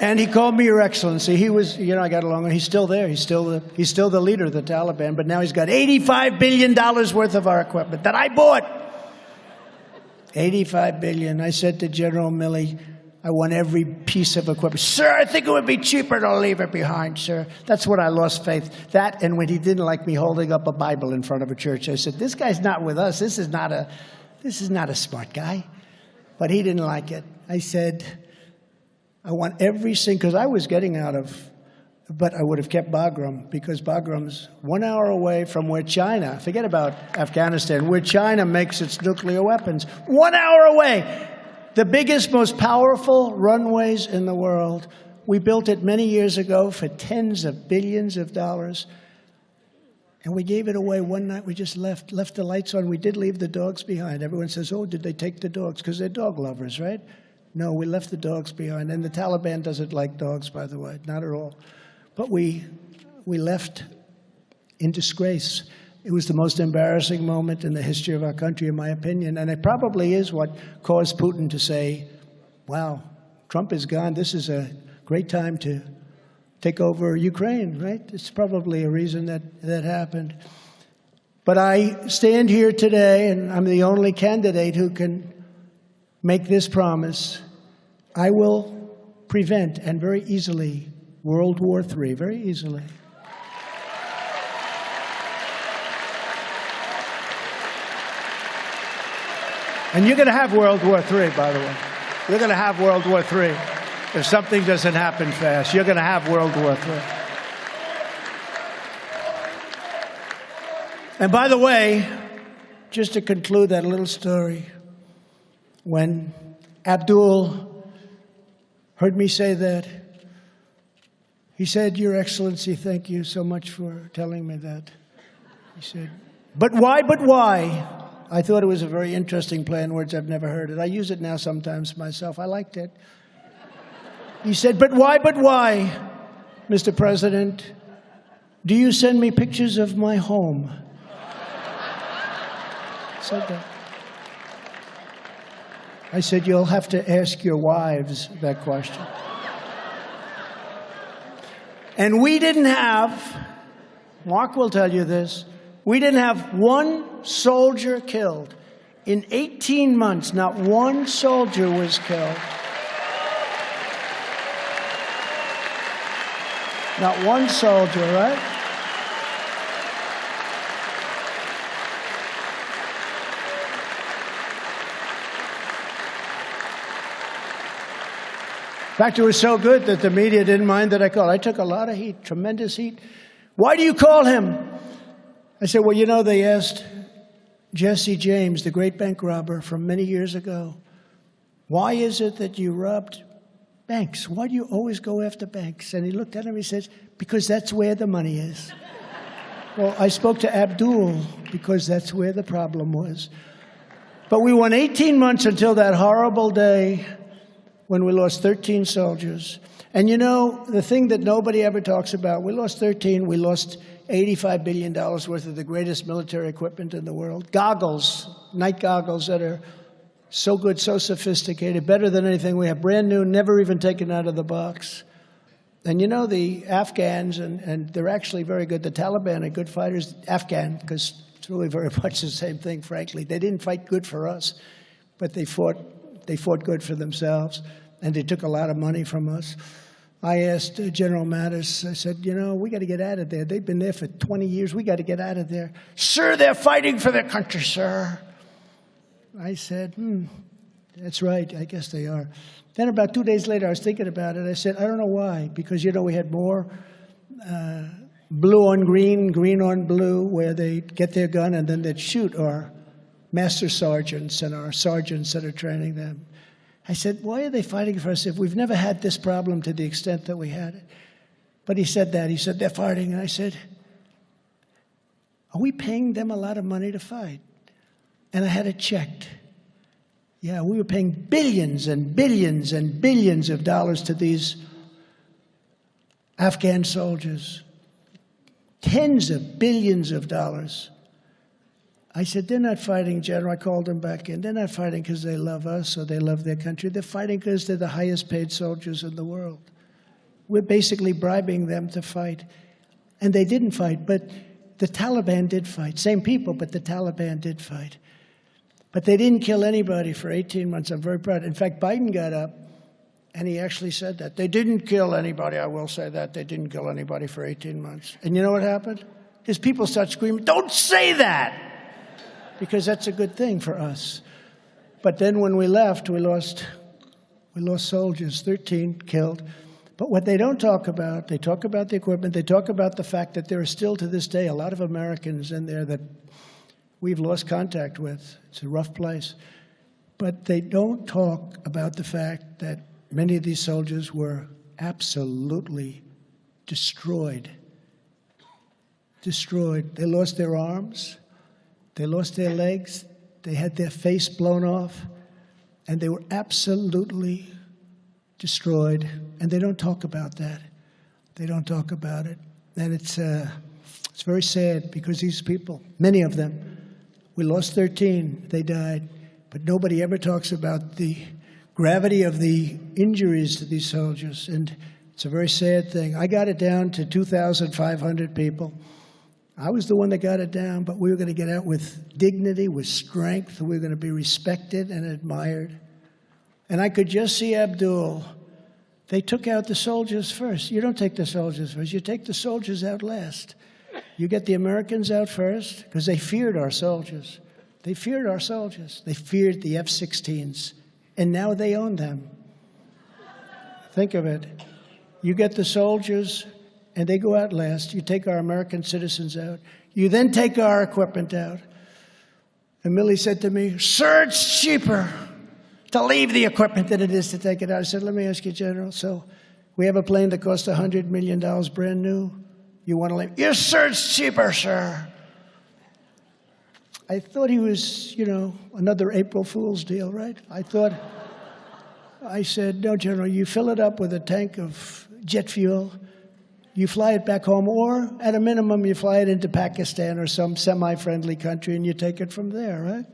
And he called me Your Excellency. He was, I got along with him. He's still there. He's still the leader of the Taliban. But now he's got $85 billion worth of our equipment that I bought. $85 billion. I said to General Milley, I want every piece of equipment. Sir, I think it would be cheaper to leave it behind, sir. That's when I lost faith. That, and when he didn't like me holding up a Bible in front of a church, I said, this guy's not with us. This is not a smart guy. But he didn't like it. I said, I want every single, because I was getting out of, but I would have kept Bagram, because Bagram's 1 hour away from where China, forget about Afghanistan, where China makes its nuclear weapons. 1 hour away. The biggest, most powerful runways in the world. We built it many years ago for tens of billions of dollars. And we gave it away one night. We just left the lights on. We did leave the dogs behind. Everyone says, oh, did they take the dogs? Because they're dog lovers, right? No, we left the dogs behind. And the Taliban doesn't like dogs, by the way, not at all. But we left in disgrace. It was the most embarrassing moment in the history of our country, in my opinion. And it probably is what caused Putin to say, wow, Trump is gone. This is a great time to take over Ukraine, right? It's probably a reason that happened. But I stand here today, and I'm the only candidate who can make this promise. I will prevent, and very easily, World War III, very easily. And you're going to have World War III, by the way. You're going to have World War III. If something doesn't happen fast, you're going to have World War III. And by the way, just to conclude that little story, when Abdul heard me say that, he said, Your Excellency, thank you so much for telling me that. He said, but why? I thought it was a very interesting play on words. I've never heard it. I use it now sometimes myself. I liked it. He said, but why, Mr. President? Do you send me pictures of my home? Said that. I said, you'll have to ask your wives that question. And we didn't have, Mark will tell you this, we didn't have one soldier killed. In 18 months, not one soldier was killed. Not one soldier, right? In fact, it was so good that the media didn't mind that I called. I took a lot of heat, tremendous heat. Why do you call him? I said, well, you know, they asked Jesse James, the great bank robber from many years ago, why is it that you robbed banks? Why do you always go after banks? And he looked at him and he says, because that's where the money is. Well, I spoke to Abdul because that's where the problem was. But we went 18 months until that horrible day when we lost 13 soldiers. And you know, the thing that nobody ever talks about, we lost 13, we lost $85 billion worth of the greatest military equipment in the world. Goggles, night goggles that are so good, so sophisticated, better than anything we have, brand new, never even taken out of the box. And you know, the Afghans, and they're actually very good, the Taliban are good fighters, Afghan, because it's really very much the same thing, frankly. They didn't fight good for us, but they fought good for themselves, and they took a lot of money from us. I asked General Mattis, I said, you know, we got to get out of there. They've been there for 20 years. We got to get out of there. Sir, they're fighting for their country, sir. I said, that's right. I guess they are. Then about 2 days later, I was thinking about it. I said, I don't know why, because, you know, we had more blue on green, green on blue, where they get their gun and then they'd shoot our master sergeants and our sergeants that are training them. I said, why are they fighting for us if we've never had this problem to the extent that we had it? But he said that. He said, they're fighting. And I said, are we paying them a lot of money to fight? And I had it checked. Yeah, we were paying billions and billions and billions of dollars to these Afghan soldiers. Tens of billions of dollars. I said, they're not fighting, General. I called them back in. They're not fighting because they love us or they love their country. They're fighting because they're the highest paid soldiers in the world. We're basically bribing them to fight. And they didn't fight, but the Taliban did fight. Same people, but the Taliban did fight. But they didn't kill anybody for 18 months. I'm very proud. In fact, Biden got up And he actually said that. They didn't kill anybody, I will say that. They didn't kill anybody for 18 months. And you know what happened? His people start screaming, don't say that! Because that's a good thing for us. But then when we left, we lost soldiers, 13 killed. But what they don't talk about, they talk about the equipment, they talk about the fact that there are still to this day a lot of Americans in there that we've lost contact with. It's a rough place. But they don't talk about the fact that many of these soldiers were absolutely destroyed. Destroyed. They lost their arms, they lost their legs, they had their face blown off, and they were absolutely destroyed. And they don't talk about that. They don't talk about it. And it's very sad because these people, many of them, we lost 13, they died, but nobody ever talks about the gravity of the injuries to these soldiers, and it's a very sad thing. I got it down to 2,500 people. I was the one that got it down, but we were going to get out with dignity, with strength. We were going to be respected and admired. And I could just see Abdul. They took out the soldiers first. You don't take the soldiers first. You take the soldiers out last. You get the Americans out first because they feared our soldiers. They feared our soldiers. They feared the F-16s. And now they own them. Think of it. You get the soldiers, and they go out last. You take our American citizens out. You then take our equipment out. And Millie said to me, sir, it's cheaper to leave the equipment than it is to take it out. I said, let me ask you, General, so we have a plane that costs $100 million brand new. You want to leave? Yes, sir, it's cheaper, sir. I thought he was, another April Fool's deal, right? I said, no, General, you fill it up with a tank of jet fuel, you fly it back home, or at a minimum, you fly it into Pakistan or some semi-friendly country and you take it from there, right?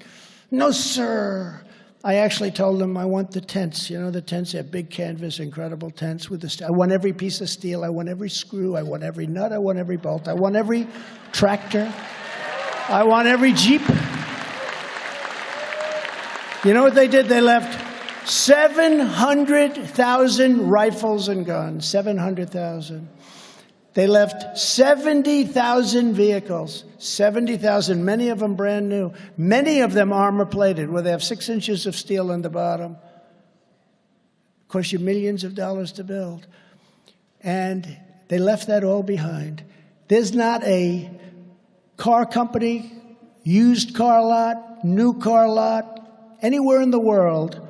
No, sir. I actually told them I want the tents. The tents have big canvas, incredible tents with the I want every piece of steel, I want every screw, I want every nut, I want every bolt, I want every tractor. I want every Jeep. You know what they did? They left 700,000 rifles and guns, 700,000. They left 70,000 vehicles, 70,000, many of them brand new, many of them armor-plated, where they have 6 inches of steel in the bottom. Cost you millions of dollars to build. And they left that all behind. There's not a car company, used car lot, new car lot, anywhere in the world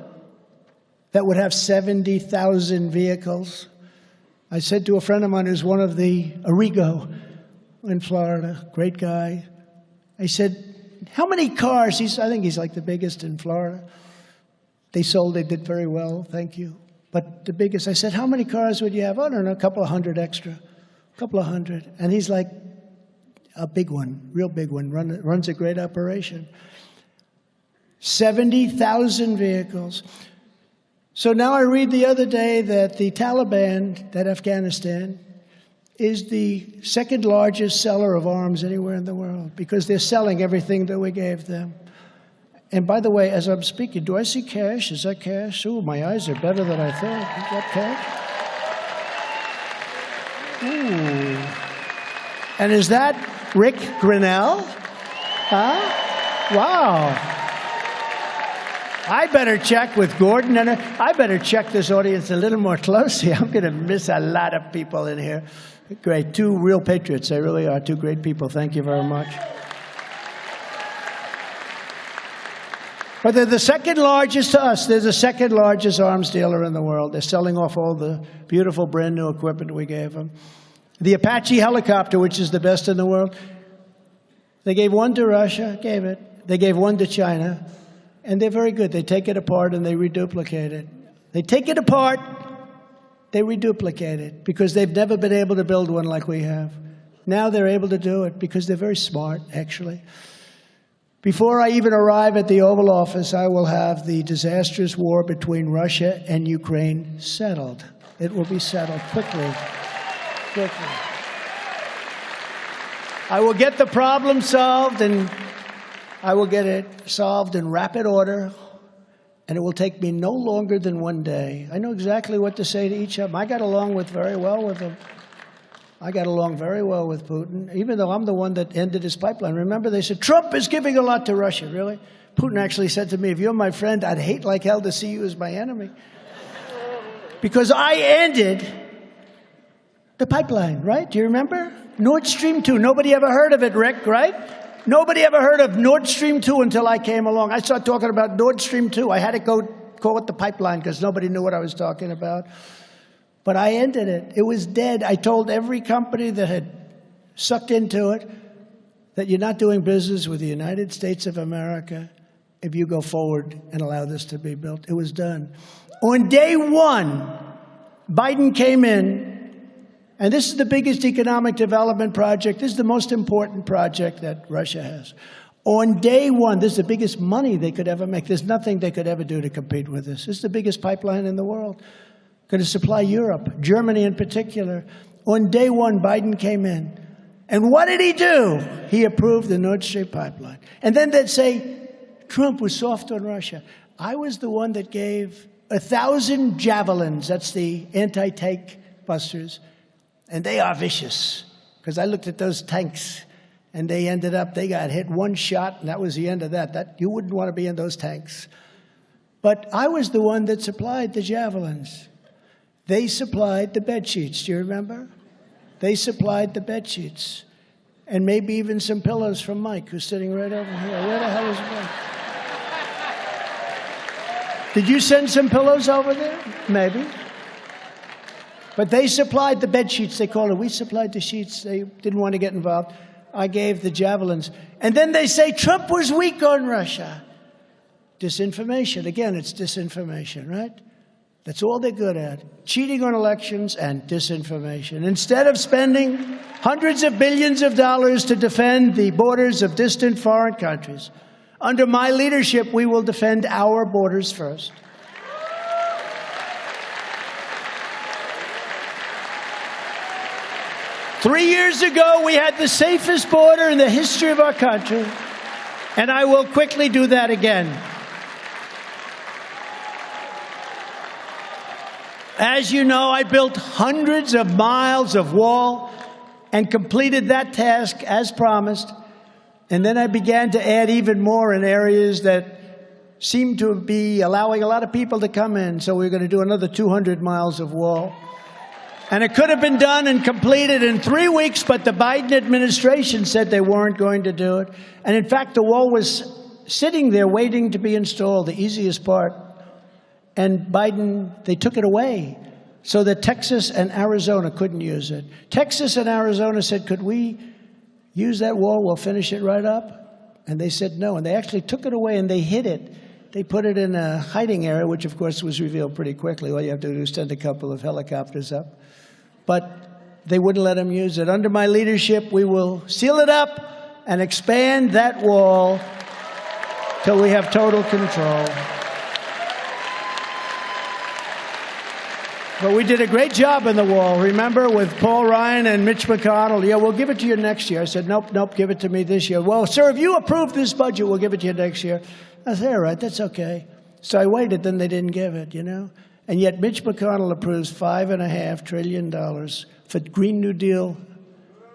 that would have 70,000 vehicles. I said to a friend of mine who's one of the Arrigo in Florida, great guy, I said, how many cars? I think he's like the biggest in Florida. They did very well, thank you. But the biggest, I said, how many cars would you have? I don't know, a couple of hundred extra, a couple of hundred. And he's like, a big one, real big one, runs a great operation. 70,000 vehicles. So now I read the other day that the Taliban, that Afghanistan, is the second largest seller of arms anywhere in the world because they're selling everything that we gave them. And by the way, as I'm speaking, do I see cash? Is that cash? Ooh, my eyes are better than I thought. Is that cash? Ooh. And is that Rick Grinnell? Huh? Wow. I better check with Gordon, and I better check this audience a little more closely. I'm going to miss a lot of people in here. Great. 2 real patriots. They really are 2 great people. Thank you very much. But they're the second largest to us. They're the second largest arms dealer in the world. They're selling off all the beautiful brand new equipment we gave them. The Apache helicopter, which is the best in the world, they gave one to Russia, gave it. They gave one to China. And they're very good. They take it apart and they reduplicate it. They take it apart, they reduplicate it because they've never been able to build one like we have. Now they're able to do it because they're very smart, actually. Before I even arrive at the Oval Office, I will have the disastrous war between Russia and Ukraine settled. It will be settled quickly. Quickly. I will get the problem solved, and I will get it solved in rapid order, and it will take me no longer than one day. I know exactly what to say to each of them. I got along very well with them. I got along very well with Putin, even though I'm the one that ended his pipeline. Remember, they said, Trump is giving a lot to Russia. Really? Putin actually said to me, if you're my friend, I'd hate like hell to see you as my enemy. Because I ended the pipeline, right? Do you remember? Nord Stream 2. Nobody ever heard of it, Rick, right? Nobody ever heard of Nord Stream 2 until I came along. I started talking about Nord Stream 2. I had to go call it the pipeline because nobody knew what I was talking about. But I ended it. It was dead. I told every company that had sucked into it that you're not doing business with the United States of America if you go forward and allow this to be built. It was done. On day one, Biden came in, and this is the biggest economic development project. This is the most important project that Russia has. On day one, this is the biggest money they could ever make. There's nothing they could ever do to compete with this. This is the biggest pipeline in the world. Going to supply Europe, Germany in particular. On day one, Biden came in. And what did he do? He approved the Nord Stream pipeline. And then they'd say, Trump was soft on Russia. I was the one that gave 1,000 javelins. That's the anti-tank busters. And they are vicious. Because I looked at those tanks, and they got hit one shot, and that was the end of that. You wouldn't want to be in those tanks. But I was the one that supplied the javelins. They supplied the bed sheets. Do you remember? They supplied the bed sheets. And maybe even some pillows from Mike, who's sitting right over here. Where the hell is Mike? Did you send some pillows over there? Maybe. But they supplied the bed sheets, they called it. We supplied the sheets. They didn't want to get involved. I gave the javelins. And then they say Trump was weak on Russia. Disinformation. Again, it's disinformation, right? That's all they're good at. Cheating on elections and disinformation. Instead of spending hundreds of billions of dollars to defend the borders of distant foreign countries, under my leadership, we will defend our borders first. Three years ago, we had the safest border in the history of our country, and I will quickly do that again. As you know, I built hundreds of miles of wall and completed that task as promised. And then I began to add even more in areas that seemed to be allowing a lot of people to come in. So we're going to do another 200 miles of wall. And it could have been done and completed in 3 weeks, but the Biden administration said they weren't going to do it. And in fact, the wall was sitting there waiting to be installed, the easiest part. And Biden, they took it away so that Texas and Arizona couldn't use it. Texas and Arizona said, could we use that wall? We'll finish it right up. And they said no. And they actually took it away and they hid it. They put it in a hiding area, which of course was revealed pretty quickly. All you have to do is send a couple of helicopters up. But they wouldn't let them use it. Under my leadership, we will seal it up and expand that wall till we have total control. But we did a great job in the wall, remember, with Paul Ryan and Mitch McConnell. Yeah, we'll give it to you next year. I said, nope, give it to me this year. Well, sir, if you approve this budget, we'll give it to you next year. I said, all right, that's okay. So I waited, then they didn't give it, you know. And yet Mitch McConnell approves $5.5 trillion for Green New Deal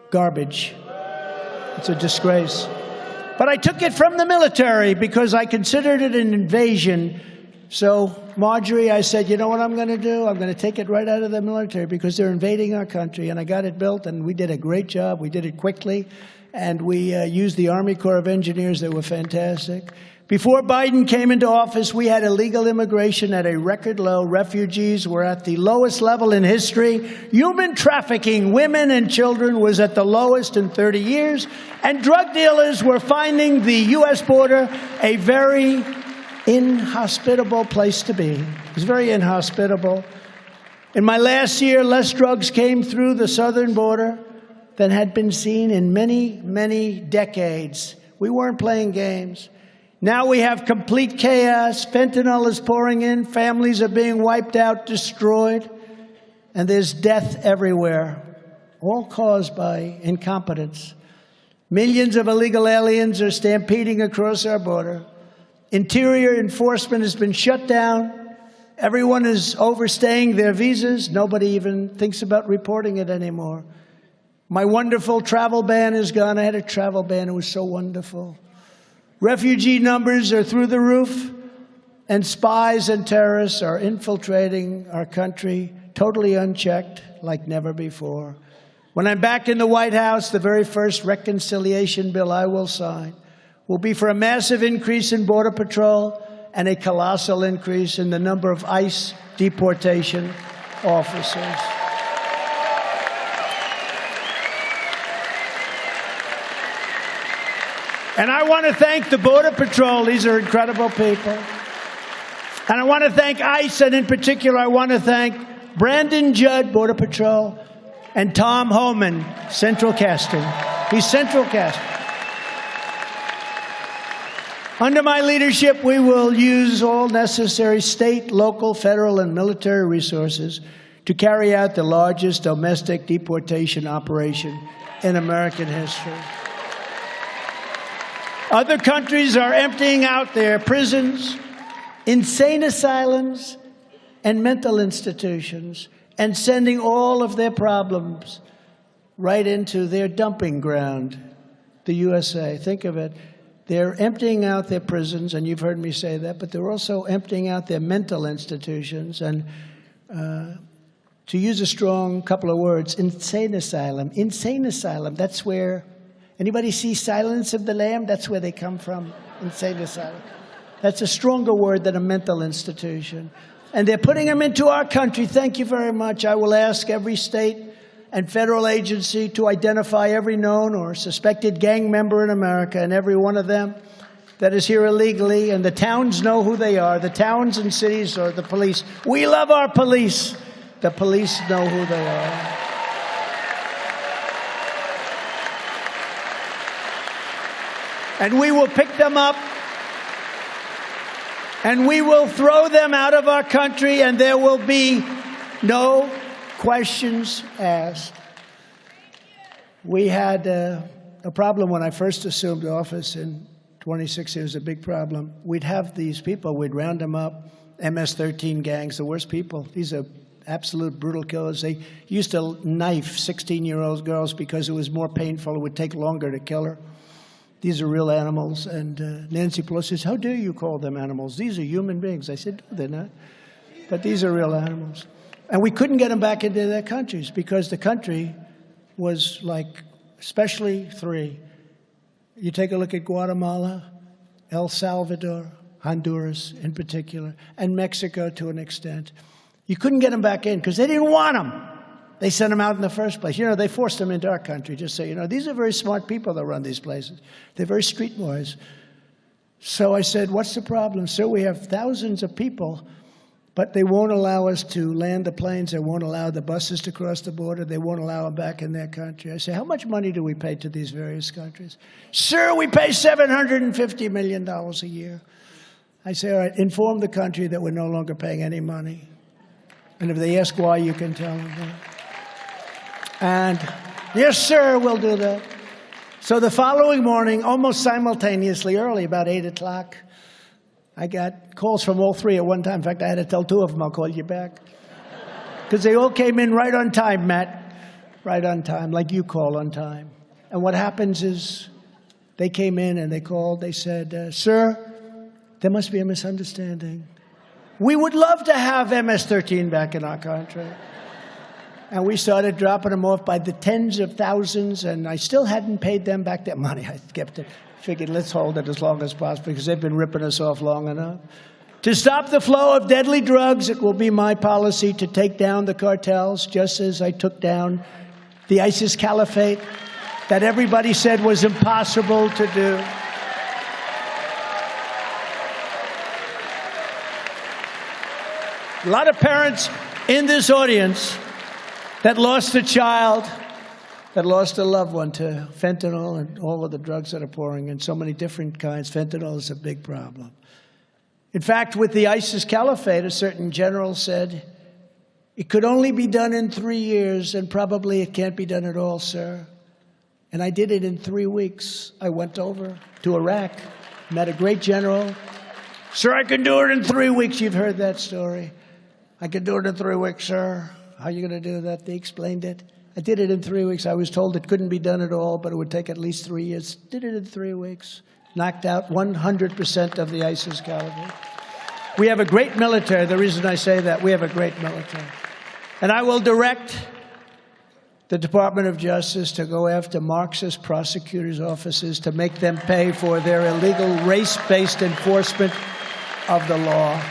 garbage. It's a disgrace. But I took it from the military because I considered it an invasion. So, Marjorie, I said, you know what I'm going to do? I'm going to take it right out of the military because they're invading our country. And I got it built, and we did a great job. We did it quickly, and we used the Army Corps of Engineers. They were fantastic. Before Biden came into office, we had illegal immigration at a record low. Refugees were at the lowest level in history. Human trafficking, women and children, was at the lowest in 30 years. And drug dealers were finding the U.S. border a very inhospitable place to be. It was very inhospitable. In my last year, less drugs came through the southern border than had been seen in many, many decades. We weren't playing games. Now we have complete chaos. Fentanyl is pouring in. Families are being wiped out, destroyed. And there's death everywhere, all caused by incompetence. Millions of illegal aliens are stampeding across our border. Interior enforcement has been shut down. Everyone is overstaying their visas. Nobody even thinks about reporting it anymore. My wonderful travel ban is gone. I had a travel ban. It was so wonderful. Refugee numbers are through the roof, and spies and terrorists are infiltrating our country totally unchecked like never before. When I'm back in the White House, the very first reconciliation bill I will sign will be for a massive increase in Border Patrol and a colossal increase in the number of ICE deportation officers. And I want to thank the Border Patrol. These are incredible people. And I want to thank ICE, and in particular, I want to thank Brandon Judd, Border Patrol, and Tom Homan, Central Casting. He's Central Casting. Under my leadership, we will use all necessary state, local, federal, and military resources to carry out the largest domestic deportation operation in American history. Other countries are emptying out their prisons, insane asylums, and mental institutions, and sending all of their problems right into their dumping ground, the USA. Think of it. They're emptying out their prisons, and you've heard me say that, but they're also emptying out their mental institutions. And to use a strong couple of words, insane asylum. Insane asylum, that's where, anybody see Silence of the Lamb? That's where they come from, insane asylum. That's a stronger word than a mental institution. And they're putting them into our country. Thank you very much. I will ask every state and federal agency to identify every known or suspected gang member in America, and every one of them that is here illegally. And the towns know who they are. The towns and cities or the police. We love our police. The police know who they are. And we will pick them up, and we will throw them out of our country, and there will be no questions asked. We had a problem when I first assumed office in 2016. It was a big problem. We'd have these people, we'd round them up, MS-13 gangs, the worst people. These are absolute brutal killers. They used to knife 16-year-old girls because it was more painful. It would take longer to kill her. These are real animals. And Nancy Pelosi says, how dare you call them animals? These are human beings. I said, no, they're not. But these are real animals. And we couldn't get them back into their countries because the country was like, especially three. You take a look at Guatemala, El Salvador, Honduras in particular, and Mexico to an extent. You couldn't get them back in because they didn't want them. They sent them out in the first place. You know, they forced them into our country, just so you know. These are very smart people that run these places. They're very streetwise. So I said, what's the problem? Sir, we have thousands of people, but they won't allow us to land the planes. They won't allow the buses to cross the border. They won't allow them back in their country. I say, how much money do we pay to these various countries? Sir, we pay $750 million a year. I say, all right, inform the country that we're no longer paying any money. And if they ask why, you can tell them that. And, yes, sir, we'll do that. So the following morning, almost simultaneously, early, about 8 o'clock, I got calls from all three at one time. In fact, I had to tell two of them, I'll call you back. Because they all came in right on time, Matt. Right on time, like you call on time. And what happens is they came in and they called. They said, sir, there must be a misunderstanding. We would love to have MS-13 back in our country. And we started dropping them off by the tens of thousands, and I still hadn't paid them back their money. I kept it. Figured, let's hold it as long as possible, because they've been ripping us off long enough. To stop the flow of deadly drugs, it will be my policy to take down the cartels, just as I took down the ISIS caliphate that everybody said was impossible to do. A lot of parents in this audience that lost a child, that lost a loved one to fentanyl and all of the drugs that are pouring in, so many different kinds. Fentanyl is a big problem. In fact, with the ISIS caliphate, a certain general said, it could only be done in 3 years, and probably it can't be done at all, sir. And I did it in 3 weeks. I went over to Iraq, met a great general Sir, I can do it in 3 weeks. You've heard that story. I can do it in 3 weeks, sir. How are you going to do that? They explained it. I did it in 3 weeks. I was told it couldn't be done at all, but it would take at least 3 years. Did it in 3 weeks. Knocked out 100% of the ISIS caliber. We have a great military. The reason I say that, we have a great military. And I will direct the Department of Justice to go after Marxist prosecutors' offices to make them pay for their illegal race-based enforcement of the law.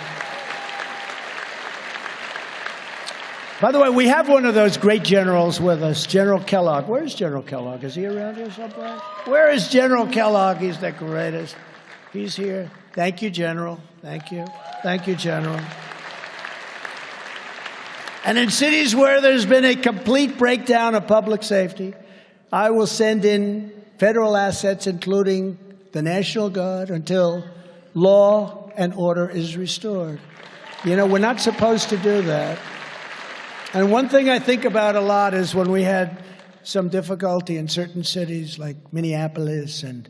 By the way, we have one of those great generals with us, General Kellogg. Where's General Kellogg? Is he around here somewhere? Where is General Kellogg? He's the greatest. He's here. Thank you, General. Thank you. Thank you, General. And in cities where there's been a complete breakdown of public safety, I will send in federal assets, including the National Guard, until law and order is restored. You know, we're not supposed to do that. And one thing I think about a lot is when we had some difficulty in certain cities like Minneapolis and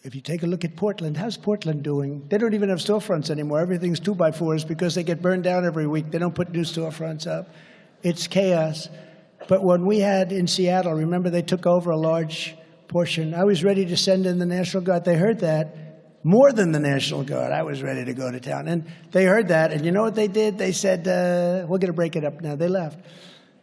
if you take a look at Portland, how's Portland doing? They don't even have storefronts anymore. Everything's 2x4s because they get burned down every week. They don't put new storefronts up. It's chaos. But when we had in Seattle, remember they took over a large portion. I was ready to send in the National Guard. They heard that. More than the National Guard. I was ready to go to town. And they heard that. And you know what they did? They said, we're going to break it up now. They left.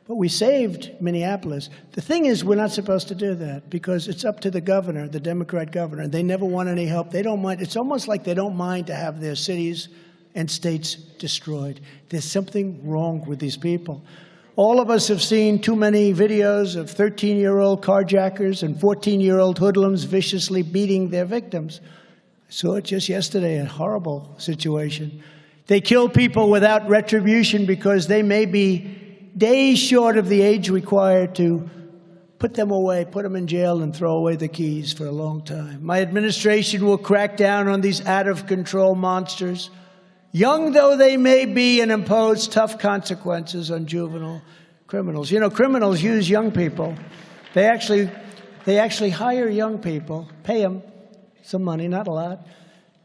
But we saved Minneapolis. The thing is, we're not supposed to do that because it's up to the governor, the Democrat governor. They never want any help. They don't mind. It's almost like they don't mind to have their cities and states destroyed. There's something wrong with these people. All of us have seen too many videos of 13-year-old carjackers and 14-year-old hoodlums viciously beating their victims. I saw it just yesterday, a horrible situation. They kill people without retribution because they may be days short of the age required to put them away, put them in jail, and throw away the keys for a long time. My administration will crack down on these out-of-control monsters, young though they may be, and impose tough consequences on juvenile criminals. You know, criminals use young people. They actually hire young people, pay them some money, not a lot,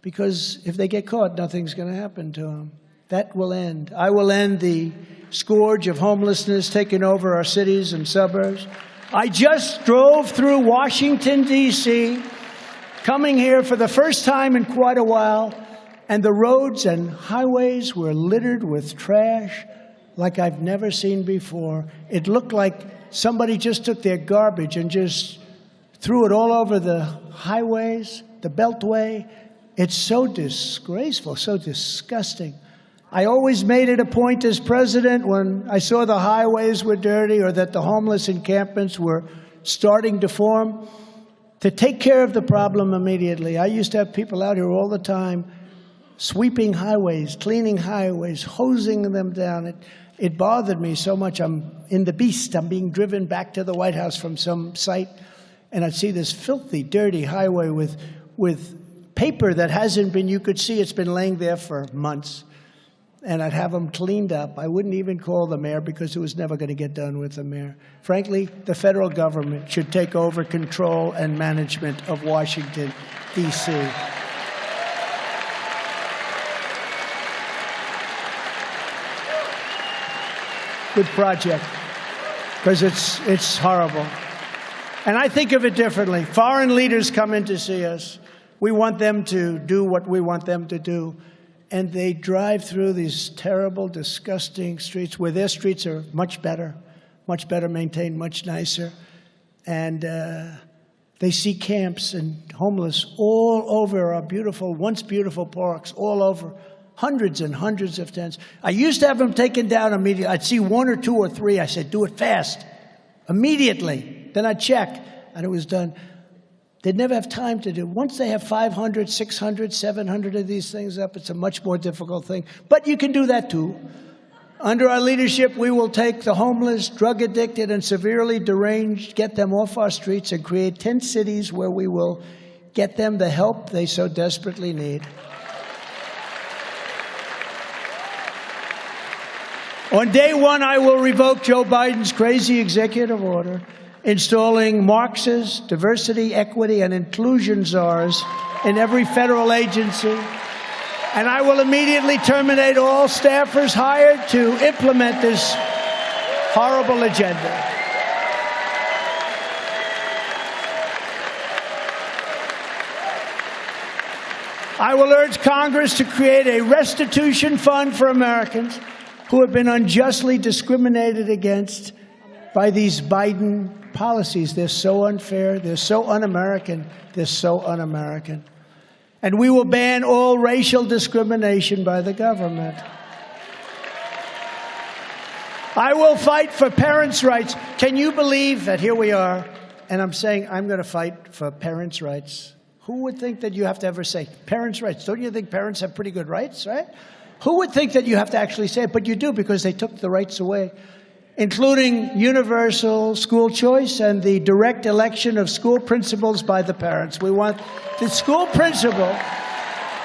because if they get caught, nothing's going to happen to them. That will end. I will end the scourge of homelessness taking over our cities and suburbs. I just drove through Washington, D.C., coming here for the first time in quite a while, and the roads and highways were littered with trash like I've never seen before. It looked like somebody just took their garbage and just threw it all over the highways, the Beltway. It's so disgraceful, so disgusting. I always made it a point as president when I saw the highways were dirty or that the homeless encampments were starting to form to take care of the problem immediately. I used to have people out here all the time sweeping highways, cleaning highways, hosing them down. It bothered me so much. I'm in the beast. I'm being driven back to the White House from some site, and I'd see this filthy, dirty highway with paper that hasn't been, you could see it's been laying there for months. And I'd have them cleaned up. I wouldn't even call the mayor because it was never going to get done with the mayor. Frankly, the federal government should take over control and management of Washington, D.C. Good project, because it's horrible. And I think of it differently. Foreign leaders come in to see us. We want them to do what we want them to do. And they drive through these terrible, disgusting streets where their streets are much better maintained, much nicer. And they see camps and homeless all over our beautiful, once beautiful parks, all over, hundreds and hundreds of tents. I used to have them taken down immediately. I'd see 1 or 2 or 3. I said, do it fast, immediately. Then I'd check, and it was done. They'd never have time to do. Once they have 500, 600, 700 of these things up, it's a much more difficult thing. But you can do that too. Under our leadership, we will take the homeless, drug addicted, and severely deranged, get them off our streets, and create 10 cities where we will get them the help they so desperately need. On day one, I will revoke Joe Biden's crazy executive order installing Marxist diversity, equity, and inclusion czars in every federal agency, And I will immediately terminate all staffers hired to implement this horrible agenda. I will urge Congress to create a restitution fund for Americans who have been unjustly discriminated against by these Biden policies. They're so unfair. They're so un-American. They're so un-American. And we will ban all racial discrimination by the government. I will fight for parents' rights. Can you believe that here we are, and I'm saying I'm going to fight for parents' rights? Who would think that you have to ever say parents' rights? Don't you think parents have pretty good rights, right? Who would think that you have to actually say it? But you do, because they took the rights away, including universal school choice and the direct election of school principals by the parents. We want the school principal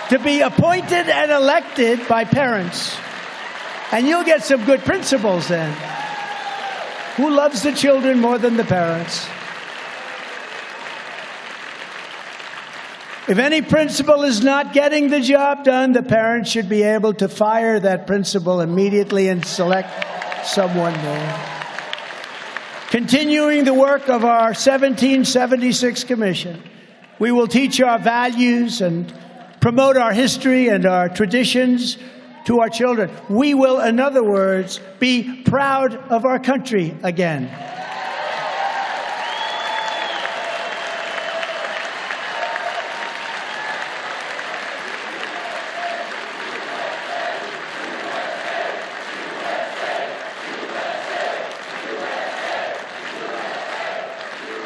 to be appointed and elected by parents. And you'll get some good principals then. Who loves the children more than the parents? If any principal is not getting the job done, the parents should be able to fire that principal immediately and select someone new. Continuing the work of our 1776 Commission, we will teach our values and promote our history and our traditions to our children. We will, in other words, be proud of our country again.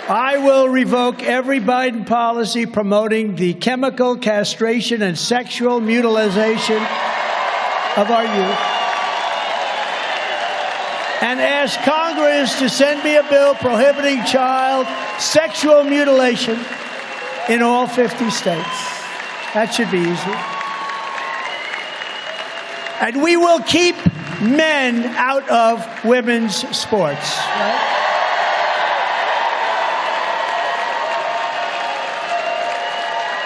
I will revoke every Biden policy promoting the chemical castration and sexual mutilation of our youth, and ask Congress to send me a bill prohibiting child sexual mutilation in all 50 states. That should be easy. And we will keep men out of women's sports. Right?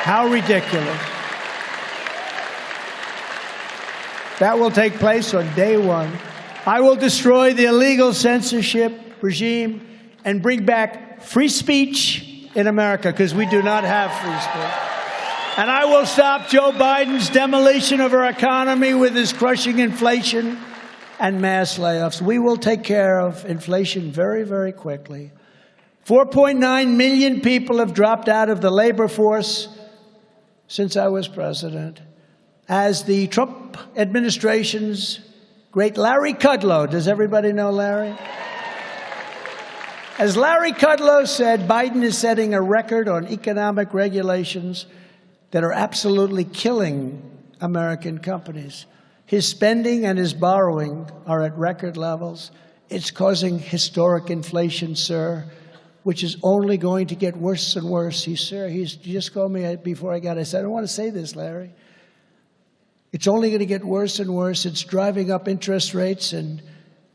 How ridiculous. That will take place on day one. I will destroy the illegal censorship regime and bring back free speech in America, because we do not have free speech. And I will stop Joe Biden's demolition of our economy with his crushing inflation and mass layoffs. We will take care of inflation very, very quickly. 4.9 million people have dropped out of the labor force since I was president. As the Trump administration's great Larry Kudlow, does everybody know Larry? As Larry Kudlow said, Biden is setting a record on economic regulations that are absolutely killing American companies. His spending and his borrowing are at record levels. It's causing historic inflation, sir, which is only going to get worse and worse. He just called me before I got it. I said, I don't want to say this, Larry. It's only going to get worse and worse. It's driving up interest rates, and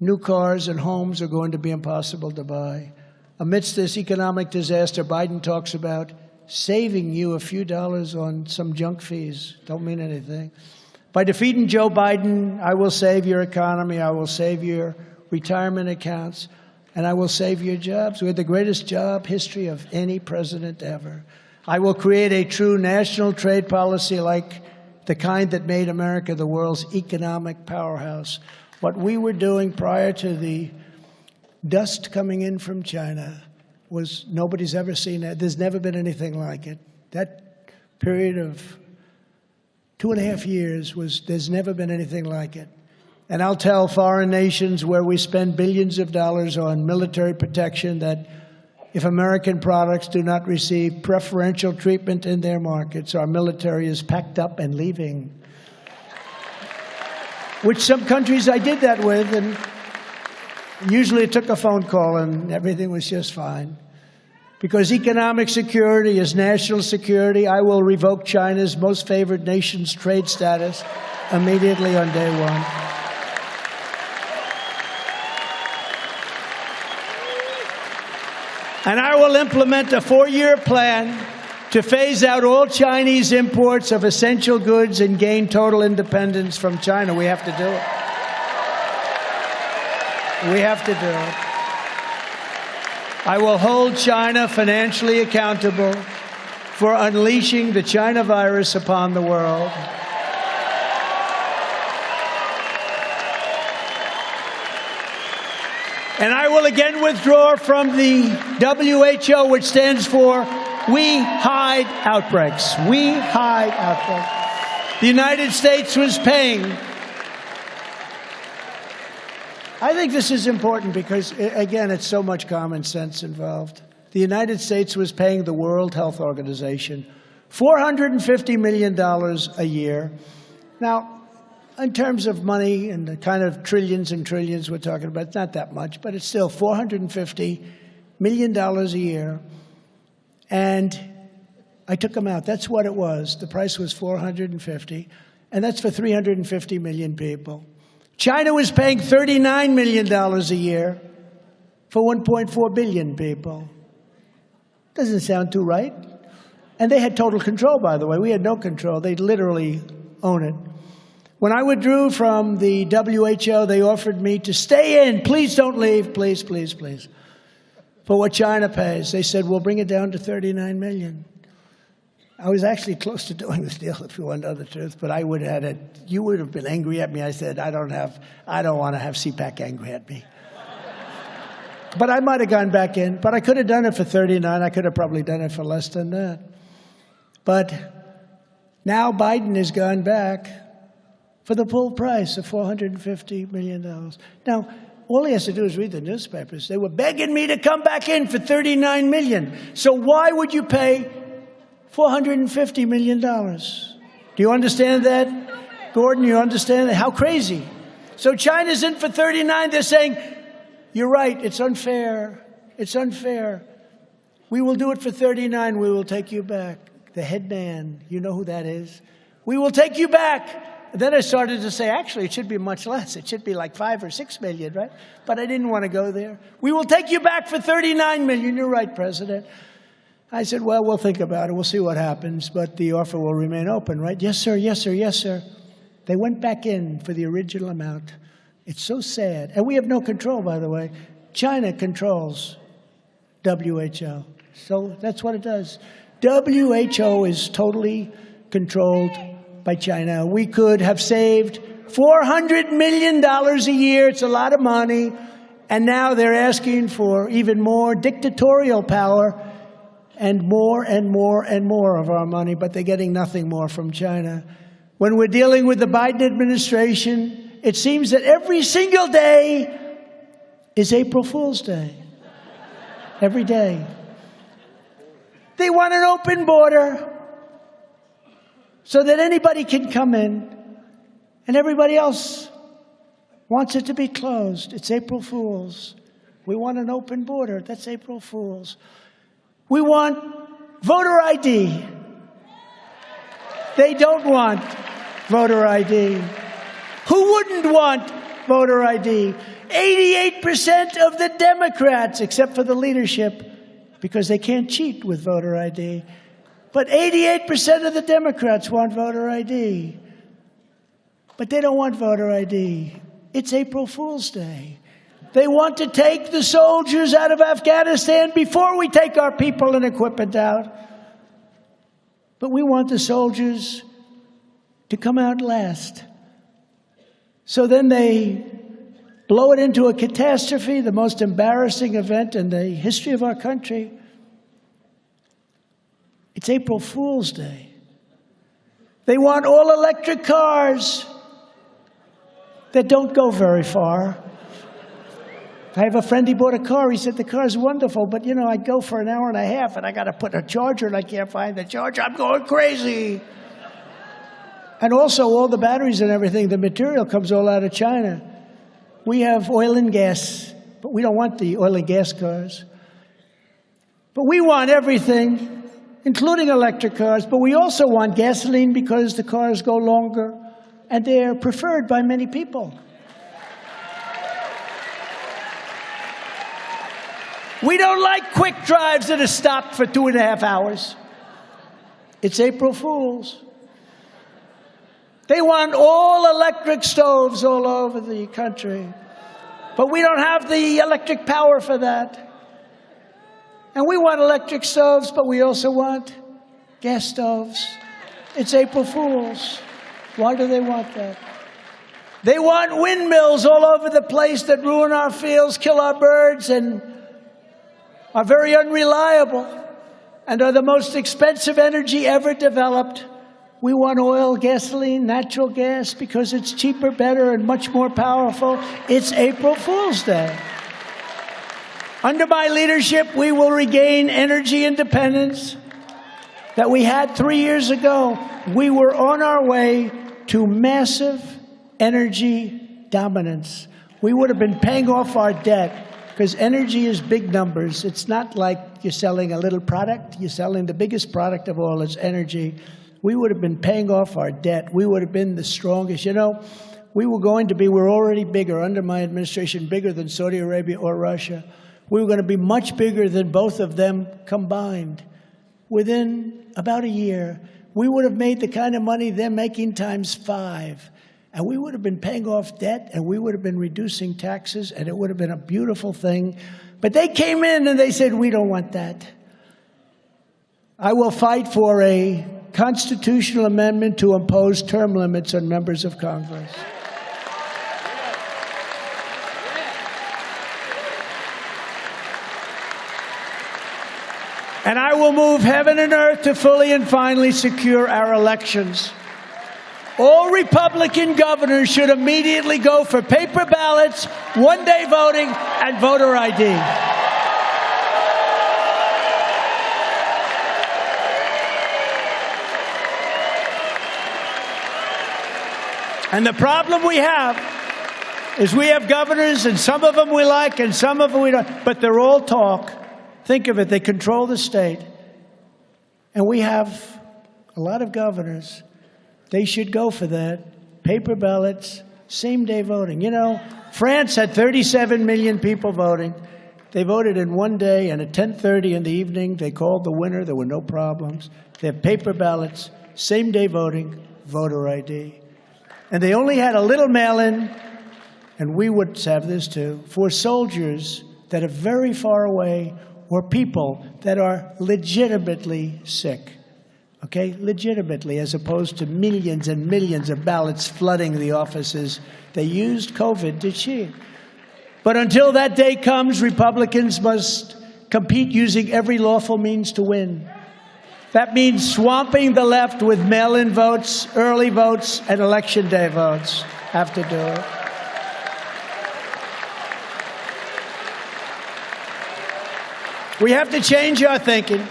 new cars and homes are going to be impossible to buy. Amidst this economic disaster, Biden talks about saving you a few dollars on some junk fees. Don't mean anything. By defeating Joe Biden, I will save your economy. I will save your retirement accounts. And I will save your jobs. We had the greatest job history of any president ever. I will create a true national trade policy like the kind that made America the world's economic powerhouse. What we were doing prior to the dust coming in from China was nobody's ever seen that. There's never been anything like it. That period of 2.5 years there's never been anything like it. And I'll tell foreign nations where we spend billions of dollars on military protection that if American products do not receive preferential treatment in their markets, our military is packed up and leaving. Which some countries I did that with, and usually it took a phone call and everything was just fine. Because economic security is national security, I will revoke China's most favored nation's trade status immediately on day one. And I will implement a 4-year plan to phase out all Chinese imports of essential goods and gain total independence from China. We have to do it. We have to do it. I will hold China financially accountable for unleashing the China virus upon the world. And I will again withdraw from the WHO, which stands for We Hide Outbreaks. We hide outbreaks. The United States was paying. I think this is important because, again, it's so much common sense involved. The United States was paying the World Health Organization $450 million a year. Now, in terms of money and the kind of trillions and trillions we're talking about, it's not that much, but it's still $450 million a year. And I took them out. That's what it was. The price was $450, and that's for 350 million people. China was paying $39 million a year for 1.4 billion people. Doesn't sound too right. And they had total control, by the way. We had no control. They literally own it. When I withdrew from the WHO, they offered me to stay in. Please don't leave. Please, please, please. For what China pays. They said, we'll bring it down to 39 million. I was actually close to doing this deal, if you want to know the truth, but I would have had it. You would have been angry at me. I said, I don't want to have CPAC angry at me. But I might have gone back in. But I could have done it for 39. I could have probably done it for less than that. But now Biden has gone back for the full price of $450 million. Now, all he has to do is read the newspapers. They were begging me to come back in for $39 million. So why would you pay $450 million? Do you understand that? Gordon, you understand that? How crazy. So China's in for 39. They're saying, you're right, it's unfair. It's unfair. We will do it for 39. We will take you back. The head man, you know who that is? We will take you back. And then I started to say, actually, it should be much less. It should be like 5 or 6 million, right? But I didn't want to go there. We will take you back for 39 million. You're right, President. I said, well, we'll think about it. We'll see what happens, but the offer will remain open, right? Yes, sir, yes, sir, yes, sir. They went back in for the original amount. It's so sad. And we have no control, by the way. China controls WHO. So that's what it does. WHO is totally controlled by China. We could have saved $400 million a year. It's a lot of money. And now they're asking for even more dictatorial power and more and more and more of our money, but they're getting nothing more from China. When we're dealing with the Biden administration, it seems that every single day is April Fool's Day. Every day. They want an open border so that anybody can come in, and everybody else wants it to be closed. It's April Fool's. We want an open border. That's April Fool's. We want voter ID. They don't want voter ID. Who wouldn't want voter ID? 88% of the Democrats, except for the leadership, because they can't cheat with voter ID. But 88% of the Democrats want voter ID. But they don't want voter ID. It's April Fool's Day. They want to take the soldiers out of Afghanistan before we take our people and equipment out. But we want the soldiers to come out last. So then they blow it into a catastrophe, the most embarrassing event in the history of our country. It's April Fool's Day. They want all electric cars that don't go very far. I have a friend, he bought a car. He said, the car's wonderful, but, you know, I go for an hour and a half, and I got to put a charger, and I can't find the charger. I'm going crazy. And also, all the batteries and everything, the material comes all out of China. We have oil and gas, but we don't want the oil and gas cars. But we want everything, including electric cars, but we also want gasoline because the cars go longer, and they're preferred by many people. We don't like quick drives that are stopped for 2.5 hours. It's April Fools. They want all electric stoves all over the country. But we don't have the electric power for that. And we want electric stoves, but we also want gas stoves. It's April Fools. Why do they want that? They want windmills all over the place that ruin our fields, kill our birds, and are very unreliable, and are the most expensive energy ever developed. We want oil, gasoline, natural gas because it's cheaper, better, and much more powerful. It's April Fool's Day. Under my leadership, we will regain energy independence that we had 3 years ago. We were on our way to massive energy dominance. We would have been paying off our debt because energy is big numbers. It's not like you're selling a little product. You're selling the biggest product of all, is energy. We would have been paying off our debt. We would have been the strongest. You know, we're already bigger under my administration, bigger than Saudi Arabia or Russia. We were going to be much bigger than both of them combined. Within about a year, we would have made the kind of money they're making times 5. And we would have been paying off debt, and we would have been reducing taxes, and it would have been a beautiful thing. But they came in and they said, we don't want that. I will fight for a constitutional amendment to impose term limits on members of Congress. And I will move heaven and earth to fully and finally secure our elections. All Republican governors should immediately go for paper ballots, one-day voting, and voter ID. And the problem we have is we have governors, and some of them we like, and some of them we don't, but they're all talk. Think of it, they control the state. And we have a lot of governors. They should go for that. Paper ballots, same-day voting. You know, France had 37 million people voting. They voted in one day, and at 10:30 in the evening, they called the winner. There were no problems. They have paper ballots, same-day voting, voter ID. And they only had a little mail-in, and we would have this too, for soldiers that are very far away or people that are legitimately sick. Okay, legitimately, as opposed to millions and millions of ballots flooding the offices. They used COVID to cheat. But until that day comes, Republicans must compete using every lawful means to win. That means swamping the left with mail-in votes, early votes, and election day votes. Have to do it. We have to change our thinking,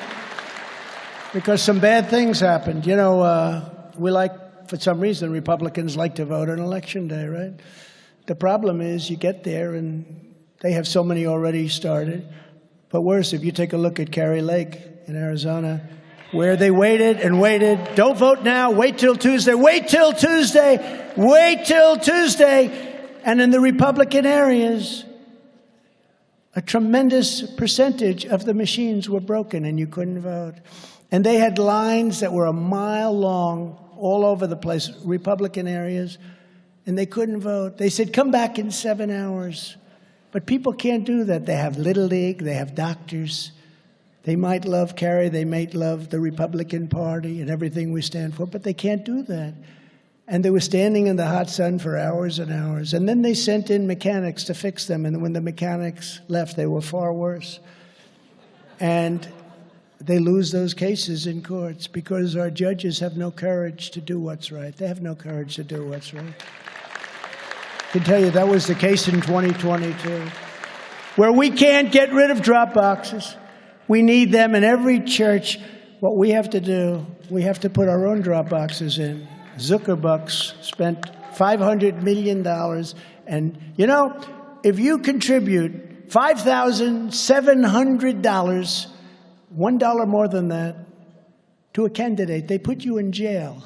because some bad things happened. You know, for some reason, Republicans like to vote on Election Day, right? The problem is you get there and they have so many already started. But worse, if you take a look at Kari Lake in Arizona, where they waited and waited, don't vote now, wait till Tuesday, wait till Tuesday, wait till Tuesday. And in the Republican areas, a tremendous percentage of the machines were broken and you couldn't vote. And they had lines that were a mile long all over the place, Republican areas, and they couldn't vote. They said, come back in 7 hours. But people can't do that. They have Little League, they have doctors. They might love Kerry, they might love the Republican Party and everything we stand for, but they can't do that. And they were standing in the hot sun for hours and hours. And then they sent in mechanics to fix them. And when the mechanics left, they were far worse. And they lose those cases in courts because our judges have no courage to do what's right. They have no courage to do what's right. I can tell you that was the case in 2022, where we can't get rid of drop boxes. We need them in every church. What we have to do, we have to put our own drop boxes in. Zuckerbucks spent $500 million. And, you know, if you contribute $5,700, $1 more than that, to a candidate, they put you in jail.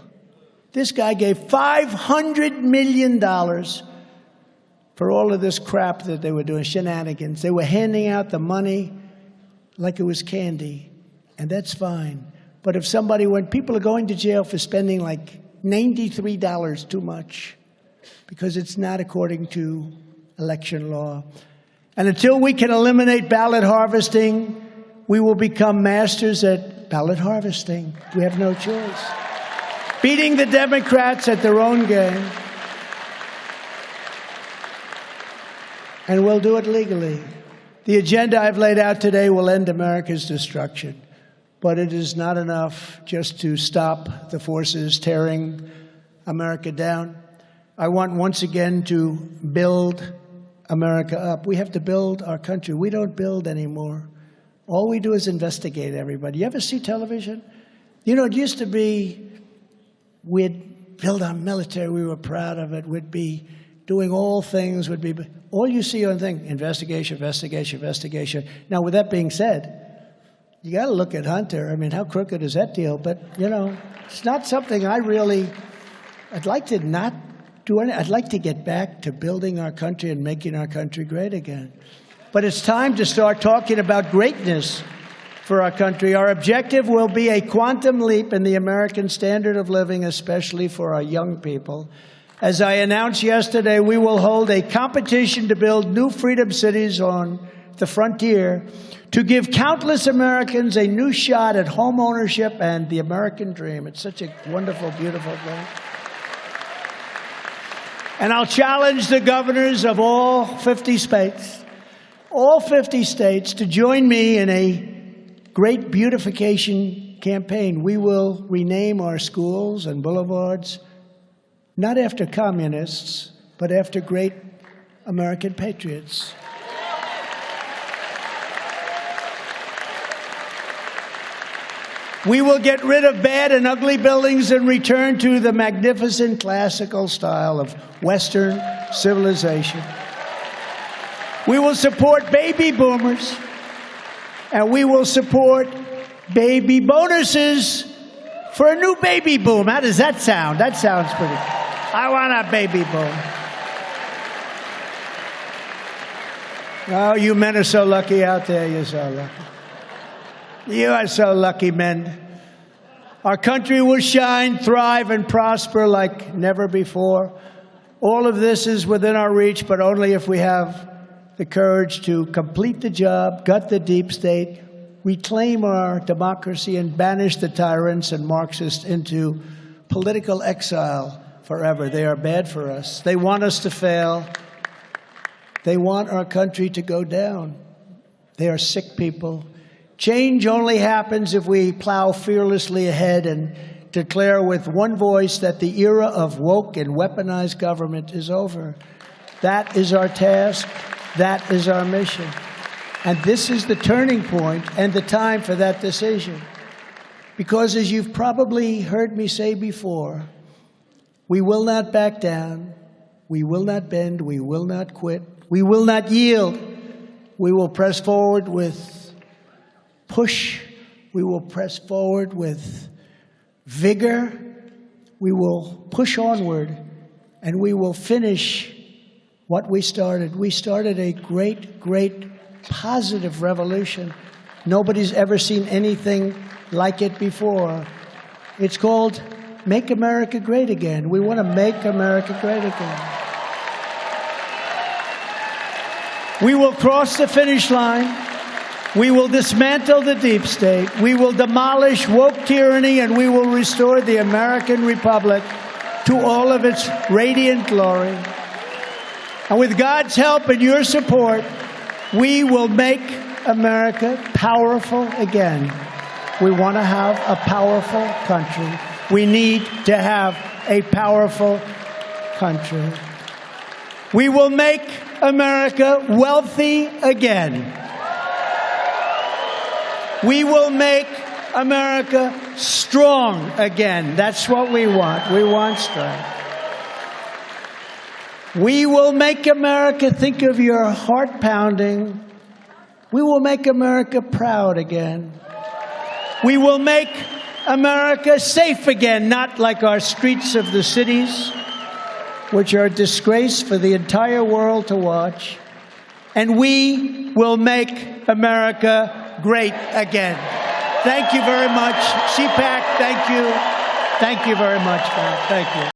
This guy gave $500 million for all of this crap that they were doing, shenanigans. They were handing out the money like it was candy, and that's fine. But if somebody, when people are going to jail for spending like $93 too much, because it's not according to election law. And until we can eliminate ballot harvesting, we will become masters at ballot harvesting. We have no choice. Beating the Democrats at their own game. And we'll do it legally. The agenda I've laid out today will end America's destruction. But it is not enough just to stop the forces tearing America down. I want once again to build America up. We have to build our country. We don't build anymore. All we do is investigate everybody. You ever see television? You know, it used to be we'd build our military. We were proud of it. We'd be doing all things. All you see on thing, investigation, investigation, investigation. Now, with that being said, you got to look at Hunter. I mean, how crooked is that deal? But, you know, it's not something I'd like to not do anything. I'd like to get back to building our country and making our country great again. But it's time to start talking about greatness for our country. Our objective will be a quantum leap in the American standard of living, especially for our young people. As I announced yesterday, we will hold a competition to build new freedom cities on the frontier to give countless Americans a new shot at home ownership and the American dream. It's such a wonderful, beautiful thing. And I'll challenge the governors of all 50 states, to join me in a great beautification campaign. We will rename our schools and boulevards, not after communists, but after great American patriots. We will get rid of bad and ugly buildings and return to the magnificent classical style of Western civilization. We will support baby boomers, and we will support baby bonuses for a new baby boom. How does that sound? That sounds pretty. I want a baby boom. Oh, you men are so lucky out there. You're so lucky. You are so lucky, men. Our country will shine, thrive, and prosper like never before. All of this is within our reach, but only if we have the courage to complete the job, gut the deep state, reclaim our democracy, and banish the tyrants and Marxists into political exile forever. They are bad for us. They want us to fail. They want our country to go down. They are sick people. Change only happens if we plow fearlessly ahead and declare with one voice that the era of woke and weaponized government is over. That is our task. That is our mission. And this is the turning point and the time for that decision. Because as you've probably heard me say before, we will not back down. We will not bend. We will not quit. We will not yield. We will press forward with push. We will press forward with vigor. We will push onward, and we will finish what we started. We started a great, great positive revolution. Nobody's ever seen anything like it before. It's called Make America Great Again. We want to make America great again. We will cross the finish line. We will dismantle the deep state. We will demolish woke tyranny, and we will restore the American Republic to all of its radiant glory. And with God's help and your support, we will make America powerful again. We want to have a powerful country. We need to have a powerful country. We will make America wealthy again. We will make America strong again. That's what we want. We want strength. We will make America, think of your heart pounding. We will make America proud again. We will make America safe again, not like our streets of the cities, which are a disgrace for the entire world to watch. And we will make America great again. Thank you very much. CPAC, thank you. Thank you very much, Matt. Thank you.